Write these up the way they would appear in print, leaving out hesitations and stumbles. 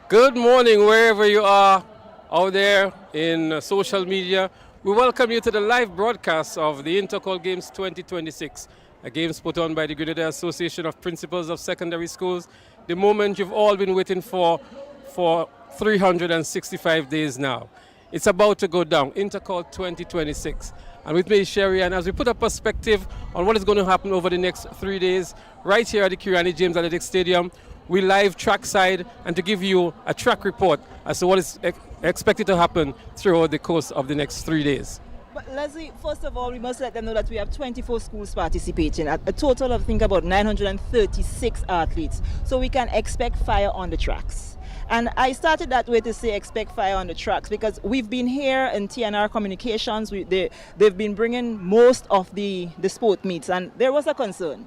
Good morning, wherever you are out there in social media. We welcome you to the live broadcast of the Intercol Games 2026, a games put on by the Grenada Association of Principals of Secondary Schools, the moment you've all been waiting for 365 days now. It's about to go down, Intercol 2026. And with me, Sherry, and as we put a perspective on what is going to happen over the next 3 days, right here at the Kirani James Athletic Stadium, we live trackside and to give you a track report as to what is expected to happen throughout the course of the next 3 days. But Leslie, first of all, we must let them know that we have 24 schools participating, a total of, I think, about 936 athletes. So we can expect fire on the tracks. And I started that way to say expect fire on the tracks because we've been here in TNR Communications. They've been bringing most of the sport meets, and there was a concern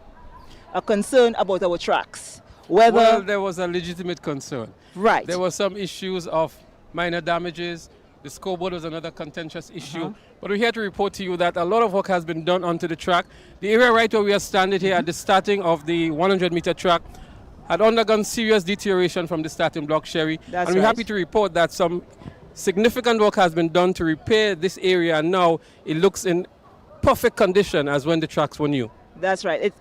about our tracks. Well, there was a legitimate concern. Right. There were some issues of minor damages. The scoreboard was another contentious issue. But we're here to report to you that a lot of work has been done onto the track. The area right where we are standing here at the starting of the 100-meter track had undergone serious deterioration from the starting block, Sherry. That's and we're right. happy to report that some significant work has been done to repair this area, and now it looks in perfect condition as when the tracks were new. That's right.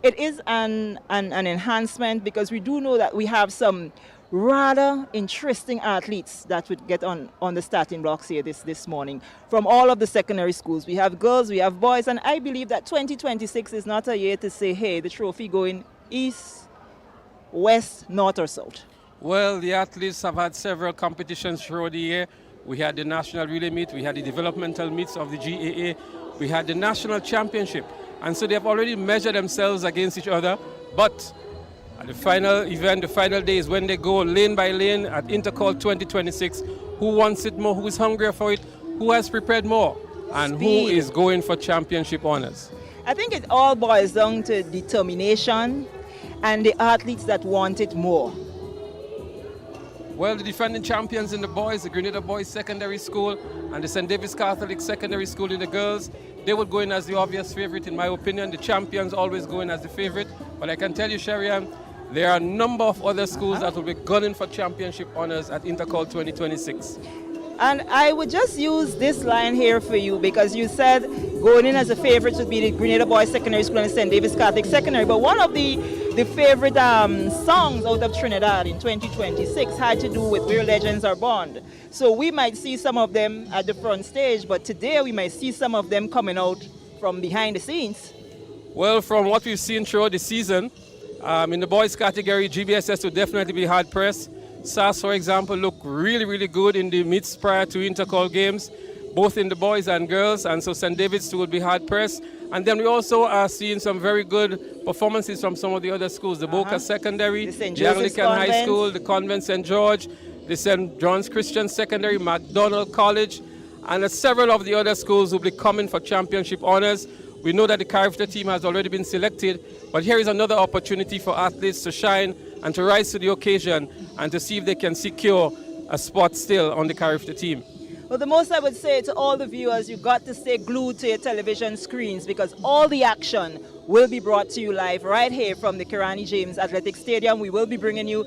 It is an enhancement because we do know that we have some rather interesting athletes that would get on the starting blocks here this morning from all of the secondary schools. We have girls, we have boys, and I believe that 2026 is not a year to say, hey, the trophy going east, west, north, or south. Well, the athletes have had several competitions throughout the year. We had the national relay meet, we had the developmental meets of the GAA, we had the national championship. And so they have already measured themselves against each other. But at the final event, the final day is when they go lane by lane at Intercol 2026. Who wants it more? Who is hungrier for it? Who has prepared more? And who is going for championship honors? I think it all boils down to determination and the athletes that want it more. Well, the defending champions in the boys, the Grenada Boys Secondary School and the St. David's Catholic Secondary School in the girls, they would go in as the obvious favorite in my opinion. The champions always go in as the favorite. But I can tell you, Sherian, there are a number of other schools that will be gunning for championship honors at Intercol 2026. And I would just use this line here for you because you said going in as a favorite would be the Grenada Boys Secondary School and St. David's Catholic Secondary. But one of the favorite songs out of Trinidad in 2026 had to do with Where Legends Are Born. So we might see some of them at the front stage, but today we might see some of them coming out from behind the scenes. Well, from what we've seen throughout the season, in the boys category, GBSS will definitely be hard pressed. SAS, for example, look really, really good in the meets prior to Intercol games, both in the boys and girls, and so St. David's too will be hard pressed. And then we also are seeing some very good performances from some of the other schools, the Boca Secondary, the Anglican High School, the Convent St. George, the St. John's Christian Secondary, MacDonald College, and several of the other schools will be coming for championship honors. We know that the character team has already been selected, but here is another opportunity for athletes to shine and to rise to the occasion and to see if they can secure a spot still on the character team. Well, the most I would say to all the viewers, you've got to stay glued to your television screens because all the action will be brought to you live right here from the Kirani James Athletic Stadium. We will be bringing you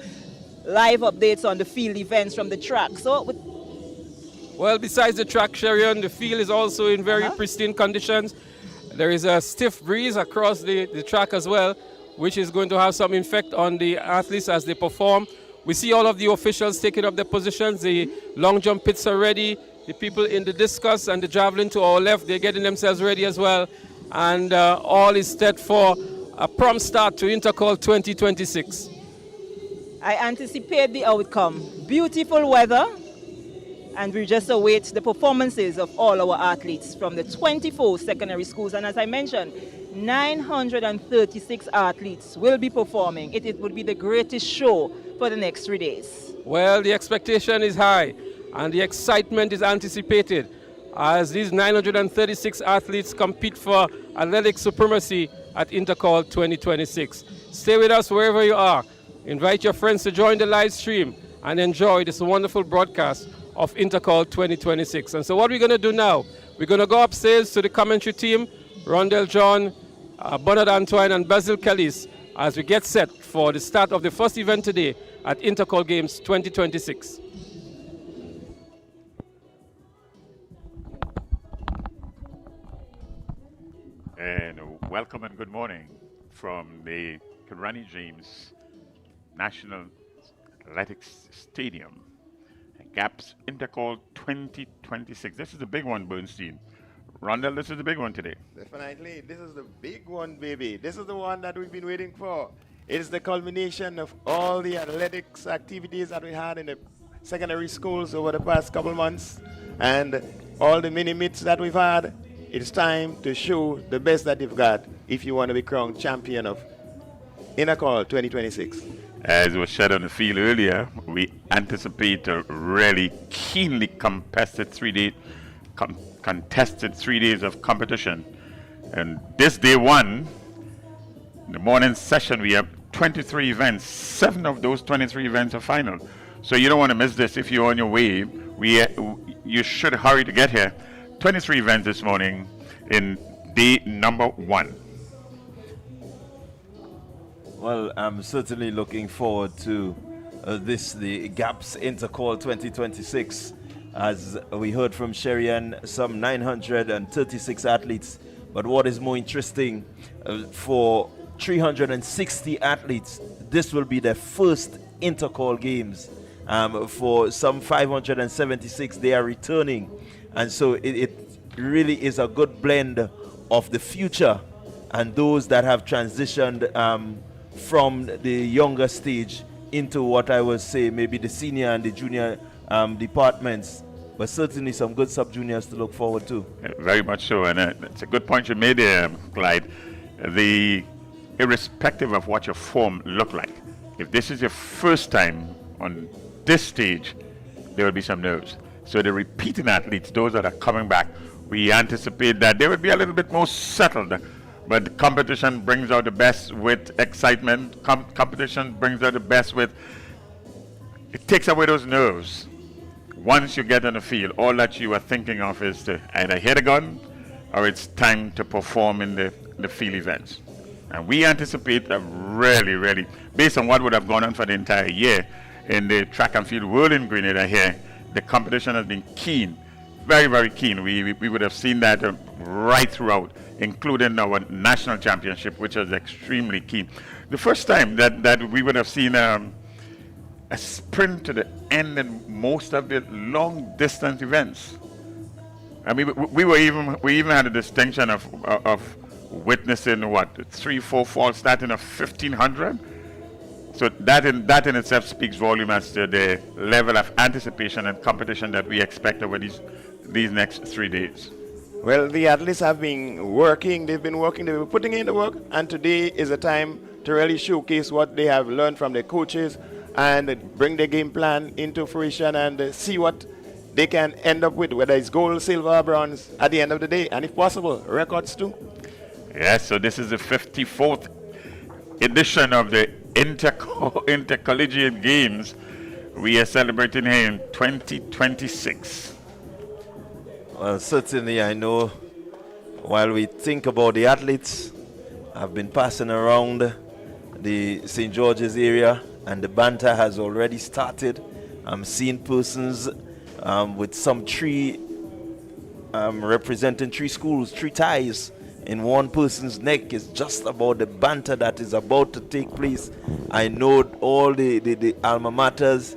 live updates on the field events from the track. Well, besides the track, Sherian, the field is also in very pristine conditions. There is a stiff breeze across the track as well, which is going to have some effect on the athletes as they perform. We see all of the officials taking up their positions. The long jump pits are ready. The people in the discus and the javelin to our left, they're getting themselves ready as well. And all is set for a prompt start to Intercol 2026. I anticipate the outcome. Beautiful weather. And we just await the performances of all our athletes from the 24 secondary schools. And as I mentioned, 936 athletes will be performing. It would be the greatest show for the next 3 days. Well, the expectation is high and the excitement is anticipated as these 936 athletes compete for athletic supremacy at Intercol 2026. Stay with us wherever you are. Invite your friends to join the live stream and enjoy this wonderful broadcast of Intercol 2026. And so what we're going to do now, we're going to go upstairs to the commentary team, Rondell John, Bernard Antoine and Basil Kellis, as we get set for the start of the first event today at Intercol Games 2026. And welcome and good morning from the Kirani James National Athletics Stadium. GAPS Intercol 2026. This is the big one, Bernstein. Rondell, this is the big one today. Definitely. This is the big one, baby. This is the one that we've been waiting for. It is the culmination of all the athletics activities that we had in the secondary schools over the past couple months and all the mini meets that we've had. It's time to show the best that you've got if you want to be crowned champion of Intercol 2026. As was said on the field earlier, we anticipate a really keenly contested 3 days of competition. And this day one, the morning session, we have 23 events. 7 of those 23 events are final. So you don't want to miss this if you're on your way. You should hurry to get here. 23 events this morning in day number 1. Well, I'm certainly looking forward to the GAPS Intercall 2026. As we heard from Sherian, some 936 athletes. But what is more interesting, for 360 athletes, this will be their first Intercol games. For some 576, they are returning. And so it really is a good blend of the future and those that have transitioned from the younger stage into what I would say maybe the senior and the junior departments. But certainly some good sub-juniors to look forward to. Very much so, and it's a good point you made there, Clyde. Irrespective of what your form look like, if this is your first time on this stage, there will be some nerves. So the repeating athletes, those that are coming back, we anticipate that they will be a little bit more settled. But the competition brings out the best with excitement. Competition brings out the best with, it takes away those nerves. Once you get on the field, all that you are thinking of is to either hit a gun or it's time to perform in the field events. And we anticipate a really, based on what would have gone on for the entire year in the track and field world in Grenada here, the competition has been keen, very keen. We would have seen that right throughout, including our national championship, which was extremely keen. The first time that we would have seen a sprint to the end in most of the long distance events. I mean, we even had a distinction of witnessing 3-4 falls starting of 1500. So that in itself speaks volume as to the level of anticipation and competition that we expect over these next 3 days. Well, the athletes have been working, they've been putting in the work, and today is a time to really showcase what they have learned from their coaches and bring their game plan into fruition and see what they can end up with, whether it's gold, silver, or bronze at the end of the day, and if possible, records too. Yes, so this is the 54th edition of the Intercollegiate Games. We are celebrating here in 2026. Well, certainly I know while we think about the athletes, I've been passing around the St. George's area and the banter has already started. I'm seeing persons with some representing 3 schools, 3 ties in one person's neck. Is just about the banter that is about to take place. I know all the alma maters,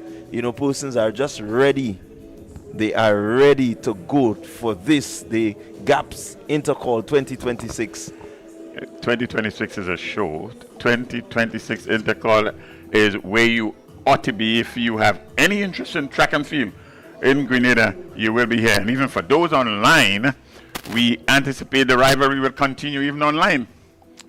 persons are just ready. They are ready to go for this, the GAPS Intercol 2026. 2026 is a show. 2026 Intercol is where you ought to be if you have any interest in track and field. In Grenada, you will be here. And even for those online, we anticipate the rivalry will continue even online.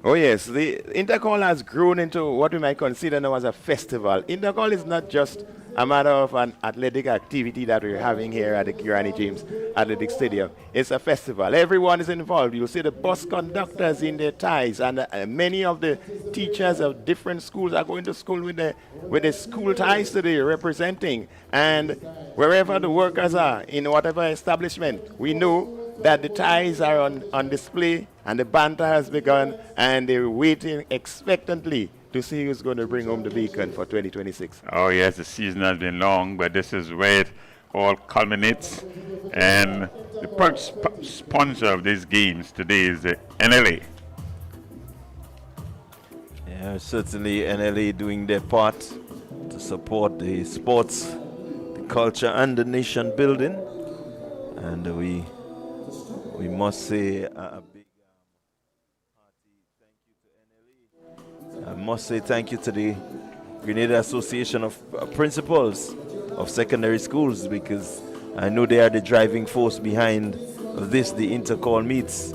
Oh yes, the Intercol has grown into what we might consider now as a festival. Intercol is not just a matter of an athletic activity that we're having here at the Kirani James Athletic Stadium. It's a festival. Everyone is involved. You'll see the bus conductors in their ties, and many of the teachers of different schools are going to school with the school ties today, representing. And wherever the workers are, in whatever establishment, we know that the ties are on display and the banter has begun, and they're waiting expectantly to see who's going to bring home the beacon for 2026. Oh yes, the season has been long, but this is where it all culminates. And the sponsor of these games today is the NLA. Yeah, certainly NLA doing their part to support the sports, the culture, and the nation building. And we must say a big hearty thank you to NLA. I must say thank you to the Grenada Association of Principals of Secondary Schools, because I know they are the driving force behind this, the Intercol meets.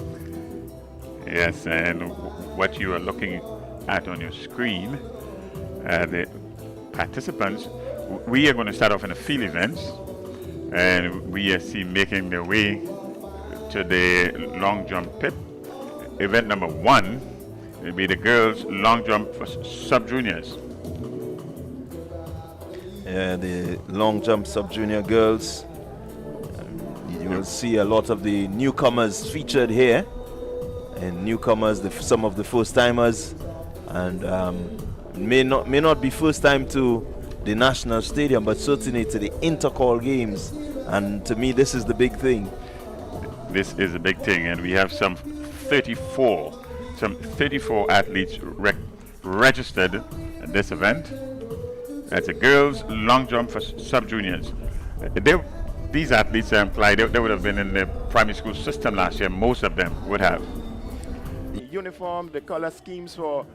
Yes, and what you are looking at on your screen, the participants, we are going to start off in the field events, and we are making their way to the long jump pit. Event number 1 will be the girls long jump for sub-juniors. Yeah, the long jump sub-junior girls. You will see a lot of the newcomers featured here, and newcomers, some of the first-timers, and may not be first time to the national stadium, but certainly to the Intercol games. And to me, this is the big thing. This is a big thing, and we have some 34 athletes registered at this event. That's a girls long jump for sub-juniors. These athletes are implied they would have been in the primary school system last year. Most of them would have. The uniform, the color schemes for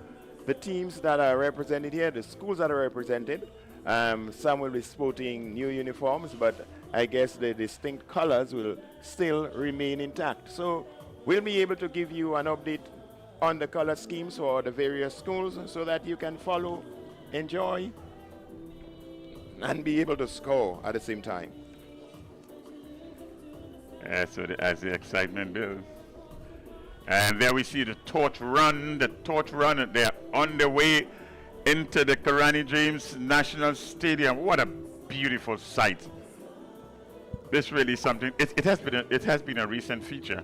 the teams that are represented here, the schools that are represented. Some will be sporting new uniforms, but I guess the distinct colors will still remain intact. So we'll be able to give you an update on the color schemes for the various schools so that you can follow, enjoy, and be able to score at the same time. So as the excitement builds. And there we see the torch run, they're on their way into the Karani James National Stadium. What a beautiful sight. This really something, it has been a recent feature.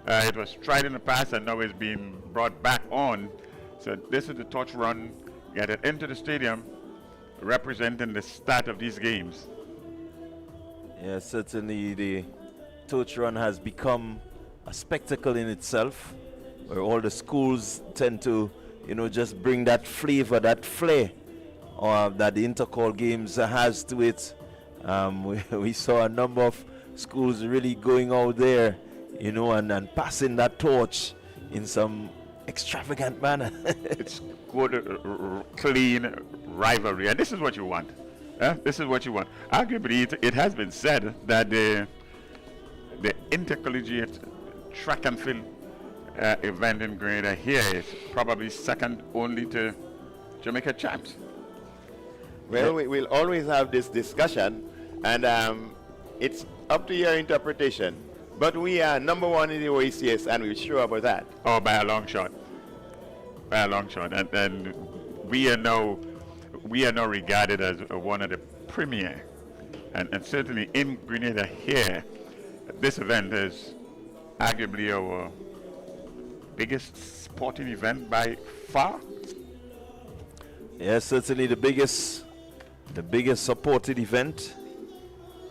It was tried in the past and now it's being brought back on. So this is the torch run, get it into the stadium, representing the start of these games. Yeah, certainly the torch run has become a spectacle in itself, where all the schools tend to, just bring that flavor, that flair that the Intercol games has to it. We saw a number of schools really going out there, and passing that torch in some extravagant manner. It's good, clean rivalry, and this is what you want. This is what you want. Arguably, it has been said that the intercollegiate track and field event in Grenada here is probably second only to Jamaica Champs. Well, we'll always have this discussion, and it's up to your interpretation. But we are number one in the OACS, and we're sure about that. Oh, by a long shot. By a long shot. And we are now regarded as one of the premier. And certainly in Grenada here, this event is arguably our biggest sporting event by far. Yes, certainly the biggest supported event.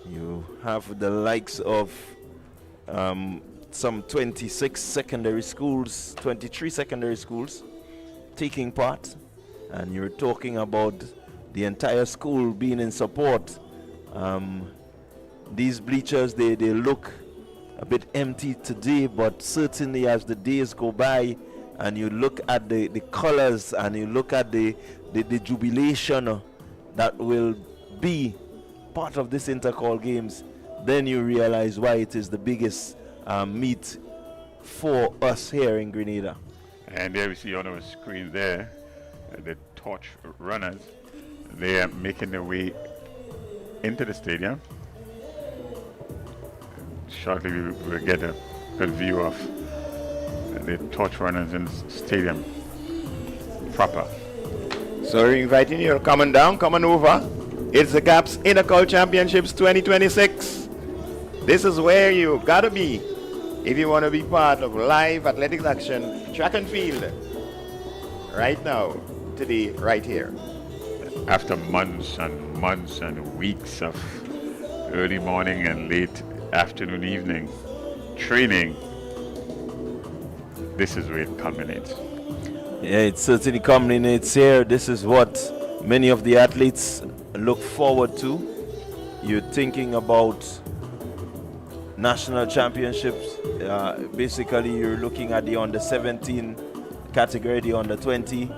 You have the likes of some 23 secondary schools taking part, and you're talking about the entire school being in support. These bleachers, they look a bit empty today, but certainly as the days go by and you look at the colors and you look at the jubilation that will be part of this Intercol games, then you realize why it is the biggest meet for us here in Grenada. And there we see on our screen there the torch runners. They are making their way into the stadium. Shortly we will get a good view of the torch runners in the stadium proper. So we're inviting you to come on down, come on over. It's the GAPS Intercol Championships 2026. This is where you gotta be if you want to be part of live athletics action, track and field, right now, today, right here. After months and weeks of early morning and late afternoon, evening training, this is where it culminates. Yeah, it certainly culminates here. This is what many of the athletes look forward to. You're thinking about national championships. Basically, you're looking at the under 17 category, the under 20.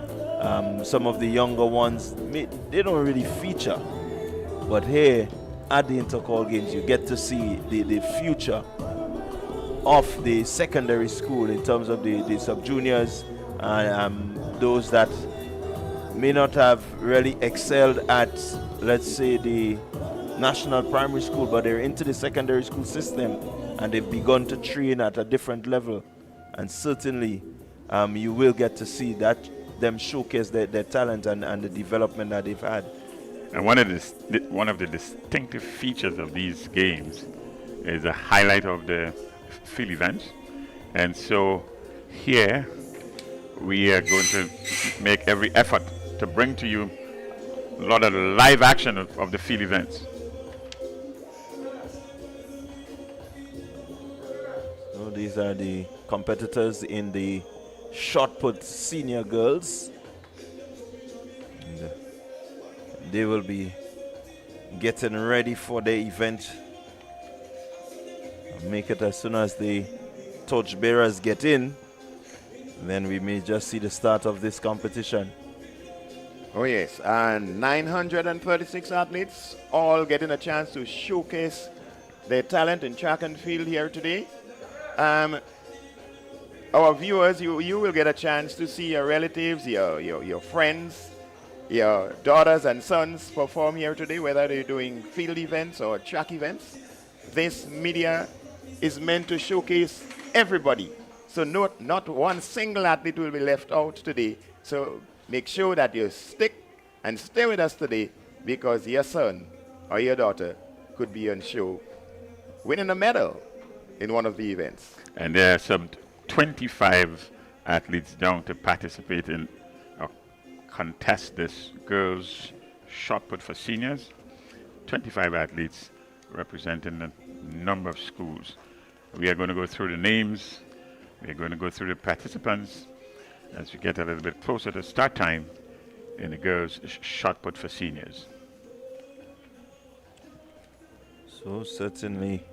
Some of the younger ones, they don't really feature. But here at the Intercol Games, you get to see the future of the secondary school in terms of the sub-juniors and those that may not have really excelled at, let's say, the national primary school, but they're into the secondary school system and they've begun to train at a different level. And certainly you will get to see them showcase their talent and the development that they've had. And one of the distinctive features of these games is a highlight of the field events. And so here we are going to make every effort to bring to you a lot of the live action of the field events. So these are the competitors in the shot put senior girls. And they will be getting ready for the event. Make it as soon as the torch bearers get in, then we may just see the start of this competition. Oh yes, and 936 athletes all getting a chance to showcase their talent in track and field here today. Our viewers, you will get a chance to see your relatives, your friends, your daughters and sons perform here today, whether they're doing field events or track events. This media is meant to showcase everybody. So not one single athlete will be left out today. So make sure that you stick and stay with us today, because your son or your daughter could be on show winning a medal in one of the events. And there are some 25 athletes down to participate in or contest this girls shot put for seniors. 25 athletes representing a number of schools. We are going to go through the names. We are going to go through the participants as we get a little bit closer to start time in the girls shot put for seniors. So certainly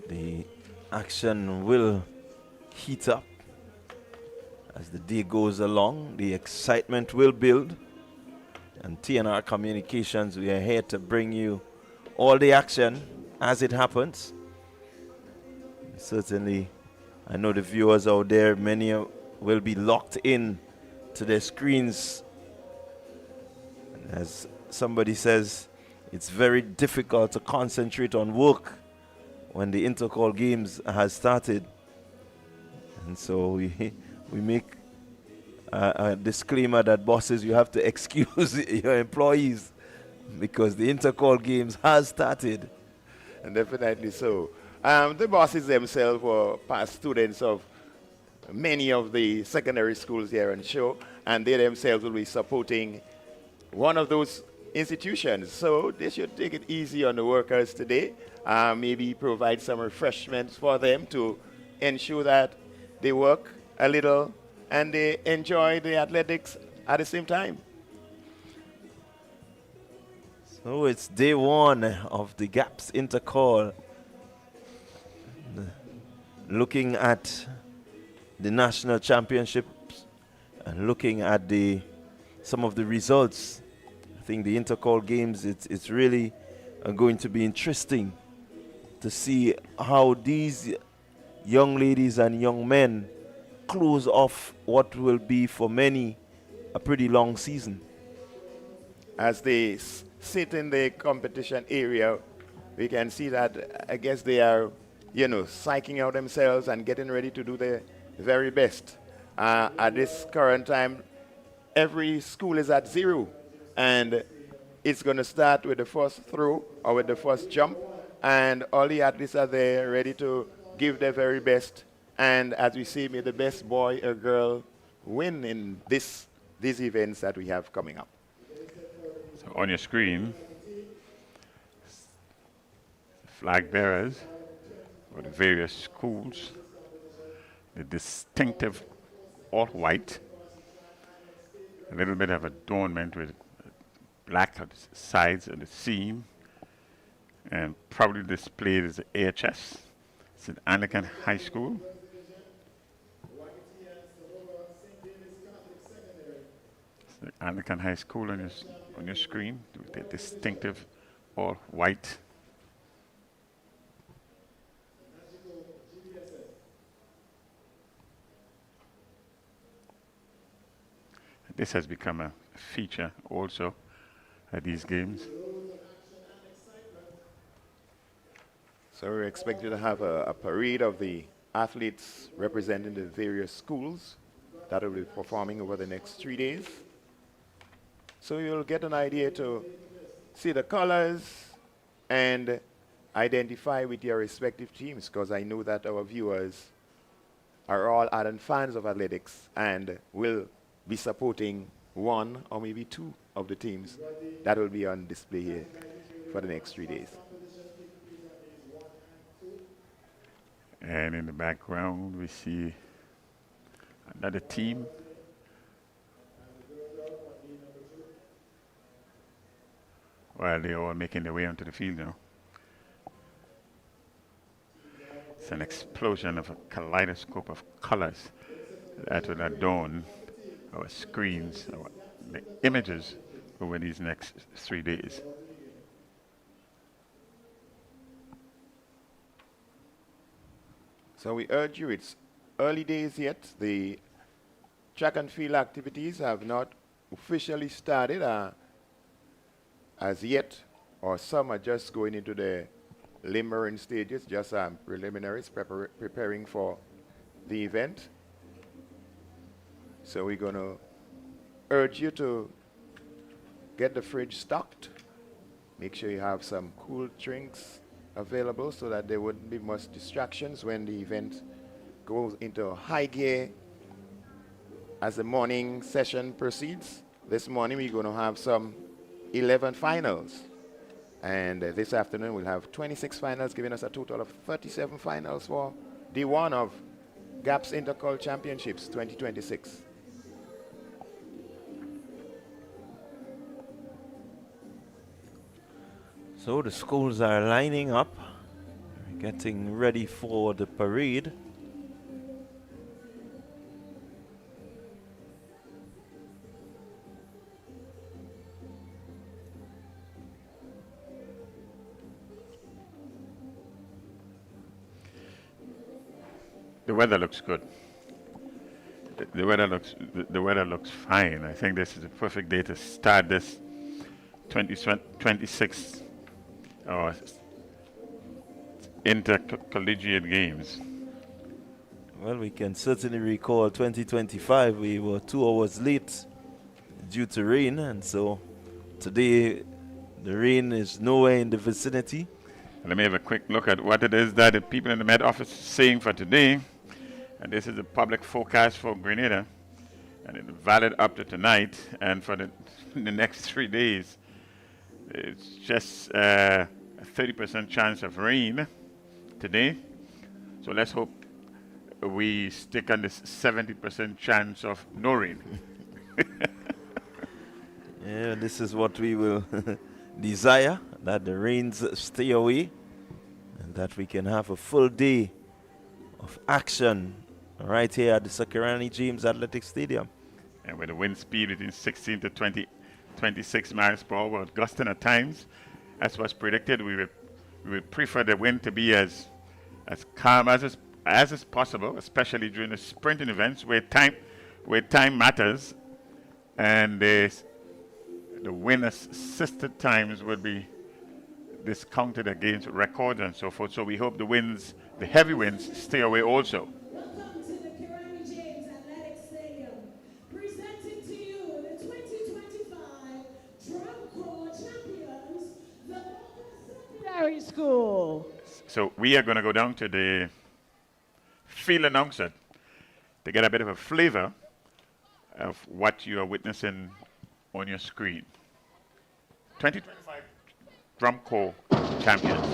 the action will heat up as the day goes along. The excitement will build, and TNR Communications, we are here to bring you all the action as it happens. Certainly, I know the viewers out there, many will be locked in to their screens. And as somebody says, it's very difficult to concentrate on work when the Intercol games has started. And so we make a disclaimer that bosses, you have to excuse your employees because the Intercol games has started. And definitely so. The bosses themselves were past students of many of the secondary schools here on show, and they themselves will be supporting one of those institutions. So they should take it easy on the workers today. Maybe provide some refreshments for them to ensure that they work a little and they enjoy the athletics at the same time. So it's day one of the GAPS Intercol. Looking at the national championships and looking at some of the results, I think the Intercol games, it's really going to be interesting to see how these young ladies and young men close off what will be for many a pretty long season. As they sit in the competition area, we can see that I guess they are, psyching out themselves and getting ready to do their very best. At this current time, every school is at 0, and it's going to start with the first throw or with the first jump, and all the athletes are there ready to give their very best. And as we see, may the best boy or girl win in these events that we have coming up. So on your screen, flag bearers for the various schools, the distinctive all-white, a little bit of adornment with black on the sides and the seam, and probably displayed as the AHS. It's an Anglican High School. It's the Anglican High School on your screen with the distinctive all-white. This has become a feature also at these games. So we're expected to have a parade of the athletes representing the various schools that will be performing over the next 3 days. So you'll get an idea to see the colors and identify with your respective teams, because I know that our viewers are all ardent fans of athletics and will be supporting one or maybe two of the teams that will be on display here for the next 3 days. And in the background, we see another team. while they're all making their way onto the field now. It's an explosion of a kaleidoscope of colors that will adorn our screens, the images over these next 3 days. So we urge you, it's early days yet. The track and field activities have not officially started as yet, or some are just going into the limbering stages, just preliminaries, preparing for the event. So we're going to urge you to get the fridge stocked. Make sure you have some cool drinks available so that there wouldn't be much distractions when the event goes into high gear as the morning session proceeds. This morning we're going to have some 11 finals. And this afternoon we'll have 26 finals, giving us a total of 37 finals for day one of GAPS Intercol Championships 2026. So the schools are lining up, getting ready for the parade. The weather looks good. The weather looks fine. I think this is the perfect day to start this 26 intercollegiate games. Well, we can certainly recall 2025, we were 2 hours late due to rain, and so today the rain is nowhere in the vicinity. Let me have a quick look at what it is that the people in the Met Office are saying for today. And this is the public forecast for Grenada, and it's valid up to tonight and for the next 3 days. It's just a 30% chance of rain today. So let's hope we stick on this 70% chance of no rain. Yeah, this is what we will desire, that the rains stay away and that we can have a full day of action right here at the Sakirani James Athletic Stadium. And with a wind speed between 16 to 26 miles per hour, gusting at times, as was predicted, we would prefer the wind to be as calm as is possible, especially during the sprinting events where time matters, and the wind assisted times would be discounted against records and so forth. So we hope the heavy winds, stay away also. Welcome to the Kirani James Athletic Stadium, presenting to you the 2025 Drum Corps champions, the Go2 Secondary School. So we are going to go down to the field announcer to get a bit of a flavor of what you are witnessing on your screen. 2025 Drum Corps champions.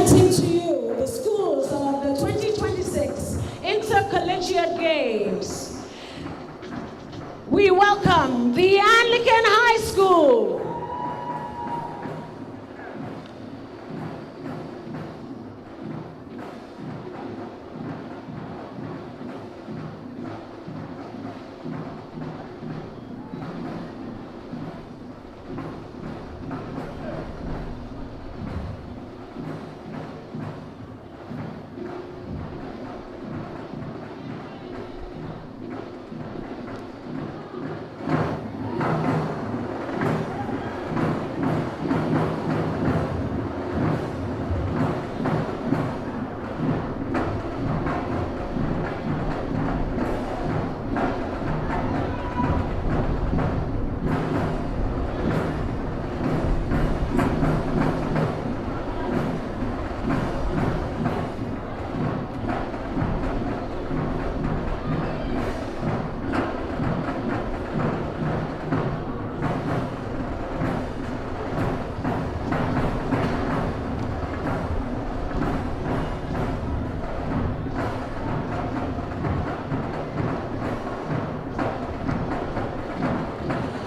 Presenting to you the schools of the 2026 Intercollegiate Games. We welcome the Anglican High School.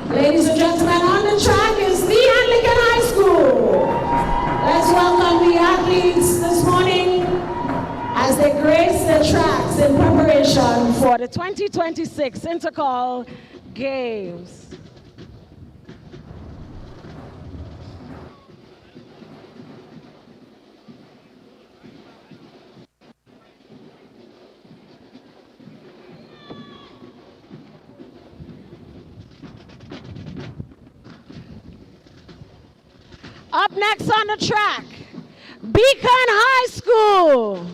Ladies and gentlemen, on the track is the Anglican High School. Let's welcome the athletes this morning as they grace the tracks in preparation for the 2026 Intercol Games. Up next on the track, Beacon High School.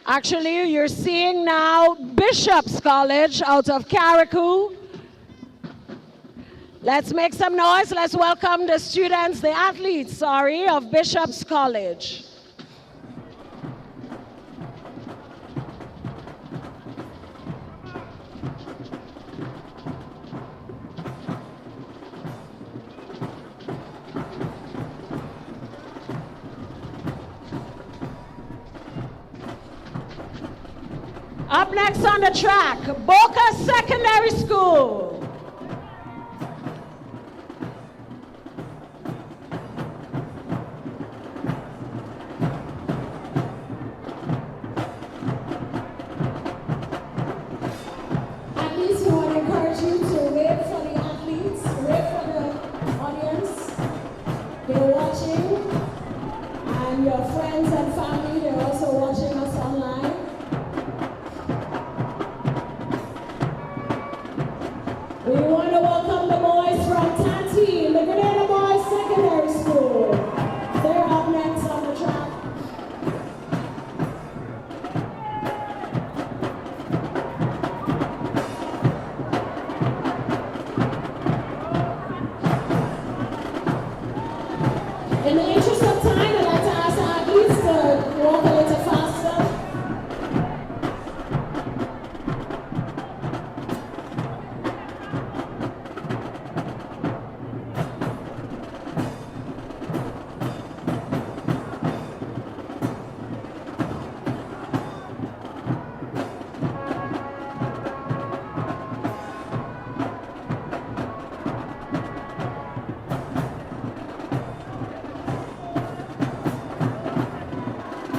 Actually, you're seeing now Bishop's College out of Carriacou. Let's make some noise. Let's welcome the students, the athletes, sorry, of Bishop's College. Up next on the track, Boca Secondary School. We want to welcome the boys from Tanti, the Grenada Boys Secondary School. They're up next on the track. In the interest of time, I'd like to ask our athletes to walk a little faster.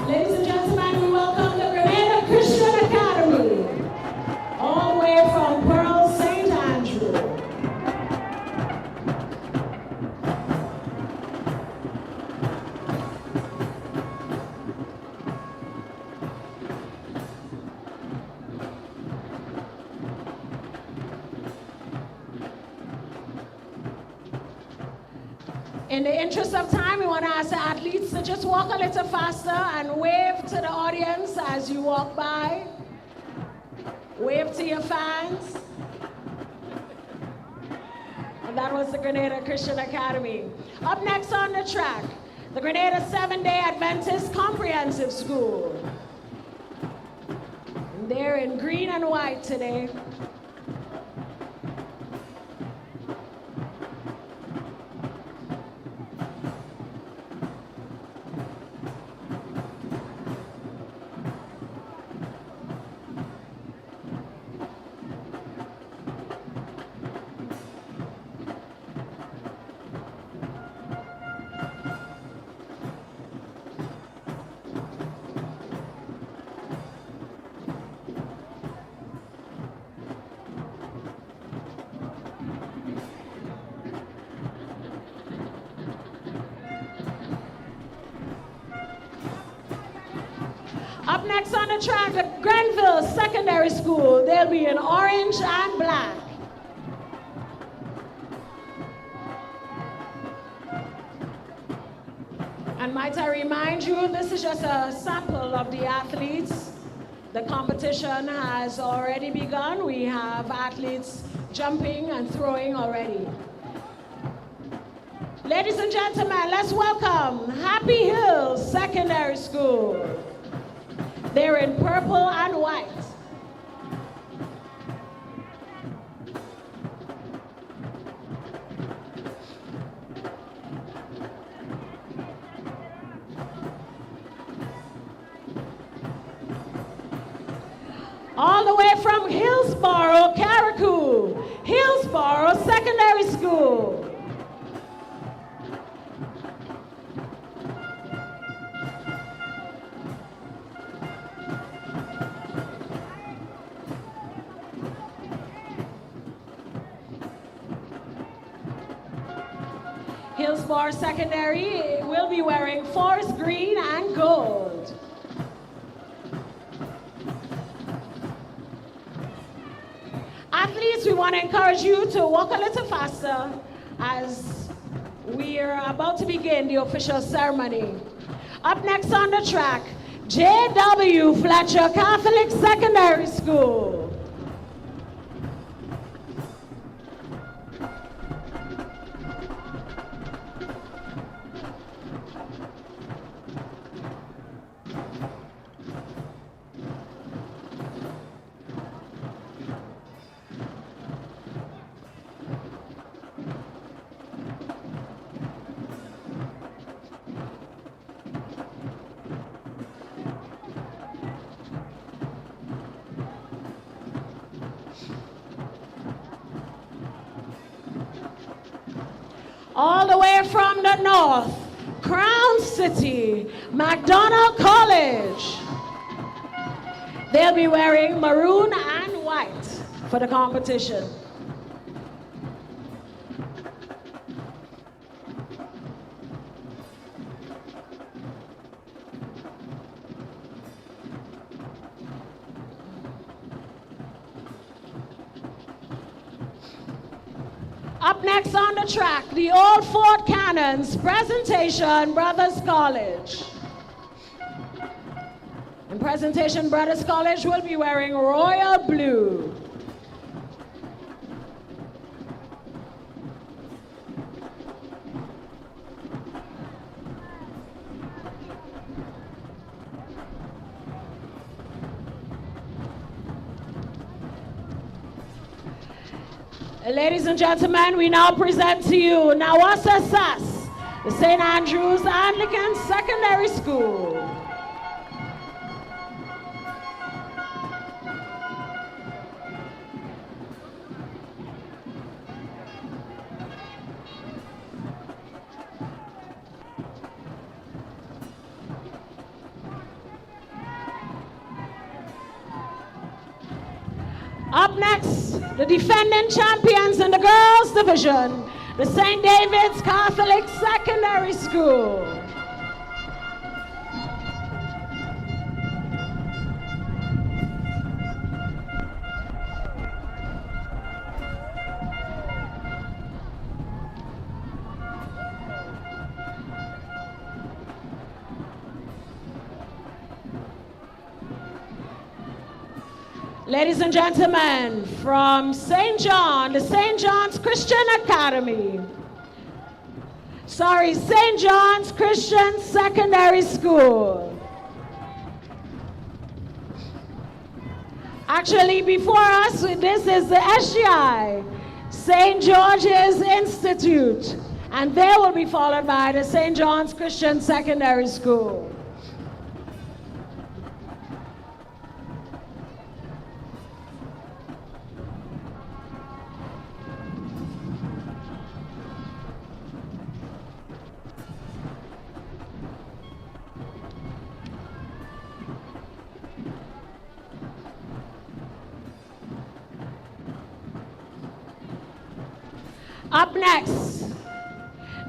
Ladies and gentlemen, we welcome the Grenada Christian Academy, all the way from Pearl St. Andrew. In the interest of time, we want to ask the athletes to just walk a little faster and wave to the audience as you walk by. Wave to your fans. And That was the Grenada Christian Academy. Up next on the track, the Grenada Seventh-day Adventist Comprehensive School. They're in green and white today. Up next on the track, the Grenville Secondary School. They'll be in orange and black. And might I remind you, this is just a sample of the athletes. The competition has already begun. We have athletes jumping and throwing already. Ladies and gentlemen, let's welcome Happy Hills Secondary School. They're in purple and white. All the way from Hillsborough, Carriacou, Hillsborough Secondary School. Hillsborough Secondary will be wearing forest green and gold. Athletes, we want to encourage you to walk a little faster as we are about to begin the official ceremony. Up next on the track, J.W. Fletcher Catholic Secondary School. All the way from the north, Crown City, McDonald College. They'll be wearing maroon and white for the competition. Up next on the track, the Old Fort Cannons Presentation Brothers College. In Presentation Brothers College will be wearing royal blue. Ladies and gentlemen, we now present to you Nawasa Sass, the St. Andrews Anglican Secondary School. Up next, the defending champions in the girls division, the St. David's Catholic Secondary School. Ladies and gentlemen, from St. John, the St. John's Christian Academy. Sorry, St. John's Christian Secondary School. Actually, before us, this is the SGI, St. George's Institute, and they will be followed by the St. John's Christian Secondary School. Up next,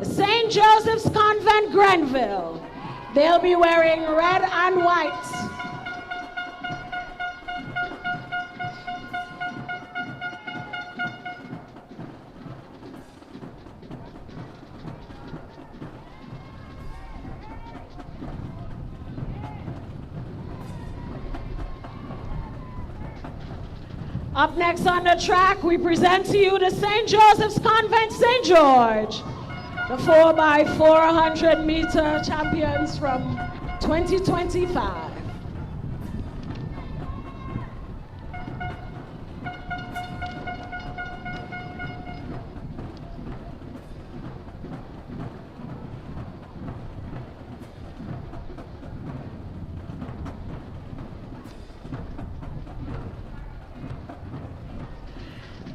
St. Joseph's Convent, Grenville. They'll be wearing red and white. Up next on the track, we present to you the St. Joseph's Convent, St. George, the 4x400 meter champions from 2025.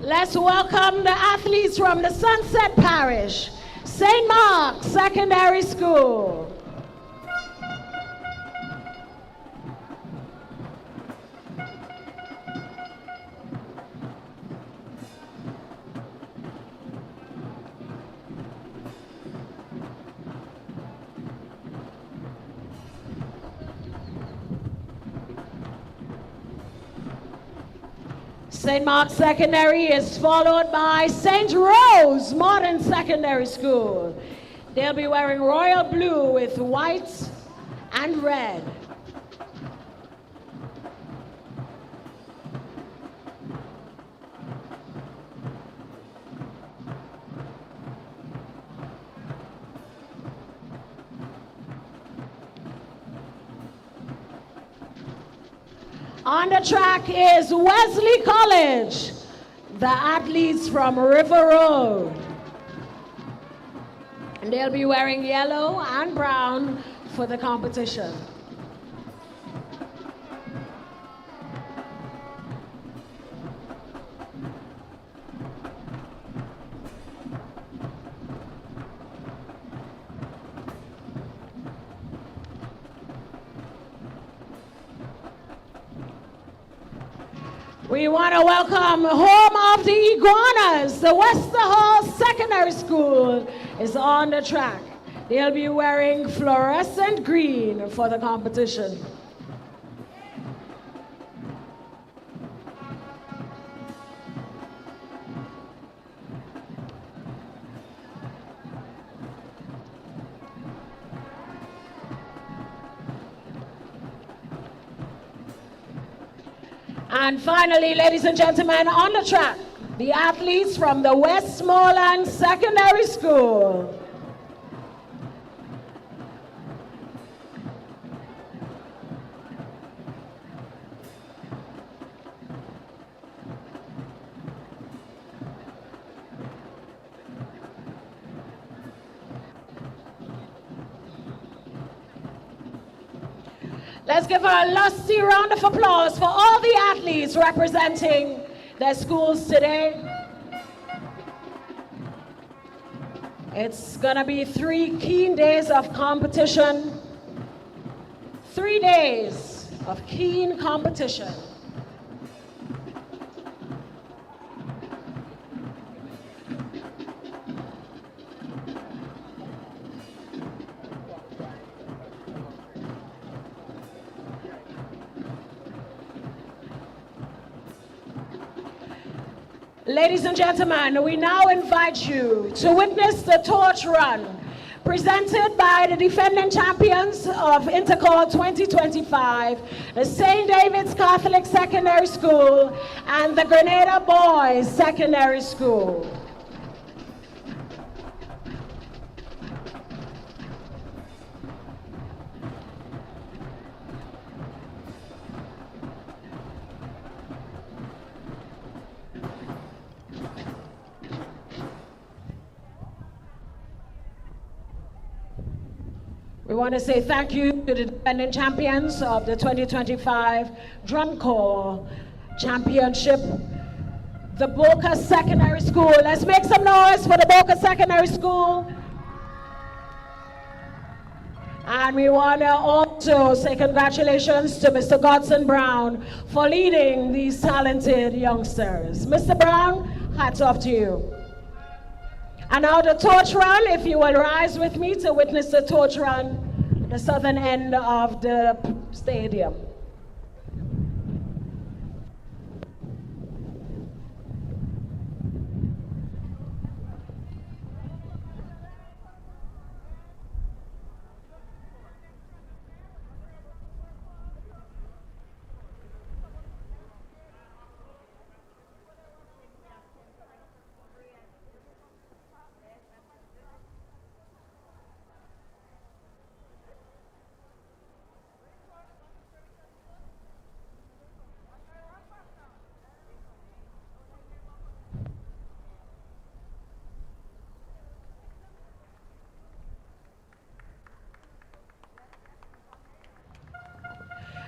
Let's welcome the athletes from the Sunset Parish, St. Mark's Secondary School. St. Mark's Secondary is followed by St. Rose Modern Secondary School. They'll be wearing royal blue with white and red. On the track is Wesley College, the athletes from River Road. And they'll be wearing yellow and brown for the competition. We want to welcome home of the Iguanas. The Wester Hall Secondary School is on the track. They'll be wearing fluorescent green for the competition. And finally, ladies and gentlemen, on the track, the athletes from the Westmoreland Secondary School. Let's give a lusty round of applause for all the athletes representing their schools today. It's gonna be 3 keen days of competition. 3 days of keen competition. Ladies and gentlemen, we now invite you to witness the torch run presented by the defending champions of Intercol 2025, the St. David's Catholic Secondary School and the Grenada Boys Secondary School. We want to say thank you to the defending champions of the 2025 Drum Corps Championship, the Boca Secondary School. Let's make some noise for the Boca Secondary School. And we want to also say congratulations to Mr. Godson Brown for leading these talented youngsters. Mr. Brown, hats off to you. And now the torch run, if you will rise with me to witness the torch run, the southern end of the stadium.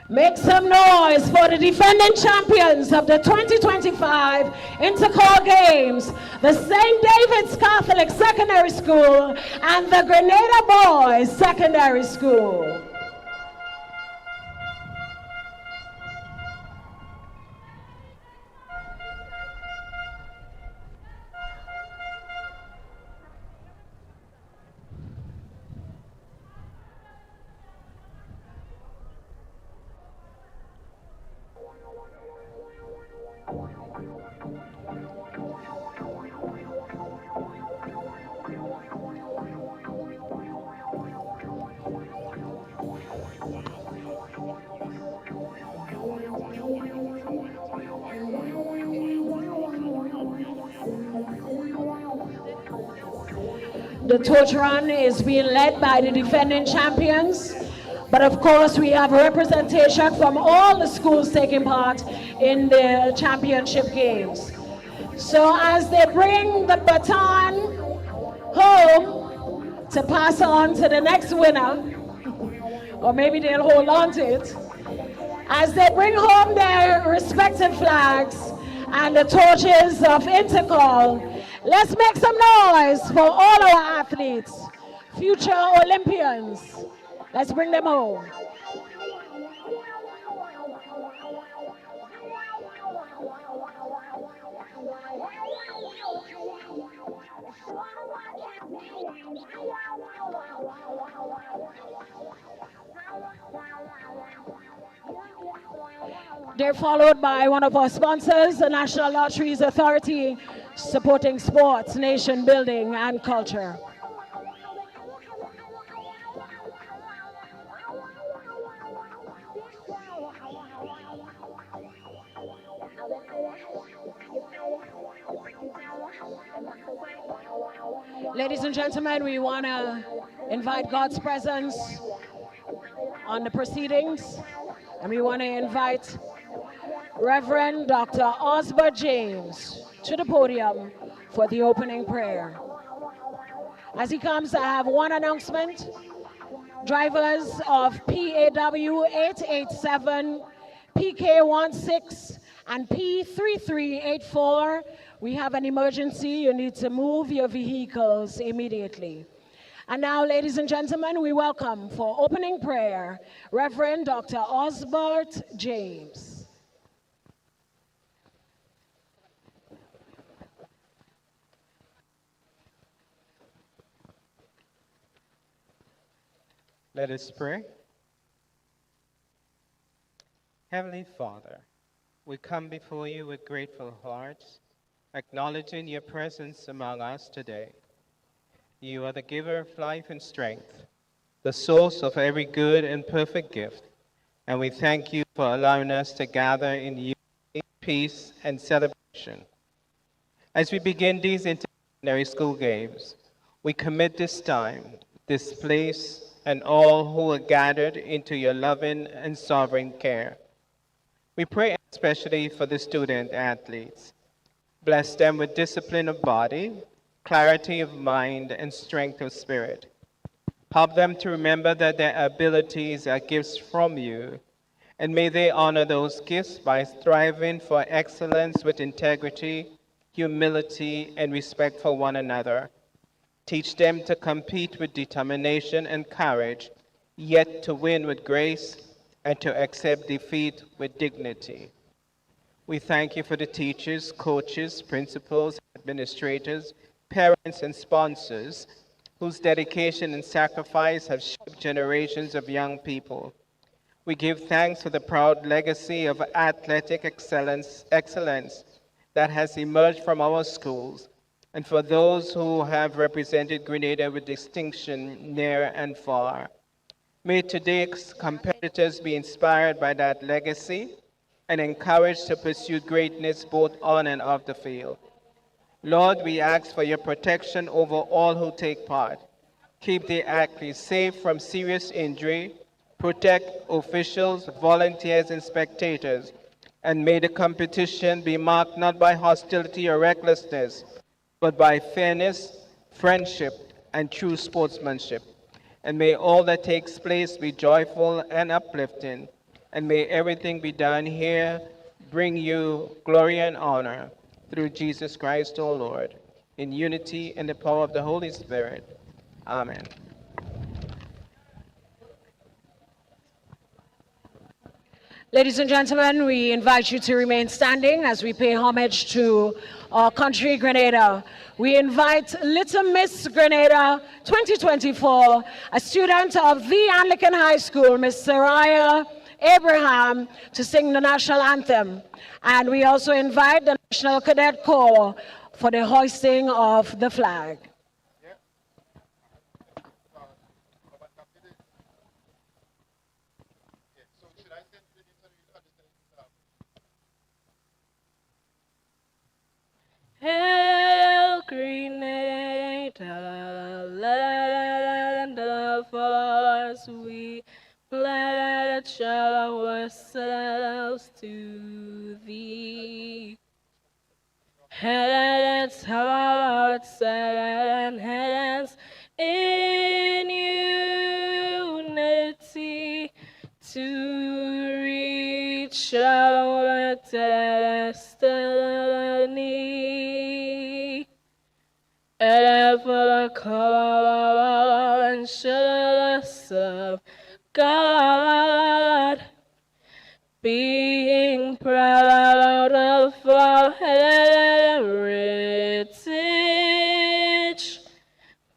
Make some noise for the defending champions of the 2025 Intercol Games, the St. David's Catholic Secondary School and the Grenada Boys Secondary School. The torch run is being led by the defending champions, but of course we have representation from all the schools taking part in the championship games. So as they bring the baton home to pass on to the next winner, or maybe they'll hold on to it, as they bring home their respective flags and the torches of Intercol, let's make some noise for all our athletes, future Olympians. Let's bring them home. They're followed by one of our sponsors, the National Lotteries Authority, supporting sports, nation building, and culture. Ladies and gentlemen, we want to invite God's presence on the proceedings, and we want to invite Reverend Dr. Osbert James to the podium for the opening prayer. As he comes, I have one announcement. Drivers of PAW 887, PK16, and P3384, we have an emergency. You need to move your vehicles immediately. And now, ladies and gentlemen, we welcome for opening prayer, Reverend Dr. Osbert James. Let us pray. Heavenly Father, we come before you with grateful hearts, acknowledging your presence among us today. You are the giver of life and strength, the source of every good and perfect gift. And we thank you for allowing us to gather in unity, peace, and celebration. As we begin these interdisciplinary school games, we commit this time, this place, and all who are gathered into your loving and sovereign care. We pray especially for the student athletes. Bless them with discipline of body, clarity of mind, and strength of spirit. Help them to remember that their abilities are gifts from you, and may they honor those gifts by striving for excellence with integrity, humility, and respect for one another. Teach them to compete with determination and courage, yet to win with grace and to accept defeat with dignity. We thank you for the teachers, coaches, principals, administrators, parents, and sponsors whose dedication and sacrifice have shaped generations of young people. We give thanks for the proud legacy of athletic excellence that has emerged from our schools, and for those who have represented Grenada with distinction near and far. May today's competitors be inspired by that legacy and encouraged to pursue greatness both on and off the field. Lord, we ask for your protection over all who take part. Keep the athletes safe from serious injury, protect officials, volunteers, and spectators, and may the competition be marked not by hostility or recklessness, but by fairness, friendship, and true sportsmanship. And may all that takes place be joyful and uplifting, and may everything be done here bring you glory and honor through Jesus Christ, our Lord, in unity and the power of the Holy Spirit. Amen. Ladies and gentlemen, we invite you to remain standing as we pay homage to our country, Grenada. We invite Little Miss Grenada 2024, a student of the Anglican High School, Miss Saraya Abraham, to sing the national anthem. And we also invite the National Cadet Corps for the hoisting of the flag. Hail, Grenada, land of us, we pledge ourselves to thee. Hands, hearts, and hands in unity to reach our destiny. Ever conscious of God, being proud of our heritage,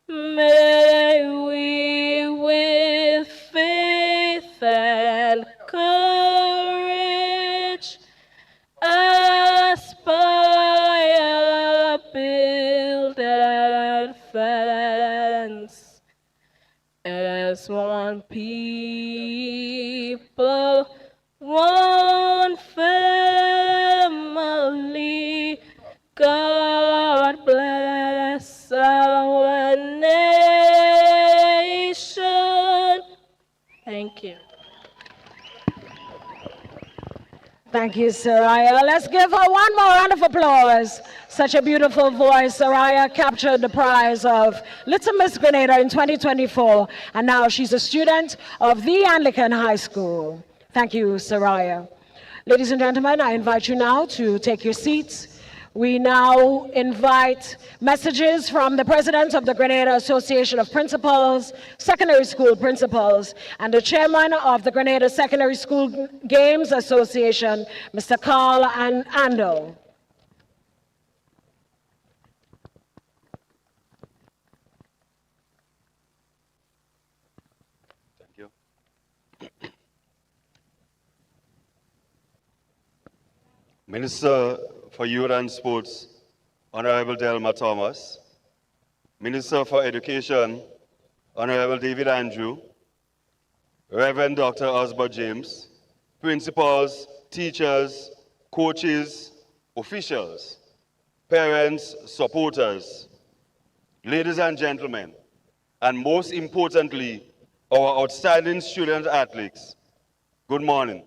may we with faith and courage aspire, build, and advance as one people, one family. God bless our nation. Thank you. Thank you, Saraya. Let's give her one more round of applause. Such a beautiful voice. Saraya captured the prize of Little Miss Grenada in 2024, and now she's a student of the Anglican High School. Thank you, Saraya. Ladies and gentlemen, I invite you now to take your seats. We now invite messages from the President of the Grenada Association of Principals, Secondary School Principals, and the Chairman of the Grenada Secondary School Games Association, Mr. Carl Ando. Thank you. Minister for Youth and Sports, Honorable Delma Thomas, Minister for Education, Honorable David Andrew, Reverend Dr. Osbert James, principals, teachers, coaches, officials, parents, supporters, ladies and gentlemen, and most importantly, our outstanding student athletes, good morning.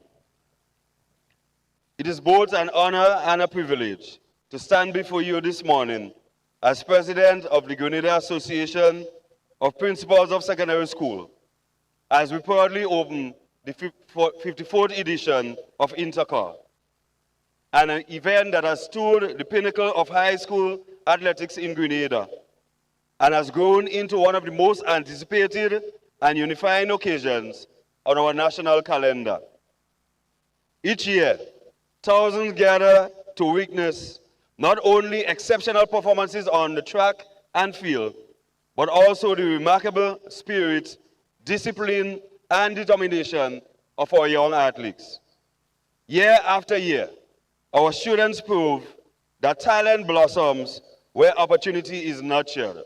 It is both an honor and a privilege to stand before you this morning as President of the Grenada Association of Principals of Secondary School, as we proudly open the 54th edition of Intercol, and an event that has stood the pinnacle of high school athletics in Grenada and has grown into one of the most anticipated and unifying occasions on our national calendar. Each year, thousands gather to witness not only exceptional performances on the track and field, but also the remarkable spirit, discipline, and determination of our young athletes. Year after year, our students prove that talent blossoms where opportunity is nurtured.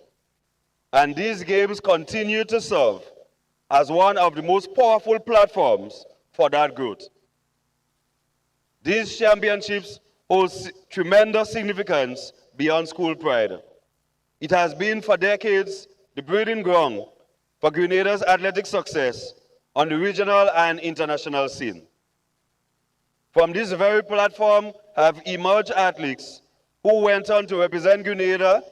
And these games continue to serve as one of the most powerful platforms for that growth. These championships hold tremendous significance beyond school pride. It has been for decades the breeding ground for Grenada's athletic success on the regional and international scene. From this very platform have emerged athletes who went on to represent Grenada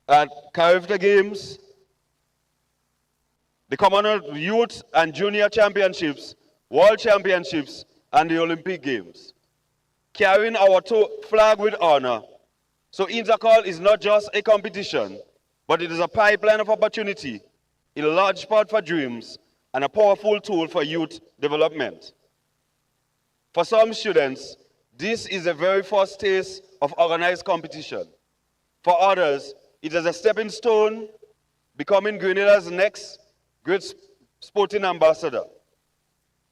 at Caribbean Games, the Commonwealth Youth and Junior Championships, World Championships, and the Olympic Games, carrying our flag with honor. So Intercol is not just a competition, but it is a pipeline of opportunity, a large part for dreams, and a powerful tool for youth development. For some students, this is the very first taste of organized competition. For others, it is a stepping stone, becoming Grenada's next great sporting ambassador.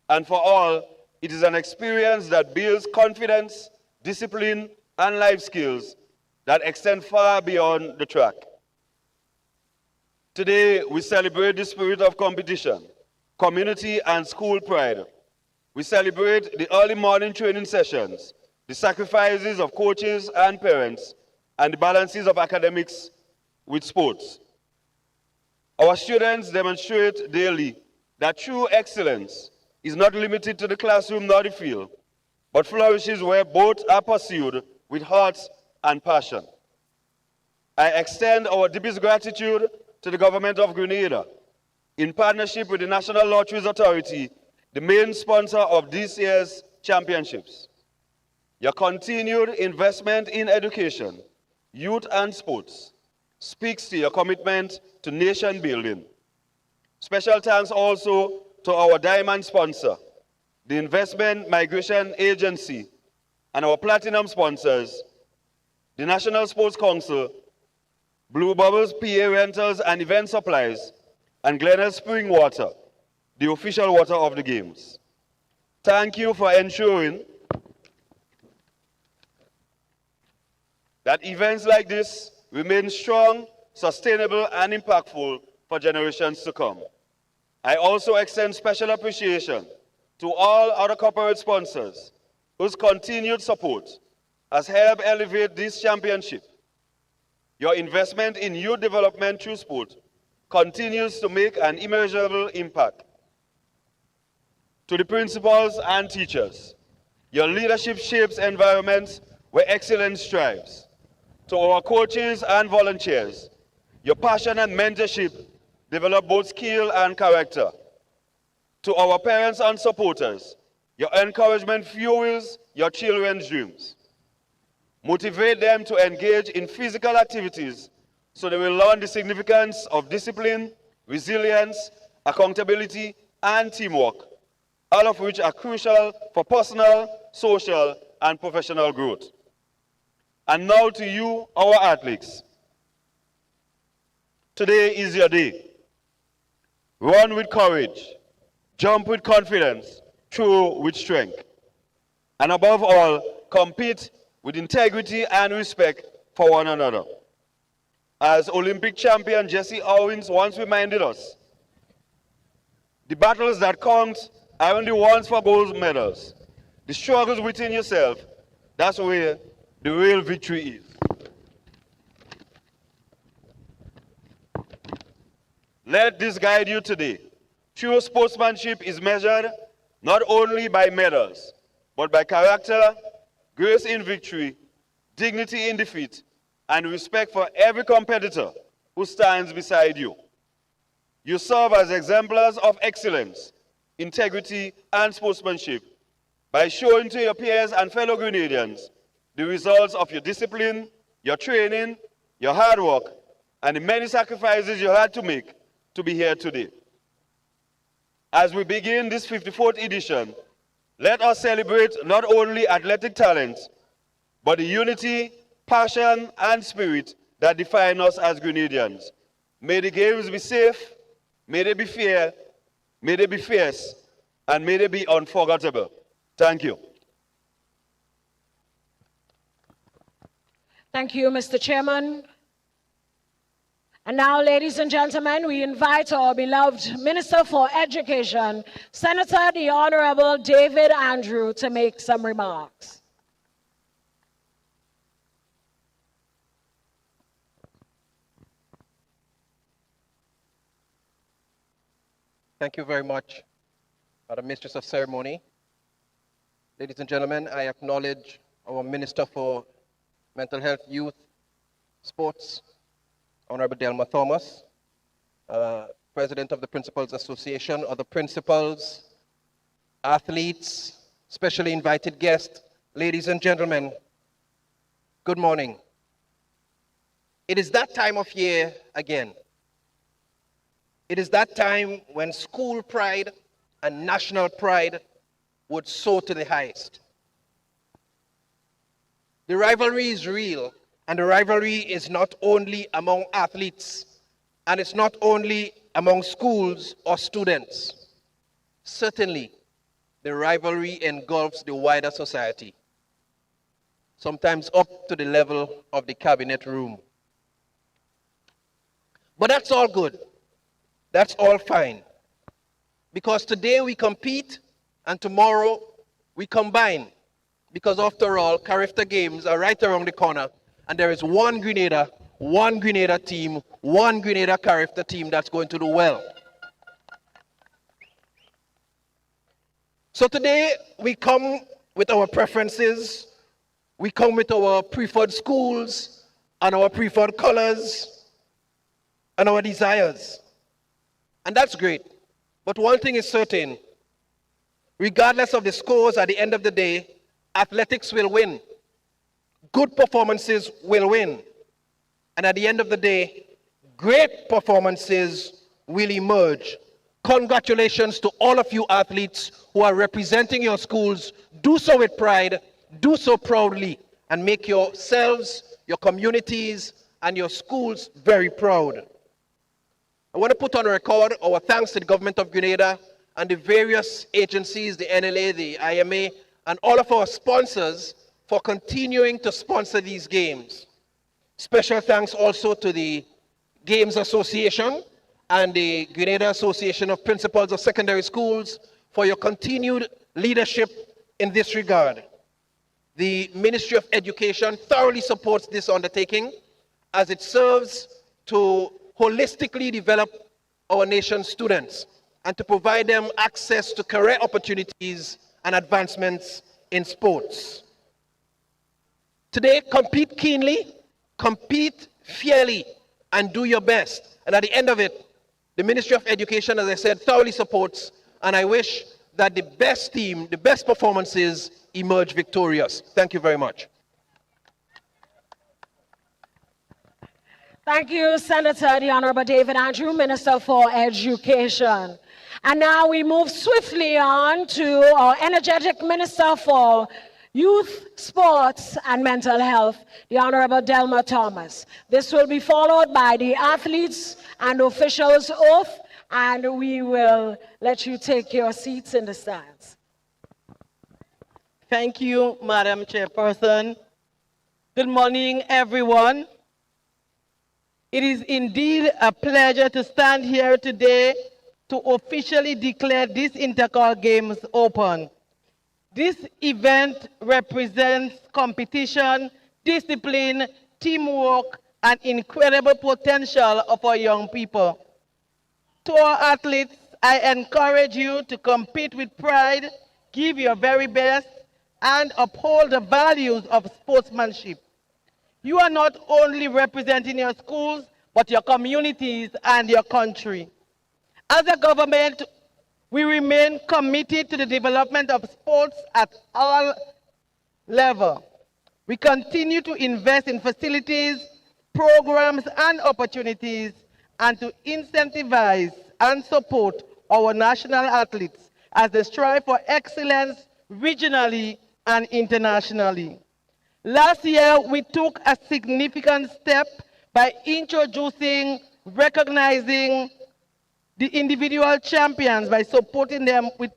And for all, it is an experience that builds confidence, discipline, and life skills that extend far beyond the track. Today, we celebrate the spirit of competition, community, and school pride. We celebrate the early morning training sessions, the sacrifices of coaches and parents, and the balances of academics with sports. Our students demonstrate daily that true excellence is not limited to the classroom nor the field, but flourishes where both are pursued with heart and passion. I extend our deepest gratitude to the government of Grenada, in partnership with the National Lotteries Authority, the main sponsor of this year's championships. Your continued investment in education, youth, and sports speaks to your commitment to nation building. Special thanks also to our diamond sponsor, the Investment Migration Agency, and our platinum sponsors, the National Sports Council, Blue Bubbles PA Rentals and Event Supplies, and Glenelg Spring Water, the official water of the Games. Thank you for ensuring that events like this remain strong, sustainable, and impactful for generations to come. I also extend special appreciation to all other corporate sponsors whose continued support has helped elevate this championship. Your investment in youth development through sport continues to make an immeasurable impact. To the principals and teachers, your leadership shapes environments where excellence thrives. To our coaches and volunteers, your passion and mentorship develop both skill and character. To our parents and supporters, your encouragement fuels your children's dreams. Motivate them to engage in physical activities so they will learn the significance of discipline, resilience, accountability, and teamwork, all of which are crucial for personal, social, and professional growth. And now to you, our athletes. Today is your day. Run with courage, jump with confidence, throw with strength. And above all, compete with integrity and respect for one another. As Olympic champion Jesse Owens once reminded us, the battles that count aren't the ones for gold medals. The struggles within yourself, that's where the real victory is. Let this guide you today. True sportsmanship is measured not only by medals, but by character, grace in victory, dignity in defeat, and respect for every competitor who stands beside you. You serve as exemplars of excellence, integrity, and sportsmanship by showing to your peers and fellow Grenadians the results of your discipline, your training, your hard work, and the many sacrifices you had to make to be here today. As we begin this 54th edition, let us celebrate not only athletic talent, but the unity, passion, and spirit that define us as Grenadians. May the games be safe, may they be fair, may they be fierce, and may they be unforgettable. Thank you. Thank you, Mr. Chairman. And now, ladies and gentlemen, we invite our beloved Minister for Education, Senator the Honorable David Andrew, to make some remarks. Thank you very much, Madam Mistress of Ceremony. Ladies and gentlemen, I acknowledge our Minister for Mental Health, Youth, Sports, Honorable Delma Thomas, President of the Principals Association, other principals, athletes, specially invited guests, ladies and gentlemen, good morning. It is that time of year again. It is that time when school pride and national pride would soar to the highest. The rivalry is real, and the rivalry is not only among athletes, and it's not only among schools or students. Certainly, the rivalry engulfs the wider society, sometimes up to the level of the cabinet room. But that's all good. That's all fine. Because today we compete and tomorrow we combine. Because after all, Carifta Games are right around the corner and there is one Grenada team, one Grenada Carifta team that's going to do well. So today we come with our preferences, we come with our preferred schools and our preferred colors and our desires. And that's great. But one thing is certain, regardless of the scores at the end of the day, athletics will win. Good performances will win. And at the end of the day, great performances will emerge. Congratulations to all of you athletes who are representing your schools. Do so with pride, do so proudly, and make yourselves, your communities, and your schools very proud. I want to put on record our thanks to the government of Grenada and the various agencies, the NLA, the IMA, and all of our sponsors for continuing to sponsor these games. Special thanks also to the Games Association and the Grenada Association of Principals of Secondary Schools for your continued leadership in this regard. The Ministry of Education thoroughly supports this undertaking as it serves to holistically develop our nation's students and to provide them access to career opportunities and advancements in sports. Today, compete keenly, compete fairly, and do your best. And at the end of it, the Ministry of Education, as I said, thoroughly supports, and I wish that the best team, the best performances emerge victorious. Thank you very much. Thank you, Senator the Honorable David Andrew, Minister for Education. And now we move swiftly on to our energetic Minister for Youth, Sports, and Mental Health, the Honorable Delma Thomas. This will be followed by the athletes and officials' oath, and we will let you take your seats in the stands. Thank you, Madam Chairperson. Good morning, everyone. It is indeed a pleasure to stand here today to officially declare this Intercol Games open. This event represents competition, discipline, teamwork, and incredible potential of our young people. To our athletes, I encourage you to compete with pride, give your very best, and uphold the values of sportsmanship. You are not only representing your schools, but your communities and your country. As a government, we remain committed to the development of sports at all levels. We continue to invest in facilities, programs, and opportunities, and to incentivize and support our national athletes as they strive for excellence regionally and internationally. Last year, we took a significant step by introducing, recognizing the individual champions by supporting them with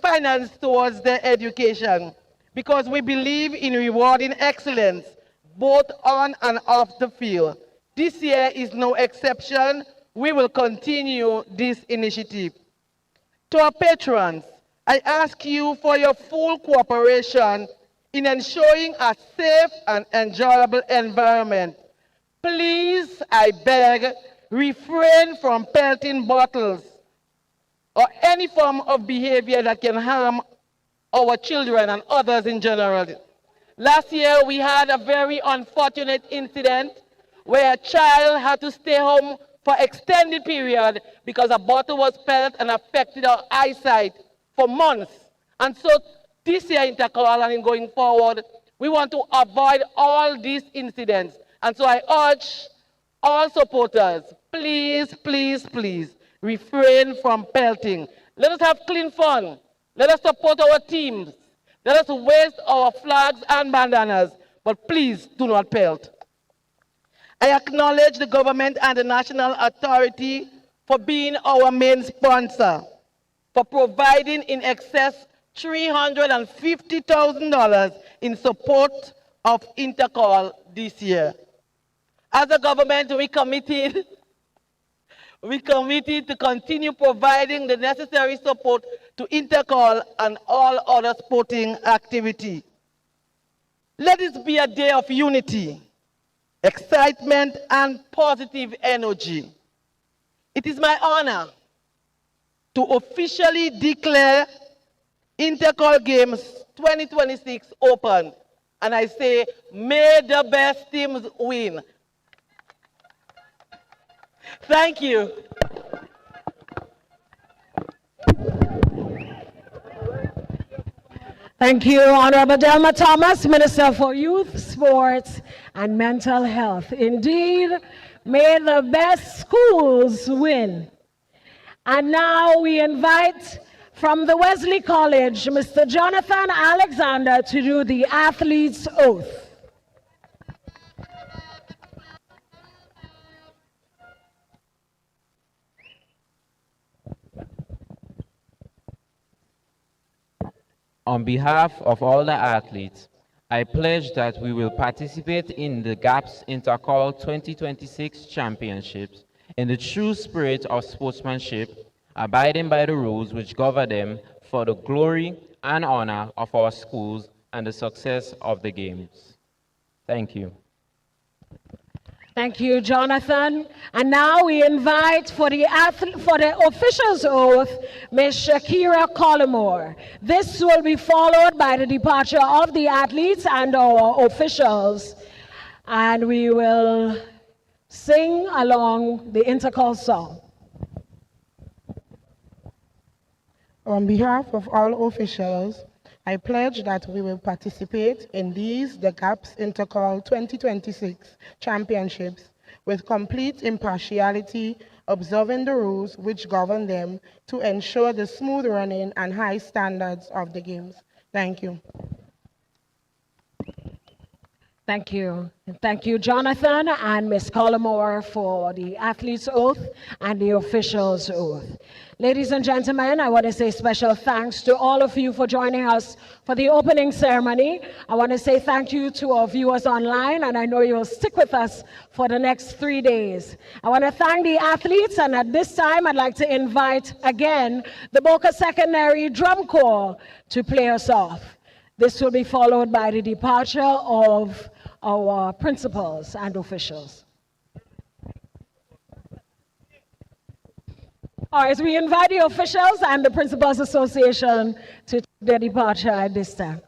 finance towards their education, because we believe in rewarding excellence both on and off the field. This year is no exception. We will continue this initiative. To our patrons, I ask you for your full cooperation in ensuring a safe and enjoyable environment. Please, I beg, refrain from pelting bottles or any form of behavior that can harm our children and others in general. Last year, we had a very unfortunate incident where a child had to stay home for extended period because a bottle was pelted and affected our eyesight for months. And so this year, Intercol and going forward, we want to avoid all these incidents. And so I urge all supporters, please, please, please, refrain from pelting. Let us have clean fun. Let us support our teams. Let us waste our flags and bandanas, but please do not pelt. I acknowledge the government and the national authority for being our main sponsor, for providing in excess $350,000 in support of Intercol this year. As a government, we committed to continue providing the necessary support to Intercol and all other sporting activity. Let this be a day of unity, excitement, and positive energy. It is my honor to officially declare Intercol Games 2026 open. And I say, may the best teams win. Thank you. Thank you, Honorable Delma Thomas, Minister for Youth, Sports, and Mental Health. Indeed, may the best schools win. And now we invite from the Wesley College, Mr. Jonathan Alexander, to do the athlete's oath. On behalf of all the athletes, I pledge that we will participate in the GAPS Intercol 2026 Championships in the true spirit of sportsmanship, abiding by the rules which govern them for the glory and honor of our schools and the success of the games. Thank you. Thank you, Jonathan. And now we invite for the official's oath, Ms. Shakira Collymore. This will be followed by the departure of the athletes and our officials. And we will sing along the Intercol song. On behalf of all officials, I pledge that we will participate in the GAPS Intercol 2026 Championships with complete impartiality, observing the rules which govern them to ensure the smooth running and high standards of the games. Thank you. Thank you. And thank you, Jonathan and Ms. Collymore, for the athlete's oath and the official's oath. Ladies and gentlemen, I want to say special thanks to all of you for joining us for the opening ceremony. I want to say thank you to our viewers online, and I know you'll stick with us for the next 3 days. I want to thank the athletes, and at this time, I'd like to invite again the Boca Secondary Drum Corps to play us off. This will be followed by the departure of our principals and officials. All right, we invite the officials and the Principals Association to take their departure at this time.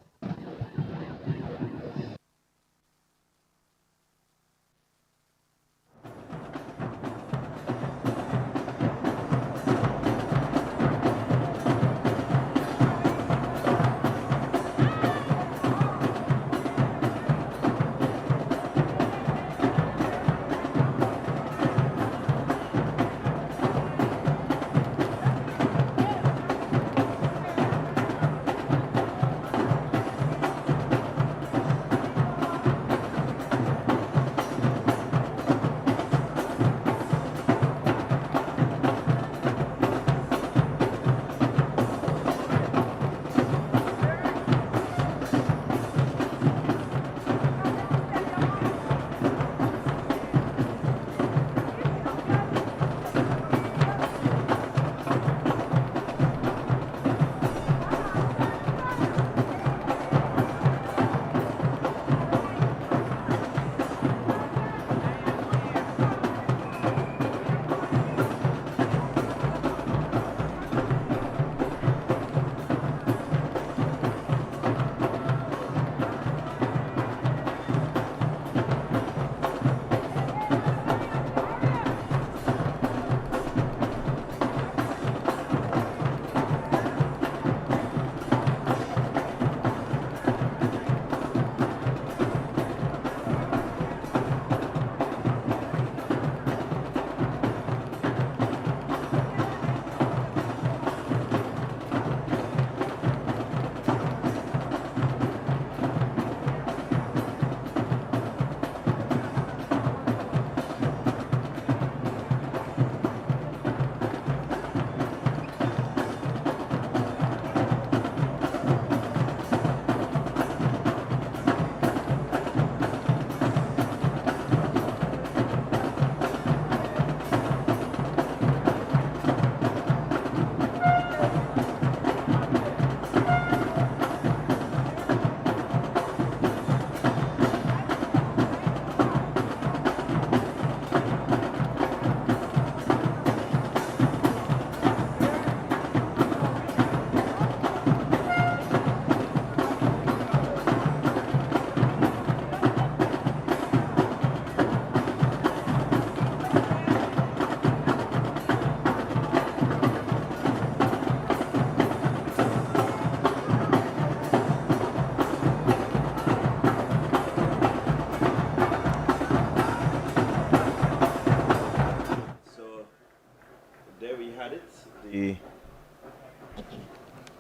The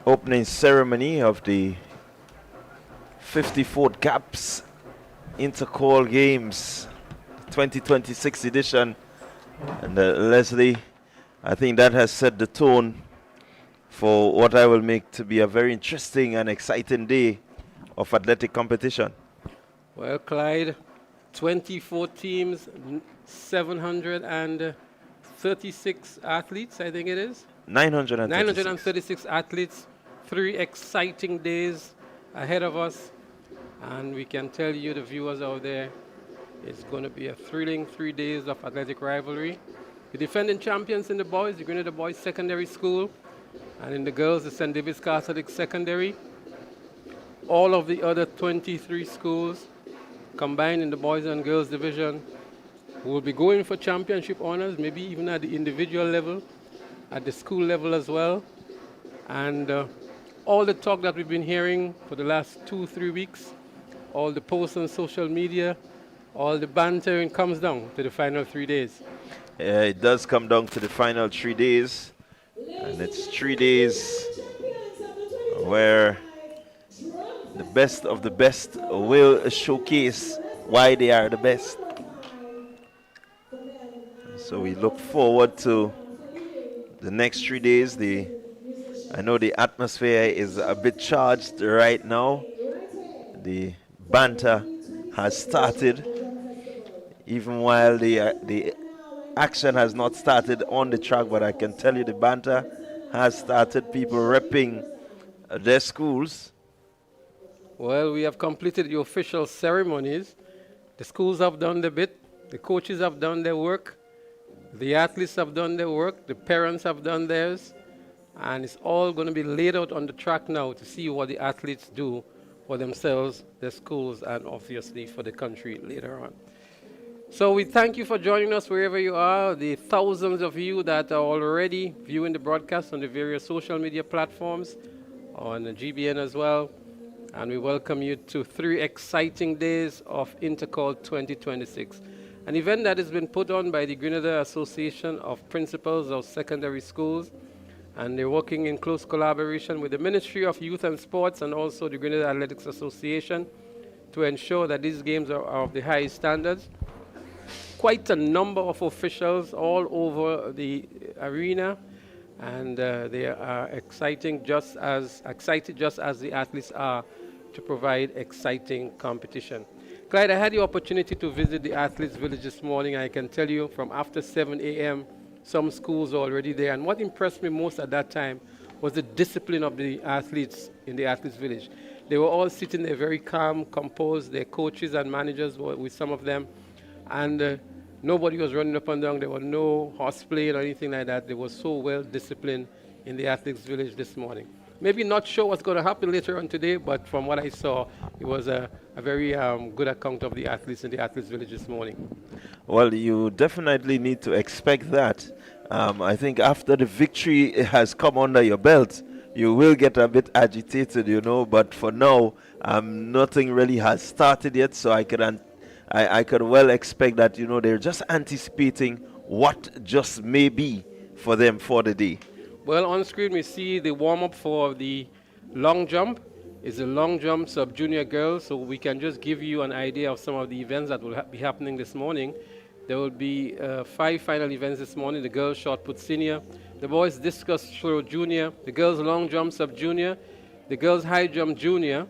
opening ceremony of the 54th GAPS Intercol Games 2026 edition. And Leslie, I think that has set the tone for what I will make to be a very interesting and exciting day of athletic competition. Well, Clyde, 24 teams, 736 athletes, I think it is. 936 athletes, 3 exciting days ahead of us. And we can tell you, the viewers out there, it's going to be a thrilling 3 days of athletic rivalry. The defending champions in the boys, the Grenada Boys Secondary School, and in the girls, the St. David's Catholic Secondary. All of the other 23 schools combined in the boys and girls division will be going for championship honors, maybe even at the individual level, at the school level as well. And all the talk that we've been hearing for the last 2-3 weeks, all the posts on social media, all the bantering comes down to the final 3 days. It does come down to the final 3 days. And it's 3 days where the best of the best will showcase why they are the best. So we look forward to the next 3 days. I know the atmosphere is a bit charged right now. The banter has started, even while the action has not started on the track, but I can tell you the banter has started. People repping their schools. Well, we have completed the official ceremonies. The schools have done the bit. The coaches have done their work. The athletes have done their work. The parents have done theirs. And it's all going to be laid out on the track now to see what the athletes do for themselves, their schools, and obviously for the country later on. So we thank you for joining us wherever you are, the thousands of you that are already viewing the broadcast on the various social media platforms, on the GBN as well. And we welcome you to 3 exciting days of Intercol 2026, an event that has been put on by the Grenada Association of Principals of Secondary Schools, and they're working in close collaboration with the Ministry of Youth and Sports and also the Grenada Athletics Association to ensure that these games are of the highest standards. Quite a number of officials all over the arena, and they are excited just as the athletes are to provide exciting competition. Clyde, I had the opportunity to visit the athletes' village this morning. I can tell you from after 7 a.m., some schools are already there. And what impressed me most at that time was the discipline of the athletes in the athletes' village. They were all sitting there very calm, composed. Their coaches and managers were with some of them. And nobody was running up and down. There was no horseplay or anything like that. They were so well disciplined in the athletes' village this morning. Maybe not sure what's going to happen later on today, but from what I saw, it was a very good account of the athletes in the athletes' village this morning. Well, you definitely need to expect that. I think after the victory has come under your belt, you will get a bit agitated, you know, but for now, nothing really has started yet, so I could well expect that, you know, they're just anticipating what just may be for them for the day. Well, on screen we see the warm-up for the long jump. It's a long jump sub-junior girls, so we can just give you an idea of some of the events that will be happening this morning. There will be 5 final events this morning: the girls shot put senior, the boys discus throw junior, the girls long jump sub-junior, the girls high jump junior,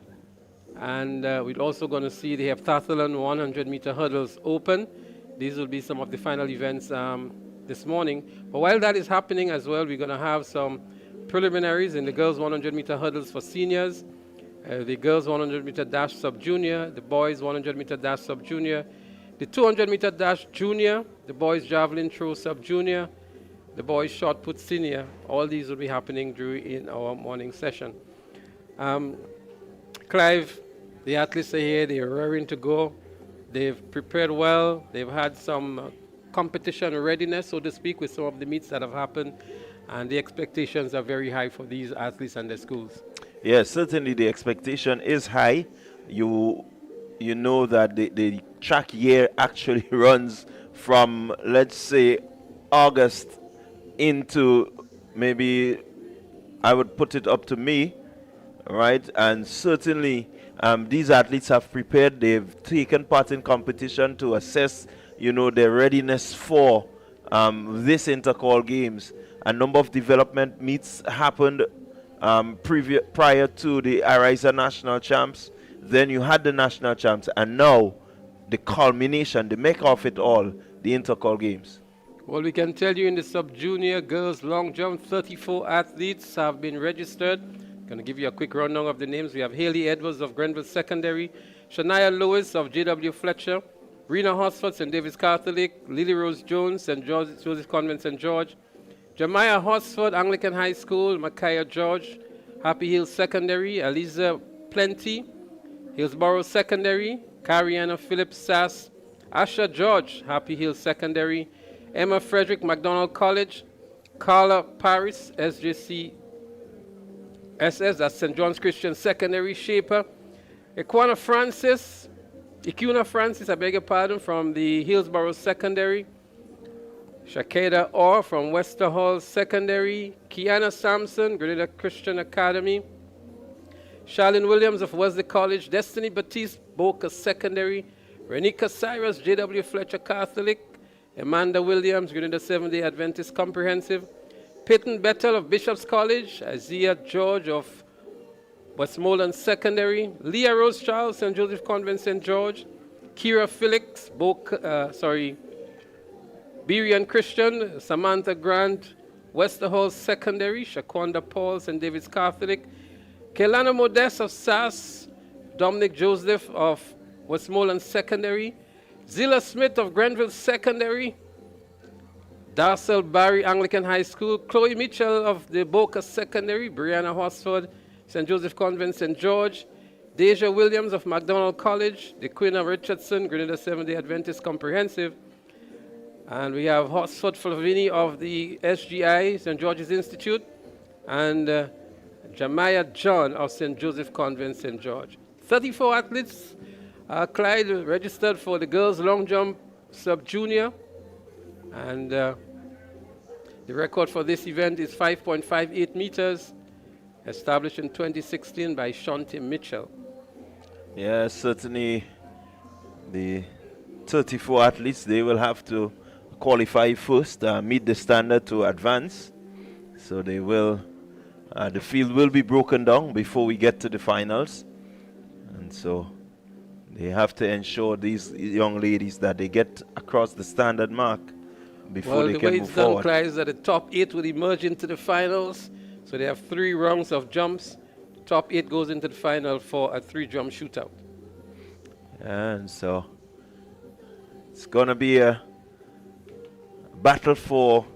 and we're also going to see the heptathlon 100-meter hurdles open. These will be some of the final events this morning. But while that is happening as well, we're going to have some preliminaries in the girls 100-meter hurdles for seniors, the girls 100-meter dash sub-junior, the boys 100-meter dash sub-junior, the 200-meter dash junior, the boys javelin throw sub-junior, the boys shot put senior. All these will be happening in our morning session. Clive, the athletes are here. They are raring to go. They've prepared well. They've had some competition readiness, so to speak, with some of the meets that have happened, and the expectations are very high for these athletes and their schools. Yes, certainly the expectation is high. You know that the track year actually runs from, let's say, August into maybe, I would put it up to May, right? And certainly these athletes have prepared. They've taken part in competition to assess, you know, their readiness for this Intercol games. A number of development meets happened prior to the Arisa National Champs. Then you had the National Champs, and now the culmination, the make of it all, the Intercol games. Well, we can tell you in the sub-junior girls long jump, 34 athletes have been registered. Going to give you a quick rundown of the names. We have Haley Edwards of Grenville Secondary, Shania Lewis of J.W. Fletcher, Rena Hosford, St. David's Catholic, Lily Rose Jones, St. Joseph Convent, St. George, Jemiah Hosford, Anglican High School, Micaiah George, Happy Hills Secondary, Eliza Plenty, Hillsborough Secondary, Cariana Phillips Sass, Asha George, Happy Hills Secondary, Emma Frederick, McDonald College, Carla Paris, SJC SS, that's St. John's Christian Secondary, Shaper, Ikuna Francis, I beg your pardon, from the Hillsborough Secondary, Shakeda Orr from Wester Hall Secondary, Kiana Sampson, Grenada Christian Academy, Charlene Williams of Wesley College, Destiny Batiste, Boca Secondary, Renika Cyrus, J.W. Fletcher Catholic. Amanda Williams, Grenada Seventh-day Adventist Comprehensive. Peyton Bettel of Bishop's College. Isaiah George of Westmoreland Secondary. Leah Rose Charles, St. Joseph Convent, St. George. Kira Felix, Berian Christian. Samantha Grant, Westerhall Secondary. Shaquanda Paul, St. David's Catholic. Kelana Modest of SAS. Dominic Joseph of Westmoreland Secondary. Zilla Smith of Grenville Secondary. Darcel Barry Anglican High School. Chloe Mitchell of the Boca Secondary. Brianna Horsford, St. Joseph Convent, St. George. Deja Williams of McDonald College. DeQuina Richardson, Grenada Seventh-day Adventist Comprehensive. And we have Horsford Flavini of the SGI, St. George's Institute. And Jamiah John of St. Joseph Convent, St. George. 34 athletes. Clyde registered for the girls long jump sub-junior. And the record for this event is 5.58 meters, established in 2016 by Shanti Mitchell. Yeah, certainly the 34 athletes, they will have to qualify first, meet the standard to advance. So they will, the field will be broken down before we get to the finals. And so they have to ensure these young ladies that they get across the standard mark before they can move forward. Well, the way it's done, Clyde, is that the top 8 will emerge into the finals. So they have 3 rounds of jumps. Top 8 goes into the final for a 3-jump shootout. And so it's going to be a battle for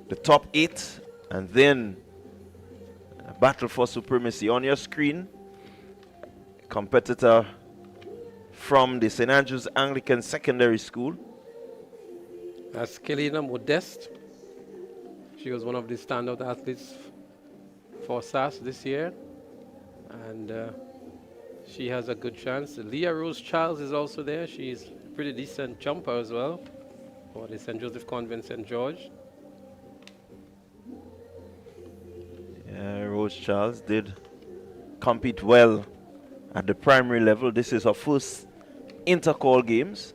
the top 8 and then a battle for supremacy. On your screen, competitor from the St. Andrews Anglican Secondary School. That's Kelina Modest. She was one of the standout athletes for SAS this year. And she has a good chance. Leah Rose Charles is also there. She's a pretty decent jumper as well for the St. Joseph Convent, St. George. Yeah, Rose Charles did compete well at the primary level. This is her first Intercol games.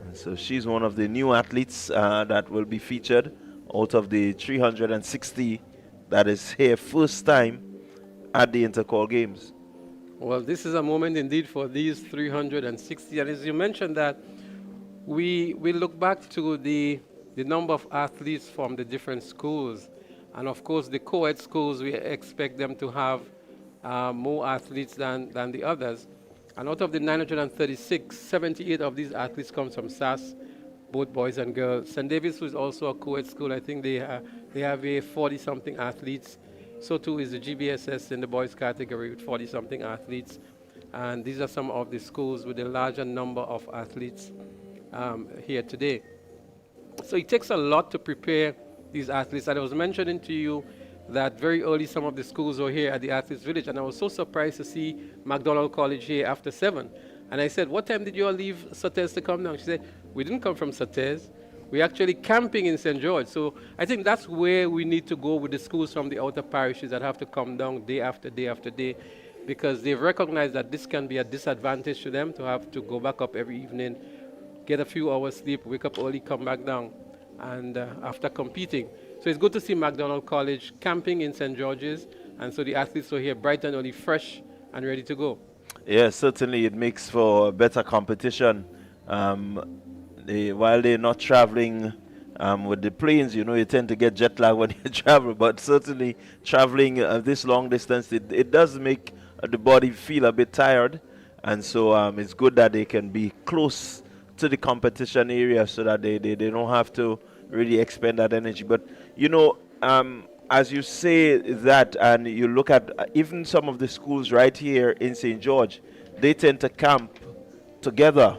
And so she's one of the new athletes that will be featured out of the 360 that is here first time at the Intercol games. Well, this is a moment indeed for these 360. And as you mentioned that, we look back to the number of athletes from the different schools. And of course, the co-ed schools, we expect them to have more athletes than the others. And out of the 936, 78 of these athletes come from SAS, both boys and girls. St. David's, who is also a co-ed school, I think they have a 40-something athletes. So too is the GBSS in the boys category with 40-something athletes. And these are some of the schools with a larger number of athletes here today. So it takes a lot to prepare these athletes. And I was mentioning to you that very early some of the schools were here at the Athletes Village, and I was so surprised to see McDonald College here after 7. And I said, what time did you all leave Sates to come down? She said, we didn't come from Sates. We're actually camping in St. George. So I think that's where we need to go with the schools from the outer parishes that have to come down day after day after day, because they've recognized that this can be a disadvantage to them to have to go back up every evening, get a few hours sleep, wake up early, come back down, and after competing. So it's good to see McDonald College camping in St. George's, and so the athletes are here bright and early, fresh and ready to go. Yeah, certainly it makes for better competition. While they're not traveling with the planes, you know, you tend to get jet lag when you travel, but certainly traveling this long distance, it does make the body feel a bit tired, and so it's good that they can be close to the competition area so that they don't have to really expend that energy. But you know, as you say that, and you look at even some of the schools right here in St. George, they tend to camp together,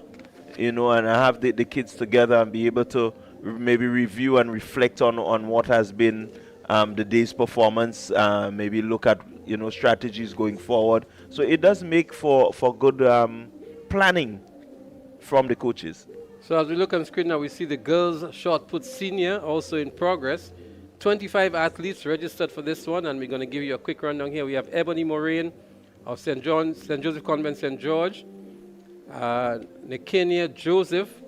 you know, and have the kids together and be able to maybe review and reflect on what has been the day's performance, maybe look at, you know, strategies going forward. So it does make for good planning from the coaches. So as we look on screen now, we see the girls shot put senior also in progress. 25 athletes registered for this one, and we're going to give you a quick rundown here. We have Ebony Moraine of St. Joseph Convent, St. George. Nekenia Joseph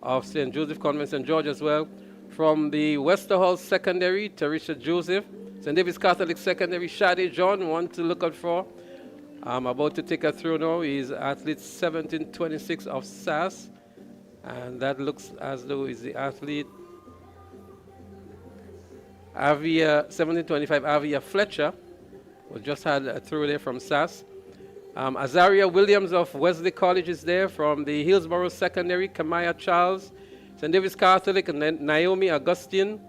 of St. Joseph Convent, St. George as well. From the Westerhall Secondary, Teresha Joseph. St. David's Catholic Secondary, Shadi John, one to look out for. I'm about to take her through now. He's athlete 1726 of SAS. And that looks as though he's the athlete Avia 1725 Avia Fletcher. We just had a through there from SAS. Azaria Williams of Wesley College is there. From the Hillsborough Secondary, Kamaya Charles, St. David's Catholic, and Naomi Augustine.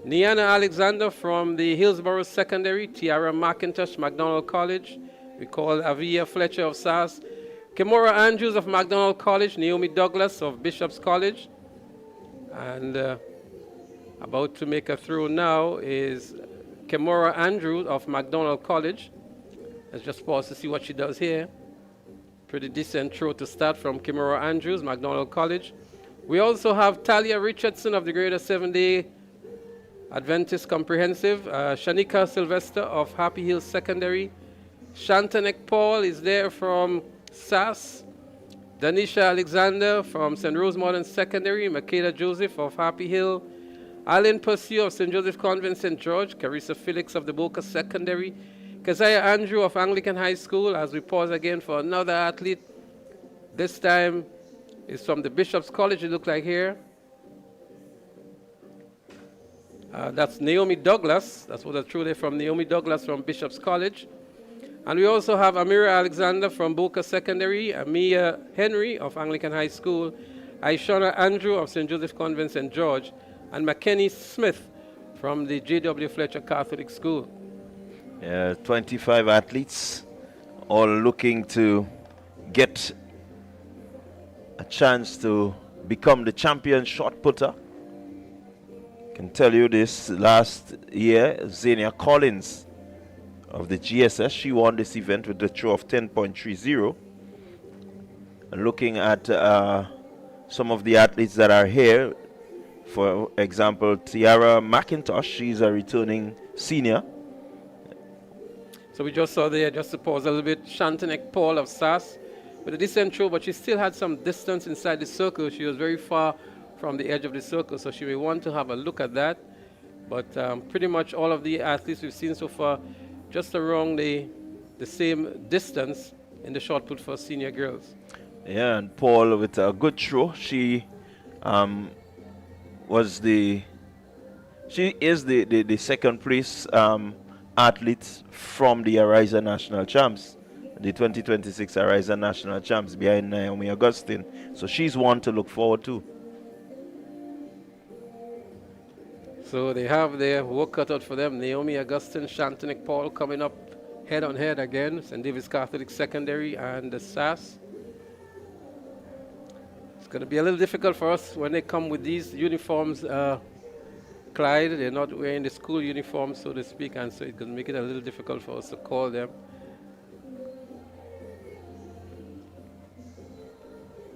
Niana Alexander from the Hillsborough Secondary, Tiara McIntosh, McDonald College. We call Avia Fletcher of SAS. Kimora Andrews of McDonald College, Naomi Douglas of Bishop's College. And about to make a throw now is Kimora Andrews of McDonald College. Let's just pause to see what she does here. Pretty decent throw to start from Kimora Andrews, McDonald College. We also have Talia Richardson of the Greater 7-Day Adventist Comprehensive. Shanika Sylvester of Happy Hills Secondary. Shantanek Paul is there from SAS. Danisha Alexander from St. Rose Modern Secondary. Makeda Joseph of Happy Hill. Alan Pursue of St. Joseph Convent, St. George. Carissa Felix of the Boca Secondary. Keziah Andrew of Anglican High School. As we pause again for another athlete. This time is from the Bishop's College, it looks like here. That's Naomi Douglas. That's what I threw there from Naomi Douglas from Bishop's College. And we also have Amira Alexander from Boca Secondary, Amia Henry of Anglican High School, Aishana Andrew of St. Joseph Convent, St. George, and McKenny Smith from the J.W. Fletcher Catholic School. 25 athletes, all looking to get a chance to become the champion shot putter. Can tell you this, last year, Xenia Collins of the GSS, she won this event with the throw of 10.30. And looking at some of the athletes that are here, for example, Tiara McIntosh, she's a returning senior. So we just saw there, just to pause a little bit, Shantanek Paul of SAS with a decent throw, but she still had some distance inside the circle. She was very far from the edge of the circle, so she may want to have a look at that. But pretty much all of the athletes we've seen so far just around the same distance in the shot put for senior girls. Yeah, and Paul with a good throw. She is the second place athlete from the Ariza National Champs, the 2026 Ariza National Champs, behind Naomi Augustine. So she's one to look forward to. So they have their work cut out for them. Naomi Augustine, Shantanek Paul coming up head on head again. St. David's Catholic Secondary and the SAS. It's going to be a little difficult for us when they come with these uniforms, Clyde. They're not wearing the school uniform, so to speak, and so it's going to make it a little difficult for us to call them.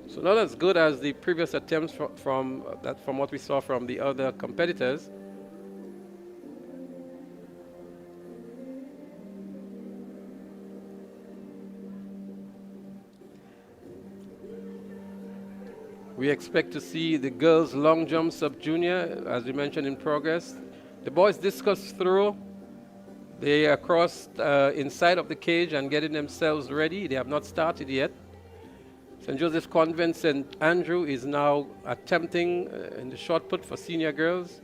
So not as good as the previous attempts from what we saw from the other competitors. We expect to see the girls' long jump sub-junior, as we mentioned, in progress. The boys discus throw. They are crossed inside of the cage and getting themselves ready. They have not started yet. St. Joseph's Convent, St. Andrew is now attempting in the shot put for senior girls.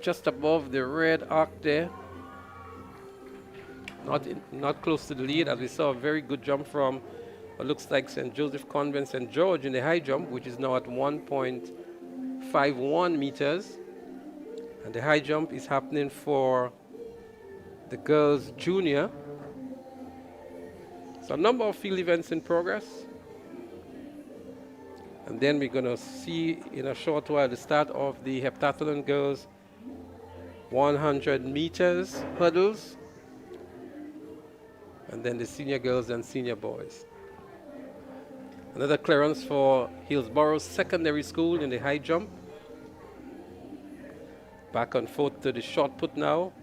Just above the red arc there. Not close to the lead, as we saw a very good jump from what looks like St. Joseph Convent, St. George in the high jump, which is now at 1.51 meters. And the high jump is happening for the girls' junior. So a number of field events in progress. And then we're going to see in a short while the start of the heptathlon girls 100 meters hurdles. And then the senior girls and senior boys. Another clearance for Hillsborough Secondary School in the high jump. Back and forth to the short put now.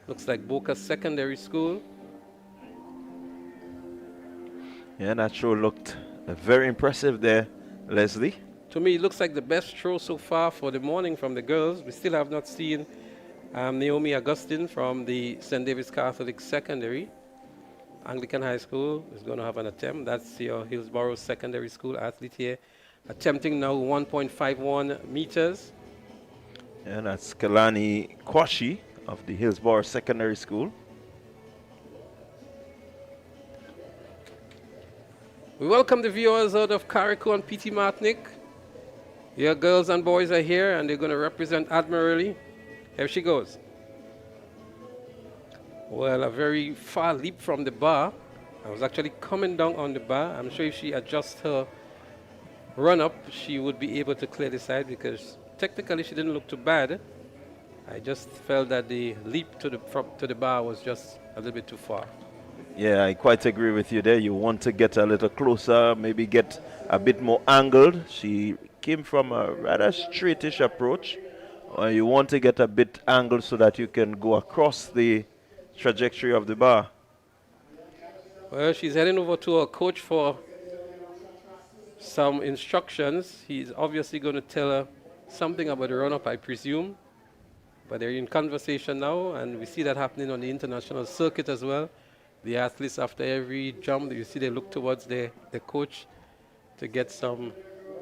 Looks like Boca Secondary School. Yeah, that sure looked Very impressive there, Leslie. To me, it looks like the best throw so far for the morning from the girls. We still have not seen Naomi Augustine from the St. David's Catholic Secondary. Anglican High School is going to have an attempt. That's your Hillsborough Secondary School athlete here, attempting now 1.51 meters. And that's Kalani Kwashi of the Hillsborough Secondary School. We welcome the viewers out of Carrico and P.T. Martinic. Your girls and boys are here, and they're going to represent admirably. Here she goes. Well, a very far leap from the bar. I was actually coming down on the bar. I'm sure if she adjusts her run-up, she would be able to clear the side because technically she didn't look too bad. I just felt that the leap to the bar was just a little bit too far. Yeah, I quite agree with you there. You want to get a little closer, maybe get a bit more angled. She came from a rather straightish approach. You want to get a bit angled so that you can go across the trajectory of the bar. Well, she's heading over to her coach for some instructions. He's obviously going to tell her something about the run-up, I presume. But they're in conversation now, and we see that happening on the international circuit as well. The athletes, after every jump, you see they look towards the coach to get some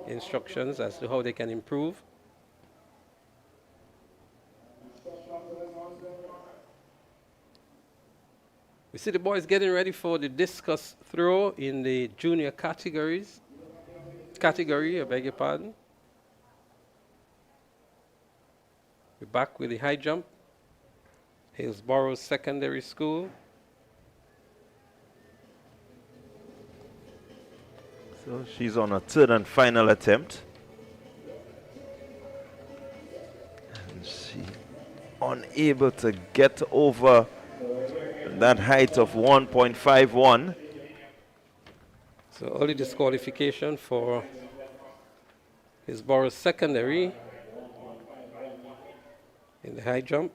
instructions as to how they can improve. We see the boys getting ready for the discus throw in the junior category, I beg your pardon. We're back with the high jump. Hillsborough Secondary School. So she's on a third and final attempt. And she unable to get over that height of 1.51. So early disqualification for Hillsborough Secondary in the high jump.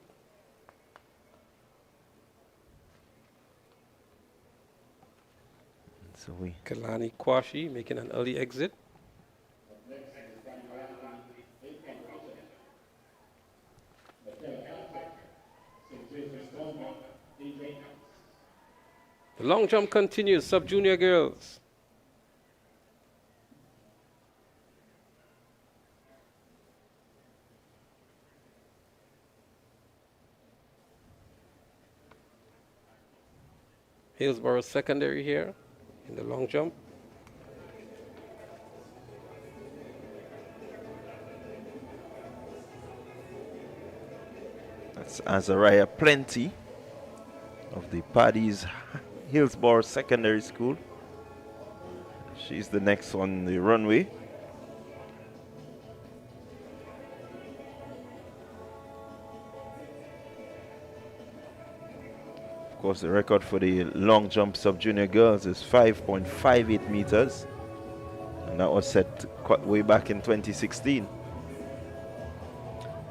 So we Kalani Kwashi making an early exit. The long jump continues, sub-junior girls. Hillsborough Secondary here in the long jump. That's Azariah Plenty of the Paddy's Hillsborough Secondary School. She's the next on the runway. Of course, the record for the long jump sub-junior girls is 5.58 meters. And that was set way back in 2016.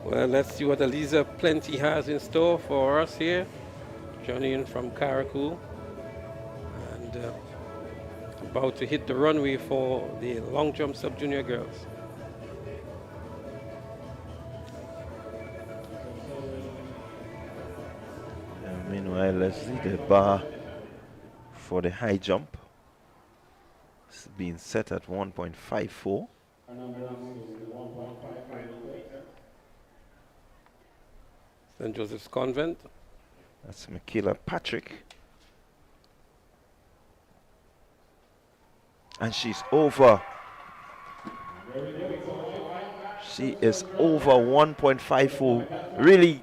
Well, let's see what Eliza Plenty has in store for us here. Journeying from Carrico. And about to hit the runway for the long jump sub-junior girls. Meanwhile, let's see the bar for the high jump. It's being set at 1.54. St. Joseph's Convent. That's Michaela Patrick. And she's over. She is over 1.54. Really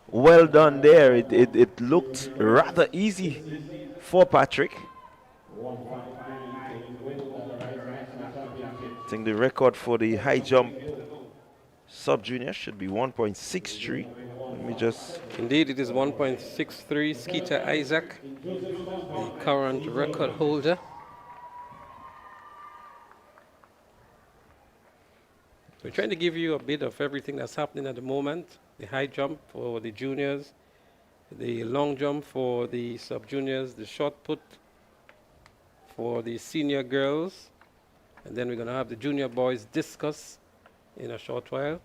well done there. It looked rather easy for Patrick. I think the record for the high jump sub-junior should be 1.63. Let me just... Indeed, it is 1.63. Skeeter Isaac, the current record holder. We're trying to give you a bit of everything that's happening at the moment. The high jump for the juniors, the long jump for the sub-juniors, the shot put for the senior girls, And then we're going to have the junior boys discuss in a short while.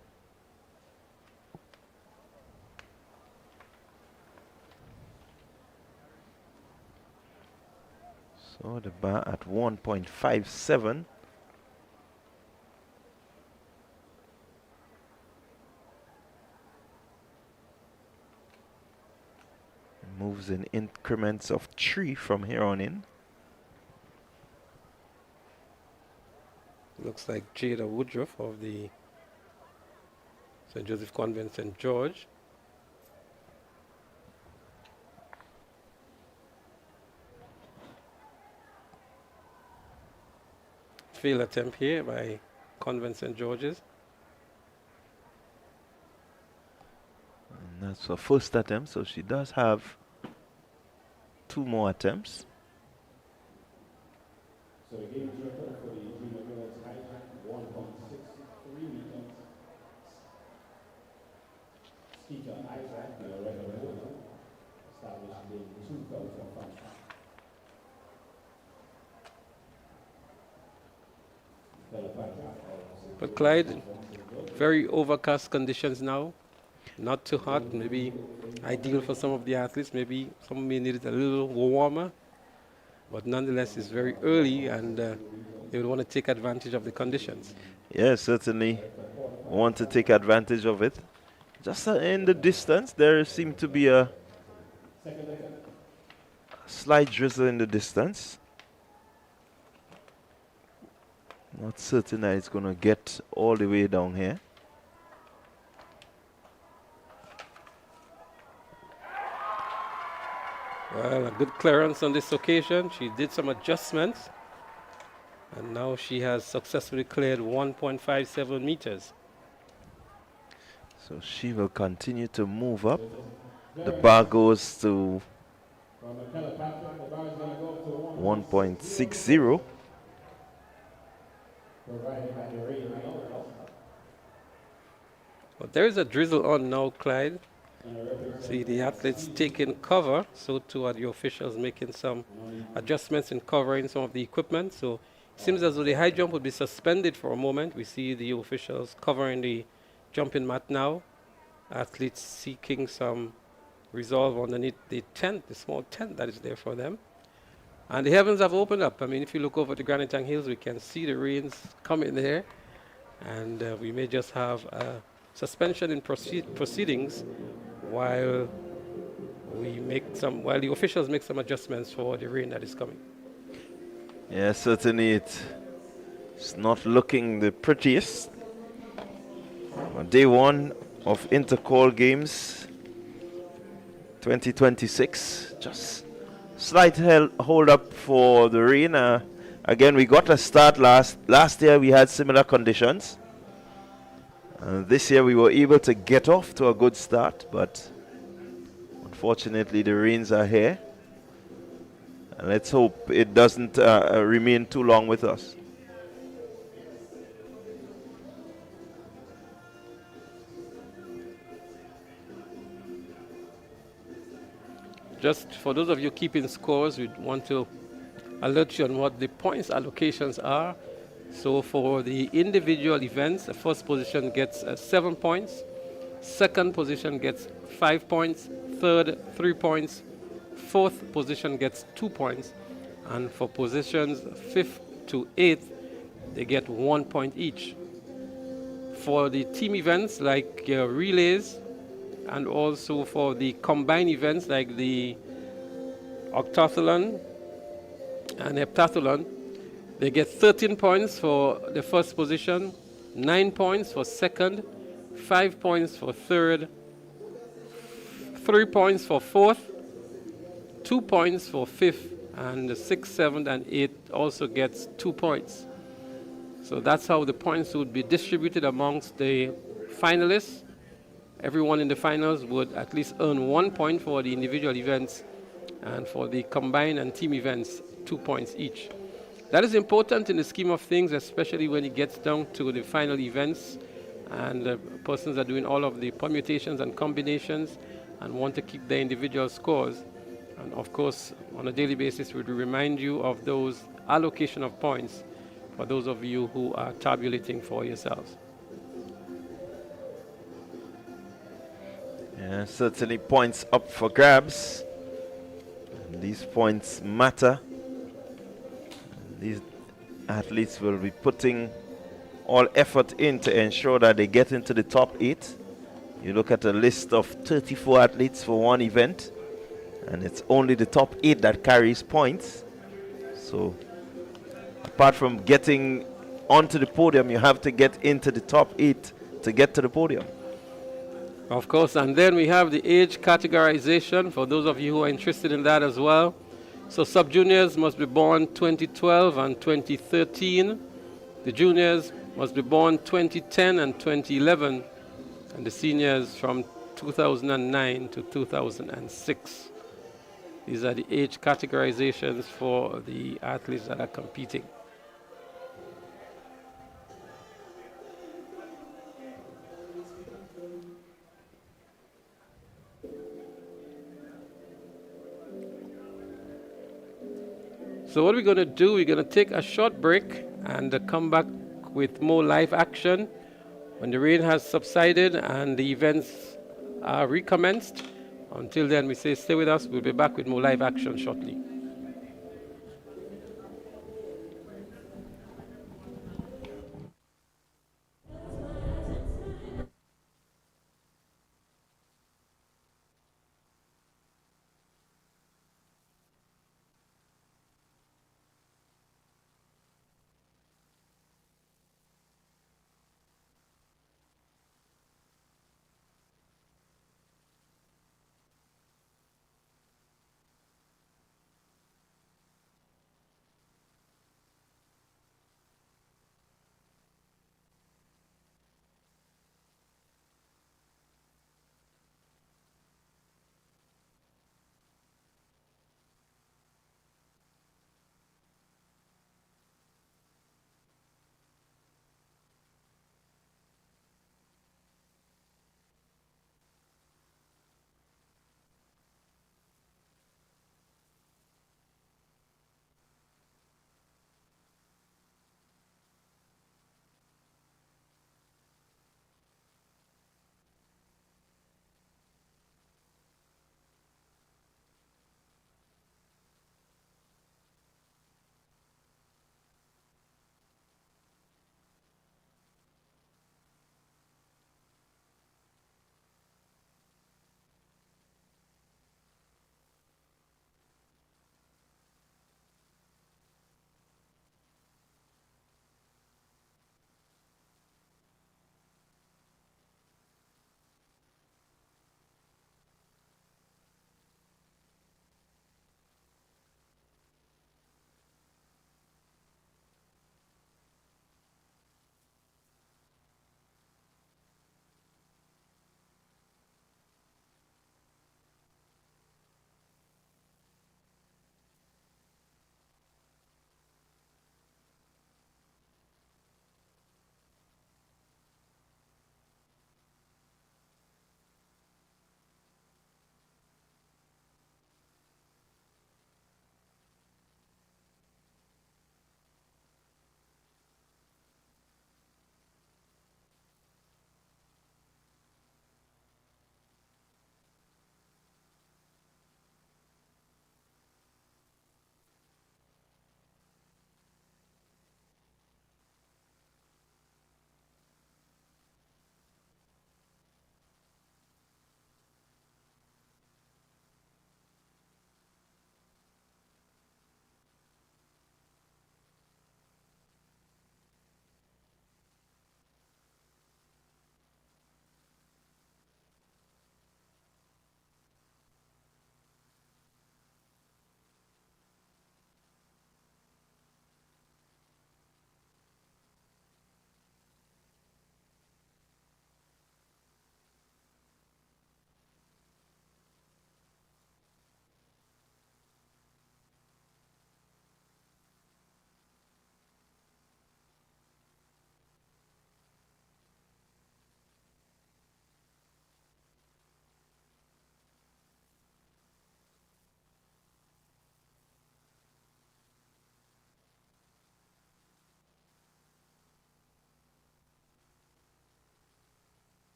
So the bar at 1.57. Moves in increments of 3 from here on in. Looks like Jada Woodruff of the St. Joseph Convent St. George. Failed attempt here by Convent St. George's. And that's her first attempt, so she does have 2 more attempts. So the game record for the junior girls high jump 1.63 meters. Skeeter Isaac, the record holder, established in 2005. But Clyde, very overcast conditions now. Not too hot, maybe ideal for some of the athletes. Maybe some may need it a little warmer. But nonetheless, it's very early and they would want to take advantage of the conditions. Yes, certainly want to take advantage of it. Just in the distance, there seemed to be a slight drizzle in the distance. Not certain that it's going to get all the way down here. Well, a good clearance on this occasion. She did some adjustments. And now she has successfully cleared 1.57 meters. So she will continue to move up. The bar goes to 1.60. But there is a drizzle on now, Clyde. See the athletes taking cover, so too are the officials making some adjustments in covering some of the equipment. So it seems as though the high jump would be suspended for a moment. We see the officials covering the jumping mat now. Athletes seeking some resolve underneath the tent, the small tent that is there for them. And the heavens have opened up. I mean, if you look over the Grenada Hills, we can see the rains coming there. And we may just have a suspension in proceedings while the officials make some adjustments for the rain that is coming. Yeah, certainly it's not looking the prettiest. On day 1 of Intercol Games 2026, just slight hold up for the rain. Again, we got a start last year. We had similar conditions. This year we were able to get off to a good start, but unfortunately the rains are here. And let's hope it doesn't remain too long with us. Just for those of you keeping scores, we want to alert you on what the points allocations are. So for the individual events, the first position gets 7 points, second position gets 5 points, third 3 points, fourth position gets 2 points, and for positions 5th to 8th, they get 1 point each. For the team events like relays, and also for the combined events like the octathlon and heptathlon, they get 13 points for the first position, 9 points for second, 5 points for third, 3 points for fourth, 2 points for fifth, and the sixth, seventh, and eighth also gets 2 points. So that's how the points would be distributed amongst the finalists. Everyone in the finals would at least earn 1 point for the individual events, and for the combined and team events, 2 points each. That is important in the scheme of things, especially when it gets down to the final events and persons are doing all of the permutations and combinations and want to keep their individual scores. And of course, on a daily basis, we remind you of those allocation of points for those of you who are tabulating for yourselves. Yeah, certainly points up for grabs. These points matter. These athletes will be putting all effort in to ensure that they get into the top 8. You look at a list of 34 athletes for one event, and it's only the top 8 that carries points. So apart from getting onto the podium, you have to get into the top 8 to get to the podium. Of course, and then we have the age categorization for those of you who are interested in that as well. So sub-juniors must be born 2012 and 2013. The juniors must be born 2010 and 2011. And the seniors from 2009 to 2006. These are the age categorizations for the athletes that are competing. So what we're going to do, we're going to take a short break and come back with more live action when the rain has subsided and the events are recommenced. Until then, we say stay with us. We'll be back with more live action shortly.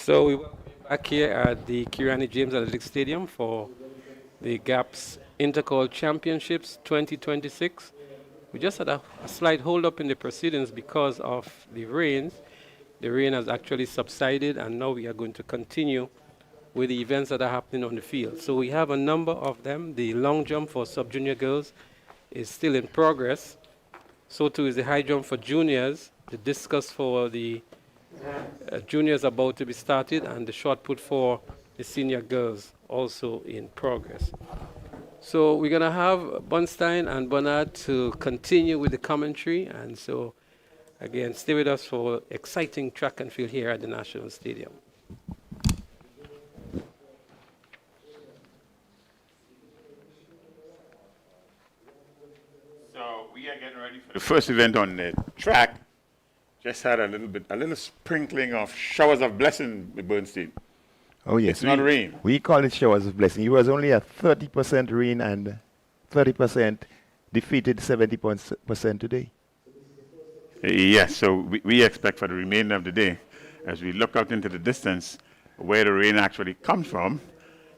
So we welcome you back here at the Kirani James Athletic Stadium for the GAPS Intercol Championships 2026. We just had a slight hold up in the proceedings because of the rains. The rain has actually subsided, and now we are going to continue with the events that are happening on the field. So we have a number of them. The long jump for sub-junior girls is still in progress. So too is the high jump for juniors. The discus for the juniors about to be started, and the shot put for the senior girls also in progress. So we're going to have Bunstein and Bernard to continue with the commentary, and so again, stay with us for exciting track and field here at the National Stadium. So we are getting ready for the first event on the track. Just had a little sprinkling of showers of blessing with Bernstein. Oh yes, It's not rain. We call it showers of blessing. It was only a 30% rain and 30% defeated 70% today. Yes, so we expect for the remainder of the day, as we look out into the distance, where the rain actually comes from,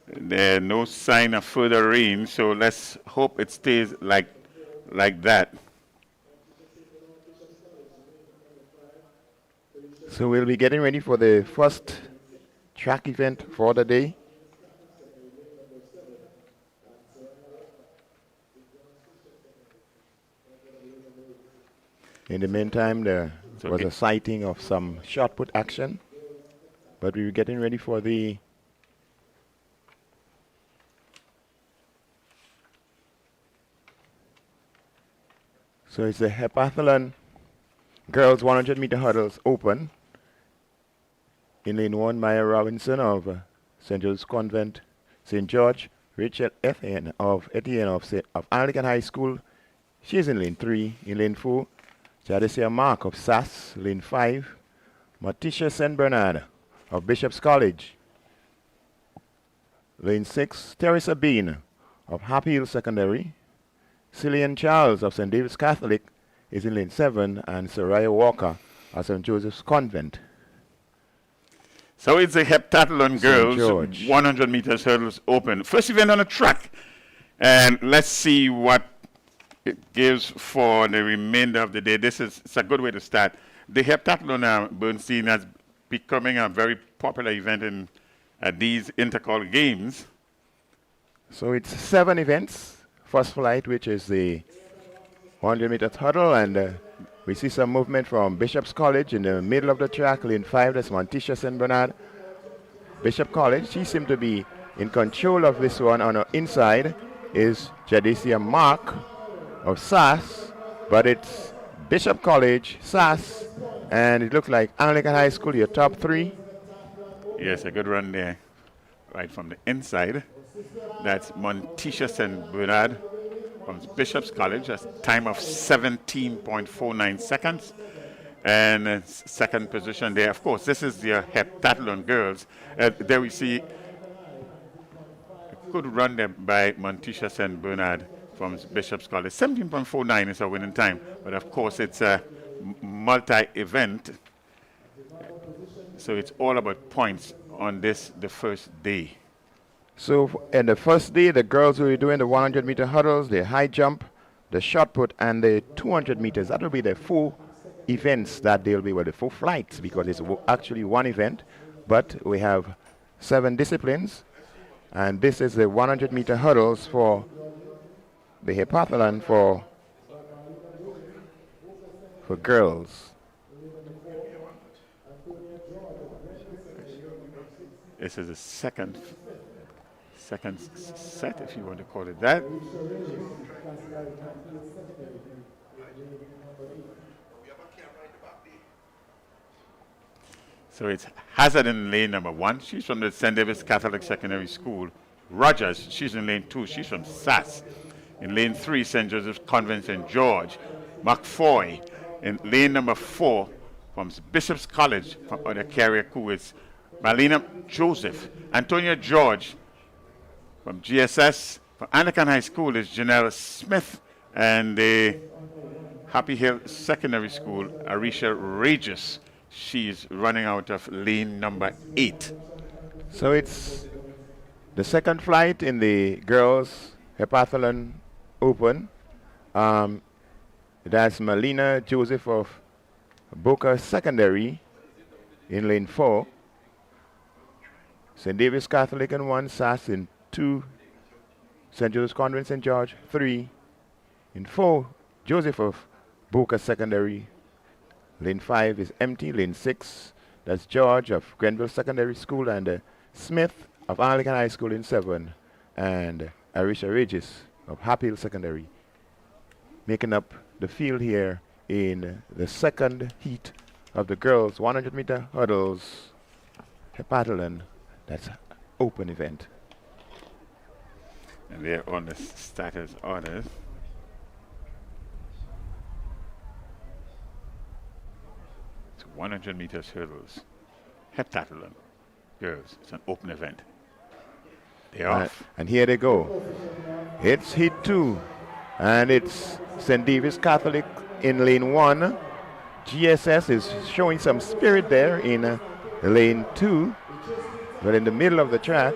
there's no sign of further rain, so let's hope it stays like that. So we'll be getting ready for the first track event for the day. In the meantime, there was a sighting of some shot put action, but we were getting ready for the so it's the heptathlon girls 100-meter hurdles open. In lane 1, Maya Robinson of St. Joseph's Convent, St. George, Rachel Etienne of Anglican High School. She's in lane 3. In lane 4, Jadesia Mark of SAS. Lane 5, Matisha St. Bernard of Bishop's College. Lane 6, Teresa Bean of Happy Hill Secondary. Cillian Charles of St. David's Catholic is in lane 7, and Soraya Walker of St. Joseph's Convent. So it's a heptathlon girls 100 meters hurdles open. First event on the track. And let's see what it gives for the remainder of the day. It's a good way to start. The heptathlon Bernstein has becoming a very popular event in these Intercol games. So it's 7 events. First flight, which is the 100-meter hurdle, and we see some movement from Bishop's College in the middle of the track. Lane 5, that's Montisha St. Bernard. Bishop College, she seemed to be in control of this one. On her inside is Jadesia Mark of SAS, but it's Bishop College, SAS, and it looks like Anglican High School, your top 3. Yes, a good run there, right from the inside. That's Montisha St. Bernard from Bishop's College. That's time of 17.49 seconds. And second position there. Of course, this is the heptathlon girls. There we see a good run there by Montisha St. Bernard from Bishop's College. 17.49 is a winning time. But of course, it's a multi-event. So it's all about points on this, the first day. So in the first day, the girls will be doing the 100-meter hurdles, the high jump, the shot put, and the 200 meters. That will be the 4 events that they'll be, well, the 4 flights, because it's actually 1 event, but we have 7 disciplines, and this is the 100-meter hurdles for the heptathlon for girls. This is the second set, if you want to call it that. So it's Hazard in lane number 1. She's from the St. David's Catholic Secondary School. Rogers, she's in lane 2. She's from SAS. In lane 3, St. Joseph's Convent, St. George. McFoy in lane number 4 from Bishop's College, from the carrier crew is Marlena Joseph. Antonia George from GSS. From Anglican High School is Janelle Smith. And the Happy Hill Secondary School, Arisha Regis. She's running out of lane number 8. So it's the second flight in the girls heptathlon open. That's Melina Joseph of Boca Secondary in lane 4. St. David's Catholic in 1, SAS in 2, St. Joseph's Convent St. George 3. In 4, Joseph of Boca Secondary. Lane 5 is empty. Lane 6, that's George of Grenville Secondary School, and Smith of Anglican High School in 7, and Arisha Regis of Happy Hill Secondary, making up the field here in the second heat of the girls 100-meter hurdles heptathlon. That's open event. And they're on the status orders. It's 100 meters hurdles heptathlon girls. It's an open event. They're off. And here they go. It's heat 2, and it's St. David's Catholic in lane 1. GSS is showing some spirit there in lane 2, but in the middle of the track.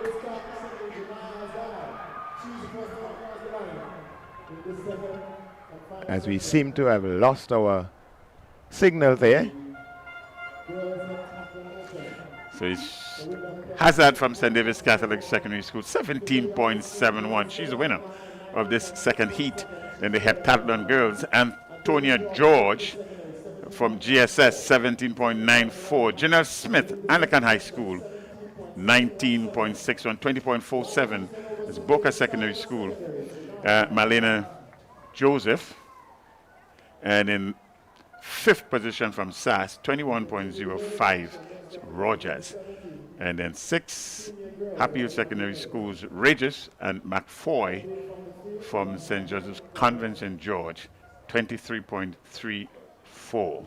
As we seem to have lost our signal there. So it's Hazard from St. David's Catholic Secondary School, 17.71. She's the winner of this second heat in the heptathlon girls. Antonia George from GSS, 17.94. Janelle Smith, Anglican High School, 19.61, 20.47. It's Boca Secondary School. Marlena Joseph, and in 5th position from SAS, 21.05, Rogers. And then 6, Happy Hill Secondary Schools, Regis and McFoy from St. Joseph's Convent St. George, 23.34.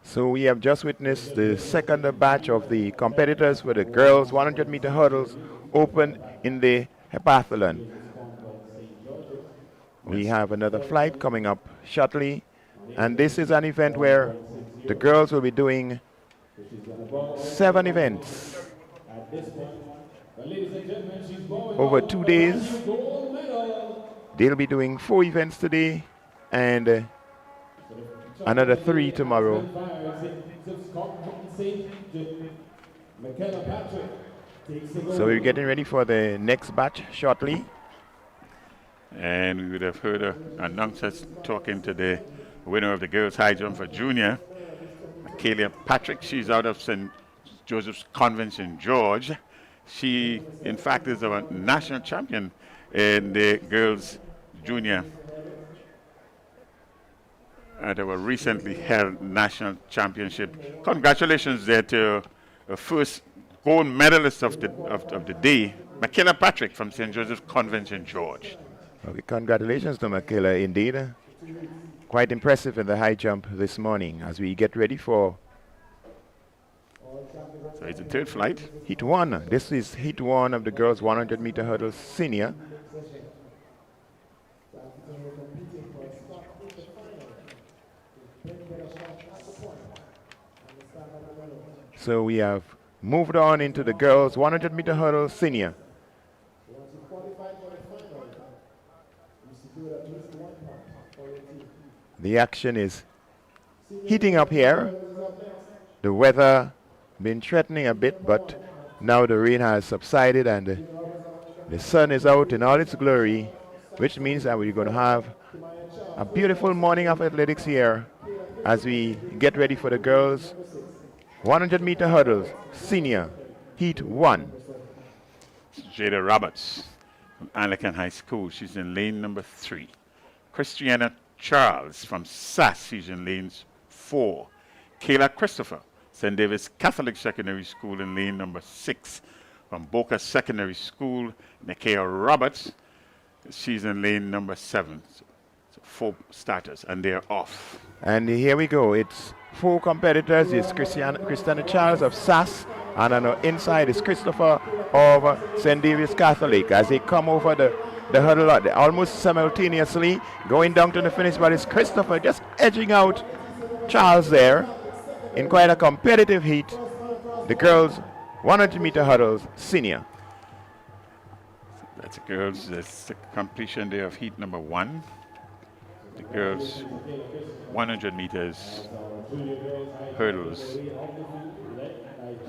So we have just witnessed the second batch of the competitors for the girls 100-meter hurdles open in the heptathlon. We have another flight coming up shortly, and this is an event where the girls will be doing 7 events over 2 days. They'll be doing 4 events today and another 3 tomorrow. So we're getting ready for the next batch shortly. And we would have heard announcers talking to the winner of the girls high jump for junior, Kalia Patrick. She's out of St. Joseph's Convent St. George. She, in fact, is our national champion in the girls junior at our recently held national championship. Congratulations there to the first gold medalist of the day, Michaela Patrick from St. Joseph's Convent St. George. Okay, congratulations to Michaela, indeed. Quite impressive in the high jump this morning as we get ready for so it's the 3rd flight. Heat 1. This is Heat 1 of the girls 100-meter hurdles senior. So we have moved on into the girls 100-meter hurdles senior. The action is heating up here. The weather been threatening a bit, but now the rain has subsided and the sun is out in all its glory, which means that we're going to have a beautiful morning of athletics here as we get ready for the girls 100-meter hurdles senior heat 1. Jada Roberts from Anglican High School. She's in lane number 3. Christiana Charles from SAS. She's in lanes 4. Kayla Christopher, St. David's Catholic Secondary School in lane number 6. From Boca Secondary School, Nakia Roberts. She's in lane number 7. So 4 starters, and they're off. And here we go. It's 4 competitors. It's Christiana Charles of SAS, and on the inside is Christopher of St. David's Catholic. As they come over the hurdle almost simultaneously, going down to the finish, but it's Christopher just edging out Charles there. in quite a competitive heat, the girls 100-meter hurdles senior. That's the girls. That's the completion there of heat number 1. The girls 100 meters hurdles.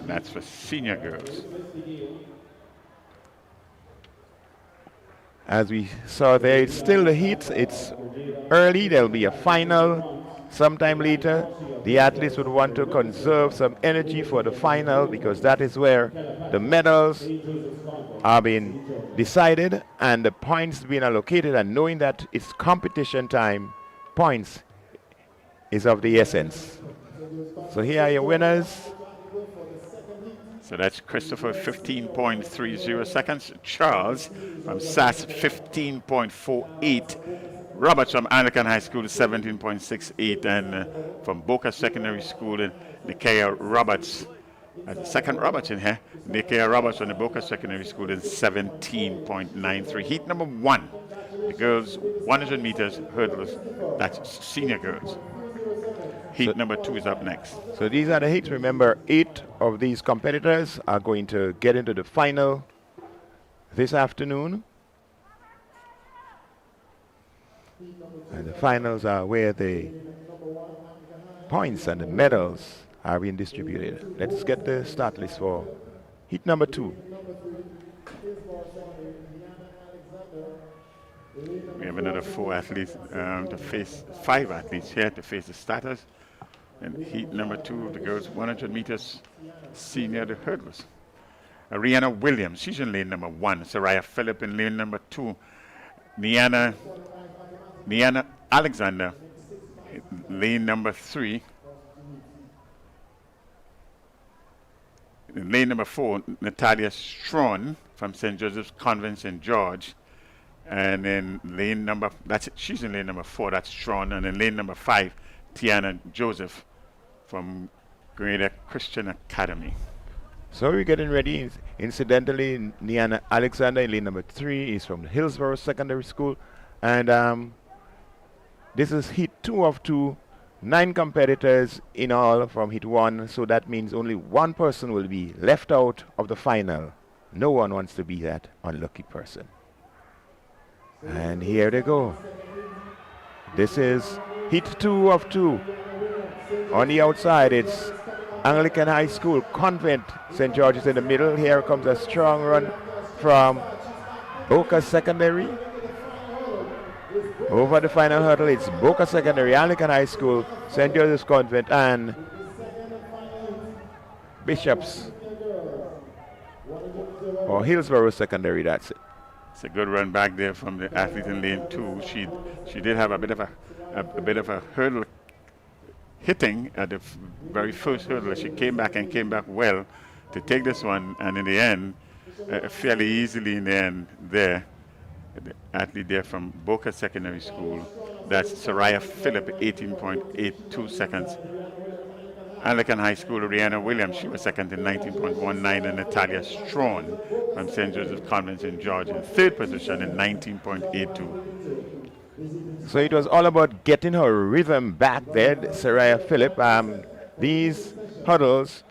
That's for senior girls. As we saw there, it's still the heats. It's early. There'll be a final sometime later. The athletes would want to conserve some energy for the final because that is where the medals are being decided and the points being allocated, and knowing that it's competition time, points is of the essence. So here are your winners. So that's Christopher 15.30 seconds, Charles from SAS 15.48, Roberts from Anglican High School 17.68, and from Boca Secondary School, Nikia Roberts, second Roberts in here, Nikia Roberts from the Boca Secondary School is 17.93. Heat number 1, the girls 100 meters hurdles, that's senior girls. Heat number 2 is up next. So these are the heats. Remember, 8 of these competitors are going to get into the final this afternoon. And the finals are where the points and the medals are being distributed. Let's get the start list for heat number 2. We have another 4 athletes to face, 5 athletes here to face the starters. And heat number 2 of the girls 100 meters senior the hurdlers. Ariana Williams, she's in lane number 1. Soraya Phillip in lane number 2. Niana Alexander in lane number 3. In lane number 4, Natalia Strawn from St. Joseph's Convent St. George. And in lane number, she's in lane number 4, that's Strawn. And in lane number 5, Tiana Joseph from Grenada Christian Academy. So we're getting ready. Incidentally, Niana Alexander in lane number 3 is from Hillsborough Secondary School. And this is heat 2 of 2. 9 competitors in all from heat 1. So that means only one person will be left out of the final. No one wants to be that unlucky person. And here they go. This is heat 2 of 2. On the outside, it's Anglican High School, Convent, St. George's in the middle. Here comes a strong run from Boca Secondary. Over the final hurdle, it's Boca Secondary, Anglican High School, St. Joseph's Convent, and Bishops, or Hillsborough Secondary, that's it. It's a good run back there from the athlete in lane 2. She did have a bit of a hurdle hitting at the very first hurdle. She came back well to take this one, and in the end, fairly easily in the end there. The athlete there from Boca Secondary School, that's Soraya Phillip, 18.82 seconds. Anglican High School, Rihanna Williams, she was second in 19.19, and Natalia Strawn from St. Joseph's Convent in Georgia in third position in 19.82. So it was all about getting her rhythm back there, Soraya Phillip. These hurdles,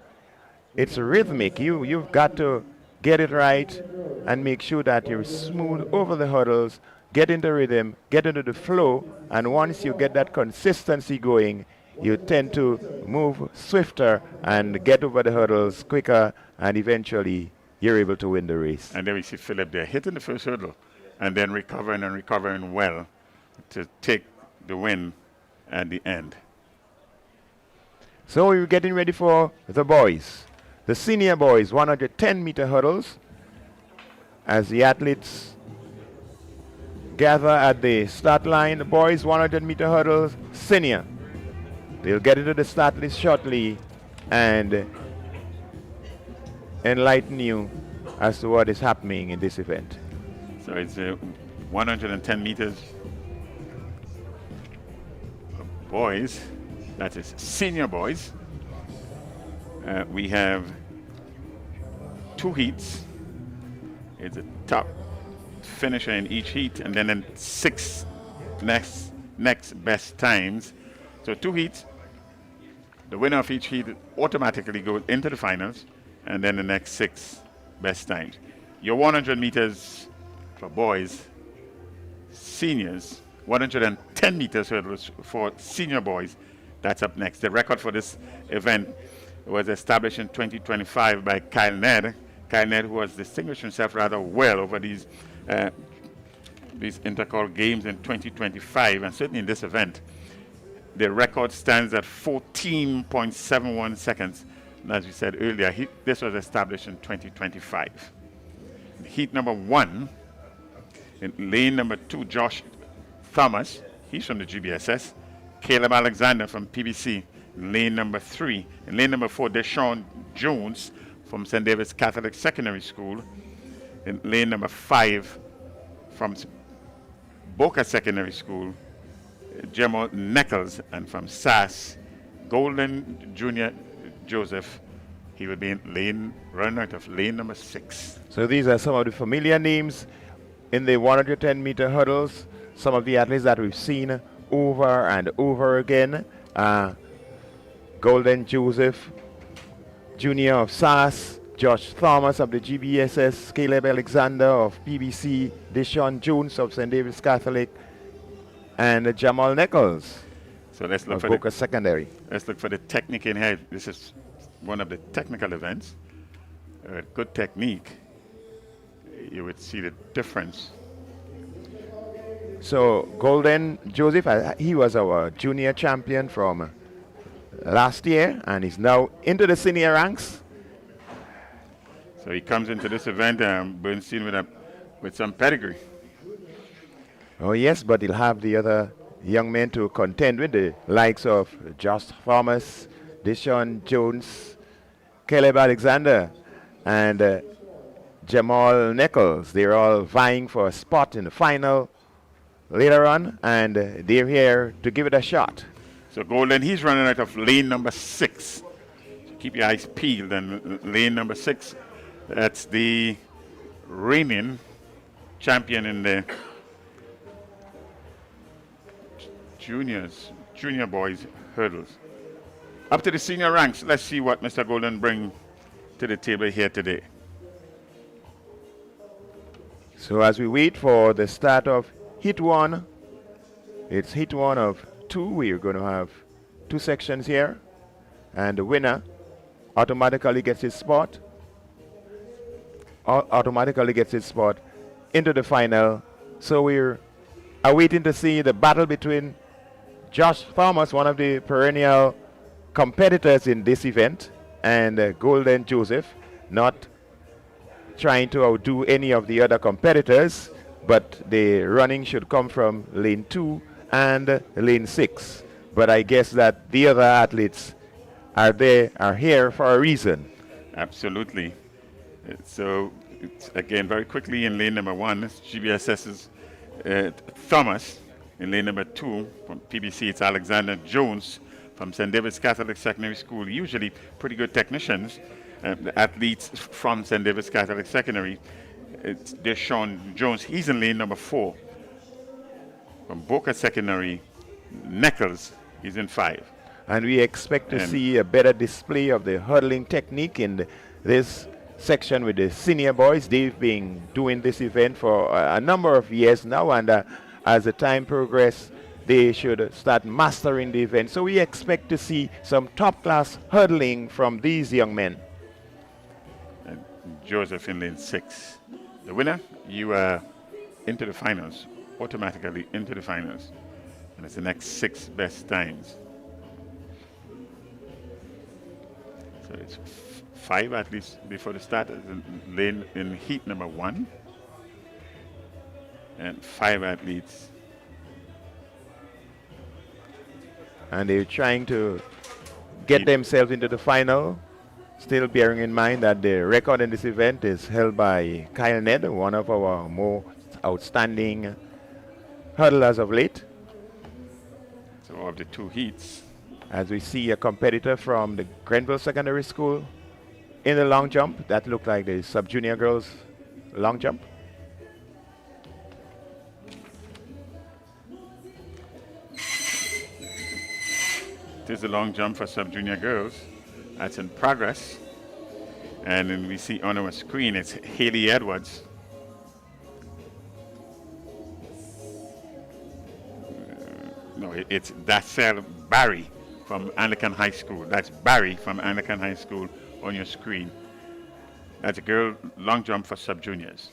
it's rhythmic. You've got to get it right and make sure that you're smooth over the hurdles, get into rhythm, get into the flow, and once you get that consistency going, you tend to move swifter and get over the hurdles quicker, and eventually you're able to win the race. And then we see Phillip there hitting the first hurdle and then recovering well to take the win at the end. So we're getting ready for the boys. The senior boys, 110-meter hurdles. As the athletes gather at the start line, the boys 100-meter hurdles, senior. They'll get into the start list shortly and enlighten you as to what is happening in this event. So it's 110 meters boys, that is senior boys. We have 2 heats. It's a top finisher in each heat, and then 6 next best times. So 2 heats, The winner of each heat automatically goes into the finals, and then the next 6 best times. Your 100 meters for boys, seniors, 110 meters hurdles for senior boys. That's up next. The record for this event was established in 2025 by Kyle Ned. Kyle Ned, who has distinguished himself rather well over these Intercol games in 2025, and certainly in this event. The record stands at 14.71 seconds. And as we said earlier, this was established in 2025. Heat number 1, in lane number 2, Josh Thomas, he's from the GBSS. Caleb Alexander from PBC, in lane number 3. In lane number 4, Deshaun Jones from St. David's Catholic Secondary School. In lane number 5, from Boca Secondary School, Jamal Nichols, and from SAS, Golden Junior Joseph. He will be in lane, run out of lane number 6. So these are some of the familiar names in the 110-meter hurdles. Some of the athletes that we've seen over and over again. Golden Joseph Jr. of SAS, Josh Thomas of the GBSS, Caleb Alexander of PBC, Deshaun Jones of St. David's Catholic, and Jamal Nichols. So let's look for Boca Secondary. Let's look for the technique in here. This is one of the technical events. Good technique. You would see the difference. So Golden Joseph, he was our junior champion from last year, and he's now into the senior ranks. So he comes into this event, Bernstein, with some pedigree. Oh yes, but he'll have the other young men to contend with, the likes of Josh Thomas, Deshaun Jones, Caleb Alexander, and Jamal Nichols. They're all vying for a spot in the final later on, and they're here to give it a shot. So Golden, he's running out of lane number 6. So keep your eyes peeled. And lane number 6, that's the reigning champion in the junior boys hurdles. Up to the senior ranks, let's see what Mr. Golden brings to the table here today. So as we wait for the start of Heat 1, it's Heat 1 of 2. We're going to have 2 sections here, and the winner automatically gets his spot. Automatically gets his spot into the final. So we're awaiting to see the battle between Josh Thomas, one of the perennial competitors in this event, and Golden Joseph, not trying to outdo any of the other competitors, but the running should come from lane 2 and lane 6. But I guess that the other athletes are here for a reason. Absolutely. So again, very quickly in lane number 1, GBSS's Thomas. In lane number 2, from PBC, it's Alexander Jones from St. David's Catholic Secondary School. Usually pretty good technicians, the athletes from St. David's Catholic Secondary. It's Deshaun Jones. He's in lane number 4. From Boca Secondary, Nichols, he's in 5. And we expect to see a better display of the hurdling technique in this section with the senior boys. They've been doing this event for a number of years now, and as the time progresses, they should start mastering the event. So we expect to see some top-class hurdling from these young men. And Joseph in lane 6. The winner, you are into the finals, automatically into the finals. And it's the next 6 best times. So it's 5 athletes before the start in heat number 1. And 5 athletes. And they're trying to get themselves into the final, still bearing in mind that the record in this event is held by Kyle Ned, one of our more outstanding hurdlers of late. So of the 2 heats. As we see a competitor from the Grenville Secondary School in the long jump. That looked like the sub-junior girls long jump. It is a long jump for sub-junior girls. That's in progress. And then we see on our screen, it's Haley Edwards. No, it's Dacel Barry from Anglican High School. That's Barry from Anglican High School on your screen. That's a girl long jump for sub-juniors.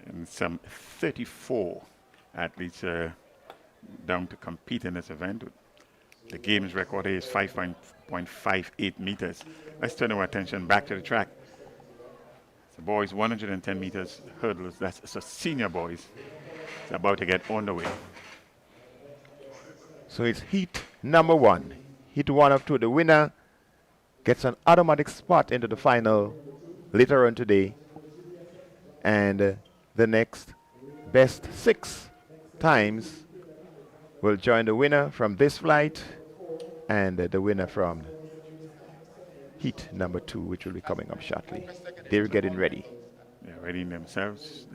And some 34 athletes are down to compete in this event. The game's record is 5.58 meters. Let's turn our attention back to the track. The boys 110 meters hurdles. That's so senior boys. It's about to get on the way. So it's heat number 1. Heat 1 of 2. The winner gets an automatic spot into the final later on today. And the next best 6 times will join the winner from this flight and the winner from heat number 2, which will be coming up shortly. They're getting ready. They're readying themselves.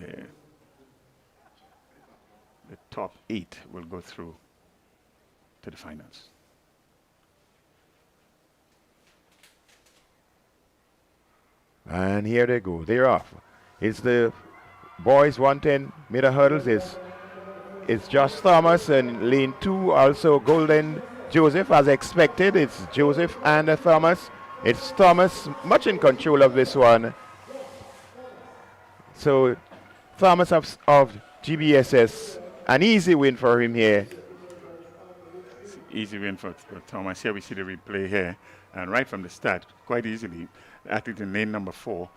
The top 8 will go through to the finals. And here they go. They're off. It's the boys 110 meter hurdles. It's Josh Thomas and lane 2. Also Golden Joseph as expected. It's Joseph and Thomas. It's Thomas much in control of this one. So Thomas of GBSS, an easy win for him here. Easy win for Thomas. Here we see the replay here. And right from the start, quite easily, the athlete in lane number 4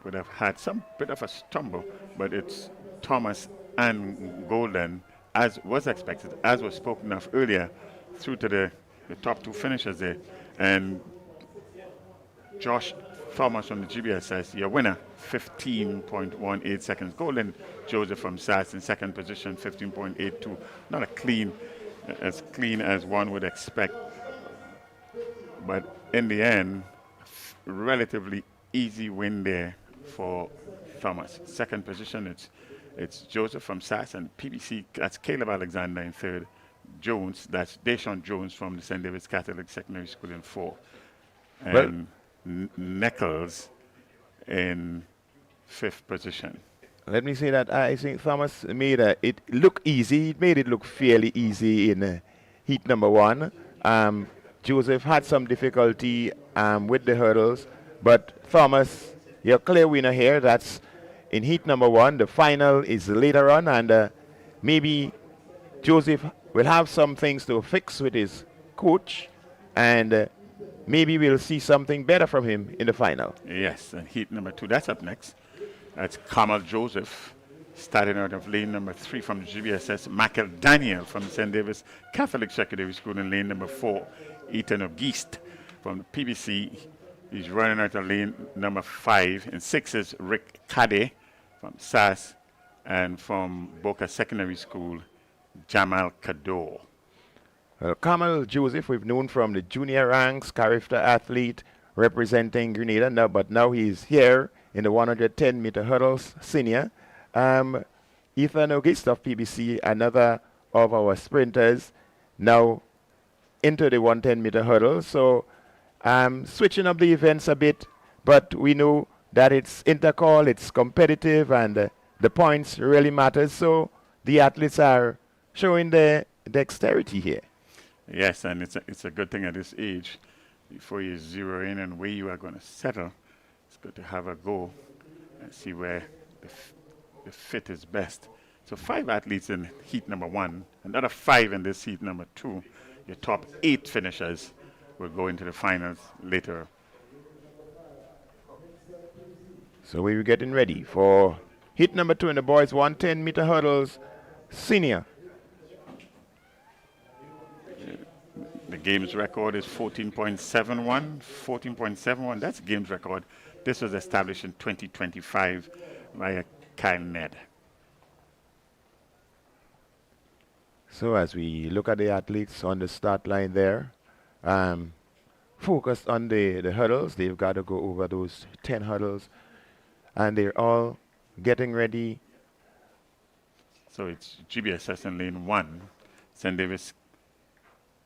would have had some bit of a stumble, but it's Thomas and Golden, as was expected, as was spoken of earlier, through to the top 2 finishers there. And Josh Thomas from the GBSS, your winner, 15.18 seconds. Golden Joseph from SAS in second position, 15.82. Not as clean as one would expect. But in the end, relatively easy win there for Thomas. Second position, it's Joseph from SAS and PBC. That's Caleb Alexander in third. Jones, that's Deshaun Jones from the St. David's Catholic Secondary School in 4. And Nichols in 5th position. Let me say that I think Thomas made it look easy. It made it look fairly easy in heat number 1. Joseph had some difficulty with the hurdles, but Thomas, your clear winner here. That's in heat number 1. The final is later on, and maybe Joseph will have some things to fix with his coach, and maybe we'll see something better from him in the final. Yes, and heat number 2, that's up next. That's Kamal Joseph, starting out of lane number 3 from the GBSS. Michael Daniel from St. Davis Catholic Secondary School in lane number 4. Ethan O'Geist from the PBC. He's running out of lane number 5. And 6 is Rick Cade from SAS, and from Boca Secondary School, Jamal Kador. Well, Kamal Joseph, we've known from the junior ranks, character athlete representing Grenada, but now he's here in the 110 meter hurdles, senior. Ethan O'Geist of PBC, another of our sprinters, now into the 110 meter hurdles. So switching up the events a bit, but we know that it's Intercol, it's competitive, and the points really matter. So the athletes are showing their dexterity here. Yes, and it's a good thing at this age, before you zero in on where you are going to settle, it's good to have a go and see where the fit is best. So 5 athletes in heat number 1, another 5 in this heat number 2. Your top 8 finishers will go into the finals later. So we're getting ready for heat number 2 in the boys 110 meter hurdles, senior. The game's record is 14.71. 14.71, that's a game's record. This was established in 2025 by Kyle Ned. So as we look at the athletes on the start line there, focused on the hurdles. They've got to go over those 10 hurdles, and they're all getting ready. So it's GBSS in lane 1, St. Davis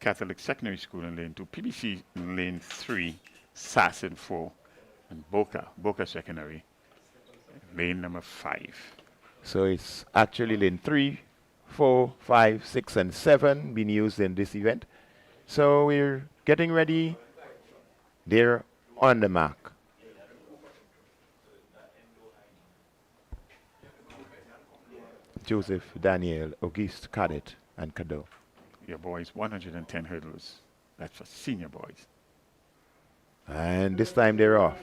Catholic Secondary School in lane 2, PBC in lane 3, SAS in 4, and Boca Secondary, lane number 5. So it's actually lane 3, 4, 5, 6, and 7 being used in this event. So we're getting ready. They're on the mark. Joseph, Daniel, Auguste, Cadet, and Cadeau. Your boys, 110 hurdles. That's for senior boys. And this time they're off.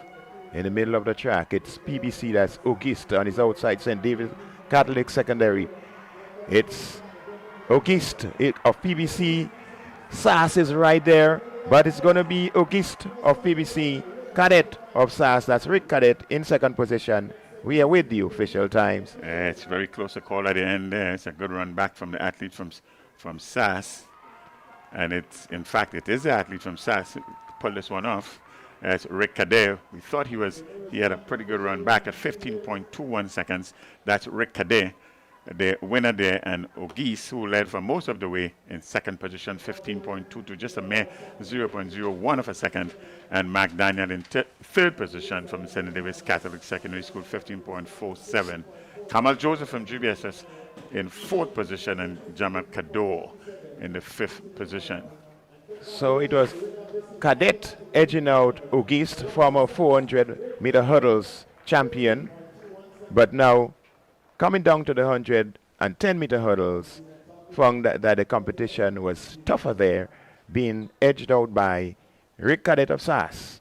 In the middle of the track, it's PBC, that's Auguste on his outside, St. David Catholic Secondary. It's Auguste of PBC. SAS is right there, but it's going to be Auguste of PBC, Cadet of SAS, that's Rick Cadet in second position. We are with the official times. It's very close to call at the end there. It's a good run back from the athlete from SAS. And it's, in fact, it is the athlete from SAS who pulled this one off. It's Rick Cadet. We thought he had a pretty good run back at 15.21 seconds. That's Rick Cadet, the winner there, and Auguste, who led for most of the way in second position, 15.22, just a mere 0.01 of a second. And Mark Daniel in third position from St. Davis Catholic Secondary School, 15.47. Kamal Joseph from GBSS in fourth position, and Jamal Kador in the fifth position. So it was Cadet edging out Auguste, former 400-meter hurdles champion, but now coming down to the 110-meter hurdles, found that the competition was tougher there, being edged out by Rick Cadet of SAS.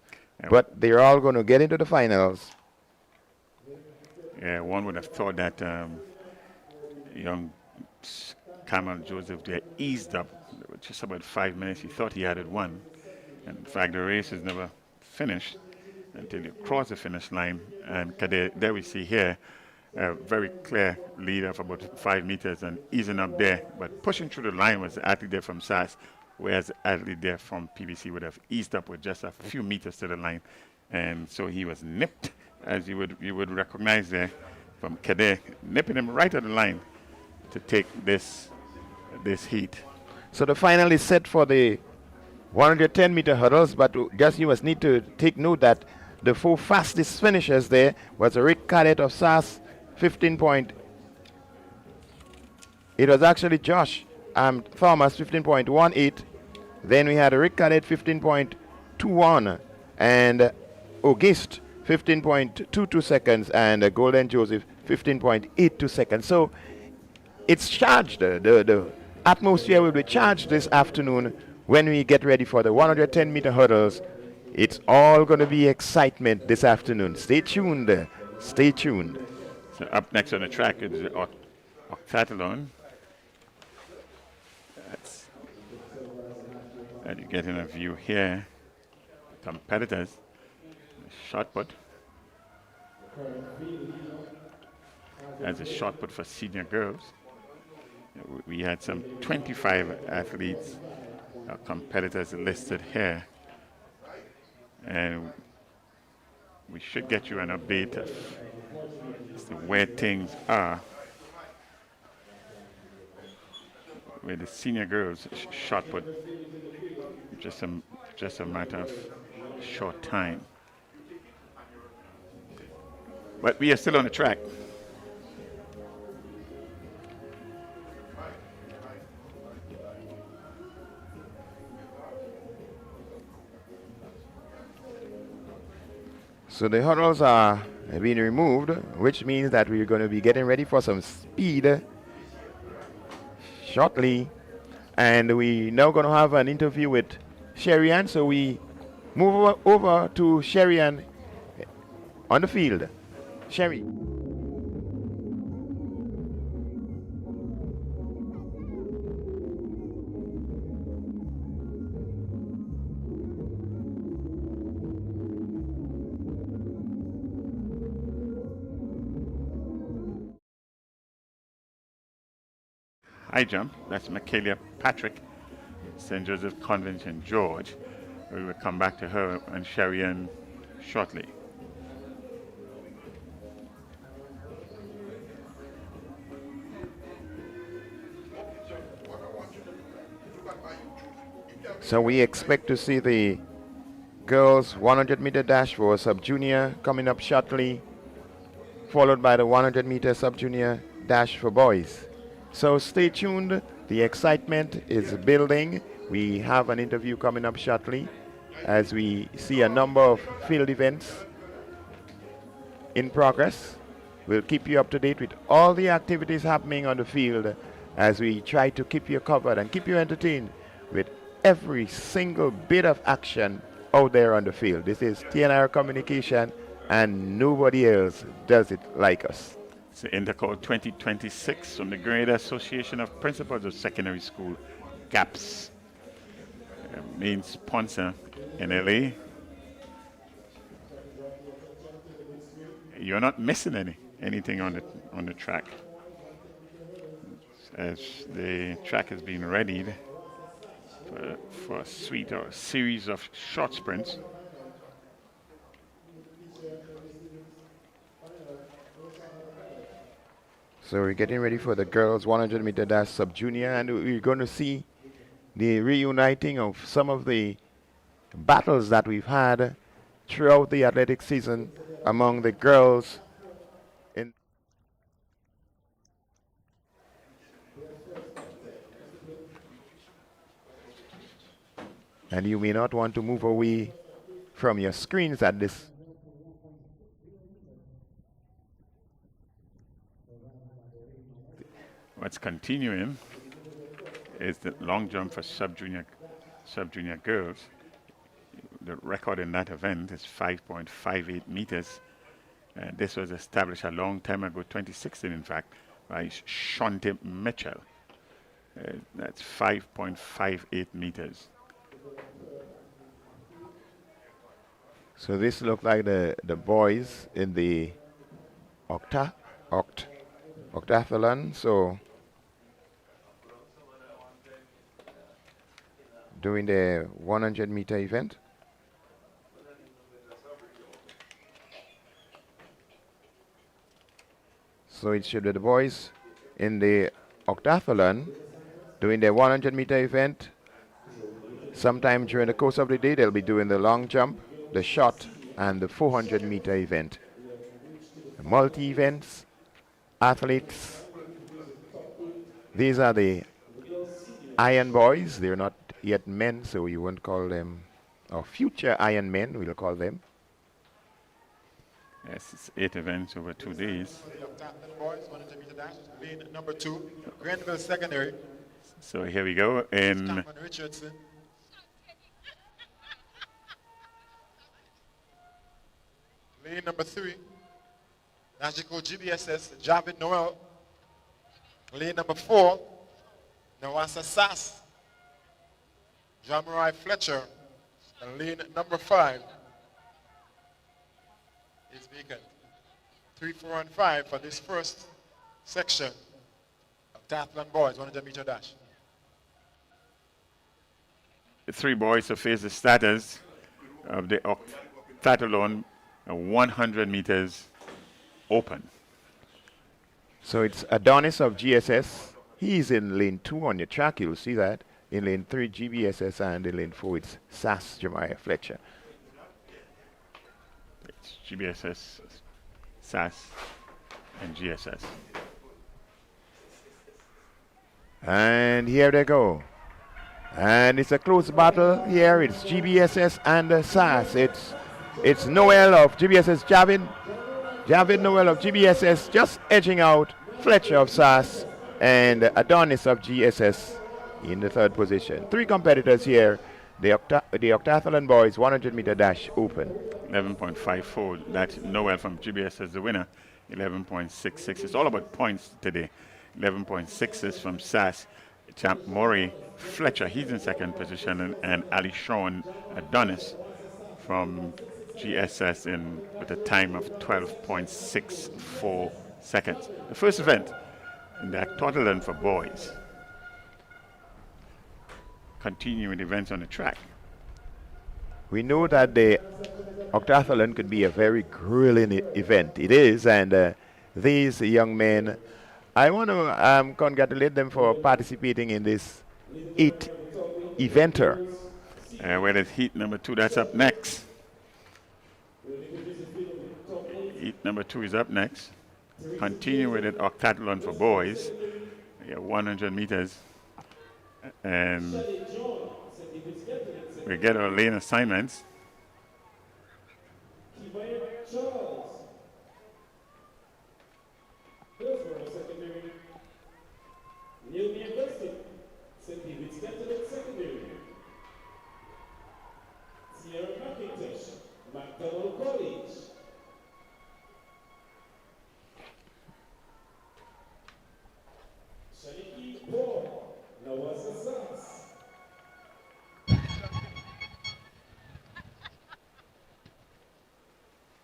But they're all going to get into the finals. Yeah, one would have thought that young Kamal Joseph there eased up just about 5 minutes. He thought he had it won. And in fact, the race is never finished until you cross the finish line. And there we see here a very clear lead of about 5 meters and easing up there. But pushing through the line was the athlete there from SAS, whereas the athlete there from PBC would have eased up with just a few meters to the line. And so he was nipped, as you would recognize there, from Cadet, nipping him right at the line to take this heat. So the final is set for the 110-meter hurdles, but just you must need to take note that the 4 fastest finishers there was Rick Cadet of SAS, 15 point. It was actually Josh Thomas, 15.18. Then we had Rick Cadet, 15.21, and Auguste, 15.22 seconds, and Golden Joseph, 15.82 seconds. So it's charged. The atmosphere will be charged this afternoon when we get ready for the 110-meter hurdles. It's all going to be excitement this afternoon. Stay tuned. Stay tuned. So up next on the track is the octathlon. And you get in a view here. Competitors. Shot put. That's a shot put for senior girls. We had some 25 athletes, competitors listed here. And we should get you an update of as to where things are with the senior girls shot put. Just a matter of short time. But we are still on the track. So the hurdles are being removed, which means that we're going to be getting ready for some speed shortly. And we're now going to have an interview with Sherry-Ann. So we move over to Sherry-Ann on the field. Sherry. High jump, that's Michaela Patrick, St. Joseph Convent in George. We will come back to her and Sherry Ann shortly. So we expect to see the girls 100-meter dash for sub-junior coming up shortly, followed by the 100-meter sub-junior dash for boys. So stay tuned. The excitement is building. We have an interview coming up shortly as we see a number of field events in progress. We'll keep you up to date with all the activities happening on the field as we try to keep you covered and keep you entertained with every single bit of action out there on the field. This is TNR Communication, and nobody else does it like us. It's the Intercol 2026 from the Grenada Association of Principals of Secondary School, GAPS. Main sponsor in LA. You're not missing anything on the track, as the track is being readied for a suite or a series of short sprints. So we're getting ready for the girls 100-meter dash sub-junior, and we're going to see the reuniting of some of the battles that we've had throughout the athletic season among the girls. And you may not want to move away from your screens at this. What's continuing is the long jump for sub-junior girls. The record in that event is 5.58 meters. This was established a long time ago, 2016 in fact, by Shante Mitchell. That's 5.58 meters. So this looked like the boys in the octathlon. So doing the 100-meter event. So it should be the boys in the octathlon doing the 100-meter event. Sometime during the course of the day, they'll be doing the long jump, the shot, and the 400-meter event. Multi-events, athletes. These are the Iron Boys. They're not yet men, so we won't call them, or future Iron Men, we'll call them. Yes, it's 8 events over 2 days. Boys, 100-meter dash, lane number 2, Grenada Secondary. So here we go in Richardson. Lane number 3, Najico GBSS, Javid Noel. Lane number 4, Nawasa Sass, Jamarai Fletcher. And lane number 5 is vacant. 3, 4, and 5 for this first section of Tathlon Boys 100-meter dash. the 3 boys to face the starters of the octathlon 100 meters open. So it's Adonis of GSS. He's in lane 2 on your track. You'll see that. In lane 3, GBSS, and in lane 4, it's Sass Jemiah Fletcher. It's GBSS, SAS, and GSS. And here they go. And it's a close battle here. It's GBSS and SAS. It's Noel of GBSS, Javid Noel of GBSS just edging out Fletcher of SAS, and Adonis of GSS in the 3rd position. 3 competitors here. The octathlon boys 100-meter dash open. 11.54. That's Noel from GBS as the winner. 11.66. It's all about points today. 11.6 is from SAS. Champ Maury Fletcher, he's in 2nd position, and Ali Shawn Adonis from GSS with a time of 12.64 seconds. The first event in the octathlon for boys. Continuing events on the track. We know that the octathlon could be a very grueling event. It is, and these young men, I want to congratulate them for participating in this 8-eventer. Where is heat number 2? That's up next. Heat number 2 is up next. Continue with it, octathlon for boys. 100 meters. And we get our lane assignments.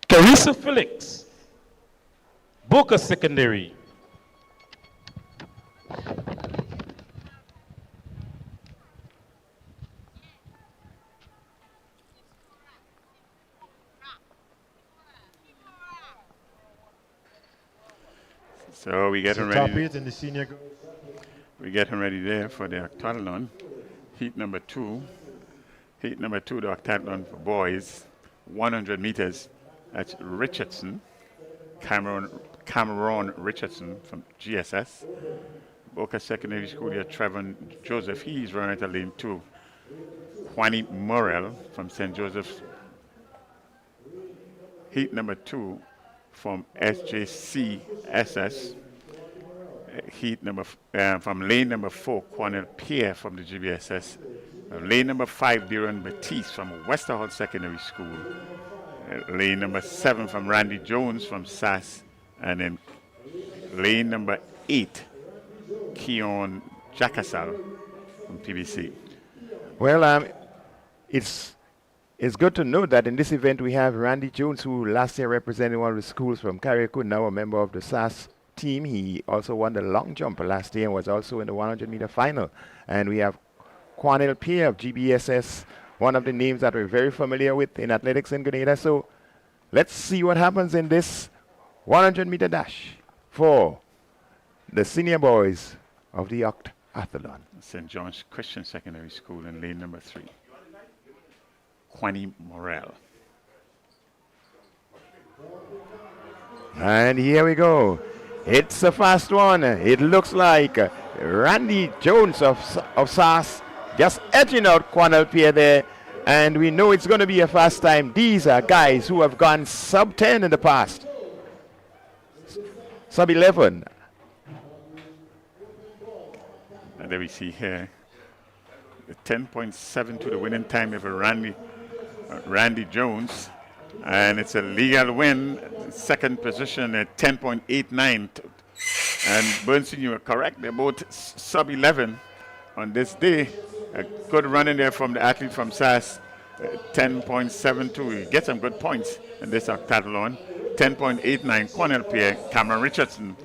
Carissa Felix, Boca Secondary. So we getting ready. In the senior. We're getting ready there for the octathlon. Heat number 2. Heat number 2, the octathlon for boys. 100 meters. That's Richardson, Cameron Richardson from GSS. Boca Secondary School here, Trevor Joseph, he's running at lane 2. Juani Morel from St. Joseph's. Heat number 2 from SJCSS. Heat number from lane number 4, Cornel Pierre from the GBSS. Lane number 5, Diron Batiste from Westerholt Secondary School. Lane number 7 from Randy Jones from SAS. And then lane number 8, Keon Jacasal from PBC. Well, it's good to know that in this event we have Randy Jones, who last year represented one of the schools from Carriacou, now a member of the SAS team. He also won the long jump last year and was also in the 100-meter final. And we have Quanel Pierre of GBSS, one of the names that we're very familiar with in athletics in Grenada. So let's see what happens in this 100-meter dash for the senior boys of the octathlon. St. John's Christian Secondary School in lane number 3. Juani Morel. And here we go. It's a fast one. It looks like Randy Jones of SAS just edging out Quanel Pierre there. And we know it's going to be a fast time. These are guys who have gone sub 10 in the past. Sub 11. And there we see here the 10.7 to the winning time of Randy Jones. And it's a legal win. Second position at 10.89. And Bernstein, you are correct. They're both sub 11 on this day. A good run in there from the athlete from SAS. 10.72. He gets some good points in this octathlon. 10.89. Cornel Pierre, Cameron Richardson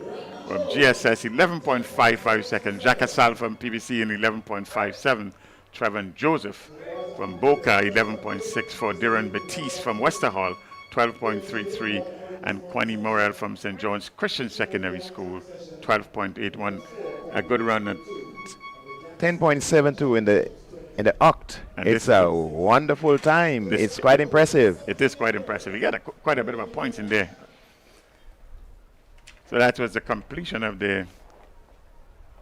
from GSS, 11.55 seconds. Jacques Assal from PBC in 11.57. Trevor Joseph from Boca, 11.64. Diron Batiste from Westerhall, 12.33. And Quani Morel from St. John's Christian Secondary School, 12.81. A good run at 10.72 in the oct. And it's a wonderful time. It's quite impressive. It is quite impressive. You got quite a bit of points in there. So that was the completion of the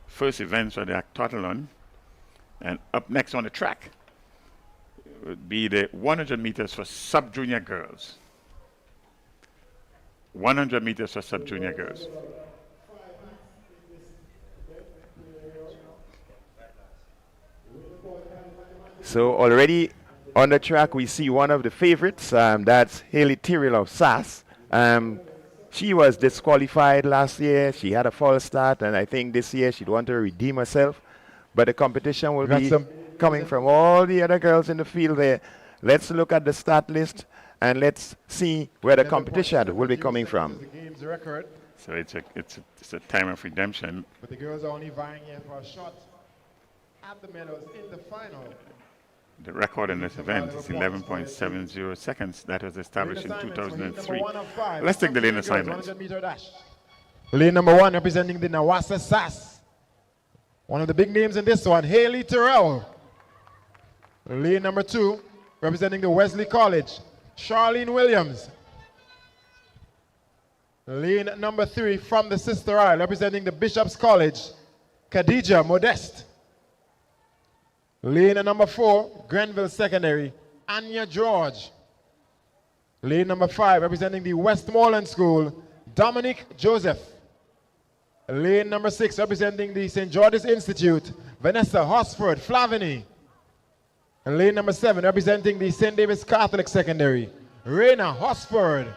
first events of the octathlon. And up next on the track would be the 100 meters for sub-junior girls. 100 meters for sub-junior girls. So already on the track we see one of the favorites. That's Haley Tyrrell of SAS. She was disqualified last year. She had a false start, and I think this year she'd want to redeem herself. But the competition will be coming from all the other girls in the field there. Let's look at the start list and let's see where the competition will be coming from. So it's a time of redemption. But the girls are only vying here for a shot at the medals in the final. The record in this event is 11.70 seconds. That was established in 2003. Let's take the lane assignment. Lane number 1 representing the Nawasa SAS. One of the big names in this one, Haley Terrell. Lane number 2 representing the Wesley College, Charlene Williams. Lane number 3 from the Sister Isle representing the Bishop's College, Khadija Modeste. Lane number 4, Grenville Secondary, Anya George. Lane number 5, representing the Westmoreland School, Dominic Joseph. Lane number 6, representing the St. George's Institute, Vanessa Hosford Flavini. And lane number 7, representing the St. David's Catholic Secondary, Raina Hosford.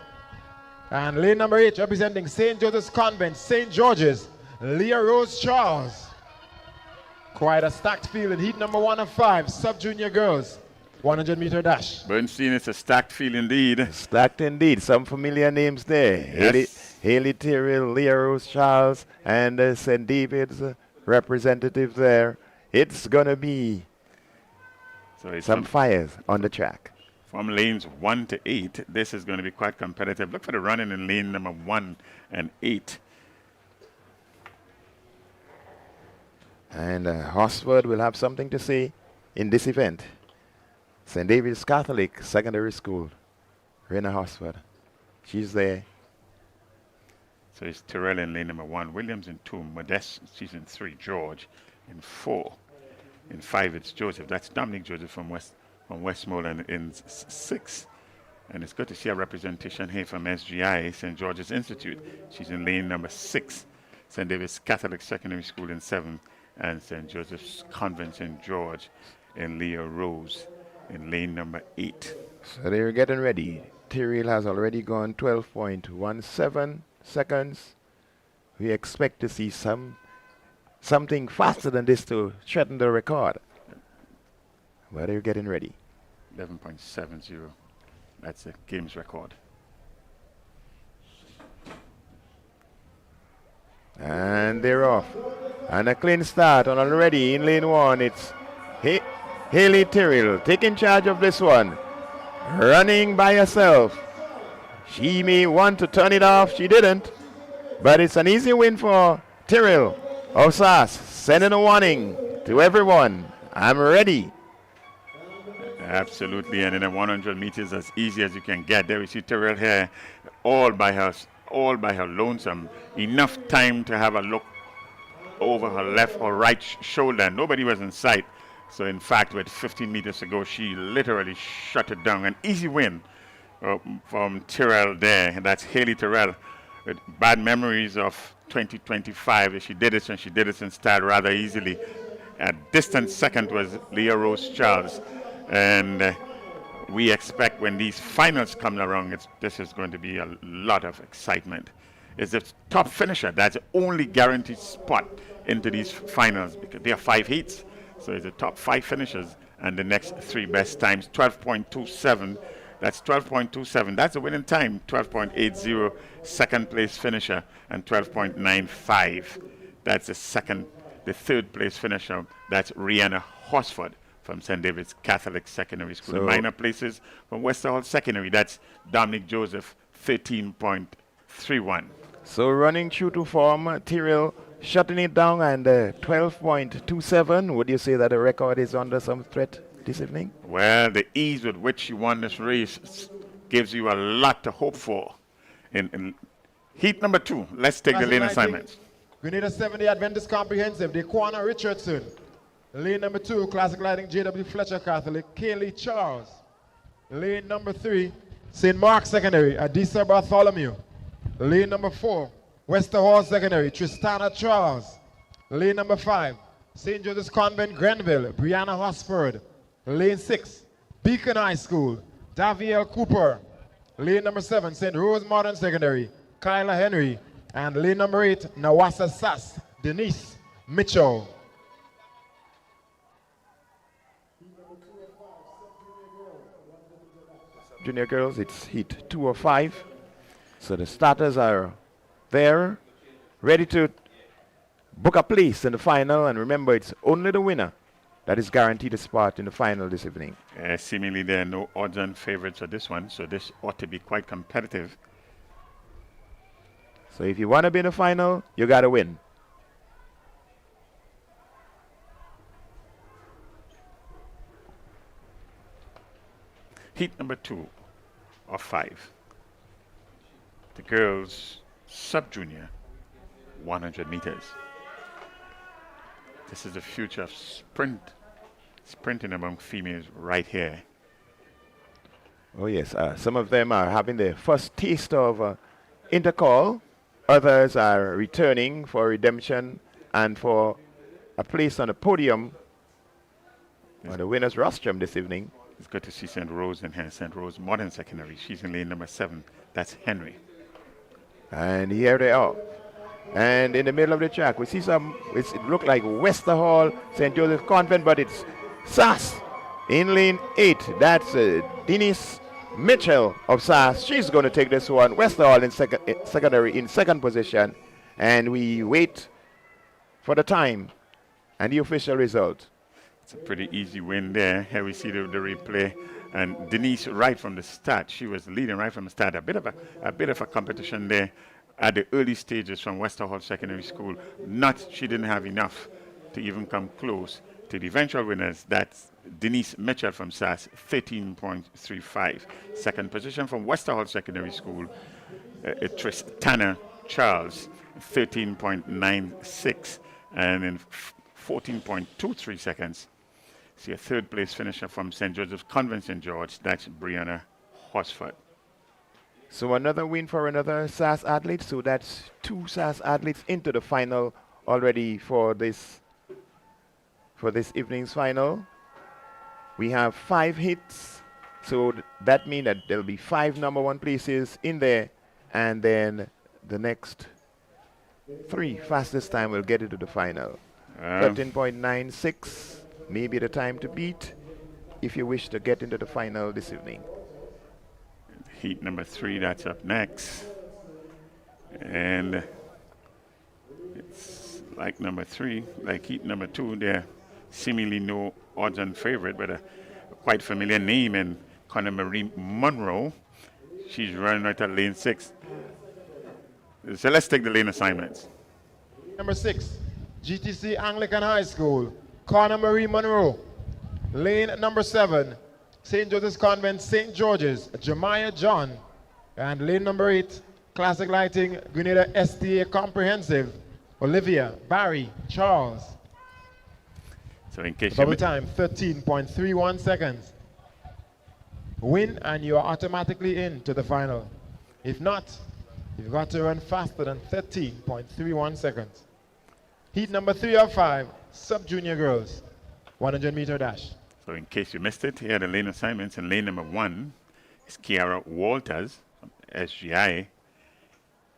And lane number 8, representing St. Joseph's Convent, St. George's, Leah Rose Charles. Quite a stacked field in heat number 1 of 5, sub-junior girls, 100-meter dash. Bernstein, it's a stacked field indeed. Stacked indeed. Some familiar names there. Yes. Haley Tyrrell, Leah Rose Charles, and St. David's representative there. It's going to be some fires on the track. From lanes 1 to 8, this is going to be quite competitive. Look for the running in lane number 1 and 8. And Hosford will have something to say in this event. St. David's Catholic Secondary School, Rena Hosford. She's there. So it's Terrell in lane number 1, Williams in 2, Modeste, she's in 3, George in 4. In 5, it's Joseph. That's Dominic Joseph from Westmoreland in 6. And it's good to see a representation here from SGI, St. George's Institute. She's in lane number 6. St. David's Catholic Secondary School in 7. And St. Joseph's Convent St. George in Leah Rose in lane number 8. So they're getting ready. Tyrrell has already gone 12.17 seconds. We expect to see something faster than this to threaten the record. But they're getting ready. 11.70. That's the game's record. And they're off. And a clean start. And already in lane 1, it's Haley Tyrrell taking charge of this one. Running by herself. She may want to turn it off. She didn't. But it's an easy win for Tyrrell of SAS. Sending a warning to everyone. I'm ready. Absolutely. And in the 100 meters, as easy as you can get. There we see Tyrrell here all by her lonesome. Enough time to have a look over her left or right shoulder. Nobody was in sight. So in fact, with 15 meters to go, she literally shut it down. An easy win from Tyrrell there. And that's Haley Tyrrell with bad memories of 2025. She did it, and she did it in style rather easily. A distant second was Leah Rose Charles. And we expect when these finals come around, this is going to be a lot of excitement. It's the top finisher. That's the only guaranteed spot into these finals because there are 5 heats. So it's the top 5 finishers and the next 3 best times. 12.27. That's 12.27. That's the winning time. 12.80 second place finisher and 12.95. That's the third place finisher. That's Rihanna Hosford from St. David's Catholic Secondary School. The minor places from Westerhall Secondary. That's Dominic Joseph, 13.31. So running true to form, Tyrrell shutting it down and 12.27. Would you say that the record is under some threat this evening? Well, the ease with which she won this race gives you a lot to hope for. In heat number 2, let's take the lane assignments. Grenada 70 Adventist Comprehensive, Dequana Richardson. Lane number 2, Classic Lighting, J.W. Fletcher Catholic, Kaylee Charles. Lane number 3, St. Mark Secondary, Adisa Bartholomew. Lane number 4, Westerhall Secondary, Tristana Charles. Lane number 5, St. Joseph's Convent, Grenville, Brianna Hosford. Lane 6, Beacon High School, Daviel Cooper. Lane number 7, St. Rose Modern Secondary, Kyla Henry. And lane number 8, Nawasa SAS, Denise Mitchell. Junior girls, it's heat 2 of 5. So the starters are there, ready to book a place in the final. And remember, it's only the winner that is guaranteed a spot in the final this evening. Seemingly there are no odds-on favorites for this one, so this ought to be quite competitive. So if you want to be in the final, you got to win. Heat number 2 of 5. The girls sub-junior 100 meters. This is the future of sprinting among females right here. Oh yes, some of them are having their first taste of Intercol. Others are returning for redemption and for a place on the podium on the winner's rostrum this evening. It's good to see St. Rose in here. St. Rose Modern Secondary. She's in lane number 7. That's Henry. And here they are. And in the middle of the track, we see it looked like Wester Hall, St. Joseph Convent, but it's SAS in lane 8. That's Denise Mitchell of SAS. She's going to take this one. Wester Hall in secondary in second position. And we wait for the time and the official result. It's a pretty easy win there. Here we see the replay. And Denise, right from the start, she was leading right from the start. A bit of a competition there at the early stages from Wester Hall Secondary School. She didn't have enough to even come close to the eventual winners. That's Denise Mitchell from SAS, 13.35. Second position from Wester Hall Secondary School, Tristana Charles, 13.96. And in 14.23 seconds, see a third place finisher from St. Joseph's Convent St. George. That's Brianna Horsford. So another win for another SAS athlete. So that's 2 SAS athletes into the final already for this evening's final. We have 5 hits. So that means that there'll be 5 number 1 places in there. And then the next 3 fastest time will get into the final. 13.96 may be the time to beat if you wish to get into the final this evening. Heat number 3, that's up next. And it's like number 3, like heat number 2, there seemingly no odds-on favorite, but a quite familiar name in Connor Marie Monroe. She's running right at lane 6. So let's take the lane assignments. Number 6, GTC Anglican High School, Connor Marie Monroe. Lane number 7, St. Joseph's Convent, St. George's, Jemiah John. And lane number 8, Classic Lighting, Grenada STA Comprehensive, Olivia Barry Charles. So in case double time, 13.31 seconds. Win and you are automatically into the final. If not, you've got to run faster than 13.31 seconds. Heat number 3 of 5, sub-junior girls, 100-meter dash. So in case you missed it, here are the lane assignments. In lane number 1 is Kiara Walters from SGI.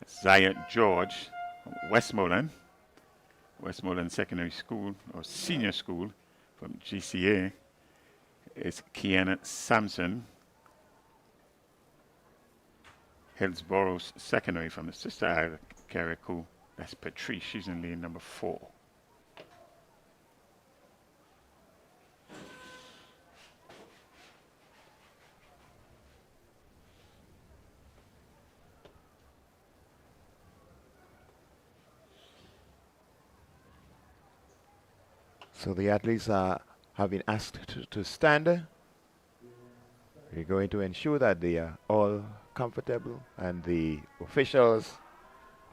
Zaya George from Westmoreland Secondary School or Senior School from GCA. Is Kiana Sampson, Hillsborough Secondary from the sister island, Carriacou. That's Patrice. She's in lane number 4. So the athletes have been asked to stand. We're going to ensure that they are all comfortable and the officials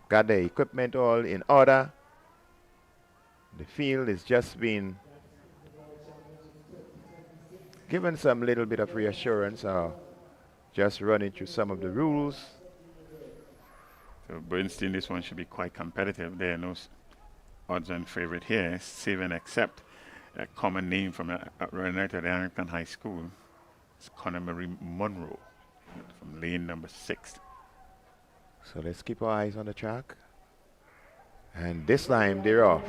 got the equipment all in order. The field is just being given some little bit of reassurance or just running through some of the rules. So Bernstein, this one should be quite competitive. There are no odds-on favorite here, save and except a common name from a runner at Arlington High School. It's Connor Marie Monroe from lane number 6. So let's keep our eyes on the track. And this time they're off.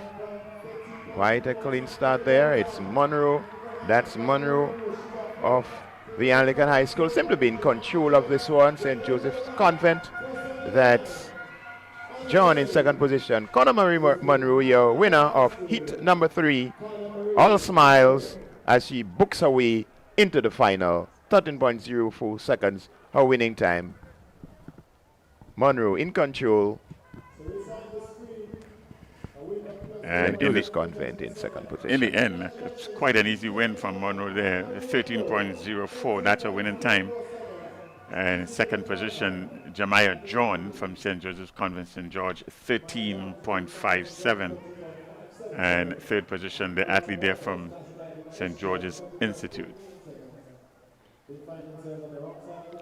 Quite a clean start there. It's Monroe. That's Monroe of the Anglican High School. Seem to be in control of this one. St. Joseph's Convent. That's John in second position. Connor Marie Monroe, your winner of heat number 3 All smiles as she books her way into the final. 13.04 seconds, her winning time. Monroe in control. And Joseph Convent in second position. in the end, it's quite an easy win from Monroe there. 13.04, that's her winning time. And second position, Jemiah John from St. Joseph's Convent, St. George, 13.57. And third position, the athlete there from St. George's Institute.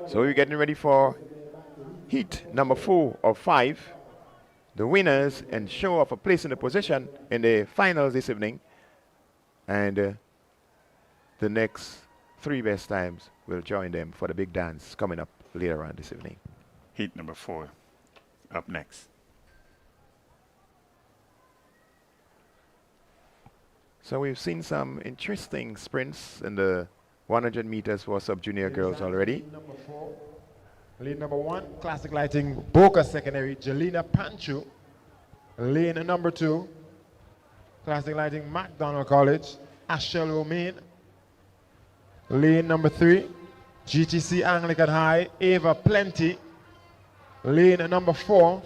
So we're getting ready for heat number 4 of 5. The winners and show off a place in the position in the finals this evening. And the next 3 best times will join them for the big dance coming up later on this evening. Heat number 4 up next. So we've seen some interesting sprints in the 100 meters for sub-junior girls already. Lane number 1, Classic Lighting, Boca Secondary, Jelena Panchu. Lane number 2, Classic Lighting, McDonald College, Ashel Romain. Lane number 3, GTC Anglican High, Ava Plenty. Lane number 4,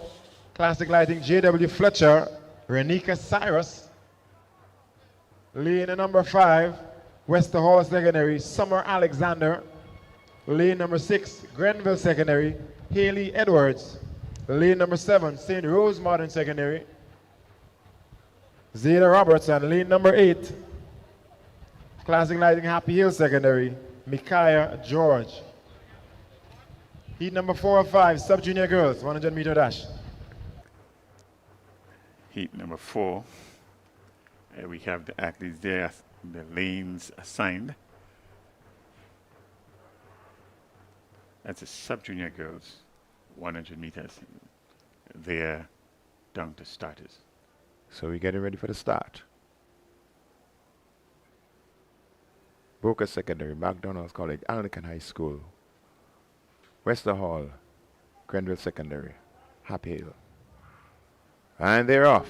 Classic Lighting, JW Fletcher, Renika Cyrus. Lane number 5, Wester Hall Secondary, Summer Alexander. Lane number 6, Grenville Secondary, Haley Edwards. Lane number 7, St. Rose Modern Secondary, Zeta Robertson. Lane number 8, Classic Lighting Happy Hill Secondary, Micaiah George. Heat number 4 of 5, sub-junior girls, 100 meter dash. Heat number 4. We have the athletes there, the lanes assigned. That's the sub-junior girls, 100 meters. They're down to starters. So we're getting ready for the start. Boca Secondary, McDonald's College, Anglican High School, Wester Hall, Grenville Secondary, Happy Hill. And they're off.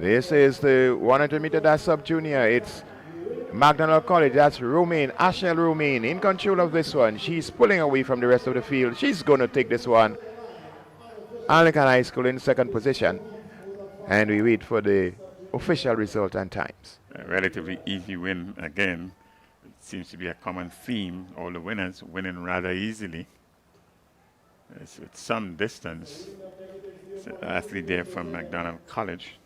This is the 100 meter dash sub-junior. It's McDonald College, that's Romain, Ashel Romain in control of this one. She's pulling away from the rest of the field. She's going to take this one. Anglican High School in second position. And we wait for the official result and times. A relatively easy win again. It seems to be a common theme. All the winners winning rather easily. It's with some distance. It's an athlete there from McDonald College.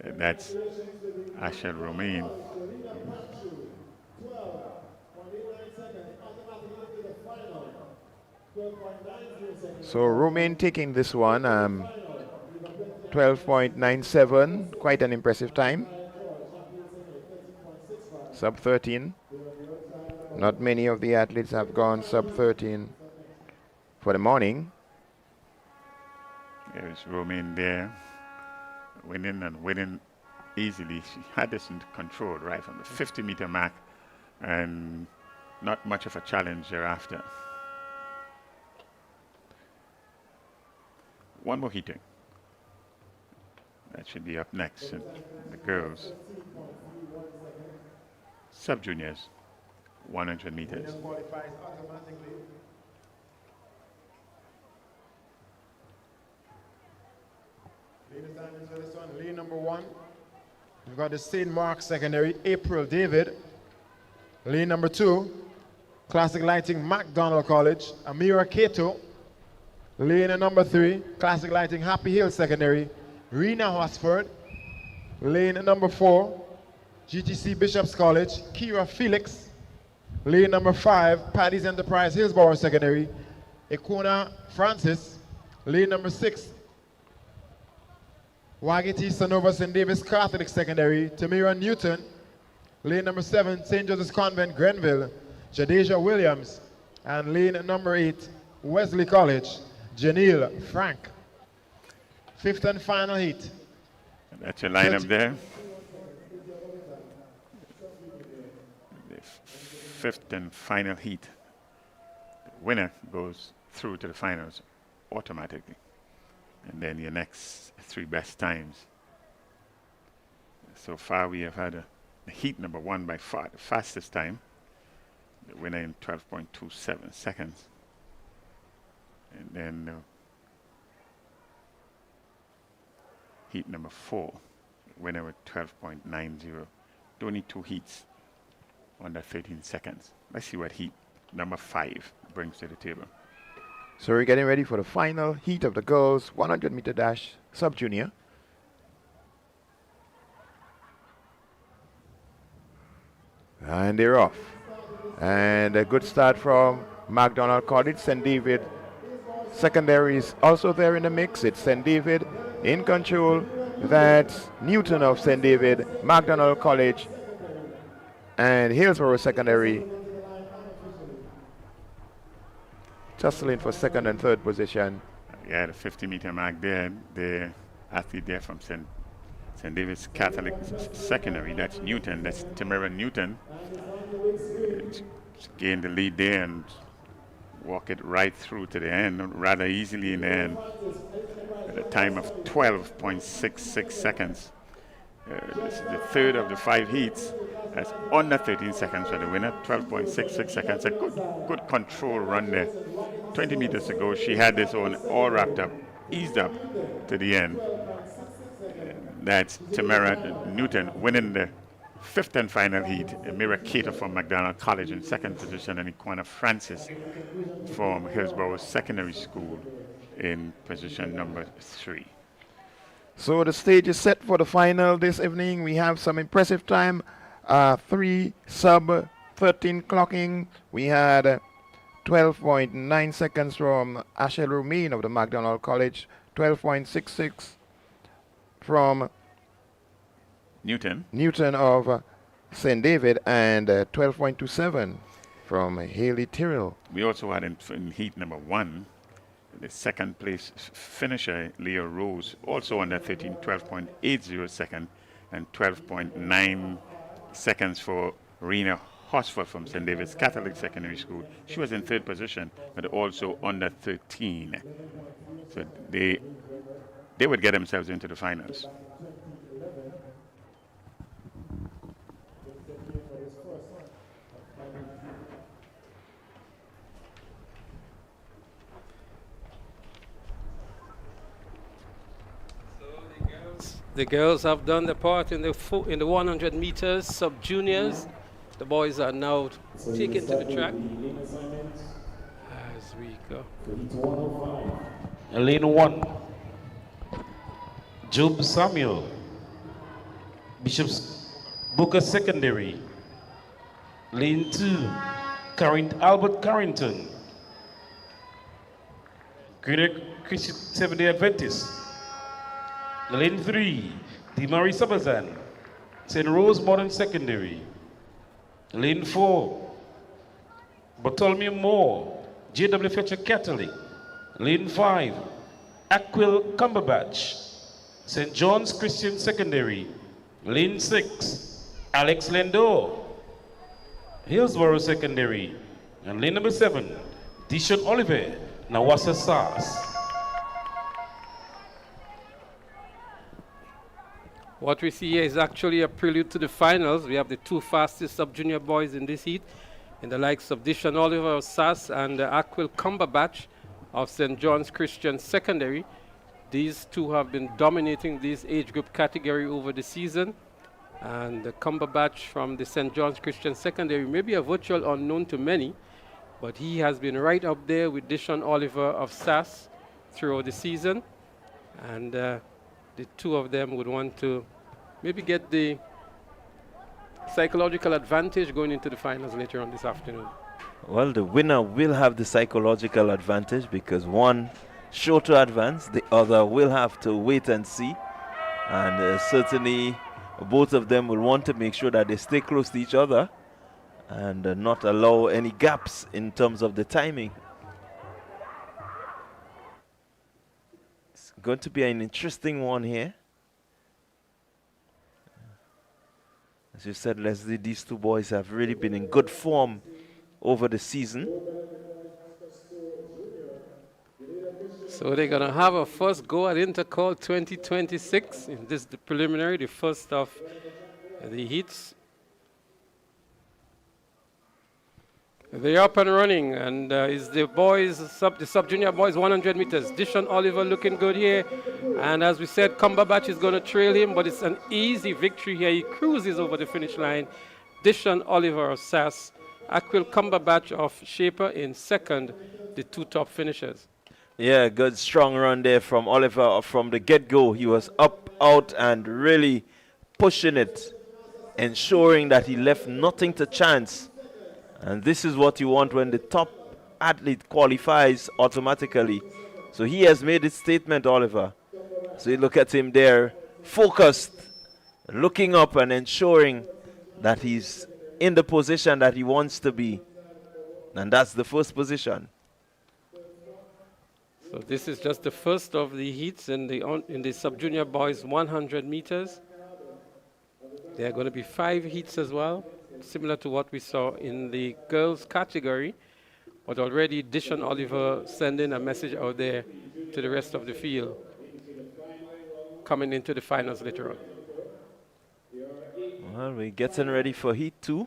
That's Ashel Romain. So Romain taking this one, 12.97, quite an impressive time. Sub 13. Not many of the athletes have gone sub 13 for the morning. There's Romain there, winning and winning easily. She had this in control right from the 50-meter mark, and not much of a challenge thereafter. One more heating. That should be up next. And the girls, sub-juniors, 100 meters. Lane number 1, we've got the St. Mark Secondary, April David. Lane number 2, Classic Lighting, McDonald College, Amira Cato. Lane number 3, Classic Lighting, Happy Hill Secondary, Rena Hosford. Lane number 4, GTC Bishop's College, Kira Felix. Lane number 5, Paddy's Enterprise, Hillsborough Secondary, Ekona Francis. Lane number 6, Wagiti Sonova St. Davis Catholic Secondary, Tamira Newton. Lane number 7, St. Joseph's Convent, Grenville, Jadeja Williams. And lane number 8, Wesley College, Janelle Frank. 5th and final heat. That's your lineup there. The 5th and final heat. The winner goes through to the finals automatically. And then your next 3 best times. So far, we have had a heat number 1 by far the fastest time. The winner in 12.27 seconds. And then heat number 4, winner with 12.90. Only 2 heats under 13 seconds. Let's see what heat number 5 brings to the table. So we're getting ready for the final heat of the girls 100-meter dash sub-junior. And they're off. And a good start from MacDonald College. St. David Secondary is also there in the mix. It's St. David in control. That's Newton of St. David, MacDonald College, and Hillsborough Secondary tussling for second and third position. Yeah, the 50-meter mark there. The athlete there from St. David's Catholic Secondary. That's Newton. That's Tamara Newton. Gained the lead there and walk it right through to the end rather easily in the end at a time of 12.66 seconds. This is the third of the 5 heats. That's under 13 seconds for the winner. 12.66 seconds. A good control run there. 20 meters ago, she had this on all wrapped up, eased up to the end. That's Tamara Newton winning the 5th and final heat. Mira Cater from MacDonald College in 2nd position, and Iquana Francis from Hillsborough Secondary School in position number 3. So the stage is set for the final this evening. We have some impressive time. 3 sub 13 clocking. We had 12.9 seconds from Ashel Romain of the MacDonald College. 12.66 from Newton of St. David, and 12.27 from Haley Tyrrell. We also had in heat number 1, the second place finisher, Leo Rose, also under 13, 12.80 second, and 12.9 seconds for Rena Hosford from St. David's Catholic Secondary School. She was in 3rd position, but also under 13. So they would get themselves into the finals. The girls have done their part in the 100 meters sub-juniors. The boys are now taken to the track as we go. Lane 1, Job Samuel, Bishop's Booker Secondary. Lane 2, Albert Carrington, Grenada Christian Seventh-day Adventist. Lane 3, Dimari Sabazan, St. Rose Modern Secondary. Lane 4, Bartholomew Moore, J.W. Fletcher Catholic. Lane 5, Aquil Cumberbatch, St. John's Christian Secondary. Lane 6, Alex Lendor, Hillsborough Secondary. And lane number 7, Dishon Oliver, Nawassa SARS. What we see here is actually a prelude to the finals. We have the 2 fastest sub-junior boys in this heat, in the likes of Dishon Oliver of SAS and Aquil Cumberbatch of St. John's Christian Secondary. These 2 have been dominating this age group category over the season. And the Cumberbatch from the St. John's Christian Secondary may be a virtual unknown to many, but he has been right up there with Dishon Oliver of SAS throughout the season. And the 2 of them would want to maybe get the psychological advantage going into the finals later on this afternoon. Well, the winner will have the psychological advantage because one sure to advance, the other will have to wait and see. And certainly both of them will want to make sure that they stay close to each other and not allow any gaps in terms of the timing. It's going to be an interesting one here. As you said, Leslie, these 2 boys have really been in good form over the season. So they're going to have a first go at Intercol 2026 in this the preliminary, the first of The heats. They're up and running, and is the sub-junior boys 100 meters. Dishon Oliver looking good here, and as we said, Cumberbatch is going to trail him, but it's an easy victory here. He cruises over the finish line. Dishon Oliver of SAS, Aquil Cumberbatch of Shaper in second, the two top finishers. Yeah, good strong run there from Oliver from the get-go. He was up, out, and really pushing it, ensuring that he left nothing to chance. And this is what you want when the top athlete qualifies automatically. So he has made his statement, Oliver. So you look at him there, focused, looking up and ensuring that he's in the position that he wants to be. And that's the first position. So this is just the first of the heats in the sub-junior boys 100 meters. There are going to be 5 heats as well, similar to what we saw in the girls category. But already Dishon Oliver sending a message out there to the rest of the field, coming into the finals later on. Well, we're getting ready for heat 2.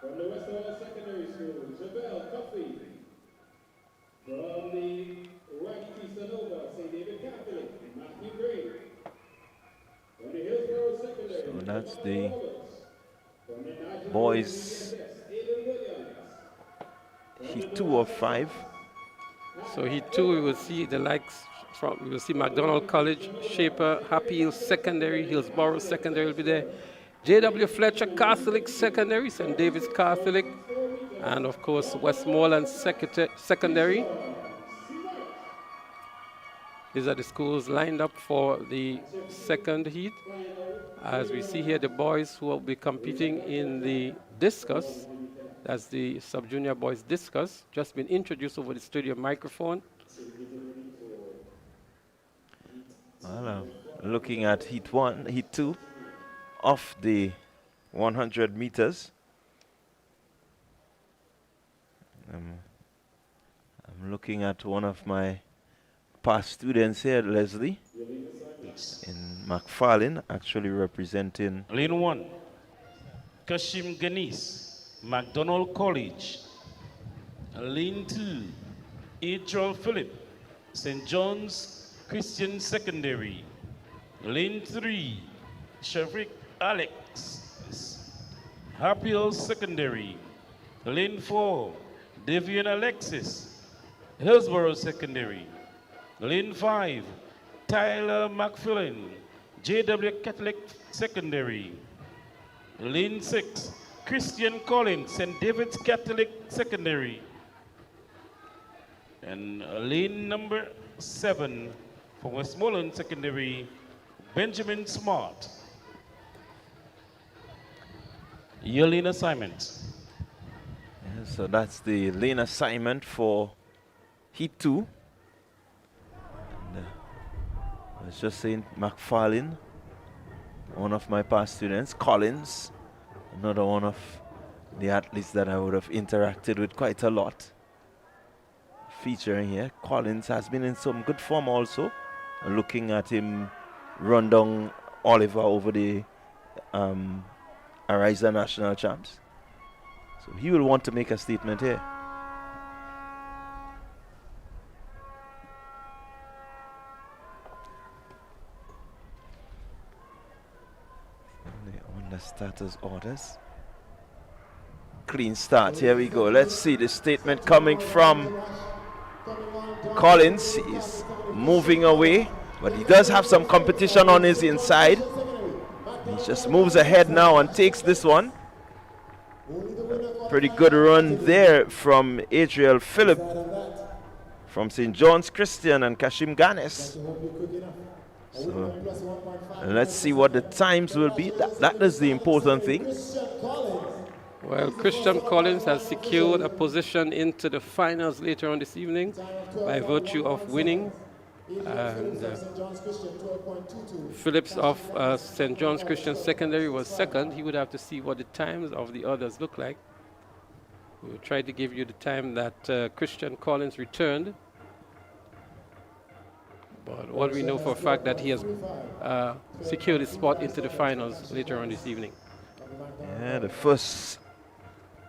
From the Western Secondary School, Jabel Coffey. From the Waikiki Sonoma, St. David Catholic, Matthew Gray. From the Hillsborough Secondary, So that's the boys heat 2 of 5. So heat 2, we will see the likes from, we will see McDonald College, Shaper, Happy Hills Secondary, Hillsborough Secondary will be there. J.W. Fletcher Catholic Secondary, St. David's Catholic, and of course Westmoreland Secondary. These are the schools lined up for the second heat. As we see here, the boys who will be competing in the discus, that's the sub-junior boys discus, just been introduced over the studio microphone. Well, looking at heat 1, heat 2 of the 100 meters. I'm looking at one of my past students here, Leslie, in McFarlane, actually representing Lane 1, Kashim Ganis, McDonald College. Lane 2, Adriel Philip, St. John's Christian Secondary. Lane 3, Shavrik Alex, Happy Hills Secondary. Lane 4, Devian Alexis, Hillsborough Secondary. Lane 5, Tyler McFillin, JW Catholic Secondary. Lane 6, Christian Collins, St. David's Catholic Secondary. And lane number 7 for Westmoreland Secondary, Benjamin Smart. Your lane assignment. Yeah, so that's the lane assignment for heat 2. And, I was just saying McFarlane, one of my past students, Collins, another one of the athletes that I would have interacted with quite a lot. Featuring here, Collins has been in some good form also. Looking at him run down Oliver over the Ariza National Champs. So he will want to make a statement here. On the starters orders. Clean start, here we go. Let's see the statement coming from Collins. He's moving away, but he does have some competition on his inside. He just moves ahead now and takes this one. Pretty good run there from Adriel Phillip from St. John's Christian and Kashim Ganes. So let's see what the times will be. That is the important thing. Well, Christian Collins has secured a position into the finals later on this evening by virtue of winning. And Phillips of St. John's Christian Secondary was second. He would have to see what the times of the others look like. We'll try to give you the time that Christian Collins returned. But what we know for a fact that he has secured his spot into the finals later on this evening. Yeah, the first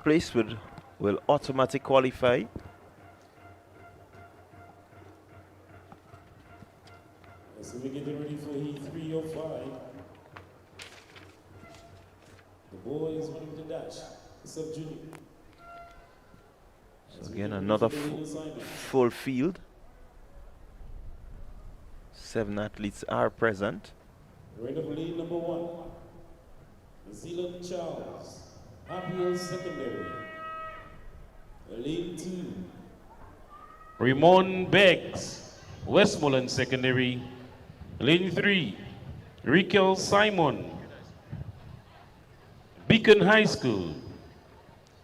place will automatically qualify. So we're getting ready for Heat 305. The boys running the dash, sub-junior. So again, another full field. 7 athletes are present. Right up lead number 1. Zealand Charles, Happy Secondary. Lead 2. Ramon Beggs, Westmoreland Secondary. Lane 3, Rikel Simon, Beacon High School.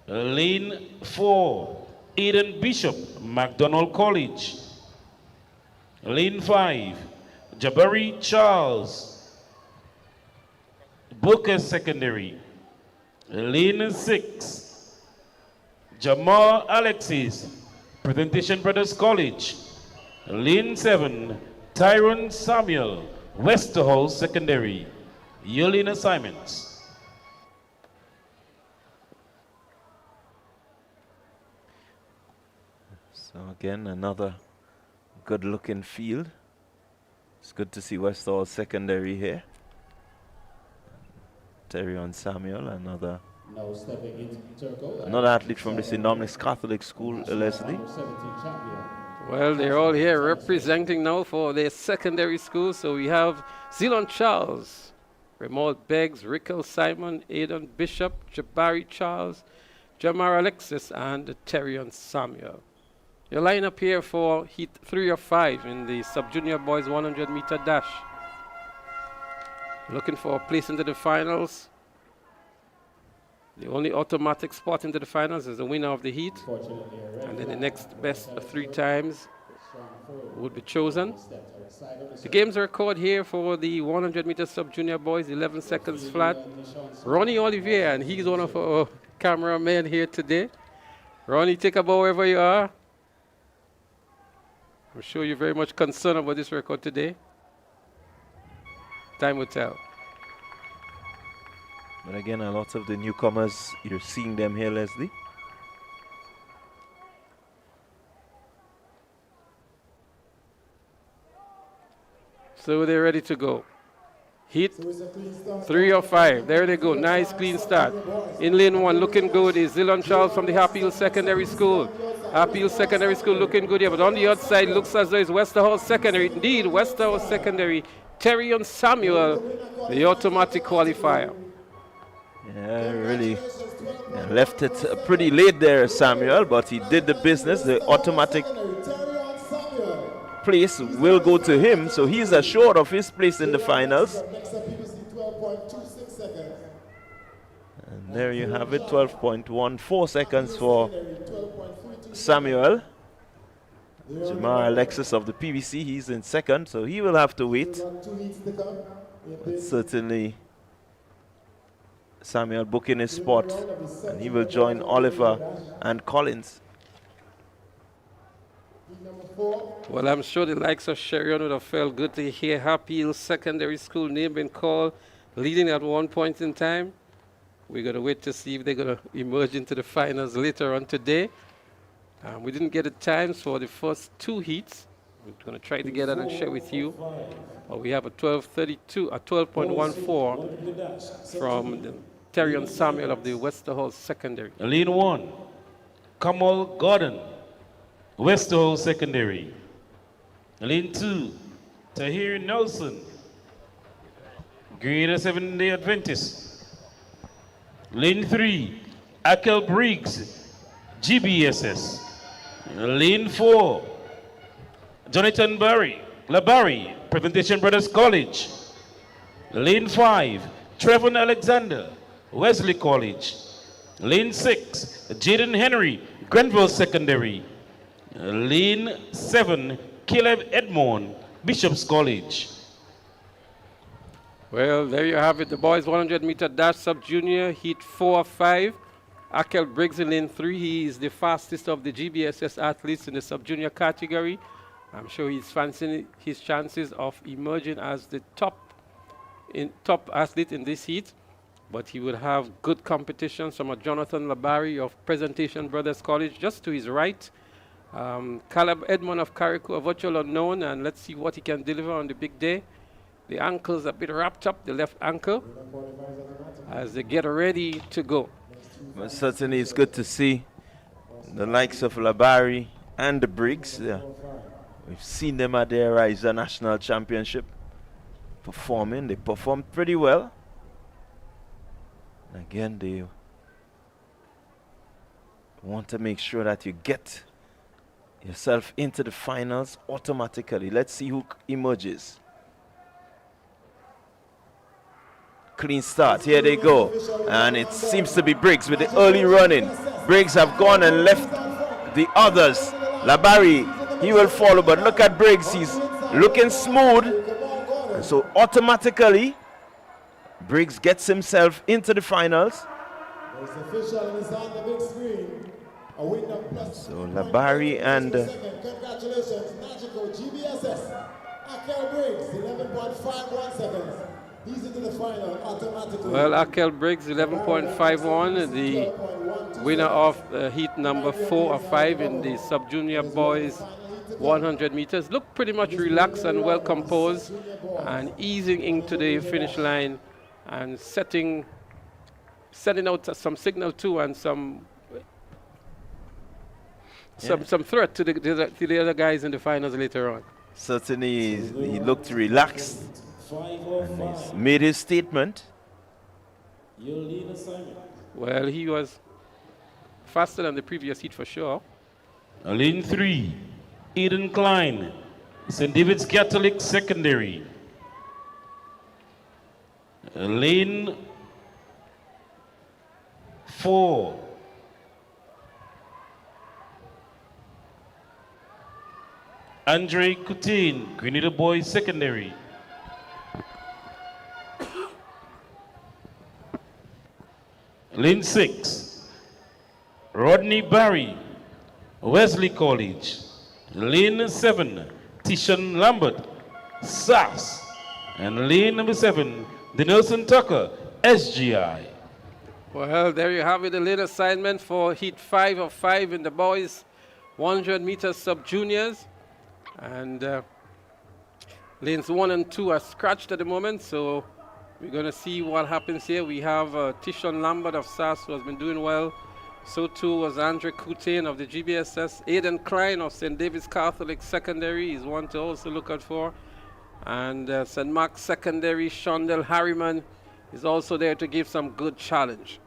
Lane 4, Eden Bishop, McDonald College. Lane 5, Jabari Charles, Booker Secondary. Lane 6, Jamal Alexis, Presentation Brothers College. Lane 7, Tyrone Samuel, Westerhall Secondary. Yulin assignments. So again, another good-looking field. It's good to see Westerhall Secondary here. Terion Samuel, another athlete from the St. Dominic's Catholic School, Leslie. Well, they're all here representing now for their secondary school. So we have Zealand Charles, Ramon Beggs, Rikel Simon, Aidan Bishop, Jabari Charles, Jamar Alexis, and Terion Samuel. Your lineup here for Heat 3 of 5 in the Sub-Junior Boys 100-meter dash. Looking for a place into the finals. The only automatic spot into the finals is the winner of the heat. And then the next best 3 times would be chosen. The games record here for the 100-meter sub-junior boys, 11 seconds flat. Ronnie Olivier, and he's one of our cameramen here today. Ronnie, take a bow wherever you are. I'm sure you're very much concerned about this record today. Time will tell. But again, a lot of the newcomers, you're seeing them here, Leslie. So they're ready to go. Heat 3 of 5. There they go. Nice clean start. In lane 1, looking good is Zealand Charles from the Happy Hill Secondary School. Happy Hill Secondary School looking good here, but on the outside looks as though it's Westerhall Secondary. Indeed, Westerhall Secondary. Terion Samuel, the automatic qualifier. Yeah, really left it pretty late there, Samuel, but he did the business. The automatic place will go to him, so he's assured of his place in the finals. And there you have it, 12.14 seconds for Samuel. Jamar Alexis of the PBC, he's in second, so he will have to wait. But certainly Samuel booking his spot, and he will join Oliver and Collins. Well, I'm sure the likes of Sherion would have felt good to hear Happy Hill Secondary School name being called, leading at one point in time. We're going to wait to see if they're going to emerge into the finals later on today. We didn't get the times for the first 2 heats. We're going to try to get that and share with you. But we have a 12.14 from the Terion Samuel of the Westerhall Secondary. Lane 1, Kamal Gordon, Westerhall Secondary. Lane 2, Tahir Nelson, Grade 7-day Adventist. Lane 3, Akel Briggs, GBSS. Lane 4, Jonathan Labari, Presentation Brothers College. Lane 5, Trevor Alexander, Wesley College. Lane 6, Jaden Henry, Grenville Secondary. Lane 7, Caleb Edmond, Bishop's College. Well, there you have it. The boys 100-meter dash sub-junior, heat 4 of 5. Akel Briggs in lane 3. He is the fastest of the GBSS athletes in the sub-junior category. I'm sure he's fancying his chances of emerging as the top athlete in this heat, but he would have good competition from a Jonathan Labari of Presentation Brothers College just to his right. Caleb Edmond of Carrico, a virtual unknown, and let's see what he can deliver on the big day. The ankle's a bit wrapped up, the left ankle, as they get ready to go. But certainly it's good to see the likes of Labari and the Briggs. We've seen them at their Rise National Championship performing. They performed pretty well. Again, they want to make sure that you get yourself into the finals automatically. Let's see who emerges. Clean start. Here they go. And it seems to be Briggs with the early running. Briggs have gone and left the others. Labari, he will follow, but look at Briggs. He's looking smooth. And so automatically, Briggs gets himself into the finals. So Labari and congratulations, Magical GBSS. Akel Briggs, 11.51 seconds. He's into the final automatically. Well, Akel Briggs, 11.51, the winner of heat number 4 or 5 in the sub-junior boys 100 meters. Looked pretty much relaxed and well composed and easing into the finish line and sending out some signal too and some threat to the other guys in the finals later on. Certainly he looked relaxed and he's made his statement. Well, he was faster than the previous heat for sure. Lane 3, Eden Klein, St. David's Catholic Secondary. Lane 4, Andre Coutin, Grenada Boys Secondary. Lane 6, Rodney Barry, Wesley College. Lane 7, Tishan Lambert, SAS. And lane number 7, Denelson Tucker, SGI. Well, there you have it, the lane assignment for heat 5 of 5 in the boys 100 meters sub-juniors. And lanes 1 and 2 are scratched at the moment, so we're going to see what happens here. We have Tishon Lambert of SAS, who has been doing well. So too was Andre Coutin of the GBSS. Aidan Klein of St. David's Catholic Secondary is one to also look out for. And St. Mark's Secondary, Shondell Harriman is also there to give some good challenge.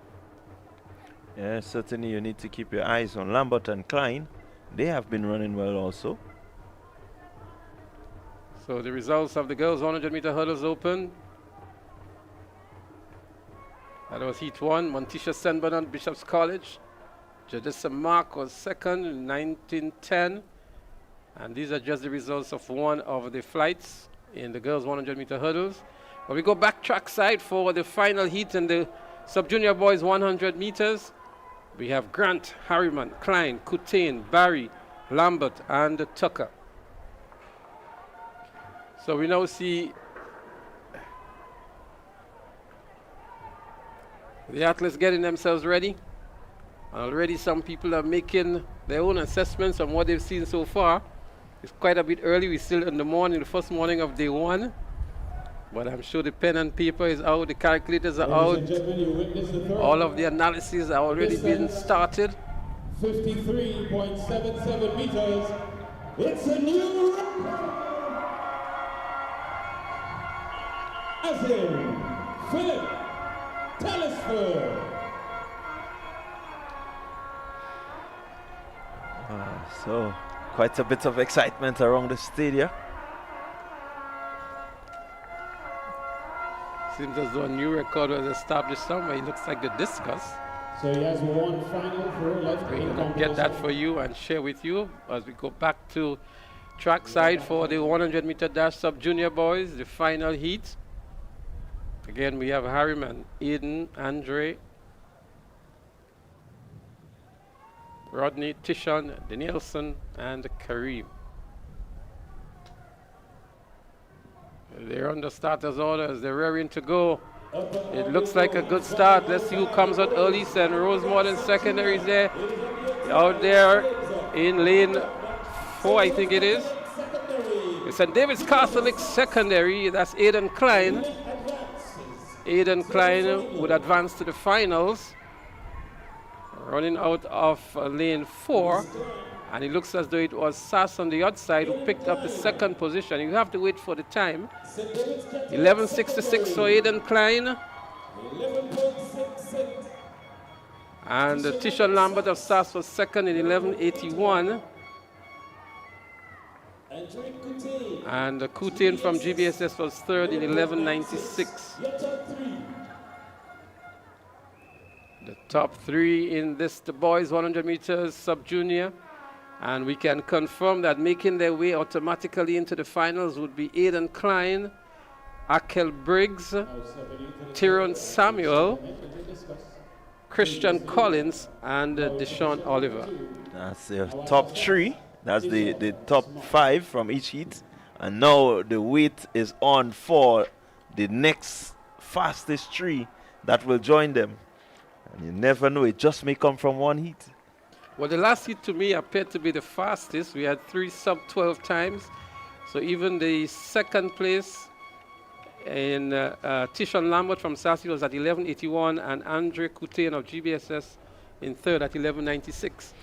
Yeah, certainly you need to keep your eyes on Lambert and Klein. They have been running well also. So the results of the girls 100-meter hurdles open. That was heat 1, Montisha St. Bernard, Bishop's College. Jadissa Mark was second in 1910. And these are just the results of one of the flights in the girls 100-meter hurdles. But we go back track side for the final heat in the sub-junior boys 100 meters. We have Grant, Harriman, Klein, Coutin, Barry, Lambert, and Tucker. So we now see the athletes getting themselves ready. Already some people are making their own assessments on what they've seen so far. It's quite a bit early. We're still in the morning, the first morning of day 1. But I'm sure the pen and paper is out, the calculators are out. All of the analyses are already being started. 53.77 meters. It's a new record. As in Philip Telesford. So quite a bit of excitement around the stadium. Seems as though a new record was established somewhere. It looks like the discus. So he has one final for left. We're going to get that for you and share with you as we go back to track side for the 100-meter dash sub-junior boys, the final heat. Again, we have Harriman, Eden, Andre, Rodney, Tishon, Danielson, and Kareem. They're under starters orders. They're raring to go. It looks like a good start. Let's see who comes out early. St. Rosemont Secondary is there. Out there in lane 4, I think it is. St. David's Catholic Secondary. That's Aidan Klein. Aidan Klein would advance to the finals. Running out of lane 4. And it looks as though it was Sass on the outside who picked up the second position. You have to wait for the time. 11:66 for Aidan Klein. And Tishon Lambert of Sass was second in 11:81. And Kutain from GBSS was third in 11:96. The top 3 in this, the boys 100 meters sub-junior. And we can confirm that making their way automatically into the finals would be Aidan Klein, Akel Briggs, Tyrone Samuel, Christian Collins, and Deshaun Oliver. That's the top 3. That's the top 5 from each heat. And now the wait is on for the next fastest 3 that will join them. And you never know, it just may come from one heat. Well, the last heat to me appeared to be the fastest. We had 3 sub-12 times. So even the second place in Tishon Lambert from Sassy was at 11:81, and Andre Kutain of GBSS in third at 11:96.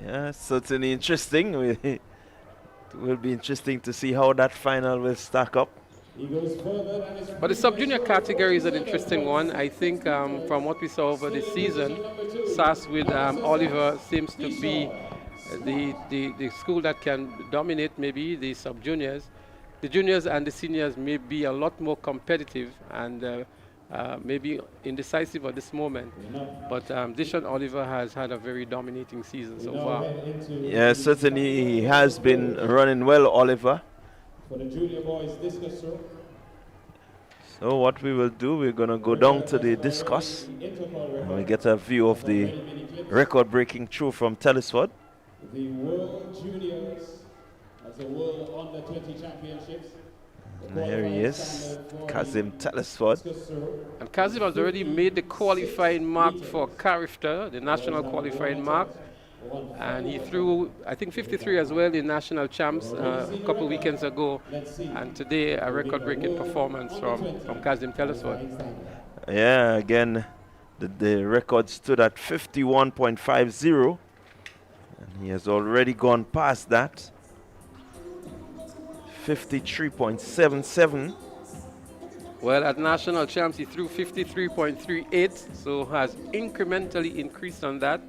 Yeah, certainly interesting. It will be interesting to see how that final will stack up. But the sub-junior category is an interesting one. I think from what we saw over the season, SAS with Oliver seems to be the school that can dominate maybe the sub-juniors. The juniors and the seniors may be a lot more competitive and maybe indecisive at this moment. But Deshaun Oliver has had a very dominating season so far. Yeah, certainly he has been running well, Oliver. For the junior boys discus throw. So what we will do, we're going to go down to the discus and we get a view of the record-breaking throw from Telesford. The World Juniors as the World Under 20 Championships. And here he is, Kazim Telesford. And Kazim has already made the qualifying mark for Carifta, the national qualifying mark. And he threw, I think, 53 as well in national champs a couple weekends ago. And today, a record-breaking performance from Kazim Telesford. Yeah, again, the record stood at 51.50. And he has already gone past that. 53.77. Well, at national champs, he threw 53.38, so has incrementally increased on that.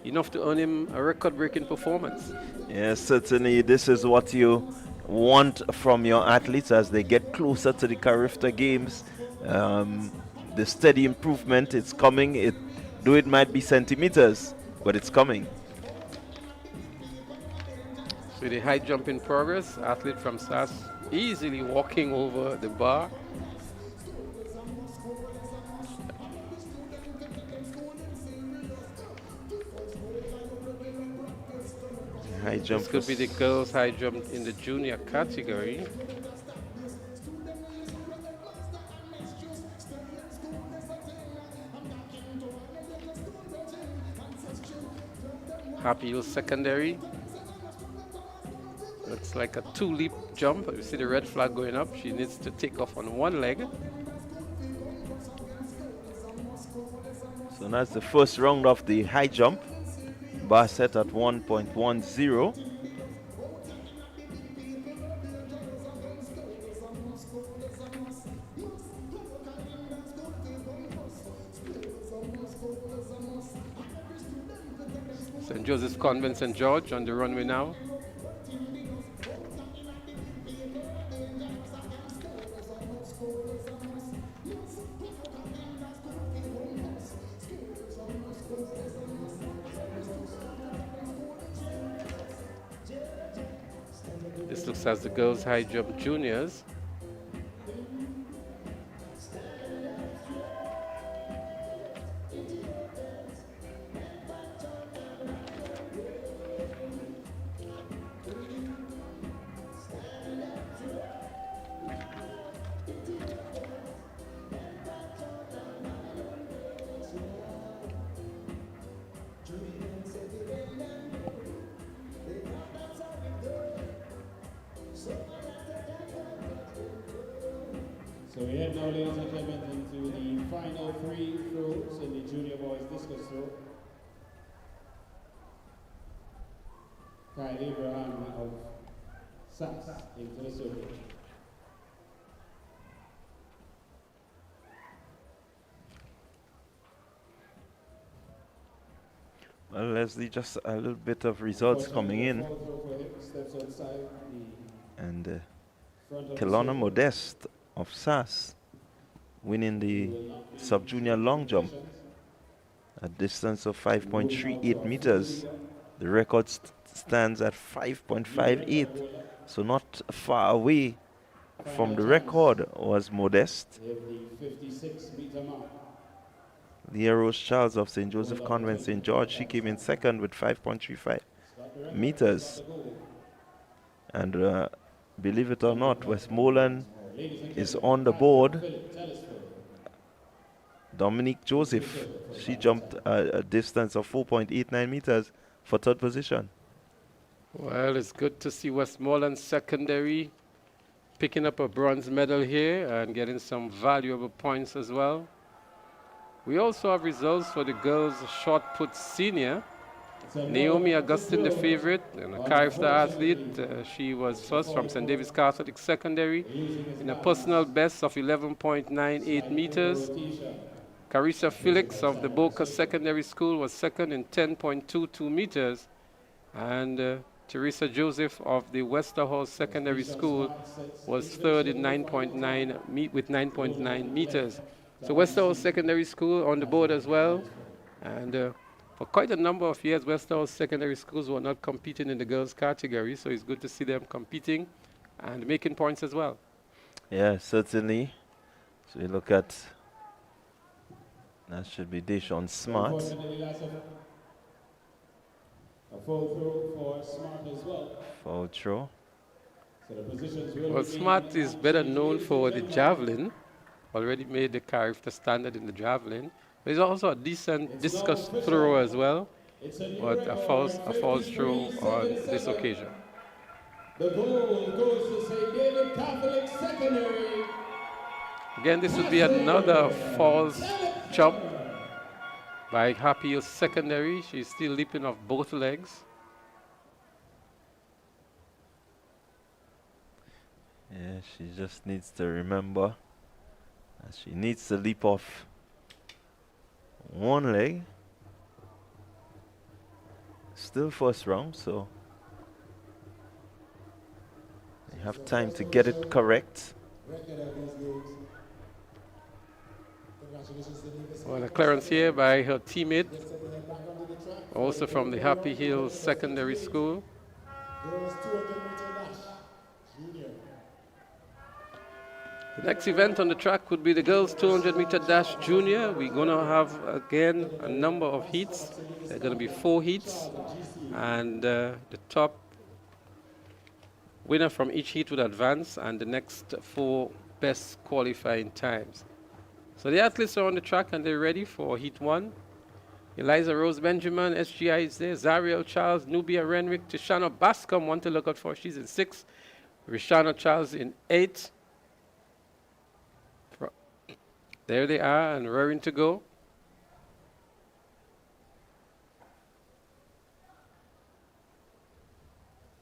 Enough to earn him a record-breaking performance. Yes, certainly this is what you want from your athletes as they get closer to the Carifta Games. The steady improvement, it's coming. Though it might be centimeters, but it's coming. So the high jump in progress, athlete from SAS easily walking over the bar. High jump. This could be the girls' high jump in the junior category. Happy Hill Secondary. Looks like a 2-leap jump. You see the red flag going up. She needs to take off on one leg. So that's the first round of the high jump. Bar set at 1.10. St. Joseph's Convent, St. George on the runway now. This looks as the girls' high jump juniors. head now, ladies and gentlemen, into the final three throws in the junior boys discus throw. Kyle Abraham of SAS into the circle. Well, Leslie, just a little bit of results coming in. And Kelowna Modeste of SAS winning the sub-junior long jump. A distance of 5.38 meters. The record stands at 5.58. So not far away from the record was Modeste. Leah Rose Charles of St. Joseph Convent St. George, she came in second with 5.35 meters. And believe it or not, Westmoreland is on the board. Dominique Joseph, she jumped a distance of 4.89 meters for third position. Well, it's good to see Westmoreland Secondary picking up a bronze medal here and getting some valuable points as well. We also have results for the girls' shot put senior. Naomi Augustine, the favorite, and a character athlete. She was first from St. David's Catholic Secondary in a personal best of 11.98 meters. Carissa Felix of the Boca Secondary School was second in 10.22 meters. And Teresa Joseph of the Westerhall Secondary School was third in 9.9 with 9.9 meters. So Westerhall Secondary School on the board as well. And for quite a number of years, Westerhall Secondary Schools were not competing in the girls category, so it's good to see them competing and making points as well. Yeah, certainly. So you look at, that should be Deshaun Smart. A full throw for Smart as well. Foul throw. So the positions will Well, Smart is better known for the javelin. Already made the character standard in the javelin. But he's also a decent discus thrower as well. But a false throw on this occasion. The goal goes to St. David Catholic Secondary. Again, this would be another false jump by Happy Hill Secondary. She's still leaping off both legs. Yeah, she just needs to remember that she needs to leap off one leg. Still first round, so you have time to get it correct. Well, a clearance here by her teammate, also from the Happy Hill Secondary School. The next event on the track would be the girls 200-meter dash junior. We're going to have, again, a number of heats. There are going to be 4 heats. And the top winner from each heat would advance, and the next 4 best qualifying times. So the athletes are on the track, and they're ready for heat 1. Eliza Rose Benjamin, SGI is there. Zariel Charles, Nubia Renwick, Tishana Bascom, one to look out for. She's in 6th. Rishana Charles in 8th. There they are, and raring to go.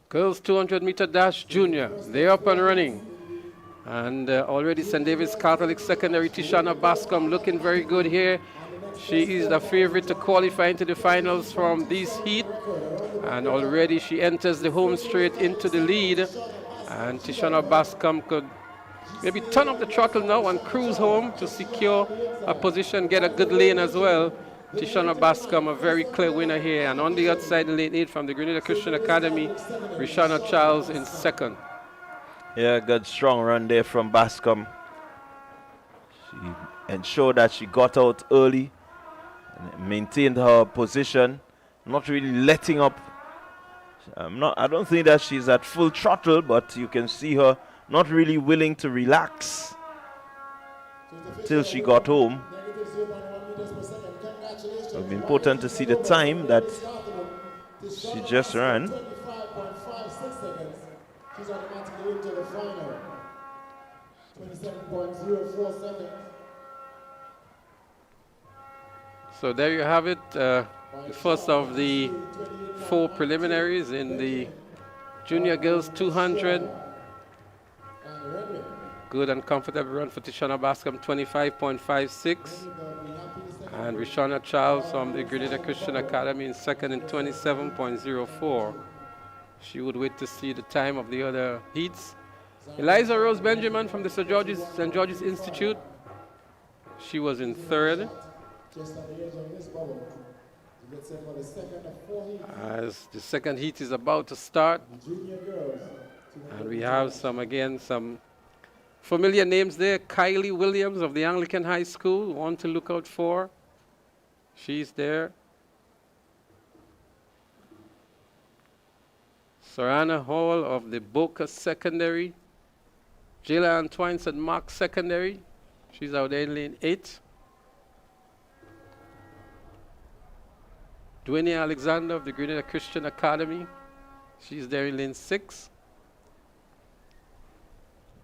Girls 200-meter dash junior, they're up and running. And already St. David's Catholic Secondary, Tishana Bascom looking very good here. She is the favorite to qualify into the finals from this heat. And already she enters the home straight into the lead. And Tishana Bascom could maybe turn up the throttle now and cruise home to secure a position, get a good lane as well. Tishana Bascom, a very clear winner here. And on the outside, in lane 8 from the Grenada Christian Academy, Rishana Charles in 2nd. Yeah, good strong run there from Bascom. She ensured that she got out early and maintained her position, not really letting up. I don't think that she's at full throttle, but you can see her not really willing to relax until she got home. It would be important to see the time that she just ran. She's automatically into the final. 27.56 27.04 seconds. So there you have it, the first of the 4 preliminaries in the Junior Girls 200. Good and comfortable run for Tishana Bascom, 25.56. And Rishana Charles from the Grenada Christian Academy in second in 27.04. She would wait to see the time of the other heats. Eliza Rose Benjamin from the St. George's Institute. She was in third. As the second heat is about to start. And we have some familiar names there. Kylie Williams of the Anglican High School, one to look out for. She's there. Sarana Hall of the Boca Secondary. Jayla Antoine St. Mark Secondary. She's out there in lane 8. Dwayne Alexander of the Grenada Christian Academy. She's there in lane 6.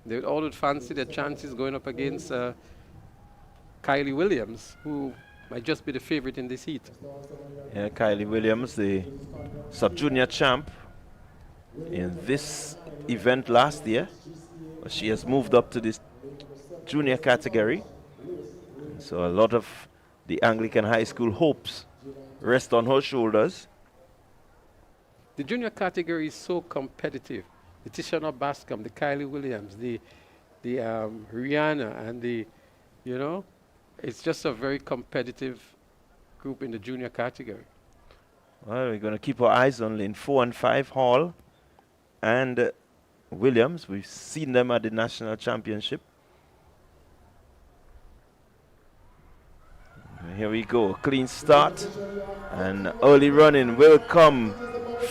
They all would fancy their chances going up against Kylie Williams, who might just be the favorite in this heat. Yeah, Kylie Williams, the sub-junior champ in this event last year. She has moved up to this junior category. So a lot of the Anglican High School hopes rest on her shoulders. The junior category is so competitive. The Tishana Bascom, the Kylie Williams, the Rihanna, and it's just a very competitive group in the junior category. Well, we're going to keep our eyes on lane 4 and 5, Hall and Williams. We've seen them at the national championship. And here we go, clean start. And early running will come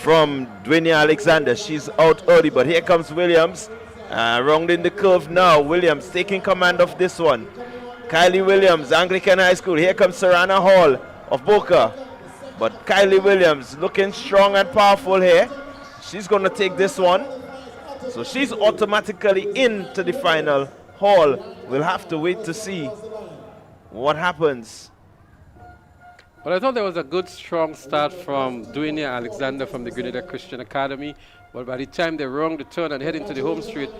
from Dwayne Alexander. She's out early, but here comes Williams. Rounding the curve now. Williams taking command of this one. Kylie Williams, Anglican High School. Here comes Sarana Hall of Boca. But Kylie Williams looking strong and powerful here. She's going to take this one. So she's automatically into the final. Hall will have to wait to see what happens. But I thought there was a good, strong start from Dwayne Alexander from the Grenada Christian Academy. But by the time they round the turn and head into the home straight,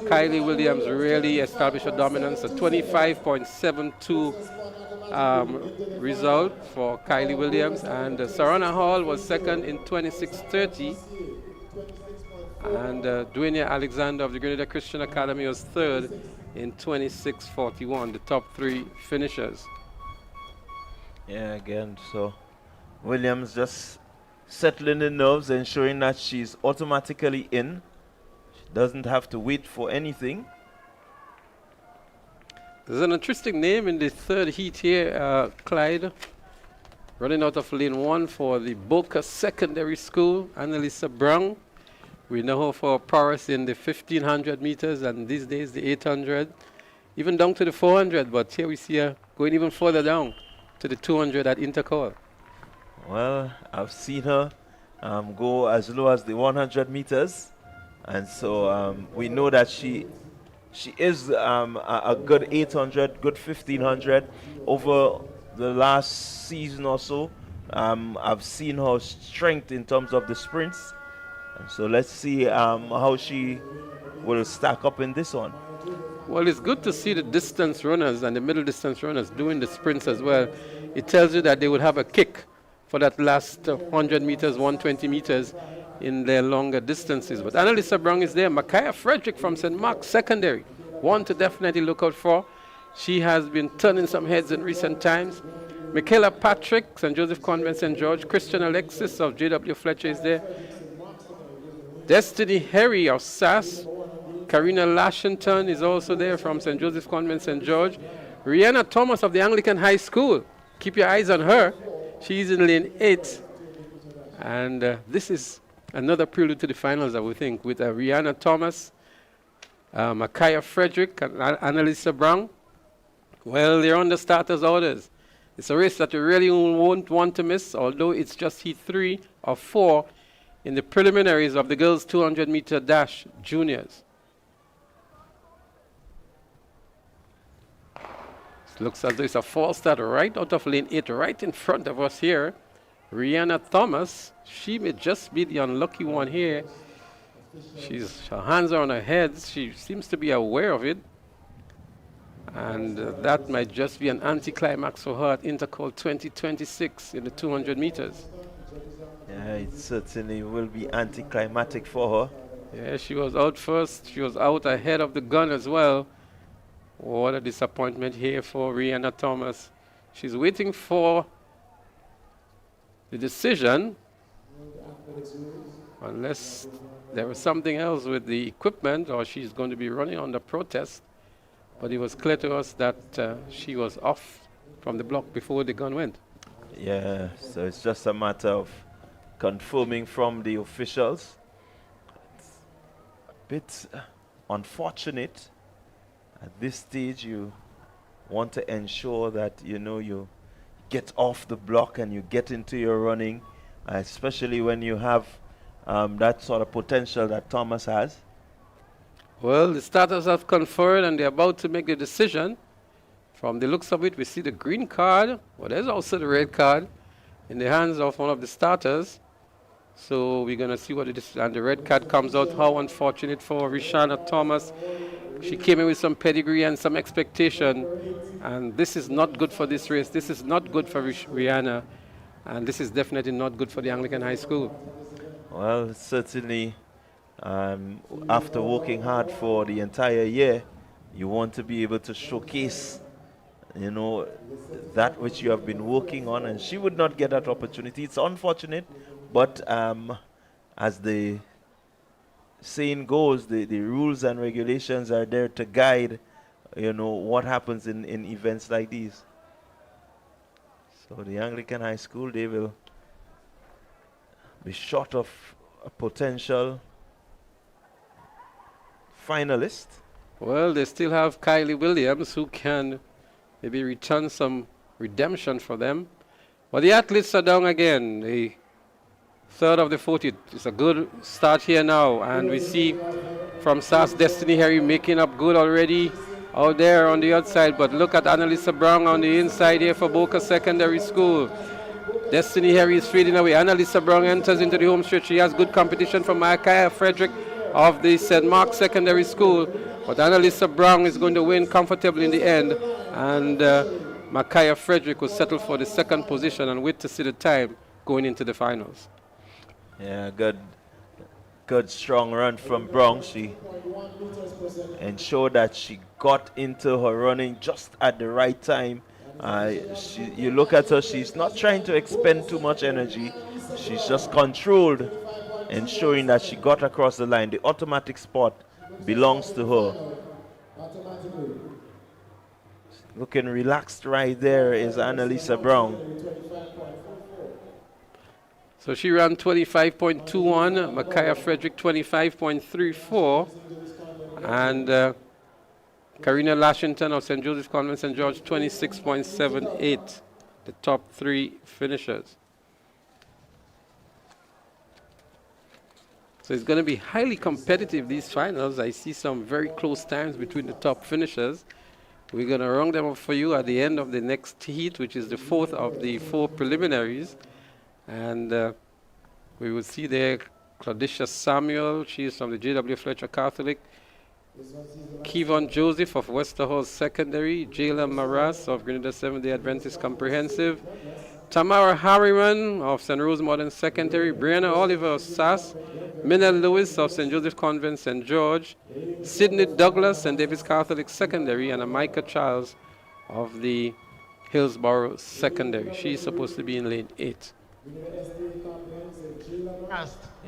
Kylie Williams really established a dominance, a 25.72 result for Kylie Williams. And Sarana Hall was second in 26.30. And Dwayne Alexander of the Grenada Christian Academy was third in 26.41, the top 3 finishers. Yeah, again, so Williams just settling the nerves, ensuring that she's automatically in. She doesn't have to wait for anything. There's an interesting name in the third heat here, Clyde. Running out of lane 1 for the Boca Secondary School, Annalisa Brown. We know her for prowess in the 1500 meters and these days the 800, even down to the 400, but here we see her going even further down to the 200 at Intercol. Well, I've seen her go as low as the 100 meters, and so we know that she is a good 800, good 1500 over the last season or so. I've seen her strength in terms of the sprints, and so let's see how she will stack up in this one. Well, it's good to see the distance runners and the middle distance runners doing the sprints as well. It tells you that they would have a kick for that last 100 meters, 120 meters in their longer distances. But Annalisa Brown is there. Micaiah Frederick from St. Mark's Secondary, one to definitely look out for. She has been turning some heads in recent times. Michaela Patrick, St. Joseph Convent, St. George. Christian Alexis of J.W. Fletcher is there. Destiny Harry of SAS. Karina Lashington is also there from St. Joseph Convent, St. George. Rihanna Thomas of the Anglican High School. Keep your eyes on her. She's in lane 8. And this is another prelude to the finals, I would think, with Rihanna Thomas, Micaiah Frederick, and Annalisa Brown. Well, they're on the starters' orders. It's a race that you really won't want to miss, although it's just heat 3 or 4 in the preliminaries of the girls' 200-meter dash juniors. Looks as though it's a false start right out of lane 8, right in front of us here. Rihanna Thomas, she may just be the unlucky one here. Her hands are on her head. She seems to be aware of it. And that might just be an anticlimax for her at Intercol 2026 in the 200 meters. Yeah, it certainly will be anticlimactic for her. Yeah, she was out first. She was out ahead of the gun as well. What a disappointment here for Rihanna Thomas. She's waiting for the decision, unless there was something else with the equipment or she's going to be running under protest. But it was clear to us that she was off from the block before the gun went. Yeah, so it's just a matter of confirming from the officials. It's a bit unfortunate. At this stage, you want to ensure that, you get off the block and you get into your running, especially when you have that sort of potential that Thomas has. Well, the starters have conferred and they're about to make the decision. From the looks of it, we see the green card. Well, there's also the red card in the hands of one of the starters. So we're going to see what it is. And the red card comes out. How unfortunate for Rihanna Thomas. She came in with some pedigree and some expectation. And this is not good for this race. This is not good for Rihanna. And this is definitely not good for the Anglican High School. Well, certainly, after working hard for the entire year, you want to be able to showcase, that which you have been working on. And she would not get that opportunity. It's unfortunate, but as the saying goes, the rules and regulations are there to guide, what happens in events like these. So the Anglican High School, they will be short of a potential finalist. Well, they still have Kylie Williams, who can maybe return some redemption for them. But the athletes are down again. The third of the 40. It's a good start here now. And we see from SAS Destiny Harry making up good already out there on the outside. But look at Annalisa Brown on the inside here for Boca Secondary School. Destiny Harry is fading away. Annalisa Brown enters into the home stretch. She has good competition from Micaiah Frederick of the St. Mark's Secondary School. But Annalisa Brown is going to win comfortably in the end. And Micaiah Frederick will settle for the second position and wait to see the time going into the finals. Yeah, good strong run from Brown. She ensured that she got into her running just at the right time. You look at her, she's not trying to expend too much energy. She's just controlled, ensuring that she got across the line. The automatic spot belongs to her. Looking relaxed right there is Annalisa Brown. So she ran 25.21, Micaiah Frederick 25.34, and Karina Lashington of St. Joseph's Convent St. George 26.78, the top three finishers. So it's going to be highly competitive, these finals. I see some very close times between the top finishers. We're going to round them up for you at the end of the next heat, which is the fourth of the four preliminaries. And we will see there Claudicia Samuel. She is from the J.W. Fletcher Catholic. Kevon Joseph of Westerhall Secondary. Jayla Maras of Grenada Seventh-day Adventist Comprehensive. Tamara Harriman of St. Rose Modern Secondary. Brianna Oliver of SAS. Minna Lewis of St. Joseph Convent St. George. Sydney Douglas, St. David's Catholic Secondary. And Amika Charles of the Hillsborough Secondary. She's supposed to be in lane 8.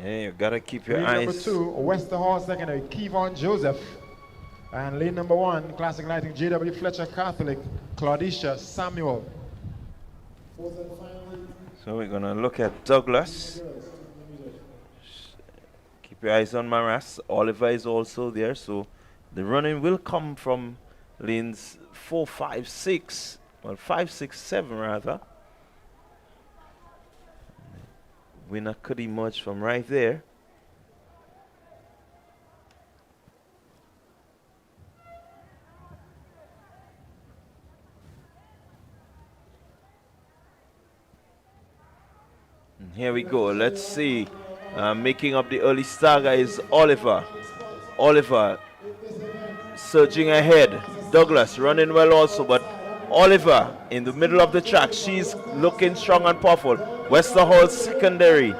Yeah, you gotta keep your lane eyes. Number 2, Westerhall Secondary, Kevon Joseph. And lane number 1, Classic Lighting, J.W. Fletcher Catholic, Claudicia Samuel. So we're gonna look at Douglas. Keep your eyes on Maras. Oliver is also there, so the running will come from lanes 4, 5, 6. Well, 5, 6, 7 rather. Winner could emerge from right there. Here we go. Let's see. Making up the early stagger is Oliver. Oliver surging ahead. Douglas running well also, but Oliver in the middle of the track. She's looking strong and powerful. Westerhall secondary.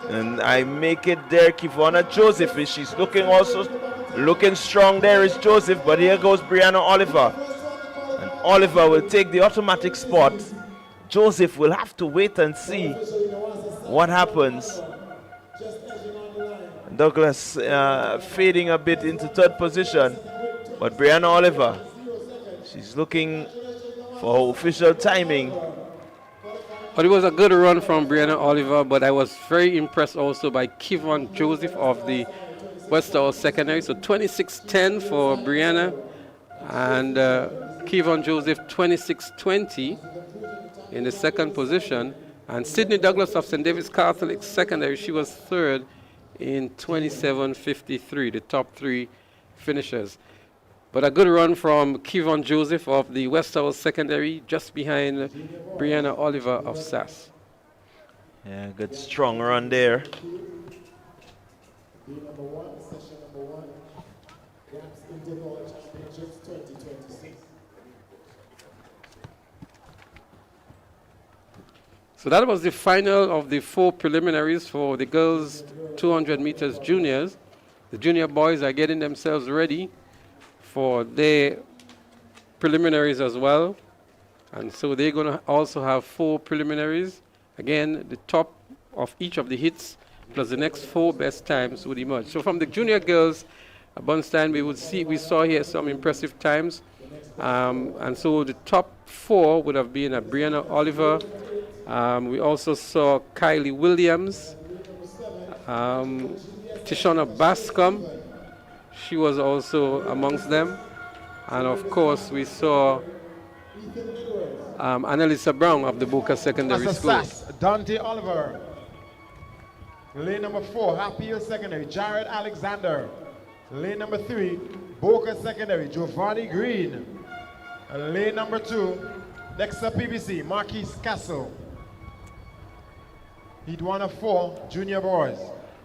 And I make it there. Kivana Joseph. She's looking also looking strong. There is Joseph, but here goes Brianna Oliver. And Oliver will take the automatic spot. Joseph will have to wait and see what happens. Douglas fading a bit into third position, but Brianna Oliver, she's looking for her official timing. But it was a good run from Brianna Oliver, but I was very impressed also by Kivon Joseph of the Westerhall Secondary. So 26:10 for Brianna, and Kivon Joseph 26:20 in the second position. And Sydney Douglas of St. David's Catholic Secondary, she was third in 27:53, the top three finishers. But a good run from Kivon Joseph of the Westerhall Secondary, just behind Brianna Oliver of SAS. Yeah, good strong run there. So that was the final of the 4 preliminaries for the girls 200 meters juniors. The junior boys are getting themselves ready for their preliminaries as well. And so they're going to also have 4 preliminaries. Again, the top of each of the hits plus the next 4 best times would emerge. So from the junior girls, Bunstein, we saw here some impressive times. And so the top 4 would have been Brianna Oliver. We also saw Kylie Williams, Tishona Bascom. She was also amongst them. And of course, we saw Annalisa Brown of the Boca Secondary School. Dante Oliver. Lane number 4, Happy Hill Secondary, Jared Alexander. Lane number 3, Boca Secondary, Giovanni Green. And lane number 2, Dexter PBC, Marquise Castle. Heat 1 of 4, junior boys,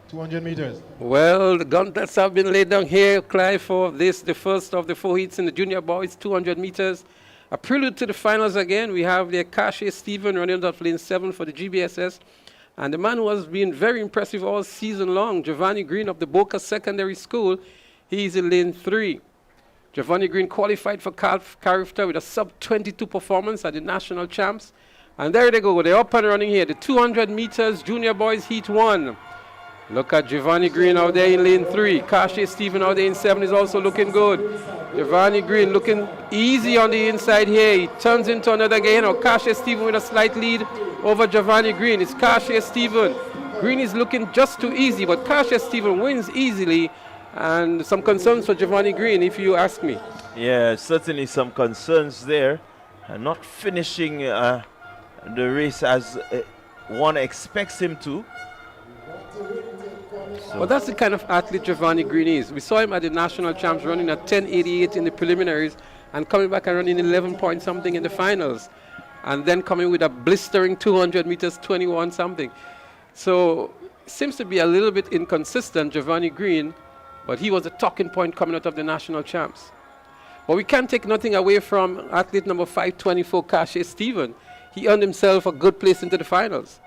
200 meters. Well, the gauntlets have been laid down here, Clive, for this, the first of the 4 heats in the junior boys, 200 meters. A prelude to the finals again. We have the Akashi Stephen running out of lane 7 for the GBSS. And the man who has been very impressive all season long, Giovanni Green of the Boca Secondary School, he's in lane 3. Giovanni Green qualified for Carifta with a sub-22 performance at the national champs. And there they go, they're up and running here. The 200 meters junior boys heat 1. Look at Giovanni Green out there in lane 3. Kashi Stephen out there in 7 is also looking good. Giovanni Green looking easy on the inside here. He turns into another guy. Now Kashi Stephen with a slight lead over Giovanni Green. It's Kashi Stephen. Green is looking just too easy, but Kashi Stephen wins easily. And some concerns for Giovanni Green, if you ask me. Yeah, certainly some concerns there. And not finishing the race as one expects him to. Well, that's the kind of athlete Giovanni Green is. We saw him at the national champs running at 10:88 in the preliminaries and coming back and running 11 point something in the finals. And then coming with a blistering 200 meters, 21 something. So, seems to be a little bit inconsistent, Giovanni Green, but he was a talking point coming out of the national champs. But we can't take nothing away from athlete number 524, Kashi Stephen. He earned himself a good place into the finals.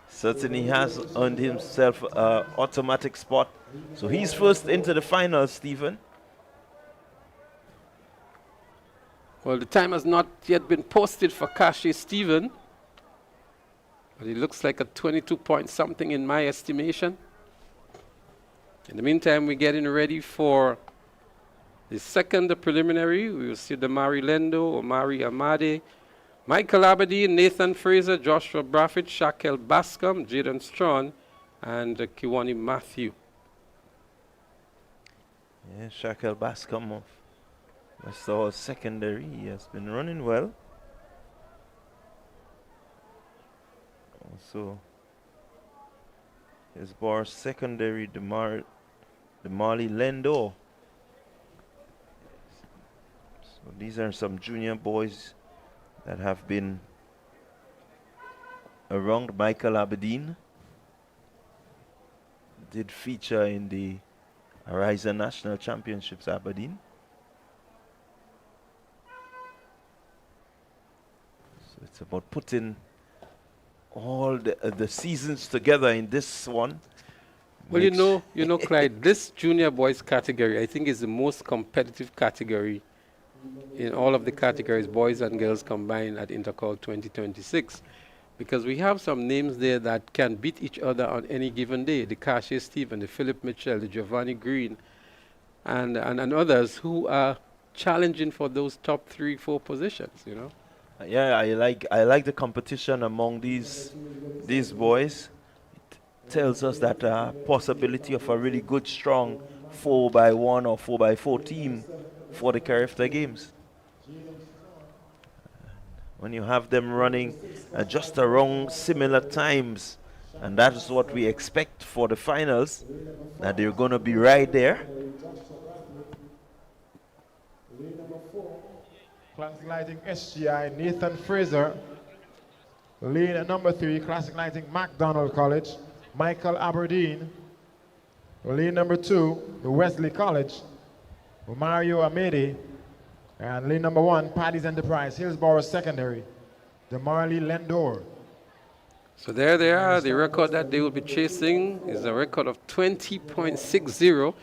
Certainly has earned himself an automatic spot. So he's first into the finals, Stephen. Well, the time has not yet been posted for Kashi Stephen. But it looks like a 22 point something in my estimation. In the meantime, we're getting ready for the second preliminary. We will see Damari Lendo, Omari Amade, Michael Aberdeen, Nathan Fraser, Joshua Braffett, Shaquille Bascom, Jaden Strawn, and Kiwani Matthew. Yeah, Shaquille Bascom of Westerhall Secondary. He has been running well. Also, his bar secondary, Damari Lendo. So these are some junior boys that have been around Michael Aberdeen. did feature in the Horizon National Championships Aberdeen. So it's about putting all the seasons together in this one. Well, you know, Clyde, this junior boys category, I think, is the most competitive category in all of the categories, boys and girls combined, at Intercol 2026, because we have some names there that can beat each other on any given day. The Cache Stephen, the Philip Mitchell, the Giovanni Green, and others who are challenging for those top 3-4 positions, you know. Yeah, I like the competition among these boys. It tells us that possibility of a really good, strong 4x1 or 4x4 team for the Carifta Games. When you have them running just around similar times, and that is what we expect for the finals, that they're going to be right there. Classic Lighting SGI, Nathan Fraser. Lane at number 3, Classic Lighting MacDonald College, Michael Aberdeen. Lane number 2, the Wesley College, Mario Amede. And lane number 1, Paddy's Enterprise, Hillsborough Secondary, the Marley Lendor. So there they are. The record that they will be chasing is a record of 20.60,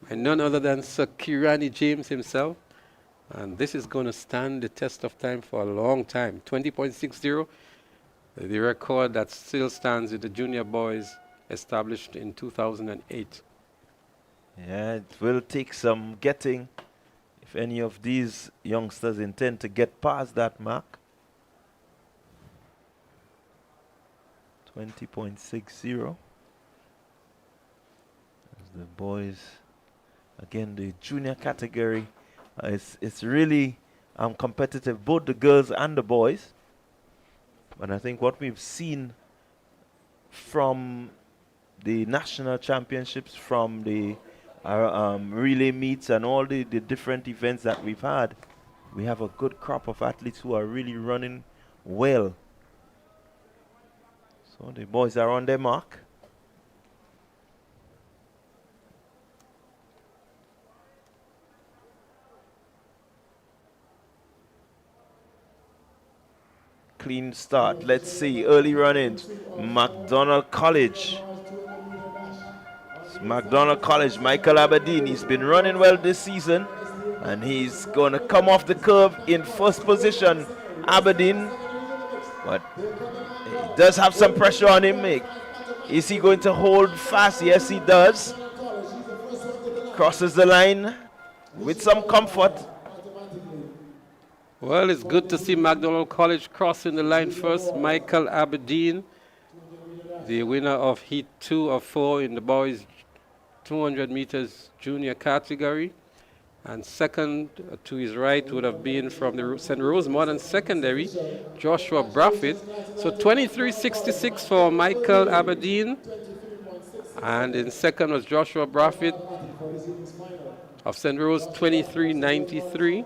and none other than Sir Kirani James himself. And this is going to stand the test of time for a long time. 20.60, the record that still stands with the junior boys, established in 2008. Yeah, it will take some getting if any of these youngsters intend to get past that mark. 20.60. As the boys, again, the junior category, it's really competitive, both the girls and the boys. But I think what we've seen from the national championships, from the relay meets and all the different events that we've had, we have a good crop of athletes who are really running well. So the boys are on their mark. Clean start. Let's see. Early run-ins. MacDonald College. MacDonald College, Michael Aberdeen. He's been running well this season, and he's going to come off the curve in first position. Aberdeen, but he does have some pressure on him. Is he going to hold fast? Yes, he does. Crosses the line with some comfort. Well, it's good to see MacDonald College crossing the line first. Michael Aberdeen, the winner of Heat 2 of 4 in the boys 200 meters junior category. And second to his right would have been from the St. Rose Modern Secondary, Joshua Braffit. So 23.66 for Michael Aberdeen. And in second was Joshua Braffit of St. Rose, 23.93.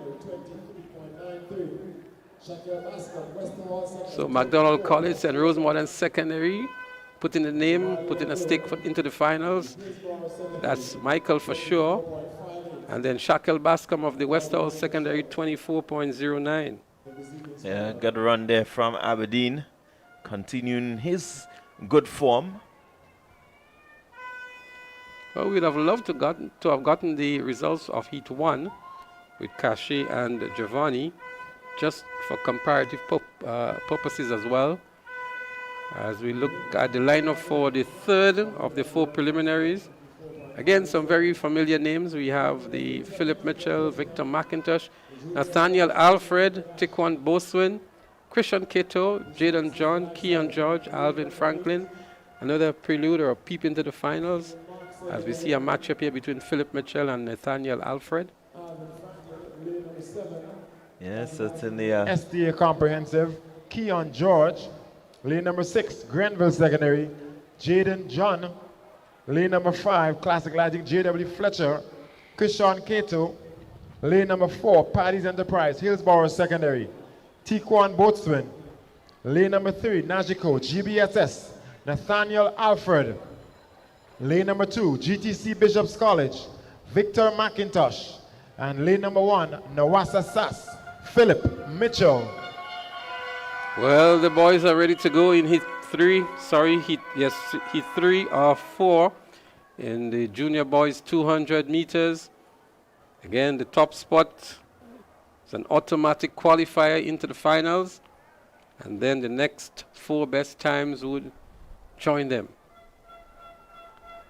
So MacDonald College and Rose Modern Secondary putting a stake into the finals. That's Michael for sure. And then Shackle Bascom of the Westall Secondary, 24.09. Yeah, good run there from Aberdeen, continuing his good form. Well, we'd have loved to have gotten the results of Heat 1 with Cache and Giovanni, just for comparative purposes as well. As we look at the lineup for the third of the 4 preliminaries, again, some very familiar names. We have the Philip Mitchell, Victor McIntosh, Nathaniel Alfred, Tikwan Boswin, Christian Cato, Jaden John, Keon George, Alvin Franklin. Another prelude or a peep into the finals, as we see a matchup here between Philip Mitchell and Nathaniel Alfred. Yes, certainly. STA Comprehensive, Keon George. Lane number 6, Grenville Secondary, Jaden John. Lane number 5, Classic Lighting, J.W. Fletcher, Christian Cato. Lane number 4, Paddy's Enterprise, Hillsborough Secondary, Tikwan Boatswain. Lane number 3, Najiko, GBSS, Nathaniel Alfred. Lane number 2, GTC Bishop's College, Victor McIntosh. And lane number 1, Nawasa Sass, Philip Mitchell. Well, the boys are ready to go in heat 3. Sorry, heat 3 or 4 in the junior boys 200 meters. Again, the top spot is an automatic qualifier into the finals. And then the next 4 best times would join them.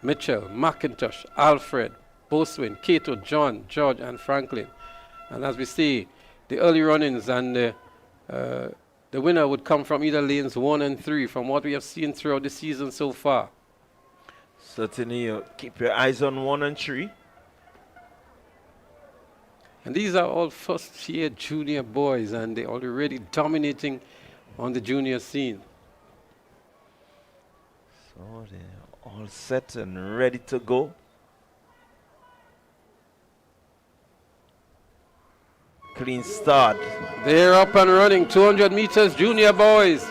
Mitchell, McIntosh, Alfred, Boswin, Cato, John, George, and Franklin. And as we see, the early run-ins and the winner would come from either lanes 1 and 3 from what we have seen throughout the season so far. Certainly, keep your eyes on 1 and 3. And these are all first-year junior boys, and they're already dominating on the junior scene. So they're all set and ready to go. Clean start. They're up and running, 200 meters, junior boys.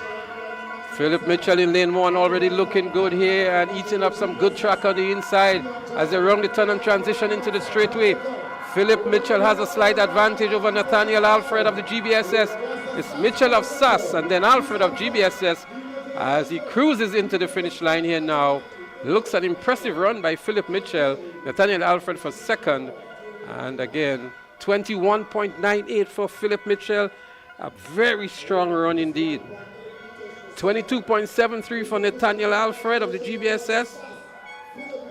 Philip Mitchell in lane 1 already looking good here and eating up some good track on the inside as they run the turn and transition into the straightaway. Philip Mitchell has a slight advantage over Nathaniel Alfred of the GBSS. It's Mitchell of SAS and then Alfred of GBSS as he cruises into the finish line here now. Looks an impressive run by Philip Mitchell. Nathaniel Alfred for second. And again, 21.98 for Philip Mitchell. A very strong run indeed. 22.73 for Nathaniel Alfred of the GBSS.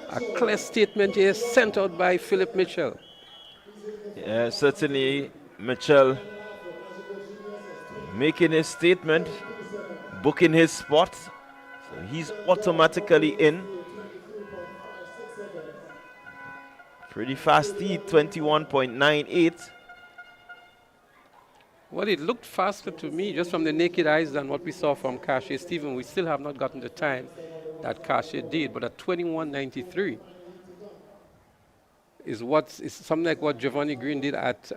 A clear statement here sent out by Philip Mitchell. Yeah, certainly Mitchell making his statement, booking his spot. So he's automatically in. Pretty fast heat, 21.98. Well, it looked faster to me just from the naked eyes than what we saw from Kashi Stephen. We still have not gotten the time that Kashi did, but at 21.93 is something like what Giovanni Green did at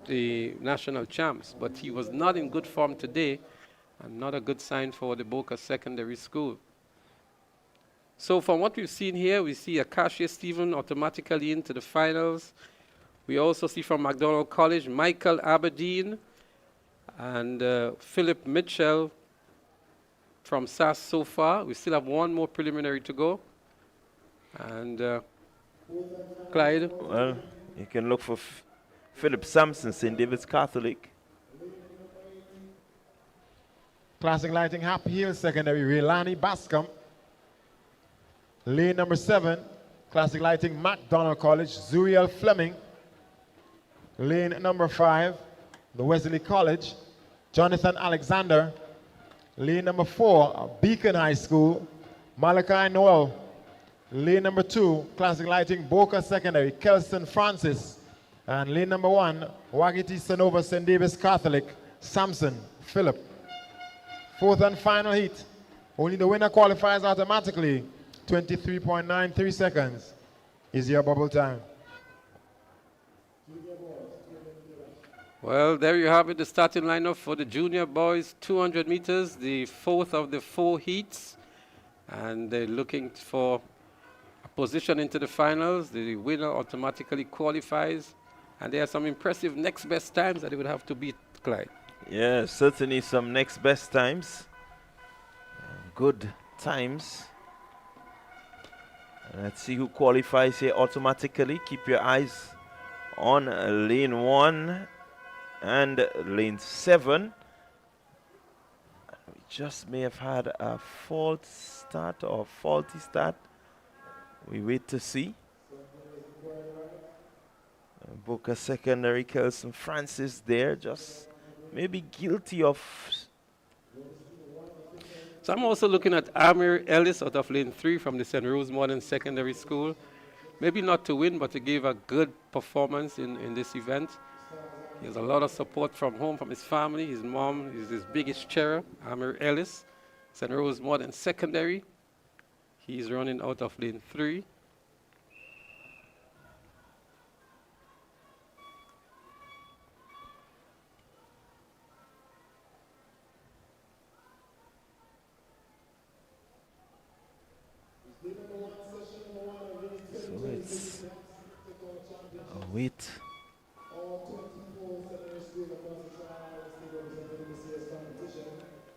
the national champs, but he was not in good form today, and not a good sign for the Boca Secondary School. So from what we've seen here, we see Akashi Stephen automatically into the finals. We also see from McDonald College, Michael Aberdeen and Philip Mitchell from SAS so far. We still have one more preliminary to go. And Clyde? Well, you can look for Philip Sampson, St. David's Catholic. Classic Lighting, Happy Hill Secondary, Relani Bascom. Lane number 7, Classic Lighting, McDonald College, Zuriel Fleming. Lane number 5, the Wesley College, Jonathan Alexander. Lane number 4, Beacon High School, Malachi Noel. Lane number 2, Classic Lighting, Boca Secondary, Kelson Francis. And lane number 1, Wagiti Sonova St. Davis Catholic, Samson Philip. Fourth and final heat. Only the winner qualifies automatically. 23.93 seconds is your bubble time. Well, there you have it, the starting lineup for the junior boys 200 meters, the fourth of the 4 heats. And they're looking for a position into the finals. The winner automatically qualifies. And there are some impressive next best times that they would have to beat, Clyde. Yeah, certainly some next best times. Good times. Let's see who qualifies here automatically. Keep your eyes on lane 1 and lane 7. We just may have had a false start or faulty start. We wait to see. Boca Secondary, Kelson Francis there, just maybe guilty of. So I'm also looking at Amir Ellis out of lane 3 from the St. Rose Modern Secondary School. Maybe not to win, but to give a good performance in this event. He has a lot of support from home, from his family. His mom is his biggest cheerer, Amir Ellis, St. Rose Modern Secondary. He's running out of lane 3.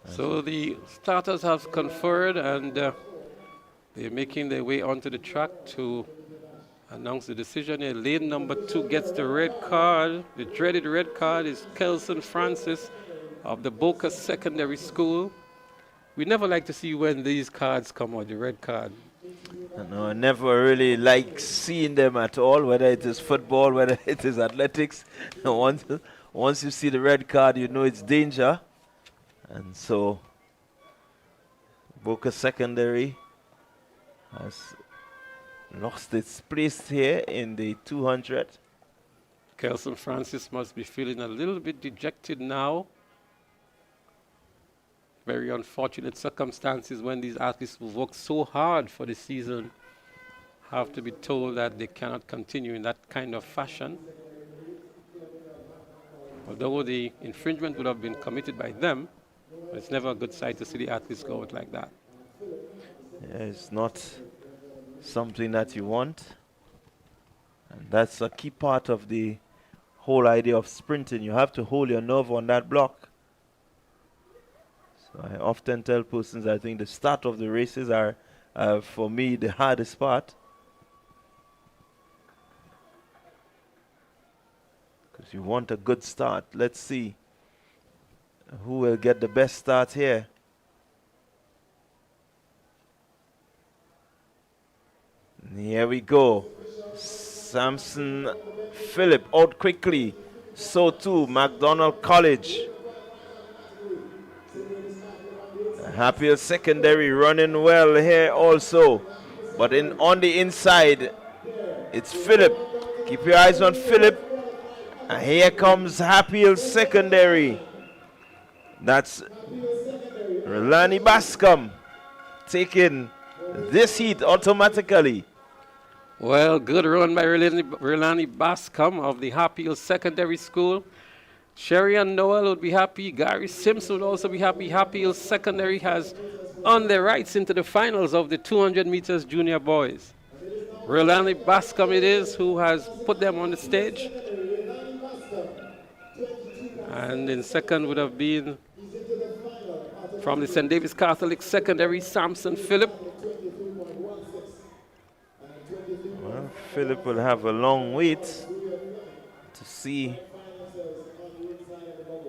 So the starters have conferred, and they're making their way onto the track to announce the decision here. Lane number 2 gets the red card. The dreaded red card is Kelson Francis of the Boca Secondary School. We never like to see when these cards come out, the red card. No, I never really like seeing them at all, whether it is football, whether it is athletics. Once you see the red card, you know it's danger. And so, Boca Secondary has lost its place here in the 200. Kelson Francis must be feeling a little bit dejected now. Very unfortunate circumstances when these athletes who worked so hard for the season have to be told that they cannot continue in that kind of fashion. Although the infringement would have been committed by them, it's never a good sight to see the athletes go out like that. Yeah, it's not something that you want. And that's a key part of the whole idea of sprinting. You have to hold your nerve on that block. So I often tell persons I think the start of the races are, for me, the hardest part. Because you want a good start. Let's see who will get the best start here. And here we go. Samson Phillip out quickly. So too McDonald College. Happy Secondary running well here also. But on the inside, it's Phillip. Keep your eyes on Phillip. And here comes Happy Secondary. That's Relani Bascom taking this heat automatically. Well, good run by Relani Bascom of the Happy Hill Secondary School. Sherry-Ann Noel would be happy. Gary Simpson would also be happy. Happy Hill Secondary has earned their rights into the finals of the 200 meters junior boys. Relani Bascom it is who has put them on the stage. And in second would have been from the St. David's Catholic Secondary, Samson Phillip. Well, Phillip will have a long wait to see.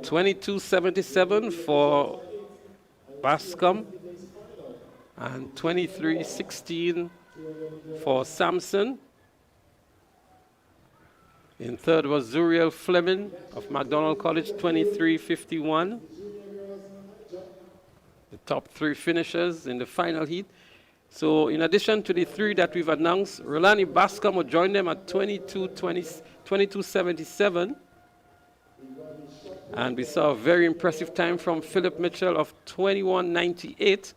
22.77 for Bascom and 23.16 for Samson. In third was Zuriel Fleming of McDonald College, 23.51. The top 3 finishers in the final heat. So in addition to the 3 that we've announced, Relani Bascom will join them at 22.77. And we saw a very impressive time from Philip Mitchell of 21.98.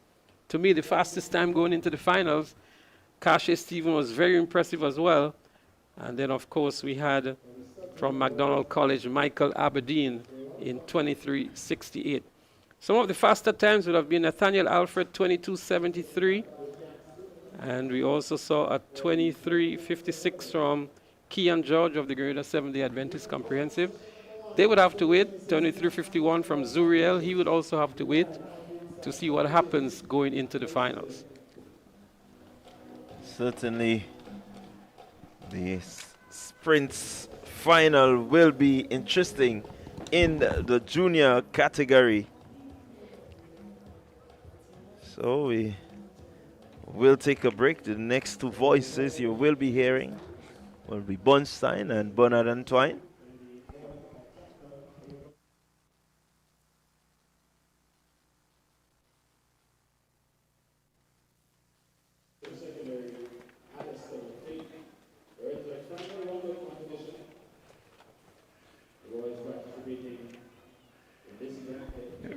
To me, the fastest time going into the finals. Kashe Stephen was very impressive as well. And then, of course, we had from McDonald College, Michael Aberdeen in 23.68. Some of the faster times would have been Nathaniel Alfred, 22.73. And we also saw a 23.56 from Kean George of the Grenada Seventh-day Adventist Comprehensive. They would have to wait. 23.51 from Zuriel. He would also have to wait to see what happens going into the finals. Certainly, the sprints final will be interesting in the junior category. So we will take a break. The next 2 voices you will be hearing will be Bunstein and Bernard Antoine.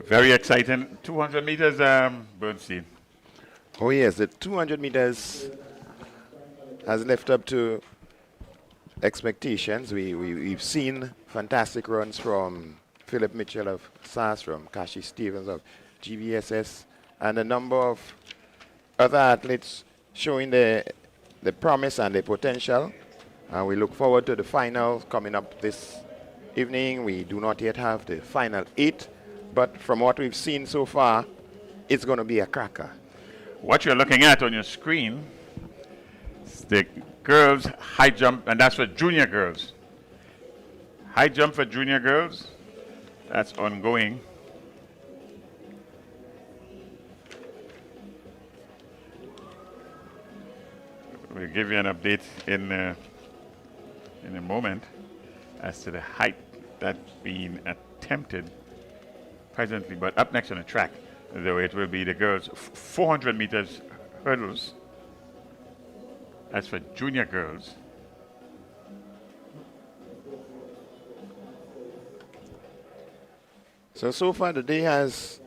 Very exciting. 200 meters, Bernstein. Oh yes, the 200 meters has lived up to expectations. We've seen fantastic runs from Philip Mitchell of SAS, from Kashi Stevens of GBSS, and a number of other athletes showing the promise and the potential. And we look forward to the final coming up this evening. We do not yet have the final 8, but from what we've seen so far, it's going to be a cracker. What you're looking at on your screen is the girls' high jump, and that's for junior girls. High jump for junior girls, that's ongoing. We'll give you an update in a moment as to the height that's being attempted presently. But up next on the track, though, it will be the girls' 400 meters hurdles. That's for junior girls. So far the day has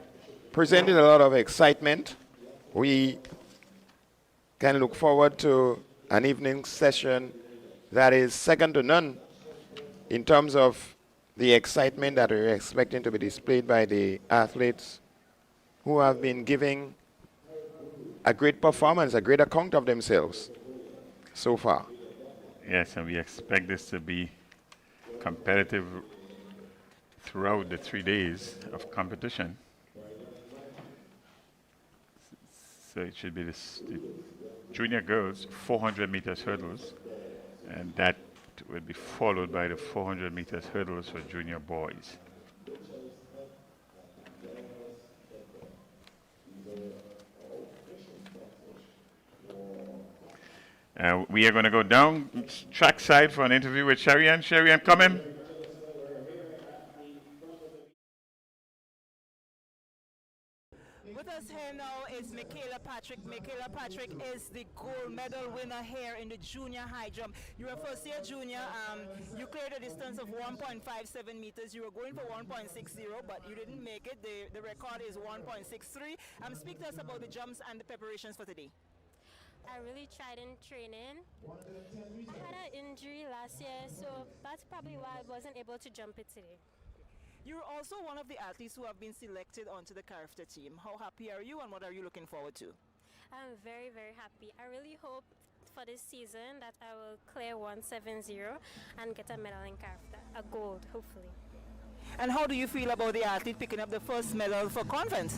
presented a lot of excitement. We can look forward to an evening session that is second to none in terms of the excitement that we're expecting to be displayed by the athletes who have been giving a great performance, a great account of themselves so far. Yes, and we expect this to be competitive throughout the 3 days of competition. So it should be the junior girls 400 meters hurdles, and that will be followed by the 400 meters hurdles for junior boys. We are going to go down trackside for an interview with Sherian. Sherian, come in. With us here now is Michaela Patrick. Michaela Patrick is the gold medal winner here in the junior high jump. You're a first year junior. You cleared a distance of 1.57 meters. You were going for 1.60, but you didn't make it. The record is 1.63. Speak to us about the jumps and the preparations for today. I really tried in training. I had an injury last year, so that's probably why I wasn't able to jump it today. You're also one of the athletes who have been selected onto the character team. How happy are you and what are you looking forward to? I'm very, very happy. I really hope for this season that I will clear 170 and get a medal in character, a gold, hopefully. And how do you feel about the athlete picking up the first medal for Convent?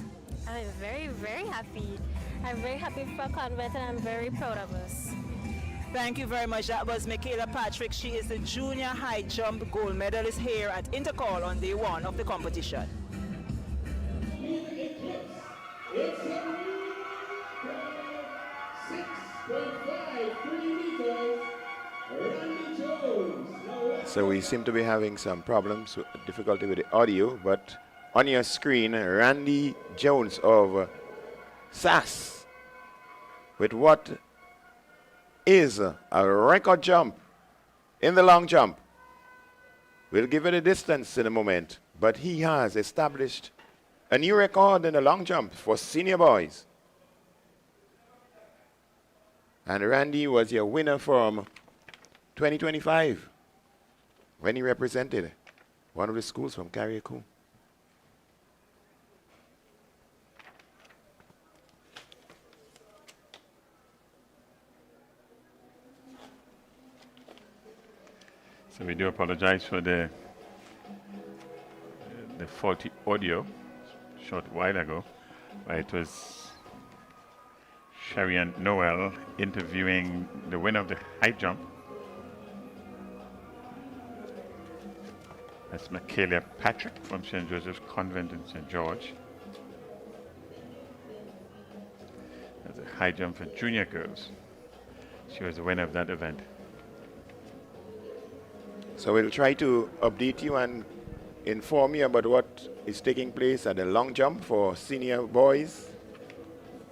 I'm very, very happy. I'm very happy for Convent and I'm very proud of us. Thank you very much. That was Michaela Patrick. She is the junior high jump gold medalist here at Intercol on day one of the competition. It's 6.53 meters. Randy Jones. So we seem to be having some problems, difficulty with the audio, but on your screen, Randy Jones of SAS with what is a record jump in the long jump. We'll give it a distance in a moment, but he has established a new record in the long jump for senior boys. And Randy was your winner from 2025 when he represented one of the schools from Carriacou. So we do apologize for the faulty audio a short while ago. It was Sherian Noel interviewing the winner of the high jump. That's Michaela Patrick from St. Joseph's Convent in St. George. That's a high jump for junior girls. She was the winner of that event. So we'll try to update you and inform you about what is taking place at the long jump for senior boys.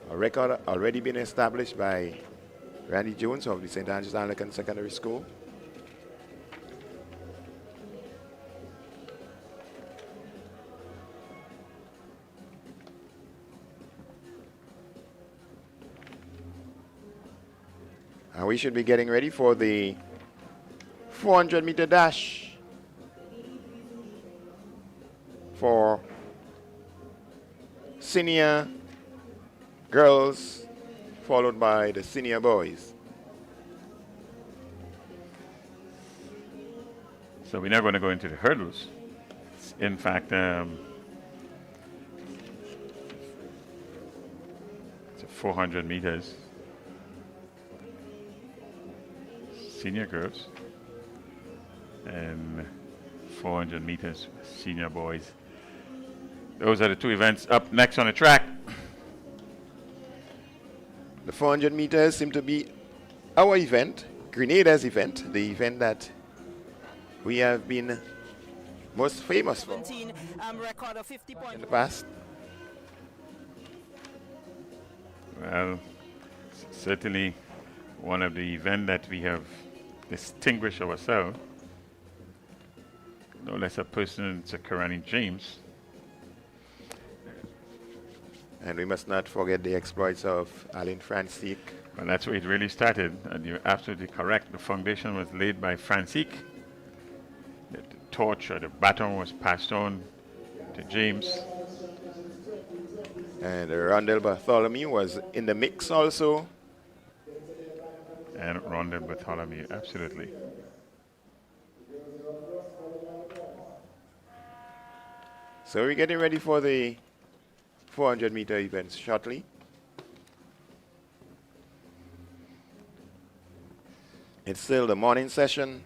A record already been established by Randy Jones of the St. Andrews Anglican Secondary School. And we should be getting ready for the 400-meter dash for senior girls, followed by the senior boys. So we're now going to go into the hurdles. In fact, 400 meters. Senior girls. And 400 meters senior boys. Those are the two events up next on the track. The 400 meters seem to be our event, Grenada's event, the event that we have been most famous for record of 50 in the past. Well, certainly one of the events that we have distinguished ourselves. No less a person to Karani James. And we must not forget the exploits of Alain Francique. Well, that's where it really started, and you're absolutely correct. The foundation was laid by Francique. The torch or the baton was passed on to James. And Rondell Bartholomew was in the mix also. And Rondell Bartholomew, absolutely. So we're getting ready for the 400 meter events shortly. It's still the morning session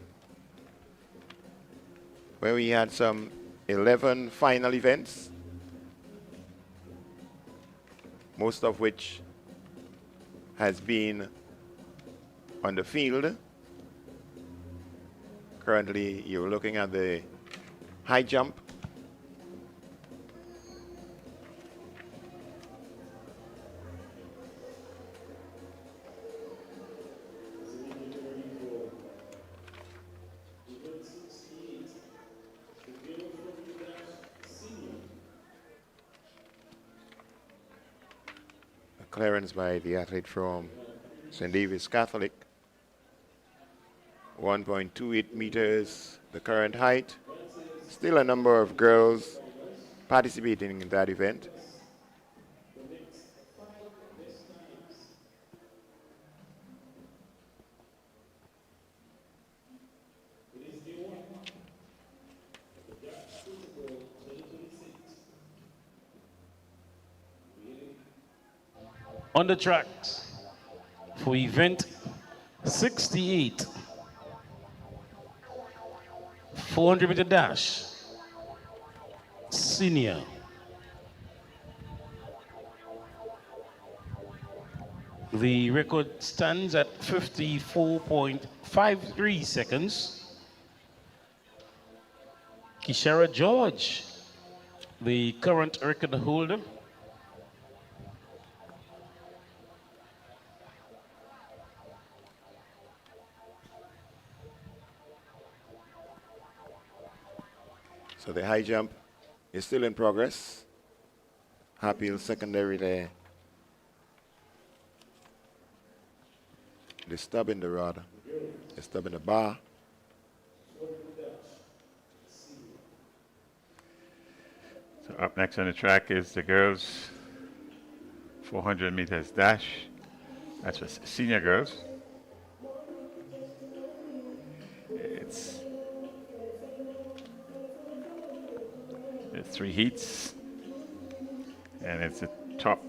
where we had some 11 final events, most of which has been on the field. Currently, you're looking at the high jump. Clearance by the athlete from St. David's Catholic. 1.28 meters, the current height. Still a number of girls participating in that event. On the tracks for event 68, 400 meter dash, senior. The record stands at 54.53 seconds. Kishara George, the current record holder. So the high jump is still in progress. Happy Hill Secondary there. The stub in the rod, the stub in the bar. So up next on the track is the girls 400 meters dash. That's for senior girls. There's 3 heats, and it's the top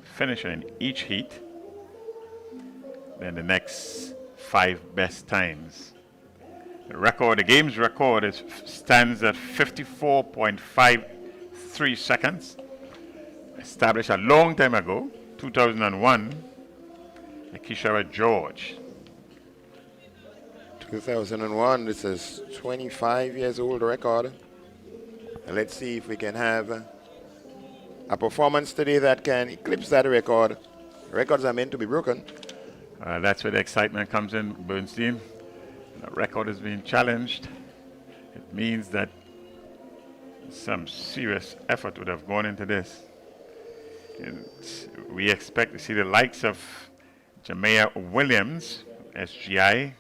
finisher in each heat. Then the next 5 best times. The game's record stands at 54.53 seconds. Established a long time ago, 2001, by Kishara George. 2001, this is 25 years old record. And let's see if we can have a performance today that can eclipse that record. Records are meant to be broken. That's where the excitement comes in, Bernstein. The record is being challenged. It means that some serious effort would have gone into this. And we expect to see the likes of Jamea Williams, SGI,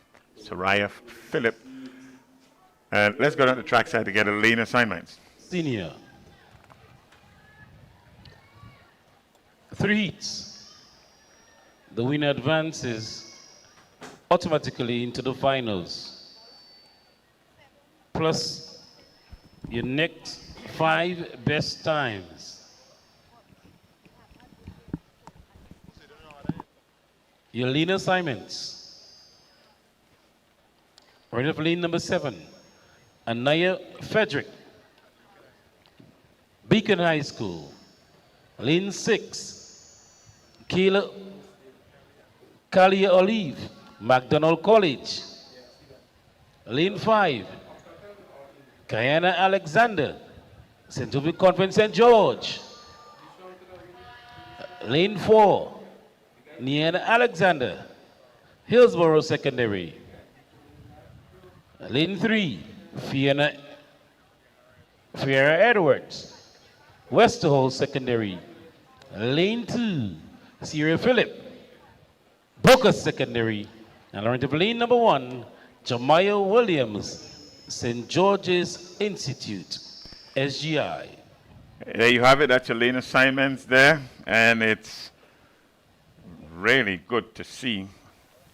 Soraya Phillip. Let's go down the trackside to get a lane assignments. Senior. 3 heats. The winner advances automatically into the finals. Plus your next 5 best times. Yelena Simons. Right of lane number 7, Anaya Frederick. Beacon High School. Lane 6, Kayla Kalia Olive, McDonald College. Lane 5, Kayana Alexander, St. Joseph Conference St. George. Lane 4, Niana Alexander, Hillsborough Secondary. Lane 3, Fiona Edwards, Westerhall Secondary. Lane 2, Sierra Phillip, Bocas Secondary. And on to lane number 1, Jemiah Williams, St. George's Institute, SGI. There you have it. That's your lane assignments there. And it's really good to see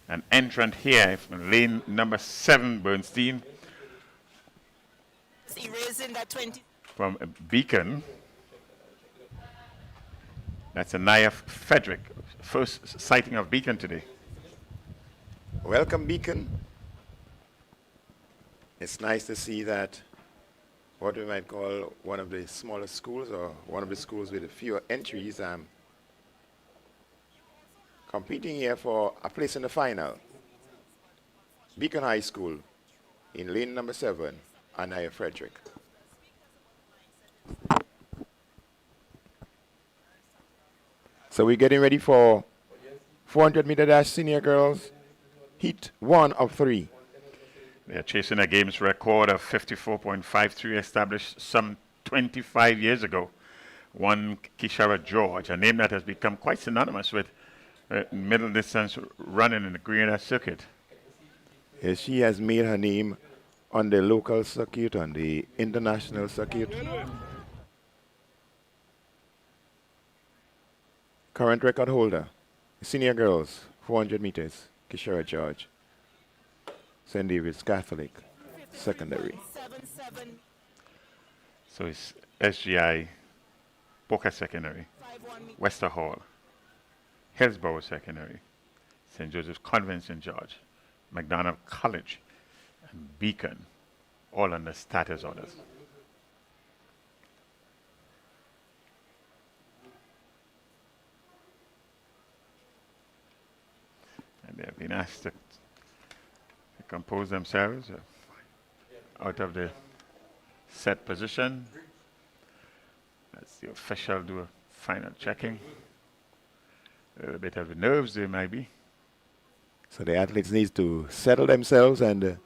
an entrant here from lane number 7, Bernstein. Erasing that 20. From Beacon. That's Anaya Frederick. First sighting of Beacon today. Welcome, Beacon. It's nice to see that what we might call one of the smaller schools or one of the schools with fewer entries competing here for a place in the final. Beacon High School in lane number 7, Anaya Frederick. So we're getting ready for 400 meter dash senior girls, heat 1 of 3. They're chasing a games record of 54.53 established some 25 years ago. One Kishara George, a name that has become quite synonymous with middle distance running in the Grenada circuit. Yes, she has made her name on the local circuit, on the international circuit. Current record holder, senior girls, 400 meters, Kishara George, St. David's Catholic Secondary. So it's SGI, Boca Secondary, Westerhall, Hillsborough Secondary, St. Joseph's Convent St. George, McDonald College, and Beacon, all under status orders. And they have been asked to compose themselves out of the set position. That's the official do a final checking. A little bit of the nerves there might be. So the athletes need to settle themselves and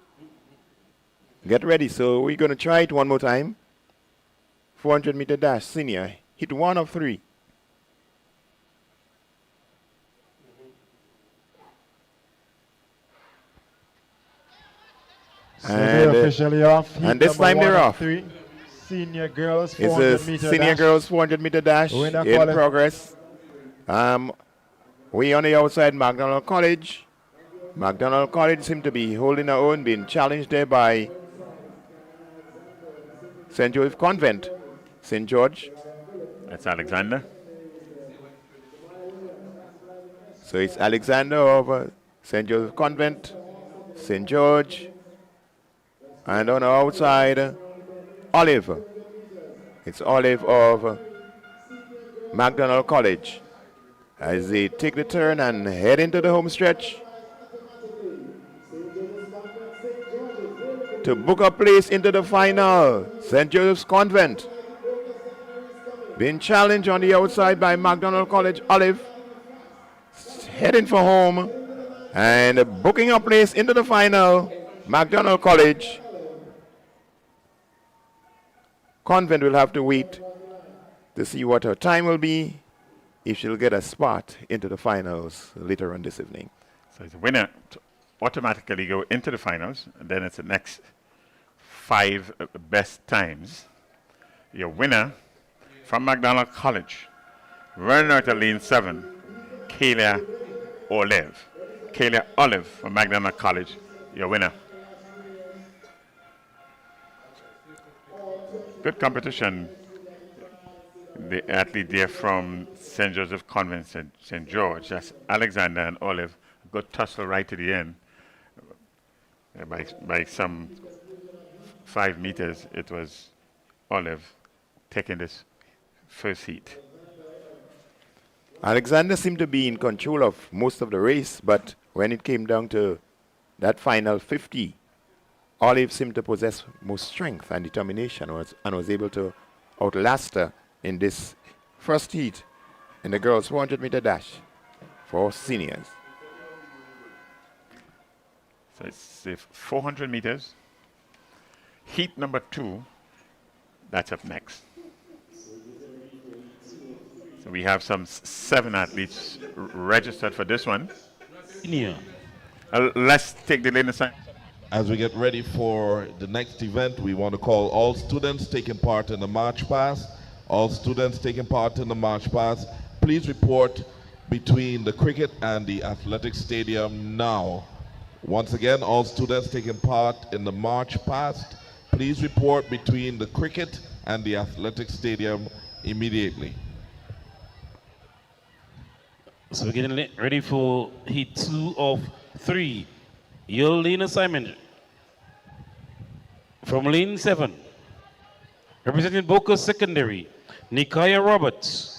get ready. So we're going to try it one more time. 400 meter dash senior, hit 1 of 3. So they're officially off. And this time they're off. 3. Senior girls, It's 400 a meter senior dash. girls 400 meter dash in progress. We on the outside, McDonald College. McDonald College seem to be holding their own, being challenged there by St. Joseph Convent, St. George. That's Alexander. So it's Alexander of St. Joseph Convent, St. George, and on the outside, Olive. It's Olive of McDonald College. As they take the turn and head into the home stretch to book a place into the final. St. Joseph's Convent being challenged on the outside by McDonald College. Olive heading for home and booking a place into the final. McDonald College. Convent will have to wait to see what her time will be, if she'll get a spot into the finals later on this evening. So the winner automatically go into the finals, and then it's the next 5 best times. Your winner from McDonald College, running out of lane 7, Kayla Olive. Kayla Olive from McDonald College, your winner. Good competition. The athlete there from St. Joseph Convent, St. George, that's Alexander and Olive, good tussle right to the end. By some 5 meters, it was Olive taking this first heat. Alexander seemed to be in control of most of the race, but when it came down to that final 50, Olive seemed to possess more strength and determination and was able to outlast her in this first heat in the girls' 400-meter dash for seniors. So it's the 400 meters. Heat number 2, that's up next. So we have some 7 athletes registered for this one. Senior. Let's take the lane aside. As we get ready for the next event, we want to call all students taking part in the march past. All students taking part in the march past, please report between the cricket and the athletic stadium now. Once again, all students taking part in the march past, please report between the cricket and the athletic stadium immediately. So we're getting ready for heat 2 of 3. Your lane assignment from lane 7. Representing Boca Secondary, Nikaya Roberts.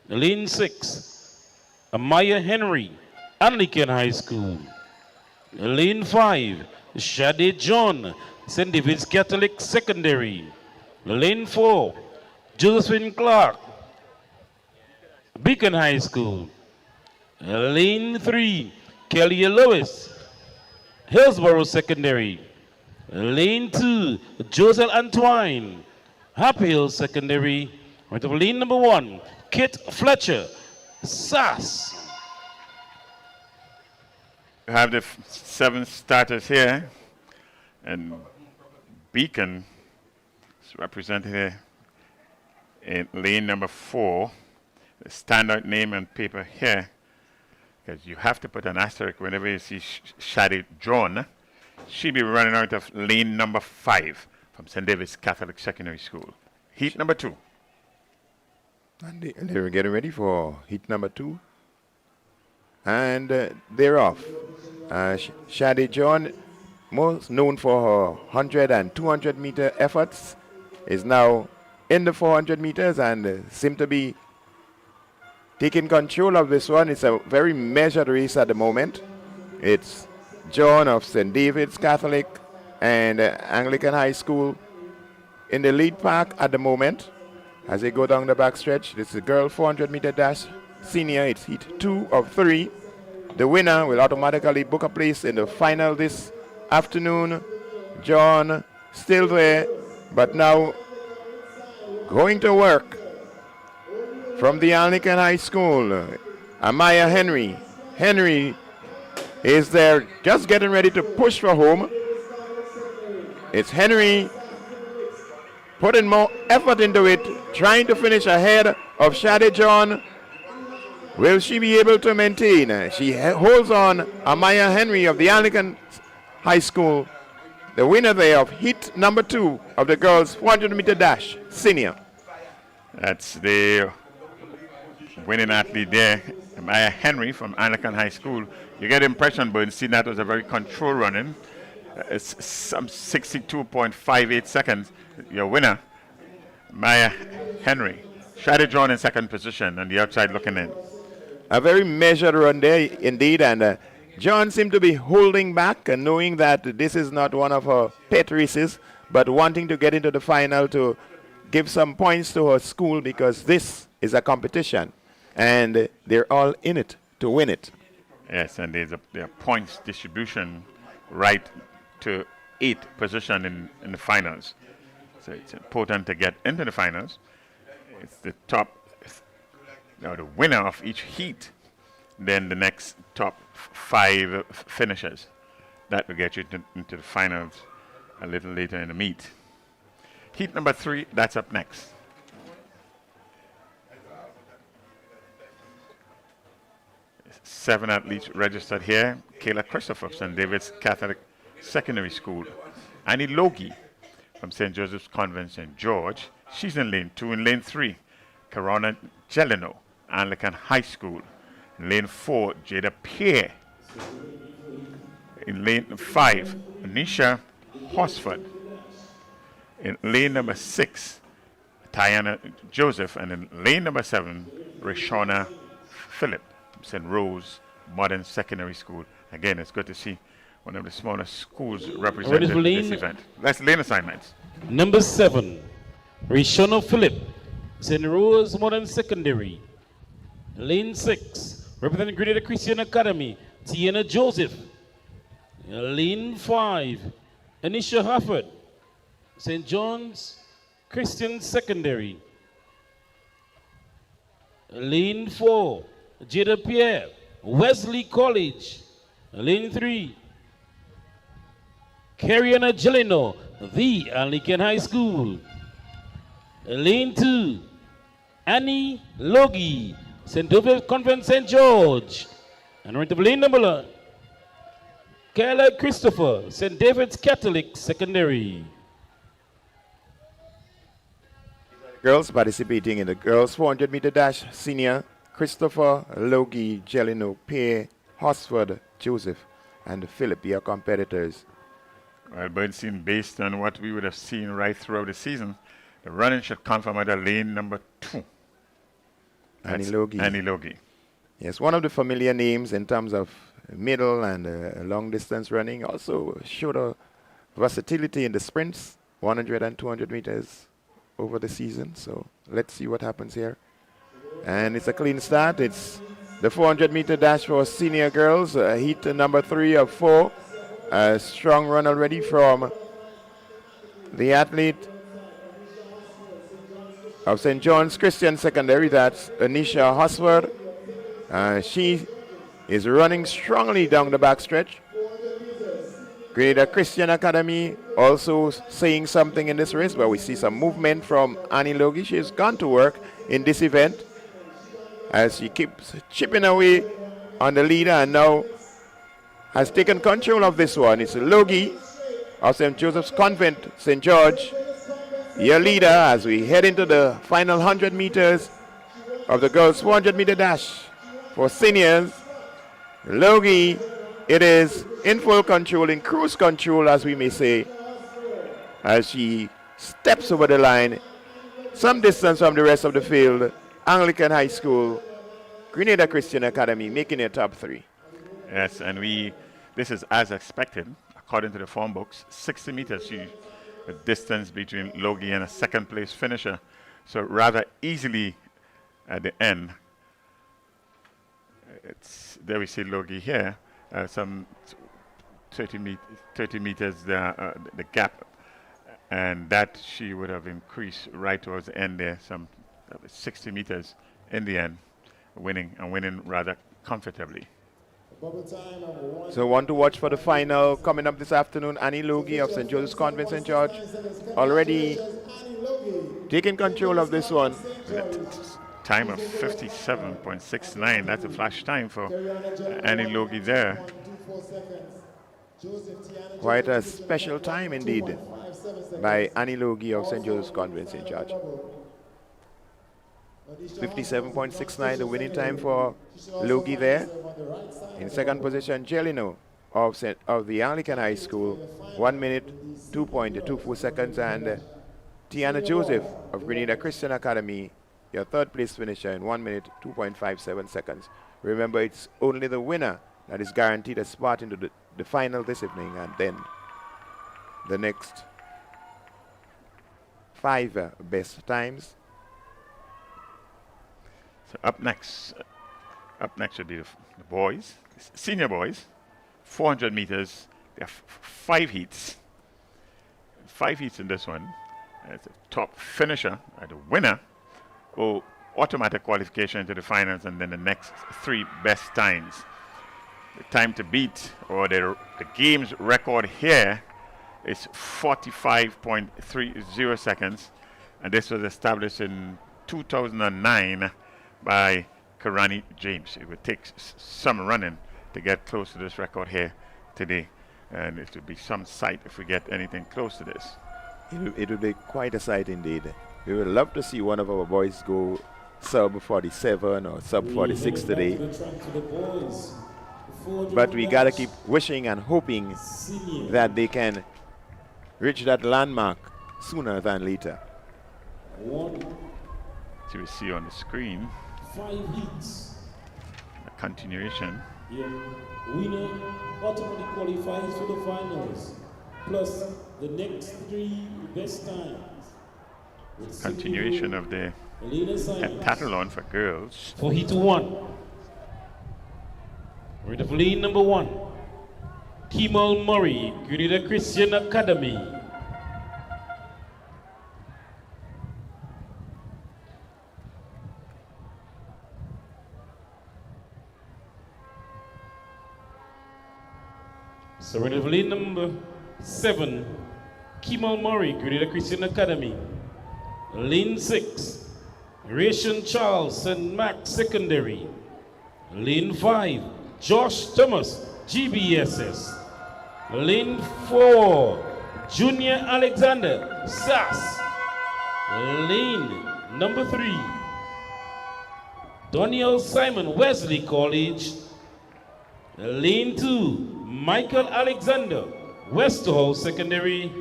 Lane 6, Amaya Henry, Anglican High School. Lane 5, Shade John, St. David's Catholic Secondary. Lane 4, Josephine Clark, Beacon High School. Lane 3, Kelly Lewis, Hillsborough Secondary. Lane 2, Joseph Antoine, Happy Hill Secondary. Right of lane number 1, Kit Fletcher, SAS. We have the 7 starters here, and Beacon is represented here in lane number 4. The standout name on paper here, because you have to put an asterisk whenever you see Shadi John. She'll be running out of lane number 5 from St. David's Catholic Secondary School. Heat number 2. And they were getting ready for heat number 2. And they're off. Shadi John, most known for her 100 and 200 meter efforts, is now in the 400 meters and seem to be taking control of this one. It's a very measured race at the moment. It's John of St. David's Catholic and Anglican High School in the lead pack at the moment as they go down the backstretch. This is a girl 400 meter dash senior. It's heat 2 of 3. The winner will automatically book a place in the final this afternoon. John still there, but now going to work from the Anglican High School, Amaya Henry. Henry is there just getting ready to push for home. It's Henry putting more effort into it, trying to finish ahead of Shade John. Will she be able to maintain? She holds on. Amaya Henry of the Anglican High School, the winner there of heat number 2 of the girls 400 meter dash senior. That's the winning athlete there, Amaya Henry from Anglican High School. You get the impression, Bernstein, that was a very controlled running. It's some 62.58 seconds. Your winner, Maya Henry. Shadi John in second position on the outside looking in. A very measured run there indeed, and John seemed to be holding back and knowing that this is not one of her pet races, but wanting to get into the final to give some points to her school because this is a competition and they're all in it to win it. Yes, and there's a points distribution right to 8th position in the finals. So it's important to get into the finals. It's the top, the winner of each heat, then the next top 5 finishers. That will get you into the finals a little later in the meet. Heat number 3, that's up next. Seven athletes registered here. Kayla Christopher, St. David's Catholic Secondary School. Annie Logie from St. Joseph's Convent, St. George. She's in lane 2. In lane 3, Corona Gelino, Anglican High School. In lane 4, Jada Pierre. In lane 5, Anisha Horsford. In lane number 6, Tiana Joseph. And in lane number 7, Rashona Phillip, St. Rose Modern Secondary School. Again, it's good to see one of the smaller schools represented in this event. That's lane assignments. Number 7, Rashona Phillip, St. Rose Modern Secondary. Lane 6, representing Grenada Christian Academy, Tiana Joseph. Lane 5, Anisha Harford, St. John's Christian Secondary. Lane 4, Jada Pierre, Wesley College. Lane 3, Kariana Gelino, The Anglican High School. Lane 2, Annie Logie, St. Joseph Convent St. George. And right to lane number 1, Kayla Christopher, St. David's Catholic Secondary. Girls participating in the girls 400-meter dash, senior Christopher, Logie, Gelino, Pierre, Horsford, Joseph, and Philip, your competitors. Well, Bernstein, based on what we would have seen right throughout the season, the running should come from either lane number 2. Annie Logie. Annie Logie. Yes, one of the familiar names in terms of middle and long distance running. Also showed a versatility in the sprints, 100 and 200 meters over the season. So let's see what happens here. And it's a clean start. It's the 400-meter dash for senior girls, heat number 3 of 4. A strong run already from the athlete of St. John's Christian Secondary, that's Anisha Horsford. She is running strongly down the backstretch. Grenada Christian Academy also saying something in this race, but we see some movement from Annie Logie. She has gone to work in this event as she keeps chipping away on the leader and now has taken control of this one. It's Logie of St. Joseph's Convent, St. George, your leader as we head into the final 100 meters of the girls' 400-meter dash for seniors. Logie, it is in full control, in cruise control, as we may say, as she steps over the line, some distance from the rest of the field. Anglican High School, Grenada Christian Academy making it top 3. Yes, and this is as expected, according to the form books, 60 meters, the distance between Logie and a second place finisher. So rather easily at the end. There we see Logie here, some 30 meters there, the gap, and that she would have increased right towards the end there, some 60 meters in the end, winning rather comfortably. So one to watch for the final coming up this afternoon. Annie Logie of St. Joseph's Convent, St. George, already taking control of this one. Time of 57.69. That's a flash time for Annie Logie there. Quite a special time indeed by Annie Logie of St. Joseph's Convent, St. George. 57.69, the winning time for Logie there. In second position, Gelino of the Anglican High School, 1 minute, 2.24 seconds, and Tiana Joseph of Grenada Christian Academy, your third place finisher in 1 minute, 2.57 seconds. Remember, it's only the winner that is guaranteed a spot into the final this evening, and then the next 5 best times. So up next should be the boys, senior boys, 400 meters. There are 5 heats. 5 heats in this one. As the top finisher, the winner, will automatic qualification into the finals, and then the next 3 best times. The time to beat, or the game's record here, is 45.30 seconds, and this was established in 2009 by Karani James. It would take some running to get close to this record here today, and it would be some sight if we get anything close to this. It would be quite a sight indeed. We would love to see one of our boys go sub 47 or sub 46 today. But we got to keep wishing and hoping that they can reach that landmark sooner than later. So we see on the screen 5 heats. a continuation. Your winner automatically qualifies for the finals, plus the next 3 best times. Continuation of the heptathlon for girls. For heat 1, with of lane number 1, Kemal Murray, Grenada Christian Academy. So with of lane number 7, Kemal Murray, Grenada Christian Academy. Lane 6, Ration Charles, St. Max Secondary. Lane 5, Josh Thomas, GBSS. Lane 4, Junior Alexander, SAS. Lane number 3, Daniel Simon, Wesley College. Lane 2, Michael Alexander, Westerhall Secondary.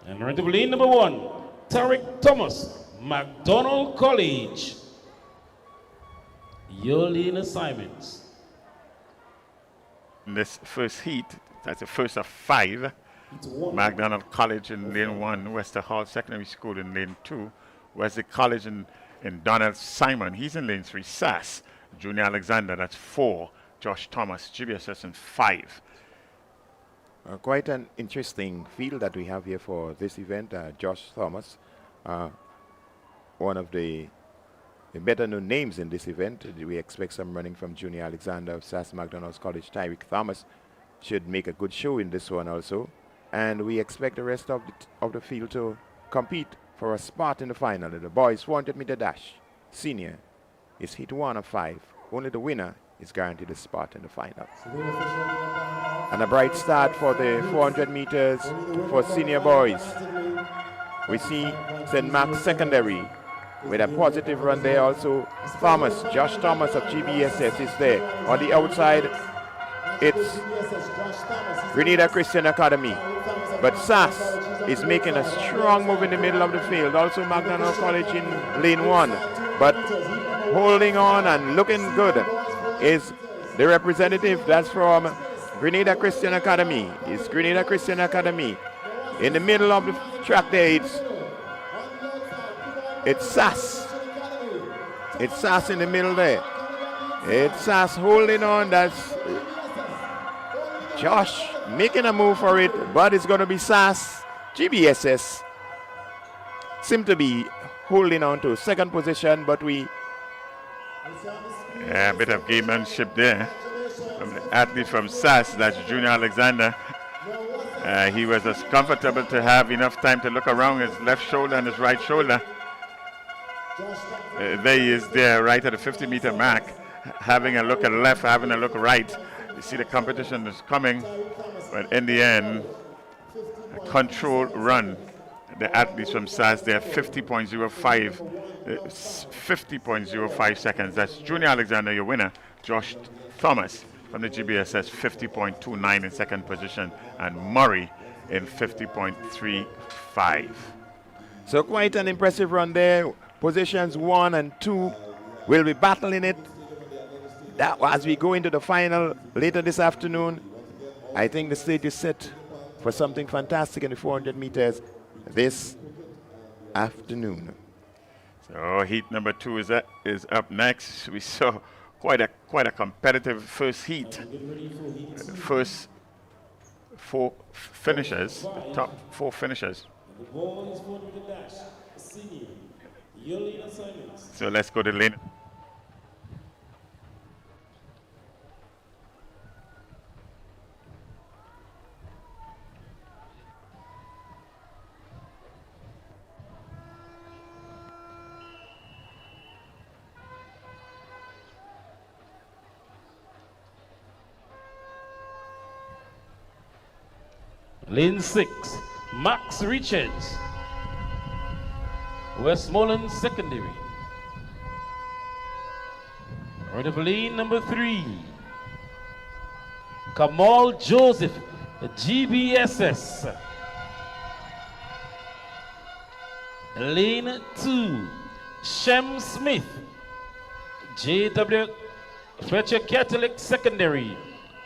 And right of lane number 1, Tarek Thomas, McDonald College. Your lane assignments. In this first heat, that's the first of 5. McDonald College in lane 1, Wester Hall Secondary School in lane 2, Wesley College in Donald Simon, he's in lane 3, SAS, Junior Alexander, that's 4, Josh Thomas, GBSS in 5. Quite an interesting field that we have here for this event. Josh Thomas, one of the better known names in this event. We expect some running from Junior Alexander of SAS McDonald's College. Tyreek Thomas should make a good show in this one also. And we expect the rest of the field to compete for a spot in the final. The boys 400-meter dash, senior, is heat 1 of 5. Only the winner is guaranteed a spot in the final. And a bright start for the 400 meters for senior boys. We see St. Mark's Secondary with a positive run there also. Thomas, Josh Thomas of GBSS is there. On the outside, it's Grenada Christian Academy. But SAS is making a strong move in the middle of the field. Also McDonald College in lane 1. But holding on and looking good is the representative that's from Grenada Christian Academy. It's Grenada Christian Academy. In the middle of the track there, it's SAS. It's SAS in the middle there. It's SAS holding on. That's Josh making a move for it, but it's going to be SAS. GBSS seem to be holding on to second position, but a bit of gamemanship there from the athlete from SAS, that's Junior Alexander. He was as comfortable to have enough time to look around his left shoulder and his right shoulder. There he is there, right at the 50-meter mark, having a look at left, having a look right. You see the competition is coming, but in the end, a controlled run. The athletes from SAS, they're 50.05 seconds. That's Junior Alexander, your winner. Josh Thomas from the GBSS, 50.29 in second position, and Murray in 50.35. So quite an impressive run there. Positions 1 and 2 will be battling it. That as we go into the final later this afternoon, I think the stage is set for something fantastic in the 400 meters this afternoon. So heat number 2 is up next. We saw quite a competitive first heat. First 4 finishers, top 4 finishers. So let's go to lane. Lane 6, Max Richards, Westmoreland Secondary. Right of lane number 3. Kamal Joseph, GBSS. Lane 2, Shem Smith, JW Fletcher Catholic Secondary.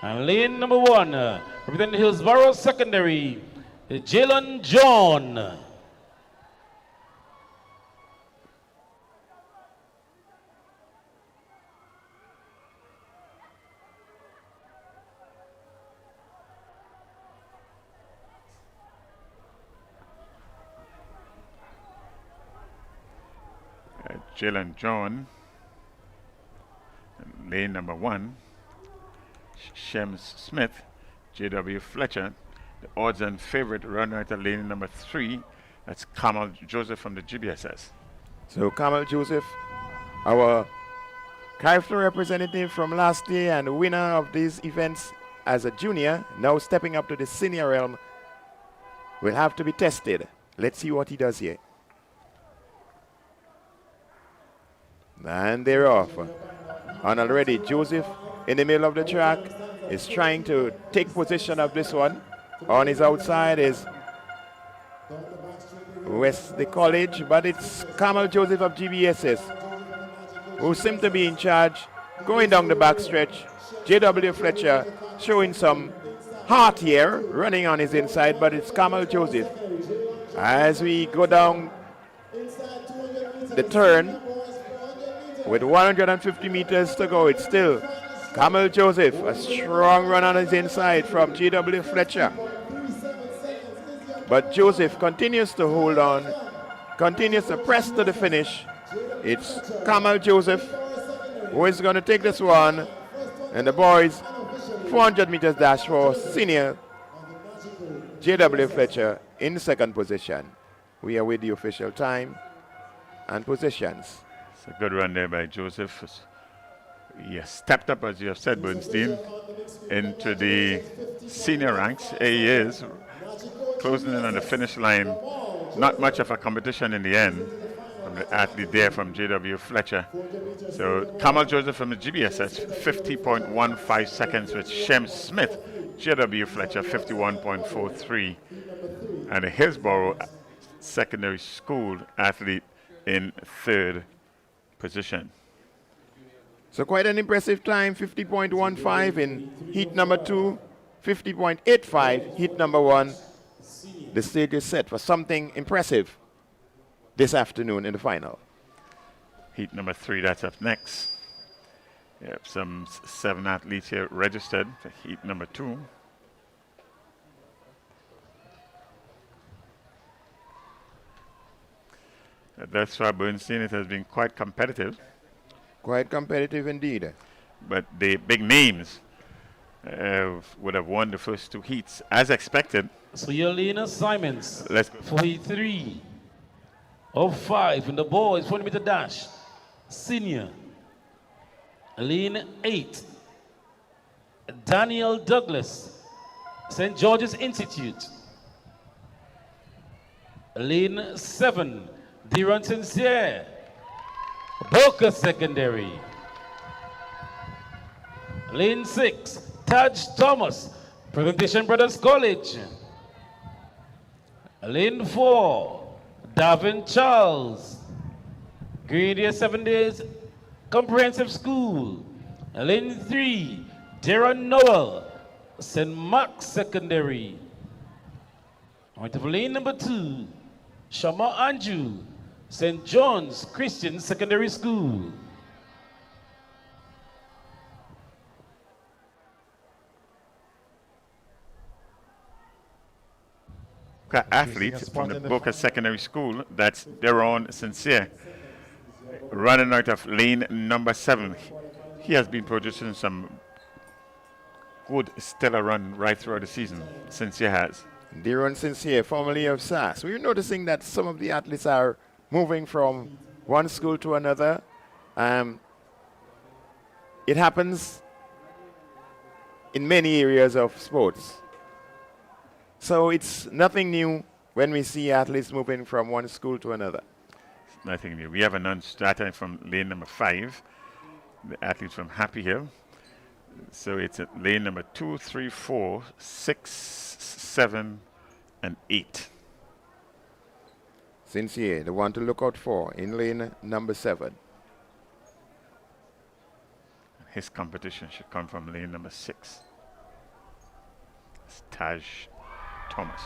And lane number 1, representing Hillsborough Secondary, Jalen John. Jalen John, lane number 1, Shems Smith, J.W. Fletcher. The odds and favorite runner at lane number 3, that's Kamal Joseph from the GBSS. So Kamal Joseph, our character representative from last year and winner of these events as a junior, now stepping up to the senior realm, will have to be tested. Let's see what he does here. And they're off. And already Joseph in the middle of the track is trying to take possession of this one. On his outside is Wesley College, but it's Kamal Joseph of GBSS who seem to be in charge, going down the backstretch. J.W. Fletcher showing some heart here, running on his inside, but it's Kamal Joseph. As we go down the turn, with 150 meters to go, it's still Kamal Joseph, a strong run on his inside from J.W. Fletcher. But Joseph continues to hold on, continues to press to the finish. It's Kamal Joseph who is going to take this one. And the boys, 400 meters dash for senior J.W. Fletcher in second position. We are with the official time and positions. It's a good run there by Joseph. He has stepped up, as you have said, Bernstein, into the senior ranks. Here he is, closing in on the finish line. Not much of a competition in the end from the athlete there from J.W. Fletcher. So Kamal Joseph from the GBSS, 50.15 seconds with Shem Smith, J.W. Fletcher, 51.43. And the Hillsborough Secondary School athlete in third position. So quite an impressive time, 50.15 in heat number 2, 50.85 heat number 1. The stage is set for something impressive this afternoon in the final. Heat number 3, that's up next. We have some 7 athletes here registered for heat number 2. That's why Bernstein, it has been quite competitive. Quite competitive indeed. But the big names would have won the first 2 heats as expected. So Yolina Simons, Let's go. 43.05 in the boys 40 meter dash. Senior. Lane 8. Daniel Douglas, St. George's Institute. Lane 7. Deron Sincere, Boca Secondary. Lane 6, Taj Thomas, Presentation Brothers College. Lane 4, Davin Charles, Grenada 7 Days Comprehensive School. Lane 3, Darren Noel, St. Mark's Secondary. Out of lane number 2, Shama Anju, St. John's Christian Secondary School. Athlete from the Boca Secondary School, that's Deron Sincere, running out of lane number 7. He has been producing some good stellar run right throughout the season. Sincere has. Deron Sincere, formerly of SAS. We're noticing that some of the athletes are moving from one school to another. It happens in many areas of sports. So it's nothing new when we see athletes moving from one school to another. Nothing new. We have a non-starter from lane number 5. the athletes from Happy Hill. So it's at lane number 2, 3, 4, 6, 7, and 8. Sincere, the one to look out for in lane number 7. His competition should come from lane number 6. It's Taj Thomas.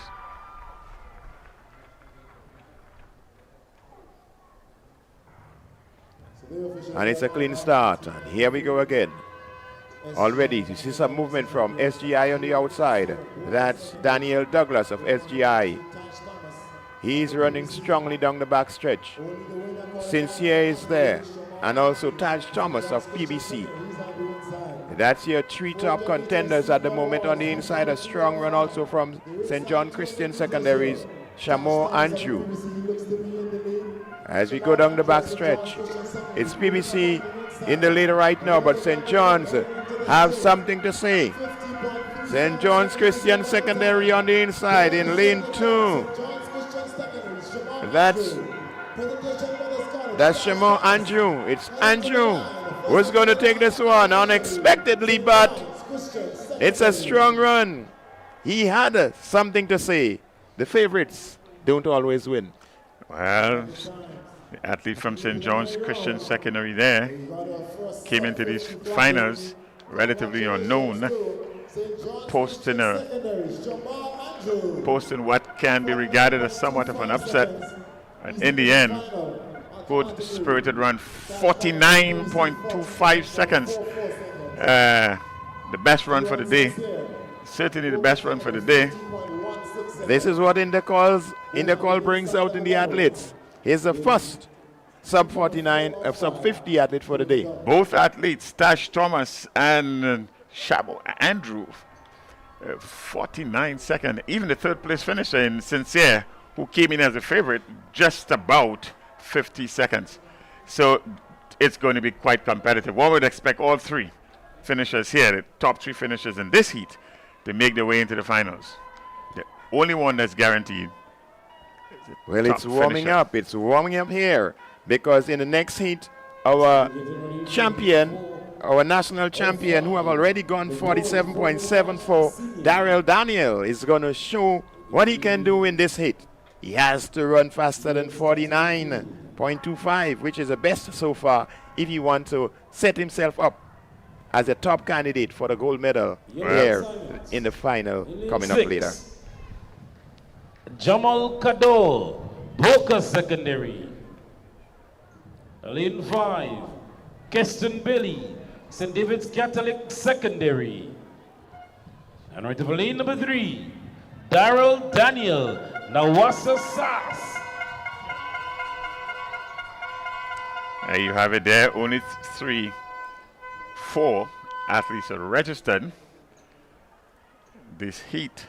And it's a clean start. And here we go again. Already, you see some movement from SGI on the outside. That's Daniel Douglas of SGI. He's running strongly down the back stretch. Sincere is there. And also Taj Thomas of PBC. That's your 3 top contenders at the moment on the inside. A strong run also from St. John Christian Secondary's Shamo Andrew. As we go down the back stretch, it's PBC in the lead right now, but St. John's have something to say. St. John's Christian Secondary on the inside in lane 2. That's Shamo Andrew. It's Andrew who's going to take this one unexpectedly, but it's a strong run. He had something to say. The favorites don't always win. Well, the athlete from St. John's Christian Secondary there came into these finals relatively unknown, posting what can be regarded as somewhat of an upset. And in the end, good spirited run, 49.25 seconds. The best run for the day. Certainly the best run for the day. This is what Intercol brings out in the athletes. He's the first sub 50 athlete for the day. Both athletes, Tash Thomas and Shabo Andrew, 49 seconds. Even the third place finisher in Sincere, who came in as a favorite, just about 50 seconds. So it's going to be quite competitive. One would expect all 3 finishers here, the top 3 finishers in this heat, to make their way into the finals. The only one that's guaranteed. Well, it's warming up. It's warming up here because in the next heat, our champion, our national champion, who have already gone 47.74, Daryl Daniel, is going to show what he can do in this heat. He has to run faster than 49.25, which is the best so far if he wants to set himself up as a top candidate for the gold medal here in the final coming up later. Jamal Kado, Boca Secondary. Lane 5, Keston Billy, St. David's Catholic Secondary. And right over lane number 3, Daryl Daniel, Nawasa Sass. There you have it there. Only 4 athletes are registered this heat.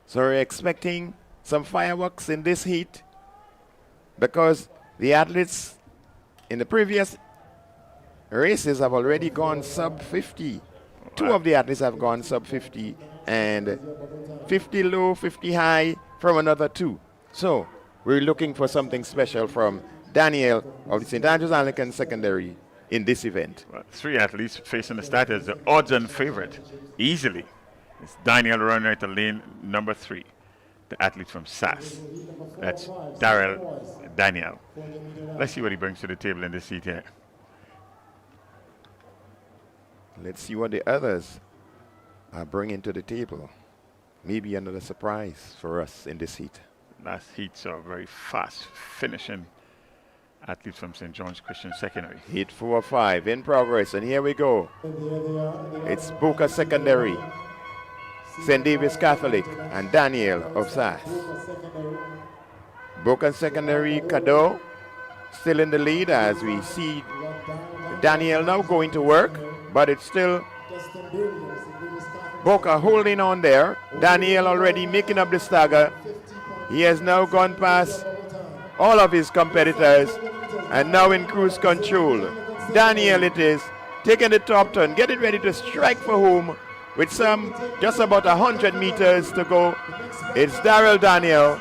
So we're expecting some fireworks in this heat because the athletes in the previous races have already gone sub 50. 2 of the athletes have gone sub 50 and 50 low, 50 high from another 2. So we're looking for something special from Daniel of the St. Andrews Anglican Secondary in this event. Well, 3 athletes facing the start as the odds-on favorite, easily. It's Daniel running right to lane number 3, the athlete from SAS. That's Daryl Daniel. Let's see what he brings to the table in this heat here. Let's see what the others are bringing to the table. Maybe another surprise for us in this heat. Last heat saw very fast finishing athletes from St. John's Christian Secondary. Heat 4-5 in progress, and here we go. It's Boca Secondary, St. David's Catholic, and Daniel of SAS. Boca Secondary, Kado, still in the lead as we see Daniel now going to work, but it's still Boca holding on there. Daniel already making up the stagger. He has now gone past all of his competitors and now in cruise control. Daniel it is, taking the top turn, getting ready to strike for home with some just about 100 meters to go. It's Daryl Daniel,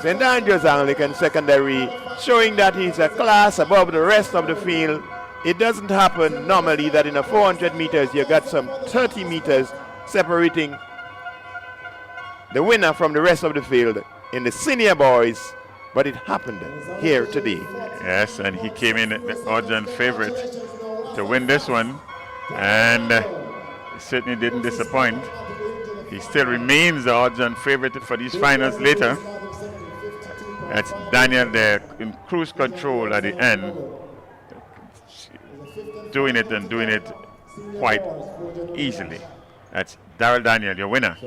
St. Andrews Anglican Secondary, showing that he's a class above the rest of the field. It doesn't happen normally that in a 400 meters you got some 30 meters separating the winner from the rest of the field in the senior boys, but it happened here today. Yes, and he came in the odds-on favorite to win this one, and he certainly didn't disappoint. He still remains the odds-on favorite for these finals later. That's Daniel there in cruise control at the end, doing it and doing it quite easily. That's Daryl Daniel, your winner.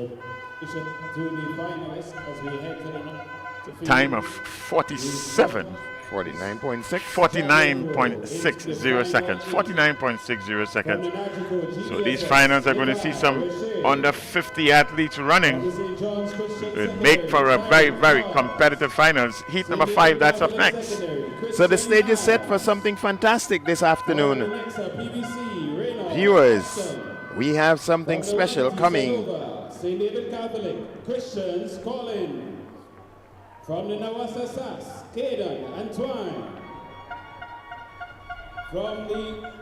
Time of 47. 49.6. 49.60 seconds. 49.60 seconds. So these finals are going to see some under 50 athletes running. It make for a very, very competitive finals. Heat number 5, that's up next. So the stage is set for something fantastic this afternoon. Viewers, we have something special coming. St. David Catholic, Christians calling. From the Nawasa Sass, Caden, Antoine. From the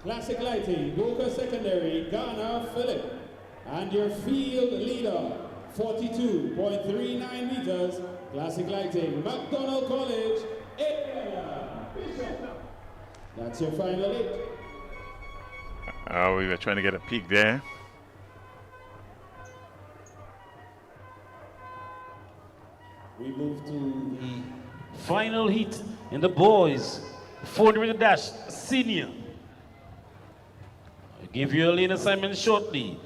Classic Lighting, Go2 Secondary, Ghana, Philip. And your field leader, 42.39 meters, Classic Lighting, McDonald College, Bishop. That's your final 8. We were trying to get a peek there. We move to the final heat in the boys 400 dash senior. I'll give you a lane assignment shortly.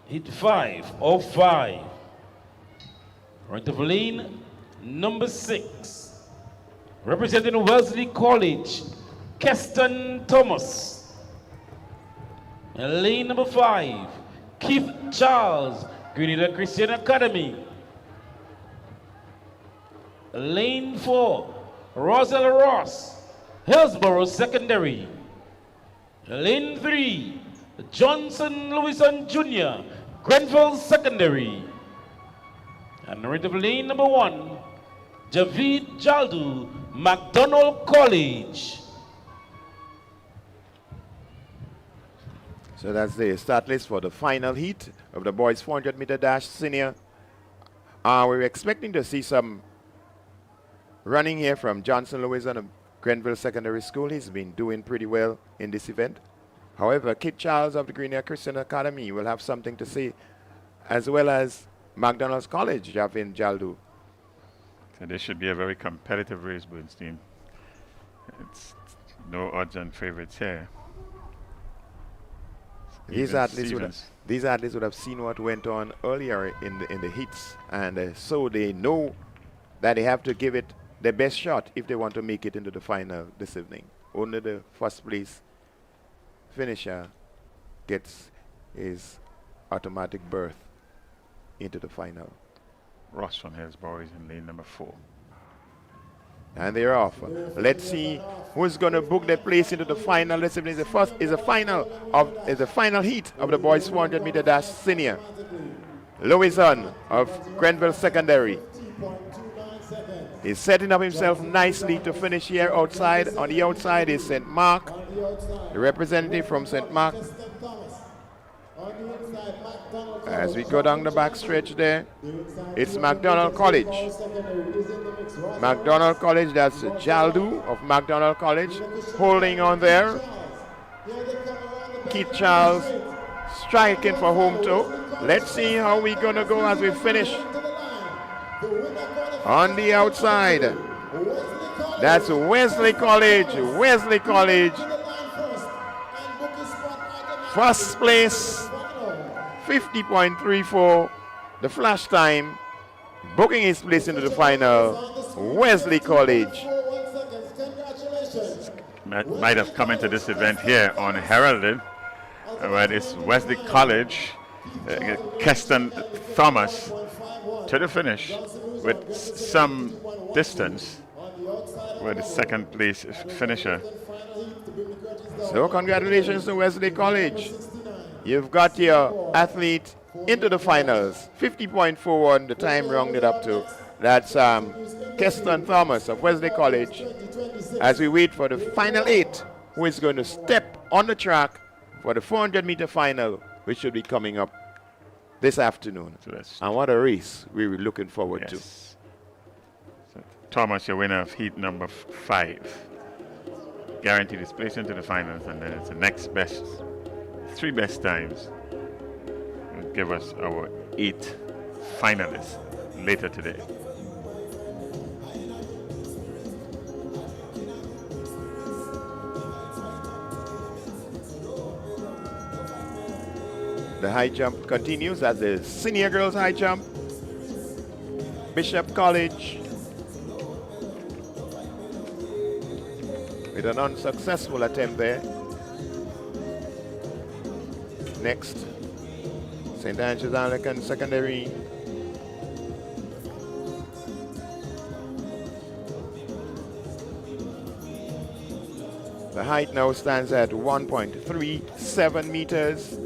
Hit 5:05. Right of lane number 6. Representing Wellesley College, Keston Thomas. And lane number 5, Keith Charles, Grenada Christian Academy. Lane 4, Roselle Ross, Hillsborough Secondary. Lane 3, Johnson Lewison Jr., Grenville Secondary. And right of lane number 1, Javid Jaldu, McDonald College. So that's the start list for the final heat of the boys 400 meter dash senior. We're expecting to see some running here from Johnson Lewis and Grenville Secondary School. He's been doing pretty well in this event. However, Kit Charles of the Grenada Christian Academy will have something to say, as well as McDonald's College, Javin Jaldu. So this should be a very competitive race, Bernstein. It's no odds and favorites here. These athletes would have seen what went on earlier in the heats, and so they know that they have to give it their best shot if they want to make it into the final this evening. Only the first place finisher gets his automatic berth into the final. Ross from Hillsborough is in lane number 4. And they're off. Let's see who's going to book their place into the final. This evening is the final heat of the boys 400 meter dash senior. Lewison of Grenville Secondary is setting up himself nicely to finish here outside. On the outside is St. Mark, the representative from St. Mark. As we go down the back stretch there, it's McDonald College. McDonald College, that's Jaldu of McDonald College, holding on there. Keith Charles striking for home toe. Let's see how we're going to go as we finish. On the outside, that's Wesley College. Wesley College, first place, 50.34. The flash time, booking his place into the final, Wesley College. Might have come into this event here unheralded, but it's Wesley College, Keston Thomas to the finish with some distance with the second place finisher. So congratulations to Wesley College. You've got your athlete into the finals. 50.41, the time rounded up to. That's Keston Thomas of Wesley College, as we wait for the final 8 who is going to step on the track for the 400-meter final, which should be coming up this afternoon. And what a race we were looking forward to. So, Thomas, your winner of heat number 5. Guaranteed his place into the finals, and then it's the next best, 3 best times. Will give us our 8 finalists later today. The high jump continues as the senior girls high jump. Bishop College with an unsuccessful attempt there. Next, St. Andrew's Anglican Secondary. The height now stands at 1.37 meters.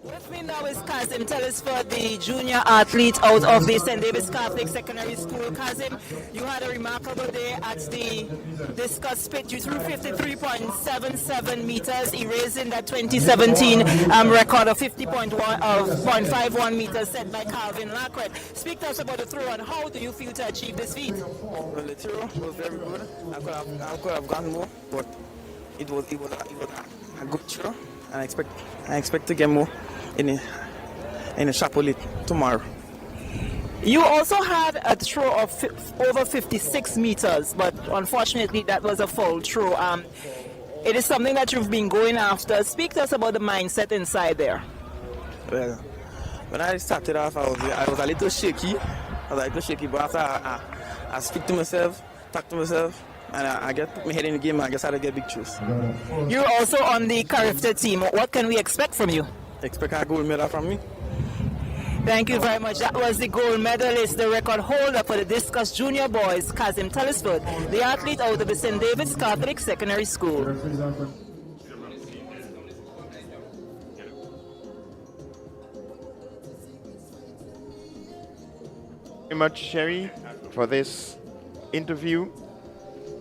With me now is Kazim. Tell us for the junior athlete out of the St. David's Catholic Secondary School. Kazim, you had a remarkable day at the discus spit. You threw 53.77 meters, erasing that 2017 record of 50.51 meters set by Calvin Lacquet. Speak to us about the throw and how do you feel to achieve this feat? Well, the throw was very good. I could have gone more, but it was a good throw. And I expect to get more in the Chapelet tomorrow. You also had a throw of over 56 meters, but unfortunately that was a foul throw. It is something that you've been going after. Speak to us about the mindset inside there. Well, when I started off, I was a little shaky. But after I speak to myself, talk to myself, and I put my head in the game, and I guess I had to get big truths. You're also on the Carifta team. What can we expect from you? Expect a gold medal from me. Thank you very much. That was the gold medalist, the record holder for the discus junior boys, Kazim Telesford, the athlete out of the St. David's Catholic Secondary School. Very much, Sherry, for this interview.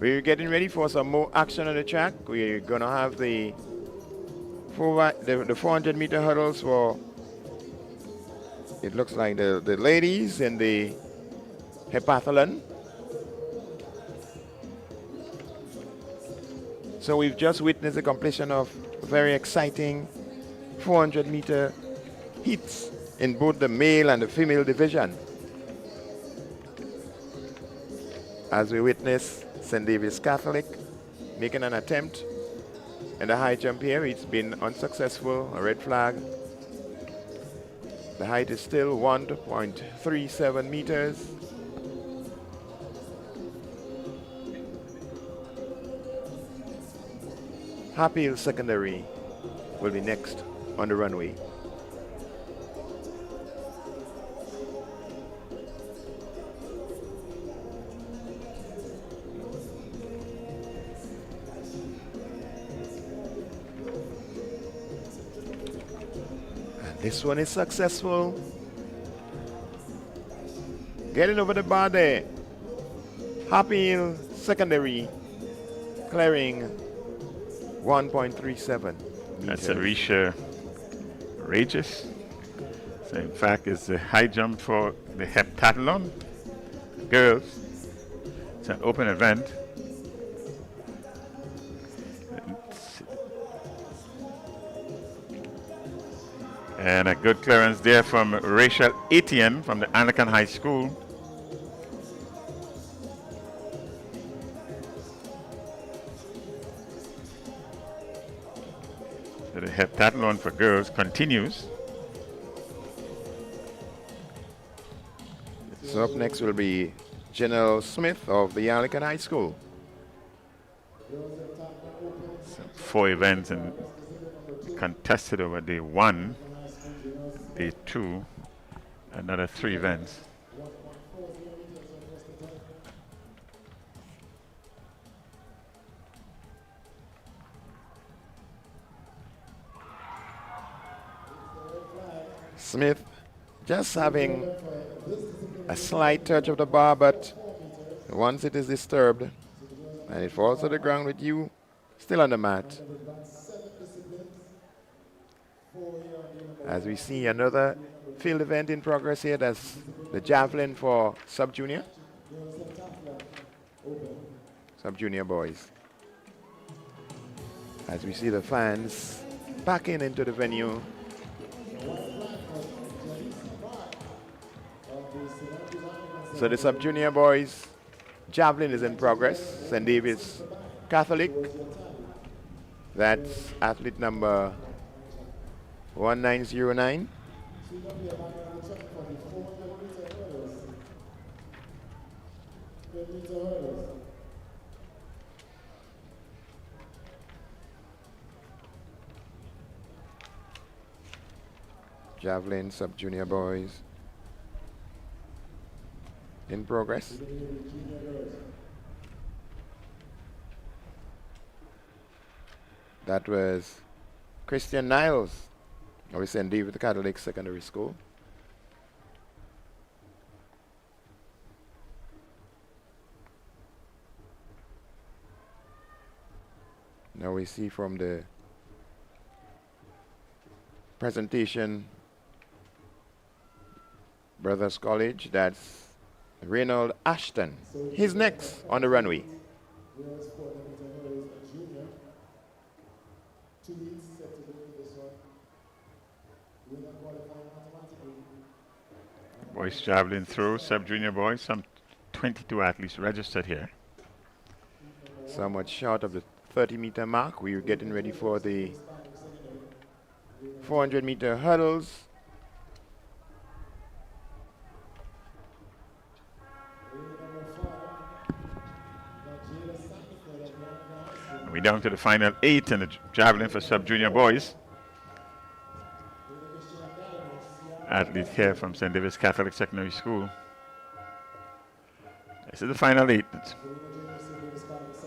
We're getting ready for some more action on the track. We're going to have the 400-meter hurdles for, it looks like the ladies in the heptathlon. So we've just witnessed the completion of very exciting 400-meter heats in both the male and the female division. As we witness St. David's Catholic making an attempt in the high jump here. It's been unsuccessful, a red flag. The height is still 1.37 meters. Happy Hill Secondary will be next on the runway. This one is successful. Getting over the bar there. Happy Hill Secondary clearing 1.37 That's Arisha Regis. So in fact, it's the high jump for the heptathlon girls. It's an open event. And a good clearance there from Rachel Etienne from the Anglican High School. So the heptathlon for girls continues. So up next will be Janelle Smith of the Anglican High School. So 4 events and contested over day 1, day 2, another 3 events. Smith just having a slight touch of the bar, but once it is disturbed and it falls to the ground with you still on the mat. As we see another field event in progress here, that's the javelin for sub-junior boys. As we see the fans packing into the venue. So the sub-junior boys javelin is in progress. St. David's Catholic. That's athlete number 1909. Javelin sub-junior boys in progress. That was Christian Niles of St. David Catholic Secondary School. Now we see from the presentation Brothers College, that's Reynold Ashton. He's next on the runway. Boys javelin throw, sub-junior boys, some 22 athletes registered here. Somewhat short of the 30-meter mark. We're getting ready for the 400-meter hurdles. We're down to the final 8 in the javelin for sub-junior boys. Athlete here from St. David's Catholic Secondary School. This is the final 8.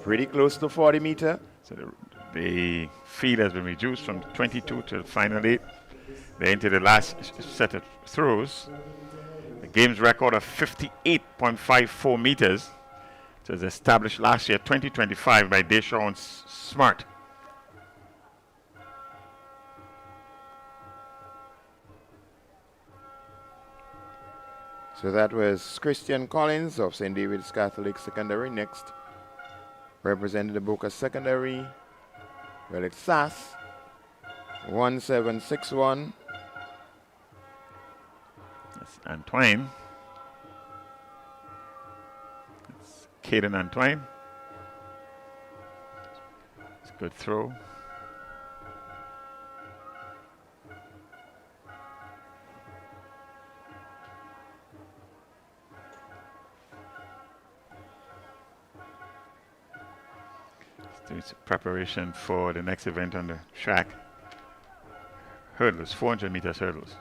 Pretty close to 40-meter. So the field has been reduced from 22 to the final 8. They're into the last set of throws. The game's record of 58.54 meters. It was established last year, 2025, by Deshaun Smart. So that was Christian Collins of St. David's Catholic Secondary. Next, representing the Boca Secondary, well, it's SAS 1761. That's Antoine. It's Caden Antoine. It's a good throw. It's preparation for the next event on the track. Hurdles, 400 meters hurdles.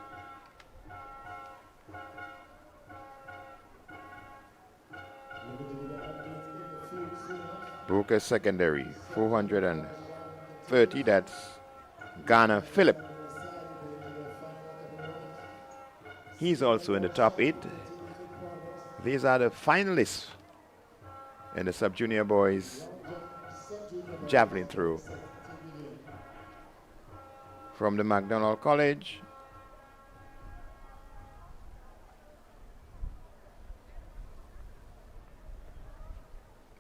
Boca Secondary, 430. That's Ghana Philip. He's also in the top 8. These are the finalists in the sub-junior boys javelin throw. From the McDonald College,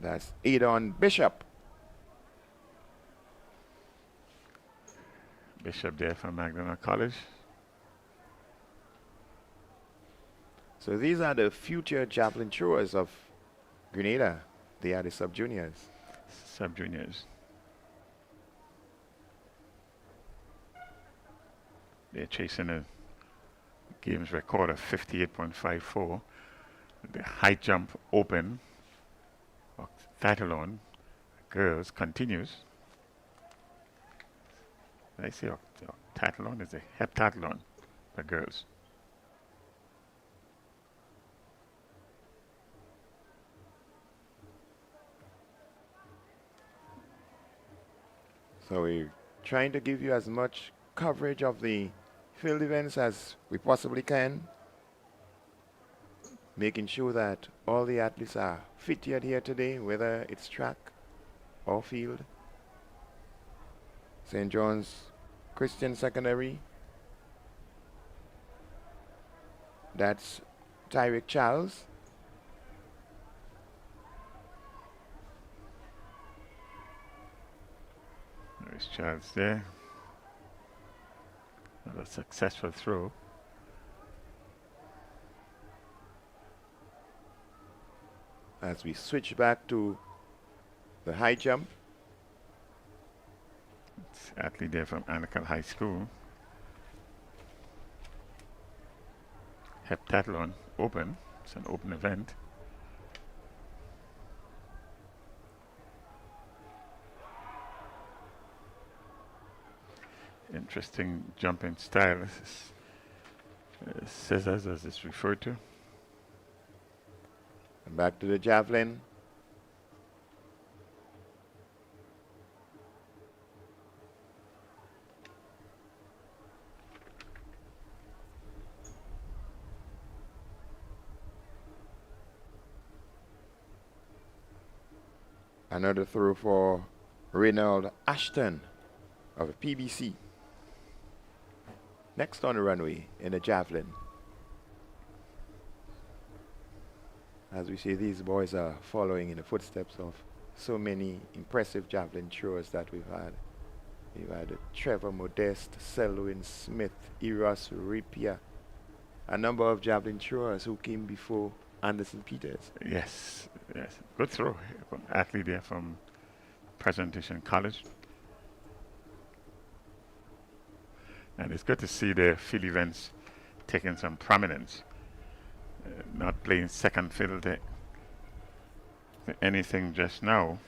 that's Adon Bishop. Bishop there from McDonald College. So these are the future javelin throwers of Grenada. They are the sub-juniors. Sub-juniors. They're chasing a game's record of 58.54. The high jump open, octathlon, girls continues. I say octathlon is a heptathlon for girls. So we're trying to give you as much coverage of the field events as we possibly can, making sure that all the athletes are featured here today, whether it's track or field. St. John's Christian Secondary. That's Tyreek Charles. There's Charles there. Another successful throw. As we switch back to the high jump. It's athlete there from Intercol High School. Heptathlon open. It's an open event. Interesting jumping style. This is scissors, as it's referred to. And back to the javelin. Another throw for Reynald Ashton of PBC. Next on the runway in the javelin. As we see, these boys are following in the footsteps of so many impressive javelin throwers that we've had. We've had Trevor Modeste, Selwyn Smith, Eros Rapier, a number of javelin throwers who came before Anderson Peters. Yes, yes. Good throw. Athlete there from Presentation College. And it's good to see the field events taking some prominence. Not playing second fiddle to anything just now.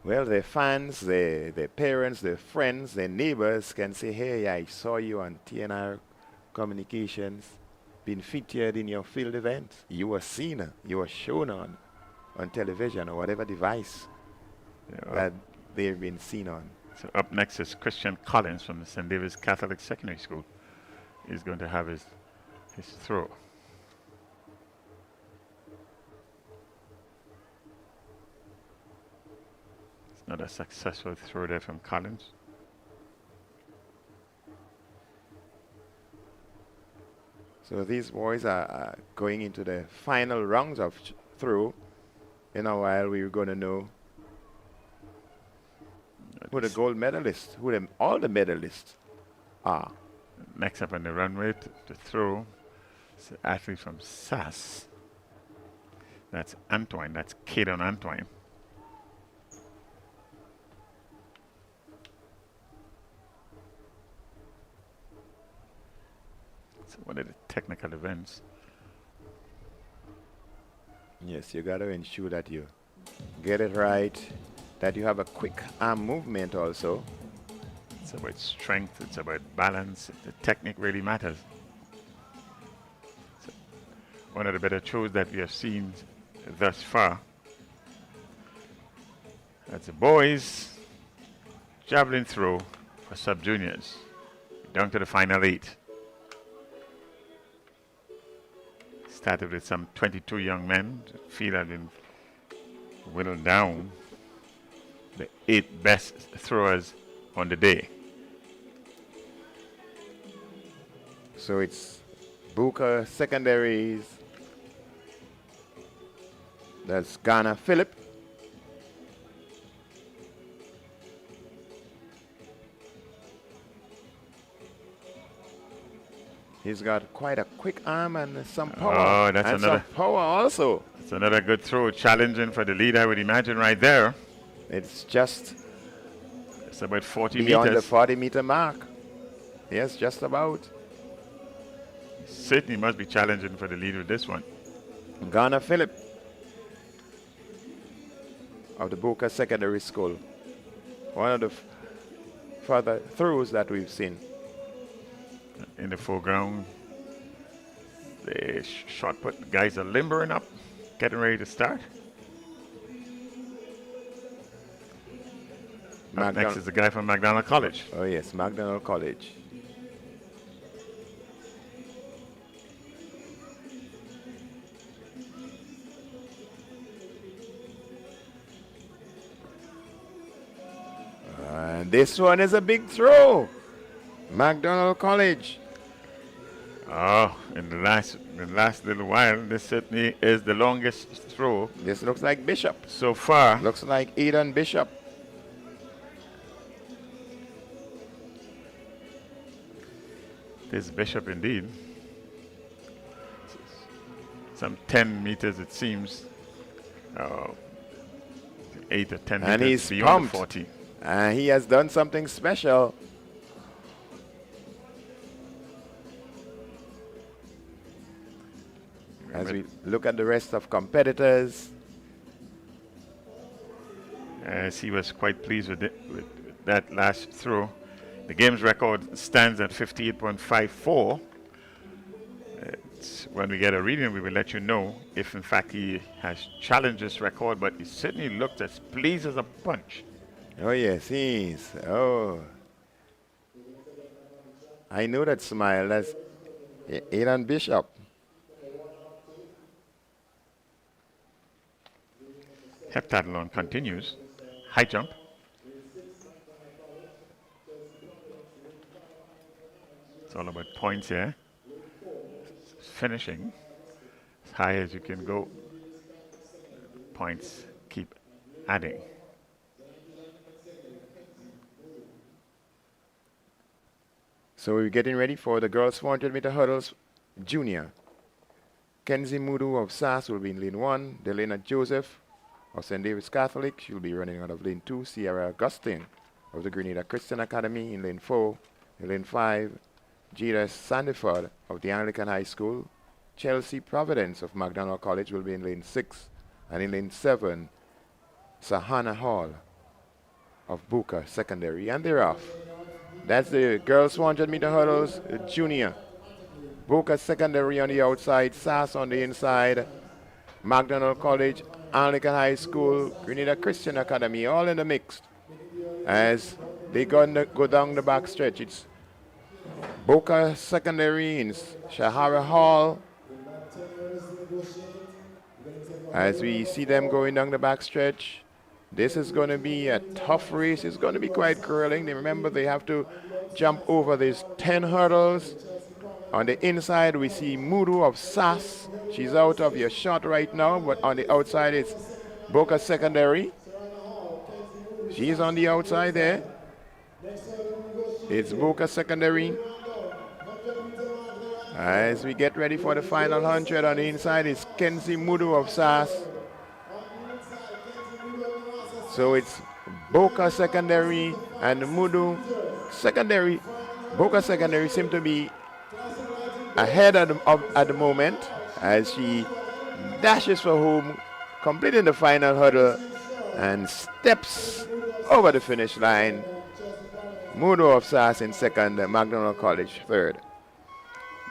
Well, their fans, their parents, their friends, their neighbors can say, hey, I saw you on TNR Communications, being featured in your field event. You were seen, you were shown on television or whatever device that they've been seen on. So up next is Christian Collins from the St. David's Catholic Secondary School. He's going to have his throw. It's not a successful throw there from Collins. So these boys are going into the final rounds of throw. In a while, we're going to know who the gold medalists, all the medalists are. Next up on the runway to throw is an athlete from SAS. That's Antoine. That's Caden Antoine. It's one of the technical events. Yes, you got to ensure that you get it right, that you have a quick arm movement also. It's about strength, it's about balance. The technique really matters. So one of the better throws that we have seen thus far. That's the boys' javelin throw for sub-juniors. Down to the final 8. Started with some 22 young men. The field had been whittled down. The 8 best throwers on the day. So it's Booker Secondaries. That's Ghana Phillip. He's got quite a quick arm and some power. Oh, that's and another. some power also. It's another good throw, challenging for the lead, I would imagine, right there. It's just It's about 40 beyond meters. the 40-meter mark. Yes, just about. Certainly must be challenging for the lead with this one. Ghana Phillip of the Boca Secondary School. One of the further throws that we've seen. In the foreground, the shot put. The guys are limbering up, getting ready to start. Up next is the guy from McDonald College. Oh yes, McDonald College. And this one is a big throw. McDonald College. Oh, in the last little while, this certainly is the longest throw. This looks like Bishop. So far. Looks like Eden Bishop. This is Bishop indeed. Some 10 meters it seems. 8 or 10 And meters he's beyond pumped. the 40. He has done something special. As we look at the rest of competitors. As he was quite pleased with that last throw. The game's record stands at 58.54. When we get a reading, we will let you know if in fact he has challenged this record, but he certainly looked as pleased as a punch. Oh yes, he is. Oh. I know that smile. That's Eden Bishop. Heptathlon continues. High jump. It's all about points here. Finishing as high as you can go. Points keep adding. So we're getting ready for the girls 400-meter hurdles junior. Kenzie Mudu of SAS will be in lane 1. Delena Joseph of St. David's Catholic. She'll be running out of lane 2. Sierra Augustine of the Grenada Christian Academy in lane 4. In lane 5, Jada Sandiford of the Anglican High School. Chelsea Providence of McDonald College will be in lane 6. And in lane 7, Sahana Hall of Buka Secondary. And they're off. That's the girls 100-meter hurdles junior. Buka Secondary on the outside, SAS on the inside, McDonald College, Anglican High School, Grenada Christian Academy, all in the mix. As they go down the back stretch, it's Buka Secondary in Shahara Hall. As we see them going down the back stretch, this is going to be a tough race. It's going to be quite curling. Remember, they have to jump over these 10 hurdles. On the inside, we see Mudu of SAS. She's out of your shot right now, but on the outside, it's Boca Secondary. She's on the outside there. It's Boca Secondary. As we get ready for the final 100, on the inside is Kenzie Mudu of SAS. So it's Boca Secondary and Mudu Secondary. Boca Secondary seem to be ahead at the moment as she dashes for home, completing the final hurdle and steps over the finish line. Mudu of SAS in second, McDonald College third.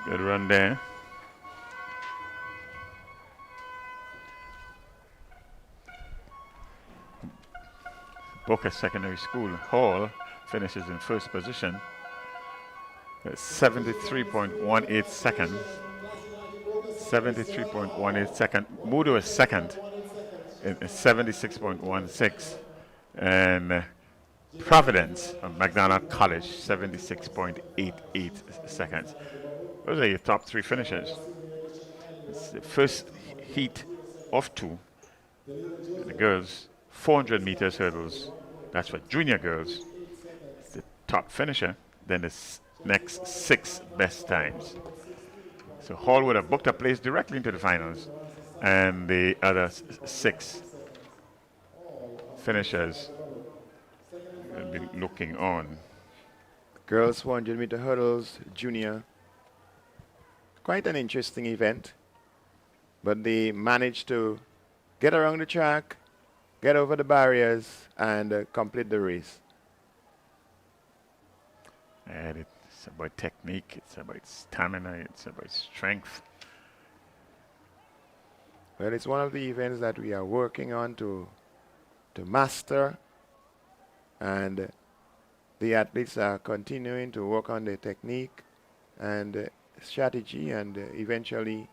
Good run there. Boca Secondary School Hall finishes in first position. 73.18 seconds. 73.18 seconds. Mudu is second in 76.16. And Providence of McDonald College, 76.88 seconds. Those are your top three finishers. It's the first heat of 2. The girls, 400 meters hurdles. That's for junior girls. It's the top finisher. Then the next 6 best times. So Hall would have booked a place directly into the finals, and the other 6 finishers will be looking on. Girls 400-meter hurdles, junior. Quite an interesting event, but they managed to get around the track, get over the barriers, and complete the race. And it's about technique, it's about stamina, it's about strength. Well, it's one of the events that we are working on to master, and the athletes are continuing to work on their technique and strategy, and eventually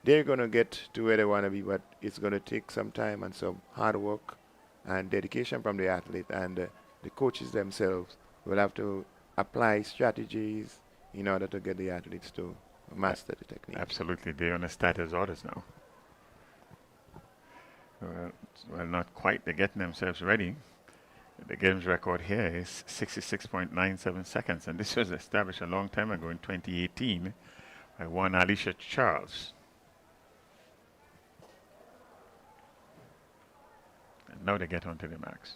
they're going to get to where they want to be, but it's going to take some time and some hard work and dedication from the athlete, and the coaches themselves will have to apply strategies in order to get the athletes to master the technique. Absolutely, they're on a status orders now. Well, not quite. They're getting themselves ready. The games record here is 66.97 seconds, and this was established a long time ago in 2018 by one Alicia Charles. And now they get onto the max.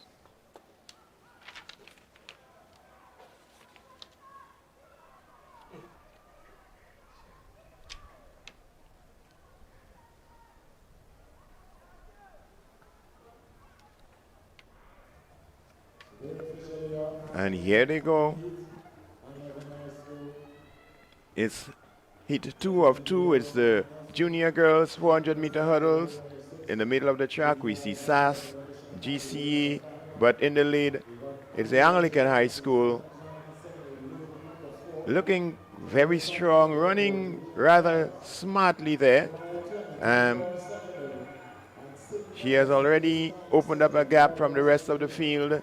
And here they go. It's heat 2 of 2. It's the junior girls 400-meter hurdles. In the middle of the track, we see SAS, GCE, but in the lead, it's the Anglican High School. Looking very strong, running rather smartly there. She has already opened up a gap from the rest of the field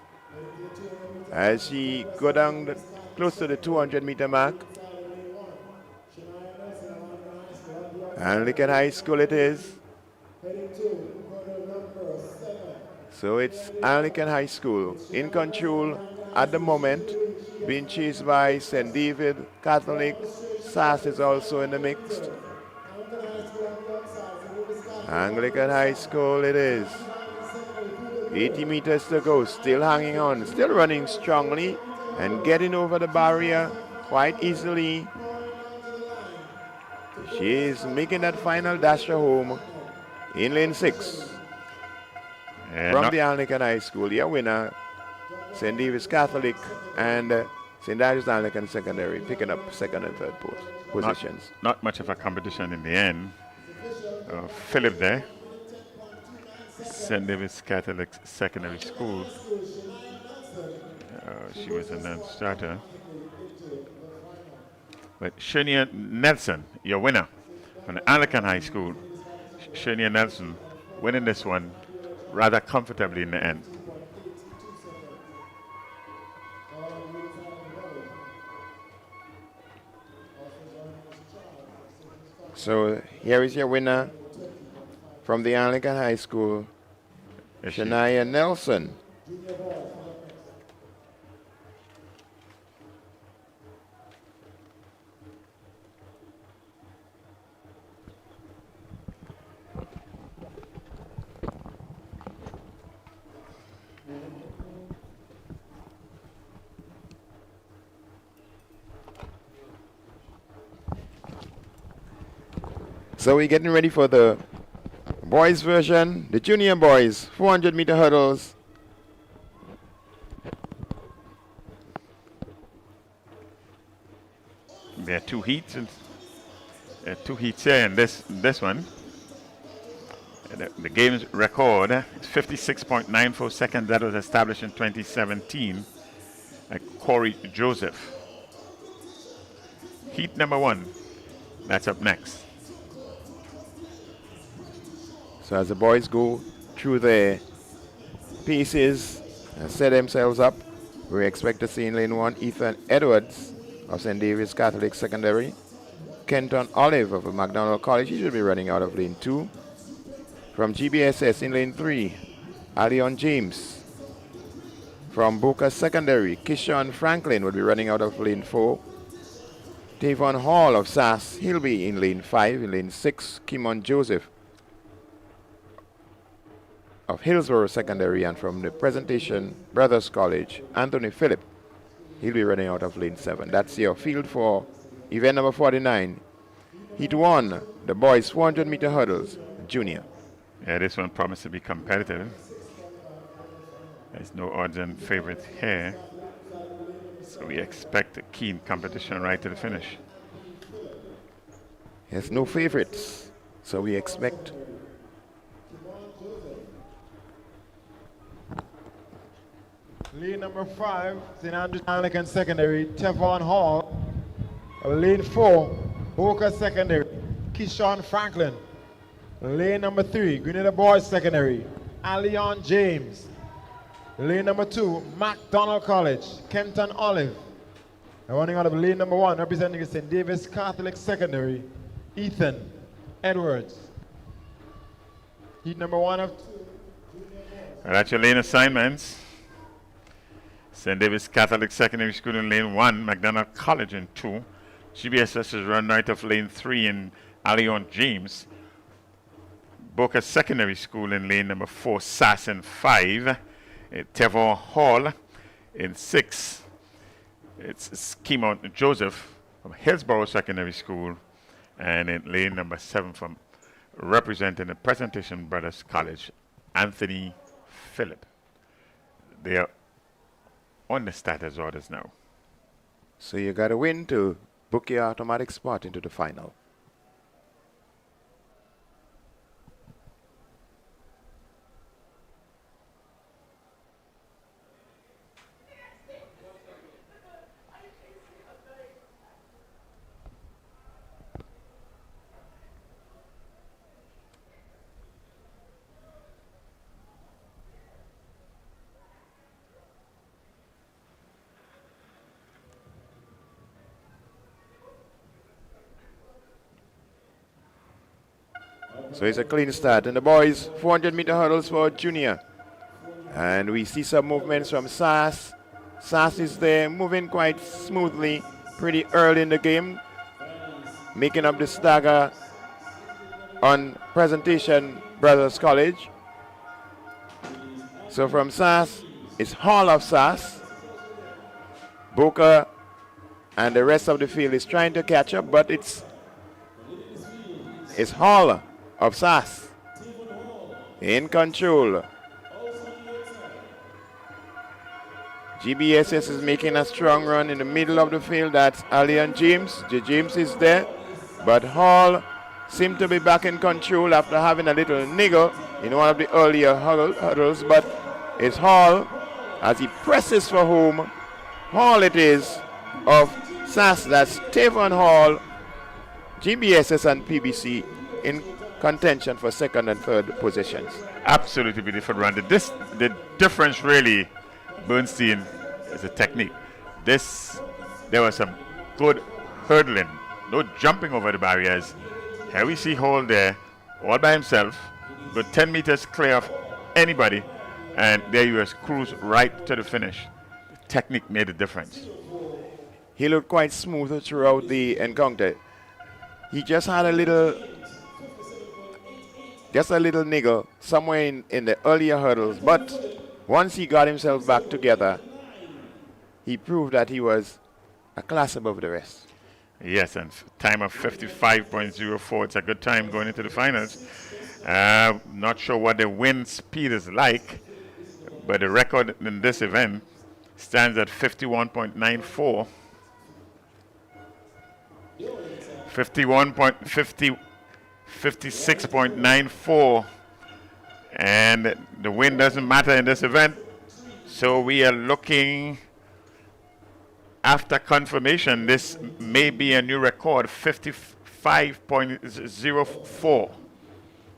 as she go down close to the 200-meter mark. Anglican High School it is. So it's Anglican High School in control at the moment, being chased by St. David Catholic. SAS is also in the mix. Anglican High School it is. 80 meters to go, still hanging on, still running strongly and getting over the barrier quite easily. She is making that final dash home in lane 6 from the Anglican High School. Your winner, St. David's Catholic and St. Andrew's Anglican Secondary, picking up second and third positions. Not much of a competition in the end. Philip there, St. David's Catholic Secondary School. She was a non-starter. But Shania Nelson, your winner from the Anglican High School. Shania Nelson winning this one rather comfortably in the end. So here is your winner from the Anglican High School, Shania Nelson. So we're getting ready for the boys version, the junior boys, 400-meter hurdles. There are two heats, and here in this one. The game's record is 56.94 seconds. That was established in 2017 by Corey Joseph. Heat number 1, that's up next. So as the boys go through their pieces and set themselves up, we expect to see in lane 1 Ethan Edwards of St. David's Catholic Secondary. Kenton Olive of McDonald College, he should be running out of lane 2. From GBSS in lane 3, Alion James. From Boca Secondary, Kishon Franklin will be running out of lane 4. Tavon Hall of SAS, he'll be in lane 5. In lane 6, Kimon Joseph of Hillsborough Secondary, and from the Presentation Brothers College, Anthony Phillip. He'll be running out of lane 7. That's your field for event number 49. Heat 1, the boys 400-meter hurdles, junior. Yeah, this one promised to be competitive. There's no odds and favorite here. So we expect a keen competition right to the finish. There's no favorites, so we expect. Lane number 5, St. Andrews Anglican Secondary, Tevon Hall. Lane 4, Boca Secondary, Keyshawn Franklin. Lane number 3, Grenada Boys Secondary, Allion James. Lane number 2, MacDonald College, Kenton Olive. And running out of lane number 1, representing St. Davis Catholic Secondary, Ethan Edwards. Heat number 1 of 2. And that's your lane assignments. St. Davis Catholic Secondary School in lane 1, McDonald College in 2. GBSS is run right of lane 3 in Allion James. Boca Secondary School in lane number 4, SAS in 5. Tevon Hall in 6. It's Kimon Joseph from Hillsborough Secondary School. And in lane number 7 from representing the Presentation Brothers College, Anthony Phillip. They are on the starters orders now. So you got to win to book your automatic spot into the final. So it's a clean start. And the boys, 400-meter hurdles for junior. And we see some movements from SAS. SAS is there, moving quite smoothly, pretty early in the game, making up the stagger on Presentation Brothers College. So from SAS, it's Hall of SAS. Boca and the rest of the field is trying to catch up, but it's Hall of SAS in control. GBSS is making a strong run in the middle of the field. That's Allian James. James is there, but Hall seemed to be back in control after having a little niggle in one of the earlier hurdles, but it's Hall as he presses for home. Hall it is of SAS. That's Tavon Hall, GBSS and PBC in contention for second and third positions. Absolutely beautiful run. The difference really, Bernstein, is the technique. There was some good hurdling, no jumping over the barriers. Here we see Hall there, all by himself, but 10 meters clear of anybody, and there he was, cruise right to the finish. The technique made a difference. He looked quite smooth throughout the encounter. He just had a little niggle somewhere in the earlier hurdles, but once he got himself back together, he proved that he was a class above the rest. Yes, and time of 55.04. It's a good time going into the finals. Not sure what the wind speed is like, but the record in this event stands at 51.94. 56.94, and the wind doesn't matter in this event, so we are looking, after confirmation, this may be a new record, 55.04.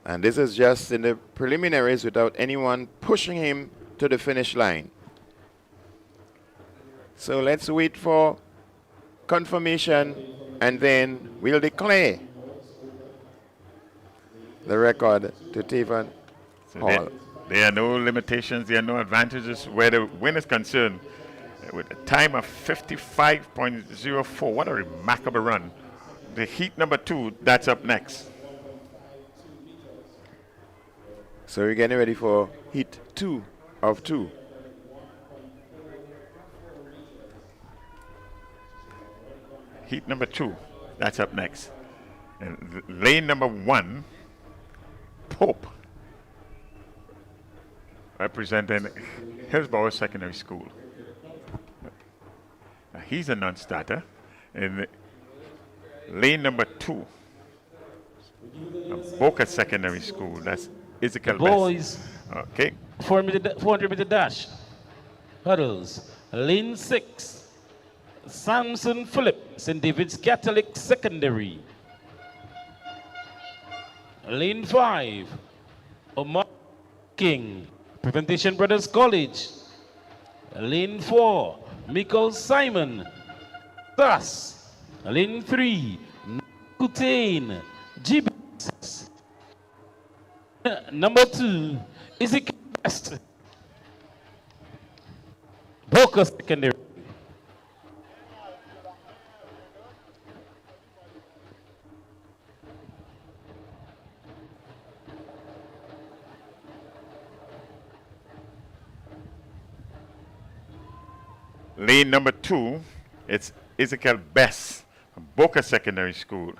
And this is just in the preliminaries without anyone pushing him to the finish line. So let's wait for confirmation, and then we'll declare the record to Tavon Hall. There are no limitations, there are no advantages where the win is concerned. with a time of 55.04. What a remarkable run. The heat number 2, that's up next. So we're getting ready for heat 2 of 2. Heat number 2, that's up next. And lane number 1, Pope, representing Hillsborough Secondary School. He's a non-starter. In lane number 2, Boca Secondary School, that's Ezekiel Boys. Best. Okay. 400-meter dash. Hurdles. Lane 6. Samson Philip, St. David's Catholic Secondary. Lane 5. Omar King, Prevention Brothers College. Lane 4. Michael Simon, SAS. Lane 3. Kutain, GBS. Number 2, Ezekiel Best, Boca Secondary. Lane number 2, it's Ezekiel Best from Boca Secondary School.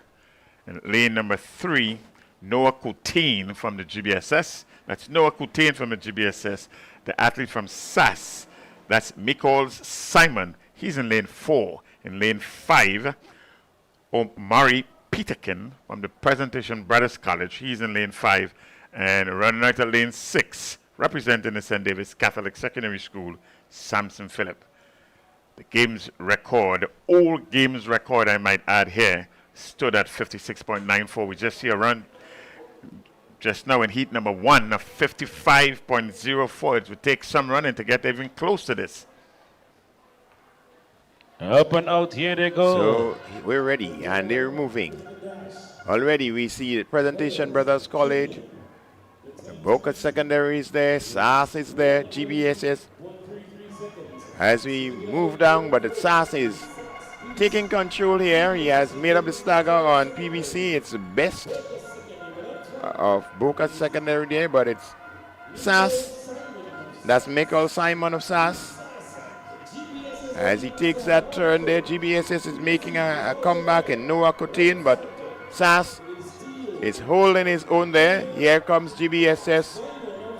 And lane number 3, Noah Coutain from the GBSS. That's Noah Coutain from the GBSS. The athlete from SAS, that's Michael Simon. He's in lane 4. In lane 5, Omari Peterkin from the Presentation Brothers College. He's in lane 5. And running out of lane 6, representing the St. David's Catholic Secondary School, Samson Phillip. The games record, old games record I might add here, stood at 56.94. We just see a run just now in heat number 1 of 55.04. It would take some running to get even close to this. Up and out, here they go. So we're ready, and they're moving. Already we see the Presentation Brothers College, Boca Secondary is there, SAS is there, GBSS. As we move down, but the SAS is taking control here. He has made up the stagger on PBC. It's the best of Boca Secondary there, but it's SAS. That's Michael Simon of SAS. As he takes that turn there, GBSS is making a comeback, and Noah Coutain, but SAS is holding his own there. Here comes GBSS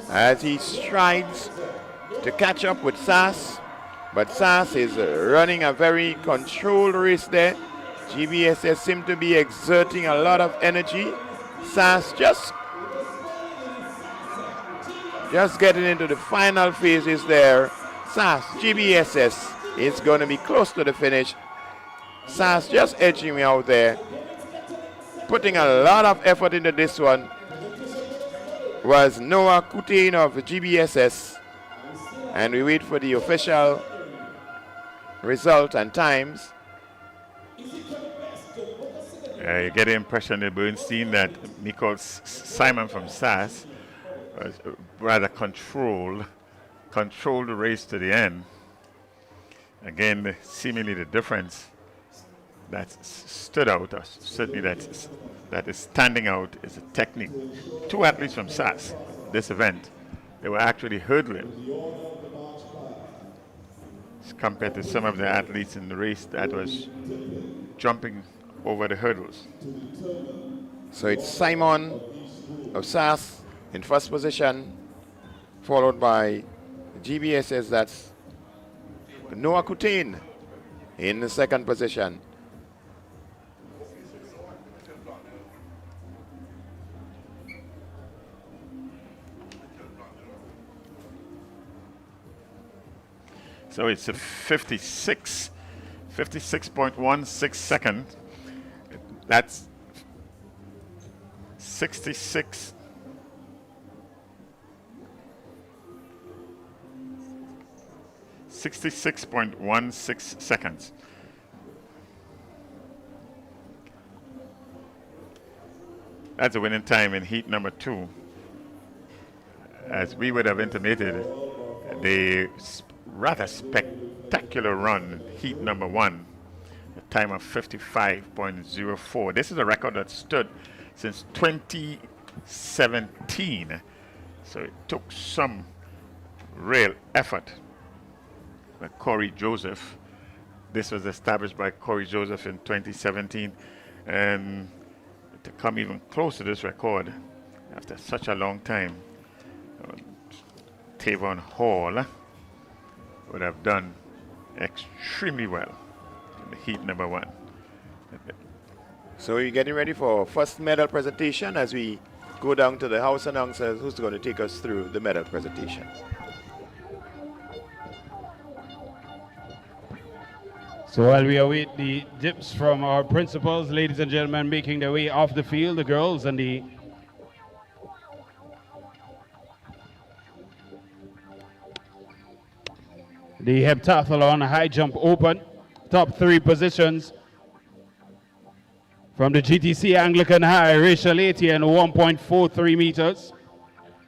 as he strides to catch up with SAS. But SAS is running a very controlled race there. GBSS seem to be exerting a lot of energy. SAS just getting into the final phases there. SAS, GBSS is going to be close to the finish. SAS just edging me out there. Putting a lot of effort into this one was Noah Coutain of GBSS. And we wait for the official result and times. You get the impression that Bernstein that Michael Simon from SAS was rather controlled the race to the end. Again, seemingly the difference that stood out, or certainly that is standing out, is a technique. 2 athletes from SAS, this event, they were actually hurdling compared to some of the athletes in the race that was jumping over the hurdles. So it's Simon of SAS in first position, followed by GBSS, that's Noah Coutain in the second position. So it's a 56.16 second. That's 66. 66.16 seconds. That's a winning time in heat number 2. As we would have intimated, the rather spectacular run in heat number 1, a time of 55.04. This is a record that stood since 2017. So it took some real effort by Corey Joseph. This was established by Corey Joseph in 2017, and to come even close to this record after such a long time, Tavon Hall would have done extremely well in the heat number 1. So we're getting ready for first medal presentation as we go down to the house announcers who's going to take us through the medal presentation. So while we await the dips from our principals, ladies and gentlemen, making their way off the field, the girls and the heptathlon high jump open, top 3 positions from the GTC Anglican High, Rachel Etienne, 1.43 meters.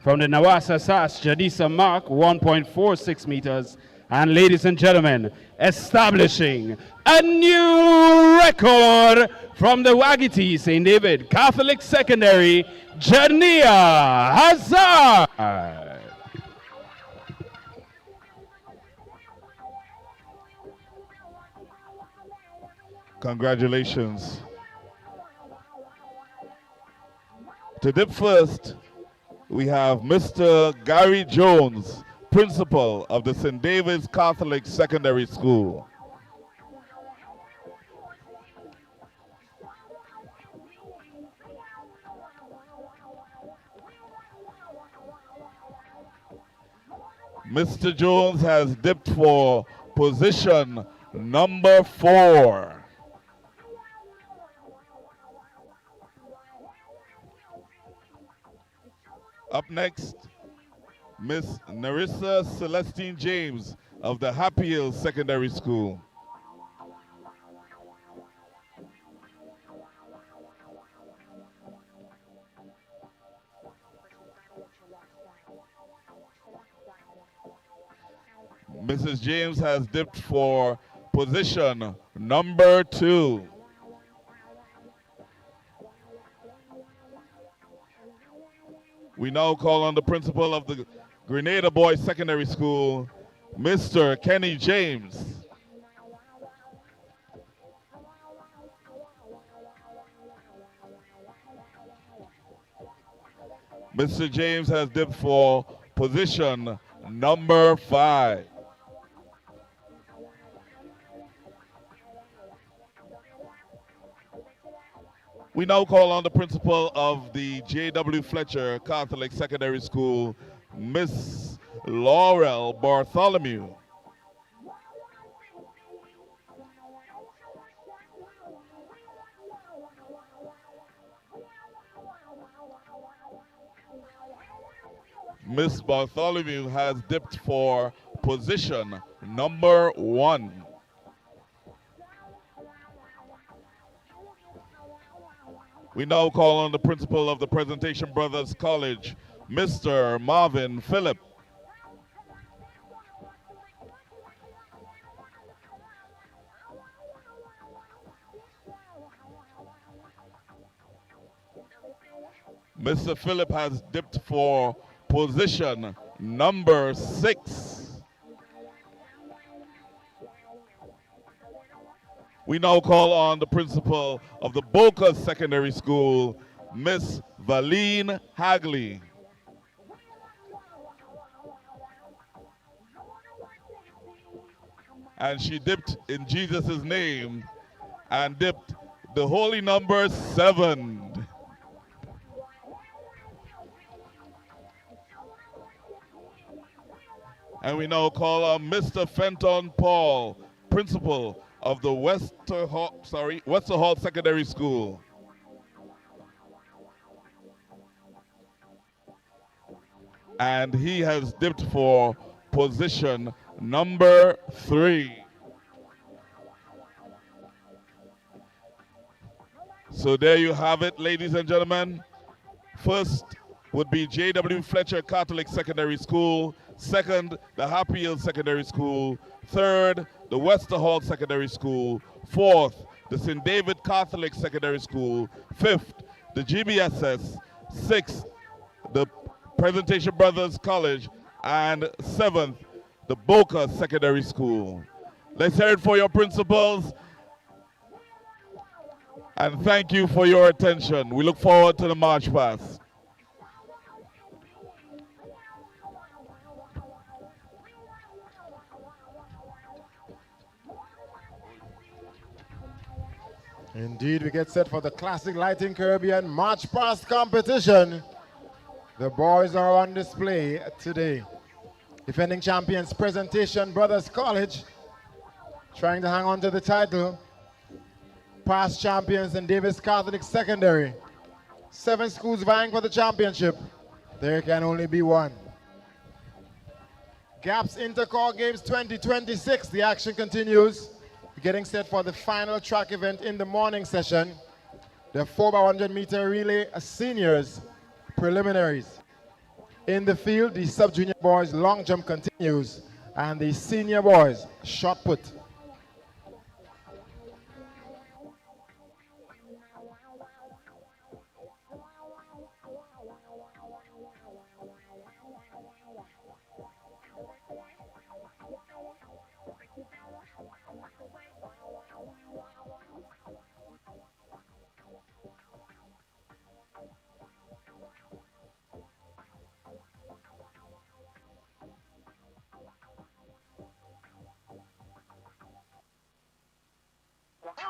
From the Nawasa SAS, Jadisa Mark, 1.46 meters. And ladies and gentlemen, establishing a new record from the Wagiti St. David Catholic Secondary, Jania Hazard. Congratulations. To dip first, we have Mr. Gary Jones, principal of the St. David's Catholic Secondary School. Mr. Jones has dipped for position number 4. Up next, Miss Narissa Celestine James of the Happy Hills Secondary School. Mrs. James has dipped for position number 2. We now call on the principal of the Grenada Boys Secondary School, Mr. Kenny James. Mr. James has dipped for position number 5. We now call on the principal of the J.W. Fletcher Catholic Secondary School, Miss Laurel Bartholomew. Miss Bartholomew has dipped for position number 1. We now call on the principal of the Presentation Brothers College, Mr. Marvin Phillip. Mr. Phillip has dipped for position number 6. We now call on the principal of the Boca Secondary School, Miss Valine Hagley. And she dipped in Jesus' name and dipped the holy number 7. And we now call on Mr. Fenton Paul, principal of the Wester Hall Secondary School. And he has dipped for position number 3. So there you have it, ladies and gentlemen. First would be J.W. Fletcher Catholic Secondary School. Second, the Happy Hill Secondary School. Third, the Wester Hall Secondary School. Fourth, the St. David Catholic Secondary School. Fifth, the GBSS. Sixth, the Presentation Brothers College. And seventh, the Boca Secondary School. Let's hear it for your principals. And thank you for your attention. We look forward to the march past. Indeed, we get set for the Classic Lighting Caribbean March Past competition. The boys are on display today. Defending champions Presentation Brothers College, trying to hang on to the title. Past champions in Davis Catholic Secondary. 7 schools vying for the championship. There can only be one. GAPS Intercol Games 2026, the action continues. Getting set for the final track event in the morning session. The 4x100 meter relay seniors preliminaries. In the field, the sub-junior boys long jump continues and the senior boys shot put.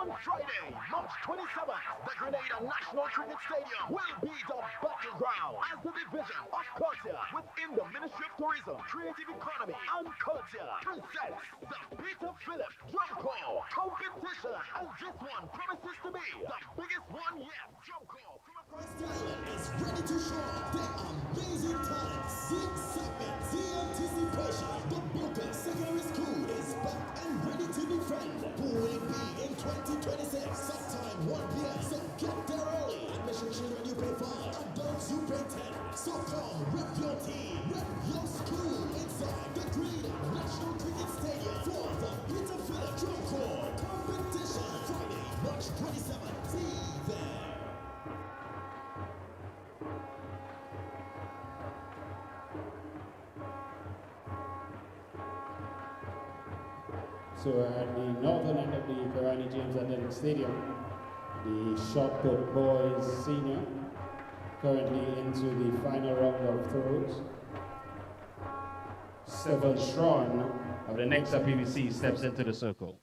On Friday, March 27th, the Grenada National Cricket Stadium will be the battleground as the division of culture within the Ministry of Tourism, Creative Economy and Culture presents the Peter Phillips Drum Corps competition. And this one promises to be the biggest one yet. Drum Corps from across the island is ready to show their amazing talents. The excitement, the anticipation. The Boca Secondary School is back and ready to defend. Who will it be in 2026? Sometime 1 p.m. So get there early. Admission children you pay 5, adults you pay 10. So come rep your team, rep your school inside the Grenada National Cricket Stadium for the Peter Phillips Drum Corps competition. Friday, March 27th. See there. So at the northern end of the Karani James Athletic Stadium, the shot put boys senior currently into the final round of throws. 7 strong of the next PVC steps into the circle.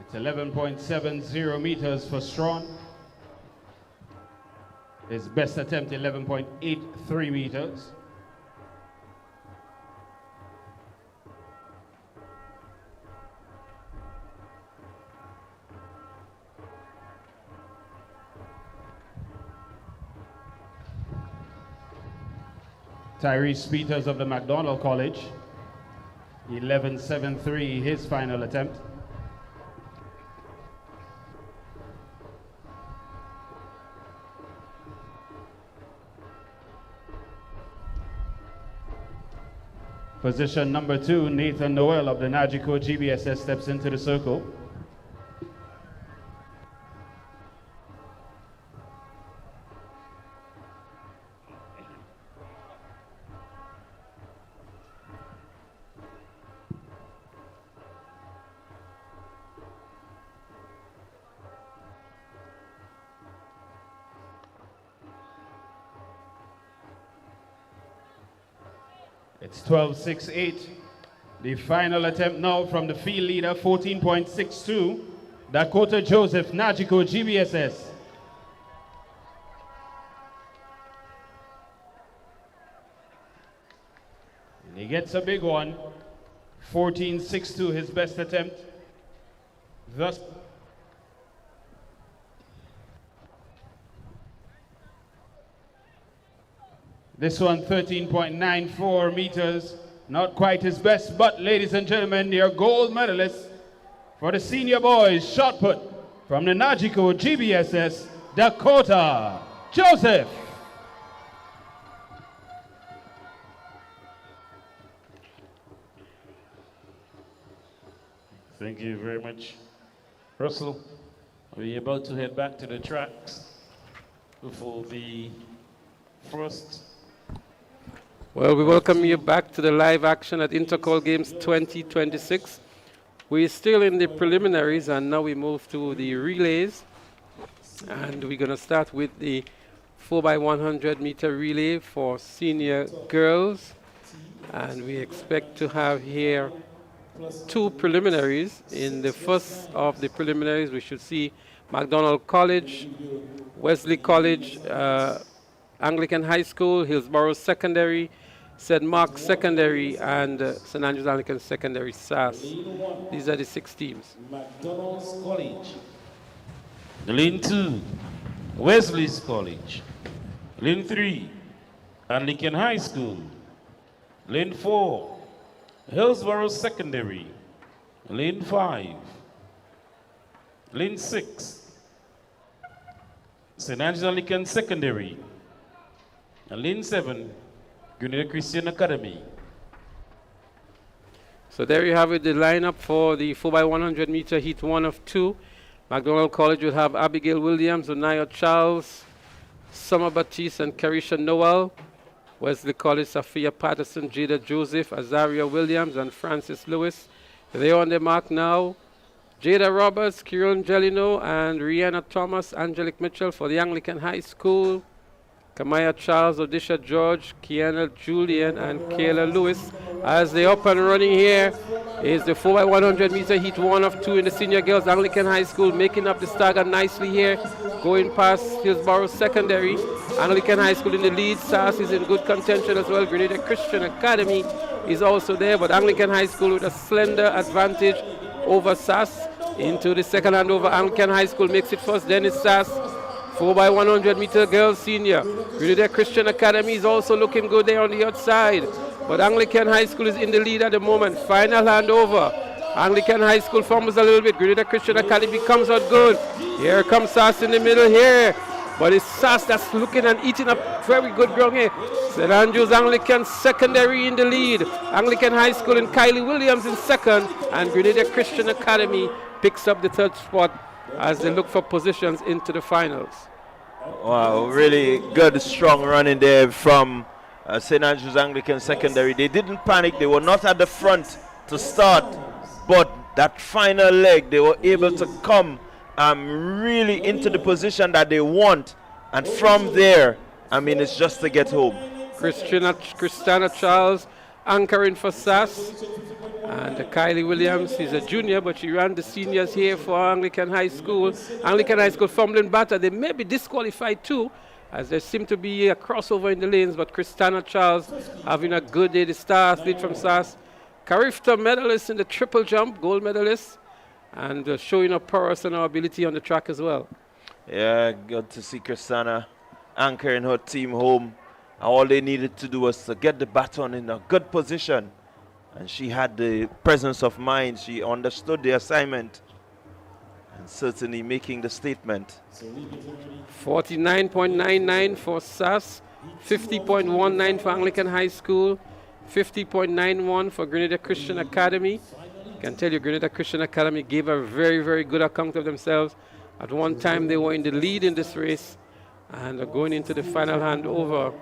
It's 11.70 meters for Strawn. His best attempt, 11.83 meters. Tyrese Peters of the McDonald College, 11.73 his final attempt. Position number 2, Nathan Noel of the Najiko GBSS steps into the circle. It's 12.68. The final attempt now from the field leader, 14.62, Dakota Joseph, Najiko GBSS. And he gets a big one, 14.62 his best attempt. Thus, this one 13.94 meters. Not quite his best, but ladies and gentlemen, your gold medalist for the senior boys shot put from the Najiko GBSS, Dakota Joseph. Thank you very much. Russell, are we about to head back to the tracks before the first? Well, we welcome you back to the live action at Intercol Games 2026. We're still in the preliminaries, and now we move to the relays. And we're going to start with the 4x100 meter relay for senior girls. And we expect to have here two preliminaries. In the first of the preliminaries, we should see McDonald College, Wesley College, Anglican High School, Hillsborough Secondary, St. Mark's Secondary, and St. Andrews Anglican Secondary, SAS. These are the 6 teams. McDonald's College. Lane 2, Wesley's College. Lane 3, Anglican High School. Lane 4, Hillsborough Secondary. Lane 5, Lane 6, St. Andrews Anglican Secondary. And Lane 7, Grenada Christian Academy. So there you have it, the lineup for the 4x100 meter heat 1 of 2. McDonald College will have Abigail Williams, Onaya Charles, Summer Batiste, and Carisha Noel. Wesley College, Sophia Patterson, Jada Joseph, Azaria Williams, and Francis Lewis. They're on the mark now. Jada Roberts, Kieran Gelino, and Rihanna Thomas, Angelique Mitchell for the Anglican High School. Kamaya Charles, Odisha George, Kiana Julian, and Kayla Lewis. As they up and running here is the 4x100 meter heat 1 of 2 in the senior girls Anglican High School, making up the stagger nicely here, going past Hillsborough Secondary. Anglican High School in the lead. SAS is in good contention as well. Grenada Christian Academy is also there, but Anglican High School with a slender advantage over SAS. Into the second hand over Anglican High School makes it first, then it's SAS. 4x100 meter girls senior. Grenada Christian Academy is also looking good there on the outside. But Anglican High School is in the lead at the moment. Final handover. Anglican High School fumbles a little bit. Grenada Christian Academy comes out good. Here comes SAS in the middle here. But it's SAS that's looking and eating up very good ground here. St. Andrews Anglican Secondary in the lead. Anglican High School and Kylie Williams in second. And Grenada Christian Academy picks up the third spot as they look for positions into the finals. Wow, really good, strong running there from St. Andrews Anglican Secondary. They didn't panic. They were not at the front to start, but that final leg, they were able to come really into the position that they want. And from there, I mean, it's just to get home. Christina Charles anchoring for SAS. And Kylie Williams is a junior, but she ran the seniors here for Anglican High School. Anglican High School fumbling batter. They may be disqualified too, as there seem to be a crossover in the lanes, but Christina Charles having a good day. The star athlete from SAS. Carifta medalist in the triple jump, gold medalist, and showing her prowess and her ability on the track as well. Yeah, good to see Christina anchoring her team home. All they needed to do was to get the baton in a good position. And she had the presence of mind. She understood the assignment and certainly making the statement. 49.99 for SAS, 50.19 for Anglican High School, 50.91 for Grenada Christian Academy. I can tell you Grenada Christian Academy gave a very, very good account of themselves. At one time they were in the lead in this race, and going into the final handover,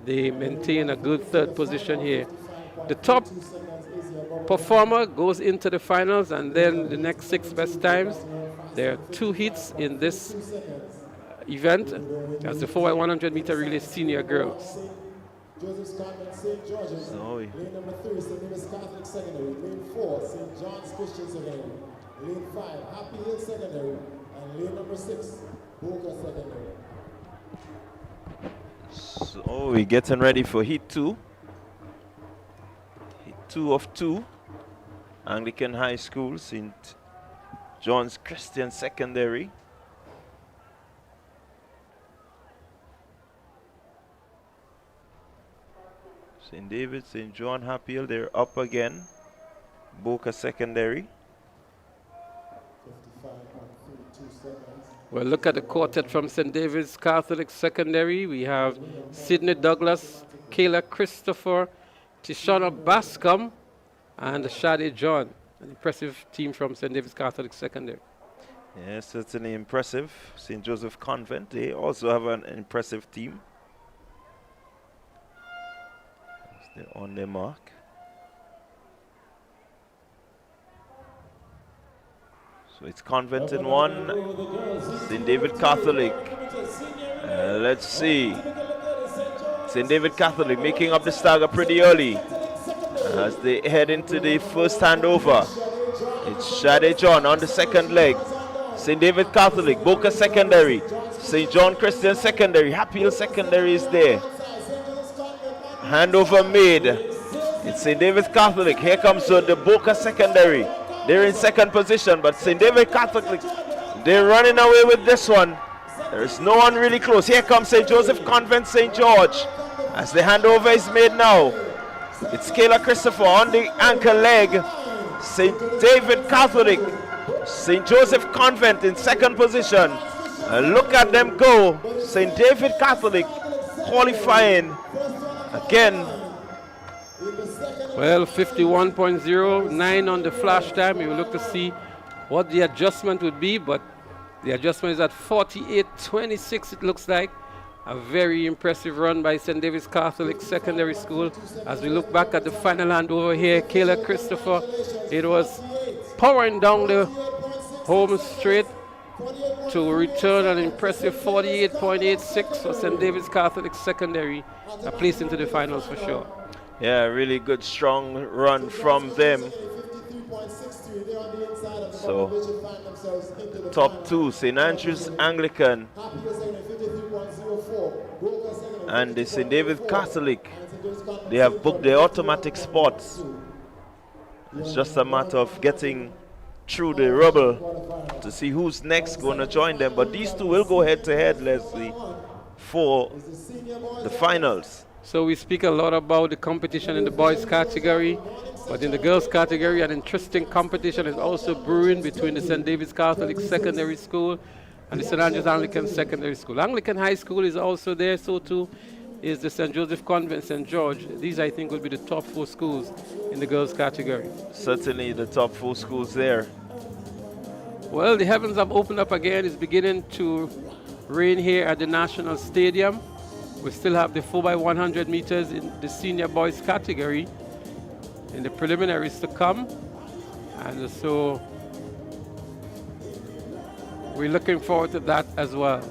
they maintain a good third position here. The top performer goes into the finals, and then the next 6 best times. There are 2 heats in this event as the 4x100 meter relay senior girls. Joseph's Convent St. George's, lane number 3, St. Louis Catholic Secondary, lane 4, St. John's Christian Secondary, lane 5, Happy Hill Secondary, and lane number 6, Boca Secondary. So we're getting ready for Heat 2. Heat 2 of 2. Anglican High School, St. John's Christian Secondary. St. David, St. John, Happy Hill, they're up again. Boca Secondary. Well, look at the quartet from St. David's Catholic Secondary. We have Sidney Douglas, Kayla Christopher, Tishana Bascom, and Shade John. An impressive team from St. David's Catholic Secondary. Yeah, certainly impressive. St. Joseph Convent, they also have an impressive team. They're on their mark. So it's Convent in 1, St. David Catholic. Let's see. St. David Catholic making up the stagger pretty early as they head into the first handover. It's Shade John on the second leg. St. David Catholic, Boca Secondary, St. John Christian Secondary, Happy Hill Secondary is there. Handover made. It's St. David's Catholic. Here comes the Boca Secondary. They're in second position, but St. David Catholic, they're running away with this one. There's no one really close. Here comes St. Joseph Convent, St. George. As the handover is made now, it's Kayla Christopher on the ankle leg. St. David Catholic, St. Joseph Convent in second position. And look at them go. St. David Catholic qualifying again. Well, 51.09 on the flash time. You will look to see what the adjustment would be, but the adjustment is at 48.26, it looks like. A very impressive run by St. David's Catholic Secondary School. As we look back at the final handover here, Kayla Christopher, it was powering down the home straight to return an impressive 48.86 for St. David's Catholic Secondary, a place into the finals for sure. Yeah, really good, strong run from them. So, top 2, St. Andrew's Anglican and the St. David Catholic, they have booked their automatic spots. It's just a matter of getting through the rubble to see who's next going to join them. But these two will go head to head, Leslie, for the finals. So we speak a lot about the competition in the boys category, but in the girls category, an interesting competition is also brewing between the St. David's Catholic Secondary School and the St. Andrew's Anglican Secondary School. Anglican High School is also there, so too is the St. Joseph Convent, St. George. These, I think, will be the top 4 schools in the girls category. Certainly the top 4 schools there. Well, the heavens have opened up again. It's beginning to rain here at the National Stadium. We still have the 4x100 meters in the senior boys category in the preliminaries to come. And so we're looking forward to that as well.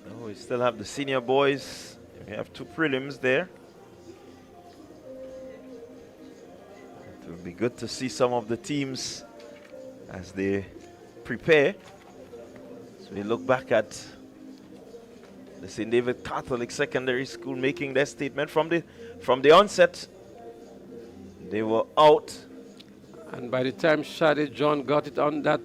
So we still have the senior boys. We have 2 prelims there. It will be good to see some of the teams as they prepare. So we look back at the St. David Catholic Secondary School making their statement from the onset. They were out. And by the time Shade John got it on that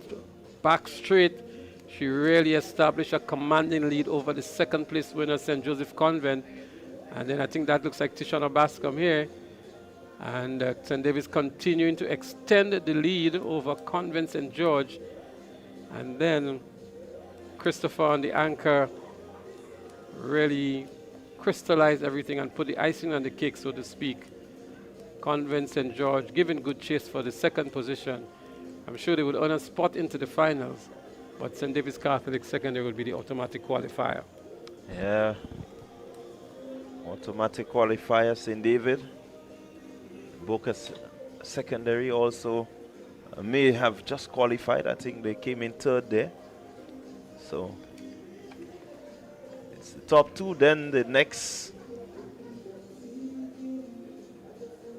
back straight, she really established a commanding lead over the second place winner, St. Joseph Convent. And then I think that looks like Tishana Bascom here. And St. David's continuing to extend the lead over Convent St. George. And then Christopher on the anchor really crystallized everything and put the icing on the cake, so to speak. Convent St. George giving good chase for the second position. I'm sure they would earn a spot into the finals, but St. David's Catholic Secondary will be the automatic qualifier. Yeah. Automatic qualifier, St. David. Boca Secondary also may have just qualified. I think they came in 3rd there. So it's the top 2, then the next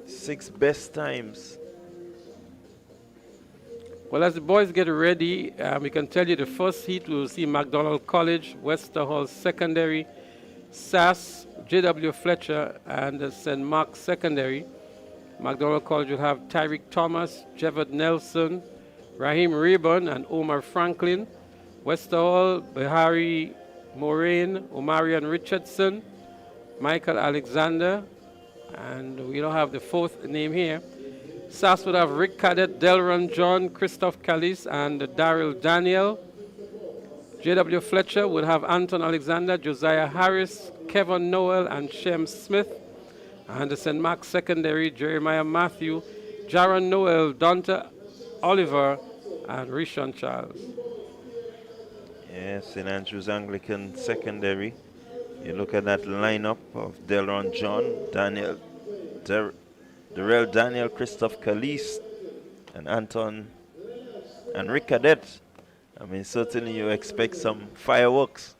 6 best times. Well, as the boys get ready, we can tell you the first heat we will see McDonald College, Wester Hall Secondary, SAS, J.W. Fletcher, and St. Mark's Secondary. McDonald College will have Tyreek Thomas, Jevad Nelson, Raheem Rayburn, and Omar Franklin. Wester Hall, Behari Moraine, Omarion Richardson, Michael Alexander, and we don't have the fourth name here. SAS would have Rick Cadet, Delron John, Christoph Callis, and Daryl Daniel. J.W. Fletcher would have Anton Alexander, Josiah Harris, Kevin Noel, and Shem Smith. And the St. Mark's Secondary, Jeremiah Matthew, Jaron Noel, Dante Oliver, and Rishon Charles. Yes, St. Andrew's Anglican Secondary. You look at that lineup of Delron John, Darrell Daniel, Christoph Callis, and Anton and Rick Cadet. I mean, certainly you expect some fireworks.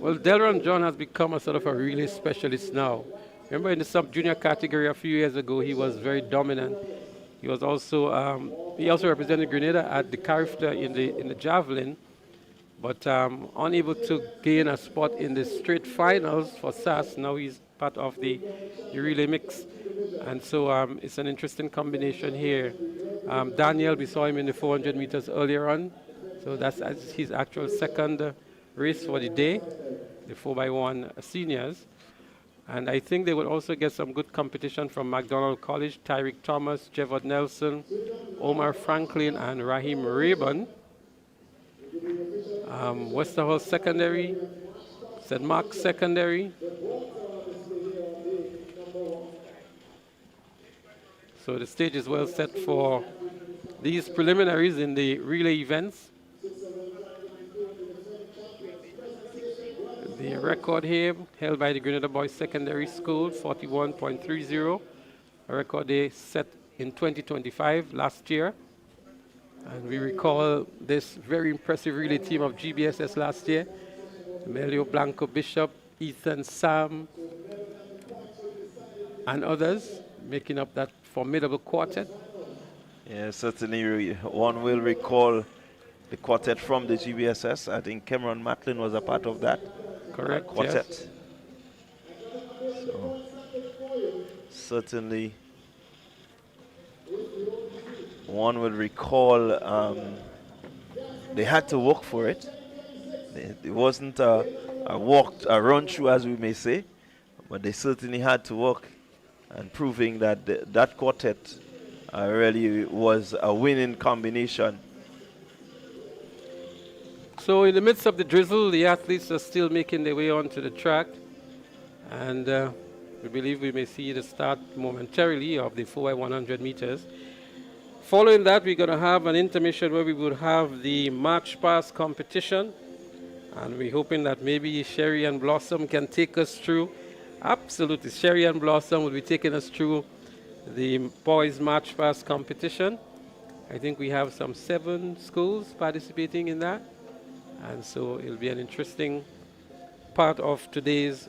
Well, Delron John has become a sort of a relay specialist now. Remember in the sub-junior category a few years ago, he was very dominant. He was also he also represented Grenada at the Carifta in the javelin, but unable to gain a spot in the straight finals for SAS. Now he's part of the relay mix, and so it's an interesting combination here. Daniel, we saw him in the 400 meters earlier on, so that's his actual second race for the day, the 4x1 seniors. And I think they will also get some good competition from McDonald College, Tyreek Thomas, Jevad Nelson, Omar Franklin, and Raheem Rayburn. Wester Hall Secondary, St. Mark's Secondary. So the stage is well set for these preliminaries in the relay events. The record here held by the Grenada Boys Secondary School, 41.30. A record they set in 2025, last year. And we recall this very impressive relay team of GBSS last year. Emilio Blanco Bishop, Ethan Sam, and others making up that formidable quartet. Yeah, certainly one will recall the quartet from the GBSS. I think Cameron Matlin was a part of that. Correct, quartet. yes. So, certainly one will recall they had to work for it. It wasn't a run through, as we may say, but they certainly had to work, and proving that that quartet really was a winning combination. So in the midst of the drizzle, the athletes are still making their way onto the track, and we believe we may see the start momentarily of the 4x100 meters. Following that, we're going to have an intermission where we will have the march past competition, and we're hoping that maybe Sherry and Blossom can take us through. Absolutely, Sherry and Blossom will be taking us through the boys march past competition. I think we have some 7 schools participating in that. And so it'll be an interesting part of today's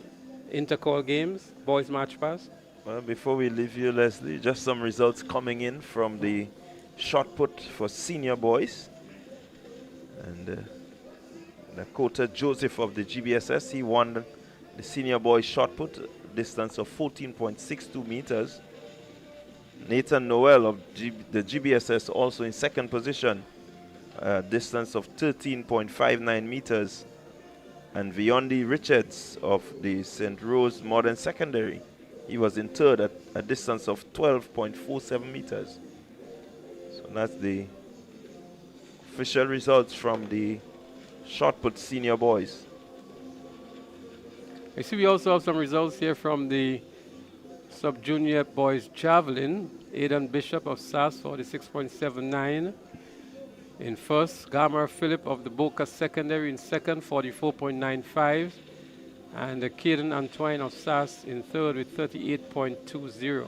Intercol games, boys march past. Well, before we leave you, Leslie, just some results coming in from the shot put for senior boys. And Dakota Joseph of the GBSS, he won the senior boys shot put, distance of 14.62 meters. Nathan Noel of the GBSS also in second position, distance of 13.59 meters. And Viondi Richards of the St. Rose Modern Secondary, he was in third at a distance of 12.47 meters. So that's the official results from the shot put senior boys. I see we also have some results here from the sub-junior boys javelin. Aidan Bishop of SAS, 46.79. In first, Gamar Phillip of the Boca Secondary in second, 44.95. And Caden Antoine of SAS in third with 38.20.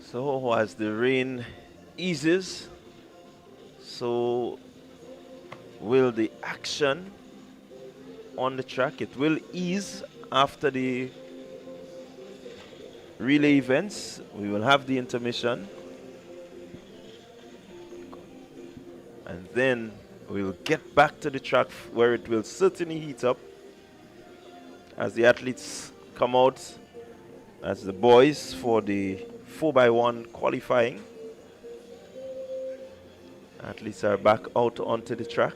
So as the rain eases, so will the action on the track. It will ease after the relay events. We will have the intermission. And then we'll get back to the track where it will certainly heat up as the athletes come out as the boys for the 4x1 qualifying. Athletes are back out onto the track.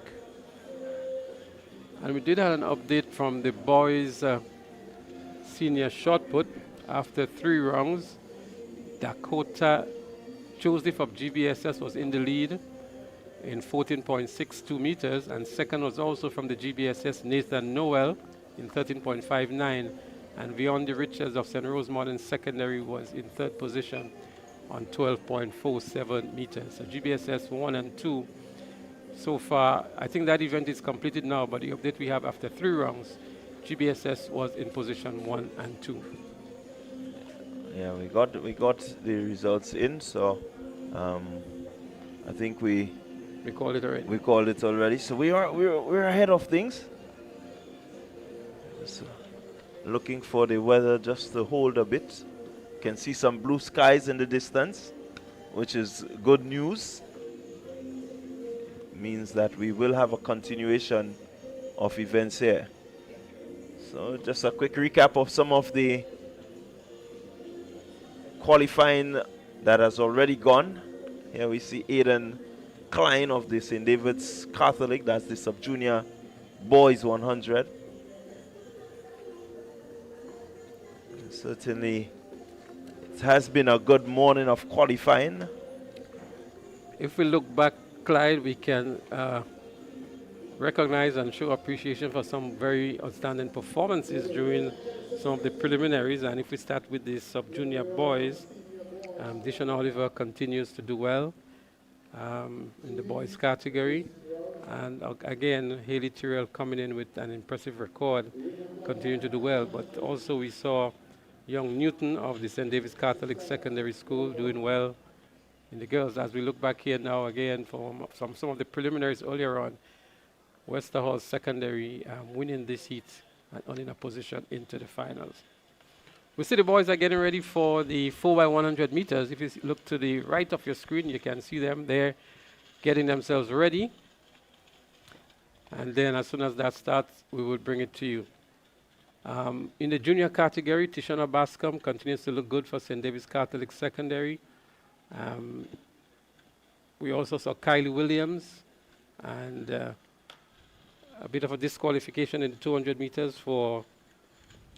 And we did have an update from the boys senior shot put. After 3 rounds, Dakota Joseph of GBSS was in the lead in 14.62 meters, and second was also from the GBSS Nathan Noel in 13.59, and Beyond Richards of St. Rose Modern Secondary was in third position on 12.47 meters. So GBSS 1 and 2 so far. I think that event is completed now, but the update we have after 3 rounds, GBSS was in position 1 and 2. Yeah, we got the results in, so I think we called it already. We called it already, so we're ahead of things. So looking for the weather just to hold a bit. Can see some blue skies in the distance, which is good news. Means that we will have a continuation of events here. So just a quick recap of some of the qualifying that has already gone. Here we see Aidan Klein of the St. David's Catholic, that's the sub-junior boys 100. Certainly it has been a good morning of qualifying. If we look back, Clyde, we can recognize and show appreciation for some very outstanding performances during some of the preliminaries. And if we start with the sub-junior boys, Dishon Oliver continues to do well in the boys category. And again, Haley Tyrrell coming in with an impressive record, continuing to do well. But also we saw young Newton of the St. David's Catholic Secondary School doing well in the girls. As we look back here now again from some of the preliminaries earlier on, Westerhall Secondary winning this heat and owning a position into the finals. We see the boys are getting ready for the 4x100 meters. If you look to the right of your screen, you can see them there getting themselves ready. And then as soon as that starts, we will bring it to you. In the junior category, Tishona Bascom continues to look good for St. David's Catholic Secondary. We also saw Kylie Williams and a bit of a disqualification in the 200 meters for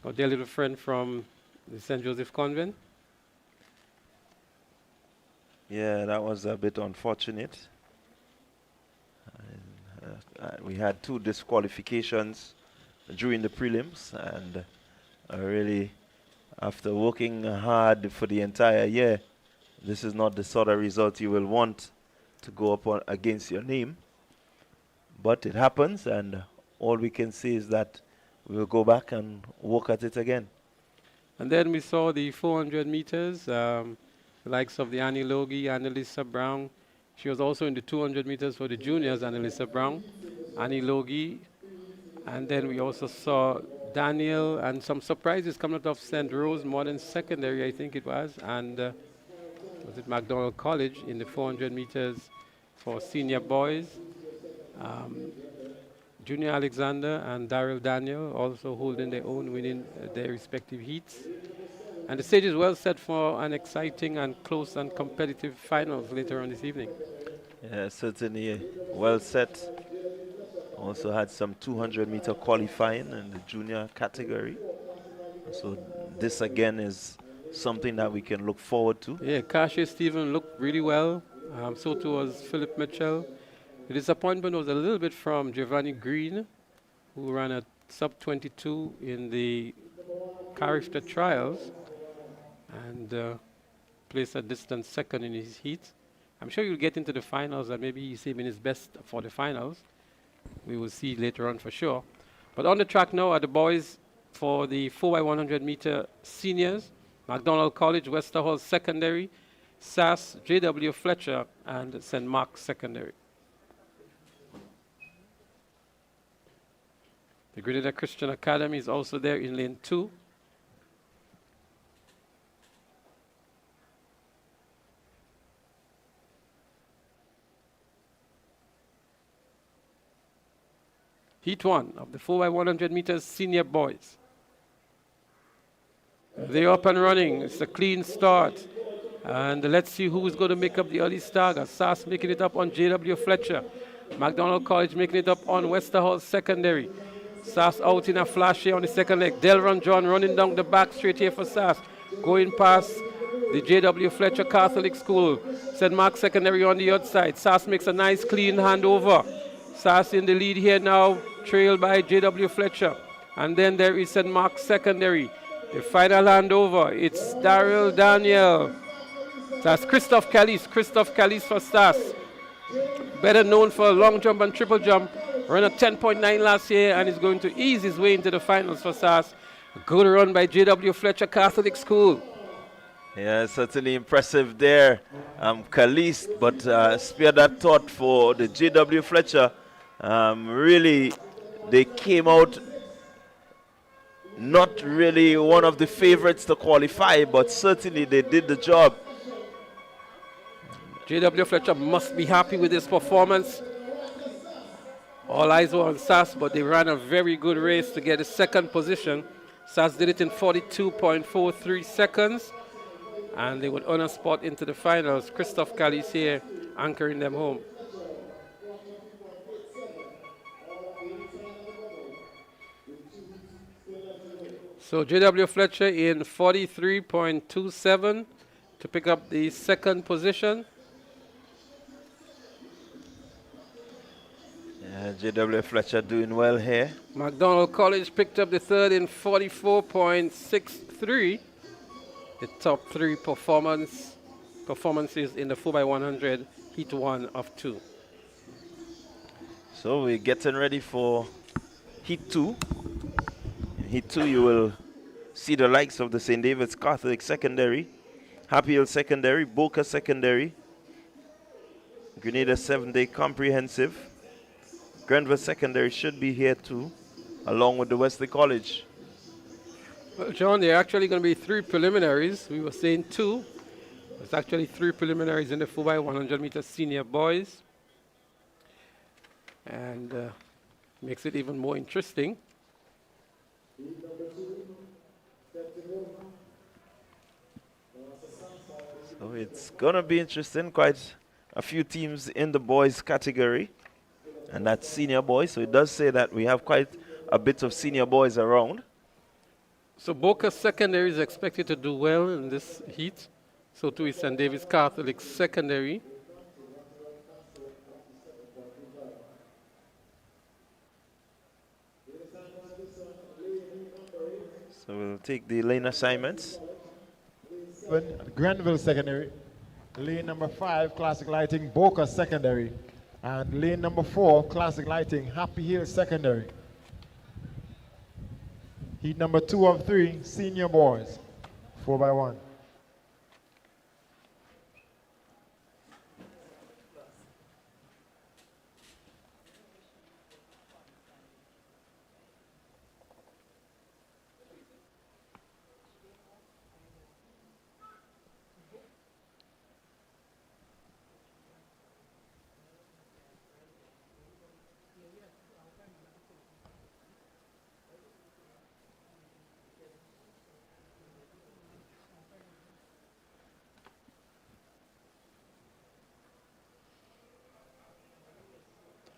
our dear little friend from the St. Joseph Convent. Yeah, that was a bit unfortunate. We had 2 disqualifications during the prelims, and really, after working hard for the entire year, this is not the sort of result you will want to go up against your name. But it happens, and all we can say is that we will go back and work at it again. And then we saw the 400 meters, the likes of the Annie Logie, Annalisa Brown. She was also in the 200 meters for the juniors, Annalisa Brown, Annie Logie. And then we also saw Daniel and some surprises coming out of St. Rose Modern Secondary, I think it was, and was it McDonald College in the 400 meters for senior boys. Junior Alexander and Daryl Daniel also holding their own, winning their respective heats. And the stage is well set for an exciting and close and competitive finals later on this evening. Yeah, certainly well set. Also had some 200-meter qualifying in the junior category. So this again is something that we can look forward to. Yeah, Kashi Stephen looked really well. So too was Philip Mitchell. The disappointment was a little bit from Giovanni Green, who ran a sub-22 in the Carifta trials and placed a distant second in his heat. I'm sure you'll get into the finals and maybe he's even his best for the finals. We will see later on for sure. But on the track now are the boys for the 4x100 meter seniors, McDonald College, Westerhall Secondary, SAS, J.W. Fletcher, and St. Mark's Secondary. The Grenada Christian Academy is also there in lane 2. Heat 1 of the 4x100 meters senior boys. They're up and running. It's a clean start. And let's see who is going to make up the early stagger. SAS making it up on J.W. Fletcher. McDonald College making it up on Westerhall Secondary. SAS out in a flash here on the second leg. Delron John running down the back straight here for SAS. Going past the J.W. Fletcher Catholic School. St. Mark Secondary on the outside. SAS makes a nice clean handover. SAS in the lead here now, trailed by J.W. Fletcher. And then there is St. Mark Secondary. The final handover, it's Daryl Daniel. That's Christophe Callis for SAS. Better known for long jump and triple jump. Ran a 10.9 last year and is going to ease his way into the finals for SAS. A good run by J.W. Fletcher Catholic School. Yeah, certainly impressive there, Callis, but spare that thought for the J.W. Fletcher. Really, they came out not really one of the favorites to qualify, but certainly they did the job. J.W. Fletcher must be happy with his performance. All eyes were on SAS, but they ran a very good race to get a second position. SAS did it in 42.43 seconds, and they would earn a spot into the finals. Christophe Callis here anchoring them home. So J.W. Fletcher in 43.27 to pick up the second position. Yeah, J.W. Fletcher doing well here. McDonald College picked up the third in 44.63. The top three performances in the 4x100 Heat 1 of 2. So we're getting ready for Heat 2. In Heat 2 you will see the likes of the St. David's Catholic Secondary, Happy Hill Secondary, Boca Secondary, Grenada 7-Day Comprehensive. Grenville Secondary should be here too, along with the Wesley College. Well, John, there are actually going to be 3 preliminaries. We were saying 2. There's actually 3 preliminaries in the 4x100 meter senior boys. And makes it even more interesting. So it's going to be interesting. Quite a few teams in the boys category. And that's senior boys. So it does say that we have quite a bit of senior boys around. So Boca Secondary is expected to do well in this heat. So too is St. David's Catholic Secondary. So we'll take the lane assignments. Grenville Secondary. Lane number 5, Classic Lighting, Boca Secondary. And lane number 4, Classic Lighting, Happy Hill Secondary. Heat number 2 of 3, senior boys, 4x1.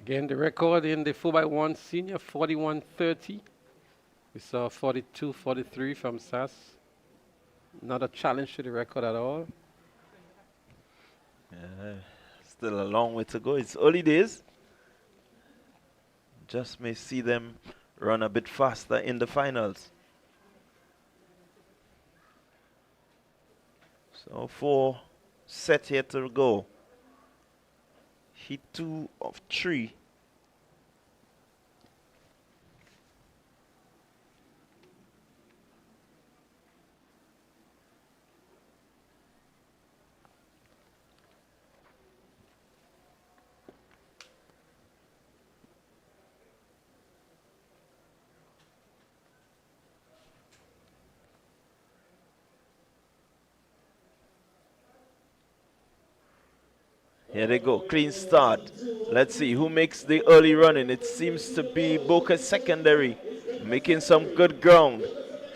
Again, the record in the 4x1 senior, 41.30. We saw 42.43 from SAS. Not a challenge to the record at all. Still a long way to go. It's early days. Just may see them run a bit faster in the finals. So 4 set here to go. Heat 2 of 3. Here they go, clean start. Let's see who makes the early running. It seems to be Boca Secondary making some good ground.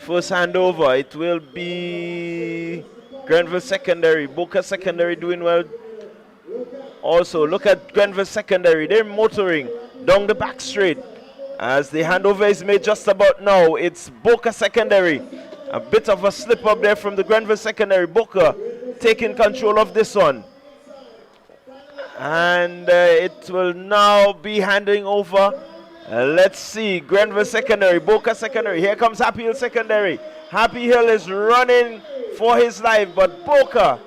First handover, it will be Grenville Secondary. Boca Secondary doing well. Also, look at Grenville Secondary. They're motoring down the back straight. As the handover is made just about now, it's Boca Secondary. A bit of a slip up there from the Grenville Secondary. Boca taking control of this one. And it will now be handing over. Let's see, Grenville Secondary, Boca Secondary. Here comes Happy Hill Secondary. Happy Hill is running for his life, but Boca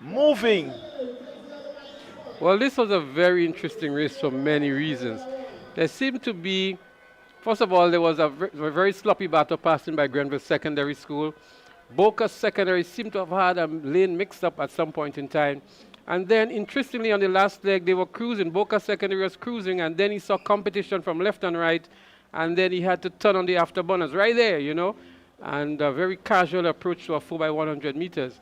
moving. Well, this was a very interesting race for many reasons. There seemed to be, first of all, there was a very sloppy battle passing by Grenville Secondary School. Boca Secondary seemed to have had a lane mixed up at some point in time. And then, interestingly, on the last leg, they were cruising. Boca Secondary was cruising, and then he saw competition from left and right, and then he had to turn on the afterburners right there, you know, and a very casual approach to a 4x100 meters.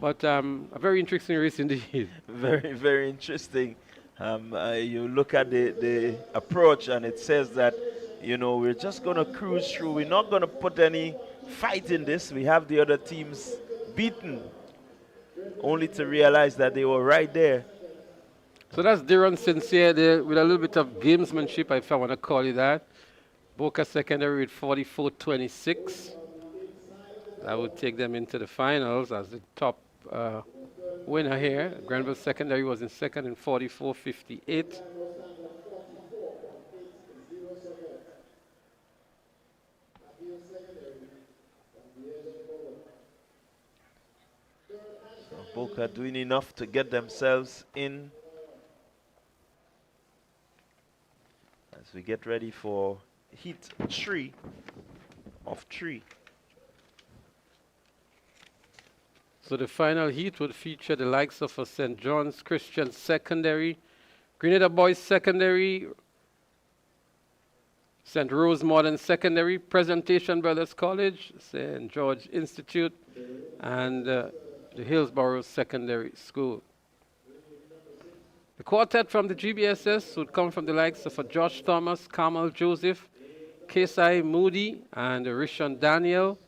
But a very interesting race indeed. Very, very interesting. You look at the approach, and it says that, you know, we're just going to cruise through. We're not going to put any fight in this. We have the other teams beaten, only to realize that they were right there. So that's Deron Sincere there with a little bit of gamesmanship, if I want to call it that. Boca Secondary with 44-26. That would take them into the finals as the top winner here. Grenville Secondary was in second in 44-58. Boca doing enough to get themselves in as we get ready for heat 3 of 3. So the final heat would feature the likes of a St. John's Christian Secondary, Grenada Boys Secondary, St. Rose Modern Secondary, Presentation Brothers College, St. George Institute, and the Hillsborough Secondary School. The quartet from the GBSS would come from the likes of Josh Thomas, Kamal Joseph, Kesai Moody, and Rishon Daniel.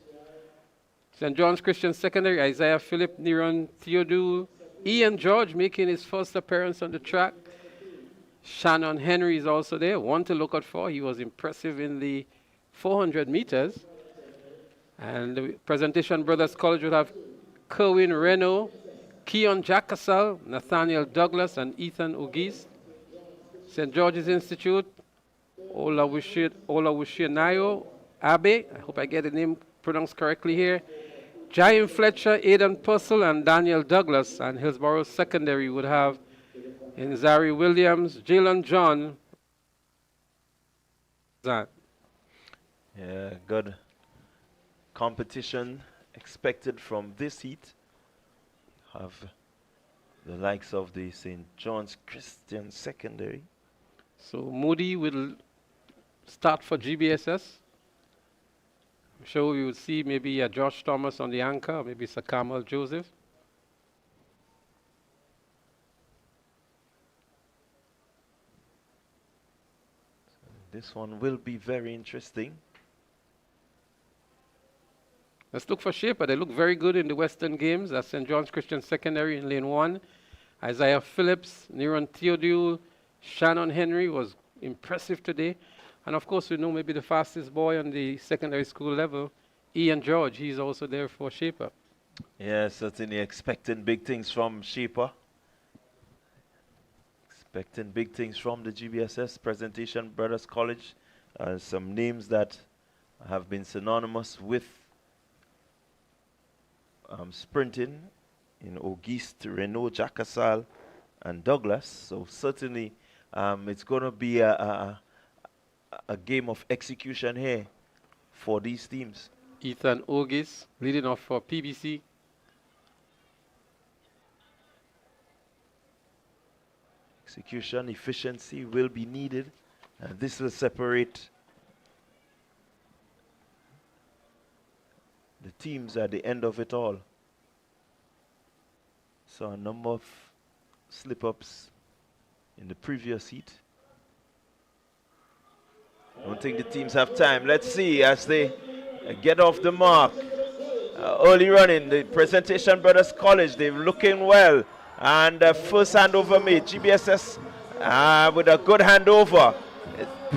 St. John's Christian Secondary, Isaiah Philip, Niron Theodore, Ian George making his first appearance on the track. Shannon Henry is also there, one to look out for. He was impressive in the 400 meters. And the Presentation Brothers College would have Kerwin Reno, Keon Jacasal, Nathaniel Douglas, and Ethan Ogis. St. George's Institute, Olawushinayo Abe, I hope I get the name pronounced correctly here. Jaime Fletcher, Aidan Purcell, and Daniel Douglas. And Hillsborough Secondary would have Inzari Williams, Jalen John. Yeah, good competition expected from this heat. Have the likes of the St. John's Christian Secondary. So Moody will start for GBSS. I'm sure we will see maybe Josh Thomas on the anchor, maybe Sir Kamal Joseph. This one will be very interesting. Let's look for Shaper. They look very good in the Western Games. That's St. John's Christian Secondary in lane 1. Isaiah Phillips, Niron Theodule, Shannon Henry was impressive today. And of course, we know maybe the fastest boy on the secondary school level, Ian George. He's also there for Shaper. Yeah, certainly expecting big things from Shaper. Expecting big things from the GBSS Presentation Brothers College. Some names that have been synonymous with sprinting in Auguste, Renault, Jacasal, and Douglas. So certainly it's going to be a game of execution here for these teams. Ethan Ogis leading off for PBC. Execution efficiency will be needed, and this will separate the teams at the end of it all. So a number of slip-ups in the previous heat. I don't think the teams have time. Let's see as they get off the mark. Early running, the Presentation Brothers College, they're looking well. And first handover made. GBSS with a good handover.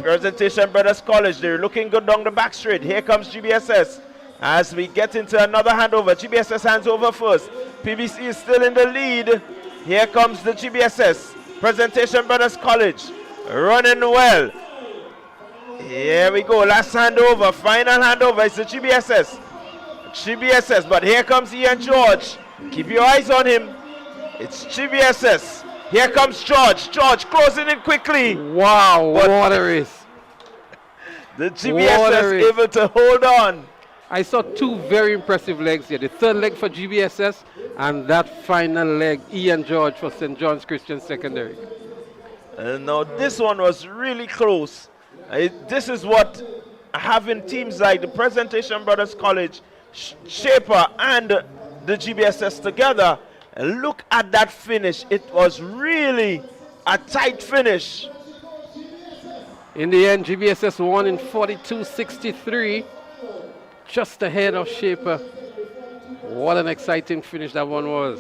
Presentation Brothers College, they're looking good down the back straight. Here comes GBSS. As we get into another handover, GBSS hands over first. PBC is still in the lead. Here comes the GBSS. Presentation Brothers College, running well. Here we go, last handover, final handover, it's the GBSS. GBSS, but here comes Ian George. Keep your eyes on him. It's GBSS. Here comes George. George closing in quickly. Wow, what a race. The GBSS able to hold on. I saw two very impressive legs here. The third leg for GBSS and that final leg, Ian George for St. John's Christian Secondary. Now this one was really close. This is what having teams like the Presentation Brothers College, Shaper and the GBSS together. And look at that finish. It was really a tight finish. In the end, GBSS won in 42-63, just ahead of Shaper. What an exciting finish that one was.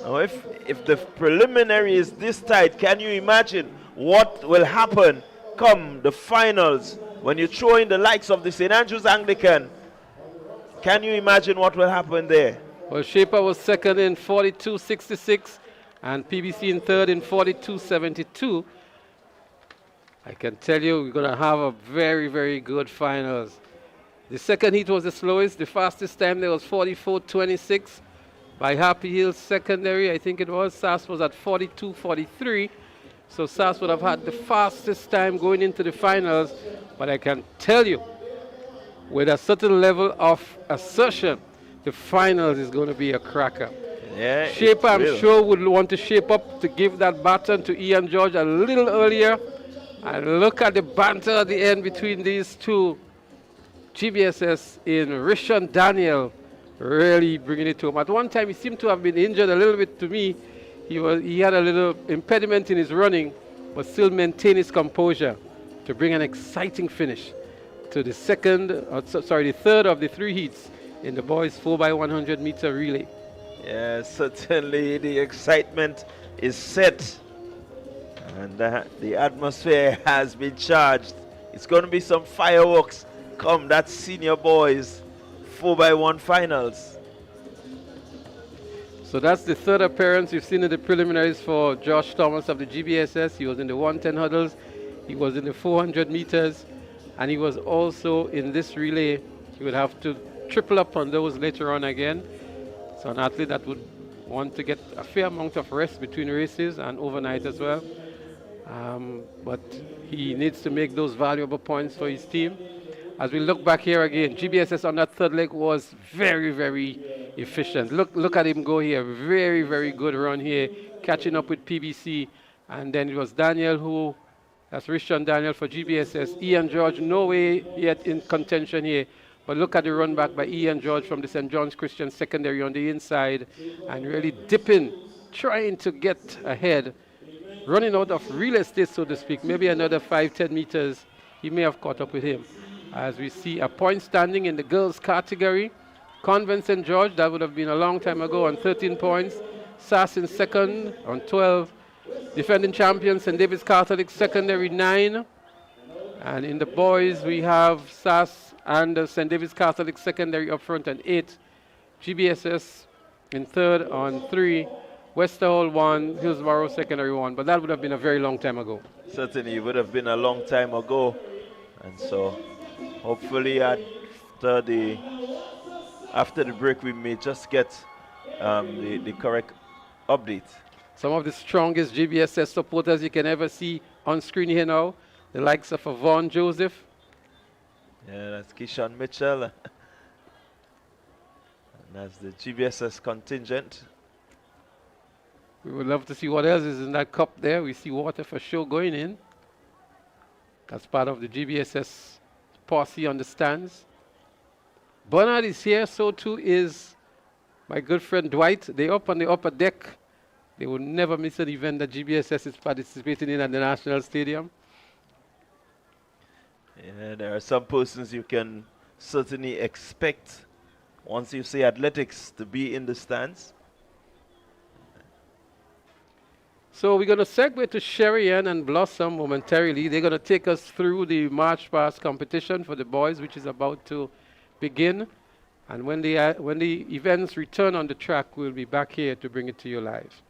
Now if the preliminary is this tight, can you imagine what will happen come the finals when you throw in the likes of the St. Andrews Anglican? Can you imagine what will happen there? Well, Shaper was second in 42-66 and PBC in third in 42-72. I can tell you we're going to have a very, very good finals. The second heat was the slowest. The fastest time there was 44-26 by Happy Hills Secondary. I think it was. SAS was at 42-43. So SAS would have had the fastest time going into the finals. But I can tell you, with a certain level of assertion, the finals is going to be a cracker. Yeah, Shaper, I'm sure, would want to shape up to give that baton to Ian George a little earlier. And look at the banter at the end between these two. GBSS in Rishon Daniel really bringing it to him. At one time, he seemed to have been injured a little bit to me. He had a little impediment in his running, but still maintained his composure to bring an exciting finish to the the third of the three heats in the boys 4x100 meter relay. Yeah, certainly the excitement is set and the atmosphere has been charged. It's going to be some fireworks come that senior boys 4x1 finals. So that's the third appearance we've seen in the preliminaries for Josh Thomas of the GBSS. He was in the 110 huddles, he was in the 400 meters, and he was also in this relay. He would have to triple up on those later on again. So an athlete that would want to get a fair amount of rest between races and overnight as well. But he needs to make those valuable points for his team. As we look back here again, GBSS on that third leg was very, very efficient. Look at him go here. Very, very good run here, catching up with PBC. And then it was Daniel that's Rishon Daniel for GBSS. Ian George, no way yet in contention here. But look at the run back by Ian George from the St. John's Christian Secondary on the inside and really dipping, trying to get ahead, running out of real estate, so to speak. Maybe another 5-10 meters, he may have caught up with him. As we see a point standing in the girls category. Convent St. George, that would have been a long time ago, on 13 points. SAS in second on 12. Defending champions St. David's Catholic Secondary 9. And in the boys, we have SAS and St. David's Catholic Secondary up front on 8. GBSS in third on 3. Westerhall 1, Hillsborough Secondary 1. But that would have been a very long time ago. Certainly, it would have been a long time ago. And so, hopefully after the break, we may just get the correct update. Some of the strongest GBSS supporters you can ever see on screen here now. The likes of Vaughn Joseph. Yeah, that's Keyshawn Mitchell. And that's the GBSS contingent. We would love to see what else is in that cup there. We see water for sure going in. That's part of the GBSS posse on the stands. Bernard is here, so too is my good friend Dwight. They're up on the upper deck They will never miss an event that GBSS is participating in at the National Stadium. Yeah, there are some persons you can certainly expect once you say athletics to be in the stands. So we're going to segue to Sherry Ann and Blossom momentarily. They're going to take us through the March Past competition for the boys, which is about to begin. And when the events return on the track, we'll be back here to bring it to you live.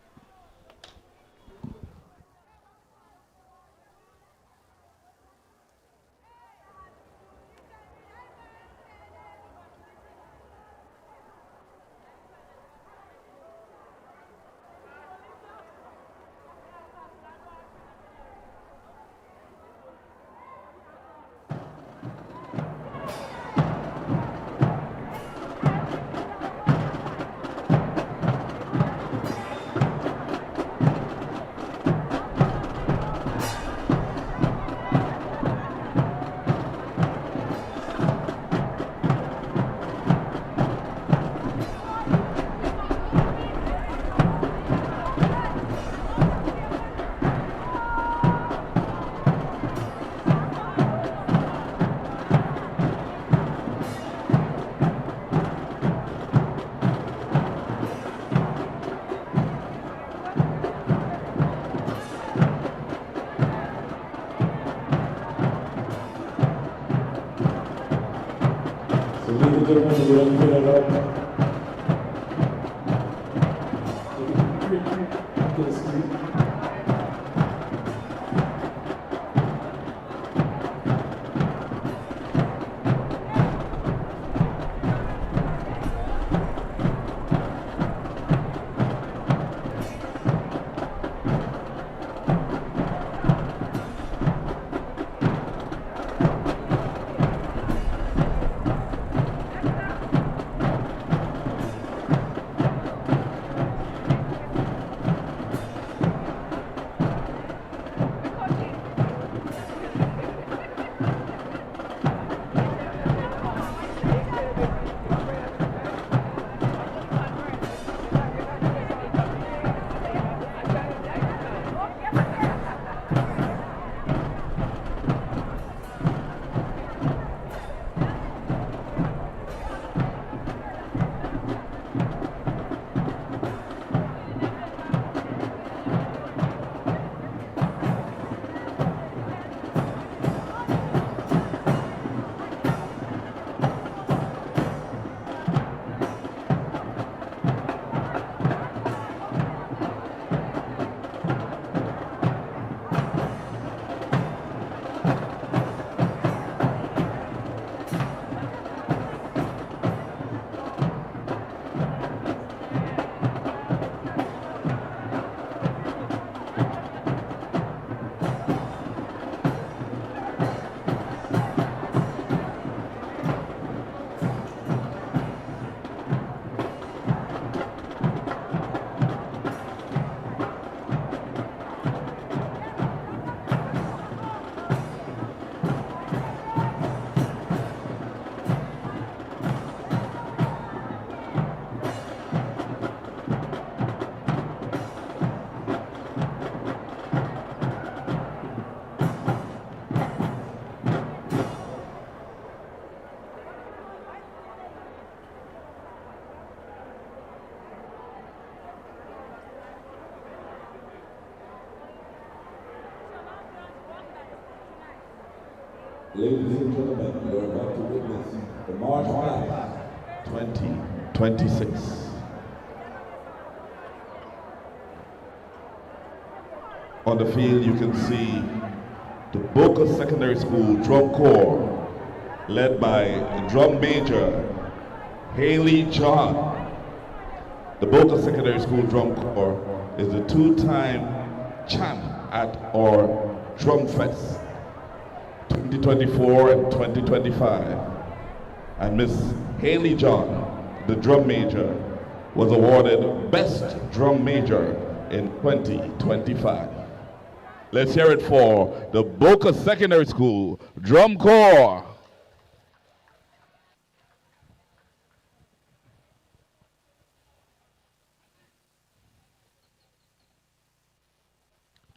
Ladies and gentlemen, you are about to witness the March Past 2026. On the field, you can see the Boca Secondary School Drum Corps, led by Drum Major Haley John. The Boca Secondary School Drum Corps is a two-time champ at our Drum Fest 2024 and 2025. And Miss Haley John, the drum major, was awarded Best Drum Major in 2025. Let's hear it for the Boca Secondary School Drum Corps.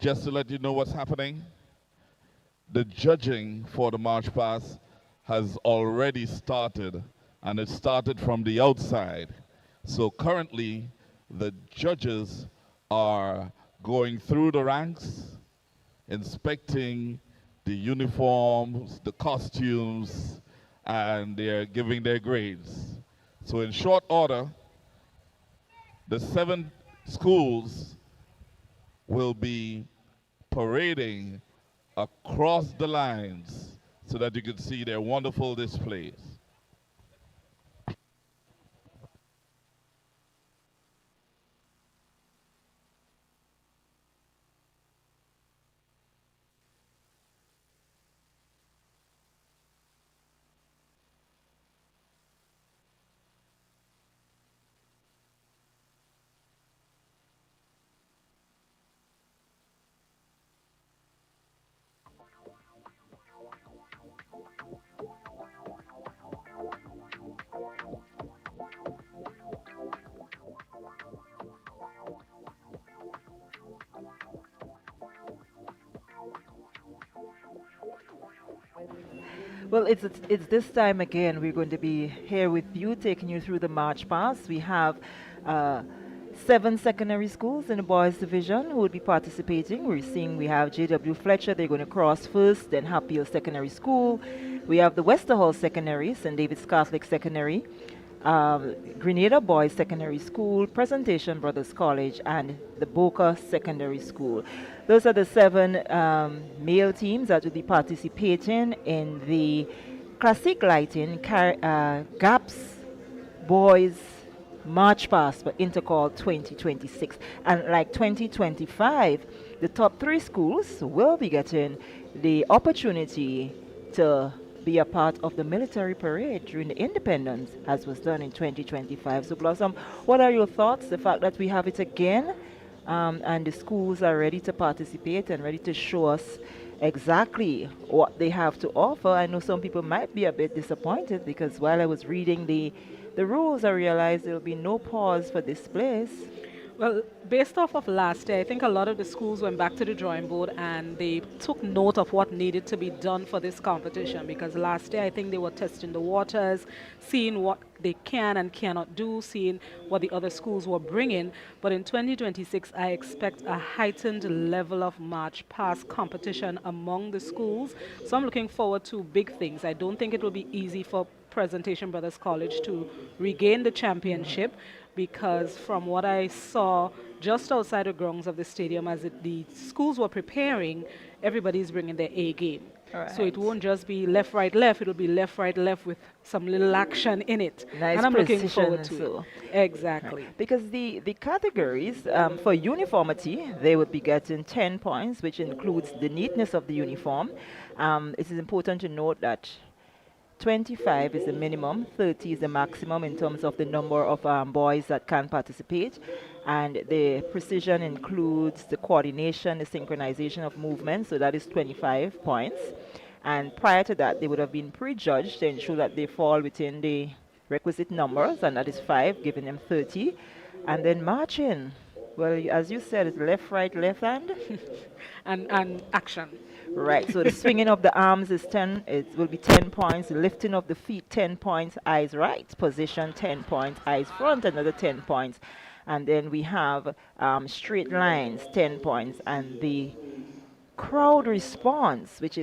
just to let you know what's happening, the judging for the March Pass has already started, and it started from the outside. So currently, the judges are going through the ranks, inspecting the uniforms, the costumes, and they're giving their grades. So in short order, the 7 schools will be parading across the lines so that you can see their wonderful displays. Well, it's this time again. We're going to be here with you, taking you through the March Pass. We have 7 secondary schools in the boys division who will be participating. We have J.W. Fletcher. They're going to cross first, then Happy Hill Secondary School. We have the Westerhall Secondary, St. David's Catholic Secondary, Grenada Boys Secondary School, Presentation Brothers College, and the Boca Secondary School. Those are the 7 male teams that will be participating in the Classic Lighting GAPS Boys March Pass for Intercol 2026. And like 2025, the top 3 schools will be getting the opportunity to be a part of the military parade during the independence, as was done in 2025. So Blossom, what are your thoughts? The fact that we have it again, and the schools are ready to participate and ready to show us exactly what they have to offer. I know some people might be a bit disappointed because while I was reading the rules, I realized there will be no pause for displays. Well, based off of last year, I think a lot of the schools went back to the drawing board and they took note of what needed to be done for this competition, because last year I think they were testing the waters, seeing what they can and cannot do, seeing what the other schools were bringing. But in 2026, I expect a heightened level of March Pass competition among the schools. So I'm looking forward to big things. I don't think it will be easy for Presentation Brothers College to regain the championship, because from what I saw just outside the grounds of the stadium as the schools were preparing, everybody's bringing their A game. So it won't just be left, right, left. It'll be left, right, left with some little action in it. Nice and I'm looking precision forward to it. Exactly. Because the categories for uniformity, they would be getting 10 points, which includes the neatness of the uniform. It is important to note that 25 is the minimum, 30 is the maximum in terms of the number of boys that can participate. And the precision includes the coordination, the synchronization of movements, so that is 25 points. And prior to that, they would have been prejudged to ensure that they fall within the requisite numbers, and that is 5, giving them 30. And then marching, well, as you said, it's left, right, left hand. and action. Right, so the swinging of the arms is 10, it will be 10 points, lifting of the feet 10 points, eyes right, position 10 points, eyes front another 10 points. And then we have straight lines 10 points, and the crowd response, which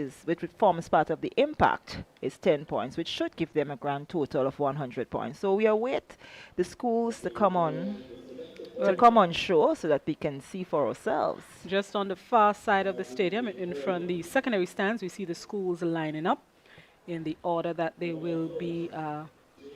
forms part of the impact, is 10 points, which should give them a grand total of 100 points. So we await the schools to come on show so that we can see for ourselves. Just on the far side of the stadium, in front of the secondary stands, we see the schools lining up in the order that they will be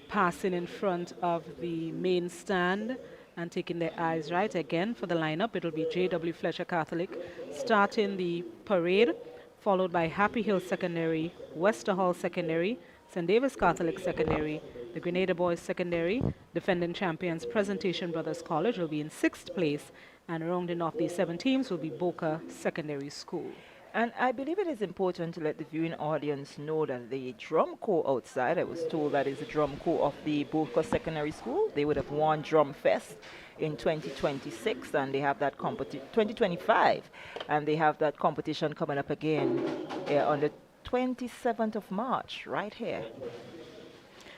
passing in front of the main stand and taking their eyes right. Again, for the lineup, it will be J.W. Fletcher Catholic starting the parade, followed by Happy Hill Secondary, Westerhall Secondary, St. David's Catholic Secondary, the Grenada Boys Secondary, defending champions Presentation Brothers College will be in 6th place, and rounding off these 7 teams will be Boca Secondary School. And I believe it is important to let the viewing audience know that the drum corps outside, I was told that is the drum corps of the Boca Secondary School. They would have won Drum Fest in 2026 and they have that 2025, and they have that competition coming up again on the 27th of March right here.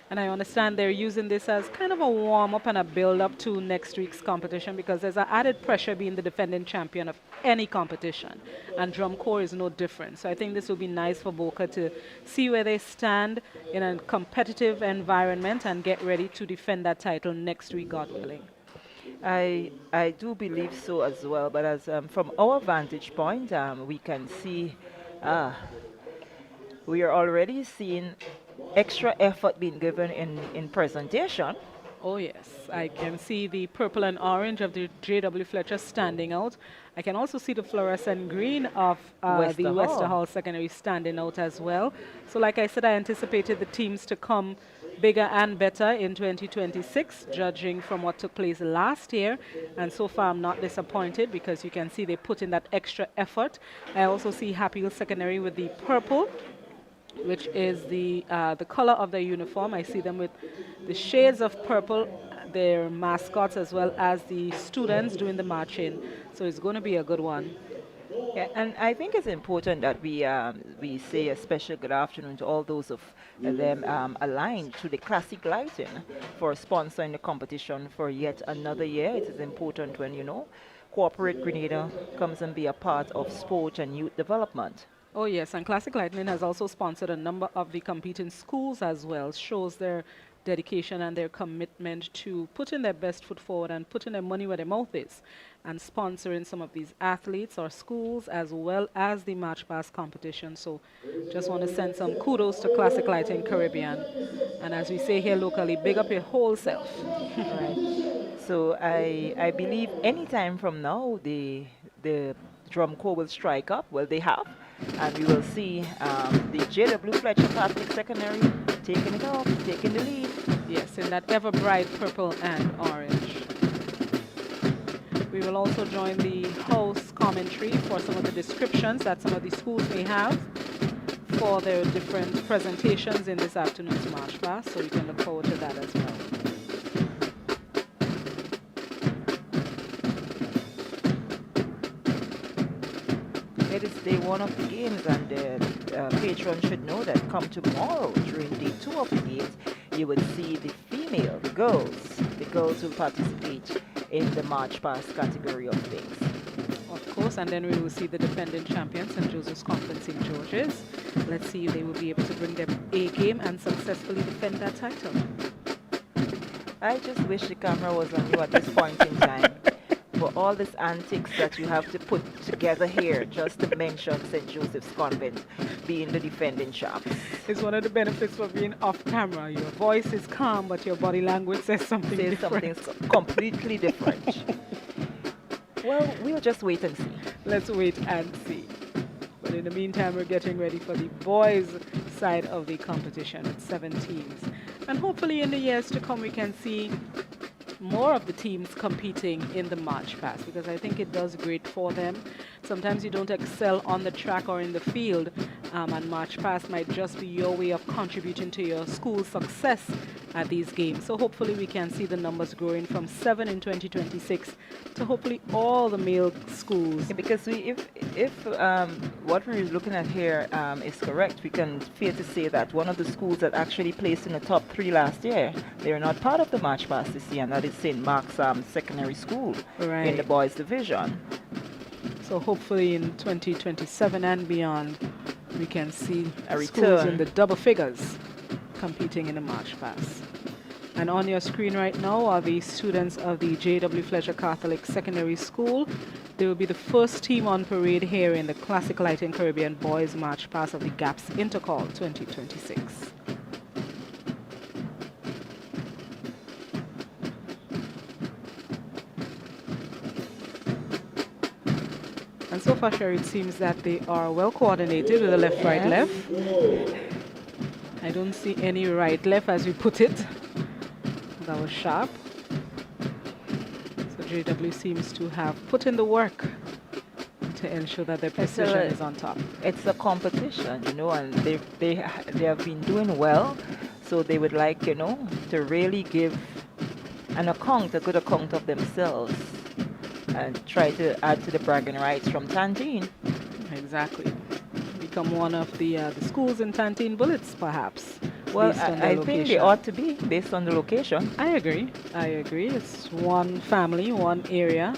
And I understand they're using this as kind of a warm-up and a build-up to next week's competition because there's an added pressure being the defending champion of any competition. And Drum Corps is no different. So I think this will be nice for Boca to see where they stand in a competitive environment and get ready to defend that title next week, God willing. I do believe so as well. But as from our vantage point, we can see we are already seeing extra effort being given in presentation. Oh yes, I can see the purple and orange of the J.W. Fletcher standing out. I can also see the fluorescent green of the Wester Hall Secondary standing out as well. So like I said, I anticipated the teams to come bigger and better in 2026, judging from what took place last year. And so far, I'm not disappointed because you can see they put in that extra effort. I also see Happy Hill Secondary with the purple, which is the color of their uniform. I see them with the shades of purple, their mascots, as well as the students doing the marching. So it's going to be a good one. Yeah, and I think it's important that we say a special good afternoon to all those of them aligned to the Classic Lighting for sponsoring the competition for yet another year. It is important when, you know, corporate Grenada comes and be a part of sport and youth development. Oh yes, and Classic Lightning has also sponsored a number of the competing schools as well. Shows their dedication and their commitment to putting their best foot forward and putting their money where their mouth is and sponsoring some of these athletes or schools as well as the March Past competition. So just want to send some kudos to Classic Lighting Caribbean. And as we say here locally, big up your whole self. Right. So I believe any time from now the Drum Corps will strike up. Well, they have. And we will see the J.W. Fletcher Catholic Secondary taking it off, taking the lead. Yes, in that ever bright purple and orange. We will also join the house commentary for some of the descriptions that some of the schools may have for their different presentations in this afternoon's March Pass, so you can look forward to that as well. It is day one of the games, and the patron should know that come tomorrow during day two of the games, you will see the female, the girls will participate in the March Past category of things. Of course, and then we will see the defending champions, St. Joseph's Conference St. George's. Let's see if they will be able to bring their A game and successfully defend that title. I just wish the camera was on you at this point in time. For all these antics that you have to put together here just to mention St. Joseph's Convent being the defending champs. It's one of the benefits for being off camera. Your voice is calm, but your body language says something different. Something completely different. Well, we'll just wait and see. Let's wait and see. But in the meantime, we're getting ready for the boys' side of the competition with 7 teams. And hopefully in the years to come, we can see more of the teams competing in the March Pass, because I think it does great for them. Sometimes you don't excel on the track or in the field, and March Pass might just be your way of contributing to your school's success at these games. So hopefully we can see the numbers growing from 7 in 2026 to hopefully all the male schools. Yeah, because if what we're looking at here is correct, we can fair to say that one of the schools that actually placed in the top 3 last year, they are not part of the March Pass this year, and that is St. Mark's Secondary School in the boys division. So hopefully in 2027 and beyond, we can see a schools return in the double figures competing in the March Pass. And on your screen right now are the students of the J.W. Fletcher Catholic Secondary School. They will be the first team on parade here in the Classic Lighting Caribbean Boys March Pass of the GAPS Intercol 2026. And so far, Sherry, it seems that they are well coordinated with the left, right, left. I don't see any right, left as we put it. That was sharp. So JW seems to have put in the work to ensure that their It's precision a- is on top. It's a competition, you know, and they have been doing well, so they would like, you know, to really give a good account of themselves, and try to add to the bragging rights from Tantine. Exactly. Become one of the schools in Tantine Bullets, perhaps. Well, based on their I think they location. ought to be based on the location. I agree. It's one family, one area,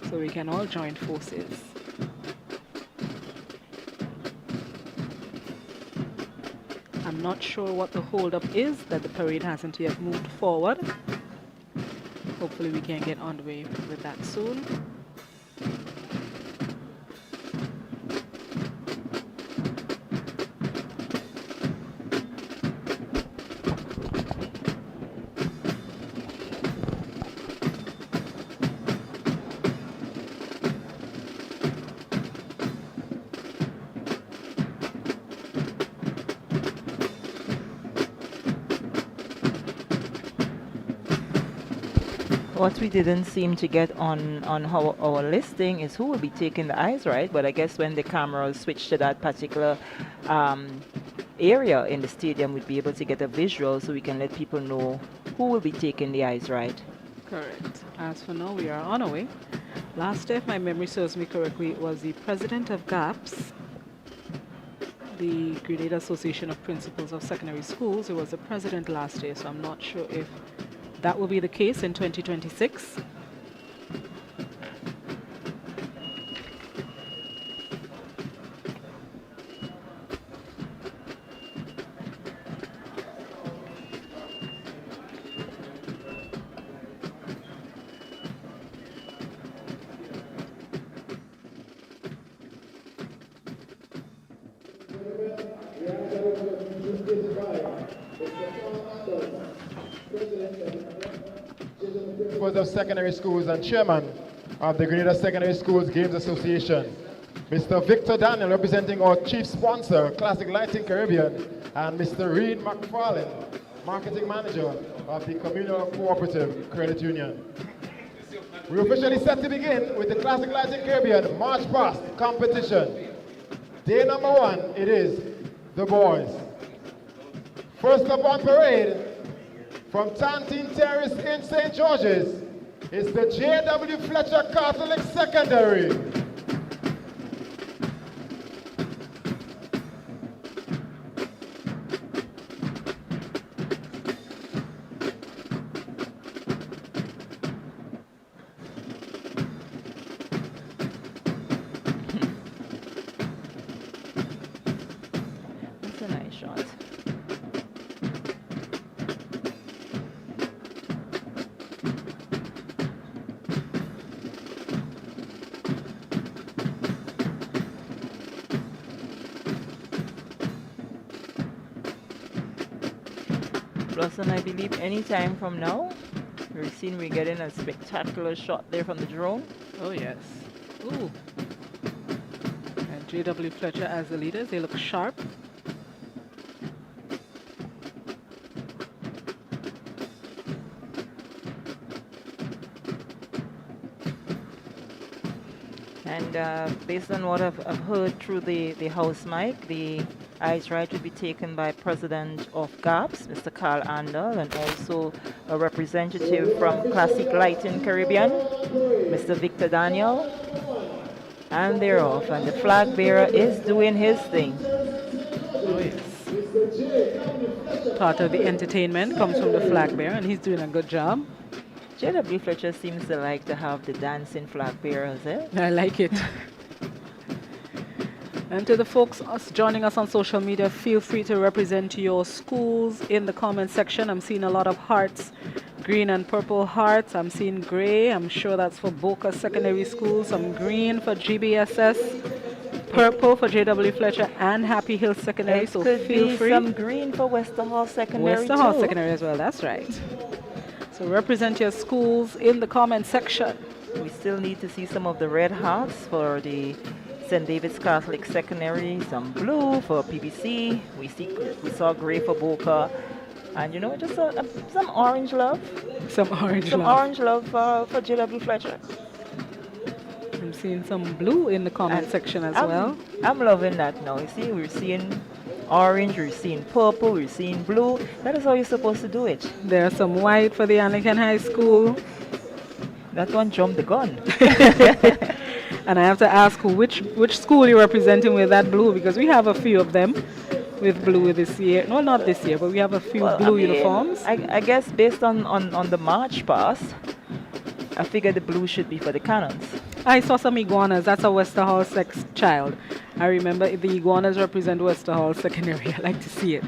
so we can all join forces. I'm not sure what the holdup is that the parade hasn't yet moved forward. Hopefully we can get on the way with that soon. What we didn't seem to get on our listing is who will be taking the eyes right, but I guess when the cameras switch to that particular area in the stadium, we'd be able to get a visual so we can let people know who will be taking the eyes right. Correct. As for now, we are on our way. Last year, if my memory serves me correctly, it was the president of GAPS, the Grenada Association of Principals of Secondary Schools. It was the president last year, so I'm not sure if that will be the case in 2026. Principals of Secondary Schools and Chairman of the Grenada Secondary Schools Games Association, Mr. Victor Daniel, representing our chief sponsor, Classic Lighting Caribbean, and Mr. Reed McFarlane, Marketing Manager of the Communal Cooperative Credit Union. We're officially set to begin with the Classic Lighting Caribbean March Past competition. Day number 1, it is the boys. First up on parade, from Tantine Terrace in St. George's, is the J.W. Fletcher Catholic Secondary. That's a nice shot. Plus, and I believe any time from now, we're getting a spectacular shot there from the drone. Oh, yes. Ooh. And J.W. Fletcher as the leaders, they look sharp. And based on what I've heard through the house mic, the eyes right will be taken by President of GAPS, Mr. Carl Andal, and also a representative from Classic Lighting Caribbean, Mr. Victor Daniel. And they're off, and the flag bearer is doing his thing. Oh, yes. Part of the entertainment comes from the flag bearer, and he's doing a good job. J.W. Fletcher seems to like to have the dancing flag bearers, eh? I like it. And to the folks joining us on social media, feel free to represent your schools in the comment section. I'm seeing a lot of hearts, green and purple hearts. I'm seeing gray. I'm sure that's for Boca Secondary School. Some green for GBSS, purple for J.W. Fletcher and Happy Hill Secondary. It So could feel be free. some green for Westerhall Secondary Westerhall too. Secondary as well. That's right. So represent your schools in the comment section. We still need to see some of the red hearts for the St. David's Catholic Secondary, some blue for PBC. We saw gray for Boca, and you know, just some orange love. Some orange some love. orange love for J.W. Fletcher. I'm seeing some blue in the comment section as well. I'm loving that now. You see, we're seeing orange, we're seeing purple, we're seeing blue. That is how you're supposed to do it. There's some white for the Anglican High School. That one jumped the gun. And I have to ask which school you're representing with that blue, because we have a few of them with blue this year. No, not this year, but we have a few blue uniforms. I guess based on the March pass, I figured the blue should be for the Cannons. I saw some iguanas. That's a Wester Hall sex child. I remember the iguanas represent Wester Hall Secondary. I like to see it.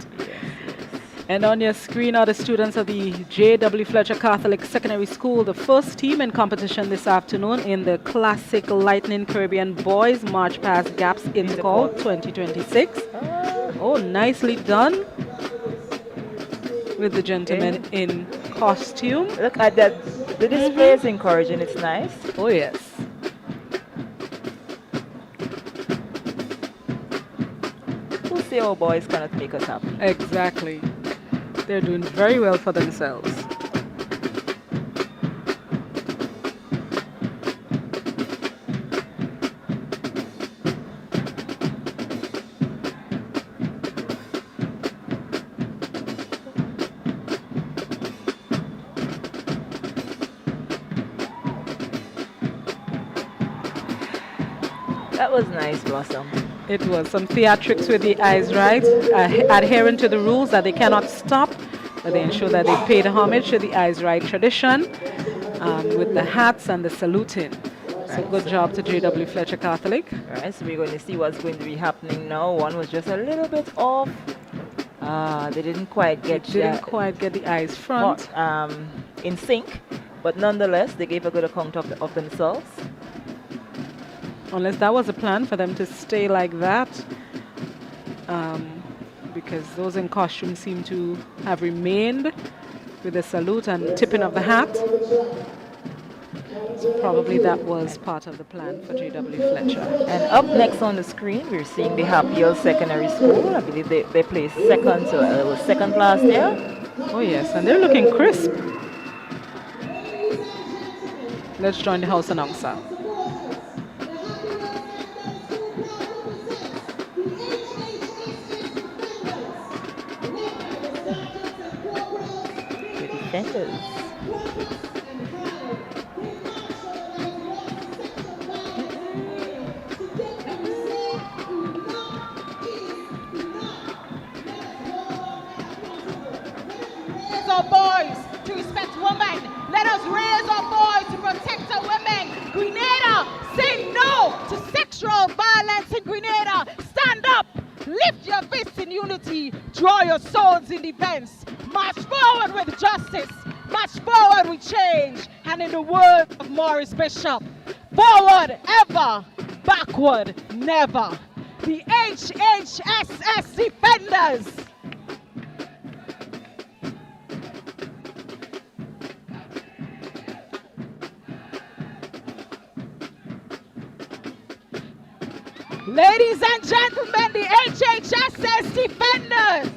And on your screen are the students of the J.W. Fletcher Catholic Secondary School, the first team in competition this afternoon in the Classic Lightning Caribbean Boys March Past Gaps Intercol 2026. Oh, nicely done with the gentlemen in costume. Look at that. The display is encouraging. It's nice. Oh, yes. Who say our boys cannot make us happy? Exactly. They're doing very well for themselves. That was nice, Blossom. It was some theatrics with the eyes right, adhering to the rules that they cannot stop, but they ensure that they paid homage to the eyes right tradition with the hats and the saluting. So good job to J.W. Fletcher Catholic. Alright, so we're going to see what's going to be happening now. One was just a little bit off. They didn't quite get the eyes front in sync, but nonetheless, they gave a good account of themselves. Unless that was a plan for them to stay like that, because those in costume seem to have remained with the salute and tipping of the hat. So probably that was part of the plan for J.W. Fletcher. And up next on the screen, we're seeing the Happy Secondary School. I believe they placed second, so it was second last year. Oh yes, and they're looking crisp. Let's join the house announcer. Defenders. Raise our boys to respect women. Let us raise our boys to protect our women. Grenada, say no to sexual violence in Grenada. Stand up, lift your fists in unity, draw your swords in defense. March forward with justice, march forward with change, and in the words of Morris Bishop, forward ever, backward never. The HHSS Defenders. Ladies and gentlemen, the HHSS Defenders.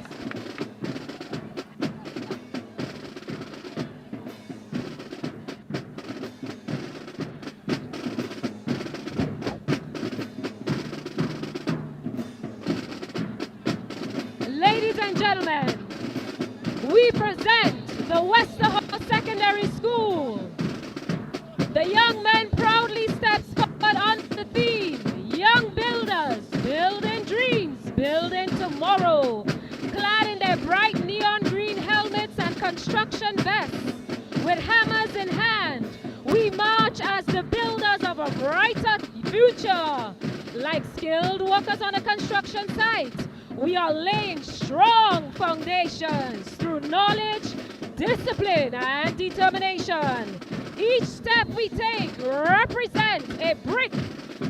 Ladies and gentlemen, we present the Wester Hall Secondary School. The young men proudly steps forward on the theme, Young Builders, Building Dreams, Building Tomorrow. Clad in their bright neon green helmets and construction vests, with hammers in hand, we march as the builders of a brighter future. Like skilled workers on a construction site, we are laying strong foundations through knowledge, discipline, and determination. Each step we take represents a brick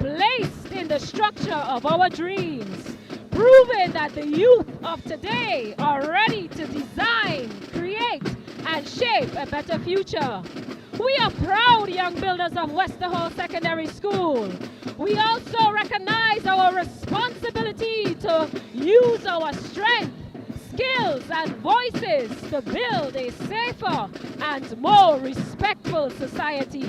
placed in the structure of our dreams, proving that the youth of today are ready to design, create, and shape a better future. We are proud young builders of Wester Hall Secondary School. We also recognize our responsibility to use our strength, skills, and voices to build a safer and more respectful society.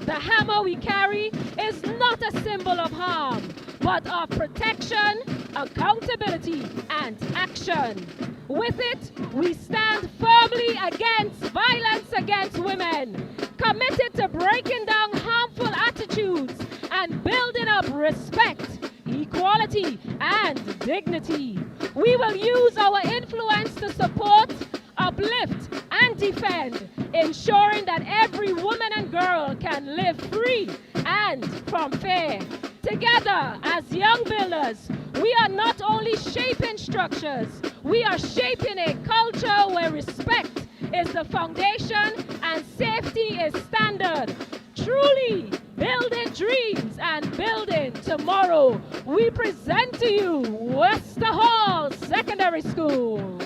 The hammer we carry is not a symbol of harm, but of protection, accountability, and action. With it, we stand firmly against violence against women, committed to breaking down harmful attitudes and building up respect, equality, and dignity. We will use our influence to support, uplift, and defend, ensuring that every woman and girl can live free and from fear. Together, as young builders, we are not only shaping structures, we are shaping a culture where respect is the foundation and safety is standard. Truly building dreams and building tomorrow. We present to you Wester Hall Secondary School.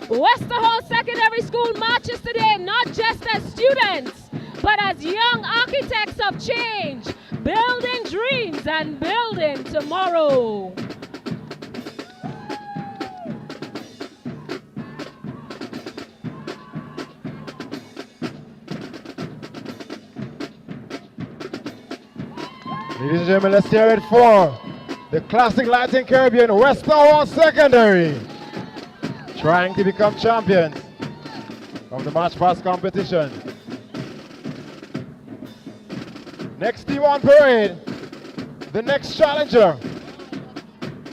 Wester Hall Secondary School marches today not just as students, but as young architects of change, building dreams and building tomorrow. Ladies and gentlemen, let's hear it for the Classic Latin Caribbean Wester Hall Secondary, trying to become champions of the March Pass competition. Next team on parade, the next challenger,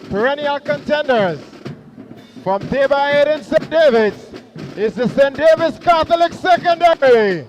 perennial contenders from Deba in St. David's is the St. David's Catholic Secondary.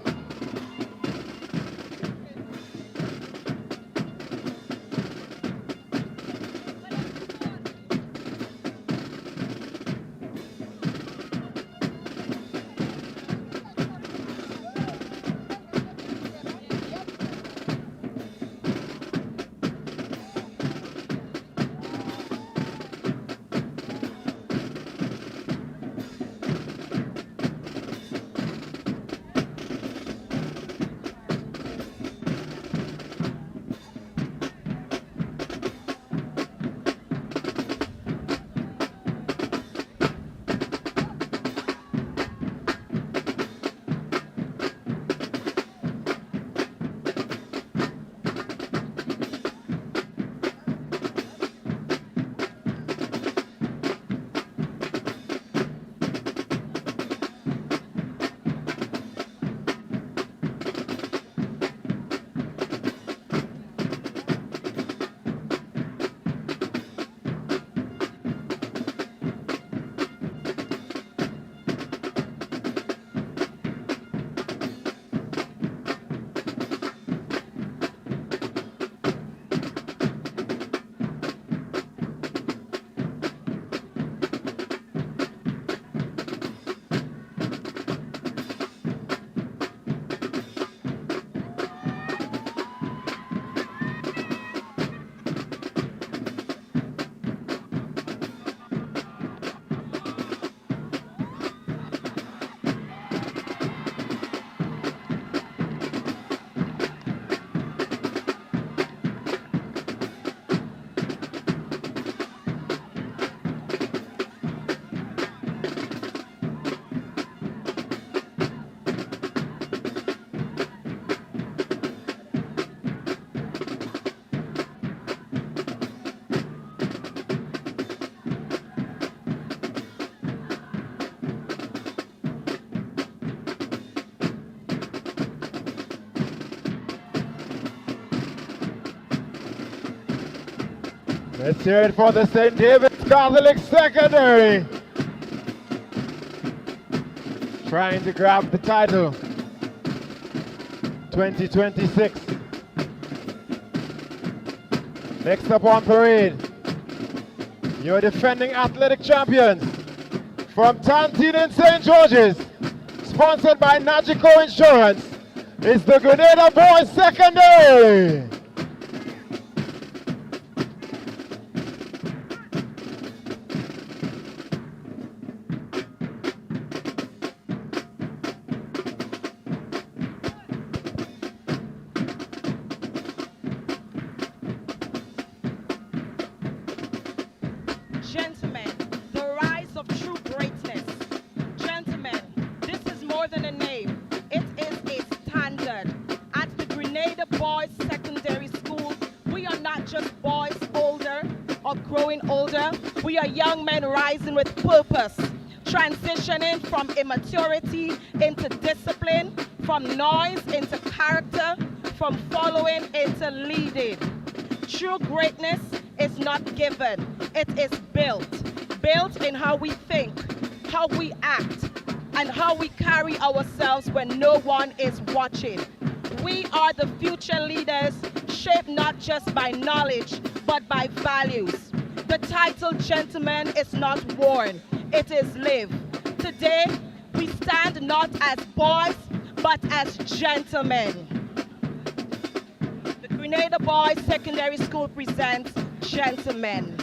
Let's hear it for the St. David's Catholic Secondary, trying to grab the title 2026. Next up on parade, your defending athletic champions, from Tantine in St. George's, sponsored by Nagico Insurance, is the Grenada Boys Secondary. Gentlemen, the rise of true greatness. Gentlemen, this is more than a name. It is a standard. At the Grenada Boys Secondary School, we are not just boys older or growing older. We are young men rising with purpose, transitioning from immaturity into discipline, from noise into character, from following into leading. True greatness is not given, it is built. Built in how we think, how we act, and how we carry ourselves when no one is watching. We are the future leaders, shaped not just by knowledge, but by values. The title gentleman is not worn, it is lived. Today, we stand not as boys, but as gentlemen. The Grenada Boys Secondary School presents Gentlemen.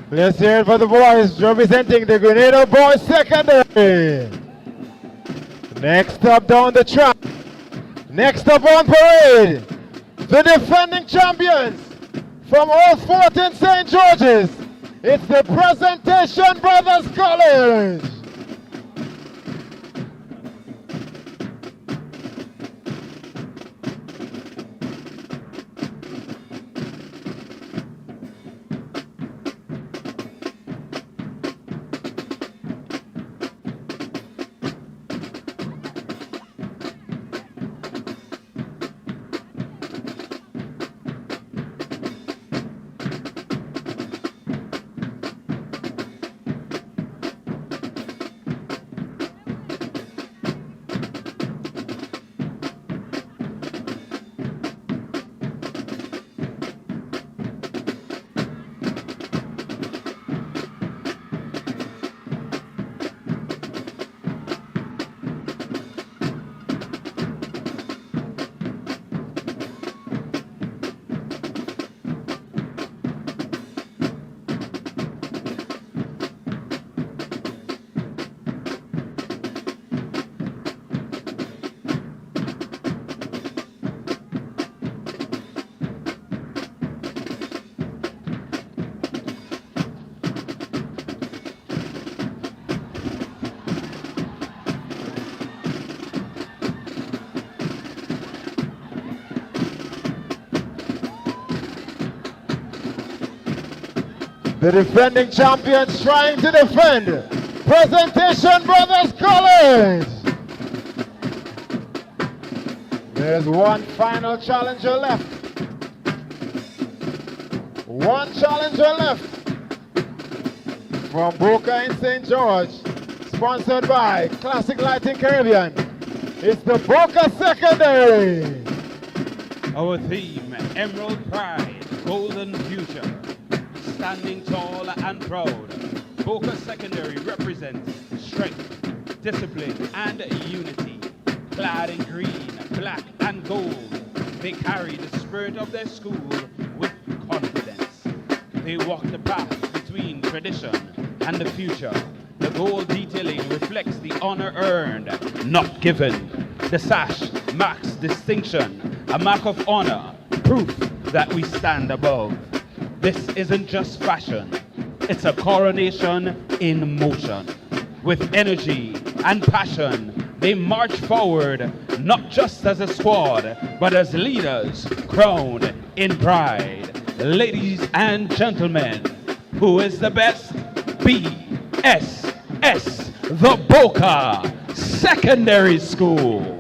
Let's hear it for the boys representing the Grenada Boys Secondary. Next up down the track. Next up on parade, the defending champions from Old Fort in St. George's. It's the Presentation Brothers College. The defending champions trying to defend Presentation Brothers College. There's one final challenger left. One challenger left. From Boca in St. George, sponsored by Classic Lighting Caribbean. It's the Boca Secondary. Our theme, Emerald Pride, Golden Future. Standing tall and proud, Boca Secondary represents strength, discipline, and unity. Clad in green, black, and gold, they carry the spirit of their school with confidence. They walk the path between tradition and the future. The gold detailing reflects the honor earned, not given. The sash marks distinction, a mark of honor, proof that we stand above. This isn't just fashion, it's a coronation in motion. With energy and passion, they march forward, not just as a squad, but as leaders crowned in pride. Ladies and gentlemen, who is the best? BSS, the Boca Secondary School.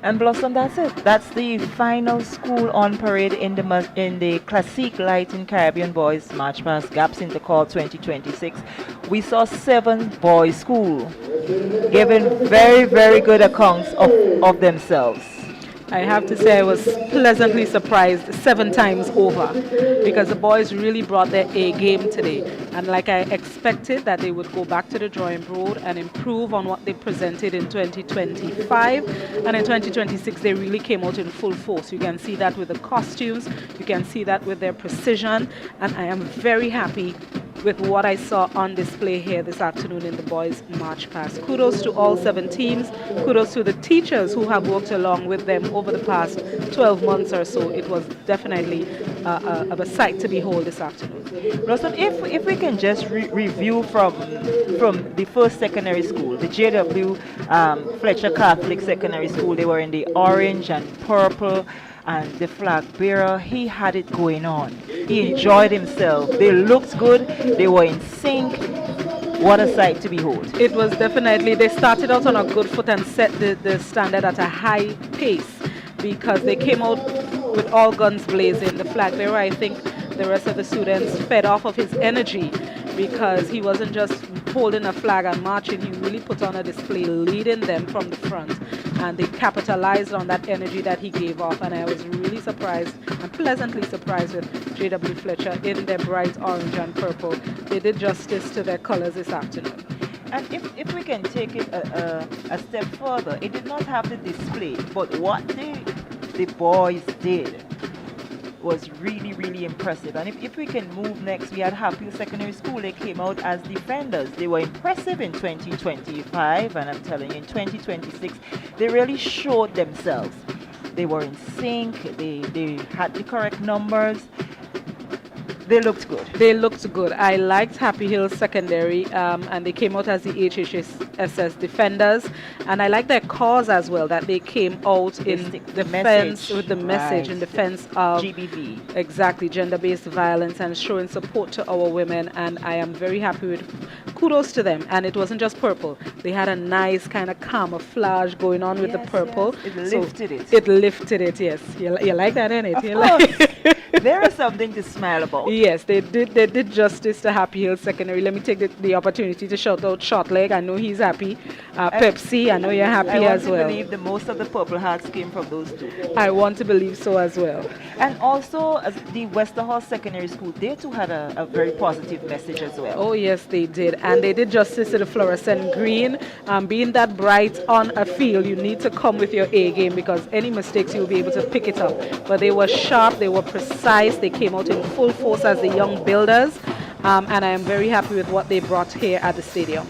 And Blossom, that's it. That's the final school on parade in the Classique Lighting Caribbean Boys March Past Gaps Intercall 2026. We saw 7 boys' school giving very, very good accounts of themselves. I have to say I was pleasantly surprised 7 times over because the boys really brought their A game today. And like I expected that they would go back to the drawing board and improve on what they presented in 2025. And in 2026, they really came out in full force. You can see that with the costumes. You can see that with their precision. And I am very happy with what I saw on display here this afternoon in the boys' March Past. Kudos to all 7 teams. Kudos to the teachers who have worked along with them over the past 12 months or so. It was definitely a sight to behold this afternoon. Blossom, if we can just review from the first secondary school, the JW Fletcher Catholic Secondary School, they were in the orange and purple, and the flag bearer, he had it going on. He enjoyed himself. They looked good. They were in sync. What a sight to behold. It was definitely, they started out on a good foot and set the standard at a high pace because they came out with all guns blazing. The flag bearer, I think the rest of the students fed off of his energy because he wasn't just holding a flag and marching. He really put on a display leading them from the front, and they capitalized on that energy that he gave off. And I was really surprised and pleasantly surprised with JW Fletcher in their bright orange and purple. They did justice to their colors this afternoon. And if we can take it a step further, it did not have the display, but what the boys did was really, really impressive. And if we can move next, we had Happy Secondary School. They came out as defenders. They were impressive in 2025, and I'm telling you, in 2026, they really showed themselves. They were in sync. They had the correct numbers. They looked good. They looked good. I liked Happy Hill Secondary, and they came out as the HHSS defenders. And I like their cause as well, that they came out in defense with the message in defense of GBV. Exactly, gender-based violence and showing support to our women. And I am very happy with kudos to them. And it wasn't just purple. They had a nice kind of camouflage going on with the purple. Yes. It lifted it. It lifted it, yes. You like that, innit? Of course. There is something to smile about. Yes, they did justice to Happy Hill Secondary. Let me take the opportunity to shout out Shortleg. I know he's happy. Pepsi, I know you're happy as well. I want to believe that most of the Purple Hearts came from those two. I want to believe so as well. And also, as the Westerhall Secondary School, they too had a very positive message as well. Oh yes, they did. And they did justice to the fluorescent green. Being that bright on a field, you need to come with your A game because any mistakes, you'll be able to pick it up. But they were sharp, they were precise, they came out in full force as the young builders. And I am very happy with what they brought here at the stadium.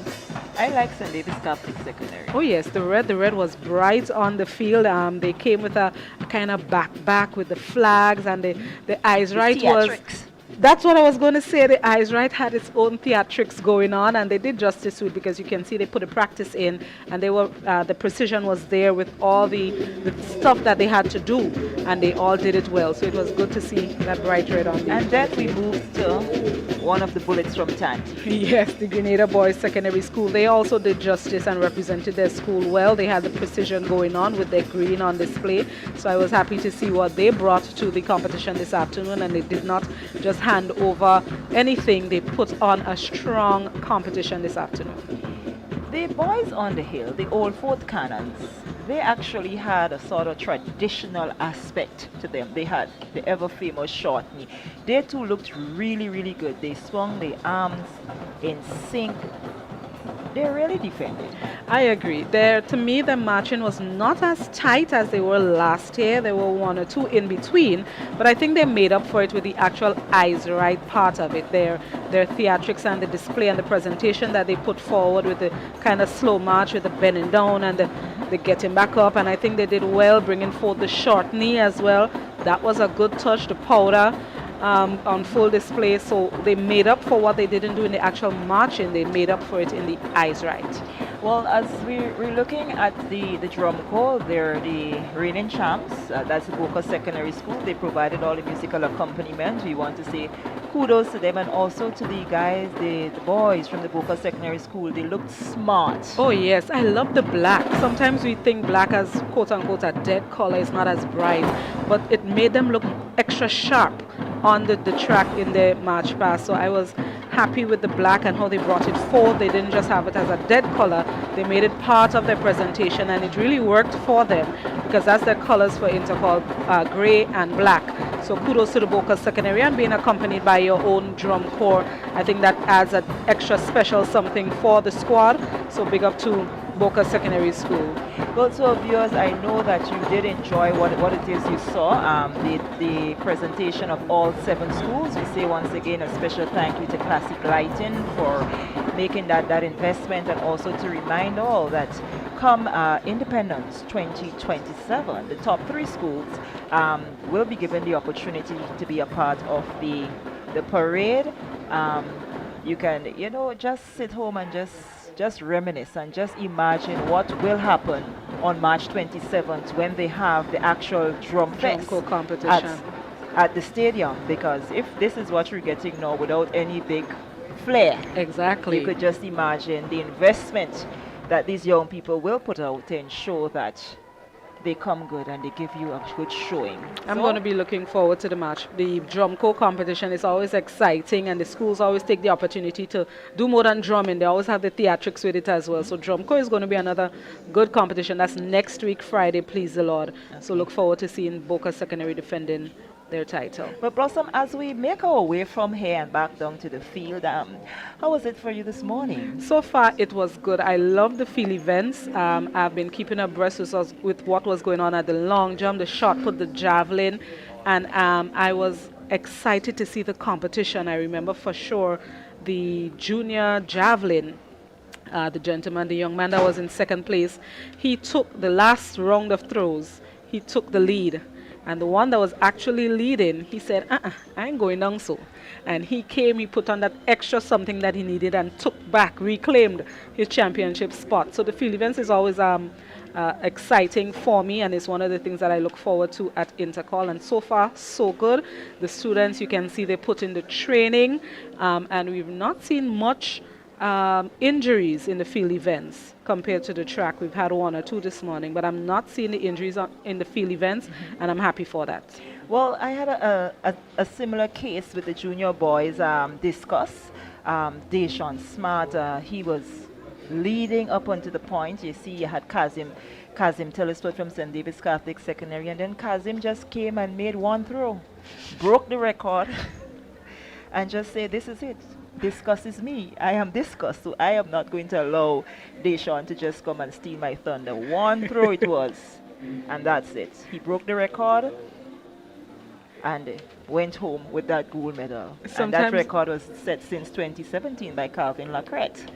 I like St. David's Catholic Secondary. Oh yes, the red was bright on the field. They came with a kind of back with the flags, and the eyes right was That's what I was going to say. The Eyes Right had its own theatrics going on, and they did justice to it because you can see they put a practice in, and they were the precision was there with all the stuff that they had to do, and they all did it well. So it was good to see that bright red on the. And then we moved to one of the bullets from Tanti. Yes, the Grenada Boys Secondary School. They also did justice and represented their school well. They had the precision going on with their green on display. So I was happy to see what they brought to the competition this afternoon, and they did not just hand over anything. They put on a strong competition this afternoon. The boys on the hill, the old Fort Cannons, they actually had a sort of traditional aspect to them. They had the ever famous short knee. They too looked really, really good. They swung their arms in sync. They really defended. I agree. To me, the marching was not as tight as they were last year. There were one or two in between, but I think they made up for it with the actual Eyes Right part of it. Their theatrics and the display and the presentation that they put forward with the kind of slow march with the bending down and the getting back up. And I think they did well bringing forth the short knee as well. That was a good touch. The powder on full display, so they made up for what they didn't do in the actual marching. They made up for it in the Eyes Right. Well, as we're looking at the drum corps, they're the reigning champs. That's the Boca Secondary School. They provided all the musical accompaniment. We want to say kudos to them, and also to the guys, the boys from the Boca Secondary School. They looked smart. Oh yes, I love the black. Sometimes we think black as quote-unquote a dead color, is not as bright, but it made them look extra sharp on the track in the march past. So I was happy with the black and how they brought it forward. They didn't just have it as a dead color, they made it part of their presentation, and it really worked for them because that's their colors for Intercol, gray and black. So kudos to the Boca Secondary, and being accompanied by your own drum corps, I think that adds an extra special something for the squad. So big up to Boca Secondary School. Well, so viewers, I know that you did enjoy what it is you saw, the presentation of all 7 schools. We say once again a special thank you to Classic Lighting for making that investment, and also to remind all that come Independence 2027, the top 3 schools will be given the opportunity to be a part of the parade. You can, just sit home and just reminisce and just imagine what will happen on March 27th when they have the actual drum fest competition at the stadium. Because if this is what you're getting now without any big flair, exactly, you could just imagine the investment that these young people will put out to ensure that they come good and they give you a good showing. I'm going to be looking forward to the match. The drum corps competition is always exciting, and the schools always take the opportunity to do more than drumming. They always have the theatrics with it as well. So drum corps is going to be another good competition. That's next week, Friday, please the Lord. Okay. So look forward to seeing Boca Secondary defending their title. But Blossom, as we make our way from here and back down to the field, how was it for you this morning? So far, it was good. I love the field events. I've been keeping abreast with what was going on at the long jump, the shot put, the javelin, and I was excited to see the competition. I remember for sure the junior javelin. The young man that was in second place, he took the last round of throws. He took the lead. And the one that was actually leading, he said, I ain't going down so. And he came, he put on that extra something that he needed and took back, reclaimed his championship spot. So the field events is always exciting for me, and it's one of the things that I look forward to at Intercol. And so far, so good. The students, you can see they put in the training, and we've not seen much injuries in the field events compared to the track. We've had 1 or 2 this morning, but I'm not seeing the injuries in the field events, and I'm happy for that. Well, I had a similar case with the junior boys discuss. Deshaun Smart, he was leading up onto the point. You see, you had Kazim Telesford from St. David's Catholic Secondary, and then Kazim just came and made 1 throw, broke the record, and just said, this is it. Discuss is me. I am Discuss, so I am not going to allow Deshaun to just come and steal my thunder. 1 throw it was, and that's it. He broke the record and went home with that gold medal. And that record was set since 2017 by Calvin Lacrette.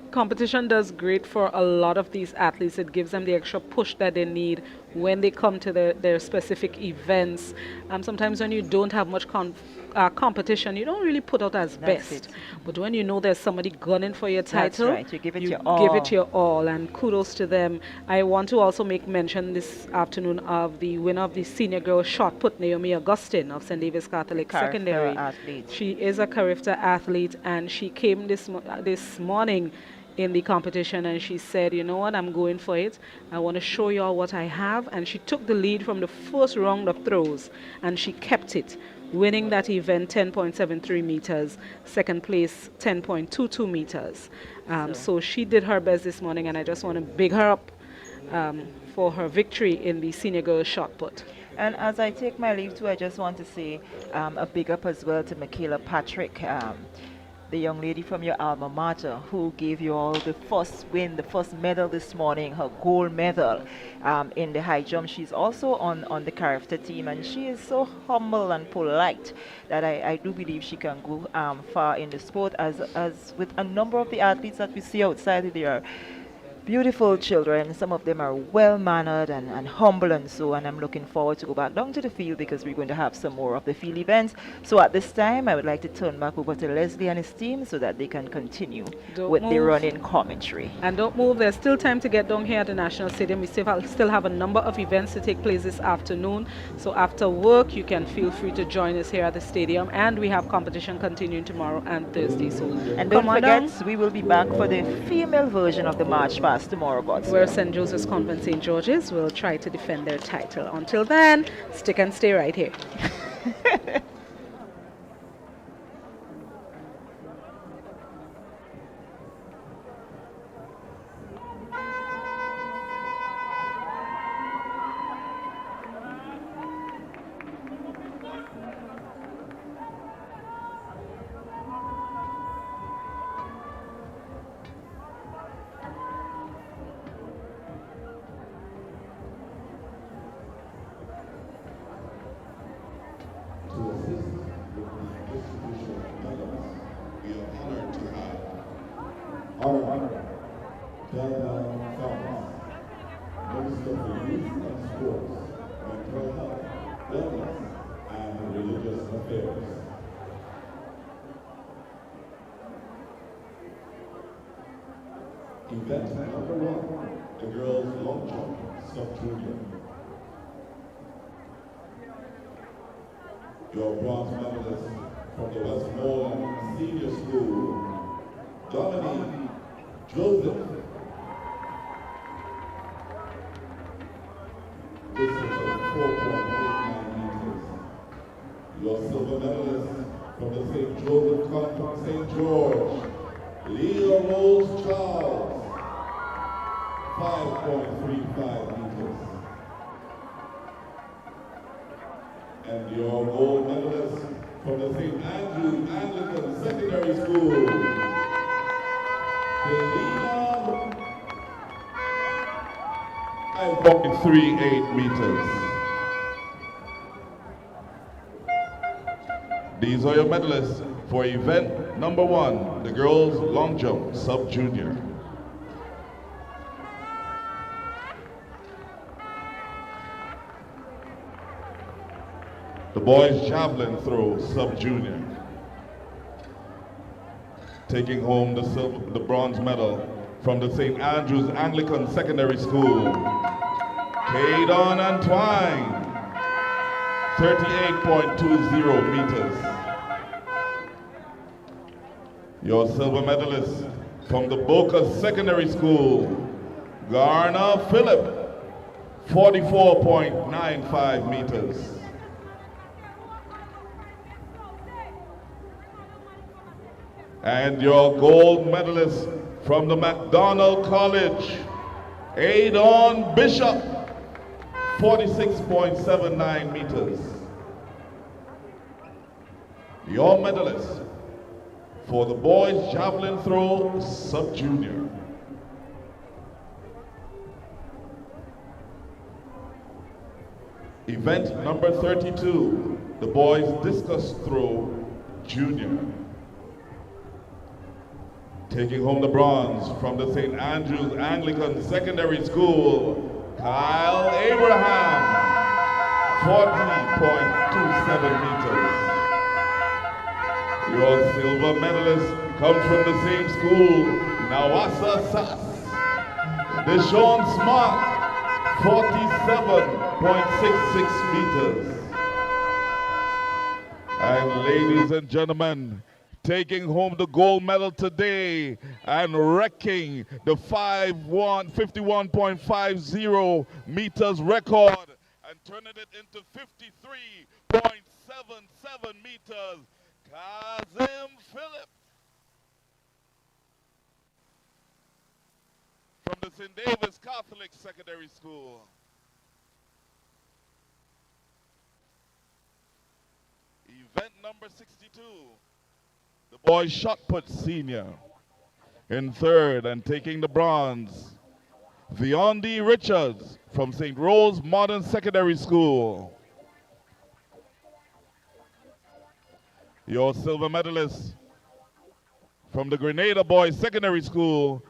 Competition does great for a lot of these athletes. It gives them the extra push that they need when they come to their specific events. Sometimes when you don't have much competition, you don't really put out as best. But when you know there's somebody gunning for your title, That's right. You give it your give it all. your all, and kudos to them. I want to also make mention this afternoon of the winner of the senior girls shot put, Naomi Augustine of St. David's Catholic Carifta Secondary. athlete. She is a Carifta athlete, and she came this morning in the competition, and she said, you know what, I'm going for it. I want to show you all what I have. And she took the lead from the first round of throws, and she kept it, winning that event 10.73 meters, second place 10.22 meters. So she did her best this morning, and I just want to big her up for her victory in the senior girls shot put. And as I take my leave too, I just want to say a big up as well to Michaela Patrick, the young lady from your alma mater who gave you all the first win, the first medal this morning, her gold medal in the high jump. She's also on the Carifta team, and she is so humble and polite that I do believe she can go far in the sport, as with a number of the athletes that we see outside. They are beautiful children. Some of them are well-mannered and humble and so, and I'm looking forward to go back down to the field because we're going to have some more of the field events. So at this time, I would like to turn back over to Leslie and his team so that they can continue with the running commentary. And don't move. There's still time to get down here at the National Stadium. We still have a number of events to take place this afternoon. So after work, you can feel free to join us here at the stadium. And we have competition continuing tomorrow and Thursday. So and don't forget, we will be back for the female version of the March Past tomorrow, God's where St. Joseph's Convent St. George's will try to defend their title. Until then, stick and stay right here. Event number 1, the girls long jump, sub-junior. Your bronze medalist from the Westmoreland Senior School, Dominique Joseph. This is a 4.89 meters. Your silver medalist from the St. Joseph Conference St. George, Leah Rose Charles. 5.35 meters. And your gold medalist from the St. Andrews Anglican Secondary School, Selena, 5.38 meters. These are your medalists for event number 1, the girls long jump, sub-junior. The boys javelin throw, sub-junior. Taking home the bronze medal from the St. Andrews Anglican Secondary School, Caden Antwine, 38.20 meters. Your silver medalist from the Boca Secondary School, Garner Phillip, 44.95 meters. And your gold medalist from the McDonald College, Adon Bishop, 46.79 meters. Your medalist for the boys javelin throw, sub-junior. Event number 32, the boys discus throw, junior. Taking home the bronze from the St. Andrews Anglican Secondary School, Kyle Abraham, 40.27 meters. Your silver medalist comes from the same school, Nawasa Sass. Deshaun Smart, 47.66 meters. And ladies and gentlemen, taking home the gold medal today and wrecking the 51.50 meters record and turning it into 53.77 meters, Kazim Phillips from the St. David's Catholic Secondary School. Event number 62, the boys shot put senior. In third and taking the bronze, Viondi Richards from St. Rose Modern Secondary School. Your silver medalist from the Grenada Boys Secondary School,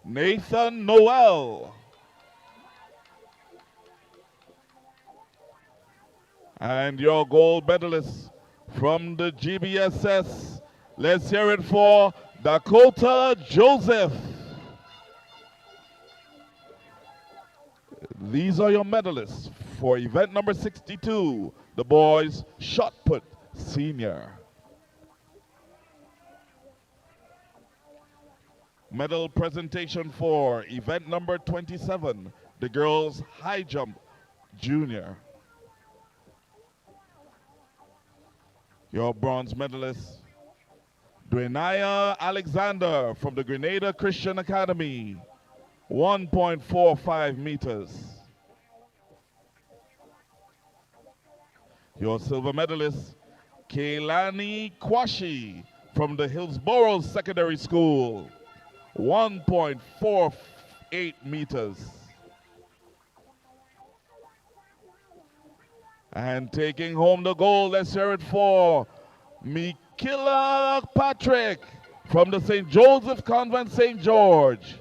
Nathan Noel. And your gold medalist from the GBSS, let's hear it for Dakota Joseph. These are your medalists for event number 62, the boys shot put senior. Medal presentation for event number 27, the girls high jump junior. Your bronze medalist, Dwenaya Alexander from the Grenada Christian Academy, 1.45 meters. Your silver medalist, Kaylani Kwashi from the Hillsborough Secondary School, 1.48 meters. And taking home the gold, let's hear it for Mikila Patrick from the St. Joseph Convent St. George,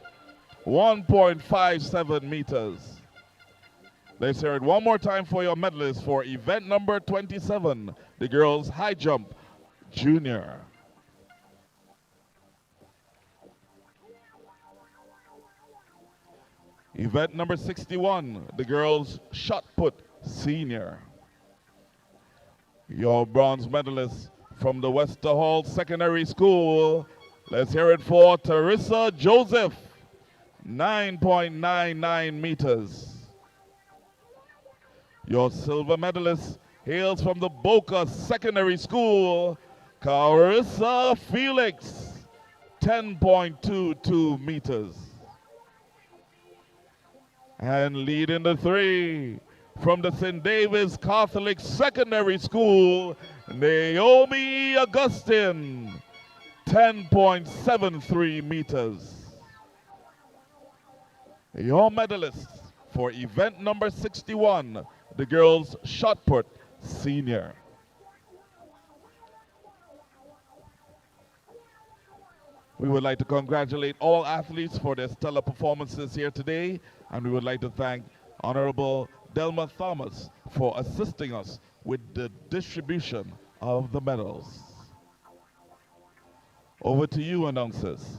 1.57 meters. Let's hear it one more time for your medalists for event number 27, the girls high jump junior. Event number 61, the girls shot put senior. Your bronze medalist from the Wester Hall Secondary School, let's hear it for Teresa Joseph, 9.99 meters. Your silver medalist hails from the Boca Secondary School, Carissa Felix, 10.22 meters. And leading the three, from the St. David's Catholic Secondary School, Naomi Augustine, 10.73 meters. Your medalists for event number 61, the girls shot put senior. We would like to congratulate all athletes for their stellar performances here today, and we would like to thank Honorable Delma Thomas for assisting us with the distribution of the medals. Over to you, announcers.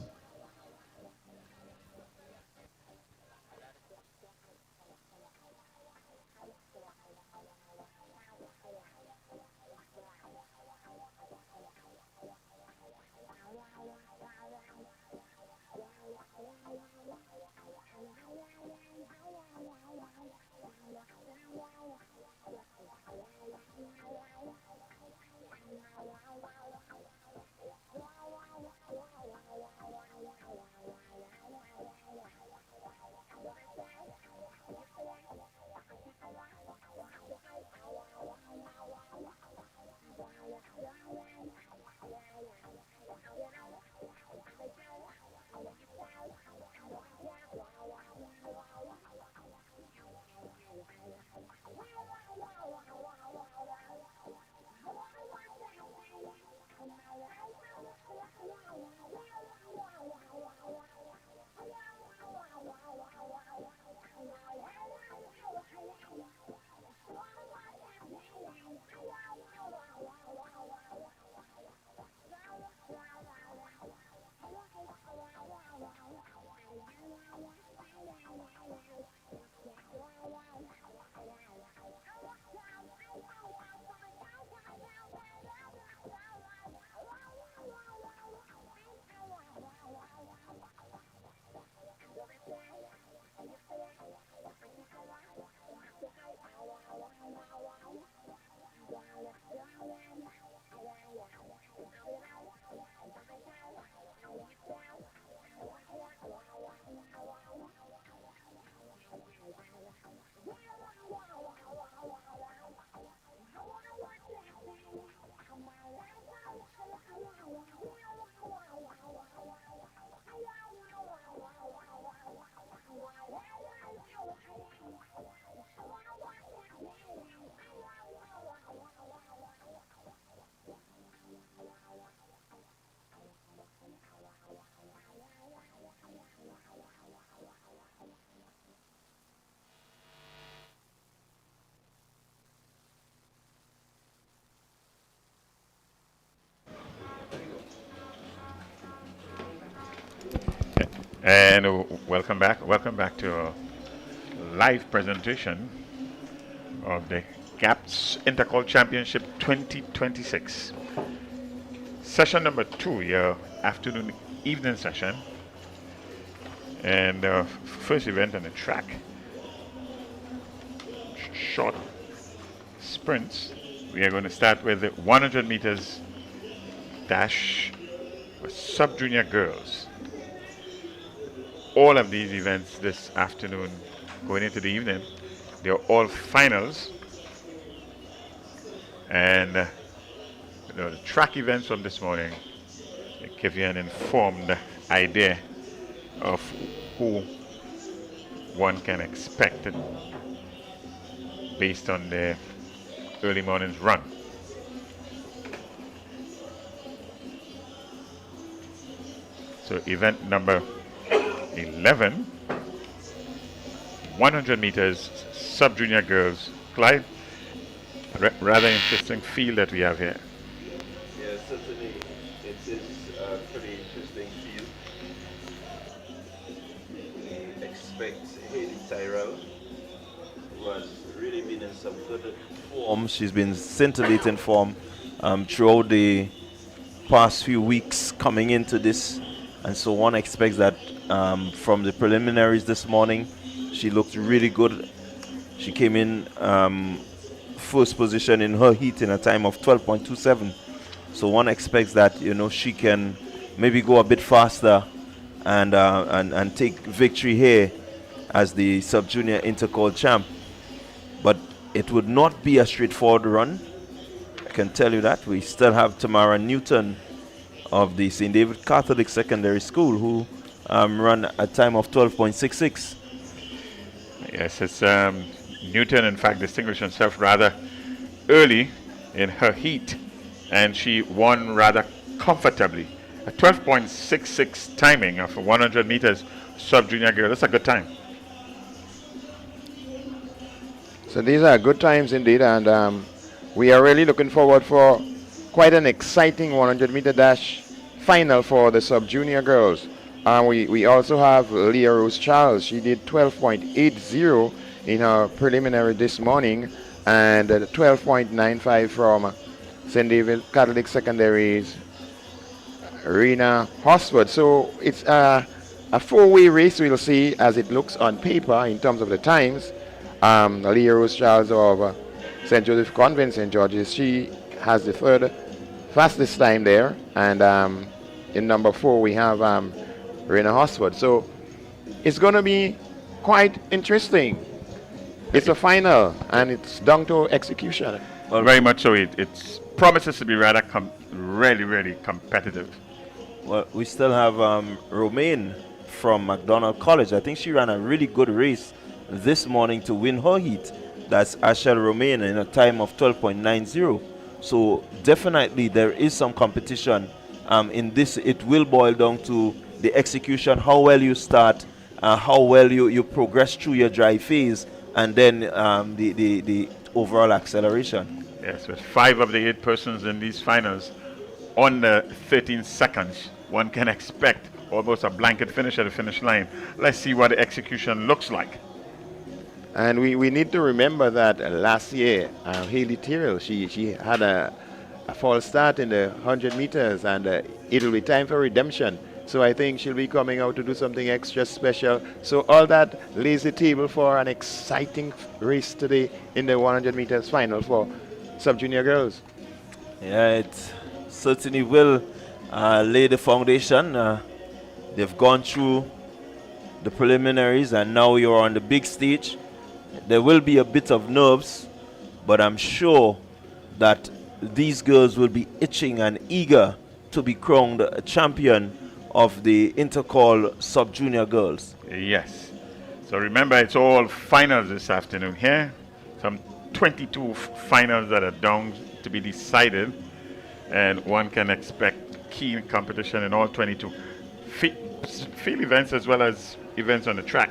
And welcome back. Welcome back to a live presentation of the GAPS Intercol Championship 2026. Session number 2, your afternoon evening session. And first event on the track. Short sprints. We are going to start with the 100 meters dash for sub-junior girls. All of these events this afternoon going into the evening, they're all finals. And the track events from this morning give you an informed idea of who one can expect based on the early morning's run. So event number 11, 100 meters sub-junior girls. Clyde, rather interesting field that we have here. Yeah, certainly it is a pretty interesting field. We expect Haley Tyrell, who has really been in some good form. She's been scintillating form throughout the past few weeks coming into this. And so one expects that from the preliminaries this morning, she looked really good. She came in first position in her heat in a time of 12.27. So one expects that, she can maybe go a bit faster and take victory here as the sub-junior Intercol champ. But it would not be a straightforward run. I can tell you that. We still have Tamara Newton of the St. David Catholic Secondary School, who run a time of 12.66. Yes, it's Newton, in fact, distinguished herself rather early in her heat, and she won rather comfortably. A 12.66 timing of 100 meters sub-junior girl. That's a good time. So these are good times indeed, and we are really looking forward for quite an exciting 100-meter dash final for the sub-junior girls. We also have Leah Rose Charles. She did 12.80 in her preliminary this morning, and 12.95 from St. David Catholic Secondary's Rena Hosford. So it's a four-way race, we'll see, as it looks on paper in terms of the times. Leah Rose Charles of St. Joseph Convent, St. George's, she has the third fastest time there, and in number 4 we have Rena Hosford. So it's going to be quite interesting. It's a final, and it's down to execution. Well, very much so. It promises to be rather really competitive. Well, we still have Romaine from McDonald College. I think she ran a really good race this morning to win her heat. That's Ashel Romaine in a time of 12.90. So definitely there is some competition in this. It will boil down to the execution, how well you start, how well you progress through your dry phase, and then the overall acceleration. Yes, with 5 of the 8 persons in these finals under 13 seconds, one can expect almost a blanket finish at the finish line. Let's see what the execution looks like. And we need to remember that last year, Haley Tyrrell, she had a false start in the 100 meters, and it'll be time for redemption. So I think she'll be coming out to do something extra special. So all that lays the table for an exciting race today in the 100 meters final for sub-junior girls. Yeah, it certainly will lay the foundation. They've gone through the preliminaries, and now you're on the big stage. There will be a bit of nerves, but I'm sure that these girls will be itching and eager to be crowned a champion of the Intercol sub-junior girls. Yes. So remember, it's all finals this afternoon here. Some 22 finals that are down to be decided, and one can expect keen competition in all 22 field events as well as events on the track.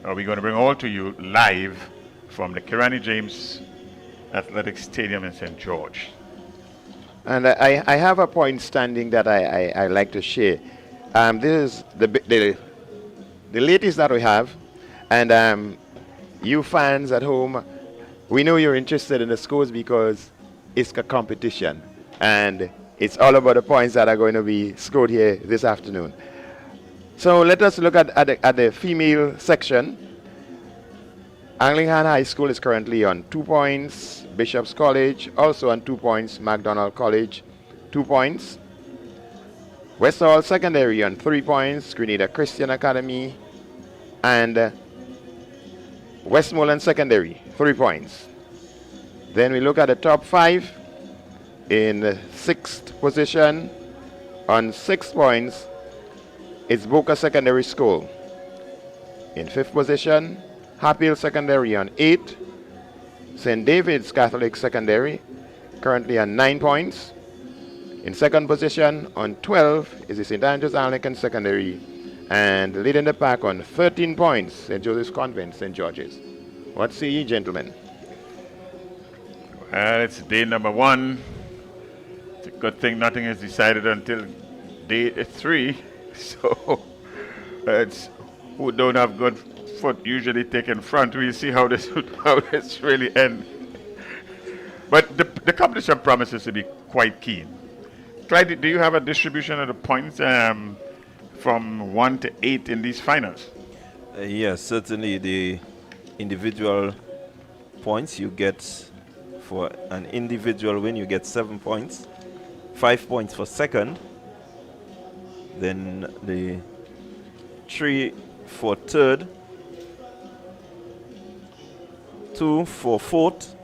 We're going to bring all to you live from the Kirani James Athletic Stadium in St. George. And I have a point standing that I like to share. This is the latest that we have, and you fans at home, we know you're interested in the scores because it's a competition, and it's all about the points that are going to be scored here this afternoon. So let us look at the female section. Anglican High School is currently on 2 points. Bishop's College also on 2 points. MacDonald College 2 points. West Hall Secondary on 3 points. Grenada Christian Academy and Westmoreland Secondary 3 points. Then we look at the top 5. In the 6th position on 6 points, it's Boca Secondary School. In 5th position, Happy Hill Secondary on 8. St. David's Catholic Secondary, currently on 9 points. In 2nd position on 12 is the St. Andrews Anglican Secondary, and leading the pack on 13 points, St. Joseph's Convent, St. George's. What say ye, gentlemen? Well, it's day number 1. It's a good thing nothing is decided until day 3. So it's who don't have good foot usually take in front. We'll see how this really ends. But the competition promises to be quite keen. Clyde, do you have a distribution of the points from 1 to 8 in these finals? Yes, certainly the individual points you get for an individual win, you get 7 points, 5 points for second, then the 3 for third, 2 for fourth,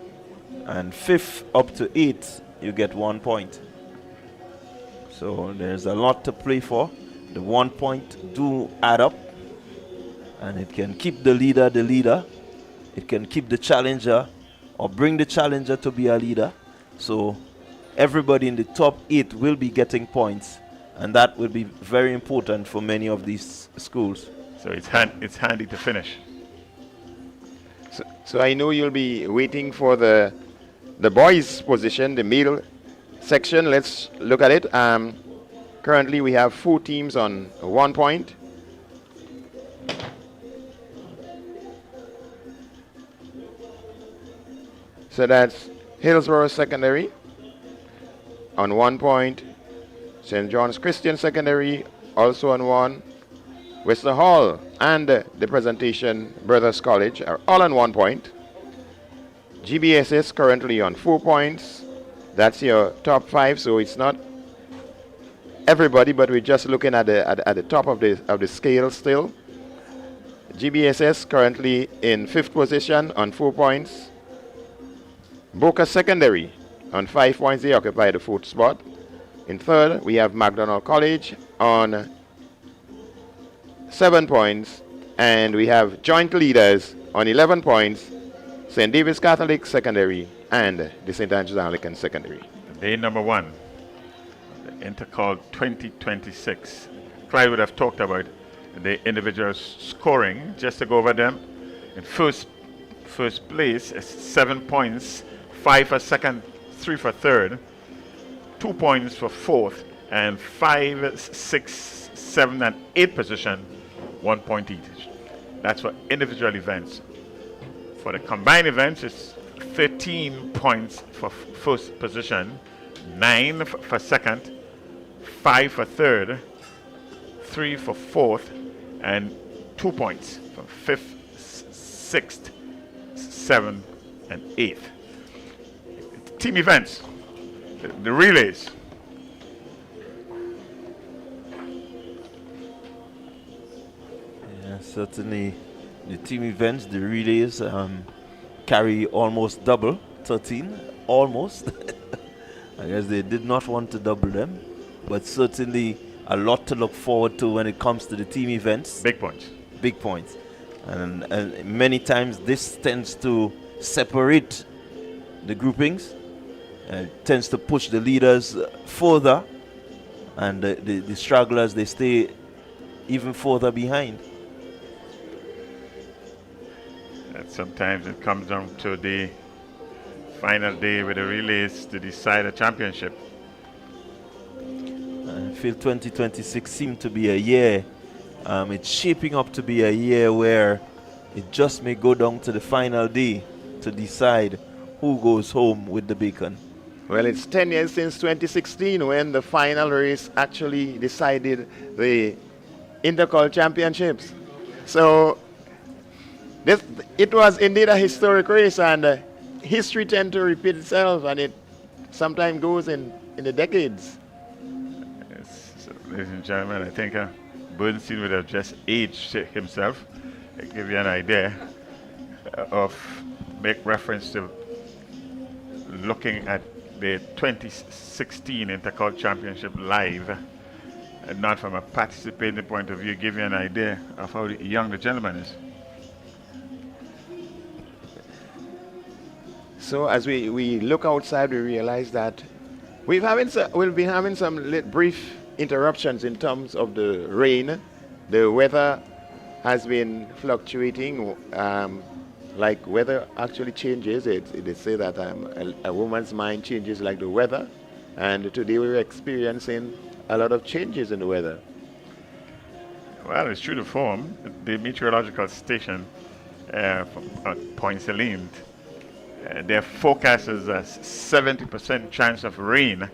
and 5th up to 8th, you get 1 point. So there's a lot to play for. The 1 point do add up, and it can keep the leader. It can keep the challenger or bring the challenger to be a leader. So everybody in the top 8 will be getting points, and that will be very important for many of these schools. So it's handy to finish. So I know you'll be waiting for the boys' position, the male section. Let's look at it. Currently we have 4 teams on 1 point. So that's Hillsborough Secondary on 1 point. St. John's Christian Secondary also on 1. Western Hall and the Presentation Brothers College are all on 1 point. GBSS currently on 4 points. That's your top 5, so it's not everybody, but we're just looking at the top of the scale still. GBSS currently in 5th position on 4 points. Boca Secondary on 5 points, they occupy the 4th spot. In 3rd, we have MacDonald College on 7 points, and we have joint leaders on 11 points, St. David's Catholic Secondary and the St. Andrews Anglican Secondary. Day number 1, the Intercol 2026. Clyde would have talked about the individual scoring, just to go over them. In first place is 7 points, 5 for second, 3 for third, 2 points for fourth, and 5, 6, 7, and 8 position, 1 point each. That's for individual events. For the combined events, it's 13 points for first position, 9 for second, 5 for third, 3 for fourth, and 2 points for 5th, 6th, 7th, and 8th. Team events, the relays. Yeah, certainly the team events, the relays carry almost double, 13, almost. I guess they did not want to double them, but certainly a lot to look forward to when it comes to the team events. Big points. Big points. And many times this tends to separate the groupings, tends to push the leaders further, and the stragglers, they stay even further behind. And sometimes it comes down to the final day with the relays to decide a championship. feel 2026 seemed to be a year. It's shaping up to be a year where it just may go down to the final day to decide who goes home with the bacon. Well, it's 10 years since 2016 when the final race actually decided the Intercol Championships. So it was indeed a historic race, and history tends to repeat itself, and it sometimes goes in the decades. Yes, so, ladies and gentlemen, I think Bernstein would have just aged himself. I give you an idea of, make reference to looking at the 2016 Intercol Championship live, and not from a participating point of view, give you an idea of how young the gentleman is. So as we look outside, we realize that we'll be having some brief interruptions in terms of the rain. The weather has been fluctuating. Like weather actually changes. They say that a woman's mind changes like the weather. And today we're experiencing a lot of changes in the weather. Well, it's true to form. The meteorological station from Point Celine, their forecast is a 70% chance of rain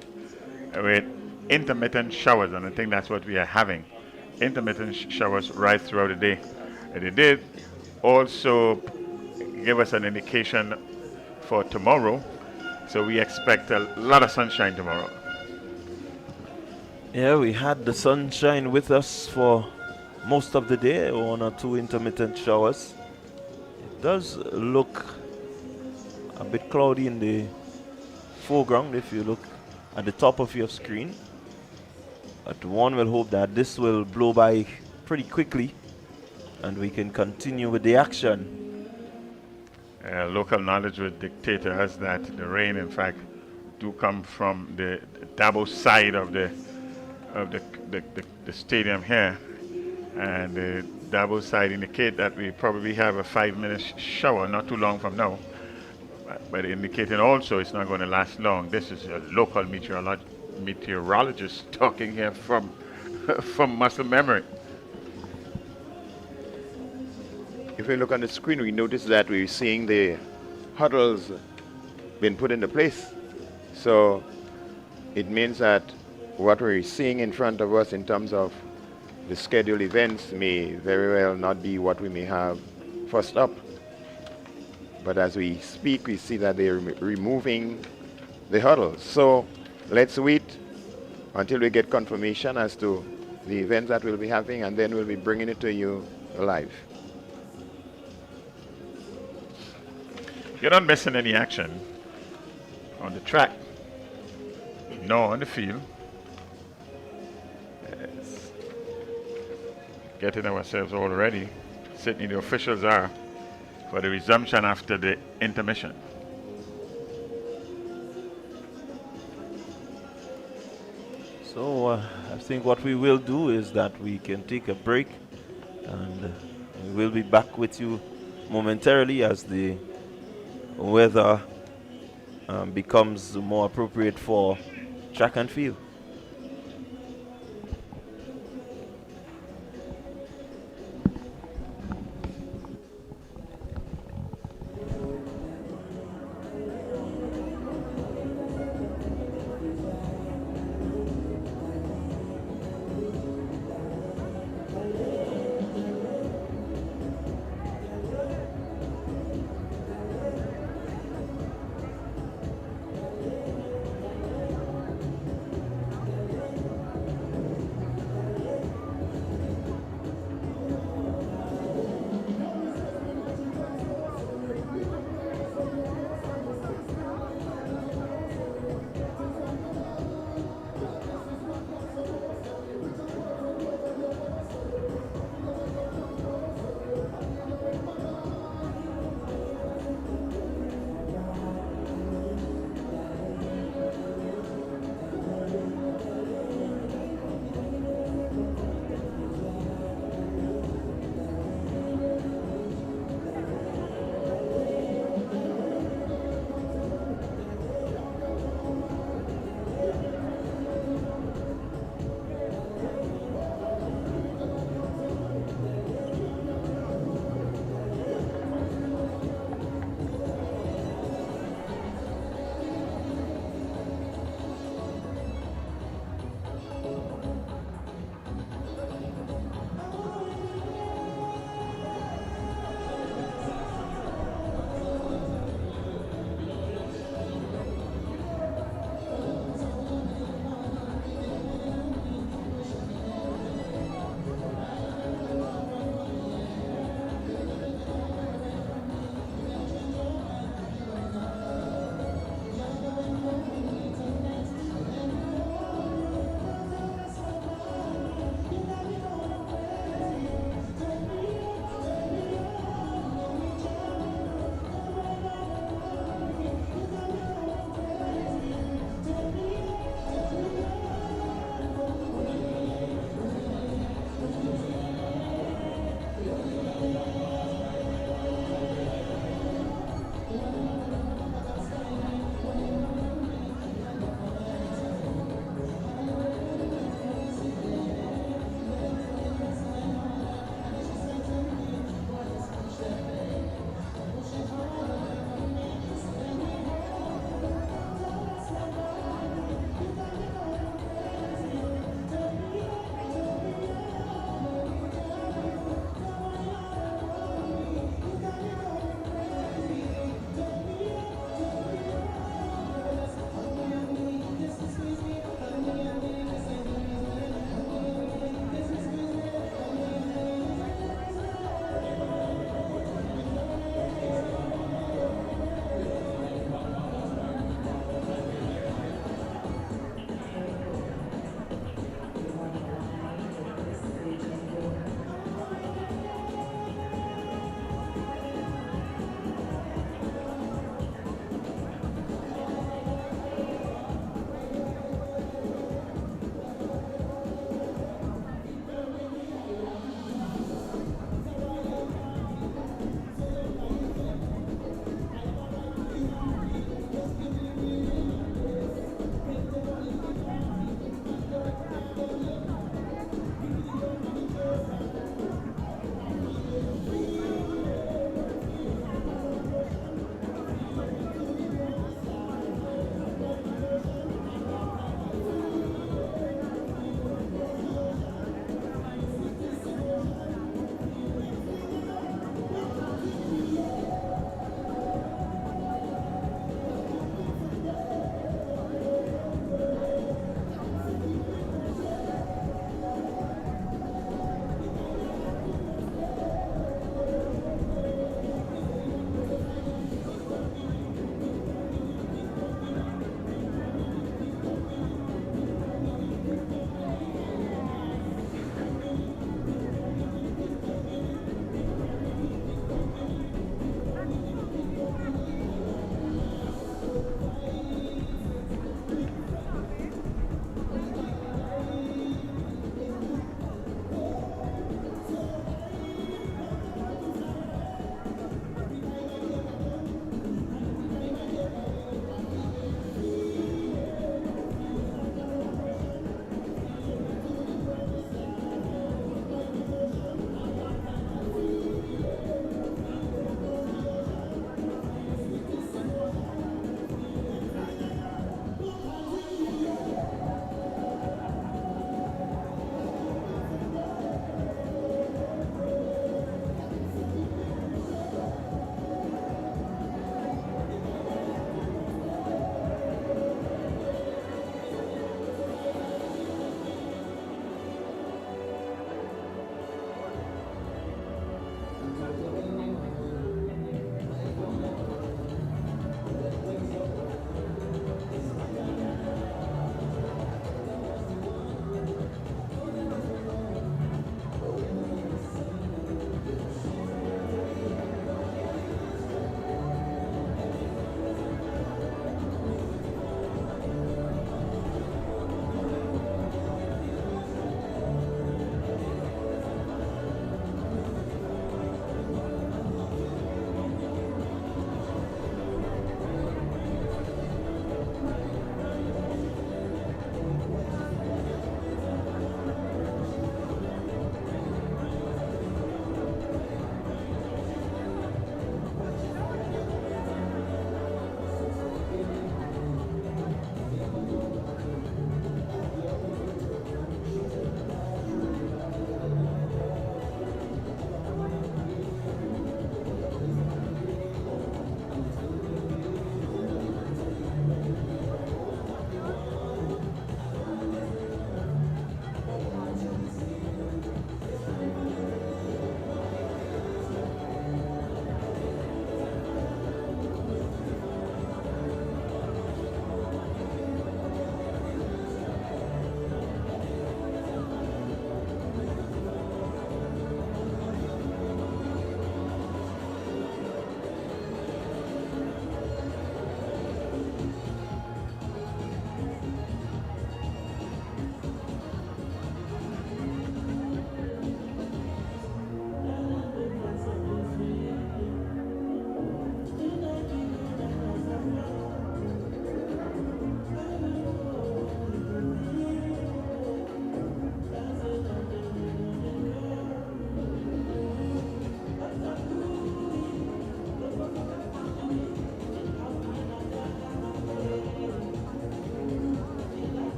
with intermittent showers, and I think that's what we are having. Intermittent showers right throughout the day. And they did also give us an indication for tomorrow, so we expect a lot of sunshine tomorrow. Yeah, we had the sunshine with us for most of the day, 1 or 2 intermittent showers. It does look a bit cloudy in the foreground if you look at the top of your screen. But one will hope that this will blow by pretty quickly and we can continue with the action. Local knowledge would dictate us that the rain, in fact, do come from the Dabo side of the stadium here, and the Dabo side indicate that we probably have a 5-minute shower not too long from now, but indicating also it's not going to last long. This is a local meteorologist talking here from muscle memory. If we look on the screen, we notice that we're seeing the huddles being put into place. So it means that what we're seeing in front of us in terms of the scheduled events may very well not be what we may have first up. But as we speak, we see that they're removing the huddles. So let's wait until we get confirmation as to the events that we'll be having, and then we'll be bringing it to you live. You're not missing any action on the track, nor on the field. Yes. Getting ourselves all ready. Certainly the officials are for the resumption after the intermission. So I think what we will do is that we can take a break, and we will be back with you momentarily as the weather becomes more appropriate for track and field.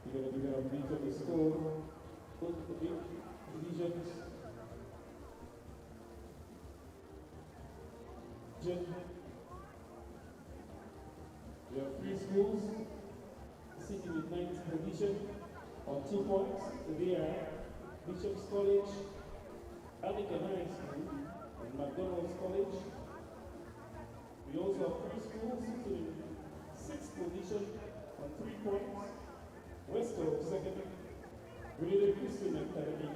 We're going to give a brief of the score. Both divisions. We have three schools sitting with 9th position on 2 points. They are Bishop's College, Anglican High School, and McDonald's College. We also have three schools sitting in 6th position on 3 points. Western Second, Grenada Christian Academy,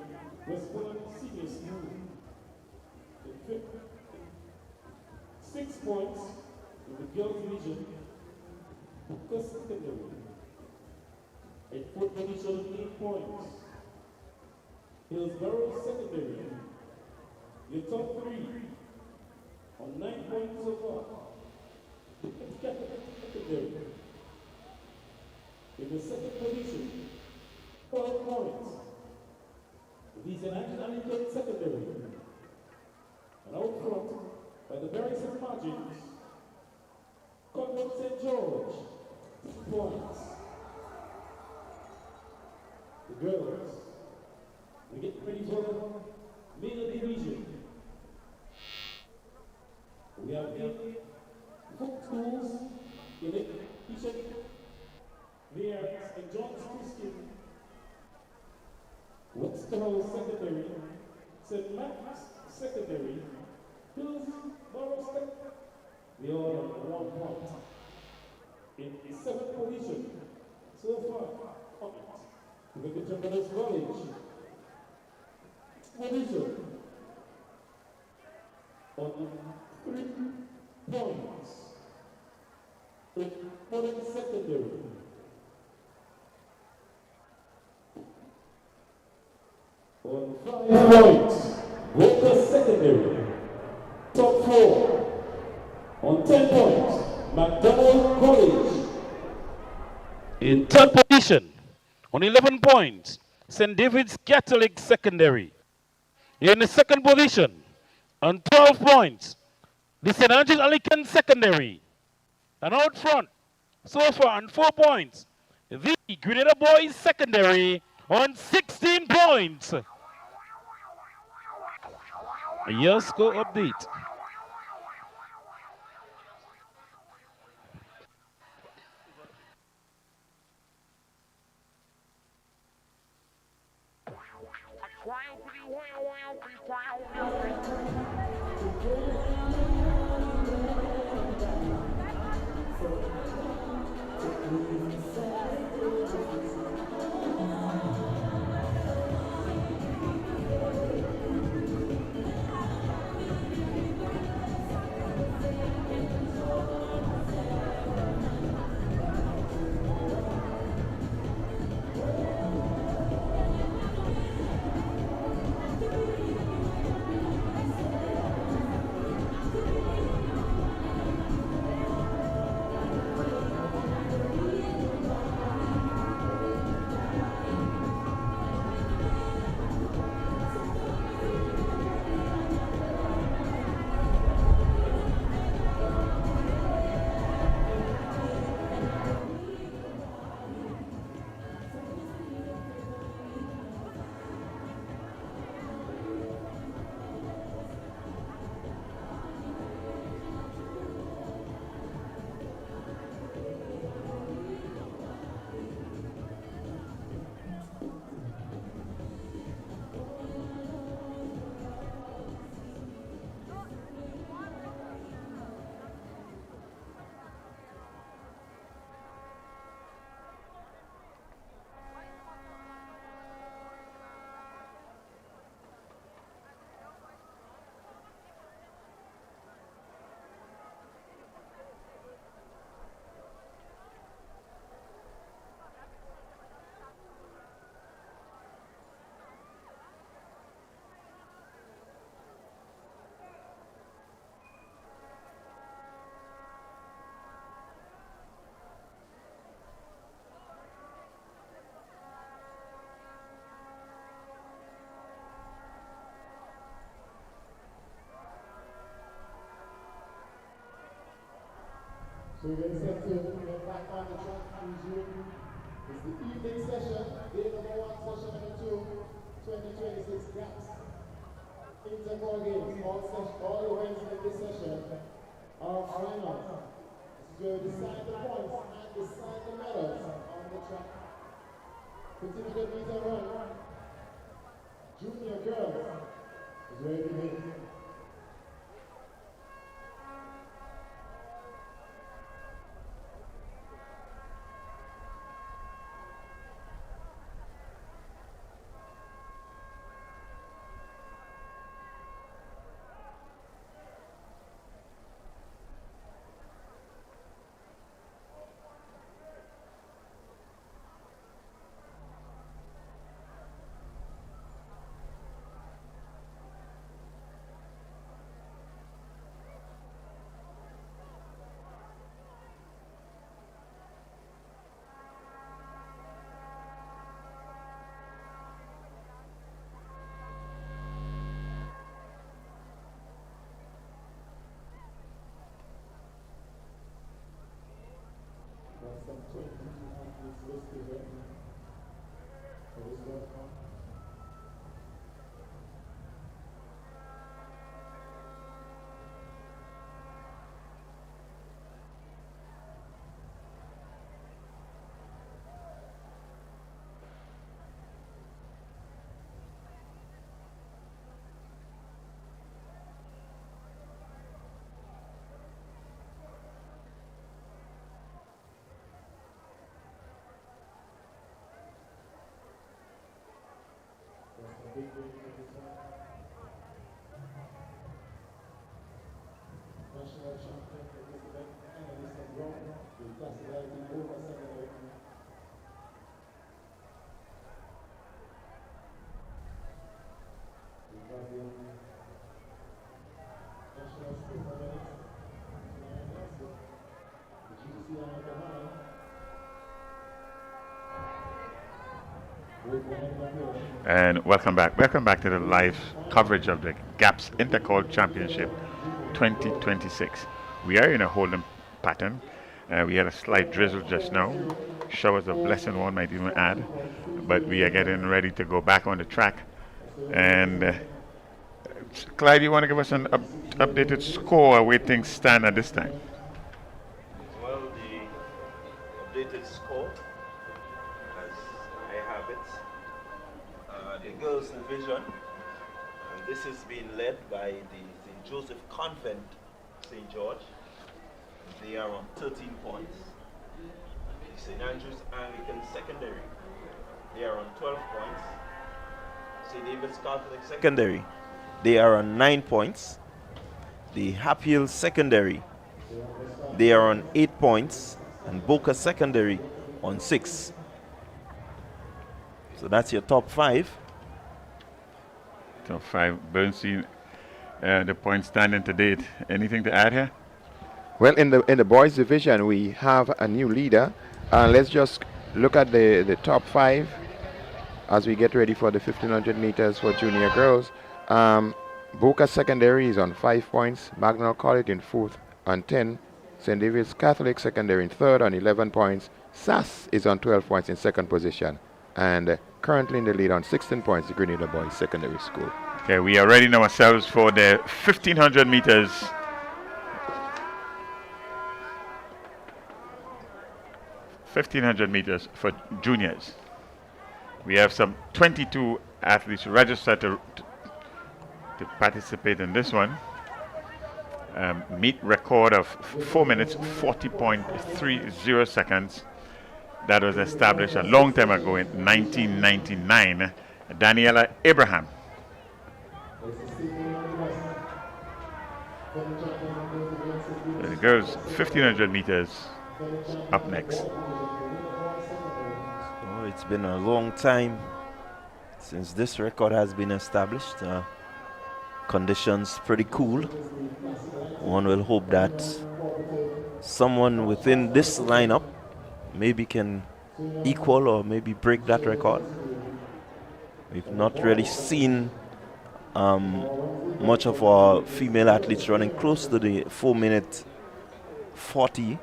West Poland Senior School. In 5th, 6 points in the girls division, Booker Secondary. In 4th position, 8 points. Hillsborough Secondary. Your top 3 on 9 points so far. Secondary. In the 2nd position, 12 points. These are Anglican Secondary. And out front, by the very same margins, Convent St. George, 2 points. The girls, we get ready for the middle division. We have 8 folk schools in the kitchen. They are St. John's Christian, Western Secondary, St. Matt's Secondary, Hillsborough Secondary. They all have 1 point. In the 7th position, so far, we get the Japanese College. Division on 3 points. In Modern Secondary. On 5 points, Go2 Secondary. Top 4. On 10 points, McDonald College. In 3rd position, on 11 points, St. David's Catholic Secondary. In the 2nd position, on 12 points, the St. Andrews Anglican Secondary. And out front, so far on 4 points, the Grenada Boys Secondary on 16 points. Your score update. So we're going to set to get back on the track and resume. It's the evening session. 2026 GAPS Intercol Games. All events in this session are final. This is where we decide the points and decide the medals on the track. 1500-meter run. Junior girls is ready to hit. Some 22 athletes listed here for this World Cup. National champion for this event, analyst of Rome, the classified over secondary. We have the national school for minutes, the GCI behind. And welcome back. Welcome back to the live coverage of the GAPS Intercol Championship 2026. We are in a holding pattern. We had a slight drizzle just now. Showers of blessing, one might even add. But we are getting ready to go back on the track. And Clyde, you want to give us an updated score where things stand at this time? Well, the updated score, as I have it, the girls' division, and this is being led by the St. Joseph Convent, St. George. They are on 13 points. The St. Andrew's Anglican Secondary, they are on 12 points. St. David's Catholic Secondary, they are on 9 points. The Happy Hill Secondary, they are on 8 points. And Boca Secondary on 6. So that's your top 5. Top 5. Bernstein, the point standing to date. Anything to add here? Well, in the boys division, we have a new leader. Let's just look at the top 5 as we get ready for the 1500 meters for junior girls. Boca Secondary is on 5 points. Magnal College in 4th on 10. St. David's Catholic Secondary in 3rd on 11 points. SAS is on 12 points in 2nd position. And currently in the lead on 16 points, the Grenada Boys Secondary School. Okay, we are readying ourselves for the 1500 meters. For juniors. We have some 22 athletes registered to participate in this one. Meet record of 4 minutes 40.30 seconds. That was established a long time ago in 1999. Daniela Abraham. So the girls 1500 meters up next. Oh, it's been a long time since this record has been established. Conditions pretty cool. One will hope that someone within this lineup maybe can equal or maybe break that record. We've not really seen much of our female athletes running close to the 4-minute 40.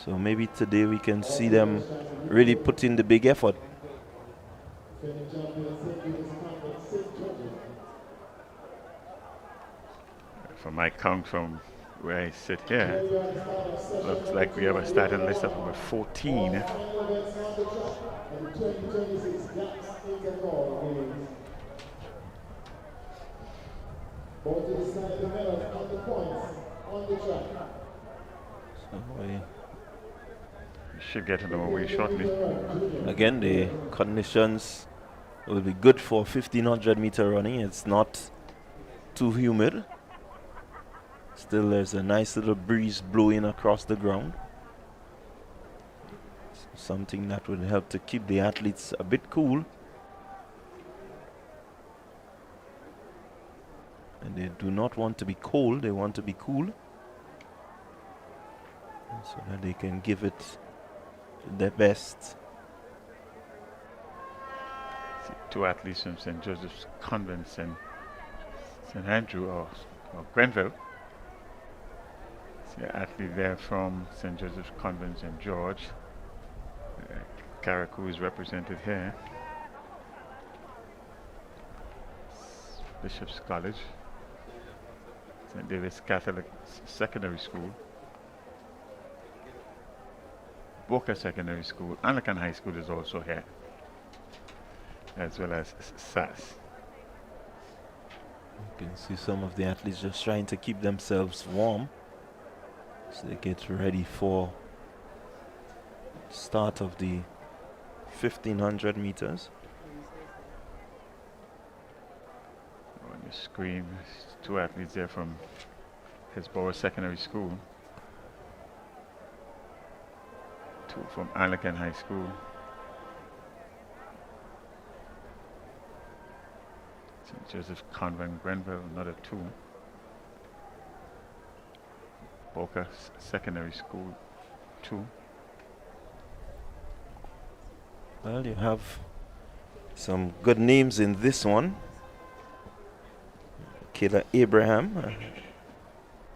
So maybe today we can see them really put in the big effort. From my count from where I sit here, looks like we have a starting list of about 14. So we should get to know away shortly. Again, the conditions will be good for 1500 meter running. It's not too humid. Still, there's a nice little breeze blowing across the ground. Something that would help to keep the athletes a bit cool. And they do not want to be cold, they want to be cool. So that they can give it their best. See, 2 athletes from St. Joseph's Convent, St. Andrew or Grenville. See an athlete there from St. Joseph's Convent, St. George. Carriacou is represented here. Bishop's College. St. David's Catholic Secondary School. Boca Secondary School. Anglican High School is also here, as well as SAS. You can see some of the athletes just trying to keep themselves warm so they get ready for start of the 1500 meters. On the screen, 2 athletes there from Hillsborough Secondary School, 2 from Anglican High School. St. Joseph Convent, Grenville, another 2. Boca Secondary School, 2. Well, you have some good names in this one. Kayla Abraham,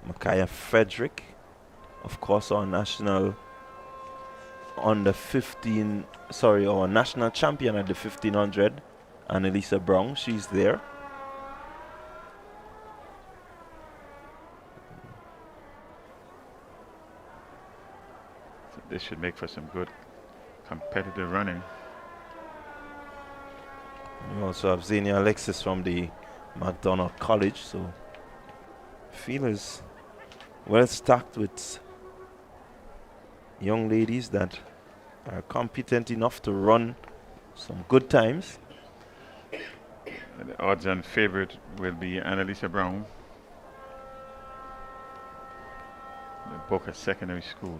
Micaiah Frederick, of course our national under 15, sorry, our national champion at the 1500, Annalisa Brown, she's there. So this should make for some good competitive running. You also have Xenia Alexis from the McDonald College, so field is well stacked with young ladies that are competent enough to run some good times. The odds-on favorite will be Annalisa Brown, the Boca Secondary School.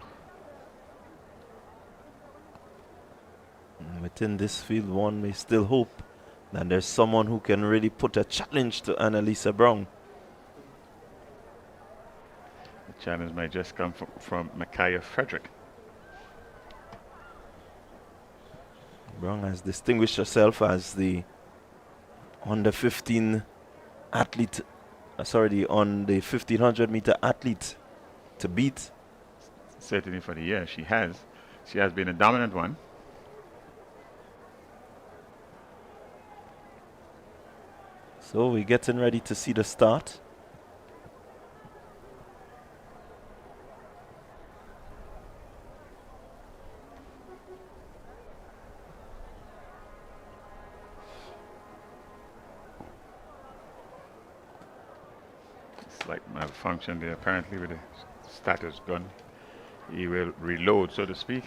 Within this field, one may still hope that there's someone who can really put a challenge to Annalisa Brown. The challenge might just come from Micaiah Frederick. Brown has distinguished herself as the under 15 athlete, on the 1500 meter athlete to beat. Certainly for the year, she has been a dominant one. So we're getting ready to see the start. Slight malfunction there apparently with the status gun. He will reload, so to speak,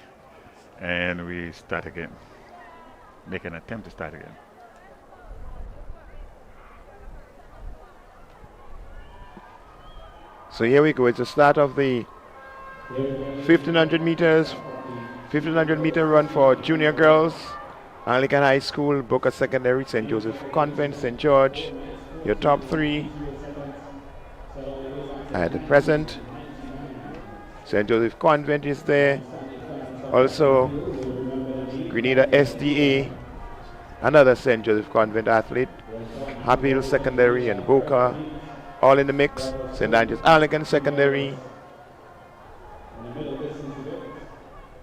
and we start again. Make an attempt to start again. So here we go. It's the start of the 1500 meters, 1500 meter run for junior girls. Anglican High School, Boca Secondary, St. Joseph Convent, St. George. Your top 3 at the present. St. Joseph Convent is there. Also, Grenada SDA, another St. Joseph Convent athlete. Happy Hill Secondary and Boca, all in the mix. St. Andrew's Anglican Secondary.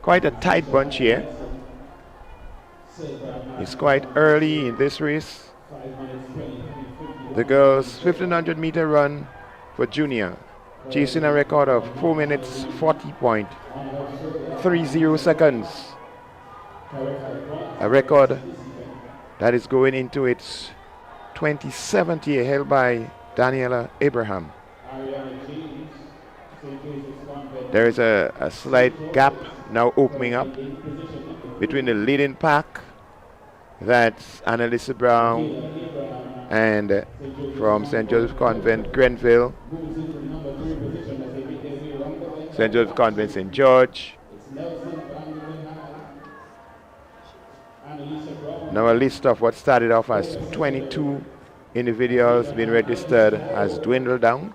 Quite a tight bunch here. It's quite early in this race. The girls' 1500-meter run for junior, chasing a record of 4 minutes 40.30 seconds. A record that is going into its 27th year, held by Daniela Abraham. There is a slight gap now opening up between the leading pack, that's Annalisa Brown, and from St. Joseph Convent, Grenville, St. Joseph Convent, St. George. Now a list of what started off as 22 individuals being registered has dwindled down,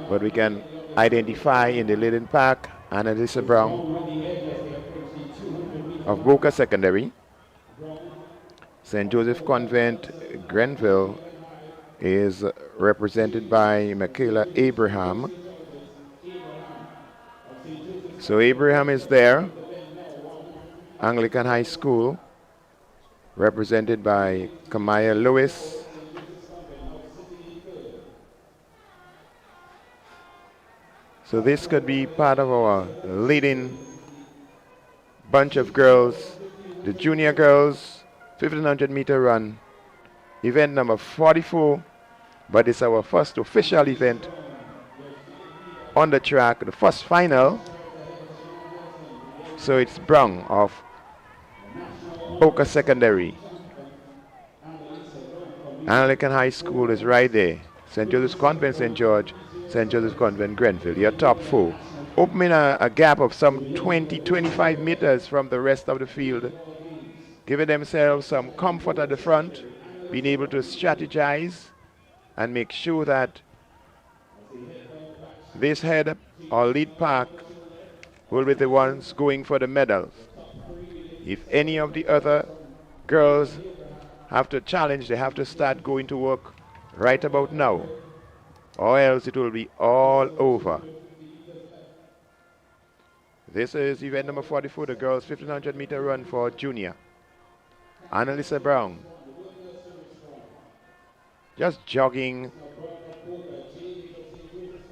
but we can identify in the leading pack Annalisa Brown of Boca Secondary. St. Joseph Convent, Grenville is represented by Michaela Abraham. So Abraham is there. Anglican High School, represented by Kamaya Lewis. So this could be part of our leading bunch of girls, the junior girls, 1500-meter run, event number 44, but it's our first official event on the track, the first final. So it's Brown of Boca Secondary. Anglican High School is right there. St. Joseph's Convent, St. George, St. Joseph's Convent, Grenville, your top four. Opening a gap of some 20-25 meters from the rest of the field, giving themselves some comfort at the front, being able to strategize and make sure that this head or lead pack will be the ones going for the medals. If any of the other girls have to challenge, they have to start going to work right about now, or else it will be all over. This is event number 44, the girls' 1500-meter run for junior. Annalisa Brown just jogging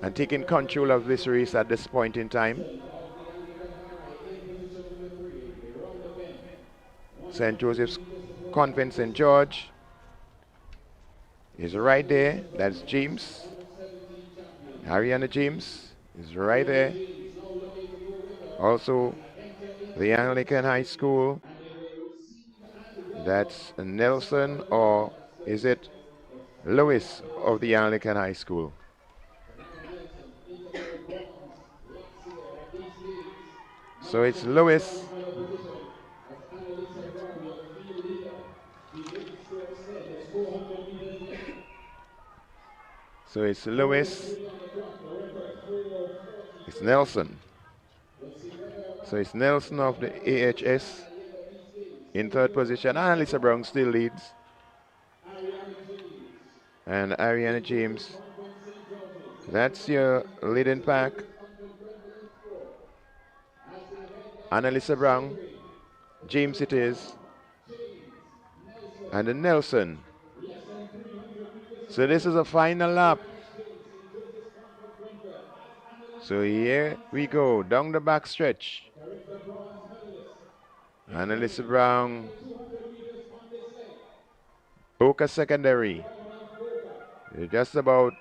and taking control of this race at this point in time. St. Joseph's Convent, St. George is right there. That's James. Ariana James is right there. Also, the Anglican High School. That's Nelson, or is it Lewis of the Anglican High School? So it's Lewis. So it's Lewis. It's Nelson. So it's Nelson of the AHS in third position. Annalisa Brown still leads. And Ariana James. That's your leading pack. Annalisa Brown. James it is. And then Nelson. So this is a final lap. So here we go, down the back stretch. Annalisa Brown, Boca Secondary. They're just about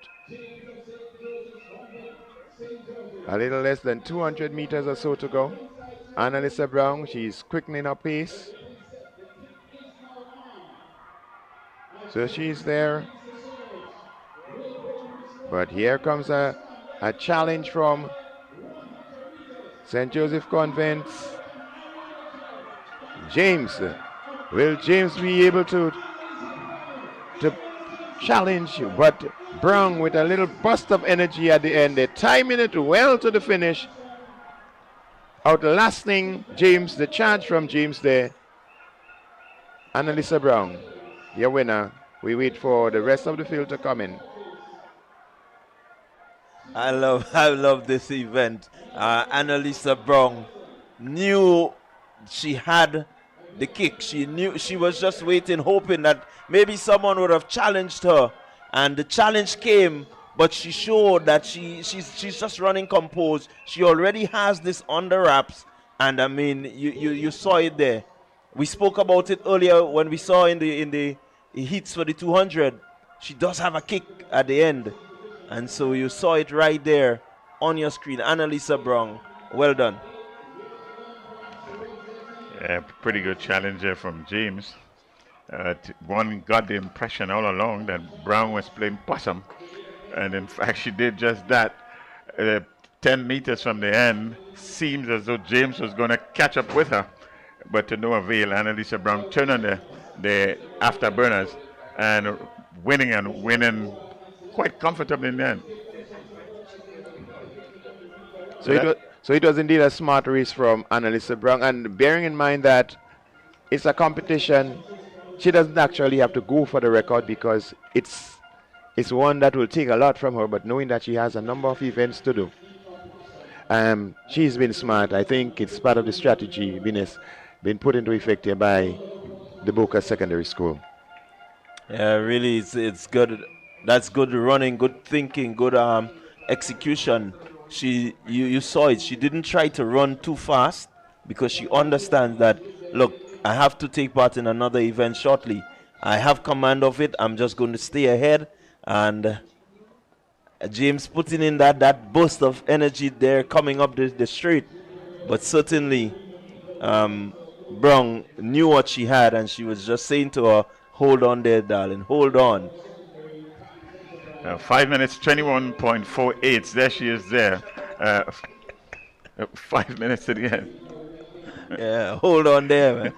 a little less than 200 meters or so to go. Annalisa Brown, she's quickening her pace. So she's there. But here comes a challenge from St. Joseph Convent. James. Will James be able to challenge you? But Brown with a little burst of energy at the end. They're timing it well to the finish. Outlasting James, the charge from James there. Annalisa Brown, your winner. We wait for the rest of the field to come in. I love this event. Annalisa Brown, new she had the kick. She knew, she was just waiting, hoping that maybe someone would have challenged her. And the challenge came, but she showed that she's just running composed. She already has this on the wraps. And I mean, you saw it there. We spoke about it earlier when we saw in the heats for the 200. She does have a kick at the end. And so you saw it right there on your screen. Annalisa Brown, well done. Yeah, pretty good challenge there from James. One got the impression all along that Brown was playing possum. And in fact, she did just that. 10 meters from the end, seems as though James was going to catch up with her. But to no avail, Annalisa Brown turned on the afterburners and winning quite comfortably in the end. So it was indeed a smart race from Annalisa Brown, and bearing in mind that it's a competition, she doesn't actually have to go for the record because it's one that will take a lot from her, but knowing that she has a number of events to do. She's been smart. I think it's part of the strategy been put into effect here by the Boca Secondary School. Yeah, really, it's good. That's good running, good thinking, good execution. You saw it. She didn't try to run too fast because she understands that, look, I have to take part in another event shortly. I have command of it. I'm just going to stay ahead. And James putting in that burst of energy there coming up the straight. But certainly, Brown knew what she had, and she was just saying to her, hold on there, darling, hold on. 5 minutes, 21.48. There she is there. 5 minutes to the end. Yeah, hold on there, man.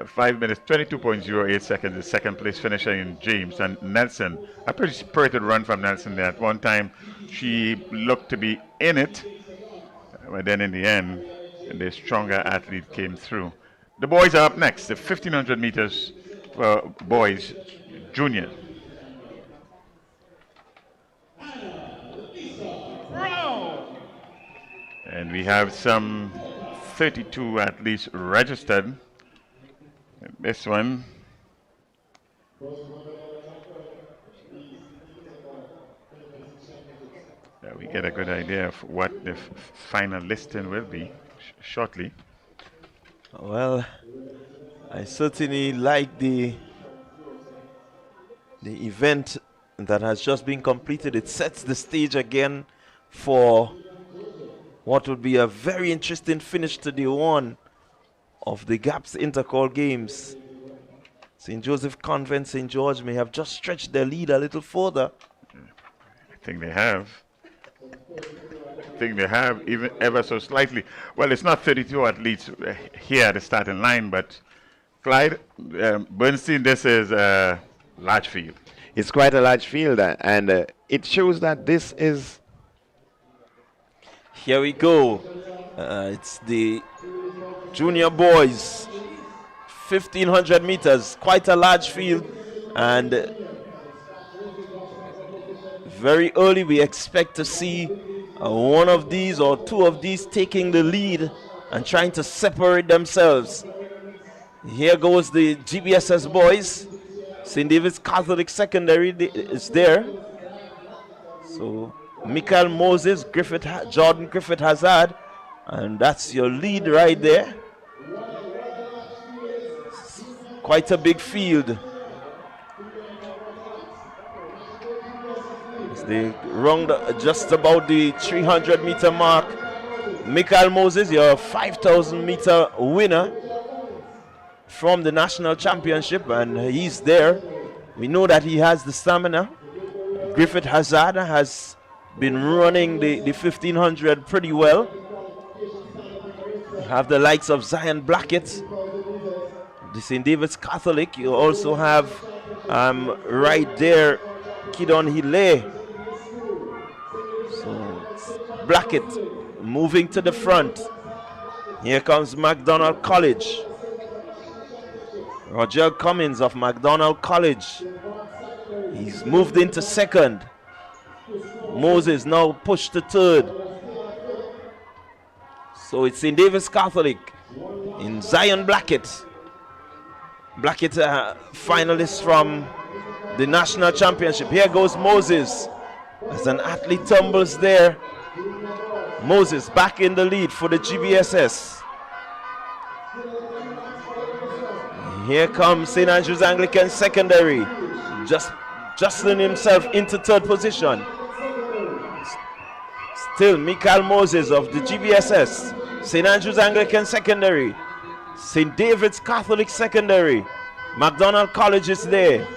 5 minutes, 22.08 seconds. The second place finisher in James and Nelson. A pretty spirited run from Nelson there. At one time, she looked to be in it, but then in the end, the stronger athlete came through. The boys are up next. The 1500 meters for boys, junior. And we have some 32 athletes registered. This one, we get a good idea of what the final listing will be shortly. Well, I certainly like the event that has just been completed. It sets the stage again for what would be a very interesting finish to the one of the GAPS Intercol games. St. Joseph Convent, St. George may have just stretched their lead a little further. I think they have. Even ever so slightly. Well, it's not 32 athletes here at the starting line, but Clyde, Bernstein, this is a large field. It's quite a large field, and it shows that this is... Here we go. It's the junior boys, 1500 meters, quite a large field, and very early we expect to see one of these or two of these taking the lead and trying to separate themselves. Here goes the GBSS boys. St. David's Catholic Secondary is there. So Michael Moses, Jordan Griffith Hazard, and that's your lead right there. Quite a big field. As they round just about the 300 meter mark. Michael Moses, your 5,000 meter winner from the national championship, and he's there. We know that he has the stamina. Griffith Hazard has been running the 1500 pretty well. You have the likes of Zion Blackett, the St. David's Catholic. You also have right there Kidon Hile. So Blackett moving to the front. Here comes McDonald College. Roger Cummins of McDonald College. He's moved into second. Moses now pushed to third. So it's St. David's Catholic in Zion Blackett. Blackett finalist from the national championship. Here goes Moses as an athlete tumbles there. Moses back in the lead for the GBSS. Here comes St. Andrew's Anglican Secondary, just jostling himself into third position. Still Michael Moses of the GBSS, St. Andrew's Anglican Secondary, St. David's Catholic Secondary, MacDonald College is there.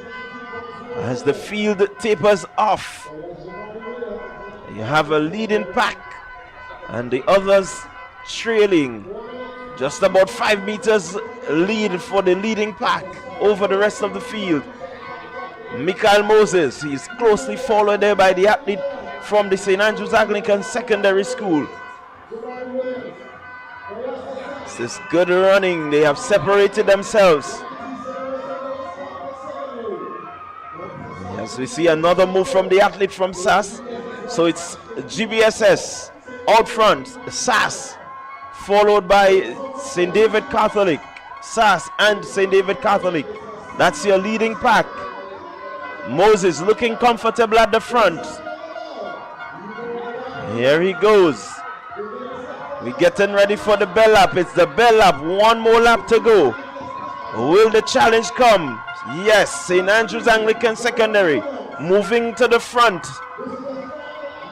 As the field tapers off, you have a leading pack and the others trailing. Just about 5 meters lead for the leading pack over the rest of the field. Michael Moses, he's closely followed there by the athlete from the St. Andrew's Anglican Secondary School. This is good running. They have separated themselves. As we see another move from the athlete from SAS. So it's GBSS out front, SAS, followed by St. David Catholic, SAS and St. David Catholic. That's your leading pack. Moses looking comfortable at the front. Here he goes. We're getting ready for the bell lap. It's the bell lap. One more lap to go. Will the challenge come? Yes, St. Andrew's Anglican Secondary moving to the front.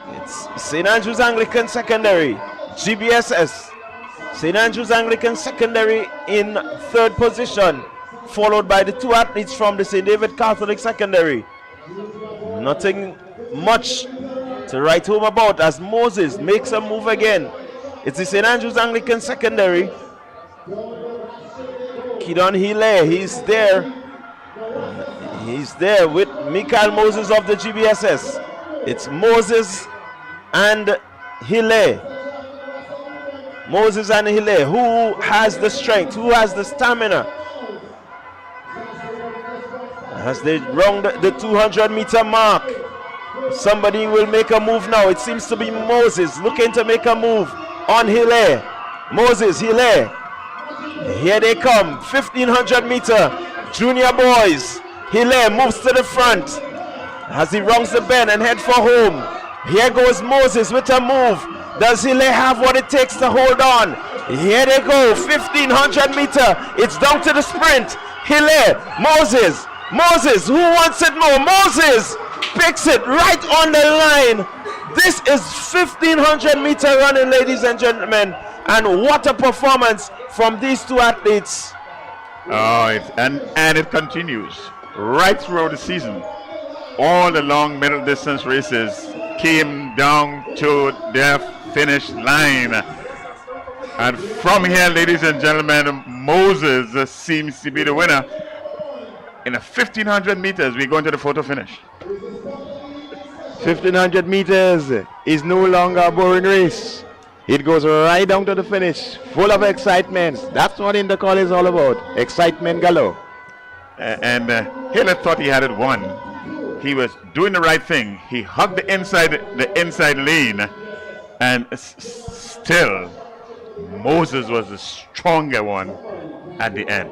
It's St. Andrew's Anglican Secondary, GBSS. St. Andrew's Anglican Secondary in third position, followed by the two athletes from the St. David Catholic Secondary. Nothing much to write home about as Moses makes a move again. It's the St. Andrew's Anglican Secondary. Kidon Hile, he's there. He's there with Michael Moses of the GBSS. It's Moses and Hile. Moses and Hile. Who has the strength? Who has the stamina? As they round the 200-meter mark, somebody will make a move now. It seems to be Moses looking to make a move on Hile. Moses, Hile. Here they come. 1500-meter junior boys. Hile moves to the front as he rounds the bend and head for home. Here goes Moses with a move. Does Hile have what it takes to hold on? Here they go. 1500-meter. It's down to the sprint. Hile, Moses. Moses, who wants it more? Moses picks it right on the line. This is 1500-meter running, ladies and gentlemen. And what a performance from these two athletes. Oh, and it continues right throughout the season. All the long middle distance races came down to their finish line. And from here, ladies and gentlemen, Moses seems to be the winner. In the 1500 meters, we go into the photo finish. 1500 meters is no longer a boring race. It goes right down to the finish, full of excitement. That's what Intercol is all about, excitement galore. And Hiller thought he had it won. He was doing the right thing. He hugged the inside lane, and still, Moses was the stronger one at the end.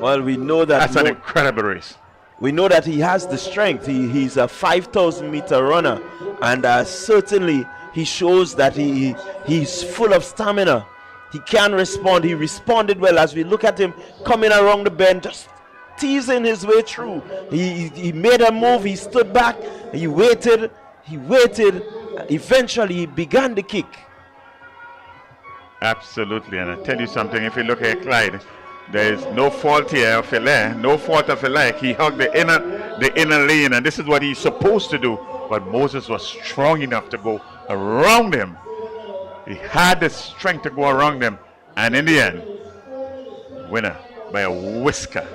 Well, we know that that's an incredible race. We know that he has the strength. He's a 5,000-meter runner, and certainly he shows that he's full of stamina. He can respond. He responded well as we look at him coming around the bend, just teasing his way through. He made a move. He stood back. He waited. Eventually, he began the kick. Absolutely, and I tell you something. If you look at Clyde, there is no fault here of Hilaire, no fault of Hilaire. He hugged the inner lane, and this is what he's supposed to do. But Moses was strong enough to go around him. He had the strength to go around him, and in the end, winner by a whisker.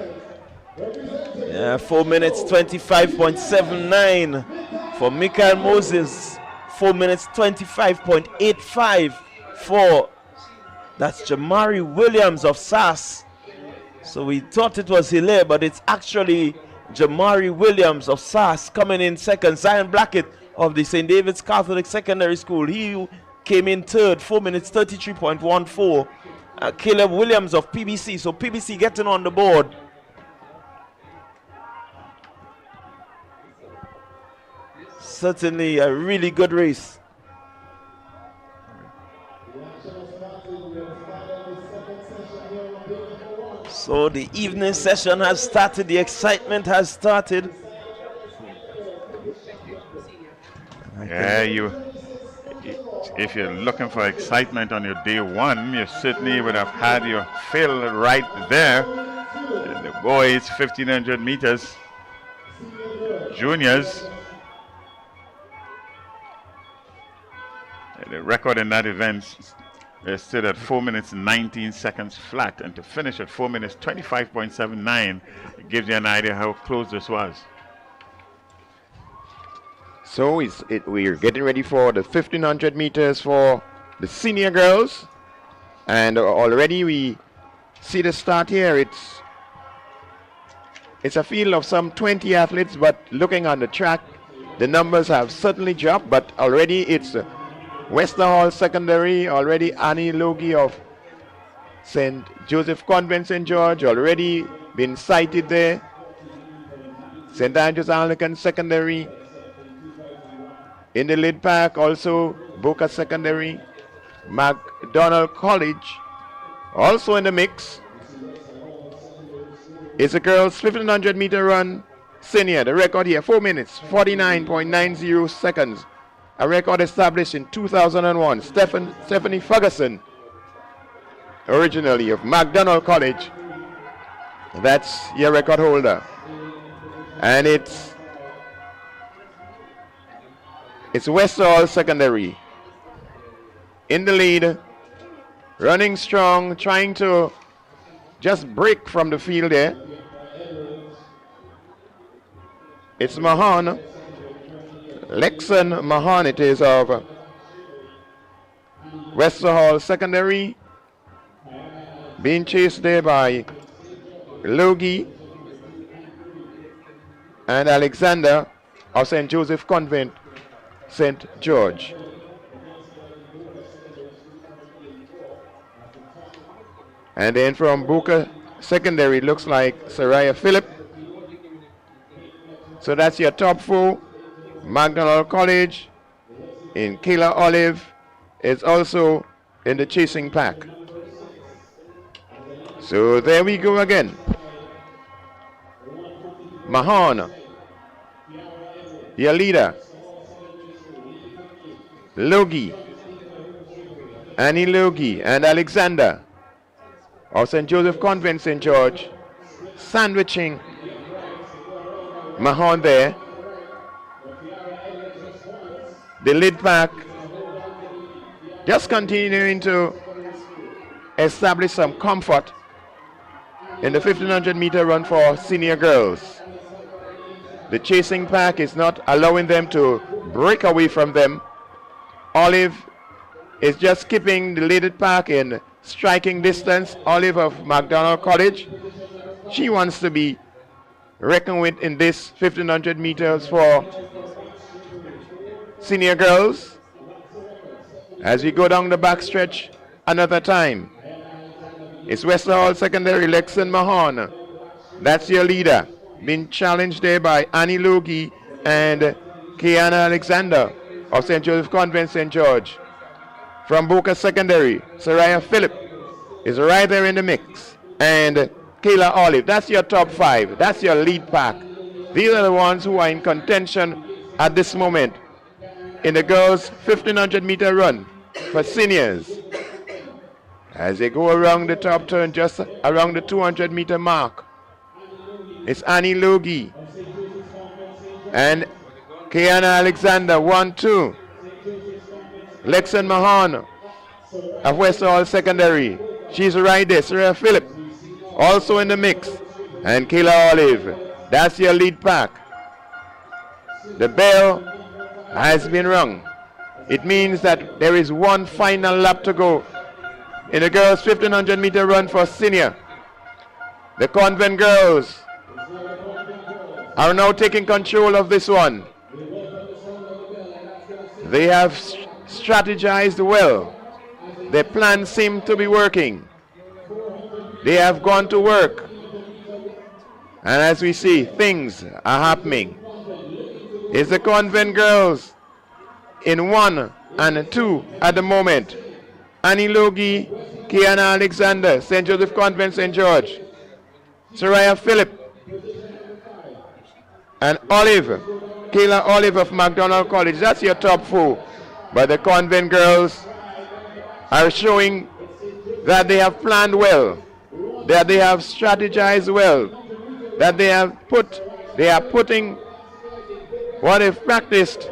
Yeah, 4 minutes 25.79 for Michael Moses. 4 minutes 25.85 for that's Jamari Williams of SAS. So we thought it was Hilaire, but it's actually Jamari Williams of SAS coming in second. Zion Blackett of the St. David's Catholic Secondary School. He came in third, 4 minutes 33.14. Caleb Williams of PBC. So PBC getting on the board. Certainly a really good race. So the evening session has started. The excitement has started. Yeah, if you're looking for excitement on your day one, you certainly would have had your fill right there. The boys, 1500 meters, juniors. The record in that event stood at 4 minutes 19 seconds flat, and to finish at 4 minutes 25.79, it gives you an idea how close this was. So we're getting ready for the 1500 meters for the senior girls, and already we see the start here. It's a field of some 20 athletes, but looking on the track, the numbers have certainly dropped, but already it's Western Hall Secondary, already Annie Logie of St. Joseph Convent St. George already been cited there. St. Andrews Anglican Secondary. In the lead pack also Boca Secondary, McDonald College also in the mix. It's a girls 1500 meter run senior. The record here 4 minutes 49.90 seconds. A record established in 2001. Stephanie Ferguson, originally of McDonald College. That's your record holder. And it's Westall Secondary in the lead, running strong, trying to just break from the field there. It's Mahan, Lexon Mahan it is of Westall Hall Secondary, being chased there by Logie and Alexander of St. Joseph Convent St. George. And then from Boca Secondary, looks like Saraya Phillip. So that's your top four. McDonald College in Kayla Olive is also in the chasing pack. So there we go again. Mahon, your leader. Logie, Annie Logie and Alexander of St. Joseph Convent St. George, sandwiching Mahon there. The lead pack just continuing to establish some comfort in the 1500 meter run for senior girls. The chasing pack is not allowing them to break away from them. Olive is just keeping the leaded pack in striking distance. Olive of McDonald College. She wants to be reckoned with in this 1500 meters for senior girls. As we go down the backstretch another time. It's Western Hall Secondary, Lexon Mahon. That's your leader. Being challenged there by Annie Logie and Kiana Alexander of St. Joseph Convent St. George. From Boca Secondary, Saraya Phillip is right there in the mix. And Kayla Olive, that's your top five. That's your lead pack. These are the ones who are in contention at this moment in the girls' 1500 meter run for seniors. As they go around the top turn, just around the 200 meter mark, it's Annie Logie and Kiana Alexander, 1-2. Lexon Mahon of West Hall Secondary. She's right there. Sarah Phillip also in the mix. And Kayla Olive. That's your lead pack. The bell has been rung. It means that there is one final lap to go in the girls' 1500 meter run for senior. The Convent girls are now taking control of this one. They have strategized well. Their plans seem to be working. They have gone to work. And as we see, things are happening. It's the Convent girls in 1 and 2 at the moment. Annie Logie, Kiana Alexander, St. Joseph Convent, St. George. Soraya Phillip and Olive, Kayla Olive of McDonald College. That's your top 4. But the Convent girls are showing that they have planned well, that they have strategized well, that they are putting what they've practiced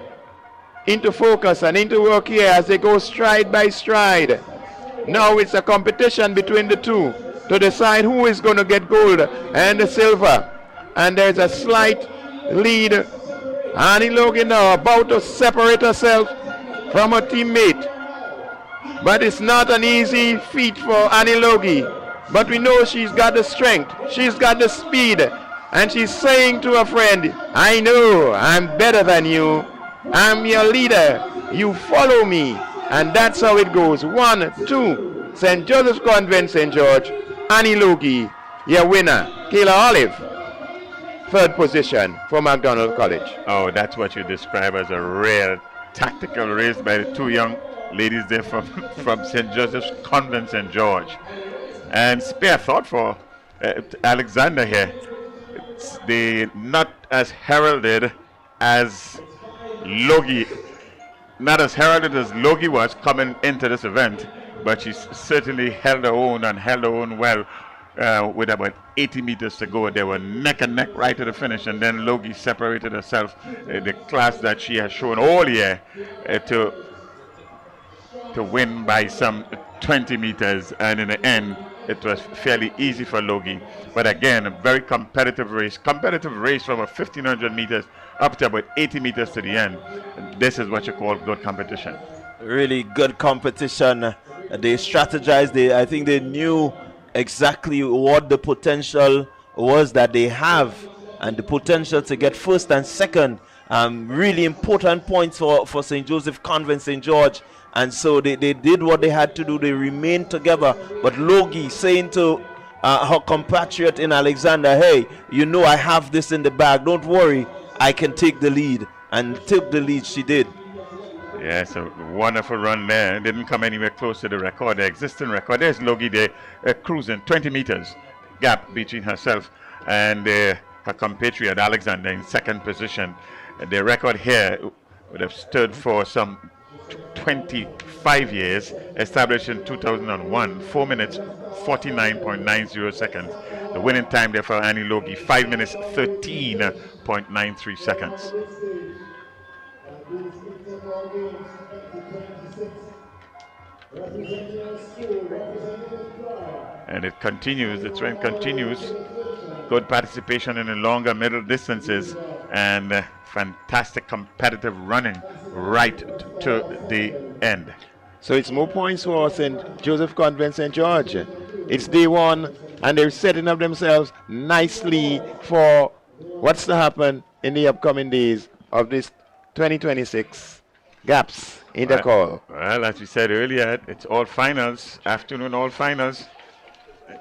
into focus and into work here as they go stride by stride. Now it's a competition between the two to decide who is going to get gold and the silver. And there's a slight lead. Annie Logan now about to separate herself from her teammate. But it's not an easy feat for Annie Logie. But we know she's got the strength, she's got the speed, and she's saying to her friend, I know I'm better than you. I'm your leader. You follow me. And that's how it goes. 1, 2, St. Joseph's Convent, St. George. Annie Logie, your winner. Kayla Olive, 3rd position for McDonald College. Oh, that's what you describe as a rare tactical race by the 2 young ladies there from St. Joseph's Convent, St. George. And spare thought for Alexander here. They're not as heralded as Logie. Not as heralded as Logie was coming into this event, but she certainly held her own and held her own well with about 80 meters to go. They were neck and neck right to the finish, and then Logie separated herself, the class that she has shown all year, to win by some 20 meters, and in the end it was fairly easy for Logie. But again, a very competitive race from a 1500 meters up to about 80 meters to the end. This is what you call good competition. Really good competition. They strategized. I think they knew exactly what the potential was that they have, and the potential to get 1st and 2nd. Really important points for St. Joseph Convent, St. George. And so they did what they had to do. They remained together. But Logie saying to her compatriot in Alexander, hey, you know I have this in the bag. Don't worry, I can take the lead. And took the lead, she did. Yes, a wonderful run there. Didn't come anywhere close to the record, the existing record. There's Logie there cruising 20 meters gap between herself and her compatriot Alexander in 2nd position. The record here would have stood for some 25 years, established in 2001, 4 minutes 49.90 seconds. The winning time there for Annie Logie, 5 minutes 13.93 seconds. And it continues, the trend continues. Good participation in the longer middle distances and fantastic competitive running right to the end. So it's more points for St. Joseph Convent, St. George. It's day 1, and they're setting up themselves nicely for what's to happen in the upcoming days of this 2026 GAPS Intercol. Well, as we said earlier, it's all finals, afternoon all finals.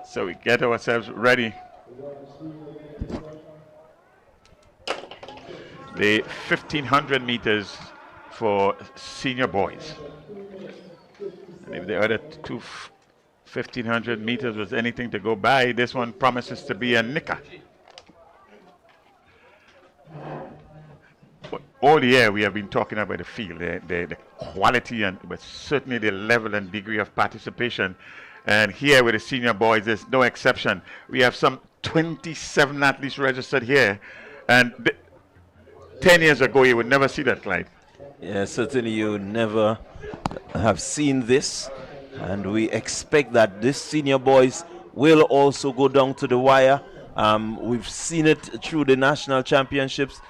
So we get ourselves ready. The 1500 meters for senior boys. And if the other 1500 meters was anything to go by, this one promises to be a nicker. All year we have been talking about the field, the quality, but certainly the level and degree of participation. And here with the senior boys, there's no exception. We have some 27 athletes registered here. And 10 years ago, you would never see that, Clyde. Yeah, certainly you would never have seen this. And we expect that this senior boys will also go down to the wire. We've seen it through the national championships.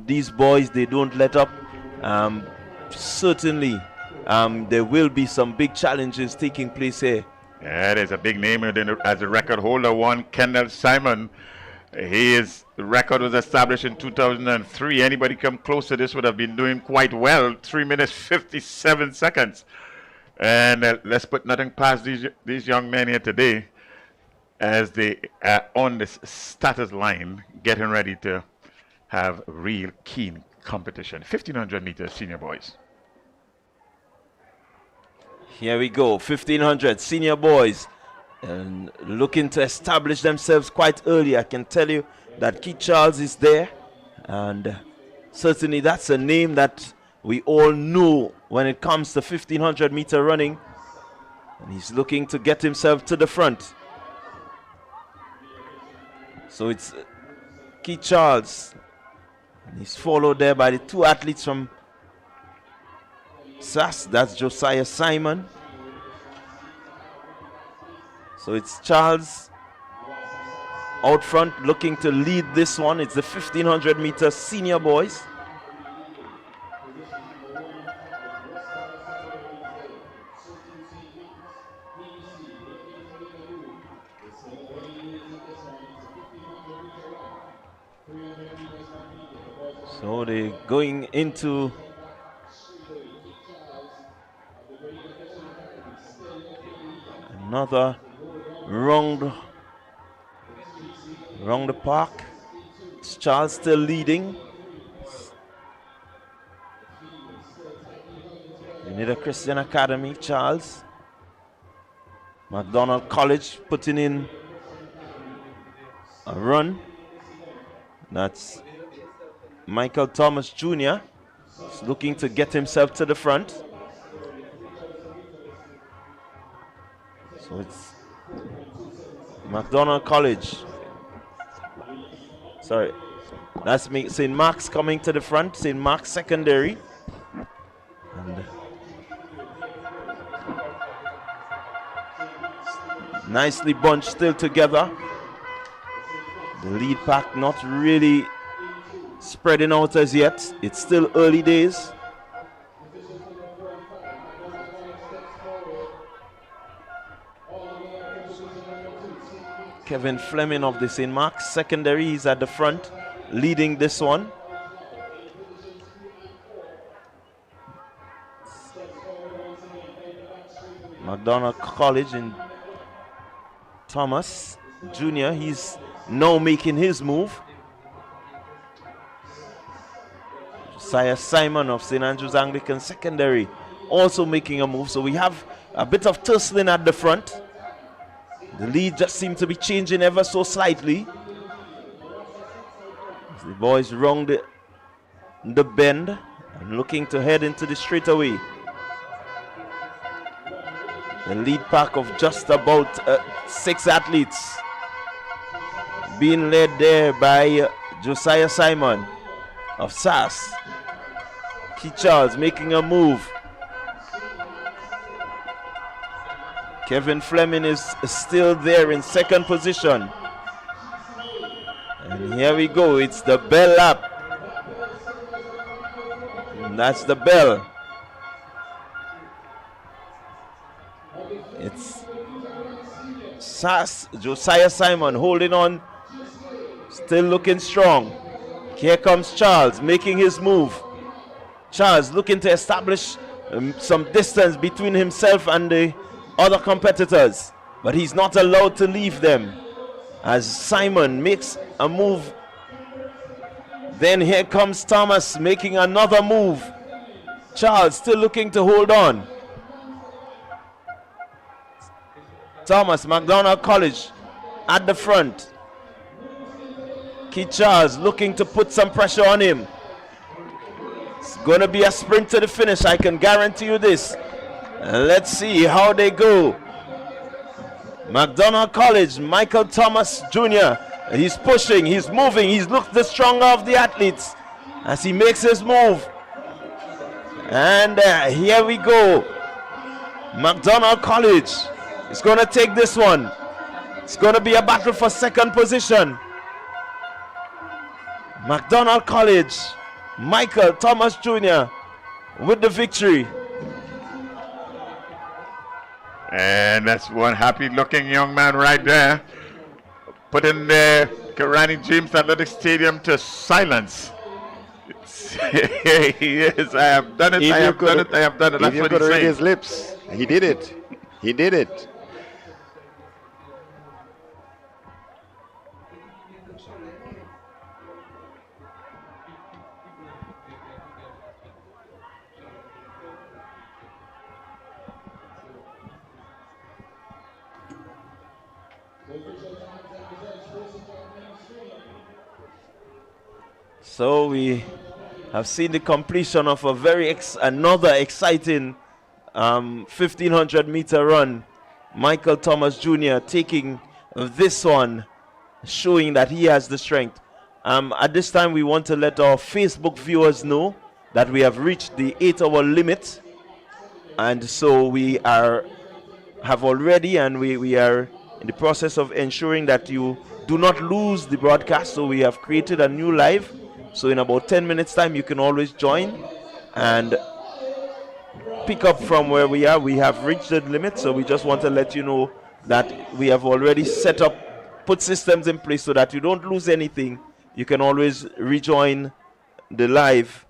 These boys, they don't let up. Certainly, there will be some big challenges taking place here. Yeah, there's a big name as a record holder. One, Kendall Simon, His record was established in 2003. Anybody come close to this would have been doing quite well. 3 minutes 57 seconds. And let's put nothing past these young men here today as they are on this status line, getting ready to have real keen competition. 1500 meters senior boys. Here we go, 1500 senior boys, and looking to establish themselves quite early. I can tell you that Keith Charles is there, and certainly that's a name that we all know when it comes to 1500 meter running, and he's looking to get himself to the front. So it's Keith Charles, and he's followed there by the two athletes from SAS, that's Josiah Simon. So it's Charles out front looking to lead this one. It's the 1500 meter senior boys. So they're going into another round the park. It's Charles still leading. Grenada Christian Academy, Charles. McDonald College putting in a run. That's Michael Thomas Jr. He's looking to get himself to the front. So it's McDonald College. Sorry, that's me. St. Mark's coming to the front. St. Mark's Secondary. And nicely bunched still together. The lead pack not really spreading out as yet. It's still early days. Kevin Fleming of the St. Mark's Secondary is at the front, leading this one. McDonald College in Thomas Jr., he's now making his move. Josiah Simon of St. Andrew's Anglican Secondary also making a move. So we have a bit of tussling at the front. The lead just seems to be changing ever so slightly. As the boys round the bend and looking to head into the straightaway. The lead pack of just about 6 athletes being led there by Josiah Simon of SAS. Keith Charles making a move. Kevin Fleming is still there in second position. And here we go, it's the bell lap. And that's the bell. It's SAS, Josiah Simon holding on, still looking strong. Here comes Charles making his move. Charles looking to establish some distance between himself and the other competitors, but he's not allowed to leave them as Simon makes a move. Then here comes Thomas making another move. Charles still looking to hold on. Thomas, McDonald College at the front. Keith Charles looking to put some pressure on him. It's going to be a sprint to the finish, I can guarantee you this. Let's see how they go. McDonald College, Michael Thomas Jr. He's pushing, he's moving, he's looked the stronger of the athletes as he makes his move. And here we go. McDonald College is going to take this one. It's going to be a battle for second position. McDonald College, Michael Thomas Jr. with the victory. And that's one happy looking young man right there. putting the Kirani James Athletic Stadium to silence. Yes, I have done it, I have done it, I have done it. If That's you what could he's read saying. his lips, he did it. He did it. So we have seen the completion of a another exciting 1500 meter run. Michael Thomas Jr. taking this one, showing that he has the strength. At this time, we want to let our Facebook viewers know that we have reached the 8-hour limit, and so we have already, and we are in the process of ensuring that you do not lose the broadcast. So we have created a new live. So in about 10 minutes time, you can always join and pick up from where we are. We have reached the limit, so we just want to let you know that we have already put systems in place so that you don't lose anything. You can always rejoin the live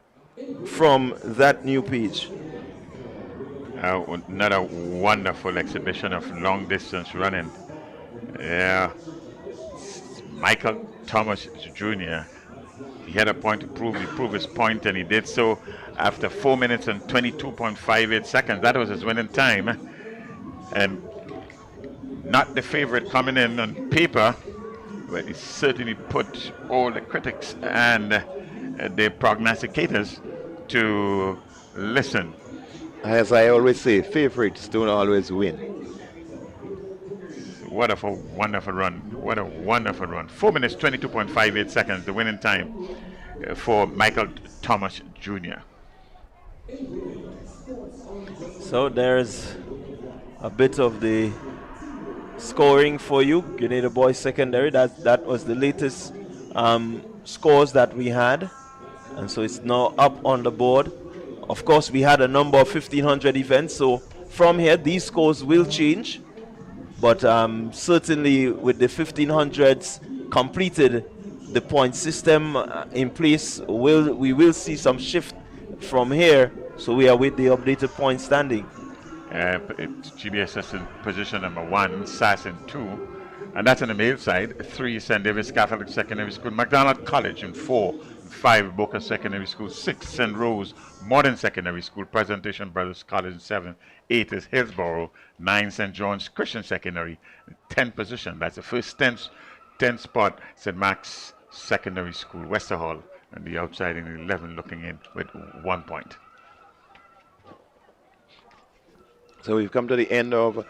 from that new page. Another wonderful exhibition of long distance running. Yeah, Michael Thomas Jr. He had a point to prove. He proved his point, and he did so after 4 minutes and 22.58 seconds. That was his winning time, and not the favorite coming in on paper, but he certainly put all the critics and the prognosticators to listen. As I always say, favorites don't always win. What a wonderful run. What a wonderful run. 4 minutes, 22.58 seconds, the winning time for Michael Thomas Jr. So there's a bit of the scoring for you. Grenada Boys Secondary, that was the latest scores that we had. And so it's now up on the board. Of course, we had a number of 1500 events. So from here, these scores will change. But certainly with the 1500s completed, the point system in place, we will see some shift from here. So we are with the updated point standing. GBSS in position number 1, SAS in 2, and that's on the male side. 3, St. David's Catholic Secondary School, McDonald College in 4, 5, Boca Secondary School, 6, St. Rose Modern Secondary School, Presentation Brothers College in 7, 8 is Hillsborough, 9, St. John's Christian Secondary, 10 position. That's the first 10 spot, St. Mark's Secondary School, Westerhall, and the outside in 11 looking in with 1 point. So we've come to the end of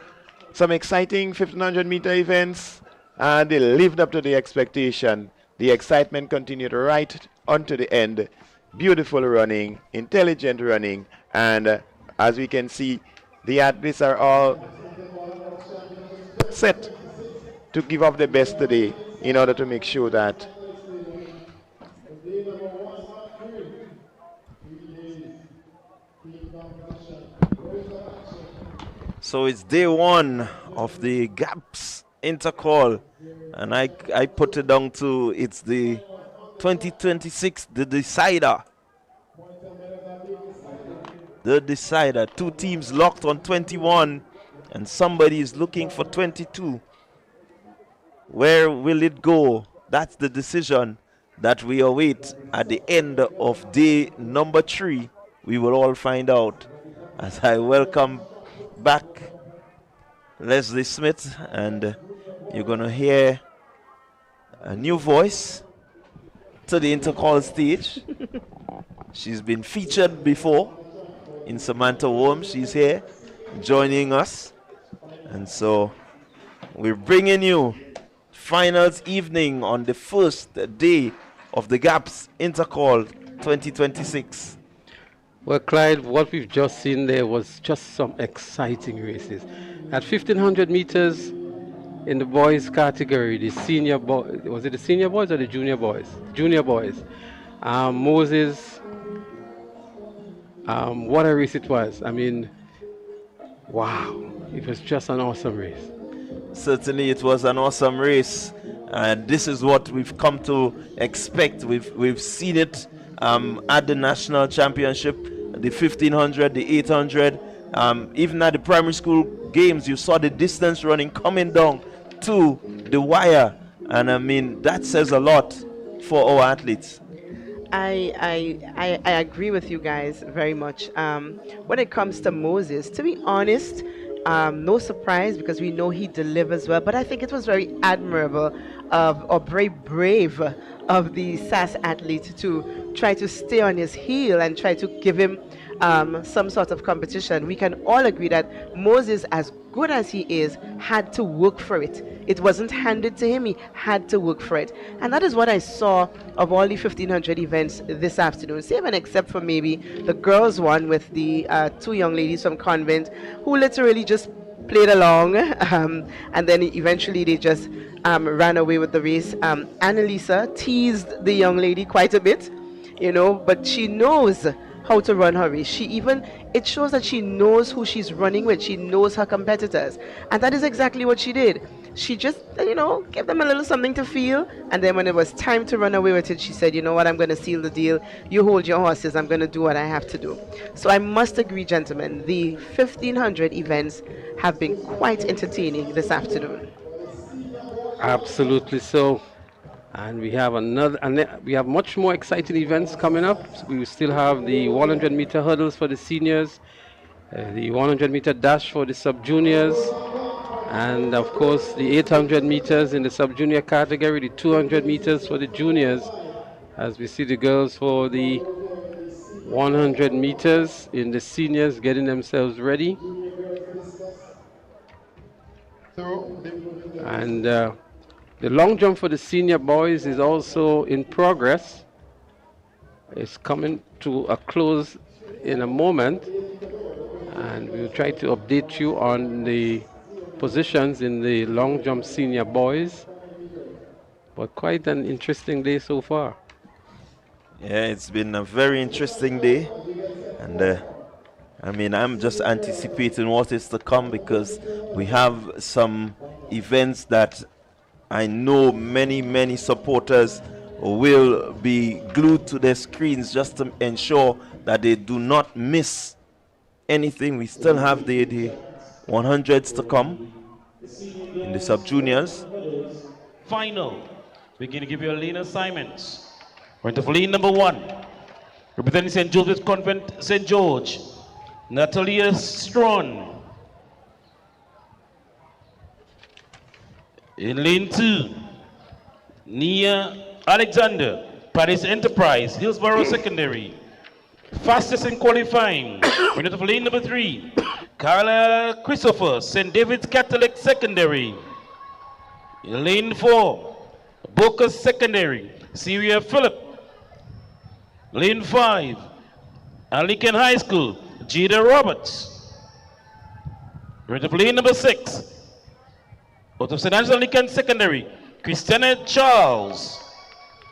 some exciting 1500 meter events, and they lived up to the expectation. The excitement continued right onto the end. Beautiful running, intelligent running, and as we can see, the athletes are all set to give up their best today in order to make sure that So it's day 1 of the GAPS Intercol, and I put it down to it's the 2026, the decider. The decider. 2 teams locked on 21, and somebody is looking for 22. Where will it go? That's the decision that we await at the end of day number 3. We will all find out. As I welcome back Leslie Smith, and you're going to hear a new voice to the Intercol stage. She's been featured before in Samantha Worms. She's here joining us, and so we're bringing you finals evening on the first day of the GAPS Intercol 2026. Well, Clyde, what we've just seen there was just some exciting races. At 1500 meters in the boys category, the senior boys, was it the senior boys or the junior boys? Junior boys. Moses, what a race it was. I mean, wow, it was just an awesome race. Certainly it was an awesome race. And this is what we've come to expect. We've seen it at the national championship, the 1500, the 800, even at the primary school games. You saw the distance running coming down to the wire, and I mean that says a lot for our athletes. I agree with you guys very much. When it comes to Moses, to be honest, no surprise because we know he delivers well. But I think it was very admirable or very brave of the SAS athlete to try to stay on his heel and try to give him some sort of competition. We can all agree that Moses, as good as he is, had to work for it. It wasn't handed to him, he had to work for it. And that is what I saw of all the 1500 events this afternoon, save and except for maybe the girls one with the two young ladies from Convent who literally just played along and then eventually they just ran away with the race. Annalisa teased the young lady quite a bit, you know, but she knows how to run her race. It shows that she knows who she's running with. She knows her competitors. And that is exactly what she did. She just, you know, gave them a little something to feel. And then when it was time to run away with it, she said, you know what, I'm going to seal the deal. You hold your horses. I'm going to do what I have to do. So I must agree, gentlemen, the 1500 events have been quite entertaining this afternoon. Absolutely so. And we have we have much more exciting events coming up. We will still have the 100-meter hurdles for the seniors, the 100-meter dash for the sub-juniors, and of course the 800 meters in the sub-junior category, the 200 meters for the juniors, as we see the girls for the 100 meters in the seniors getting themselves ready. And the long jump for the senior boys is also in progress. It's coming to a close in a moment, and we'll try to update you on the positions in the long jump senior boys. But quite an interesting day so far. Yeah, it's been a very interesting day, and I mean, I'm just anticipating what is to come because we have some events that I know many supporters will be glued to their screens just to ensure that they do not miss anything. We still have the 100s to come in the sub-juniors. Final. We're going to give you a lane assignments. Going to lane number 1. Representing St. Joseph's Convent, St. George, Natalia Strawn. In lane 2, Nia Alexander, Paris Enterprise, Hillsborough Secondary. Fastest in qualifying. Winner of lane number 3, Carla Christopher, St. David's Catholic Secondary. In lane 4, Boca Secondary, Syria Phillip. Lane 5, Lincoln High School, Jada Roberts. Winner of lane number 6, out of St. Angela Lincoln Secondary, Christiana Charles.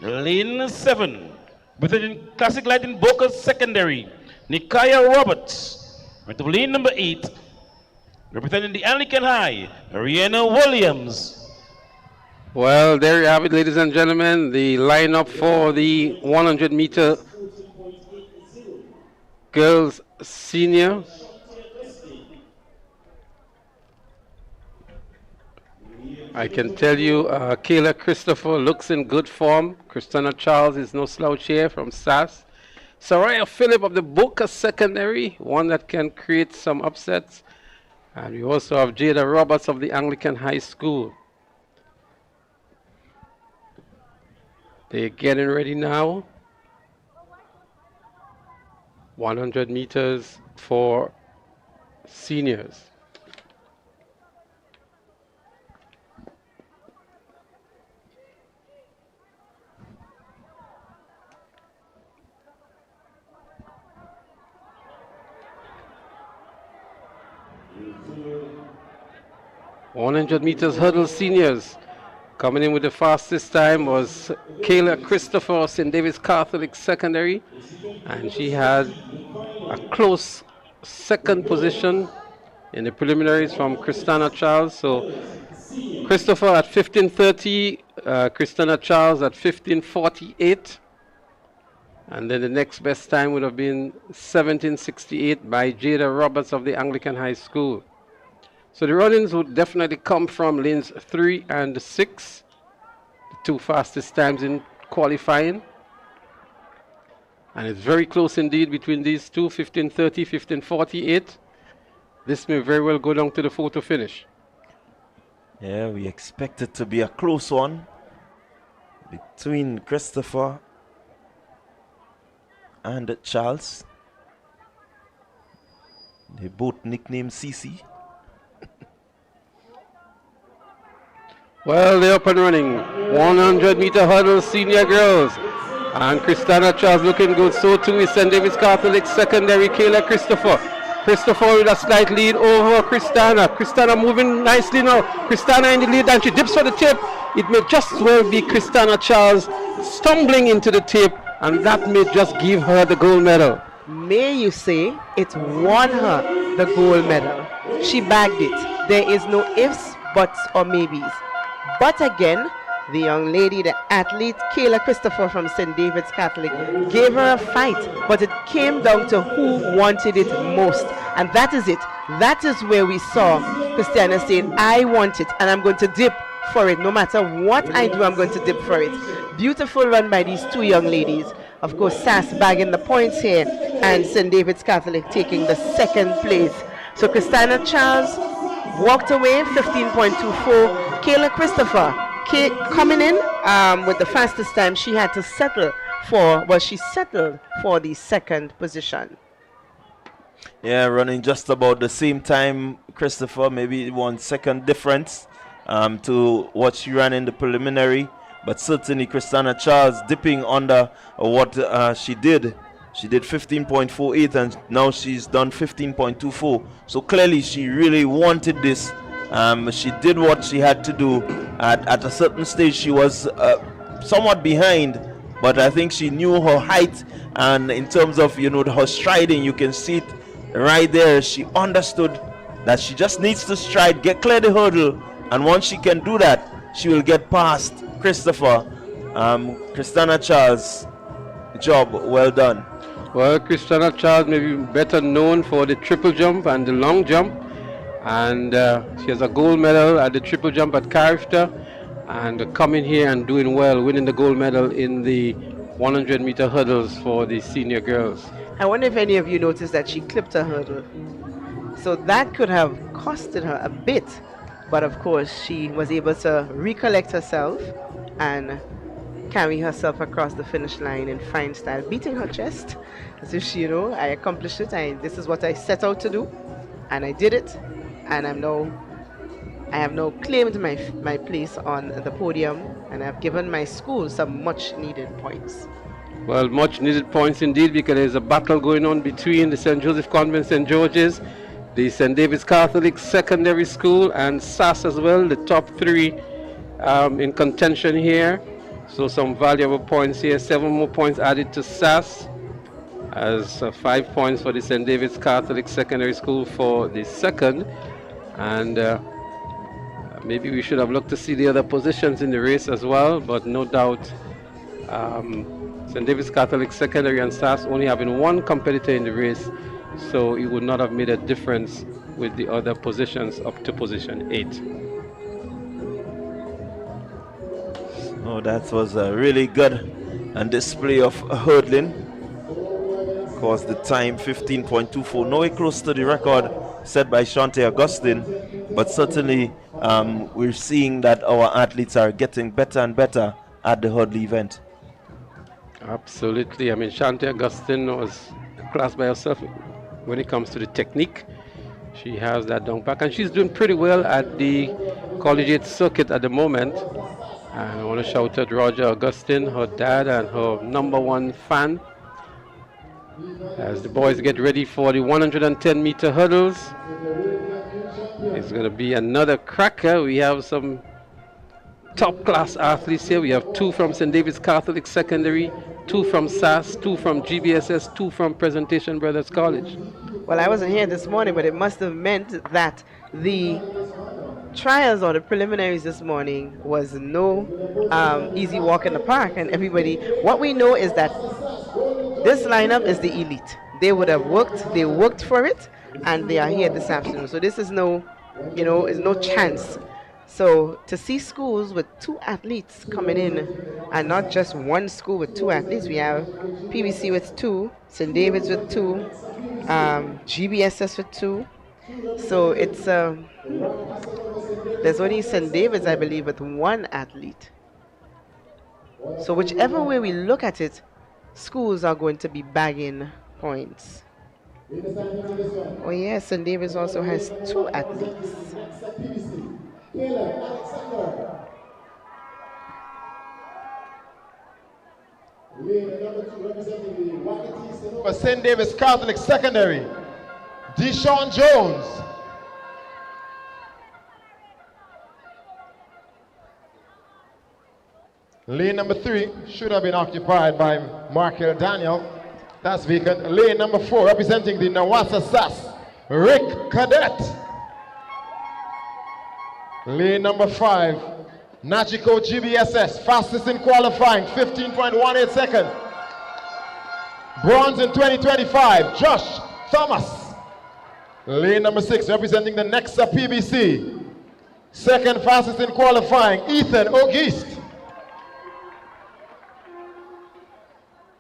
Lane 7, within Classic Light in Boca Secondary, Nikaya Roberts. Right of lane number 8, representing the Anglican High, Ariana Williams. Well, there you have it, ladies and gentlemen, the lineup for the 100-meter girls senior. I can tell you, Kayla Christopher looks in good form. Christina Charles is no slouch here from SAS. Soraya Phillip of the Boca Secondary, one that can create some upsets. And we also have Jada Roberts of the Anglican High School. They're getting ready now. 100 meters for seniors. .100 meters hurdle seniors. Coming in with the fastest time was Kayla Christopher of St. David's Catholic Secondary, and she had a close second position in the preliminaries from Christina Charles. So Christopher at 15:30 Christina Charles at 15:48. And then the next best time would have been 17:68 by Jada Roberts of the Anglican High School. So the runnings would definitely come from lanes 3 and 6, the two fastest times in qualifying. And it's very close indeed between these two, 15:30, 15:48. This may very well go down to the photo finish. Yeah, we expect it to be a close one between Christopher and Charles. They both nicknamed CC. Well, they're up and running. 100-meter hurdle, senior girls. And Christina Charles looking good. So too is St. David's Catholic Secondary, Kayla Christopher. Christopher with a slight lead over Christina. Christina moving nicely now. Christina in the lead and she dips for the tip. It may just well be Christina Charles stumbling into the tip, and that may just give her the gold medal. May you say it won her the gold medal. She bagged it. There is no ifs, buts, or maybes. But again, the young lady, the athlete, Kayla Christopher from St. David's Catholic, gave her a fight, but it came down to who wanted it most. And that is it. That is where we saw Christina saying, I want it, and I'm going to dip for it. No matter what I do, I'm going to dip for it. Beautiful run by these two young ladies. Of course, SAS bagging the points here, and St. David's Catholic taking the second place. So Christina Charles walked away, 15.24. Kayla Christopher coming in with the fastest time. She had to settle she settled for the second position. Yeah, running just about the same time, Christopher, maybe 1 second difference to what she ran in the preliminary. But certainly Christina Charles dipping under what she did. She did 15.48 and now she's done 15.24. So clearly she really wanted this. She did what she had to do. At a certain stage she was somewhat behind, but I think she knew her height, and in terms of her striding, you can see it right there. She understood that she just needs to stride, clear the hurdle, and once she can do that, she will get past Christopher. Christina Charles, job well done. Well, Christina Charles may be better known for the triple jump and the long jump. And she has a gold medal at the triple jump at Carifta, and coming here and doing well, winning the gold medal in the 100-meter hurdles for the senior girls. I wonder if any of you noticed that she clipped her hurdle. So that could have costed her a bit. But of course, she was able to recollect herself and carry herself across the finish line in fine style, beating her chest as if she, I accomplished it. This is what I set out to do, and I did it. And I have now claimed my place on the podium, and I've given my school some much needed points. Well, much needed points indeed, because there's a battle going on between the St. Joseph Convent St. George's, the St. David's Catholic Secondary School, and SAS as well, the top three in contention here. So some valuable points here, 7 more points added to SAS, as 5 points for the St. David's Catholic Secondary School for the second. And maybe we should have looked to see the other positions in the race as well, but no doubt St. David's Catholic Secondary and SAS only having one competitor in the race, so it would not have made a difference with the other positions up to position 8. Oh, that was a really good display of hurdling. Of course, the time 15.24, nowhere close to the record set by Shante Augustine, but certainly we're seeing that our athletes are getting better and better at the hurdle event. Absolutely. I mean, Shante Augustine was a class by herself when it comes to the technique. She has that down pack, and she's doing pretty well at the collegiate circuit at the moment. And I want to shout out Roger Augustine, her dad, and her #1 fan, as the boys get ready for the 110-meter hurdles. It's going to be another cracker. We have some top-class athletes here. We have 2 from St. David's Catholic Secondary, 2 from SAS, 2 from GBSS, 2 from Presentation Brothers College. Well, I wasn't here this morning, but it must have meant that the trials or the preliminaries this morning was no easy walk in the park, and everybody, what we know is that this lineup is the elite. They would have worked, they worked for it, and they are here this afternoon. So this is no, is no chance. So to see schools with 2 athletes coming in, and not just one school with 2 athletes, we have PBC with 2, St. David's with 2, GBSS with 2. So it's there's only St. David's, I believe, with 1 athlete. So whichever way we look at it, schools are going to be bagging points. Oh yes, St. David's also has 2 athletes. For St. David's Catholic Secondary, Deshaun Jones. Lane number 3 should have been occupied by Markel Daniel. That's vacant. Lane number 4, representing the Nawasa SAS, Rick Cadet. Lane number 5, Nagico GBSS, fastest in qualifying, 15.18 seconds. Bronze in 2025, Josh Thomas. Lane number 6, representing the Nexa PBC. Second fastest in qualifying, Ethan Auguste.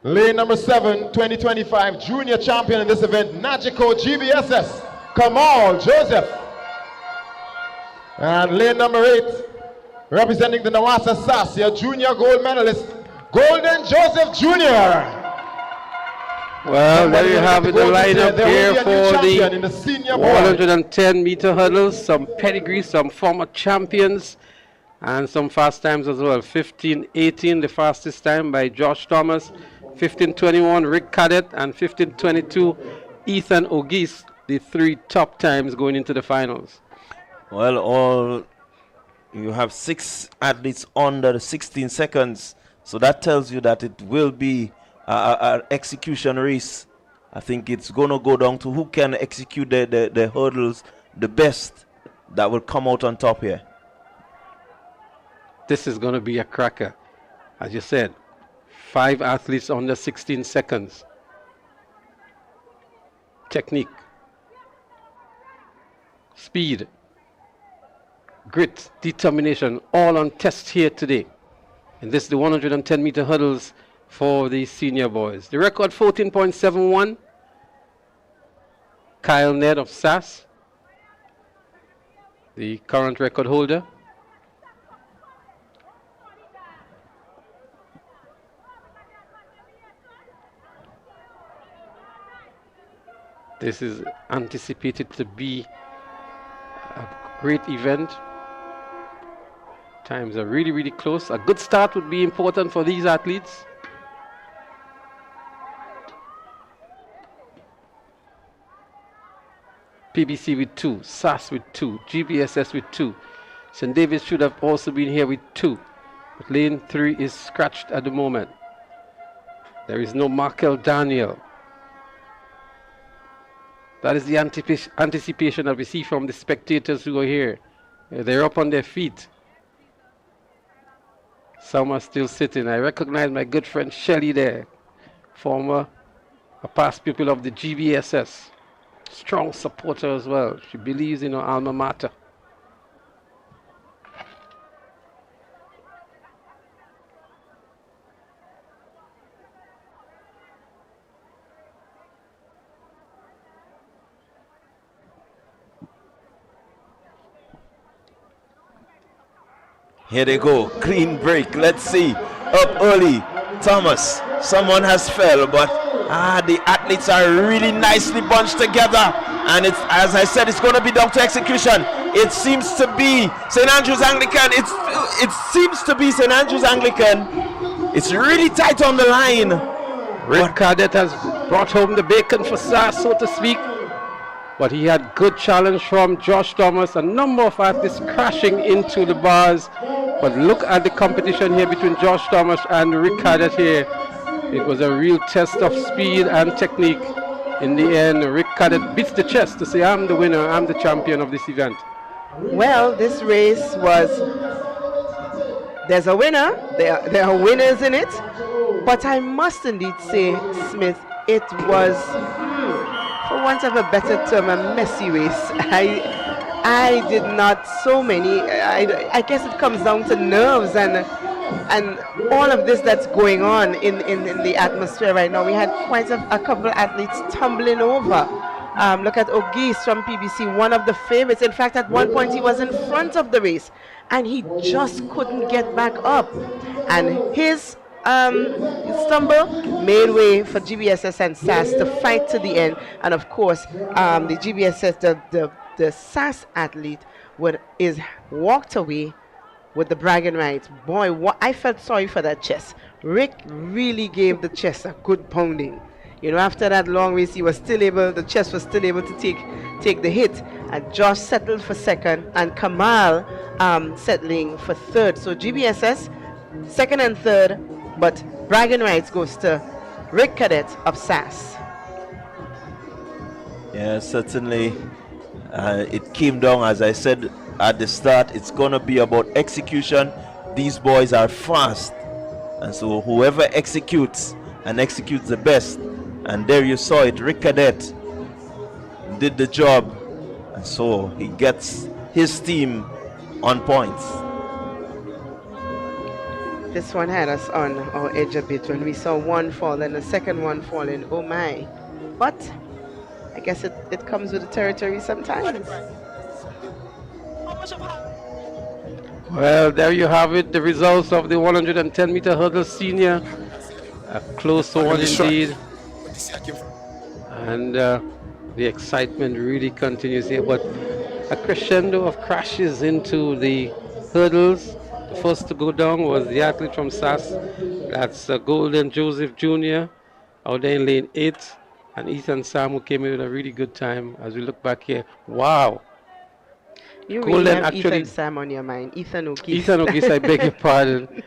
Lane number 7, 2025 junior champion in this event, Nagico GBSS, Kamal Joseph. And lane number 8, representing the Nawasa Sassia, junior gold medalist, Golden Joseph Jr. Well, there you have it, the lineup here for the 110-meter hurdles. Some pedigree, some former champions, and some fast times as well. 15:18, the fastest time by Josh Thomas. 15:21, Rick Cadet, and 15:22, Ethan Auguste, the 3 top times going into the finals. Well, you have 6 athletes under the 16 seconds, so that tells you that it will be an execution race. I think it's going to go down to who can execute the hurdles the best, that will come out on top here. This is going to be a cracker. As you said, 5 athletes under 16 seconds. Technique, speed, grit, determination, all on test here today. And this is the 110-meter hurdles for the senior boys. The record 14.71. Kyle Ned of SAS, the current record holder. This is anticipated to be a great event. Times are really, really close. A good start would be important for these athletes. PBC with 2, SAS with 2, GBSS with 2. St. David's should have also been here with 2. But lane 3 is scratched at the moment. There is no Markel Daniel. That is the anticipation that we see from the spectators who are here. They're up on their feet. Some are still sitting. I recognize my good friend Shelley there, a past pupil of the GBSS. Strong supporter as well. She believes in her alma mater. Here they go, clean break. Let's see. Up early, Thomas. Someone has fell, but the athletes are really nicely bunched together. And it's, as I said, it's going to be down to execution. It seems to be St. Andrew's Anglican. It seems to be St. Andrew's Anglican. It's really tight on the line. Rick Cadet has brought home the bacon for SAS, so to speak. But he had good challenge from Josh Thomas. A number of athletes crashing into the bars. But look at the competition here between Josh Thomas and Rick Cadet here. It was a real test of speed and technique. In the end, Rick Cadet beats the chest to say, I'm the winner, I'm the champion of this event. Well, this race was, there's a winner, there are winners in it, but I must indeed say, Smith, it was, for want of a better term, a messy race. I did not so many. I guess it comes down to nerves and all of this that's going on in the atmosphere right now. We had quite a couple of athletes tumbling over. Look at Ogis from PBC, one of the favorites. In fact, at one point he was in front of the race and he just couldn't get back up. And his stumble made way for GBSS and SAS to fight to the end. And of course, the GBSS, the SAS athlete is walked away with the bragging rights. Boy, I felt sorry for that chest. Rick really gave the chest a good pounding. You know, after that long race, the chest was still able to take the hit. And Josh settled for second, and Kamal settling for third. So GBSS, second and third, but bragging rights goes to Rick Cadet of SAS. Yeah, certainly. It came down, as I said at the start, it's going to be about execution. These boys are fast. And so whoever executes and executes the best, and there you saw it, Rick Cadet did the job. And so he gets his team on points. This one had us on our edge a bit when we saw one fall and the second one falling. Oh my. But I guess it comes with the territory sometimes. Well, there you have it, the results of the 110-meter hurdle senior. A close one indeed. And the excitement really continues here. But a crescendo of crashes into the hurdles. The first to go down was the athlete from SAS. That's Golden Joseph Jr. out there in lane 8. And Ethan Sam, who came in with a really good time. As we look back here, wow. You really have Ethan Sam on your mind. Ethan O'Geese. Ethan O'Geese, I beg your pardon.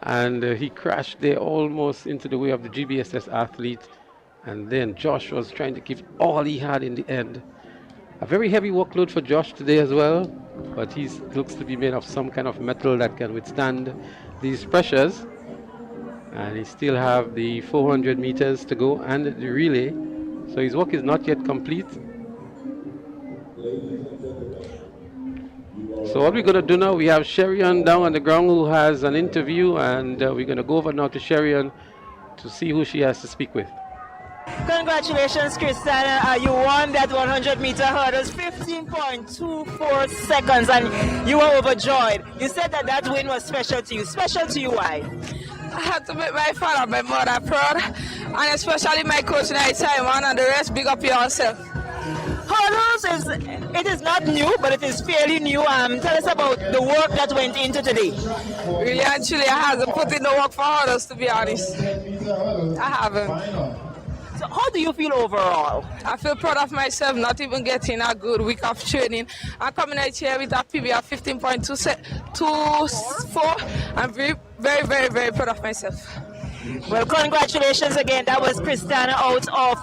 And he crashed there almost into the way of the GBSS athlete. And then Josh was trying to give all he had in the end. A very heavy workload for Josh today as well. But he looks to be made of some kind of metal that can withstand these pressures. And he still have the 400 meters to go and the relay. So his work is not yet complete. So what we're going to do now, we have Sherian down on the ground who has an interview, and we're going to go over now to Sherian to see who she has to speak with. Congratulations, Christina. You won that 100-meter hurdles, 15.24 seconds, and you were overjoyed. You said that win was special to you. Special to you, why? I had to make my father, my mother proud, and especially my coach Night Simon, and the rest, big up yourself. Hurdles is not new, but it is fairly new. Tell us about the work that went into today. Really, actually, I haven't put in the work for hurdles, to be honest. I haven't. So how do you feel overall? I feel proud of myself, not even getting a good week of training. I'm coming out here with a PB of 15.24. I'm very, very, very, very proud of myself. Well, congratulations again. That was Christina out of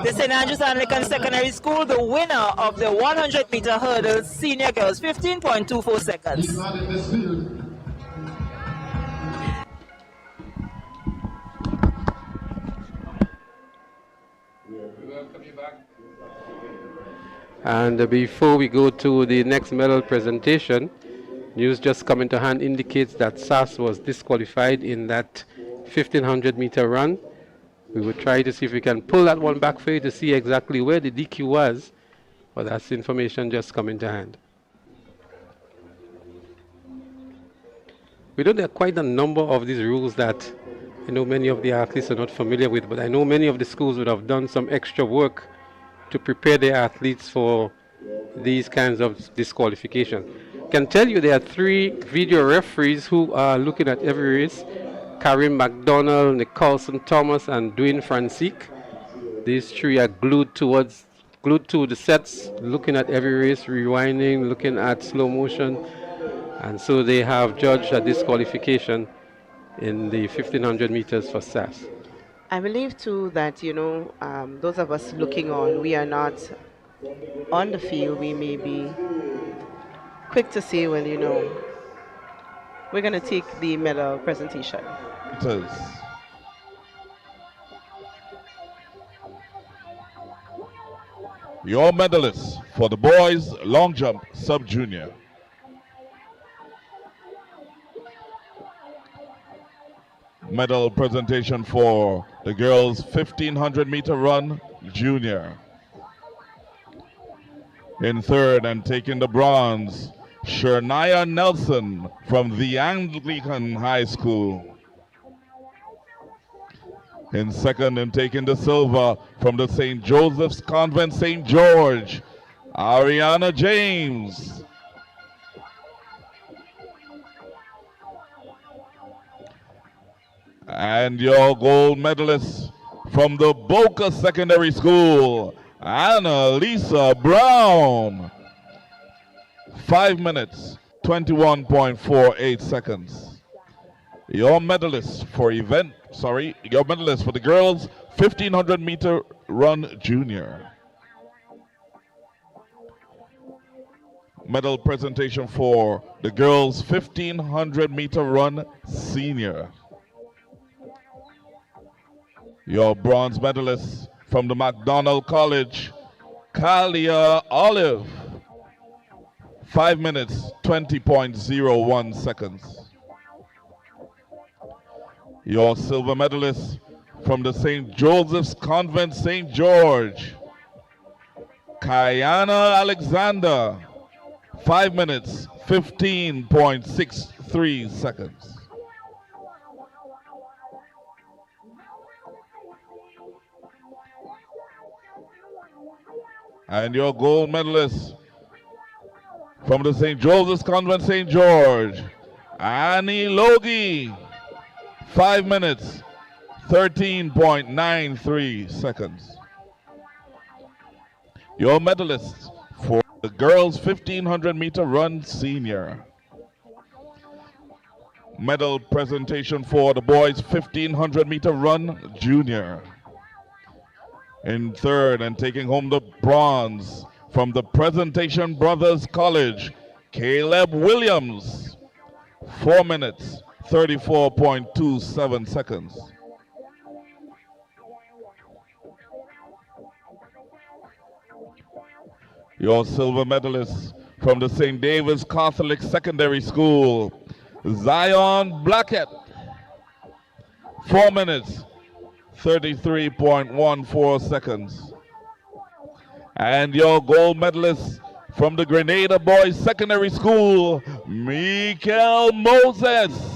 the St. Andrews Anglican Secondary School, the winner of the 100-meter hurdles senior girls, 15.24 seconds. And before we go to the next medal presentation, news just coming to hand indicates that SAS was disqualified in that 1500-meter run. We will try to see if we can pull that one back for you to see exactly where the DQ was, but that's information just coming to hand. We know there are quite a number of these rules that many of the athletes are not familiar with, but I know many of the schools would have done some extra work to prepare their athletes for these kinds of disqualification. I can tell you there are 3 video referees who are looking at every race. Karim McDonald, Nicholson Thomas, and Dwayne Francique. These 3 are glued to the sets, looking at every race, rewinding, looking at slow motion. And so they have judged a disqualification in the 1500 meters for SAS. I believe too that, those of us looking on, we are not on the field. We may be quick to say, well, we're going to take the medal presentation. It is. Your medalists for the boys long jump sub-junior. Medal presentation for the girls 1500 meter run junior. In third and taking the bronze, Shernaya Nelson from the Anglican High School. In second and taking the silver from the St. Joseph's Convent St. George, Ariana James. And your gold medalist from the Boca Secondary School, Annalisa Brown. 5 minutes, 21.48 seconds. Your medalist for the girls 1500 meter run junior. Medal presentation for the girls 1500 meter run senior. Your bronze medalist from the McDonald College, Kalia Olive. 5 minutes, 20.01 seconds. Your silver medalist from the St. Joseph's Convent St. George, Kayana Alexander. 5 minutes, 15.63 seconds. And your gold medalist from the St. Joseph's Convent St. George, Annie Logie. 5 minutes, 13.93 seconds. Your medalist for the girls 1500 meter run senior. Medal presentation for the boys 1500 meter run junior. In third and taking home the bronze from the Presentation Brothers College, Caleb Williams. 4 minutes, 34.27 seconds. Your silver medalist from the St. David's Catholic Secondary School, Zion Blackett. 4 minutes, 33.14 seconds. And your gold medalist from the Grenada Boys Secondary School, Mikael Moses.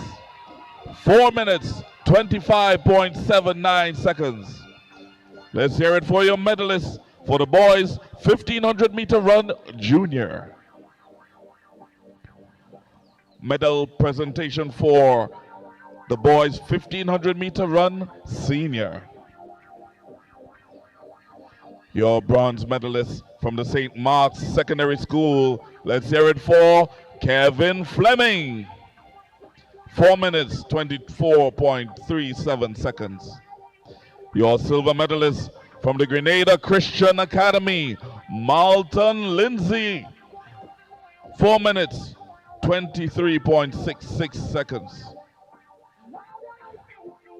4 minutes, 25.79 seconds. Let's hear it for your medalist for the boys 1500 meter run junior. Medal presentation for the boys 1500 meter run senior. Your bronze medalist from the St. Mark's Secondary School, let's hear it for Kevin Fleming. 4 minutes, 24.37 seconds. Your silver medalist from the Grenada Christian Academy, Malton Lindsay. 4 minutes, 23.66 seconds.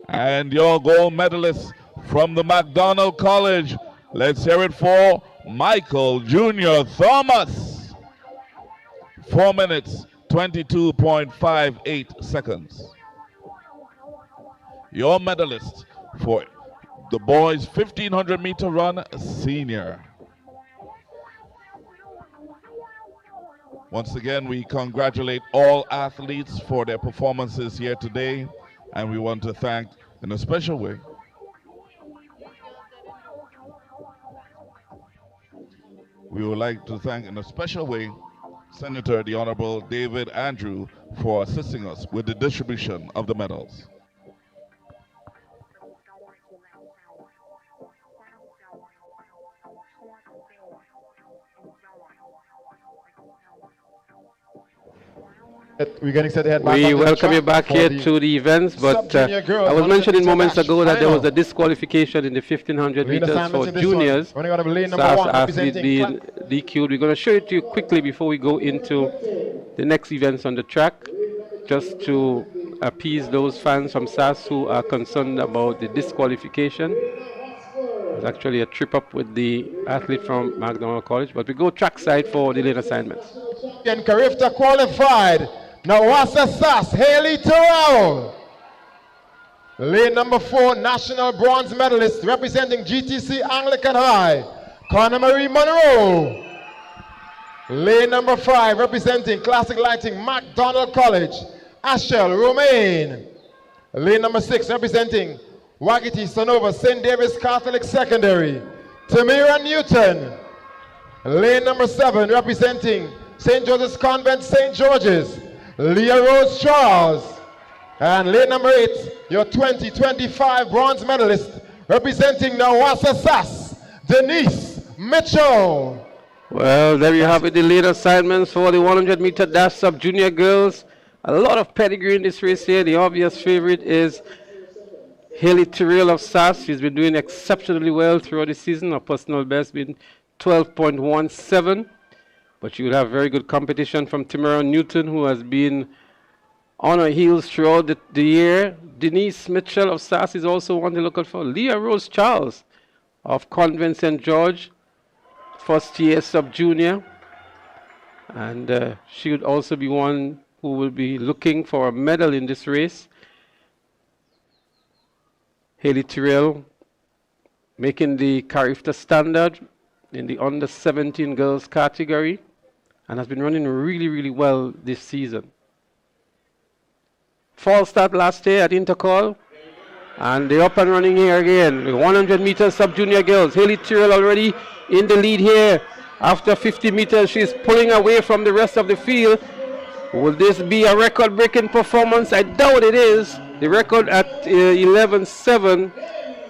And your gold medalist from the McDonald College, let's hear it for Michael Jr. Thomas. 4 minutes, 22.58 seconds. Your medalist for the boys 1500 meter run senior. Once again, we congratulate all athletes for their performances here today, and we want to thank in a special way Senator the Honorable David Andrew for assisting us with the distribution of the medals. We're getting set to head back We onto the welcome you track back for here the to the events, but sub-junior girls I was 100 mentioning meter moments dash ago that there was final. a disqualification in the 1500 Lane meters assignments for in this one. juniors. Running out of lane number SAS 1, athlete representing being DQ'd. We're going to show it to you quickly before we go into the next events on the track, just to appease those fans from SAS who are concerned about the disqualification. There's actually a trip up with the athlete from McDonald College, but we go trackside for the lane assignments. And Carifta qualified. Now Wassa Sass, Haley Terrell. Lane number 4, national bronze medalist representing GTC Anglican High, Conner Marie Monroe. Lane number 5, representing Classic Lighting McDonald College, Ashel Romaine. Lane number 6, representing Wagiti Sonova St. David's Catholic Secondary, Tamira Newton. Lane number 7, representing St. Joseph's Convent, St. George's, Leah Rose Charles. And lane number 8, your 2025 bronze medalist, representing Nawasa Sass, Denise Mitchell. Well, there you have it, the lane assignments for the 100 meter dash sub-junior girls. A lot of pedigree in this race here. The obvious favorite is Haley Terrell of SAS. She's been doing exceptionally well throughout the season. Her personal best been 12.17. But she would have very good competition from Tamara Newton, who has been on her heels throughout the year. Denise Mitchell of SAS is also one to look out for. Leah Rose Charles of Convent St. George, first year sub-junior. And she would also be one who will be looking for a medal in this race. Haley Terrell making the Carifta standard in the under 17 girls category and has been running really, really well this season. Fall start last year at Intercol, and they're up and running here again. The 100 meters sub-junior girls. Haley Terrell already in the lead here. After 50 meters, she's pulling away from the rest of the field. Will this be a record-breaking performance? I doubt it is. The record at 11.7,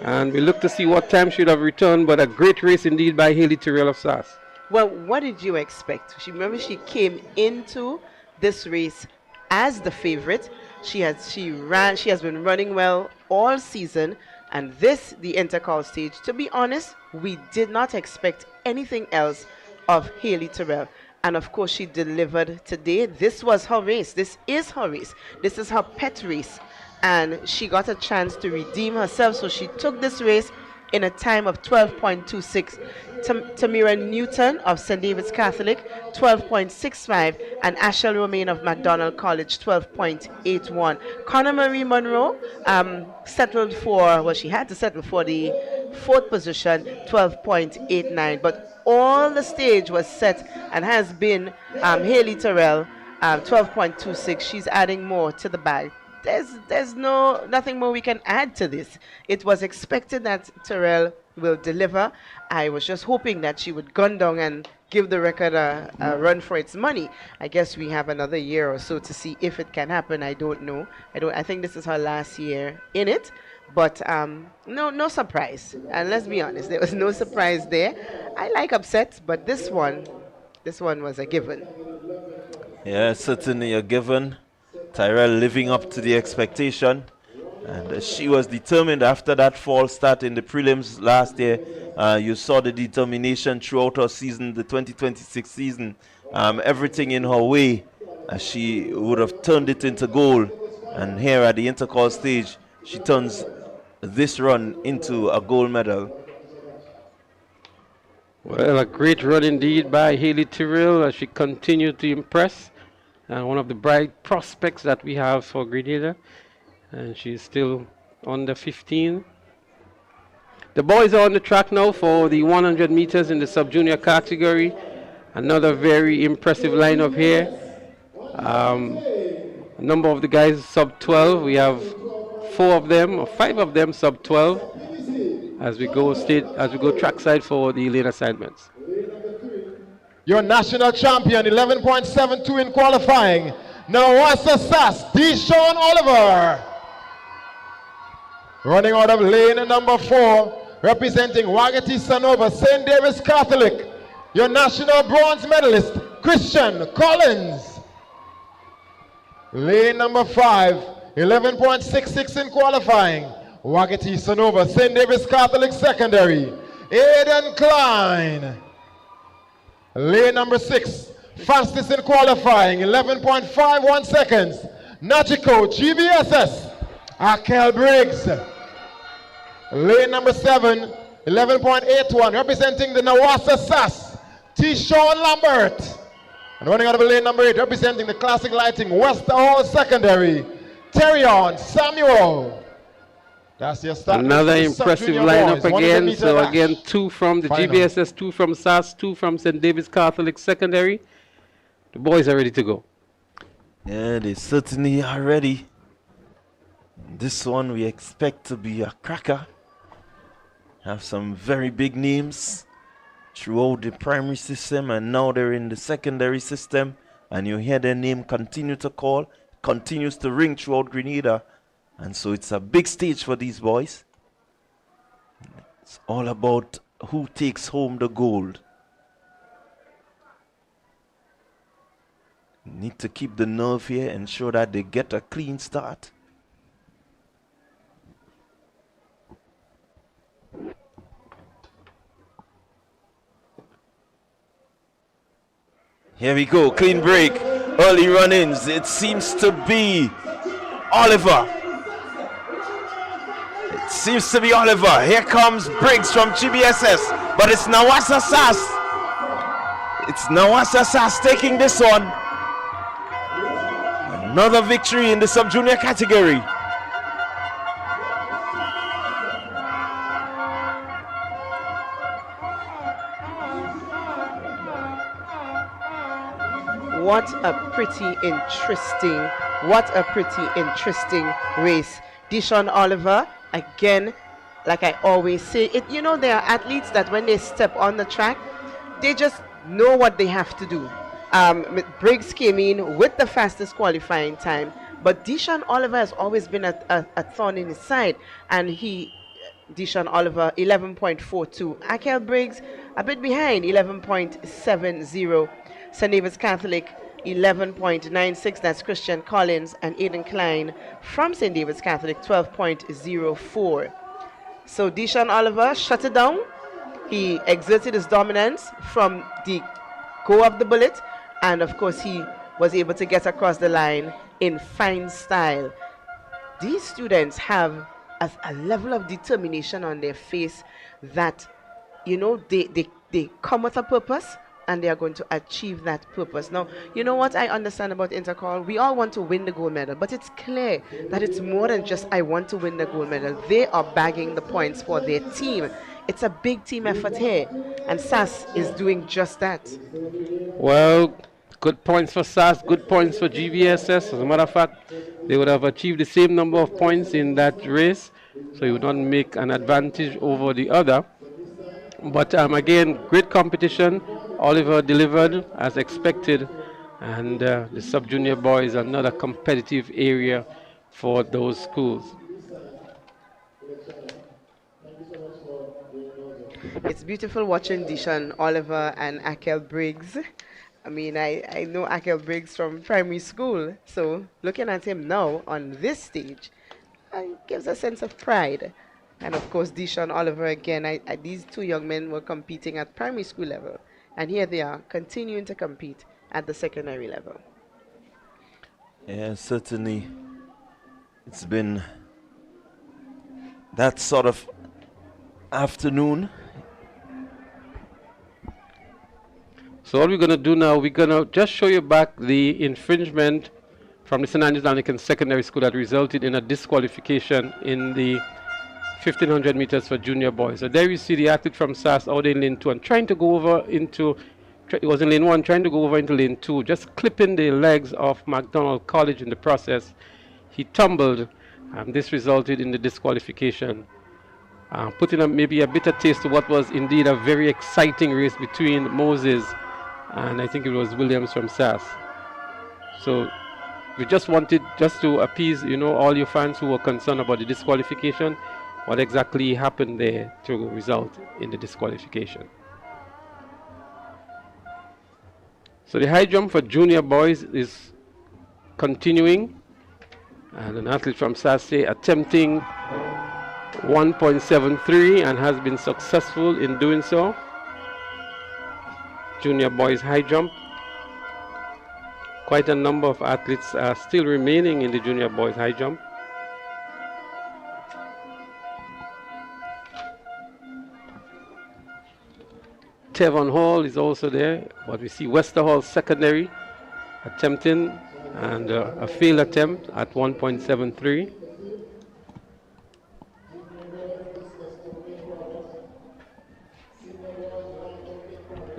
and we look to see what time she would have returned, but a great race indeed by Haley Terrell of SAS. Well, what did you expect? Remember, she came into this race as the favorite. She has been running well all season, and this, the Intercol stage, to be honest, we did not expect anything else of Haley Terrell. And of course, she delivered today. This was her race. This is her race. This is her pet race. And she got a chance to redeem herself. So she took this race in a time of 12.26. Tamira Newton of St. David's Catholic, 12.65. And Ashel Romaine of McDonald College, 12.81. Conner Marie Monroe settled for, well, she had to settle for the 4th position, 12.89. But all the stage was set and has been Haley Terrell, 12.26. She's adding more to the bag. There's nothing more we can add to this. It was expected that Terrell will deliver. I was just hoping that she would gun down and give the record a run for its money. I guess we have another year or so to see if it can happen. I don't know. I think this is her last year in it. But no surprise. And let's be honest, there was no surprise there. I like upsets, but this one was a given. Yeah, certainly a given. Tyrell living up to the expectation. And she was determined after that fall start in the prelims last year. You saw the determination throughout her season, the 2026 season. Everything in her way. She would have turned it into goal. And here at the Intercol stage, she turns this run into a gold medal. Well, a great run indeed by Haley Terrell as she continued to impress. And one of the bright prospects that we have for Grenada. And she's still under 15. The boys are on the track now for the 100 meters in the sub-junior category. Another very impressive lineup here. A number of the guys sub-12. We have 4 of them, or 5 of them sub-12 as we go trackside for the lane assignments. Your national champion, 11.72 in qualifying. Now Wassa Sass, Deshaun Oliver. Running out of lane number 4, representing Wagati Sanova, St. David's Catholic. Your national bronze medalist, Christian Collins. Lane number 5, 11.66 in qualifying. Wagati Sonova, St. David's Catholic Secondary. Aiden Klein. Lane number 6, fastest in qualifying, 11.51 seconds. Nachiko, GBSS. Akel Briggs. Lane number 7, 11.81, representing the Nawasa SAS. T-Sean Lambert. And running out of lane number 8, representing the Classic Lighting West Hall Secondary, Terion Samuel. That's your start. Another impressive lineup again. So dash. again, 2 from the Final. GBSS, 2 from SAS, 2 from St. David's Catholic Secondary. The boys are ready to go. Yeah, they certainly are ready. This one we expect to be a cracker. Have some very big names throughout the primary system, and now they're in the secondary system, and you hear their name continue to call, continues to ring throughout Grenada, and so it's a big stage for these boys. It's all about who takes home the gold. Need to keep the nerve here, ensure that they get a clean start. Here we go, clean break, early run-ins. It seems to be Oliver. It seems to be Oliver. Here comes Briggs from GBSS, but it's Nawasa SAS. It's Nawasa SAS taking this one. Another victory in the sub-junior category. What a pretty interesting race. Deshaun Oliver, again, like I always say, you know, there are athletes that when they step on the track, they just know what they have to do. Briggs came in with the fastest qualifying time, but Deshaun Oliver has always been a thorn in his side, and Deshaun Oliver, 11.42. Akel Briggs, a bit behind, 11.70. St. David's Catholic, 11.96. That's Christian Collins, and Aiden Klein from St. David's Catholic, 12.04. So Deshaun Oliver shut it down. He exerted his dominance from the go of the bullet, and of course he was able to get across the line in fine style. These students have a level of determination on their face that, you know, they come with a purpose, and they are going to achieve that purpose. Now, you know what I understand about Intercol? We all want to win the gold medal, but it's clear that it's more than just I want to win the gold medal. They are bagging the points for their team. It's a big team effort here, and SAS is doing just that. Well, good points for SAS, good points for GBSS. As a matter of fact, they would have achieved the same number of points in that race, so you would not make an advantage over the other. But again, great competition. Oliver delivered as expected, and the sub-junior boys are another competitive area for those schools. It's beautiful watching Deshaun Oliver and Akel Briggs. I mean, I know Akel Briggs from primary school, so looking at him now on this stage gives a sense of pride. And of course, Deshaun Oliver again, these two young men were competing at primary school level, and here they are continuing to compete at the secondary level. Yeah, certainly it's been that sort of afternoon. So what we're going to do now, we're going to just show you back the infringement from the St. Andrews Anglican Secondary School that resulted in a disqualification in the 1500 meters for junior boys. So there you see the athlete from SAS out in lane 2 and trying to go over into, it was in lane 1, trying to go over into lane 2, just clipping the legs of McDonald College in the process. He tumbled, and this resulted in the disqualification, putting maybe a bitter taste to what was indeed a very exciting race between Moses and I think it was Williams from SAS. So we just wanted to appease, you know, all your fans who were concerned about the disqualification, what exactly happened there to result in the disqualification. So the high jump for junior boys is continuing. And an athlete from Sasse attempting 1.73 and has been successful in doing so. Junior boys high jump. Quite a number of athletes are still remaining in the junior boys high jump. Tevon Hall is also there, but we see Wester Hall secondary attempting and a failed attempt at 1.73.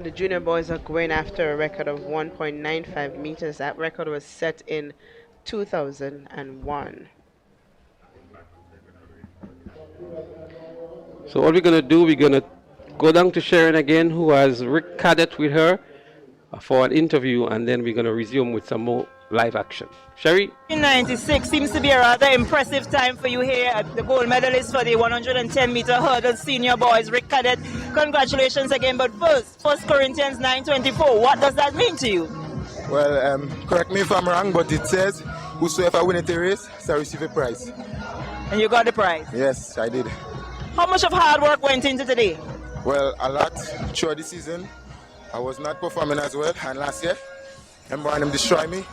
The junior boys are going after a record of 1.95 meters. That record was set in 2001. So what we're going to do, we're going to go down to Sharon again, who has Rick Cadet with her for an interview, and then we're going to resume with some more live action. Sherry? 96 seems to be a rather impressive time for you here at the gold medalist for the 110-meter hurdle senior boys. Rick Cadet, congratulations again. But first, 1 Corinthians 9:24, what does that mean to you? Well, correct me if I'm wrong, but it says, whosoever win the race shall receive a prize. And you got the prize? Yes, I did. How much of hard work went into today? Well, a lot throughout the season. I was not performing as well, and last year, them destroy me,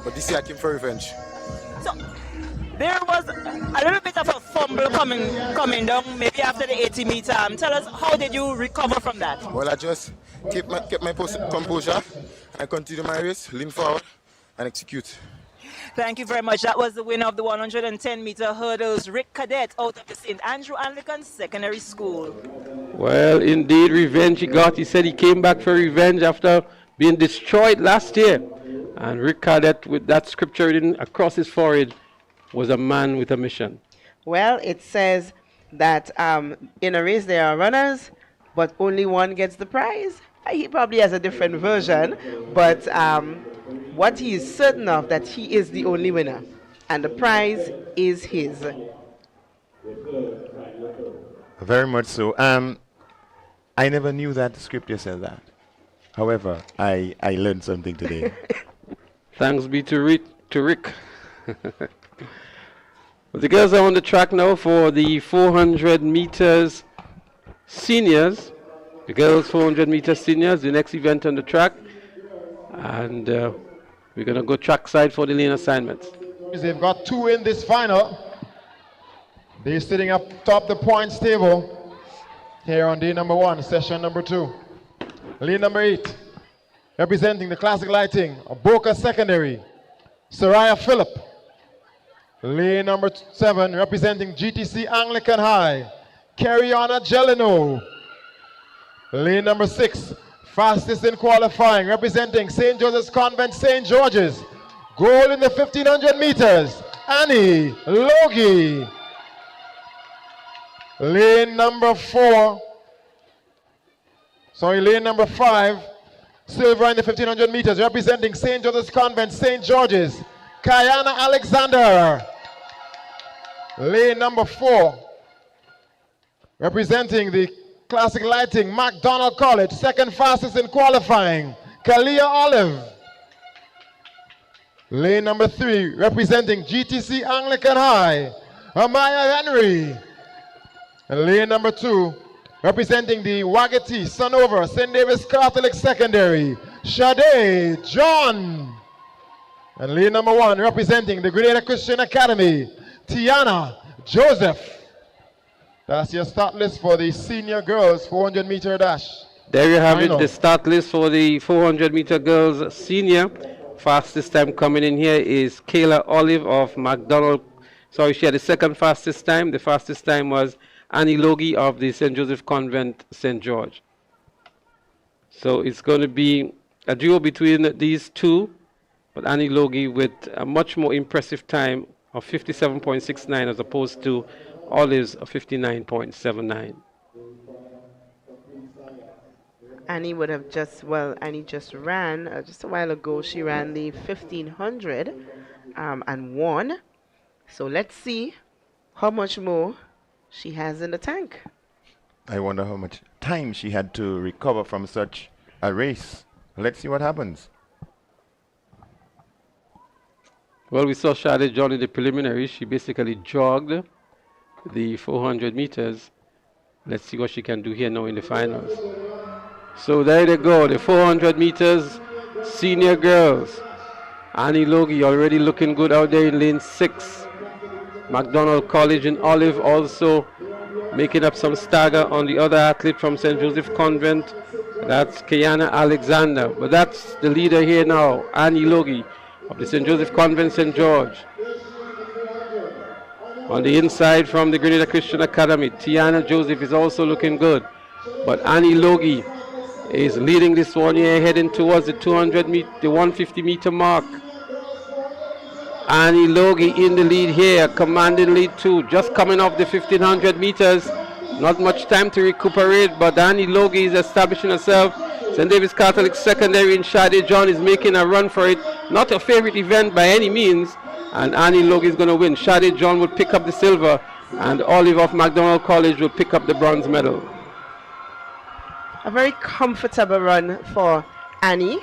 but this year I came for revenge. So, there was a little bit of a fumble coming down, maybe after the 80-meter. Tell us, how did you recover from that? Well, I just kept my composure, and continue my race, lean forward, and execute. Thank you very much. That was the winner of the 110-meter hurdles, Rick Cadet, out of the St. Andrew Anglican Secondary School. Well, indeed, revenge he got. He said he came back for revenge after being destroyed last year. And Rick Cadet, with that scripture written across his forehead, was a man with a mission. Well, it says that in a race there are runners, but only one gets the prize. He probably has a different version, but what he is certain of, that he is the only winner, and the prize is his. Very much so. I never knew that the scripture said that. However, I learned something today. Thanks be to Rick. The girls are on the track now for the 400 meters seniors. The girls 400 meters seniors, the next event on the track. And we're going to go trackside for the lane assignments. They've got 2 in this final. They're sitting up top the points table here on day number 1, session number 2. Lane number 8, representing the Classic Lighting, Boca Secondary, Soraya Phillip. Lane number 7, representing GTC Anglican High, Carriana Gelino. Lane number 6, fastest in qualifying, representing St. Joseph's Convent, St. George's. Gold in the 1500 meters, Annie Logie. Lane number 5, silver in the 1500 meters, representing St. Joseph's Convent, St. George's, Kayana Alexander. Lane number 4, representing the Classic Lighting, MacDonald College, second fastest in qualifying, Kalia Olive. Lane number 3, representing GTC Anglican High, Amaya Henry. And lane number 2, representing the Wagati, Sunover, St. David's Catholic Secondary, Sade John. And lane number 1, representing the Grenada Christian Academy, Tiana Joseph. That's your start list for the senior girls 400 meter dash. There you have it, the start list for the 400 meter girls senior. Fastest time coming in here is Kayla Olive of McDonald. Sorry, she had the second fastest time. The fastest time was Annie Logie of the St. Joseph Convent, St. George. So it's going to be a duo between these two, but Annie Logie with a much more impressive time of 57.69 as opposed to Olive's 59.79. Annie would have Annie just ran, just a while ago, she ran the 1500 and won. So let's see how much more she has in the tank. I wonder how much time she had to recover from such a race. Let's see what happens. Well, we saw Shade John in the preliminary. She basically jogged the 400 meters. Let's see what she can do here now in the finals. So there they go, the 400 meters senior girls. Annie Logie already looking good out there in lane 6. McDonald College in Olive also making up some stagger on the other athlete from St. Joseph Convent. That's Kiana Alexander. But that's the leader here now, Annie Logie of the St. Joseph Convent, St. George. On the inside from the Grenada Christian Academy, Tiana Joseph is also looking good. But Annie Logie is leading this one here, heading towards the 150 meter mark. Annie Logie in the lead here, commanding lead 2, just coming off the 1500 meters. Not much time to recuperate, but Annie Logie is establishing herself. St. David's Catholic Secondary in Shade John is making a run for it. Not a favorite event by any means, and Annie Logie is going to win. Shade John will pick up the silver, and Olive of McDonald College will pick up the bronze medal. A very comfortable run for Annie.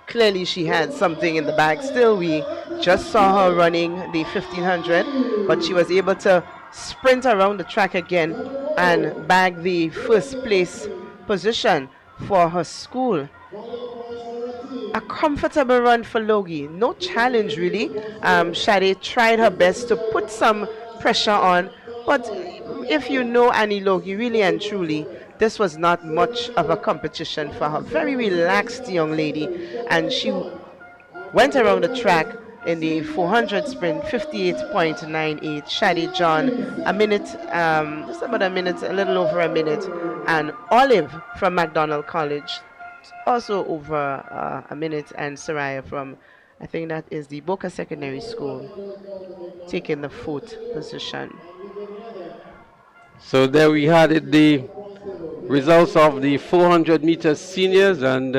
Clearly she had something in the bag. Still, we just saw her running the 1500, but she was able to sprint around the track again and bag the first place position for her school. A comfortable run for Logie. No challenge really. Shade tried her best to put some pressure on, but if you know Annie Logie really and truly, this was not much of a competition for her. Very relaxed young lady, and she went around the track in the 400 sprint, 58.98. Shade John, a minute, just about a minute, a little over a minute, and Olive from McDonald College, also over a minute, and Soraya from, I think that is the Boca Secondary School, taking the 4th position. So there we had it, the results of the 400 meters seniors, and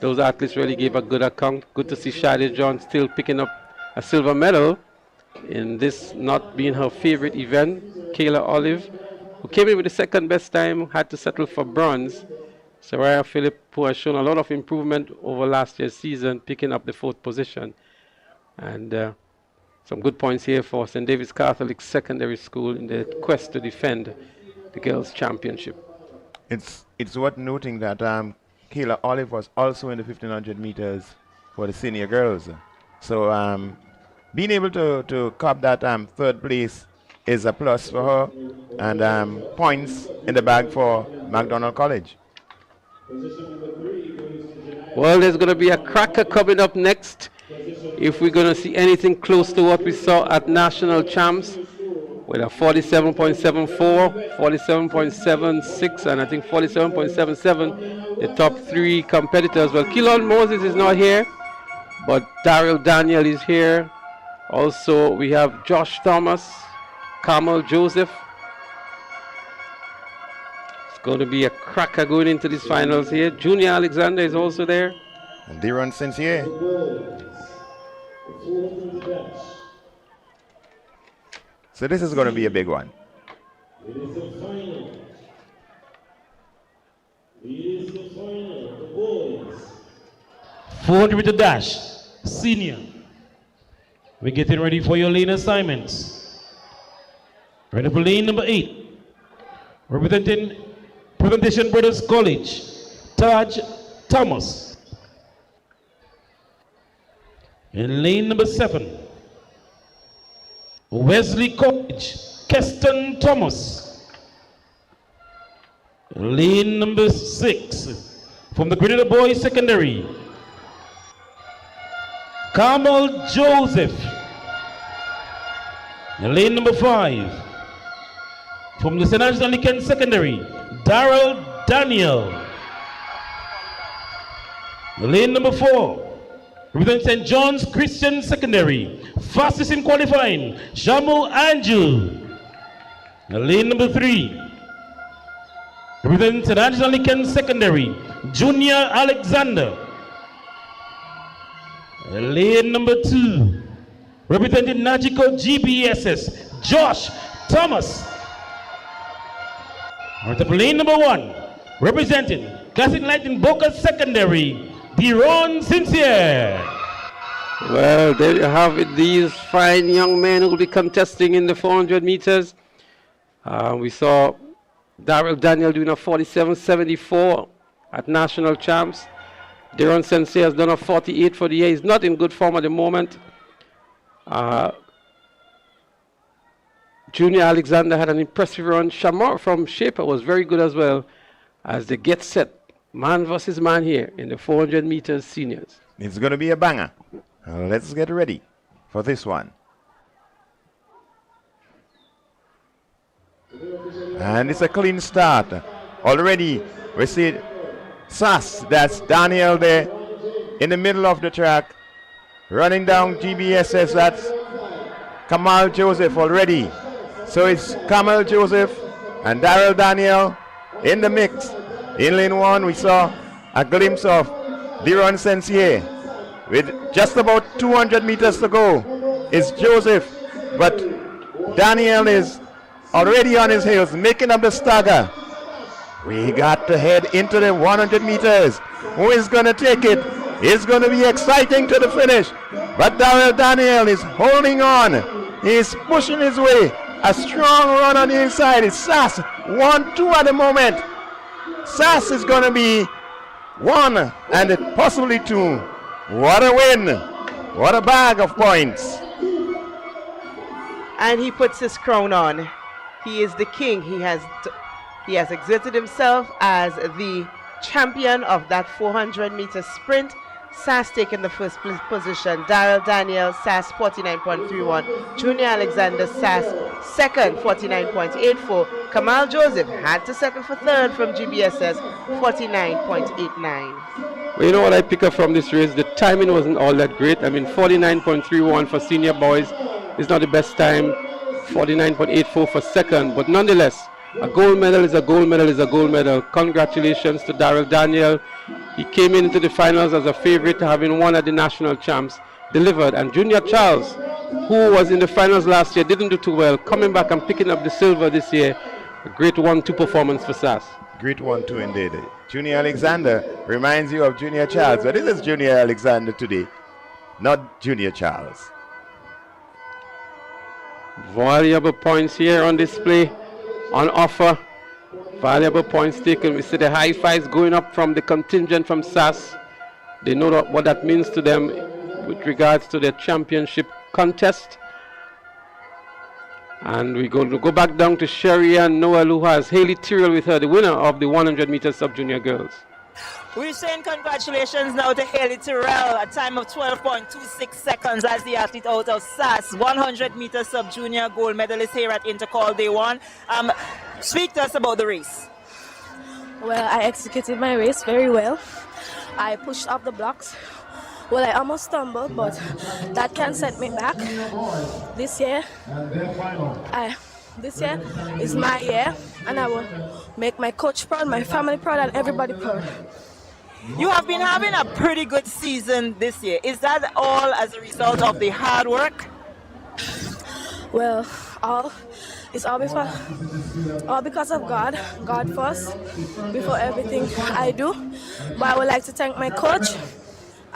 those athletes really gave a good account. Good to see Shade John still picking up a silver medal in this not being her favorite event. Kayla Olive, who came in with the second best time, had to settle for bronze. Soraya Phillip, who has shown a lot of improvement over last year's season, picking up the 4th position. And some good points here for St. David's Catholic Secondary School in the quest to defend the girls' championship. It's worth noting that Kayla Olive was also in the 1500 meters for the senior girls. So being able to cop that 3rd place is a plus for her, and points in the bag for McDonald College. Well, there's going to be a cracker coming up next. If we're going to see anything close to what we saw at National Champs, with a 47.74, 47.76, and I think 47.77, the top 3 competitors. Well, Keelan Moses is not here, but Daryl Daniel is here. Also, we have Josh Thomas, Kamal Joseph. It's going to be a cracker going into these finals here. Junior Alexander is also there. And Deron Sincere. So this is going to be a big one. It is the final. It is the final. The boys. 400 meter dash, senior. We're getting ready for your lane assignments. Ready for lane number 8. Representing Presentation Brothers College, Taj Thomas. In lane number 7. Wesley College, Keston Thomas. Lane number 6, from the Grenada Boys Secondary, Kamal Joseph. Lane number 5, from the St. Angelican Secondary, Daryl Daniel. Lane number 4, representing St. John's Christian Secondary, fastest in qualifying, Shamu Anju. Lane number 3, representing St. Angelican Secondary, Junior Alexander. Lane number 2, representing Nagico GBSS, Josh Thomas. Lane number 1, representing Classic Light in Boca Secondary, Deron Sincere. Well, there you have it. These fine young men who will be contesting in the 400 meters. We saw Daryl Daniel doing a 47.74 at national champs. Deron Sensei has done a 48 for the year. He's not in good form at the moment. Junior Alexander had an impressive run. Shamar from Shaper was very good as well as they get set. Man versus man here in the 400 meters seniors. It's going to be a banger. Let's get ready for this one. And it's a clean start. Already we see Sass, that's Daniel there in the middle of the track. Running down GBSS, that's Kamal Joseph already. So it's Kamal Joseph and Daryl Daniel in the mix. In lane one, we saw a glimpse of Deron Sensei with just about 200 meters to go. It's Joseph, but Daniel is already on his heels, making up the stagger. We got to head into the 100 meters. Who is going to take it? It's going to be exciting to the finish. But Daryl Daniel is holding on. He's pushing his way. A strong run on the inside. It's Sass. 1-2 at the moment. Sass is going to be 1 and possibly 2. What a win. What a bag of points. And he puts his crown on. He is the king. He has exerted himself as the champion of that 400-meter sprint. Sass taking the first position. Daryl Daniel, Sass 49.31. Junior Alexander, Sass second, 49.84. Kamal Joseph had to settle for third from GBSS, 49.89. Well, you know what I pick up from this race? The timing wasn't all that great. I mean, 49.31 for senior boys is not the best time. 49.84 for second, but nonetheless, a gold medal is a gold medal is a gold medal. Congratulations to Daryl Daniel. He came into the finals as a favorite, having won at the national champs, delivered. And Junior Charles, who was in the finals last year, didn't do too well, coming back and picking up the silver this year. A great 1-2 performance for Sass. Great 1-2 indeed. Junior Alexander reminds you of Junior Charles, but this is Junior Alexander today, not Junior Charles. Valuable points here on display, on offer. Valuable points taken. We see the high fives going up from the contingent from Sass. They know what that means to them with regards to their championship contest. And we're going to go back down to Sherry and Noel, who has Haley Tyrrell with her, the winner of the 100 meters sub-junior girls. We're saying congratulations now to Haley Tyrrell, a time of 12.26 seconds as the athlete out of Sass, 100 meter sub-junior gold medalist here at Intercol Day 1. Speak to us about the race. Well, I executed my race very well. I pushed up the blocks. Well, I almost stumbled, but that can set me back. This year is my year, and I will make my coach proud, my family proud, and everybody proud. You have been having a pretty good season this year. Is that all as a result of the hard work? Well, it's all because of God. God first, before everything I do. But I would like to thank my coach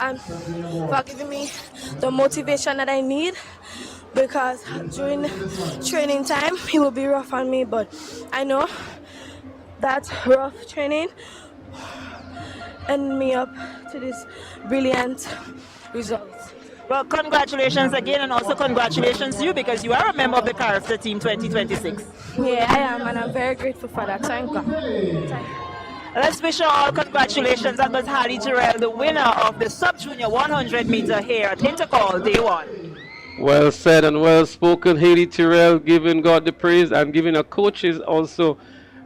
and for giving me the motivation that I need, because during training time he will be rough on me, but I know that rough training ended me up to this brilliant result. Well, congratulations again, and also congratulations to you, because you are a member of the character team 2026. Yeah, I am, and I'm very grateful for that. Thank God. Let's wish you all congratulations. That was Haley Tyrrell, the winner of the sub-junior 100 meter here at Intercol Day 1. Well said and well spoken, Haley Tyrrell, giving God the praise and giving her coaches also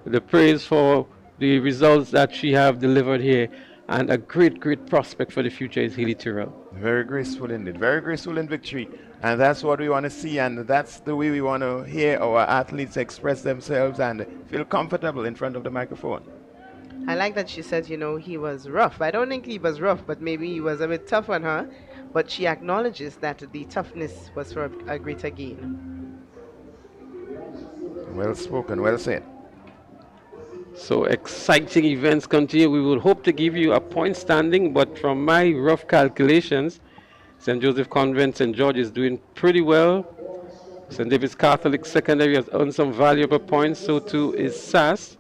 the praise for the results that she have delivered here. And a great, great prospect for the future is Haley Tyrrell. Very graceful indeed. Very graceful in victory. And that's what we want to see. And that's the way we want to hear our athletes express themselves and feel comfortable in front of the microphone. I like that she said, he was rough. I don't think he was rough, but maybe he was a bit tough on her. But she acknowledges that the toughness was for a greater gain. Well spoken, well said. So exciting events continue. We will hope to give you a point standing, but from my rough calculations, St. Joseph Convent, St. George is doing pretty well. St. David's Catholic Secondary has earned some valuable points, so too is SAS.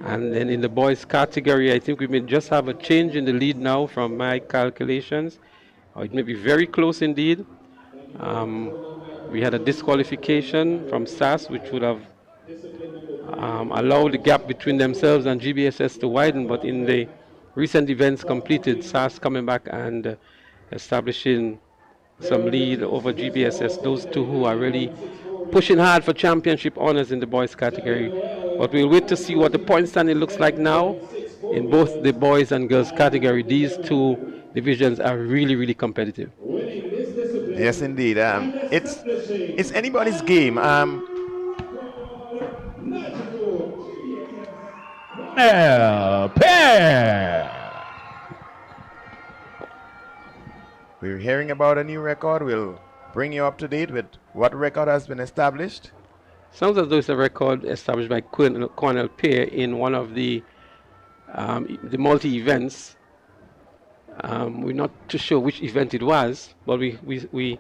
And then in the boys category, I think we may just have a change in the lead now from my calculations. Or it may be very close indeed. We had a disqualification from SAS, which would have allowed the gap between themselves and GBSS to widen, but in the recent events completed, SAS coming back and establishing some lead over GBSS, those two who are really pushing hard for championship honors in the boys category. But we'll wait to see what the point standing looks like now in both the boys and girls category. These two divisions are really, really competitive. Yes, indeed. It's anybody's game. We're hearing about a new record. We'll bring you up to date with what record has been established. Sounds as though it's a record established by Cornell Pear in one of the multi-events. We're not too sure which event it was, but we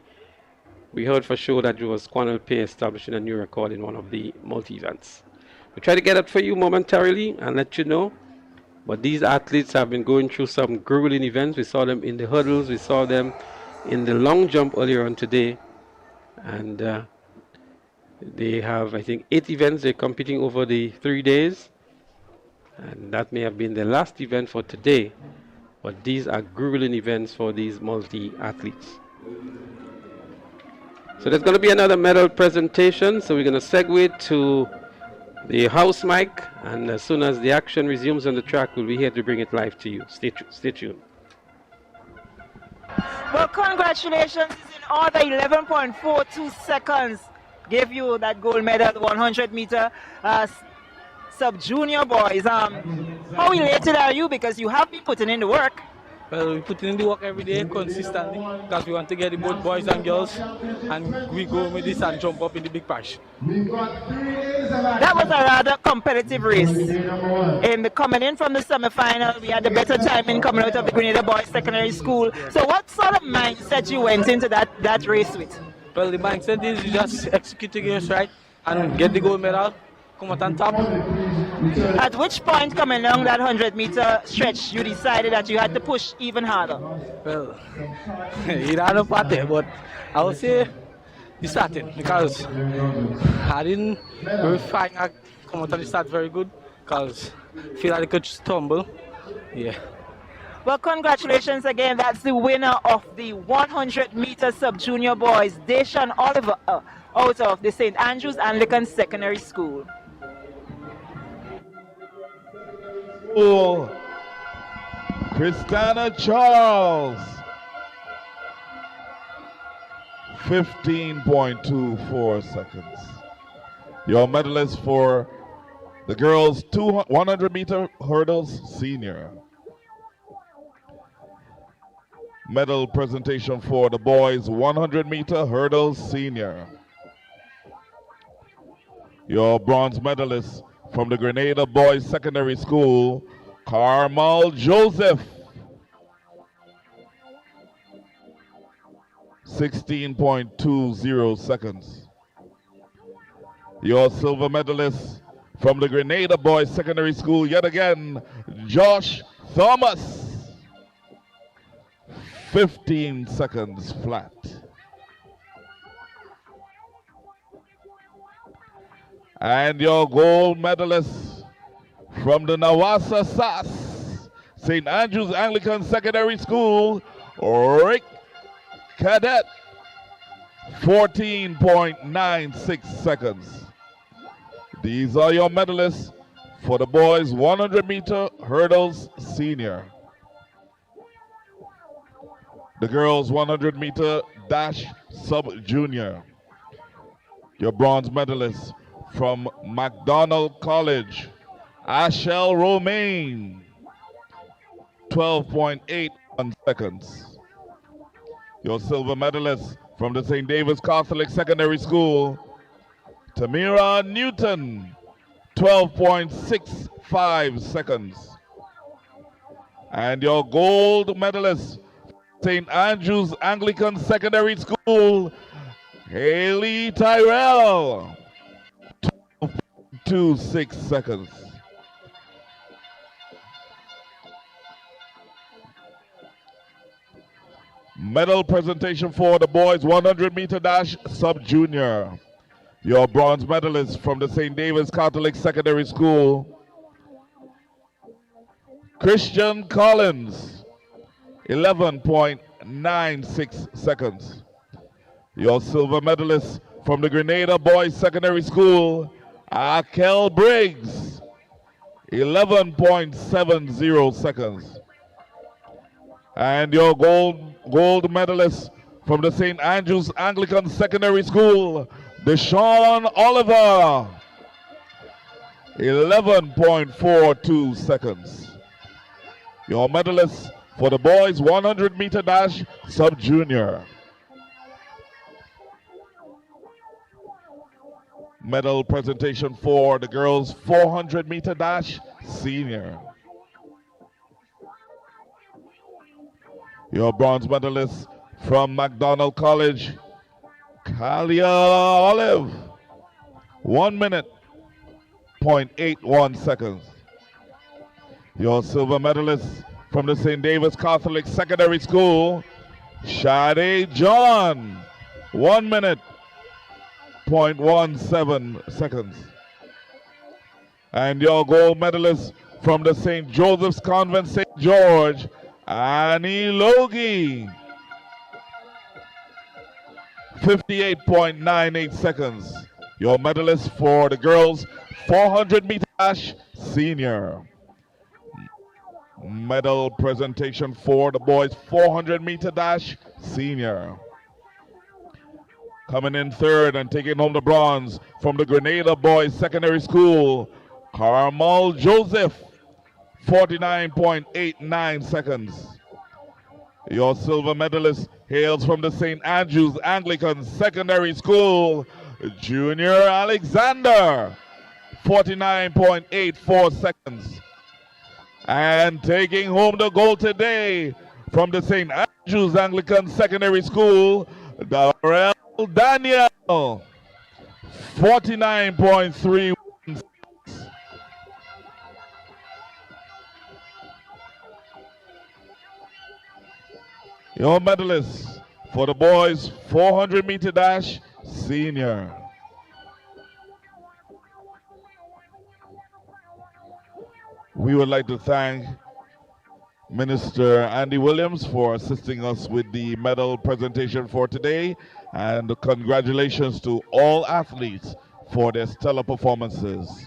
heard for sure that it was Cornell Pear establishing a new record in one of the multi-events. We'll try to get it for you momentarily and let you know. But these athletes have been going through some grueling events. We saw them in the hurdles. We saw them in the long jump earlier on today. And they have, I think, 8 events they're competing over the 3 days. And that may have been the last event for today. But these are grueling events for these multi-athletes. So there's going to be another medal presentation. So we're going to segue to the house mic, and as soon as the action resumes on the track, we'll be here to bring it live to you. Stay tuned. Well, congratulations. It's in order. 11.42 seconds gave you that gold medal, 100 meter sub-junior boys. How elated are you, because you have been putting in the work? Well, we put in the work every day consistently because we want to get the both boys and girls, and we go with this and jump up in the big bash. That was a rather competitive race. Coming in from the semi-final, we had a better timing coming out of the Grenada Boys Secondary School. So what sort of mindset you went into that race with? Well, the mindset is you just execute the games right and get the gold medal, come out on top. At which point coming along that 100-meter stretch, you decided that you had to push even harder? Well, it had a part there, but I would say the starting, because I didn't really find I come out of the start very good, because I feel like I could stumble. Yeah. Well, congratulations again. That's the winner of the 100-meter sub-junior boys, Deshaun Oliver, out of the St. Andrews Anglican Secondary School. Christina Charles, 15.24 seconds. Your medalist for the girls 100-meter hurdles senior. Medal presentation for the boys 100-meter hurdles senior. Your bronze medalist from the Grenada Boys Secondary School, Carmel Joseph, 16.20 seconds. Your silver medalist from the Grenada Boys Secondary School, yet again, Josh Thomas, 15 seconds flat. And your gold medalist from the Nawasa SAS, St. Andrews Anglican Secondary School, Rick Cadet, 14.96 seconds. These are your medalists for the boys 100-meter hurdles senior. The girls 100-meter dash sub-junior. Your bronze medalists from McDonald College, Ashel Romaine, 12.81 seconds. Your silver medalist from the St. David's Catholic Secondary School, Tamira Newton, 12.65 seconds. And your gold medalist, St. Andrew's Anglican Secondary School, Haley Tyrell. 2.26 seconds. Medal presentation for the boys 100 meter dash sub-junior. Your bronze medalist from the St. David's Catholic Secondary School, Christian Collins, 11.96 seconds. Your silver medalist from the Grenada Boys Secondary School, Akel Briggs, 11.70 seconds. And your gold medalist from the St. Andrew's Anglican Secondary School, Deshaun Oliver, 11.42 seconds. Your medalist for the boys 100 meter dash sub-junior. Medal presentation for the girls 400 meter dash senior. Your bronze medalist from McDonald College, Kalia Olive, 1 minute, 0.81 seconds. Your silver medalist from the St. David's Catholic Secondary School, Shade John, 1 minute, 0.17 seconds. And your gold medalist from the St. Joseph's Convent St. George, Annie Logie, 58.98 seconds. Your medalist for the girls 400 meter dash senior. Medal presentation for the boys 400 meter dash senior. Coming in third and taking home the bronze from the Grenada Boys Secondary School, Carmel Joseph, 49.89 seconds. Your silver medalist hails from the St. Andrew's Anglican Secondary School, Junior Alexander, 49.84 seconds. And taking home the gold today from the St. Andrew's Anglican Secondary School, Darrell Daniel, 49.31. Your medalist for the boys 400 meter dash senior. We would like to thank Minister Andy Williams for assisting us with the medal presentation for today, and congratulations to all athletes for their stellar performances.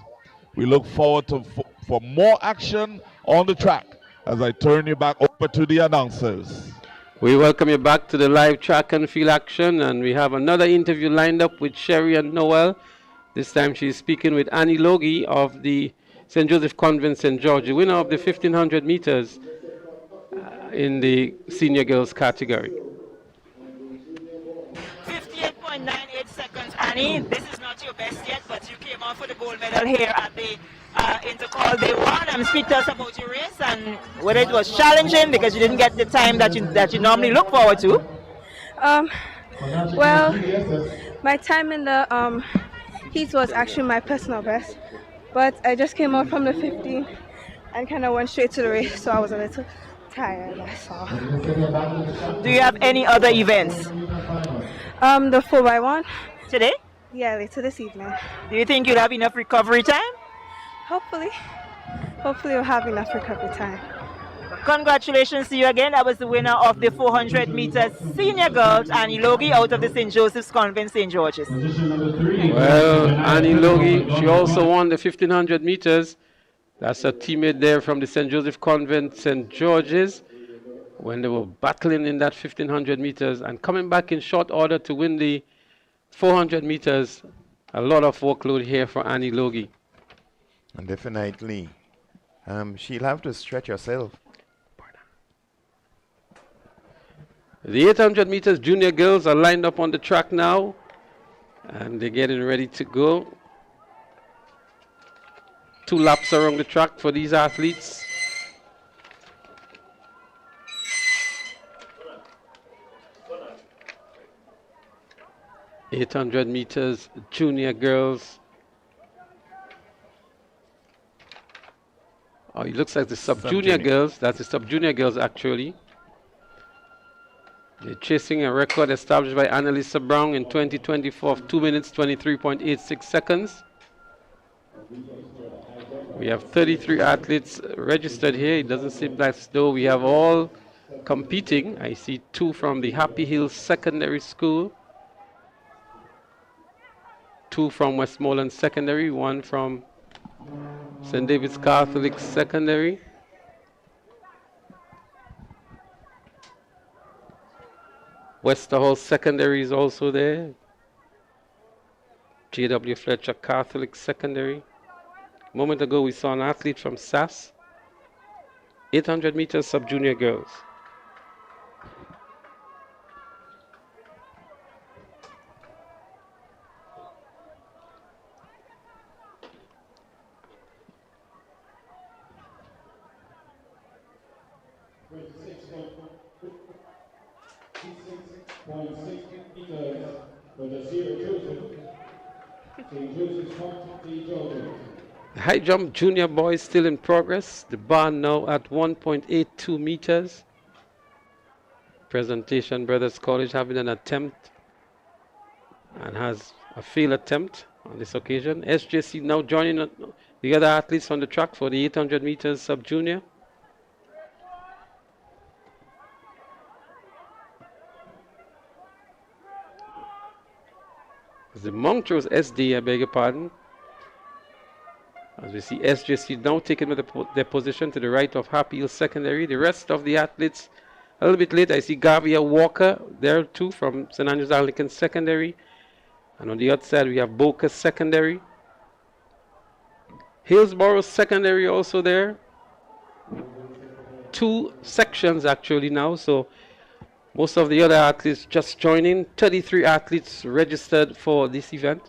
We look forward to for more action on the track as I turn you back over to the announcers. We welcome you back to the live track and field action, and we have another interview lined up with Sherry and Noel. This time she's speaking with Annie Logie of the St. Joseph Convent St. George, the winner of the 1500 meters in the senior girls category. 58.98 seconds, Annie. This is not your best yet, but you came out for the gold medal here at the Intercol Day 1. Speak to us about your race and whether it was challenging because you didn't get the time that you normally look forward to. Well, my time in the heat was actually my personal best, but I just came out from the 15 and kind of went straight to the race, so I was a little tired, that's all. Do you have any other events? The 4x1. Today? Yeah, later this evening. Do you think you'll have enough recovery time? Hopefully. Hopefully we'll have enough recovery time. Congratulations to you again. That was the winner of the 400 meters senior girls, Annie Logie, out of the St. Joseph's Convent St. George's. Well, Annie Logie, she also won the 1500 meters. That's a teammate there from the St. Joseph Convent St. George's when they were battling in that 1500 meters and coming back in short order to win the 400 meters. A lot of workload here for Annie Logie. And definitely, she'll have to stretch herself. The 800 meters junior girls are lined up on the track now, and they're getting ready to go. 2 laps around the track for these athletes. 800 meters junior girls. Oh, it looks like the sub-junior girls. That's the sub-junior girls, actually. They're chasing a record established by Annalisa Brown in 2024 of 2 minutes, 23.86 seconds. We have 33 athletes registered here. It doesn't seem like though we have all competing. I see 2 from the Happy Hills Secondary School, 2 from Westmoreland Secondary, 1 from St. David's Catholic Secondary. Westerhall Secondary is also there. J.W. Fletcher Catholic Secondary. A moment ago we saw an athlete from SAS. 800 meters sub-junior girls. The high jump junior boys still in progress. The bar now at 1.82 meters. Presentation Brothers College having an attempt and has a failed attempt on this occasion. SJC now joining the other athletes on the track for the 800 meters sub-junior. The Montrose SD, I beg your pardon. As we see SJC now taking their position to the right of Happy Hill Secondary. The rest of the athletes a little bit late. I see Gavia Walker there too from St. Andrews Anglican Secondary. And on the outside we have Boca Secondary. Hillsborough Secondary also there. 2 sections actually now, so most of the other athletes just joining. 33 athletes registered for this event.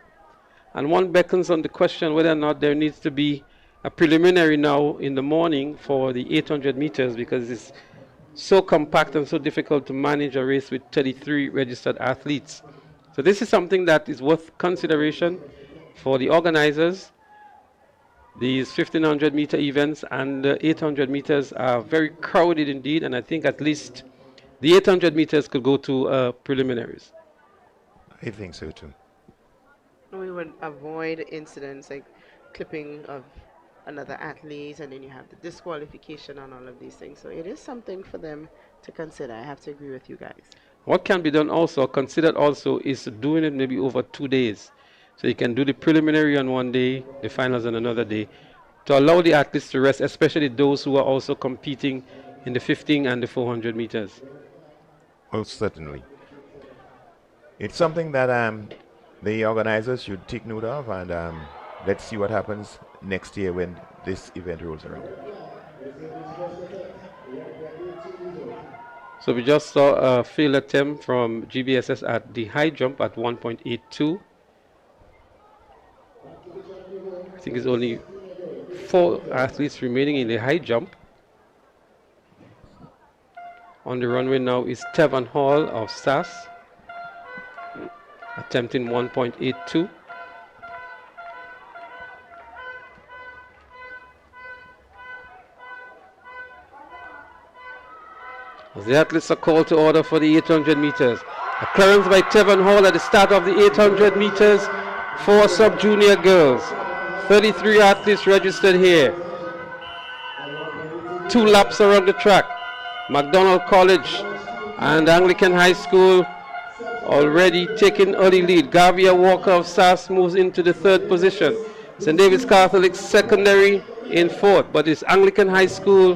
And one beckons on the question whether or not there needs to be a preliminary now in the morning for the 800 meters, because it's so compact and so difficult to manage a race with 33 registered athletes. So this is something that is worth consideration for the organizers. These 1500 meter events and 800 meters are very crowded indeed, and I think at least the 800 meters could go to preliminaries. I think so too. We would avoid incidents like clipping of another athlete, and then you have the disqualification on all of these things. So it is something for them to consider. I have to agree with you guys. What can be done also, considered also, is doing it maybe over 2 days. So you can do the preliminary on one day, the finals on another day, to allow the athletes to rest, especially those who are also competing in the 15 and the 400 meters. Well, certainly. It's something that the organizers should take note of, and let's see what happens next year when this event rolls around. So we just saw a failed attempt from GBSS at the high jump at 1.82. I think it's only 4 athletes remaining in the high jump. On the runway now is Tevin Hall of SAS, attempting 1.82. As the athletes are called to order for the 800 meters. A clearance by Tevin Hall at the start of the 800 meters for sub-junior girls. 33 athletes registered here. 2 laps around the track. McDonald College and Anglican High School already taking early lead. Gavia Walker of SAS moves into the 3rd position. St. David's Catholic Secondary in 4th, but it's Anglican High School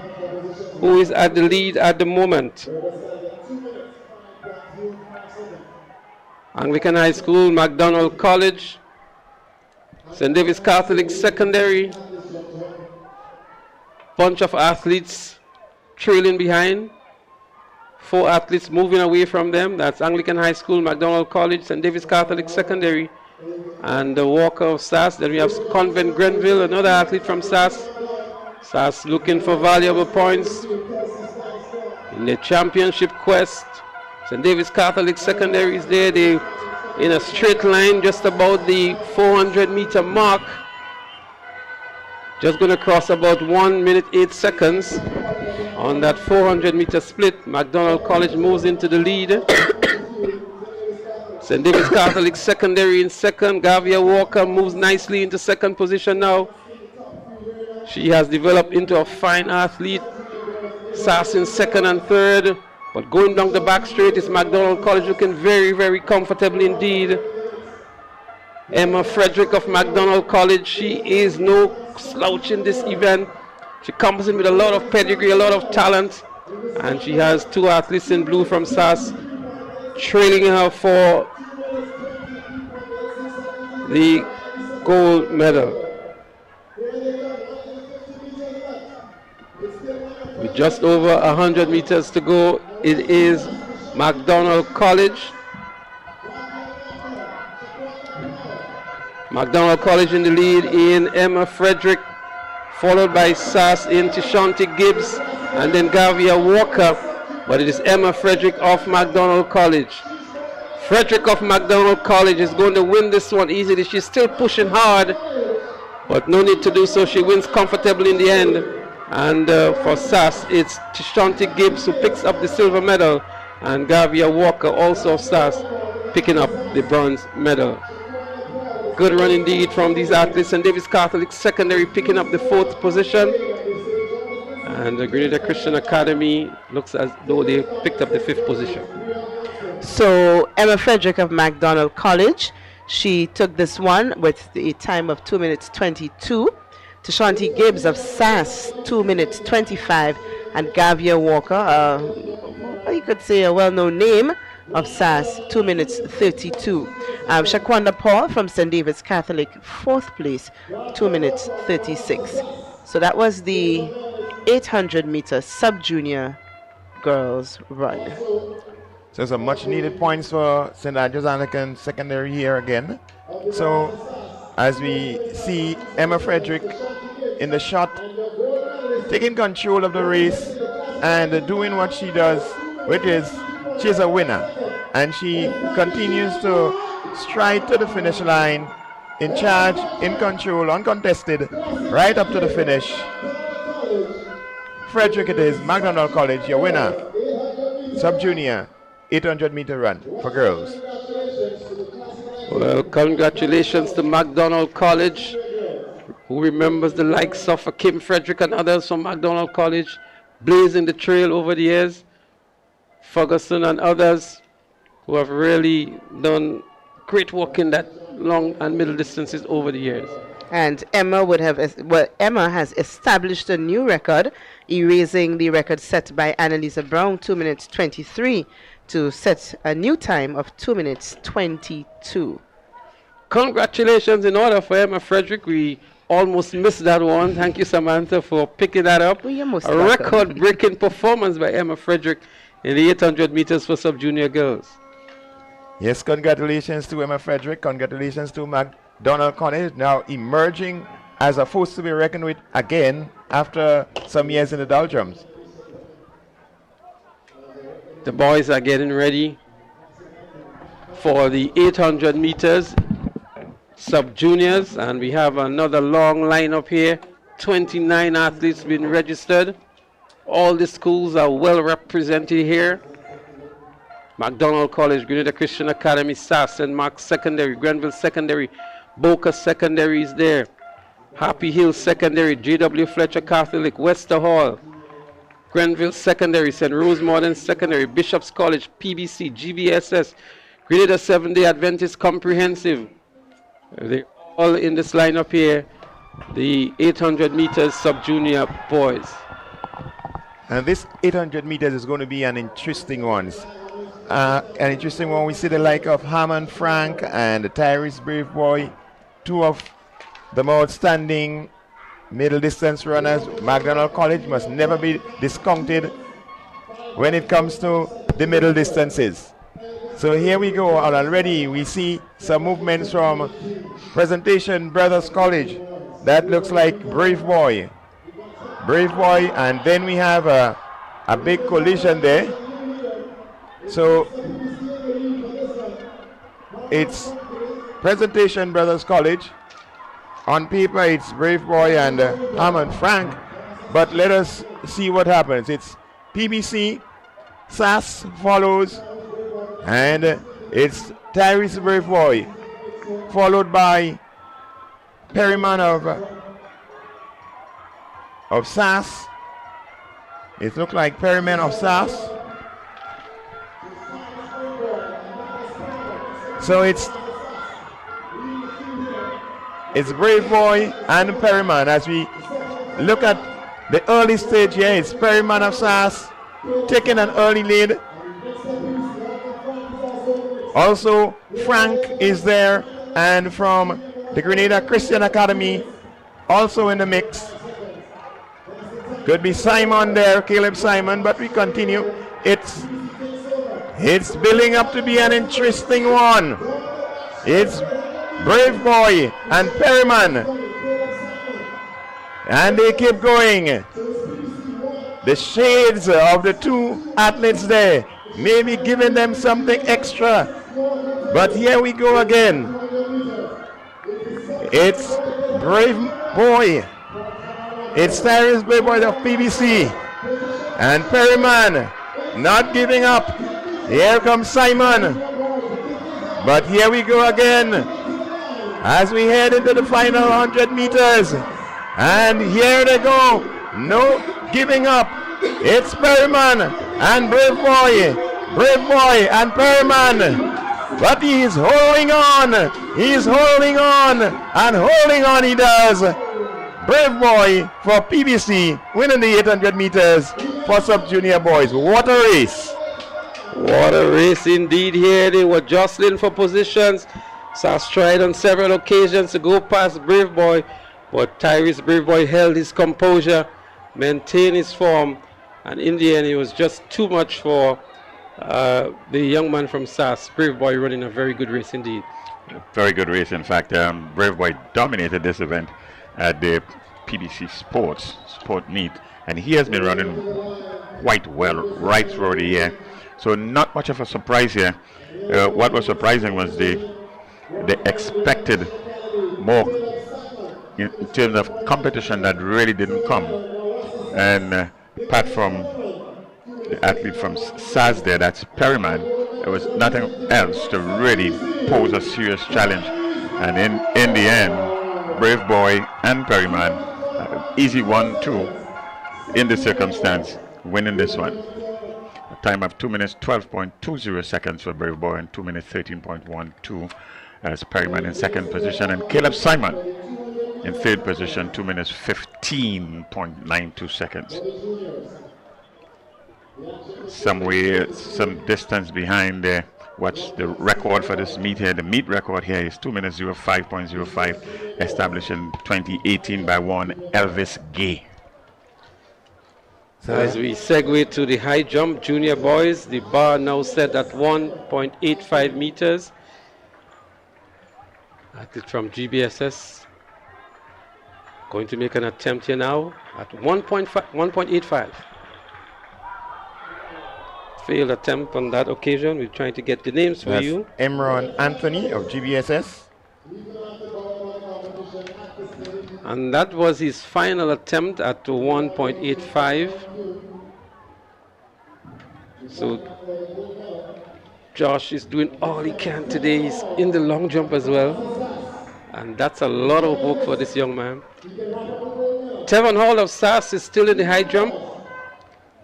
who is at the lead at the moment. Anglican High School, McDonald College, St. David's Catholic Secondary. Bunch of athletes trailing behind. 4 athletes moving away from them. That's Anglican High School, McDonald College, St. David's Catholic Secondary, and the Walker of SAS. Then we have Convent Grenville, another athlete from SAS. SAS looking for valuable points in the championship quest. St. David's Catholic Secondary is there. They in a straight line just about the 400-meter mark. Just going to cross about 1 minute 8 seconds on that 400-meter split. McDonald College moves into the lead. St. David's Catholic Secondary in second. Gavia Walker moves nicely into second position now. She has developed into a fine athlete. Sass in second and third. But going down the back straight is McDonald College looking very, very comfortable indeed. Emma Frederick of McDonald College, she is no slouch in this event. She comes in with a lot of pedigree, a lot of talent. And she has two athletes in blue from Sass trailing her for the gold medal. With just over 100 meters to go, it is McDonald College. McDonald College in the lead in Emma Frederick, followed by Sass in Tishanti Gibbs, and then Gavia Walker. But it is Emma Frederick of McDonald College. Frederick of McDonald College is going to win this one easily. She's still pushing hard, but no need to do so. She wins comfortably in the end. And for Sass, it's Tishanti Gibbs who picks up the silver medal, and Gavia Walker, also of Sass, picking up the bronze medal. Good run indeed from these athletes. St. David's Catholic Secondary picking up the 4th position. And the Grenada Christian Academy looks as though they picked up the 5th position. So Emma Frederick of McDonald College, she took this one with a time of 2 minutes 22. Tishanti Gibbs of Sass, 2 minutes 25. And Gavia Walker, you could say a well-known name of Sass, 2 minutes 32. Shaquanda Paul from St. David's Catholic, 4th place, 2 minutes 36. So that was the 800-meter sub-junior girls run. So some much needed points for St. Andrews Anglican Secondary here again. So as we see Emma Frederick in the shot, taking control of the race and doing what she does, which is she's a winner. And she continues to stride to the finish line, in charge, in control, uncontested, right up to the finish. Frederick it is, McDonald College, your winner. Sub-junior, 800-meter run for girls. Well, congratulations to McDonald College, who remembers the likes of Kim Frederick and others from McDonald College, blazing the trail over the years. Ferguson and others who have really done great work in that long and middle distances over the years. And Emma Emma has established a new record, erasing the record set by Annalisa Brown, 2 minutes 23, to set a new time of 2 minutes 22. Congratulations in order for Emma Frederick. We almost missed that one. Thank you, Samantha, for picking that up. A record-breaking performance by Emma Frederick in the 800 meters for sub-junior girls. Yes, congratulations to Emma Frederick. Congratulations to McDonald College, now emerging as a force to be reckoned with again after some years in the doldrums. The boys are getting ready for the 800 meters sub-juniors, and we have another long lineup here. 29 athletes been registered. All the schools are well represented here. McDonald College, Grenada Christian Academy, Sass, St. Mark's Secondary, Grenville Secondary, Boca Secondary is there. Happy Hill Secondary, J.W. Fletcher Catholic, Wester Hall, Grenville Secondary, St. Rose Modern Secondary, Bishop's College, PBC, GBSS, Grenada Seventh-day Adventist Comprehensive. They're all in this lineup here, the 800 meters sub-junior boys. And this 800 meters is going to be an interesting one. We see the like of Hammond Frank and Tyrese Brave Boy, two of the more outstanding middle distance runners. McDonald College must never be discounted when it comes to the middle distances. So here we go, and already we see some movements from Presentation Brothers College. That looks like Brave Boy, and then we have a big collision there. So it's Presentation Brothers College. On paper, it's Brave Boy and Hammond Frank, but let us see what happens. It's PBC, SAS follows, and it's Tyrese Brave Boy, followed by Perryman of SAS. It looks like Perryman of SAS. So it's Brave Boy and Perryman. As we look at the early stage here, it's Perryman of SAS taking an early lead. Also, Frank is there, and from the Grenada Christian Academy, also in the mix. Could be Simon there, Caleb Simon, but we continue. It's building up to be an interesting one. It's Brave Boy and Perryman, and they keep going. The shades of the two athletes there, maybe giving them something extra. But here we go again. It's Brave Boy. It's Tyrese Brave Boy of PBC. And Perryman not giving up. Here comes Simon. But here we go again as we head into the final 100 meters. And here they go. No giving up. It's Perryman and Brave Boy. Brave Boy and Perryman. But he's holding on. He's holding on. And holding on he does. Brave Boy for PBC winning the 800 meters for sub-junior boys. What a race. What a race indeed here. They were jostling for positions. SAS tried on several occasions to go past Brave Boy, but Tyrese Brave Boy held his composure, maintained his form, and in the end it was just too much for the young man from SAS. Brave Boy running a very good race indeed. Very good race. In fact, Brave Boy dominated this event at the PBC sport meet, and he has been running quite well right through the year. So not much of a surprise here. What was surprising was the expected more in terms of competition that really didn't come. And apart from the athlete from SAS there, that's Perryman, there was nothing else to really pose a serious challenge. And in the end, Brave Boy and Perryman, easy 1-2 in the circumstance, winning this one. A time of 2 minutes 12.20 seconds for Brave Boy and 2 minutes 13.12 as Perryman in second position, and Caleb Simon in third position, 2 minutes 15.92 seconds. Some distance behind there. What's the record for this meet here? The meet record here is 2 minutes 05.05, established in 2018 by one Elvis Gay. So as we segue to the high jump junior boys, the bar now set at 1.85 meters. Athlete from GBSS going to make an attempt here now at 1.85. Failed attempt on that occasion. We're trying to get the names for you. Emron Anthony of GBSS. And that was his final attempt at 1.85. So Josh is doing all he can today. He's in the long jump as well. And that's a lot of work for this young man. Tevin Hall of SAS is still in the high jump.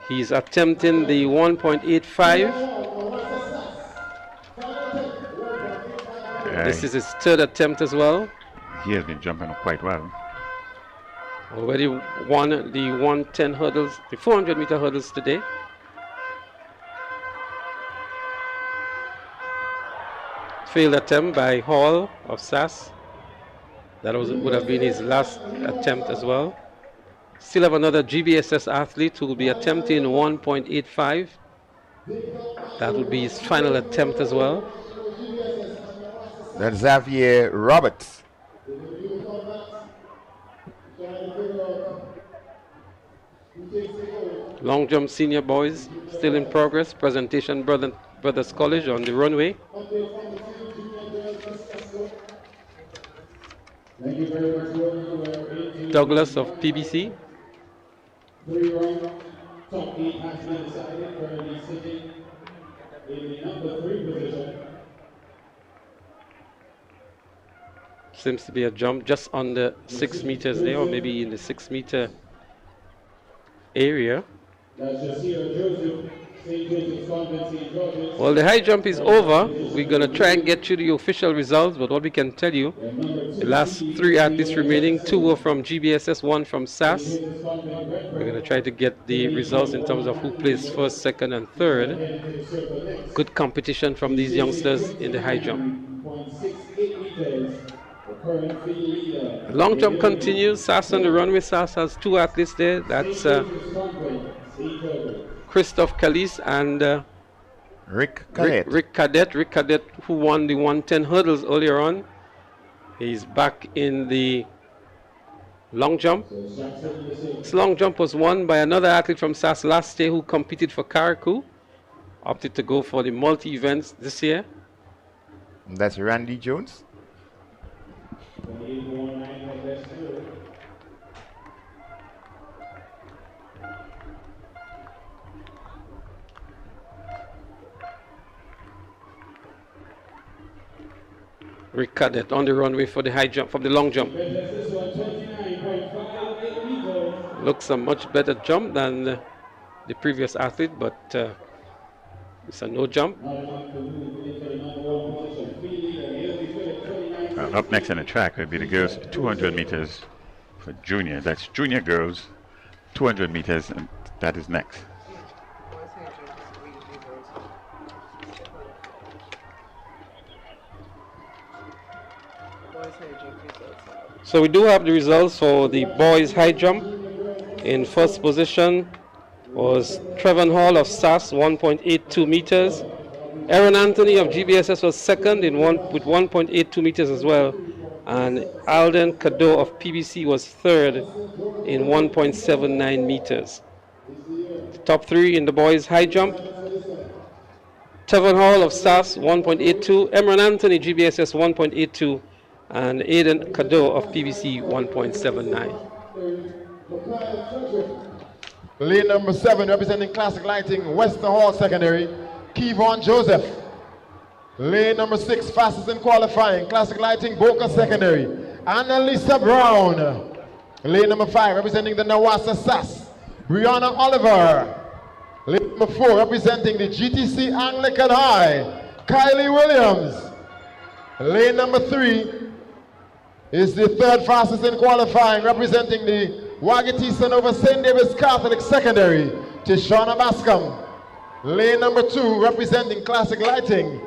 He's attempting the 1.85. This is his third attempt as well. He has been jumping quite well. Already won the 110 hurdles, the 400 meter hurdles today. Failed attempt by Hall of SAS. That would have been his last attempt as well. Still have another GBSS athlete who will be attempting 1.85. That would be his final attempt as well. That's Xavier Roberts. Long jump senior boys still in progress. Presentation Brothers College on the runway. Thank you very much, Roland. We're into Douglas of PBC. 3 rounds. Top 8 has been decided. Currently sitting in the number 3 position. Seems to be a jump just under 6 meters there, or maybe in the 6-meter area. That's Jasira Joseph, St. Joseph's Convent, St. George's. Well, the high jump is over. We're going to try and get you the official results, but what we can tell you, the last 3 athletes remaining, 2 were from GBSS, 1 from SAS. We're going to try to get the results in terms of who placed first, second, and third. Good competition from these youngsters in the high jump. 0.68 meters. The current field leader. Long jump continues. SAS on the runway. SAS has 2 athletes there. That's Christophe Calise and Rick Cadet. Rick Cadet, who won the 110 hurdles earlier on. He's back in the long jump. This long jump was won by another athlete from SAS last year who competed for Carriacou. Opted to go for the multi-events this year. That's Randy Jones. Rick Cadet on the runway for the high jump, from the long jump. Looks a much better jump than the previous athlete, but it's a no jump. Up next on the track will be the girls 200 meters for junior. That's junior girls, 200 meters, and that is next. So we do have the results for the boys high jump. In first position was Trevor Hall of SAS, 1.82 meters. Aaron Anthony of GBSS was second with 1.82 meters as well. And Alden Cadeau of PBC was third in 1.79 meters. The top 3 in the boys high jump. Trevor Hall of SAS, 1.82. Aaron Anthony, GBSS, 1.82. And Aiden Cadeau of PBC, 1.79. Lane number 7, representing Classic Lighting, Western Hall Secondary, Kevon Joseph. Lane number 6, fastest in qualifying, Classic Lighting, Boca Secondary, Annalisa Brown. Lane number 5, representing the Nawasa SAS, Brianna Oliver. Lane number 4, representing the GTC Anglican High, Kylie Williams. Lane number 3 is the 3rd fastest in qualifying, representing the Wagiti Sanova St. David's Catholic Secondary, Tishana Bascom. Lane number 2, representing Classic Lighting,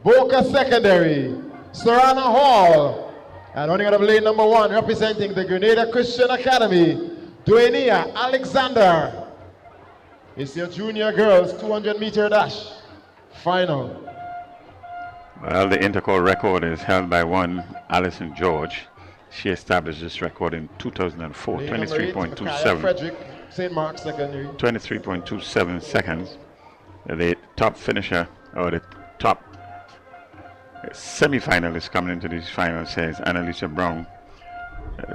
Boca Secondary, Serrana Hall. And running out of lane number 1, representing the Grenada Christian Academy, Duenia Alexander. It's your junior girls 200-meter dash final. Well, the Intercol record is held by one Alison George. She established this record in 2004, 23.27. Frederick, St. Mark's Secondary. 23.27 seconds. The top finisher, or the top semi-finalist coming into this final, says Annalisa Brown,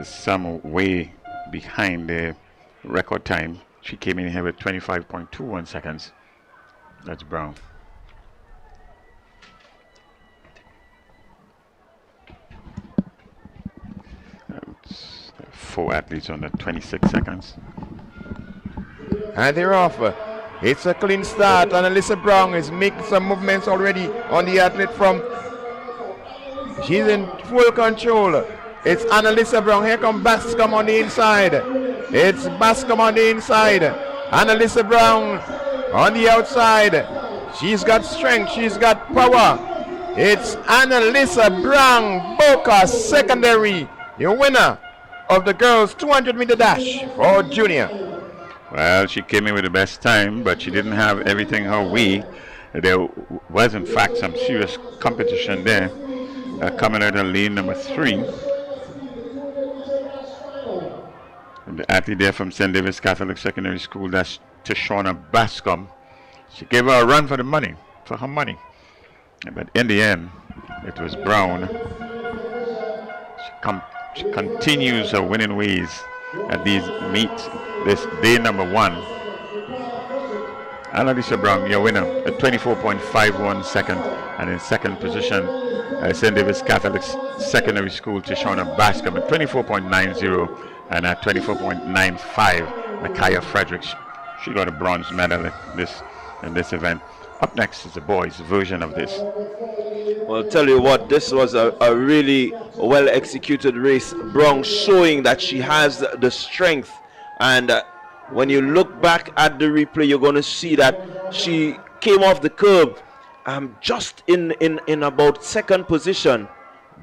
some way behind the record time. She came in here with 25.21 seconds. That's Brown. That's 4 athletes under 26 seconds. And they're off. It's a clean start. Annalisa Brown is making some movements already on the athlete from. She's in full control. It's Annalisa Brown. Here comes Bascom on the inside. It's Bascom on the inside. Annalisa Brown on the outside. She's got strength. She's got power. It's Annalisa Brown, Boca Secondary, your winner of the girls 200-meter dash for junior. Well, she came in with the best time, but she didn't have everything her way. There was, in fact, some serious competition there. Coming out of lane number 3. And the athlete there from St. David's Catholic Secondary School, that's Tishana Bascom. She gave her a run for the money, for her money. But in the end, it was Brown. She She continues her winning ways at these meets. This day number 1. And Alicia Brown, your winner, at 24.51 second, and in second position, St. David's Catholic Secondary School, Tishona Bascom at 24.90, and at 24.95, Micaiah Fredericks. She got a bronze medal in this event. Up next is the boys' version of this. Well, tell you what, this was a really well executed race. Brown showing that she has the strength, and when you look back at the replay, you're going to see that she came off the curb just in about second position.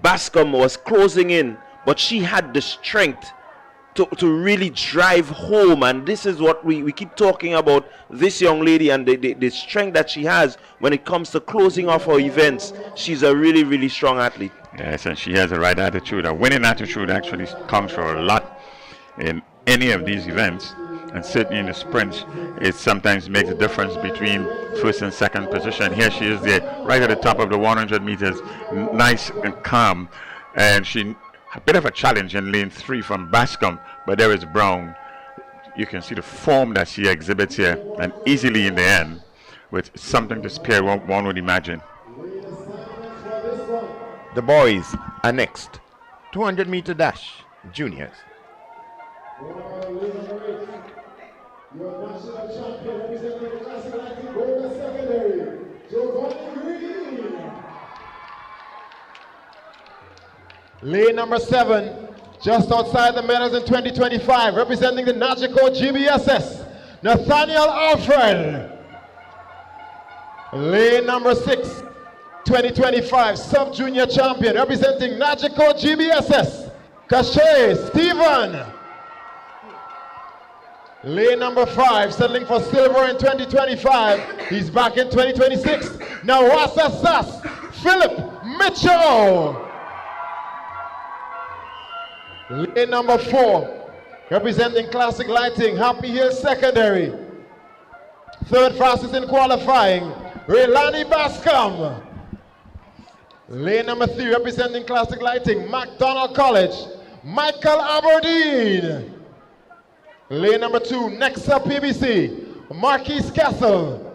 Bascom was closing in, but she had the strength to really drive home, and this is what we keep talking about, this young lady and the strength that she has when it comes to closing off her events. She's a really, really strong athlete. Yes, and she has the right attitude. A winning attitude actually counts for a lot in any of these events, and certainly in the sprints, it sometimes makes a difference between first and second position. Here she is there, right at the top of the 100 meters, nice and calm, and she a bit of a challenge in lane 3 from Bascom, but there is Brown. You can see the form that she exhibits here, and easily in the end, with something to spare, one would imagine. The boys are next. 200-meter dash, juniors. Lane number 7, just outside the medals in 2025, representing the Nagico GBSS, Nathaniel Alfred. Lane number 6, 2025 sub-junior champion, representing Nagico GBSS, Cachet Stephen. Lane number 5, settling for silver in 2025. He's back in 2026. Nawasa Sass, Philip Mitchell. Lane number 4, representing Classic Lighting, Happy Hill Secondary. Third fastest in qualifying, Relani Bascom. Lane number 3, representing Classic Lighting, McDonald College, Michael Aberdeen. Lane number 2, Nexa PBC, Marquis Castle.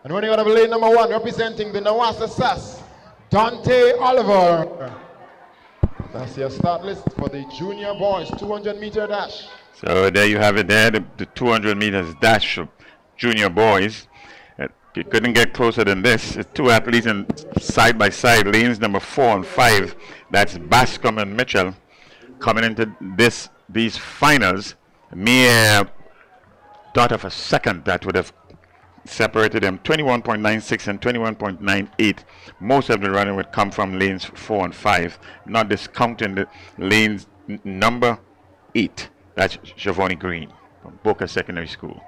And running out of lane number 1, representing the Nawasa Sass, Dante Oliver. That's your start list for the junior boys 200-meter dash. So there you have it there, the 200 meters dash of junior boys. You couldn't get closer than this. Two athletes in side by side, lanes number 4 and 5. That's Bascom and Mitchell coming into these finals. Mere dot of a second that would have separated them, 21.96 and 21.98. Most of the running would come from lanes 4 and 5, not discounting the lanes number 8. That's Giovanni Green from Boca Secondary School.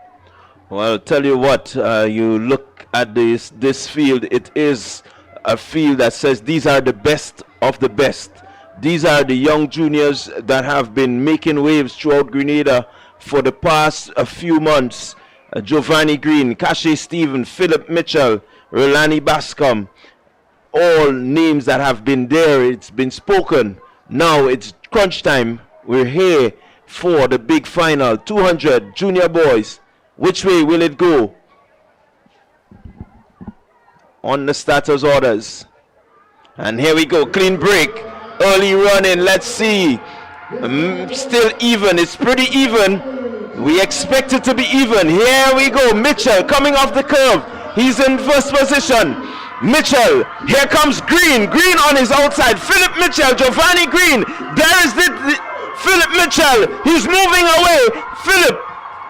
Well, tell you what, you look at this field, it is a field that says these are the best of the best. These are the young juniors that have been making waves throughout Grenada for the past few months. Giovanni Green, Cachet Stephen, Philip Mitchell, Relani Bascom, all names that have been there. It's been spoken. Now it's crunch time. We're here for the big final, 200 junior boys. Which way will it go? On the starters orders. And here we go, clean break, early running, let's see. Still even, it's pretty even. We expect it to be even. Here we go, Mitchell coming off the curve. He's in first position. Mitchell, here comes Green. Green on his outside. Philip Mitchell, Giovanni Green. There is the Philip Mitchell. He's moving away. Philip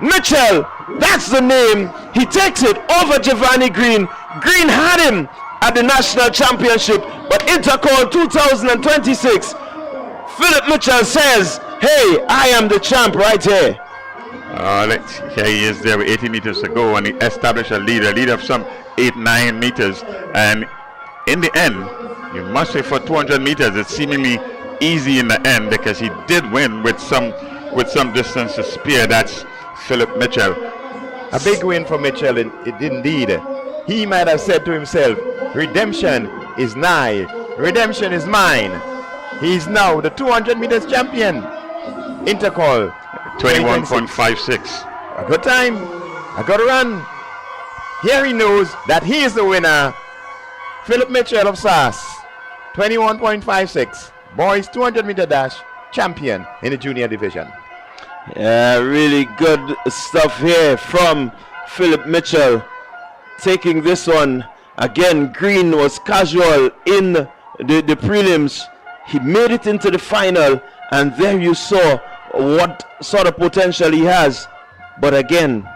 Mitchell, that's the name. He takes it over Giovanni Green. Green had him at the national championship, but Intercol 2026. Philip Mitchell says, hey, I am the champ right here. Here he is there with 80 meters to go, and he established a lead of some 8-9 meters. And in the end, you must say for 200 meters, it's seemingly easy in the end because he did win with some distance to spare. That's Philip Mitchell. A big win for Mitchell, indeed. He might have said to himself, redemption is nigh, redemption is mine. He's now the 200 meters champion. Intercol 21.56. A good time, a good run. Here he knows that he is the winner. Philip Mitchell of SAS, 21.56. Boys 200 meter dash champion in the junior division. Yeah, really good stuff here from Philip Mitchell. Taking this one. Again, Green was casual in the prelims. He made it into the final, and there you saw what sort of potential he has. But again,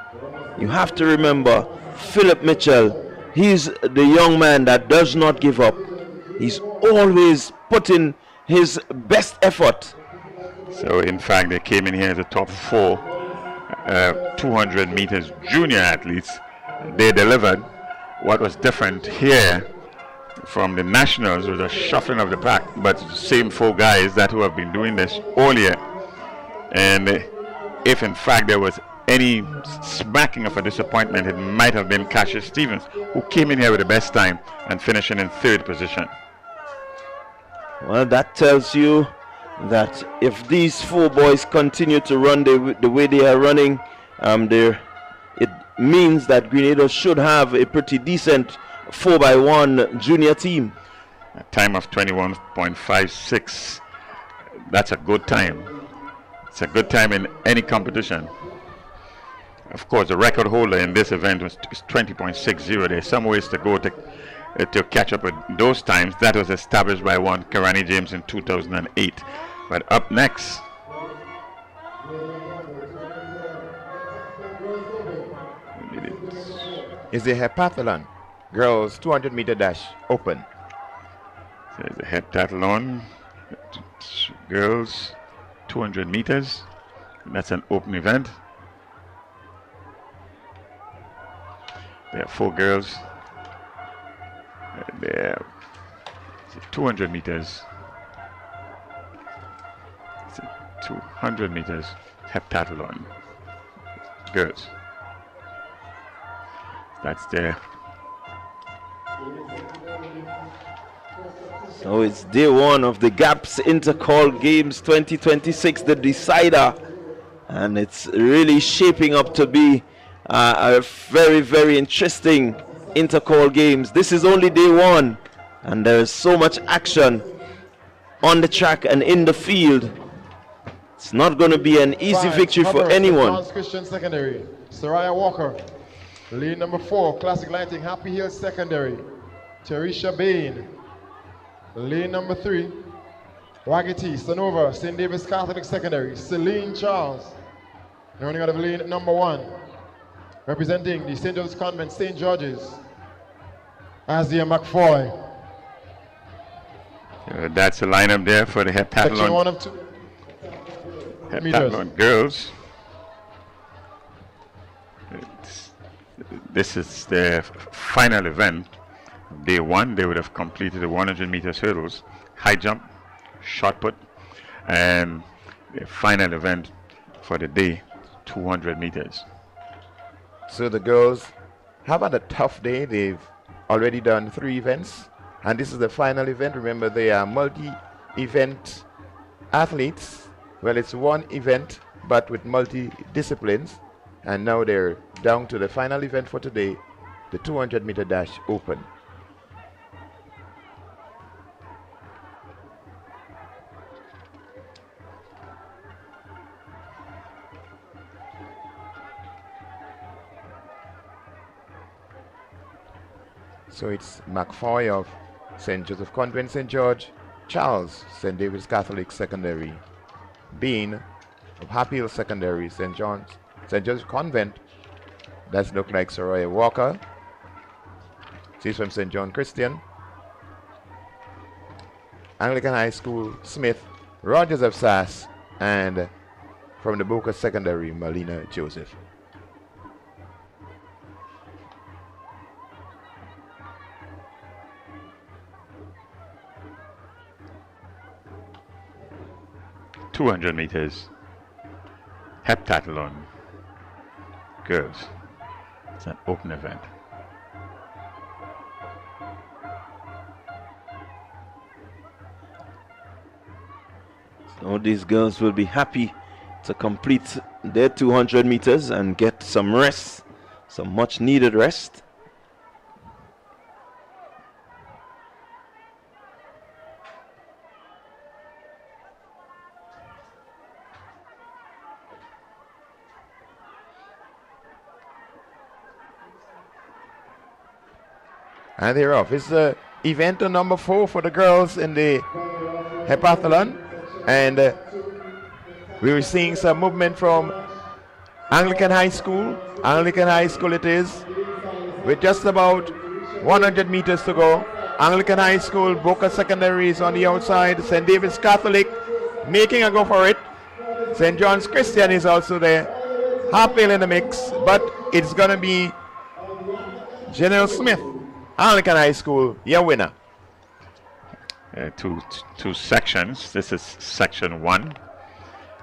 you have to remember, Philip Mitchell, he's the young man that does not give up. He's always putting his best effort. So in fact, they came in here as the top 4 200 meters junior athletes. They delivered. What was different here from the nationals was a shuffling of the pack, but same 4 guys that who have been doing this all year. And if in fact there was any smacking of a disappointment, it might have been Cassius Stevens, who came in here with the best time and finishing in 3rd position. Well, that tells you that if these 4 boys continue to run the way they are running, it means that Grenada should have a pretty decent 4x1 junior team. A time of 21.56. That's a good time. It's a good time in any competition. Of course, the record holder in this event was 20.60. There's some ways to go to catch up with those times. That was established by one Karani James in 2008. But up next, is the heptathlon, girls 200 meter dash open. So the heptathlon, girls 200 meters. That's an open event. There are 4 girls. There 200 meters. 200 meters heptathlon girls. That's there. So it's day 1 of the GAPS Intercol Games 2026, the decider. And it's really shaping up to be a very, very interesting Intercol Games. This is only day 1, and there's so much action on the track and in the field. It's not going to be an easy victory for anyone. Christian Secondary, Soraya Walker. Lane number 4, Classic Lighting, Happy Hill Secondary, Teresha Bain. Lane number 3, Wagiti, Sanova, St. David's Catholic Secondary, Celine Charles. Running out of lane number 1, representing the St. Joseph's Convent, St. George's, Azia McFoy. That's the lineup there for the heptathlon. Section 1 of 2. Heptathlon girls. This is the final event. Day 1, they would have completed the 100 meters hurdles, high jump, shot put, and the final event for the day, 200 meters. So the girls have had a tough day. They've already done 3 events, and this is the final event. Remember, they are multi-event athletes. Well, it's one event, but with multi-disciplines, and now they're down to the final event for today, the 200 meter dash open. So it's McFoy of St. Joseph Convent, St. George, Charles, St. David's Catholic Secondary, Bean of Happy Hill Secondary, St. Joseph Convent. That's look like Soraya Walker. She's from St. John Christian. Anglican High School, Smith, Rogers of SAS, and from the Boca Secondary, Melina Joseph. .200 meters heptathlon girls. It's an open event. All these girls will be happy to complete their 200 meters and get some rest, some much needed rest. And they're off. It's event number 4 for the girls in the heptathlon. And we were seeing some movement from Anglican High School. Anglican High School it is. With just about 100 meters to go. Anglican High School, Boca Secondary is on the outside. St. David's Catholic making a go for it. St. John's Christian is also there. Harpville in the mix. But it's going to be General Smith, Anglican High School, your winner. Two sections. This is section 1.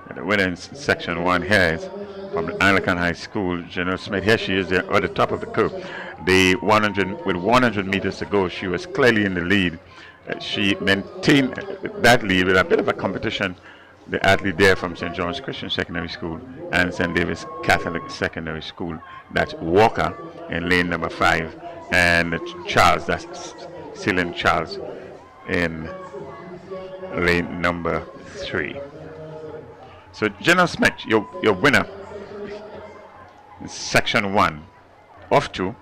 And the winner in section 1 here is from the Anglican High School, General Smith. Here she is there at the top of the curve. With 100 meters to go, she was clearly in the lead. She maintained that lead with a bit of a competition. The athlete there from St. John's Christian Secondary School and St. David's Catholic Secondary School. That's Walker in lane number 5. And Charles, that's Celine Charles in lane number 3. So General Smith, your winner in section 1 of 2,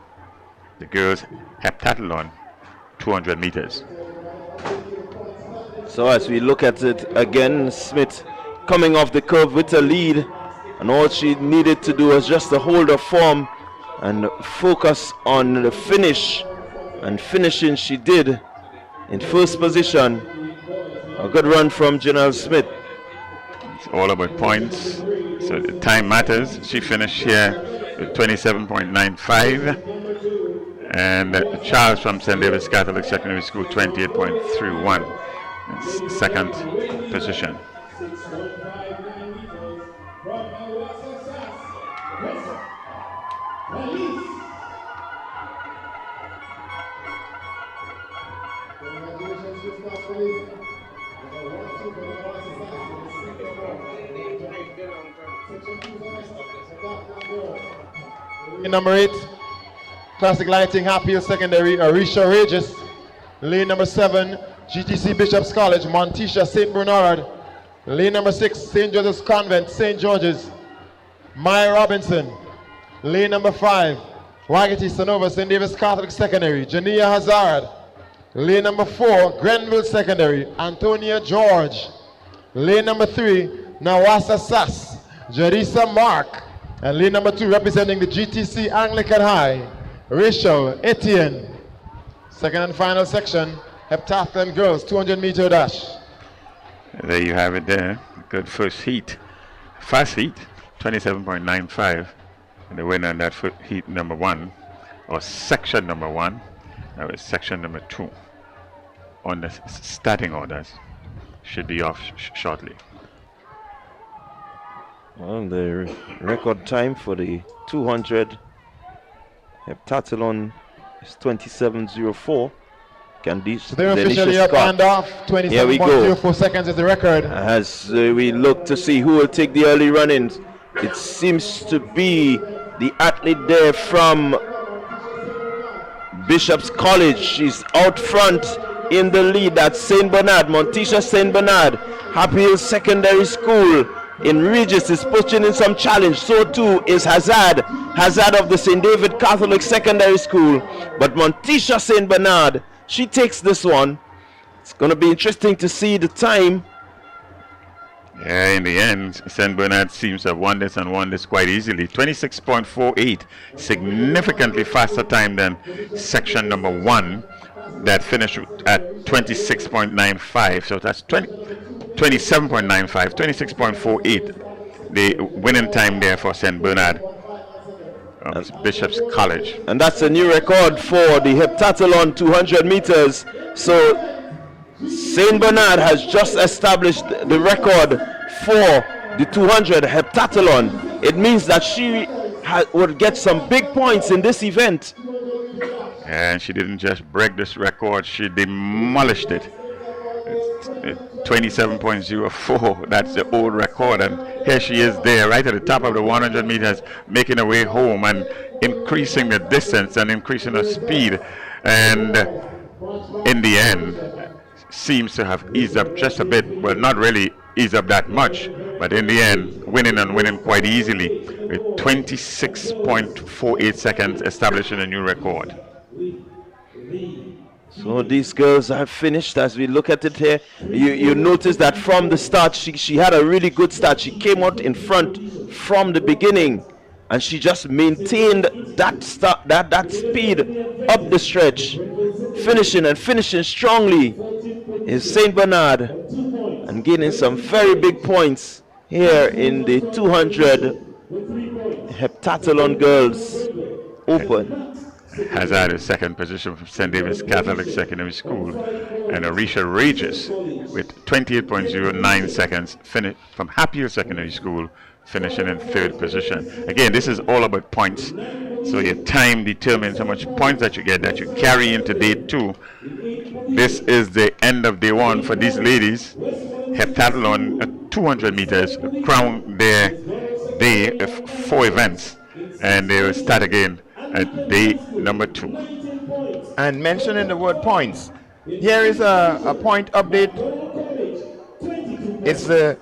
the girls heptathlon 200 meters. So as we look at it again, Smith coming off the curve with a lead, and all she needed to do was just to hold her form and focus on the finish, and finishing she did in first position. A good run from General Smith. It's all about points, so the time matters. She finished here with 27.95, and Charles from St. David's Catholic Secondary School 28.31, second position. Number 8, Classic Lighting, Harpville Secondary, Arisha Regis. Lane number 7, GTC Bishop's College, Montisha St. Bernard. Lane number 6, St. Joseph's Convent, St. George's, Maya Robinson. Lane number 5, Wagati Sonova, St. David's Catholic Secondary, Jania Hazard. Lane number 4, Grenville Secondary, Antonia George. Lane number 3, Nawasa Sass, Jarisa Mark. And lane number 2, representing the GTC Anglican High, Rachel Etienne. Second and final section, heptathlon girls, 200 meter dash. There you have it there. Good first heat. Fast heat, 27.95. And the winner in that heat number 1, or section number 1, that was section number 2. On the starting orders, should be off shortly. Well, the record time for the 200 heptathlon is 27:04. So they're officially up and off. 27.04 seconds is the record. As we look to see who will take the early run-ins, it seems to be the athlete there from Bishop's College. She's out front in the lead. That's St. Bernard, Montisha St. Bernard. Harpville Secondary School in Regis is pushing in some challenge. So too is Hazard. Hazard of the St. David Catholic Secondary School. But Montisha St. Bernard, she takes this one. It's going to be interesting to see the time. Yeah, in the end, St. Bernard seems to have won this and won this quite easily. 26.48, significantly faster time than section number 1 that finished at 26.95. So that's 27.95, 26.48, the winning time there for St. Bernard. Bishop's College. And that's a new record for the heptathlon 200 meters. So St. Bernard has just established the record for the 200 heptathlon. It means that she would get some big points in this event. And she didn't just break this record, she demolished it. 27.04. That's the old record, and here she is there right at the top of the 100 meters, making her way home and increasing the distance and increasing her speed, and in the end seems to have eased up just a bit. Well, not really eased up that much, but in the end winning and winning quite easily with 26.48 seconds, establishing a new record. So these girls have finished. As we look at it here, you notice that from the start she had a really good start. She came out in front from the beginning, and she just maintained that speed up the stretch, finishing strongly is Saint Bernard, and gaining some very big points here in the 200 heptathlon girls open. Has had a second position from St. David's Catholic Secondary School, and Arisha Regis with 28.09 seconds from Happy Hill Secondary School, finishing in third position. Again, this is all about points, so your time determines how much points that you get, that you carry into day 2. This is the end of day 1 for these ladies. Heptathlon at 200 meters crown their day of 4 events, and they will start again at day number 2. And mentioning the word points, here is a point update. It's the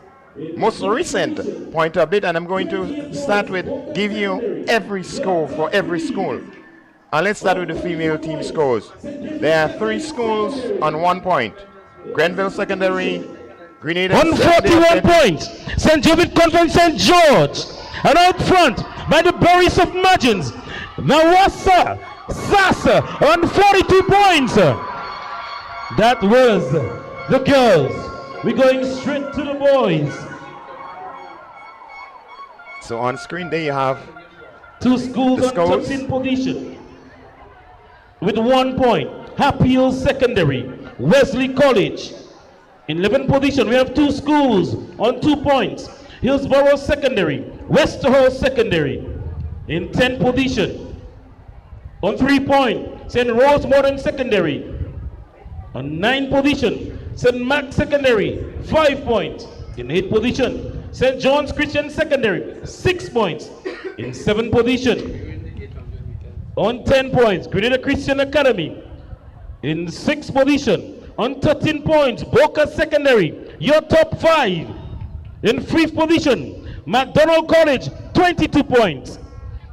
most recent point update, and I'm going to start with give you every score for every school. And let's start with the female team scores. There are 3 schools on 1 point. Grenville Secondary, Grenada 141 points. St. David Conference St. George. And out front by the Boris of Margins, Nawasa Sasa on 42 points. That was the girls. We're going straight to the boys. So on screen there you have 2 schools on 13th position with 1 point. Happy Hill Secondary, Wesley College. In 11th position we have 2 schools on 2 points. Hillsborough Secondary, Westerhall Secondary. In 10th position on 3 points, St. Rose Modern Secondary. On 9th position, St. Mark Secondary, 5 points. In 8th position, St. John's Christian Secondary, 6 points. In 7th position, on 10 points, Grenada Christian Academy. In 6th position, on 13 points, Boca Secondary, your top 5. In 5th position, McDonald College, 22 points.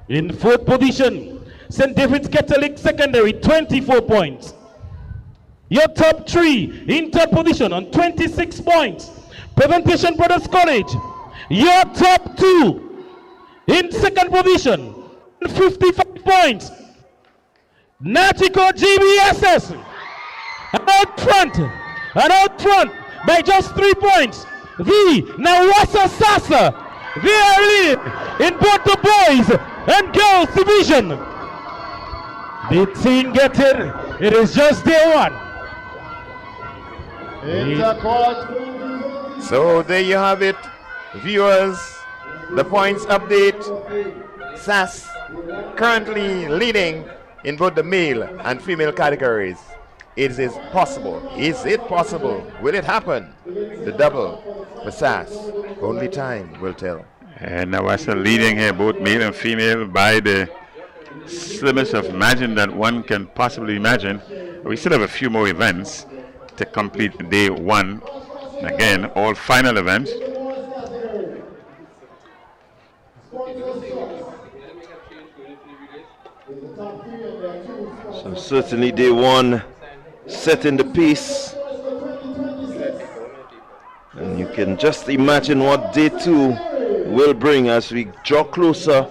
In 4th position, St. David's Catholic Secondary, 24 points. Your top 3 in 3rd position on 26 points. Presentation Brothers College, your top 2 in 2nd position, 55 points. Natico GBSS, and out front by just 3 points. The Nawasa Sasa, they are leading in both the boys and girls division. The team get it. It is just day 1. So there you have it, viewers. The points update. SAS currently leading in both the male and female categories. It is possible. Is it possible? Will it happen? The double for SAS. Only time will tell. And Nawasa leading here, both male and female, by the slimmest of margin that one can possibly imagine. We still have a few more events to complete day 1. Again, all final events. So certainly day 1 setting the pace, and you can just imagine what day 2 will bring as we draw closer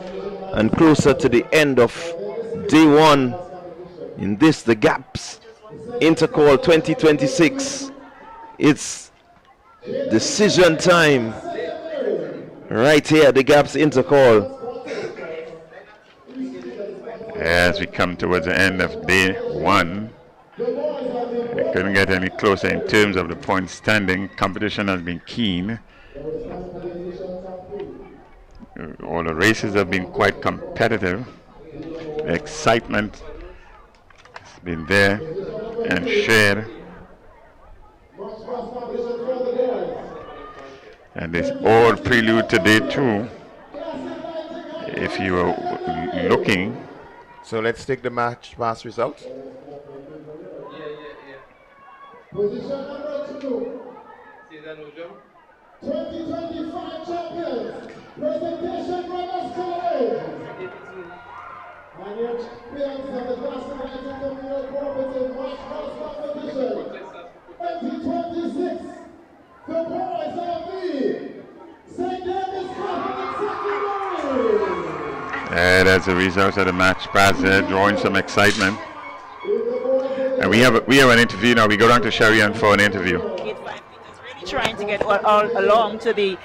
and closer to the end of day 1 in this, the GAPS Intercol 2026. It's decision time right here at the GAPS Intercol. As we come towards the end of day 1, we couldn't get any closer in terms of the point standing. Competition has been keen. All the races have been quite competitive. The excitement has been there and shared. And this all prelude to day 2. If you are looking. So let's take the match pass result. Position number 2. 2025 champions. Presentation Brothers College. And your champions of the Class of 19 Cooperative March Past Competition. 2026. The boys of the St. David's Catholic Secondary. And as a result of the match pass there, drawing some excitement. And we have an interview now. We go down to Sherian for an interview. Really trying to get all along to the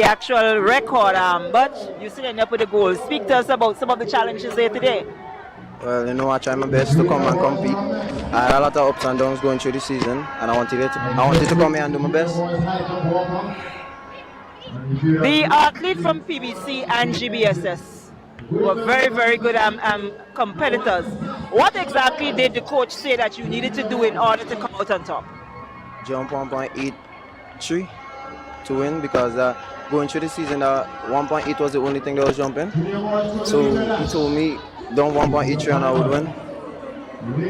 actual record, but you still end up with a goal. Speak to us about some of the challenges there today. Well, you know, I tried my best to come and compete. I had a lot of ups and downs going through the season, and I wanted to come here and do my best. The athlete from PBC and GBSS were very, very good competitors. What exactly did the coach say that you needed to do in order to come out on top? Jump 1.83 to win, because going through the season, 1.8 was the only thing that was jumping. So he told me, don't 1.83 and I would win.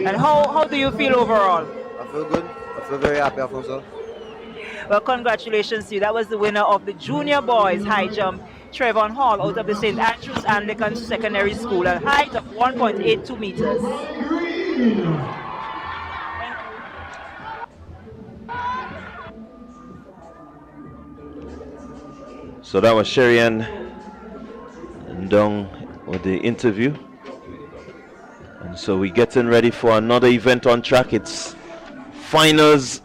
And how do you feel overall? I feel good. I feel very happy of myself. Well, congratulations to you. That was the winner of the junior boys high jump, Trevon Hall, out of the St. Andrews Anglican Secondary School, a height of 1.82 meters. So that was Sherian Ndong with the interview. And so we're getting ready for another event on track. It's finals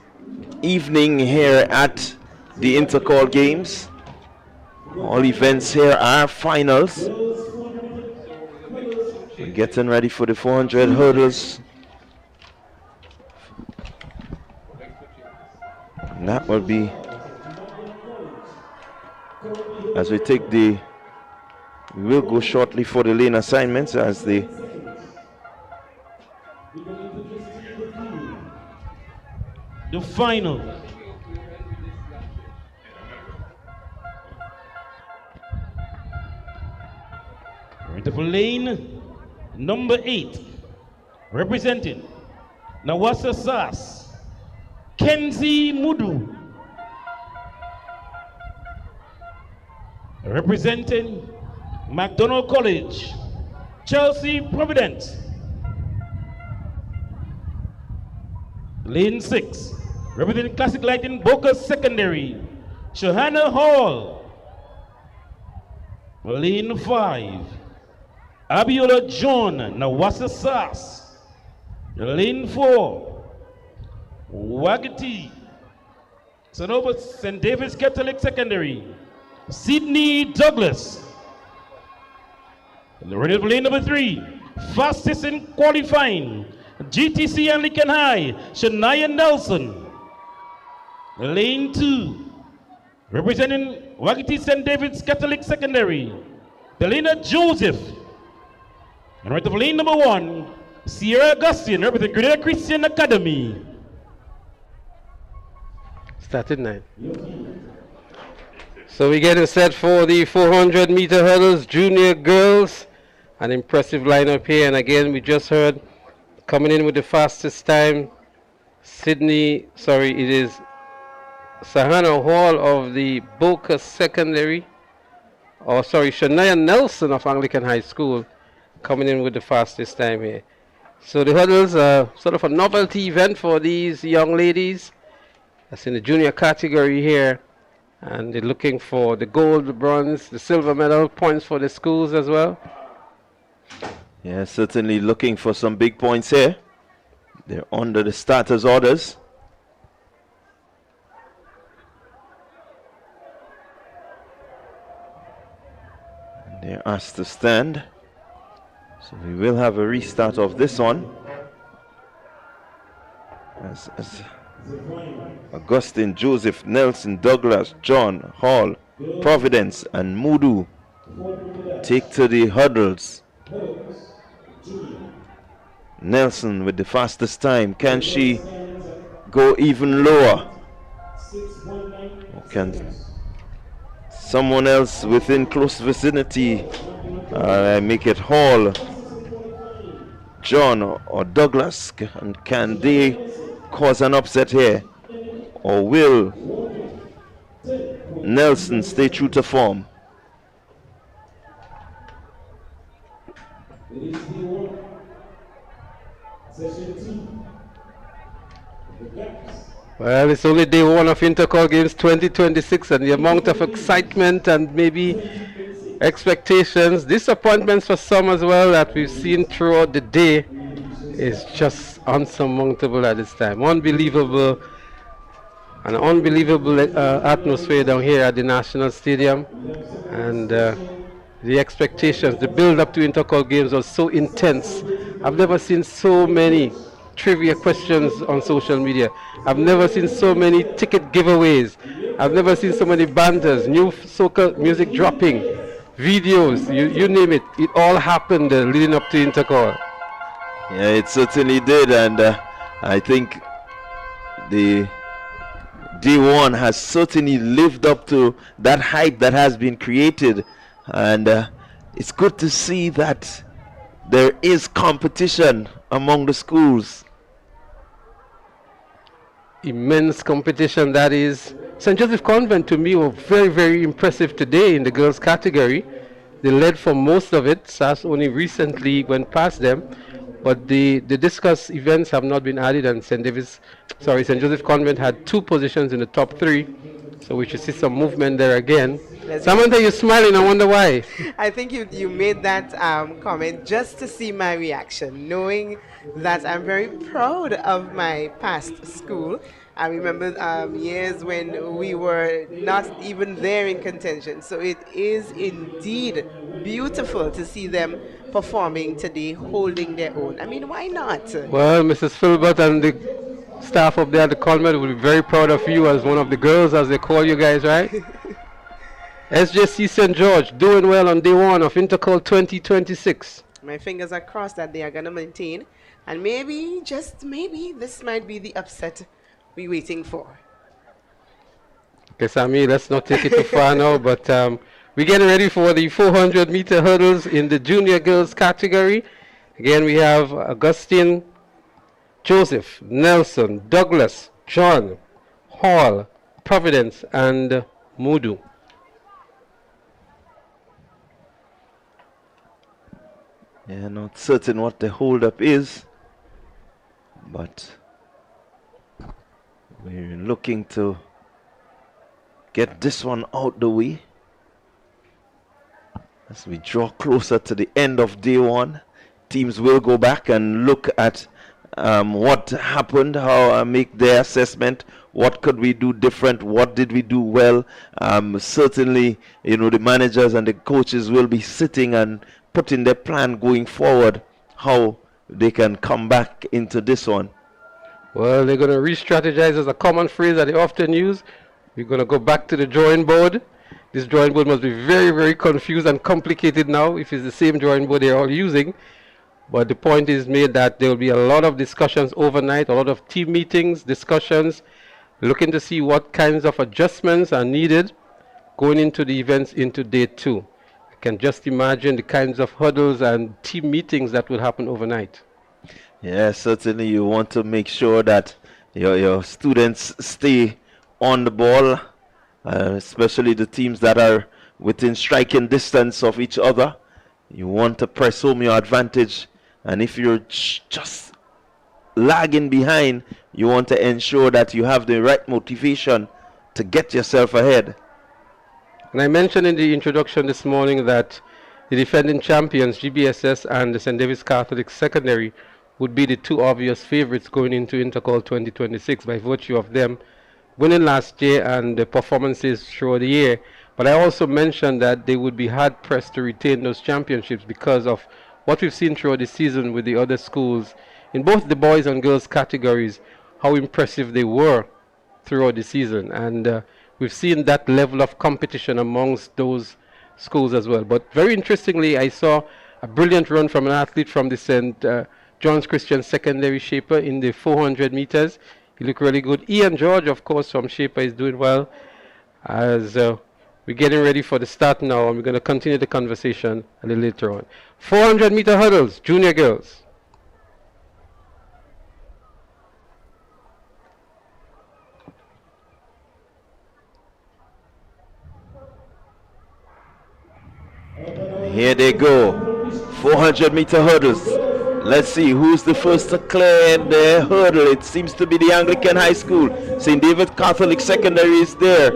evening here at the Intercol Games. All events here are finals. We're getting ready for the 400 hurdles. And that will be, as we take we will go shortly for the lane assignments as the final. Into lane number 8, representing Nawasa Sas, Kenzie Mudu. Representing McDonald College, Chelsea Providence. Lane 6, representing Classic Lighting Boca Secondary, Shohana Hall. Lane 5, Abiola John, Nawasa Sas. Lane 4, Wagati, Sonoma St. David's Catholic Secondary, Sydney Douglas. And the ready for lane number 3, fastest in qualifying, GTC Anglican High, Shania Nelson. Lane 2, representing Wagiti St. David's Catholic Secondary, Delina Joseph. And right of lane number 1, Sierra Augustine, representing Grenada Christian Academy. Started 9. So we're getting set for the 400 meter hurdles, junior girls. An impressive lineup here. And again, we just heard coming in with the fastest time, it is Sahana Hall of the Boca Secondary. Shania Nelson of Anglican High School coming in with the fastest time here. So the hurdles are sort of a novelty event for these young ladies. That's in the junior category here. And they're looking for the gold, the bronze, the silver medal, points for the schools as well. Yeah, certainly looking for some big points here. They're under the starters' orders. And they're asked to stand. So we will have a restart of this one. As Augustine, Joseph, Nelson, Douglas, John, Hall, Providence, and Mudu take to the hurdles. Nelson with the fastest time. Can she go even lower? Or can someone else within close vicinity. Make it Hall, John, or Douglas. And can they cause an upset here? Or will Nelson stay true to form? Well, it's only day one of Intercol Games 2026, and the amount of excitement and maybe expectations, disappointments for some as well that we've seen throughout the day is just unsurmountable at this time. Unbelievable, an unbelievable atmosphere down here at the National Stadium, and the expectations, the build-up to Intercol Games was so intense. I've never seen so many trivia questions on social media. I've never seen so many ticket giveaways. I've never seen so many banters, new soca music dropping, videos, you name it. It all happened leading up to Intercol. Yeah, it certainly did, and I think the day one has certainly lived up to that hype that has been created, and it's good to see that there is competition among the schools. Immense competition, that is. St. Joseph Convent to me were very, very impressive today in the girls category. They led for most of it. SAS only recently went past them, but the discus events have not been added, and St. Joseph Convent had 2 positions in the top 3, so we should see some movement there again. Samantha, you're smiling, I wonder why. I think you made that comment just to see my reaction, knowing that I'm very proud of my past school. I remember years when we were not even there in contention. So it is indeed beautiful to see them performing today, holding their own. I mean, why not? Well, Mrs. Filbert and the staff up there at the Convent will be very proud of you as one of the girls, as they call you guys, right? SJC St. George doing well on day one of Intercol 2026. My fingers are crossed that they are going to maintain. And maybe, just maybe, this might be the upset we're waiting for. Okay, Sammy, let's not take it too far now, but we're getting ready for the 400-meter hurdles in the junior girls category. Again, we have Augustine, Joseph, Nelson, Douglas, John, Hall, Providence, and Mudu. Yeah, not certain what the holdup is, but we're looking to get this one out the way as we draw closer to the end of day one. Teams will go back and look at what happened, how make their assessment, what could we do different, what did we do well. Certainly, you know, the managers and the coaches will be sitting and putting their plan going forward, how they can come back into this one. Well, they're going to re-strategize as a common phrase that they often use. We're going to go back to the drawing board. This drawing board must be very, very confused and complicated now if it's the same drawing board they're all using. But the point is made that there will be a lot of discussions overnight, a lot of team meetings, discussions, looking to see what kinds of adjustments are needed going into the events into day 2. I can just imagine the kinds of hurdles and team meetings that will happen overnight. Yeah, certainly you want to make sure that your students stay on the ball, especially the teams that are within striking distance of each other. You want to press home your advantage, and if you're just lagging behind, you want to ensure that you have the right motivation to get yourself ahead. And I mentioned in the introduction this morning that the defending champions, GBSS and the St. David's Catholic Secondary, would be the 2 obvious favorites going into Intercol 2026 by virtue of them winning last year and the performances throughout the year. But I also mentioned that they would be hard-pressed to retain those championships because of what we've seen throughout the season with the other schools in both the boys and girls categories, how impressive they were throughout the season. And we've seen that level of competition amongst those schools as well. But very interestingly, I saw a brilliant run from an athlete from the St. John's Christian Secondary Shaper in the 400 meters. He looked really good. Ian George, of course, from Shaper is doing well. As We're getting ready for the start now, and we're going to continue the conversation a little later on. 400-meter hurdles, junior girls. Here they go. 400-meter hurdles. Let's see who's the first to clear the hurdle. It seems to be the Anglican High School. St. David Catholic Secondary is there.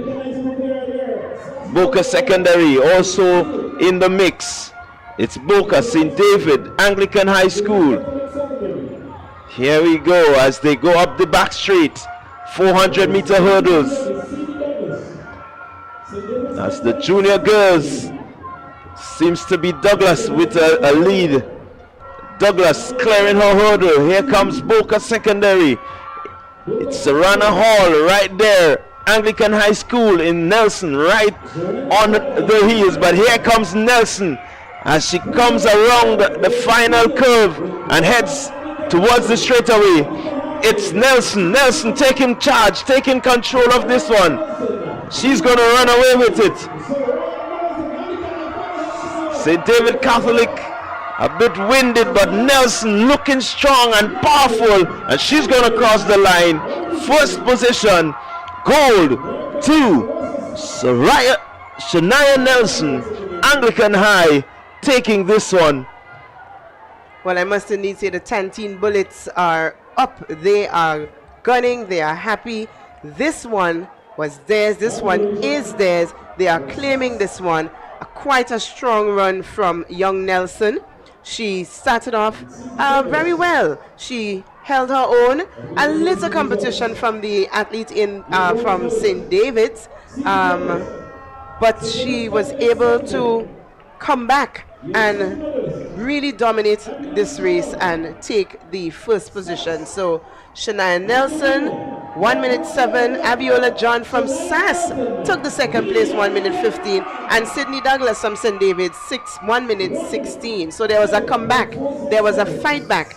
Boca Secondary also in the mix. It's Boca, St. David, Anglican High School. Here we go as they go up the back straight. 400-meter hurdles. That's the junior girls. Seems to be Douglas with a lead. Douglas clearing her hurdle. Here comes Boca Secondary. It's Serrana Hall right there. Anglican High School in Nelson right on the heels. But here comes Nelson as she comes around the final curve and heads towards the straightaway. It's Nelson. Nelson taking charge, taking control of this one. She's going to run away with it. St. David Catholic a bit winded, but Nelson looking strong and powerful, and she's going to cross the line. First position, gold to Shania Nelson, Anglican High, taking this one. Well, I must indeed say the 10 bullets are up. They are gunning. They are happy. This one was theirs. This one is theirs. They are claiming this one. Quite a strong run from young Nelson. She started off very well. She held her own. A little competition from the athlete from St. David's, but she was able to come back and really dominate this race and take the first position. So Shania Nelson, 1 minute 7. Abiola John from SAS took the second place, 1 minute 15. And Sydney Douglas from St. David's, 1 minute 16. So there was a comeback. There was a fight back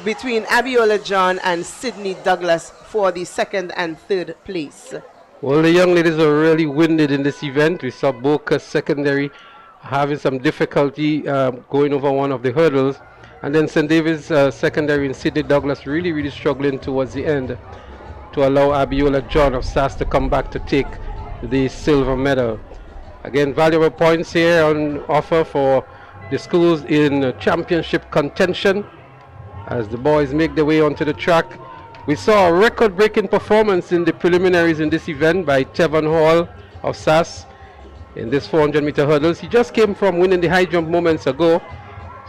between Abiola John and Sydney Douglas for the second and third place. Well, the young ladies are really winded in this event. We saw Boca Secondary having some difficulty going over one of the hurdles. And then St. David's Secondary and Sydney Douglas really struggling towards the end to allow Abiola John of SAS to come back to take the silver medal. Again, valuable points here on offer for the schools in championship contention as the boys make their way onto the track. We saw a record-breaking performance in the preliminaries in this event by Tevon Hall of SAS in this 400-meter hurdles. He just came from winning the high jump moments ago.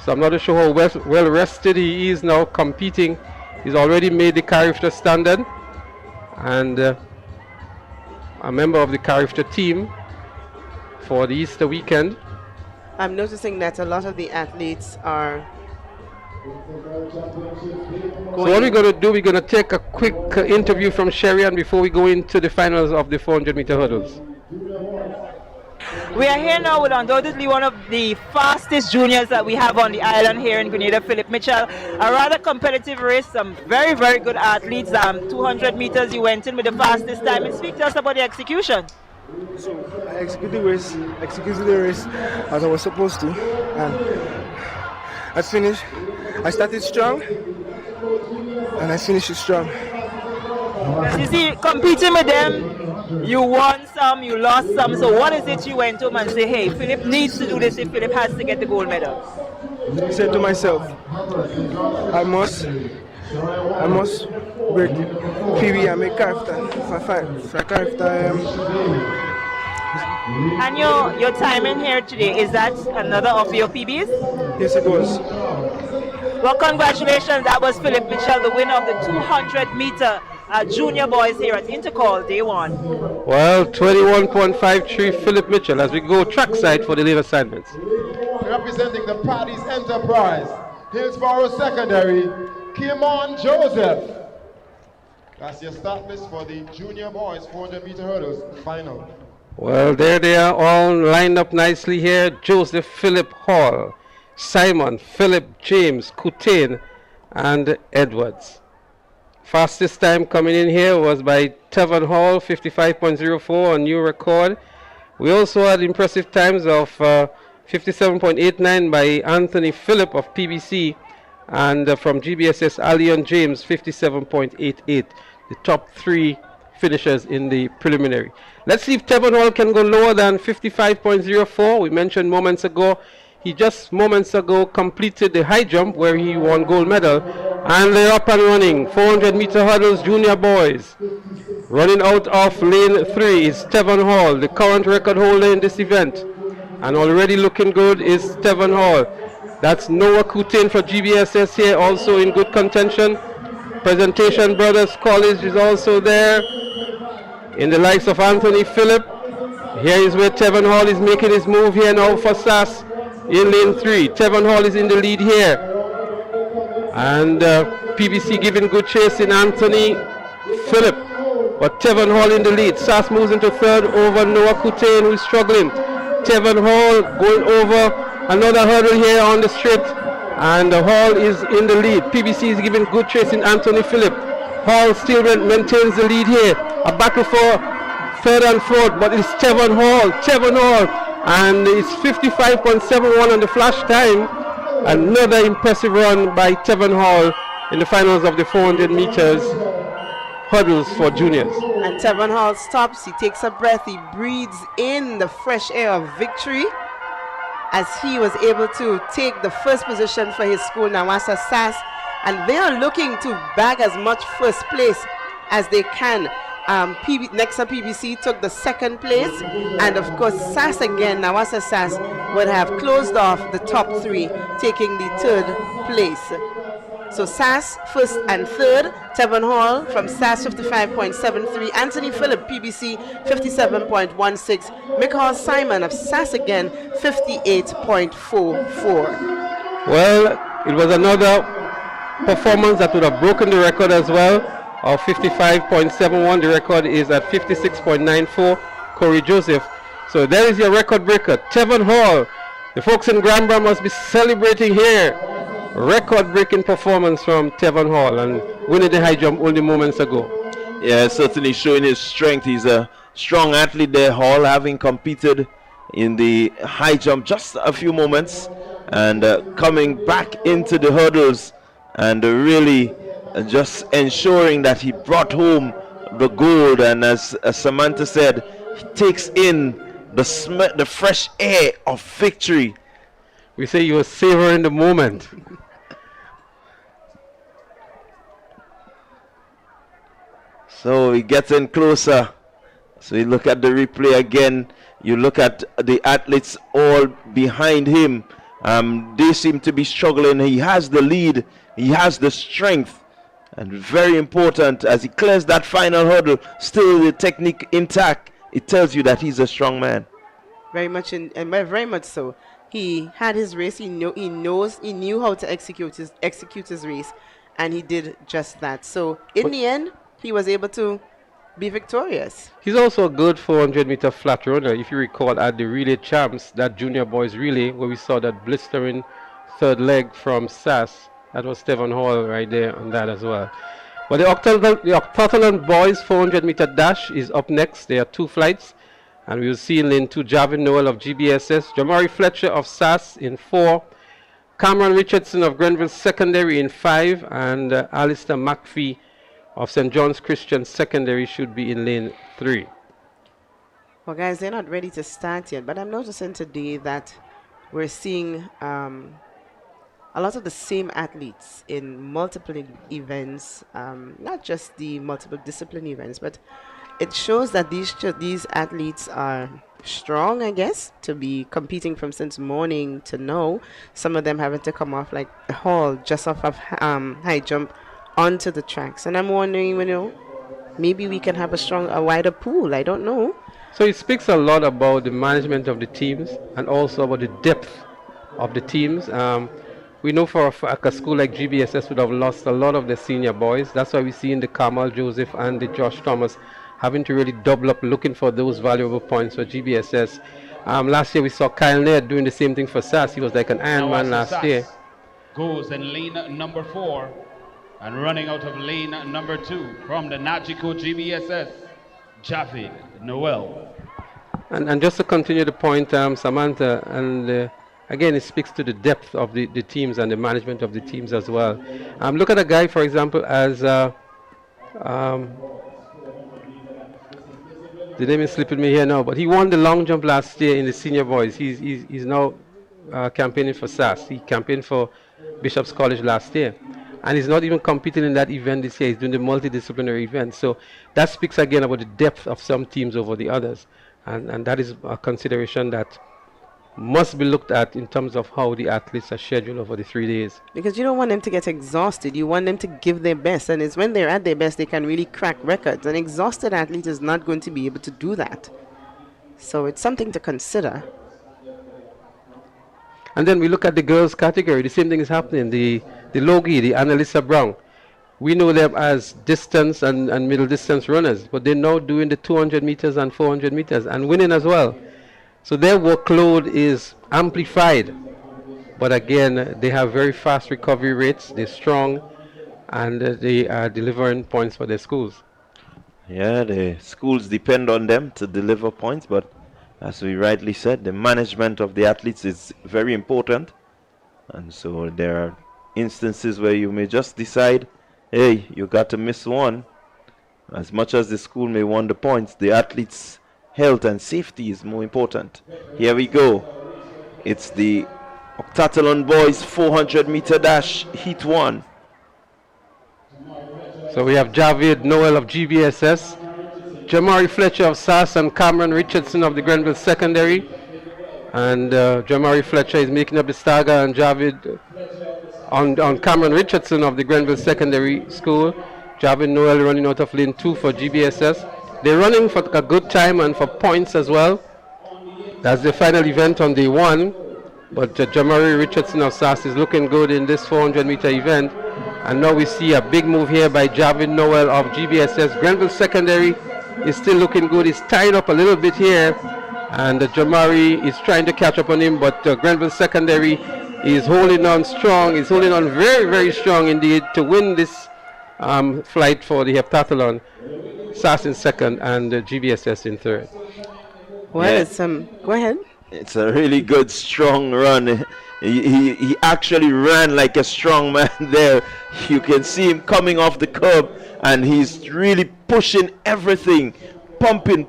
So I'm not sure how well rested he is now competing. He's already made the Carifta standard and a member of the Carifta team for the Easter weekend. I'm noticing that a lot of the athletes are So what we're going to do, we're going to take a quick interview from Sherian before we go into the finals of the 400-meter hurdles. We are here now with undoubtedly one of the fastest juniors that we have on the island here in Grenada, Philip Mitchell. A rather competitive race, some very good athletes. 200 meters, you went in with the fastest time. And speak to us about the execution. So I executed the race as I was supposed to, and I finished. I started strong, and I finished it strong. You see, competing with them, you won some, you lost some. So what is it you went home and say, hey, Philip needs to do this if Philip has to get the gold medal? I said to myself, I must break PB and make Carifta. If I Carifta, And your timing here today, is that another of your PBs? Yes, it was. Well, congratulations. That was Philip Mitchell, the winner of the 200-meter junior boys here at Intercol Day 1. Well, 21.53 Philip Mitchell as we go trackside for the lead assignments. Representing the Paddy's Enterprise, Hillsborough Secondary, Kimon Joseph. That's your start list for the junior boys 400-meter hurdles final. Well, there they are all lined up nicely here. Joseph Philip Hall, Simon, Philip James, Coutain, and Edwards. Fastest time coming in here was by Tevin Hall, 55.04, a new record. We also had impressive times of 57.89 by Anthony Phillip of PBC, and from GBSS, Alion James, 57.88. The top three finishers in the preliminary. Let's see if Tevin Hall can go lower than 55.04. We mentioned moments ago, he just moments ago completed the high jump where he won gold medal, and they're up and running. 400-meter hurdles, junior boys. Running out of lane 3 is Tevin Hall, the current record holder in this event. And already looking good is Tevin Hall. That's Noah Kutain for GBSS here, also in good contention. Presentation Brothers College is also there. In the likes of Anthony Phillip. Here is where Tevin Hall is making his move here now for SAS in lane 3. Tevin Hall is in the lead here. And PBC giving good chase in Anthony Phillip. But Tevin Hall in the lead. SAS moves into third over Noah Kutain, who is struggling. Tevin Hall going over another hurdle here on the straight. And Hall is in the lead. PBC is giving good chase in Anthony Phillip. Hall still maintains the lead here. A battle for third and fourth, but it's Tevin Hall. Tevin Hall. And it's 55.71 on the flash time. Another impressive run by Tevin Hall in the finals of the 400 meters hurdles for juniors. And Tevin Hall stops, he takes a breath, he breathes in the fresh air of victory as he was able to take the first position for his school, Nawassa SAS, and they are looking to bag as much first place as they can. Nexa PBC took the second place, and of course SAS again, Nawassa SAS, would have closed off the top three, taking the third place. So SAS first and third, Tevin Hall from SAS 55.73, Anthony Phillip PBC 57.16, Michael Simon of SAS again 58.44. Well, it was another performance that would have broken the record as well of 55.71. The record is at 56.94. Corey Joseph. So there is your record breaker, Tevin Hall. The folks in Granbra must be celebrating here. Record-breaking performance from Tevin Hall and winning the high jump only moments ago. Yeah, certainly showing his strength. He's a strong athlete there, Hall, having competed in the high jump just a few moments and coming back into the hurdles and really just ensuring that he brought home the gold. And as Samantha said, he takes in the fresh air of victory. We say you were savoring the moment. So he gets in closer. So you look at the replay again. You look at the athletes all behind him. They seem to be struggling. He has the lead. He has the strength. And very important, as he clears that final hurdle, still the technique intact. It tells you that he's a strong man. Very much, and very much so. He had his race. He knew how to execute his race, and he did just that. So in the end, he was able to be victorious. He's also a good 400-meter flat runner. If you recall at the relay champs, that junior boys relay, where we saw that blistering third leg from SAS, that was Tevin Hall right there on that as well. But the Octathlon boys 400-meter dash is up next. There are two flights. And we will see in lane 2, Javin Noel of GBSS, Jamari Fletcher of SAS in 4, Cameron Richardson of Grenville Secondary in 5, and Alistair McPhee of St. John's Christian Secondary should be in lane 3. Well, guys, they're not ready to start yet, but I'm noticing today that we're seeing a lot of the same athletes in multiple events, not just the multiple discipline events, but it shows that these athletes are strong, I guess, to be competing from since morning to now. Some of them having to come off like the Hall, just off of high jump onto the tracks. And I'm wondering, maybe we can have a wider pool. I don't know. So it speaks a lot about the management of the teams and also about the depth of the teams. We know for a fact a school like GBSS would have lost a lot of the senior boys. That's why we see in the Kamal Joseph and the Josh Thomas having to really double up looking for those valuable points for GBSS. Last year we saw Kyle Ned doing the same thing for SAS. He was like an Iron Man last year. Goes in lane number 4. And running out of lane number 2 from the Nagico GBSS, Javid Noel. And just to continue the point, Samantha, and again, it speaks to the depth of the teams and the management of the teams as well. Look at a guy, for example, as the name is slipping me here now, but he won the long jump last year in the senior boys. He's now campaigning for SAS. He campaigned for Bishop's College last year. And he's not even competing in that event this year. He's doing the multidisciplinary event. So that speaks again about the depth of some teams over the others. And that is a consideration that must be looked at in terms of how the athletes are scheduled over the 3 days. Because you don't want them to get exhausted. You want them to give their best. And it's when they're at their best they can really crack records. An exhausted athlete is not going to be able to do that. So it's something to consider. And then we look at the girls category. The same thing is happening. The Logie, the Annalisa Brown. We know them as distance and middle distance runners, but they're now doing the 200 meters and 400 meters and winning as well. So their workload is amplified. But again, they have very fast recovery rates. They're strong, and they are delivering points for their schools. Yeah, the schools depend on them to deliver points, but as we rightly said, the management of the athletes is very important. And so there are instances where you may just decide, hey, you got to miss one. As much as the school may want the points, the athletes' health and safety is more important. Here we go. It's the Octathlon boys 400 meter dash heat 1. So we have Javid Noel of GBSS, Jamari Fletcher of SAS, and Cameron Richardson of the Grenville Secondary. And Jamari Fletcher is making up the stagger, and Javid on Cameron Richardson of the Grenville Secondary School. Javid Noel running out of lane 2 for GBSS. They're running for a good time and for points as well. That's the final event on day 1. But Jamari Richardson of SAS is looking good in this 400 meter event. And now we see a big move here by Javid Noel of GBSS. Grenville Secondary is still looking good. He's tied up a little bit here. And Jamari is trying to catch up on him. But Grenville Secondary is holding on strong. He's holding on very, very strong indeed to win this flight for the heptathlon. SAS in second and GBSS in third. Well, yeah. It's go ahead. It's a really good, strong run. He actually ran like a strong man there. You can see him coming off the curb, and he's really pushing everything, pumping,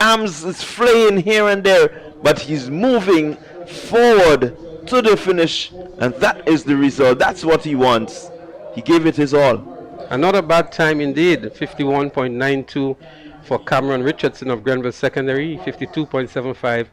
arms is flaying here and there, but he's moving forward to the finish, and that is the result. That's what he wants. He gave it his all. Another bad time indeed, 51.92 for Cameron Richardson of Grenville Secondary, 52.75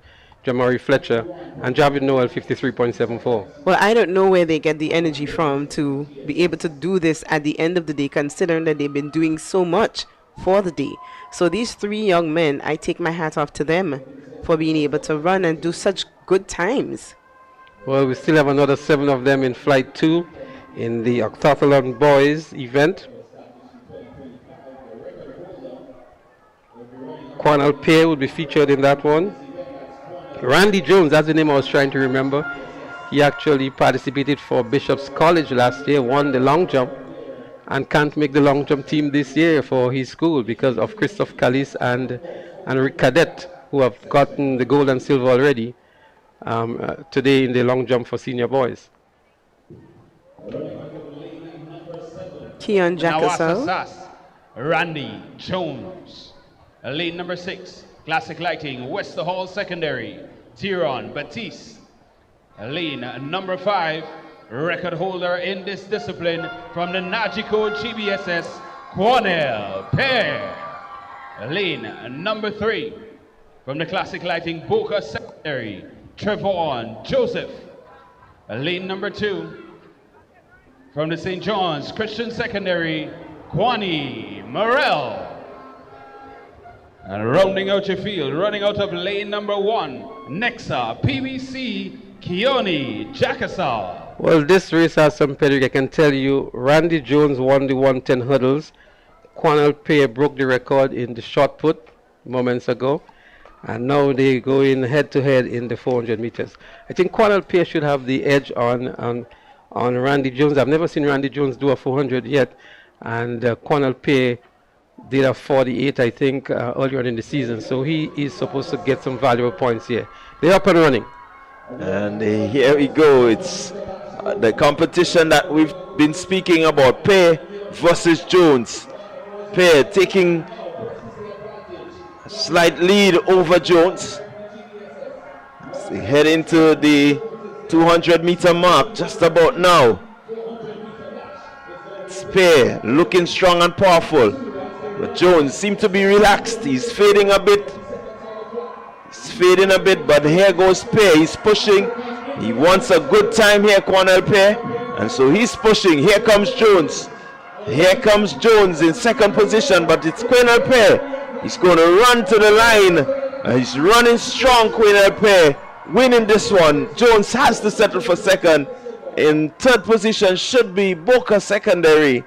Jamari Fletcher, and Javid Noel 53.74. Well, I don't know where they get the energy from to be able to do this at the end of the day, considering that they've been doing so much for the day. So these 3 young men, I take my hat off to them for being able to run and do such good times. Well, we still have another 7 of them in flight 2 in the Octathlon boys event. Quanal Pear will be featured in that one. Randy Jones, that's the name I was trying to remember. He actually participated for Bishop's College last year, won the long jump, and can't make the long jump team this year for his school because of Christophe Callis and Rick Cadet, who have gotten the gold and silver already today in the long jump for senior boys. Keon Jackson. Randy Jones. Lane number 6, Classic Lighting, Wester Hall Secondary, Tyrone Batiste. Lane number 5, record holder in this discipline from the Nagico GBSS, Quanel Pear. Lane number 3, from the Classic Lighting Boca Secondary, Trevon Joseph. Lane number 2, from the St. John's Christian Secondary, Kwani Morel. And rounding out your field, running out of lane number 1, Nexa PBC, Keone Jackasal. Well, this race has some pedigree. I can tell you, Randy Jones won the 110 hurdles. Quanel Pear broke the record in the shot put moments ago. And now they go in head-to-head in the 400 meters. I think Quanel Pear should have the edge on on Randy Jones. I've never seen Randy Jones do a 400 yet, and Cornell Pay did a 48, I think, earlier in the season. So he is supposed to get some valuable points here. They're up and running. And here we go. It's the competition that we've been speaking about. Pay versus Jones. Pay taking a slight lead over Jones. So they head into the 200-meter mark just about now. Pay looking strong and powerful. But Jones seems to be relaxed. He's fading a bit. But here goes Pay. He's pushing. He wants a good time here, Cornell Pay. And so he's pushing. Here comes Jones. Here comes Jones in second position, but it's Cornell Pay. He's going to run to the line. He's running strong, Cornell Pay. Winning this one. Jones has to settle for second. In third position should be Boca Secondary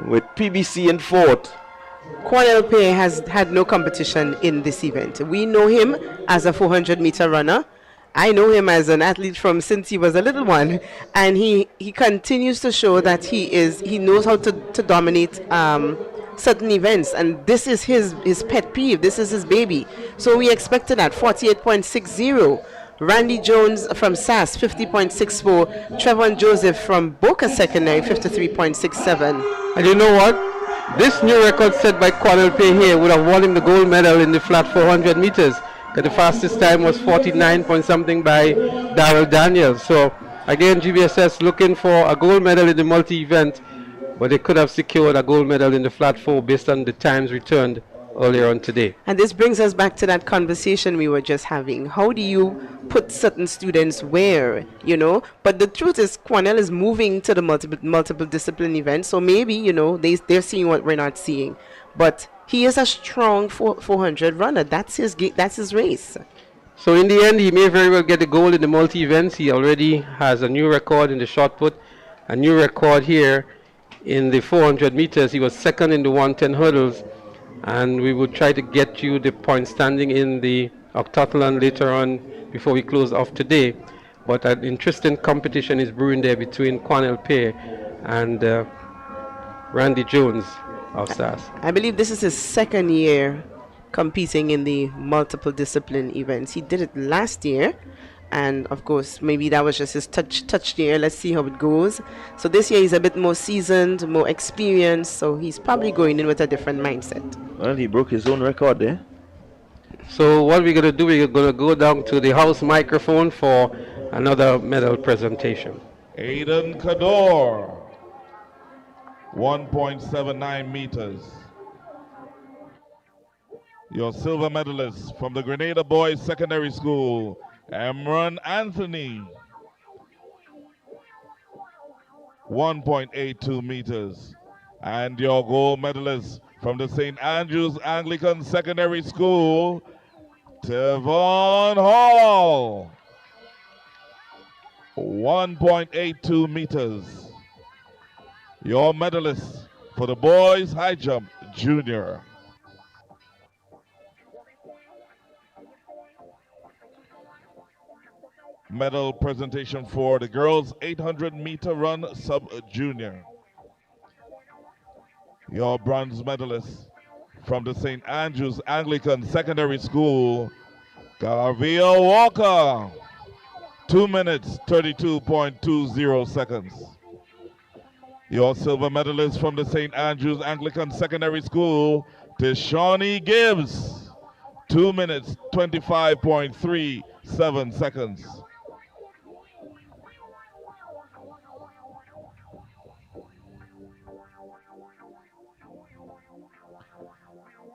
with PBC in fourth. Cornell Pay has had no competition in this event. We know him as a 400-meter runner. I know him as an athlete from since he was a little one, and he continues to show that he knows how to dominate certain events, and this is his pet peeve. This is his baby. So we expected that 48.60. Randy Jones from SAS 50.64. Trevon Joseph from Boca Secondary 53.67. And you know what? This new record set by Cornell Pay here would have won him the gold medal in the flat 400 meters. The fastest time was 49 point something by Darrell Daniels. So again, GBSS looking for a gold medal in the multi-event, but they could have secured a gold medal in the flat 4 based on the times returned earlier on today. And this brings us back to that conversation we were just having. How do you put certain students where, you know? But the truth is Cornell is moving to the multiple discipline event, so maybe, you know, they're seeing what we're not seeing. But he is a strong 400 runner. That's his race. So in the end, he may very well get the gold in the multi-events. He already has a new record in the shot put, a new record here in the 400 meters. He was second in the 110 hurdles. And we will try to get you the point standing in the octathlon later on before we close off today. But an interesting competition is brewing there between Cornell Pay and Randy Jones of SAS. I believe this is his second year competing in the multiple discipline events. He did it last year, and of course maybe that was just his touch year. Let's see how it goes. So this year he's a bit more seasoned, more experienced, so he's probably going in with a different mindset. Well, he broke his own record there. So what we're going to do, we're going to go down to the house microphone for another medal presentation. Aiden Kador, 1.79 meters. Your silver medalist from the Grenada Boys Secondary School, Emron Anthony, 1.82 meters. And your gold medalist from the St. Andrews Anglican Secondary School, Tevon Hall, 1.82 meters. Your medalist for the boys high jump junior. Medal presentation for the girls 800-meter run sub-junior. Your bronze medalist from the St. Andrews Anglican Secondary School, Garvia Walker, 2 minutes, 32.20 seconds. Your silver medalist from the St. Andrews Anglican Secondary School, Tishani Gibbs, 2 minutes, 25.37 seconds.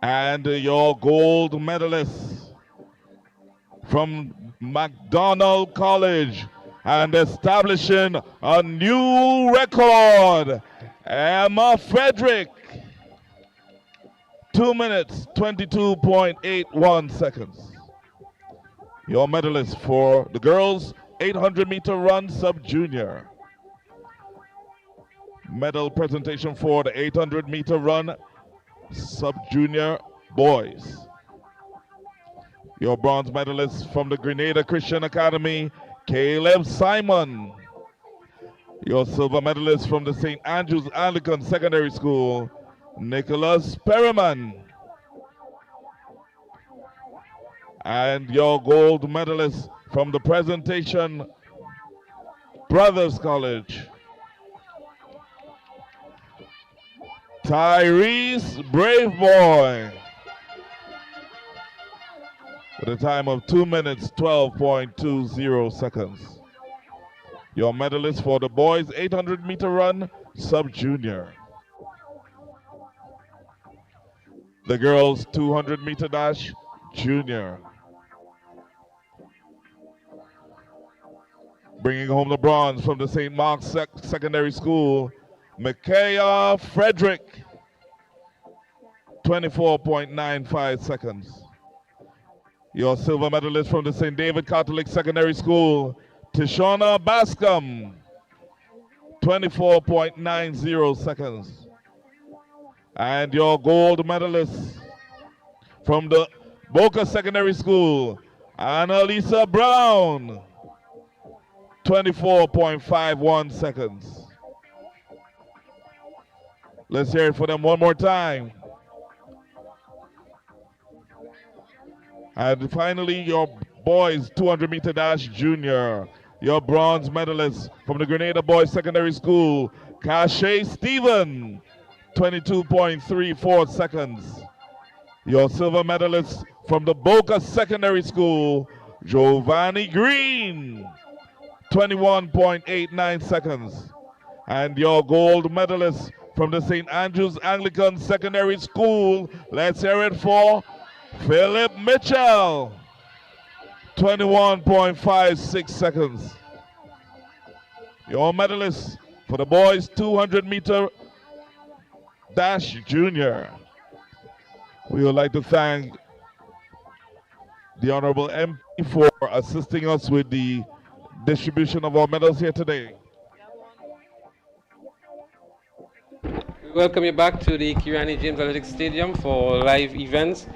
And your gold medalist from McDonald College and establishing a new record, Emma Frederick, 2 minutes, 22.81 seconds. Your medalist for the girls 800-meter run sub-junior. Medal presentation for the 800-meter run sub-junior boys. Your bronze medalist from the Grenada Christian Academy, Caleb Simon, Your silver medalist from the St. Andrews Anglican Secondary School, Nicholas Perriman. And your gold medalist from the Presentation Brothers College, Tyrese Braveboy, with a time of 2 minutes, 12.20 seconds. Your medalist for the boys 800-meter run, sub-junior. The girls 200-meter dash, junior. Bringing home the bronze from the St. Mark's Secondary School, Micaiah Frederick, 24.95 seconds. Your silver medalist from the St. David Catholic Secondary School, Tishona Bascom, 24.90 seconds. And your gold medalist from the Boca Secondary School, Annalisa Brown, 24.51 seconds. Let's hear it for them one more time. And finally, your boys 200-meter dash junior. Your bronze medalist from the Grenada Boys Secondary School, Cache Stephen, 22.34 seconds. Your silver medalist from the Boca Secondary School, Giovanni Green, 21.89 seconds. And your gold medalist from the St. Andrews Anglican Secondary School, let's hear it for Philip Mitchell, 21.56 seconds. Your medalist for the boys 200-meter dash junior. We would like to thank the Honorable MP for assisting us with the distribution of our medals here today. We welcome you back to the Kirani James Athletic Stadium for live events.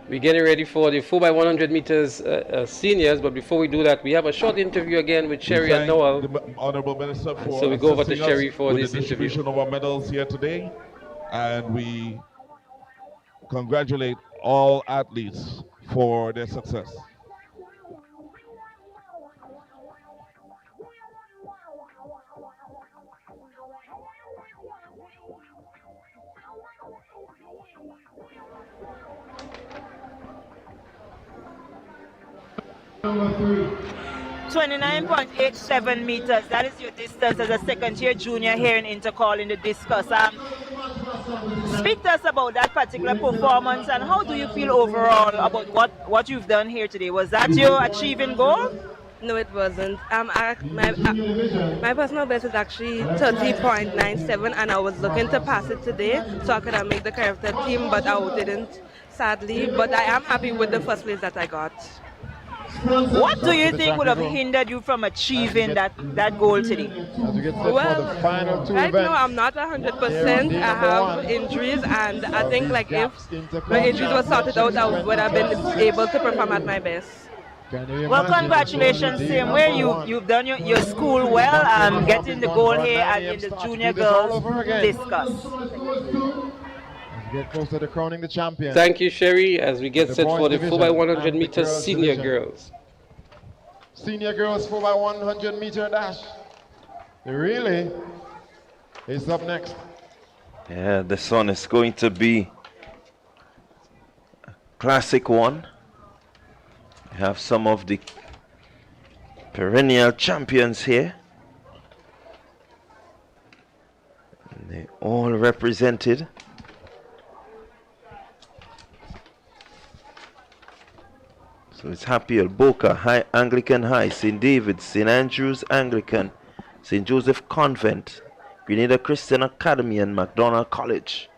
We're getting ready for the 4x100 meters seniors, but before we do that, we have a short interview again with Sherry and Noel. The Honorable Minister for so we go over to Sherry for with this the distribution interview. of our medals here today, and we congratulate all athletes for their success. Number 29.87 meters. That is your distance as a second-year junior here in Intercol in the discus. Speak to us about that particular performance and how do you feel overall about what you've done here today? Was that your achieving goal? No, it wasn't. My personal best is actually 30.97, and I was looking to pass it today so I could have made the character team, but I didn't, sadly. But I am happy with the first place that I got. What do you think would have hindered you from achieving that goal today? Well, right now I'm not 100%. I have injuries, and I think like if my injuries were sorted out, I would have been able to perform at my best. Well, congratulations. Same way you've done your school well, getting the goal here and in the junior girls discus. Get close to crowning the champion. Thank you, Sherry, as we get set for the 4x100 meters senior girls. Senior girls 4x100 meter dash. The relay is up next. Yeah, this one is going to be a classic one. We have some of the perennial champions here. And they all represented. So it's Happy Boca High Anglican High, St. David's, St. Andrews Anglican, St. Joseph Convent, Grenada Christian Academy, and McDonald College.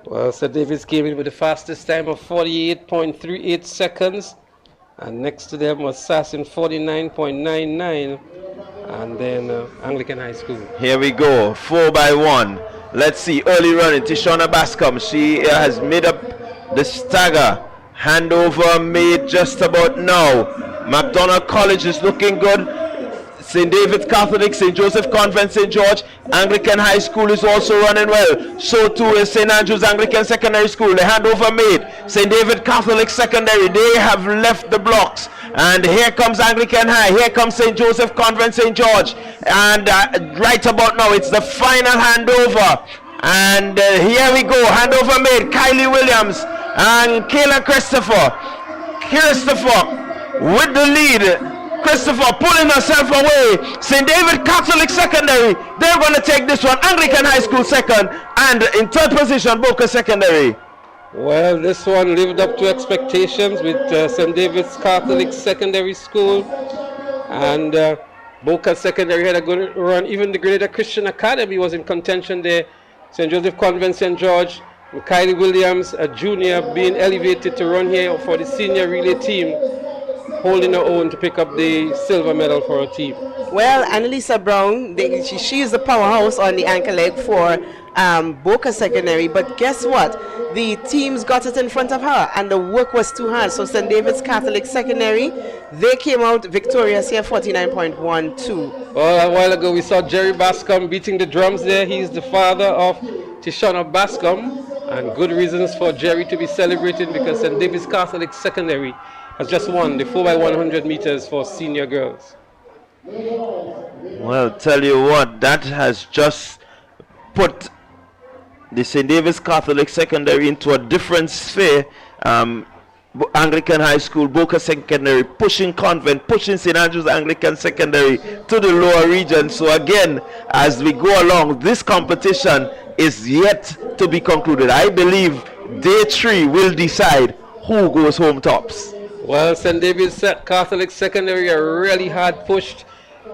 Well, St. David's came in with the fastest time of 48.38 seconds. And next to them was Sassin 49.99. And then Anglican High School. Here we go, 4x1. Let's see, early running, Tishona Bascom. She has made up the stagger. Handover made just about now. McDonald College is looking good. St. David's Catholic, St. Joseph Convent, St. George Anglican High School is also running well. So too is St. Andrew's Anglican Secondary School. The handover made. St. David Catholic Secondary, they have left the blocks. And here comes Anglican High. Here comes St. Joseph Convent, St. George. And right about now, it's the final handover. And here we go. Handover made. Kylie Williams and Kayla Christopher. With the lead. Christopher pulling herself away. St. David Catholic Secondary, they're going to take this one. Anglican High School second, and in third position, Boca Secondary. Well, this one lived up to expectations with St. David's Catholic Secondary School, and Boca Secondary had a good run. Even the Grenada Christian Academy was in contention there. St. Joseph Convent, St. George, with Kylie Williams, a junior, being elevated to run here for the senior relay team, holding her own to pick up the silver medal for her team. Well, Annalisa Brown, she is the powerhouse on the ankle leg for Boca Secondary, but guess what? The teams got it in front of her, and the work was too hard. So St. David's Catholic Secondary, they came out victorious here, 49.12. Well, a while ago we saw Jerry Bascom beating the drums there. He's the father of Tishana Bascom, and good reasons for Jerry to be celebrating because St. David's Catholic Secondary has just won the 4x100 meters for senior girls. Well, tell you what, that has just put the St. David's Catholic Secondary into a different sphere. Anglican High School, Boca Secondary, pushing Convent, pushing St. Andrew's Anglican Secondary to the lower region. So again, as we go along, this competition is yet to be concluded. I believe day 3 will decide who goes home tops. Well, St. David's Catholic Secondary are really hard pushed.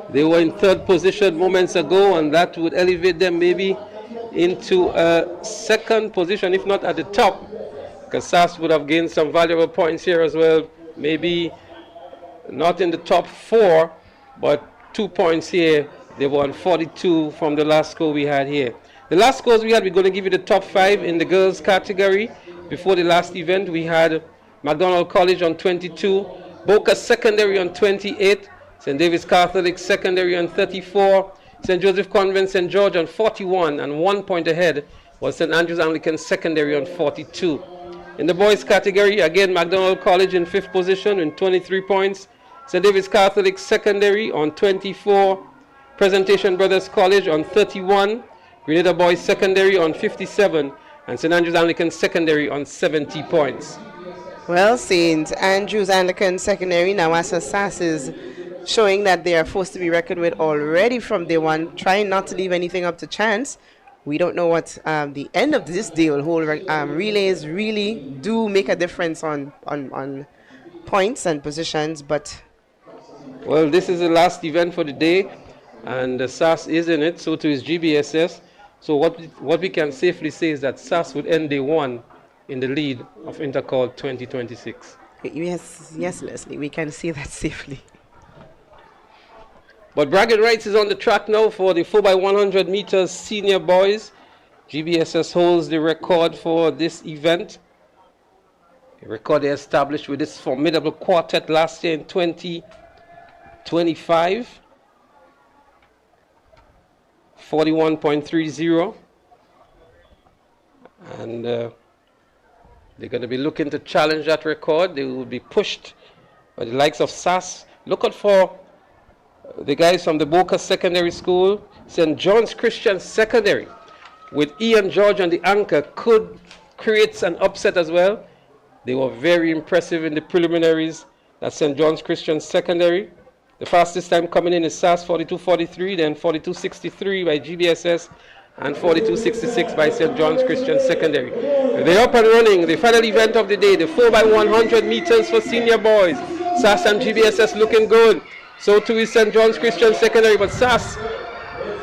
They were in third position moments ago, and that would elevate them maybe into a second position, if not at the top, because SAS would have gained some valuable points here as well. Maybe not in the top 4, but 2 points here. They were on 42 from the last score we had here. The last scores we had, we're going to give you the top 5 in the girls category. Before the last event, we had McDonald College on 22, Boca Secondary on 28, St. David's Catholic Secondary on 34, St. Joseph Convent St. George on 41, and 1 point ahead was St. Andrew's Anglican Secondary on 42. In the boys category, again, McDonald College in 5th position in 23 points, St. David's Catholic Secondary on 24, Presentation Brothers College on 31, Grenada Boys Secondary on 57, and St. Andrew's Anglican Secondary on 70 points. Well, St. Andrew's Anglican Secondary, now as SAS is showing that they are forced to be reckoned with already from day one, trying not to leave anything up to chance. We don't know what the end of this day will hold. Relays really do make a difference on points and positions, but... Well, this is the last event for the day, and SAS is in it, so too is GBSS. So what we can safely say is that SAS would end day 1 in the lead of Intercol 2026. Yes, Leslie, we can say that safely. But bragging rights is on the track now for the 4x100 meters senior boys. GBSS holds the record for this event. A record they established with this formidable quartet last year in 2025. 41.30. And they're going to be looking to challenge that record. They will be pushed by the likes of SAS. Look out for the guys from the Boca Secondary School, St. John's Christian Secondary, with Ian George on the anchor, could create an upset as well. They were very impressive in the preliminaries. That's St. John's Christian Secondary. The fastest time coming in is SAS 42.43, then 42.63 by GBSS, and 42.66 by St. John's Christian Secondary. They're up and running. The final event of the day, the 4x100 meters for senior boys. SAS and GBSS looking good. So too is St. John's Christian Secondary, but SAS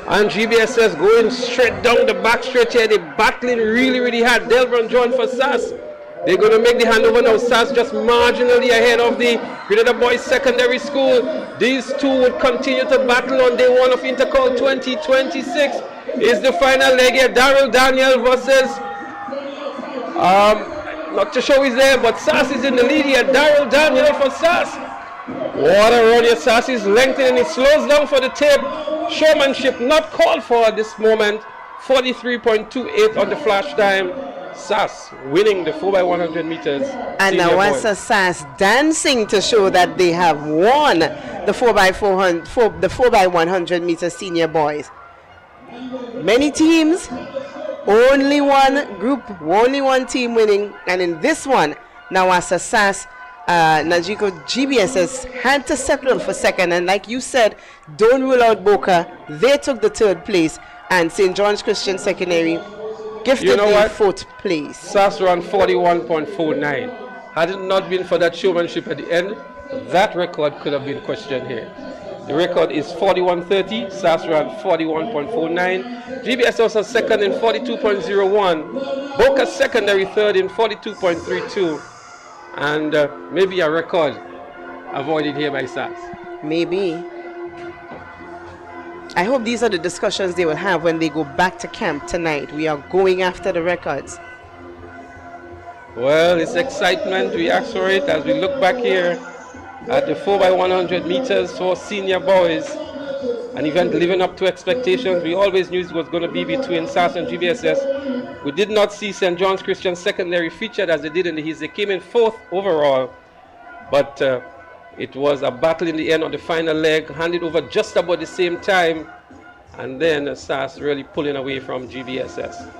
and GBSS going straight down the back stretch here. They're battling really, really hard. Delbron John for SAS. They're going to make the handover now. SAS just marginally ahead of the Grenada Boys Secondary School. These two would continue to battle on day 1 of Intercol 2026. Is the final leg here. Daryl Daniel versus, not too sure who's there, but SAS is in the lead here. Daryl Daniel for SAS. Water around your SAS is lengthening. It slows down for the tape. Showmanship not called for at this moment. 43.28 on the flash time. SAS winning the 4x100 meters. And senior now boys. SAS dancing to show that they have won the 4x400, the 4x100 meter senior boys. Many teams, only one group, only one team winning. And in this one, now SAS, Najiko GBSS had to settle for second. And like you said, don't rule out Boca. They took the third place. And St. John's Christian Secondary gifted the fourth place. SAS ran 41.49. Had it not been for that showmanship at the end, that record could have been questioned here. The record is 41.30. SAS ran 41.49. GBS also second in 42.01. Boca Secondary third in 42.32. And maybe a record avoided here by SAS. Maybe. I hope these are the discussions they will have when they go back to camp tonight. We are going after the records. Well, it's excitement. We ask for it as we look back here at the 4x100 meters for senior boys. An event living up to expectations. We always knew it was going to be between SAS and GBSS. We did not see St. John's Christian Secondary featured as they did in the heats. They came in fourth overall, but it was a battle in the end on the final leg, handed over just about the same time, and then SAS really pulling away from GBSS.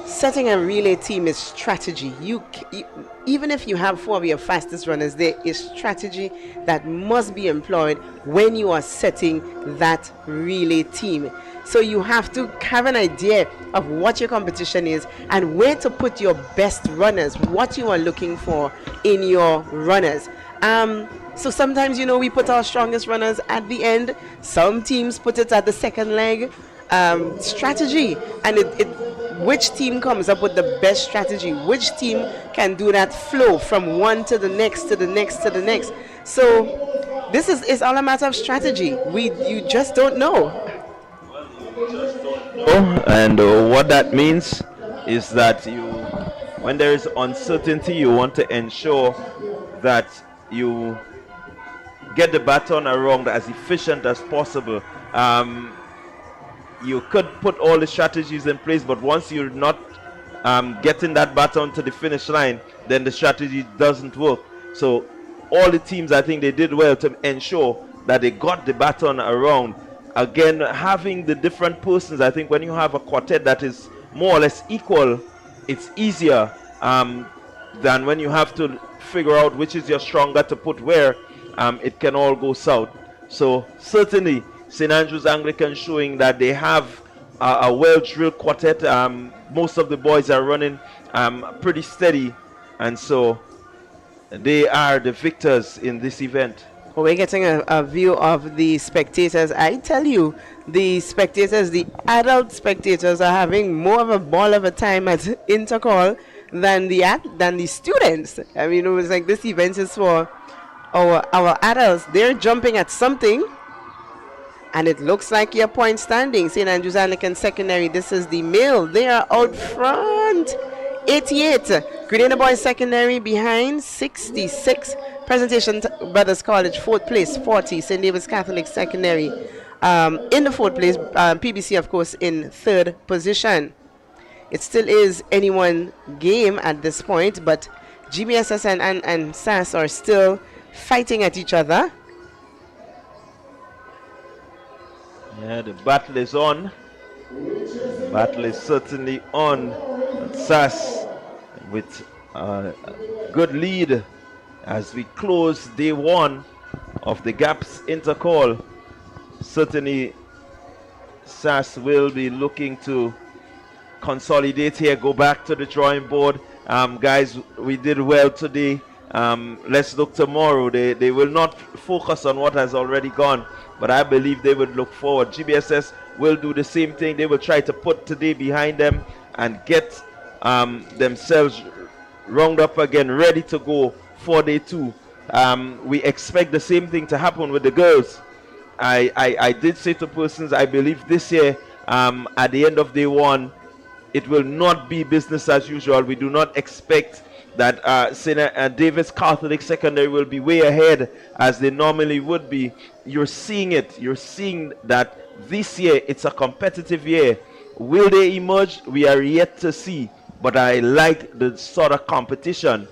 Setting a relay team is strategy. Even if you have four of your fastest runners, there is strategy that must be employed when you are setting that relay team. So you have to have an idea of what your competition is and where to put your best runners, what you are looking for in your runners. So sometimes, we put our strongest runners at the end. Some teams put it at the second leg. Strategy, and which team comes up with the best strategy, which team can do that flow from one to the next to the next to the next. So this is all a matter of strategy. You just don't know. And what that means is that when there is uncertainty, you want to ensure that you get the baton around as efficient as possible. You could put all the strategies in place, but once you're not getting that baton to the finish line, then the strategy doesn't work. So all the teams, I think they did well to ensure that they got the baton around. Again, having the different persons, I think when you have a quartet that is more or less equal, it's easier than when you have to figure out which is your stronger to put where. It can all go south. So certainly St. Andrew's Anglican showing that they have a well-drilled quartet. Most of the boys are running pretty steady, and so they are the victors in this event. Well, we're getting a view of the spectators. I tell you, the spectators, the adult spectators, are having more of a ball of a time at Intercol than the students. I mean, it was like this event is for our adults. They're jumping at something. And it looks like your point standing. St. Andrew's Anglican Secondary, this is the male. They are out front. 88. Grenada Boys Secondary behind 66. Presentation Brothers College, 4th place, 40. St. David's Catholic Secondary in the 4th place. PBC, of course, in 3rd position. It still is anyone game at this point, but GBSS and SAS are still fighting at each other. Yeah, the battle is on. Battle is certainly on. SAS with a good lead as we close day one of the GAPS Intercall. Certainly SAS will be looking to consolidate here, go back to the drawing board. Guys, we did well today. Let's look tomorrow. They will not focus on what has already gone, but I believe they would look forward. GBSS will do the same thing. They will try to put today behind them and get themselves round up again, ready to go for day two. We expect the same thing to happen with the girls. I did say to persons, I believe this year, at the end of day one, it will not be business as usual. We do not expect that St. David's Catholic Secondary will be way ahead as they normally would be. You're seeing it. You're seeing that this year it's a competitive year. Will they emerge? We are yet to see. But I like the sort of competition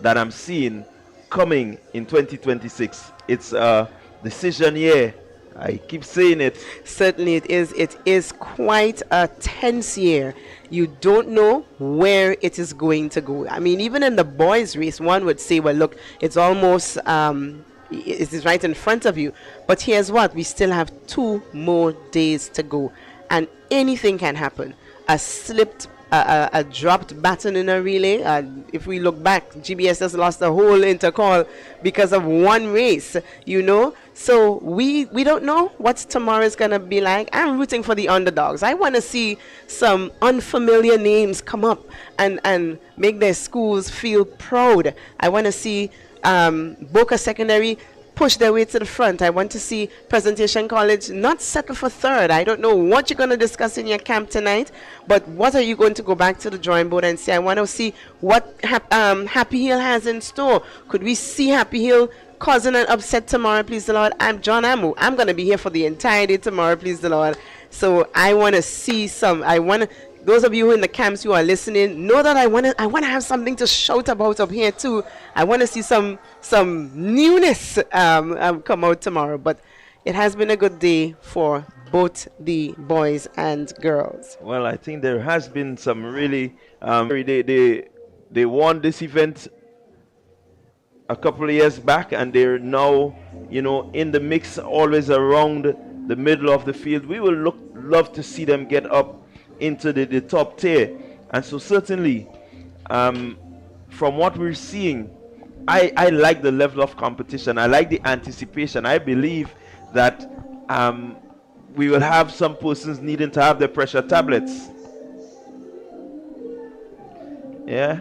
that I'm seeing coming in 2026. It's a decision year. I keep saying it. Certainly it is. It is quite a tense year. You don't know where it is going to go. I mean, even in the boys' race, one would say, well, look, it's almost, it is right in front of you. But here's what, we still have 2 more days to go. And anything can happen. A dropped baton in a relay. If we look back, GBSS lost the whole Intercol because of one race, you know. So we don't know what tomorrow is going to be like. I'm rooting for the underdogs. I want to see some unfamiliar names come up and make their schools feel proud. I want to see Boca Secondary push their way to the front. I want to see Presentation College not settle for third. I don't know what you're going to discuss in your camp tonight, but what are you going to go back to the drawing board and say? I want to see what Happy Hill has in store. Could we see Happy Hill causing an upset tomorrow, please the Lord? I'm John Amu. I'm going to be here for the entire day tomorrow, please the Lord. So I want to see some. Those of you who in the camps who are listening, know that I want to have something to shout about up here too. I want to see some newness come out tomorrow. But it has been a good day for both the boys and girls. Well, I think there has been some really they won this event a couple of years back, and they're now, you know, in the mix, always around the middle of the field. We will love to see them get up into the top tier. And so certainly from what we're seeing, I like the level of competition. I like the anticipation. I believe that we will have some persons needing to have their pressure tablets. Yeah,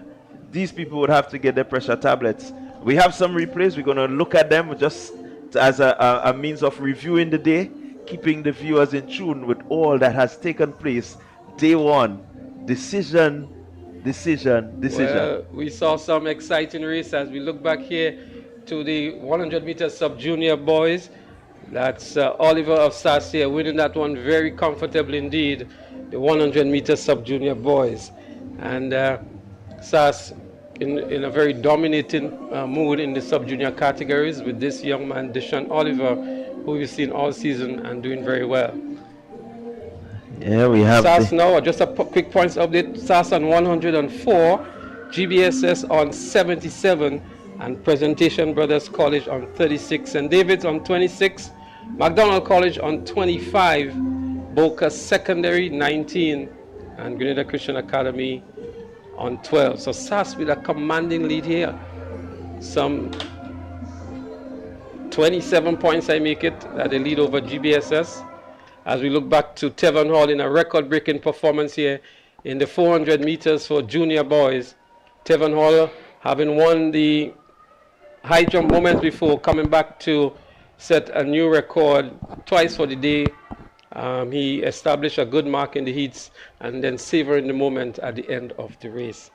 these people would have to get their pressure tablets. We have some replays. We're going to look at them just as a means of reviewing the day, keeping the viewers in tune with all that has taken place. Day one, decision. Well, we saw some exciting race as we look back here to the 100 meter sub-junior boys. That's Oliver of Sassia winning that one very comfortably indeed, the 100 meter sub-junior boys. And Sas in a very dominating mood in the sub-junior categories with this young man, Deshaun Oliver, who we've seen all season and doing very well. Yeah, we have SAS now, just a quick points update. SAS on 104, GBSS on 77, and Presentation Brothers College on 36, and David's on 26, McDonald College on 25, Boca Secondary 19, and Grenada Christian Academy on 12. So SAS with a commanding lead here. Some 27 points I make it that they lead over GBSS. As we look back to Tevin Hall in a record-breaking performance here in the 400 meters for junior boys. Tevin Hall, having won the high jump moments before, coming back to set a new record twice for the day. He established a good mark in the heats and then savoring the moment at the end of the race.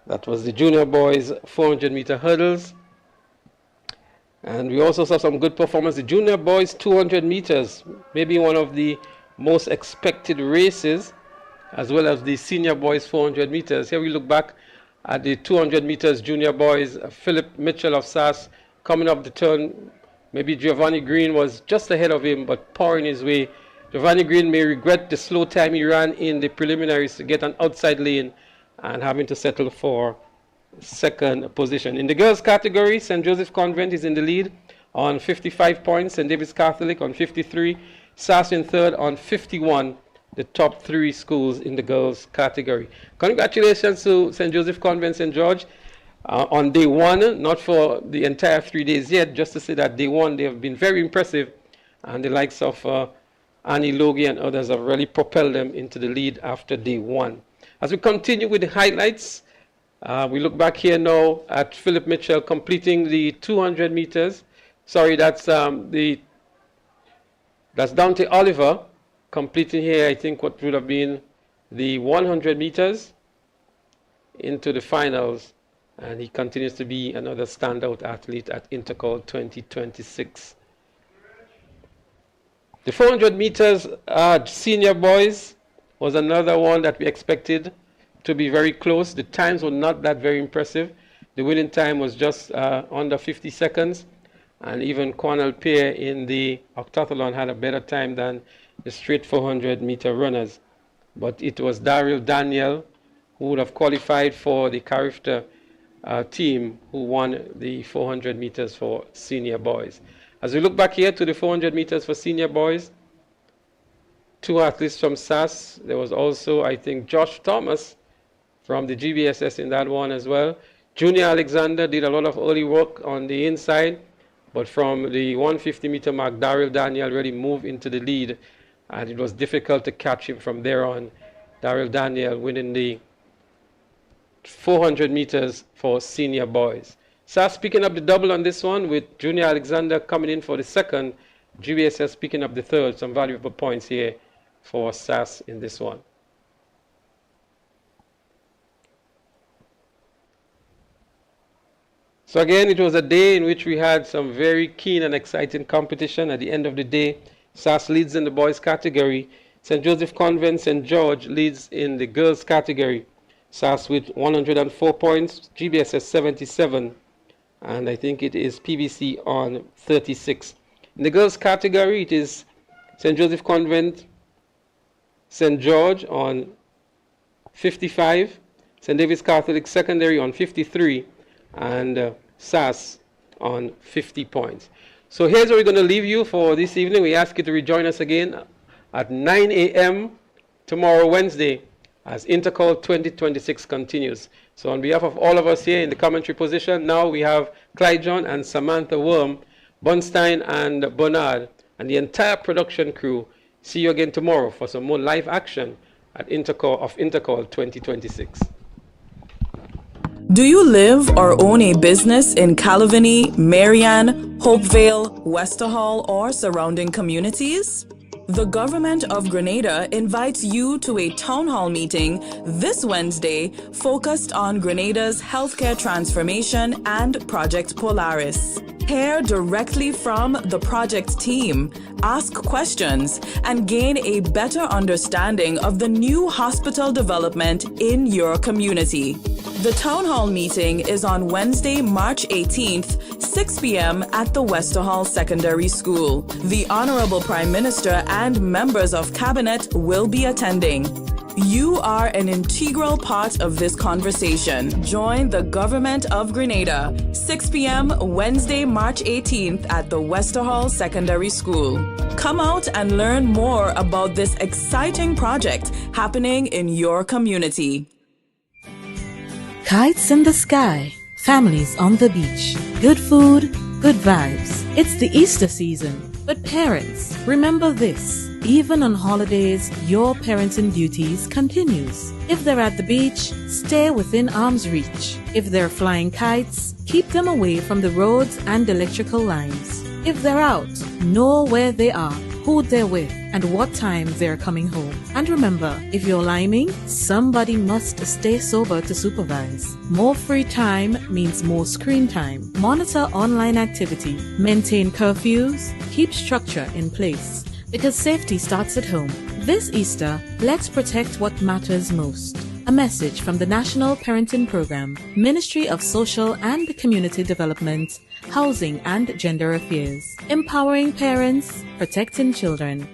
That was the junior boys 400 meter hurdles. And we also saw some good performance. The junior boys 200 meters, maybe one of the most expected races, as well as the senior boys 400 meters. Here we look back at the 200 meters junior boys. Philip Mitchell of SAS coming up the turn. Maybe Giovanni Green was just ahead of him, but pouring his way. Giovanni Green may regret the slow time he ran in the preliminaries to get an outside lane and having to settle for second position. In the girls category, St. Joseph Convent is in the lead on 55 points, St. David's Catholic on 53, SAS in third on 51, the top 3 schools in the girls category. Congratulations to St. Joseph Convent St. George on day 1, not for the entire 3 days yet, just to say that day 1 they have been very impressive, and the likes of Annie Logie and others have really propelled them into the lead after day 1. As we continue with the highlights, we look back here now at Philip Mitchell completing the 200 meters. Sorry, that's Dante Oliver completing here, I think, what would have been the 100 meters into the finals. And he continues to be another standout athlete at Intercol 2026. The 400 meters senior boys was another one that we expected to be very close. The times were not that very impressive. The winning time was just under 50 seconds. And even Cornell Pear in the octathlon had a better time than the straight 400 meter runners. But it was Daryl Daniel who would have qualified for the Carifta team who won the 400 meters for senior boys. As we look back here to the 400 meters for senior boys, 2 athletes from SAS. There was also, I think, Josh Thomas from the GBSS in that one as well. Junior Alexander did a lot of early work on the inside, but from the 150 meter mark, Daryl Daniel really moved into the lead, and it was difficult to catch him from there on. Daryl Daniel winning the 400 meters for senior boys. SAS picking up the double on this one with Junior Alexander coming in for the second, GBSS picking up the third. Some valuable points here for SAS in this one. So again, it was a day in which we had some very keen and exciting competition. At the end of the day, SAS leads in the boys category. St. Joseph Convent St. George leads in the girls category. SAS with 104 points, GBSS 77, and I think it is PBC on 36. In the girls category, it is St. Joseph Convent St. George on 55, St. David's Catholic Secondary on 53, and SAS on 50 points. So here's where we're going to leave you for this evening. We ask you to rejoin us again at 9 a.m. tomorrow, Wednesday, as Intercol 2026 continues. So on behalf of all of us here in the commentary position, now we have Clyde John and Samantha Worm, Bunstein and Bernard, and the entire production crew. See you again tomorrow for some more live action at Intercol 2026. Do you live or own a business in Calavini, Marianne, Hopevale, Westerhall, or surrounding communities? The Government of Grenada invites you to a town hall meeting this Wednesday focused on Grenada's healthcare transformation and Project Polaris. Hear directly from the project team, ask questions, and gain a better understanding of the new hospital development in your community. The town hall meeting is on Wednesday, March 18th, 6 p.m. at the Westerhall Secondary School. The Honorable Prime Minister and members of Cabinet will be attending. You are an integral part of this conversation. Join the Government of Grenada, 6 p.m. Wednesday, March 18th at the Westerhall Secondary School. Come out and learn more about this exciting project happening in your community. Kites in the sky, families on the beach, good food, good vibes. It's the Easter season, but parents, remember this. Even on holidays, your parenting duties continues. If they're at the beach, stay within arm's reach. If they're flying kites, keep them away from the roads and electrical lines. If they're out, know where they are, who they're with, and what time they're coming home. And remember, if you're liming, somebody must stay sober to supervise. More free time means more screen time. Monitor online activity. Maintain curfews. Keep structure in place. Because safety starts at home. This Easter, let's protect what matters most. A message from the National Parenting Program, Ministry of Social and Community Development, Housing and Gender Affairs. Empowering parents, protecting children.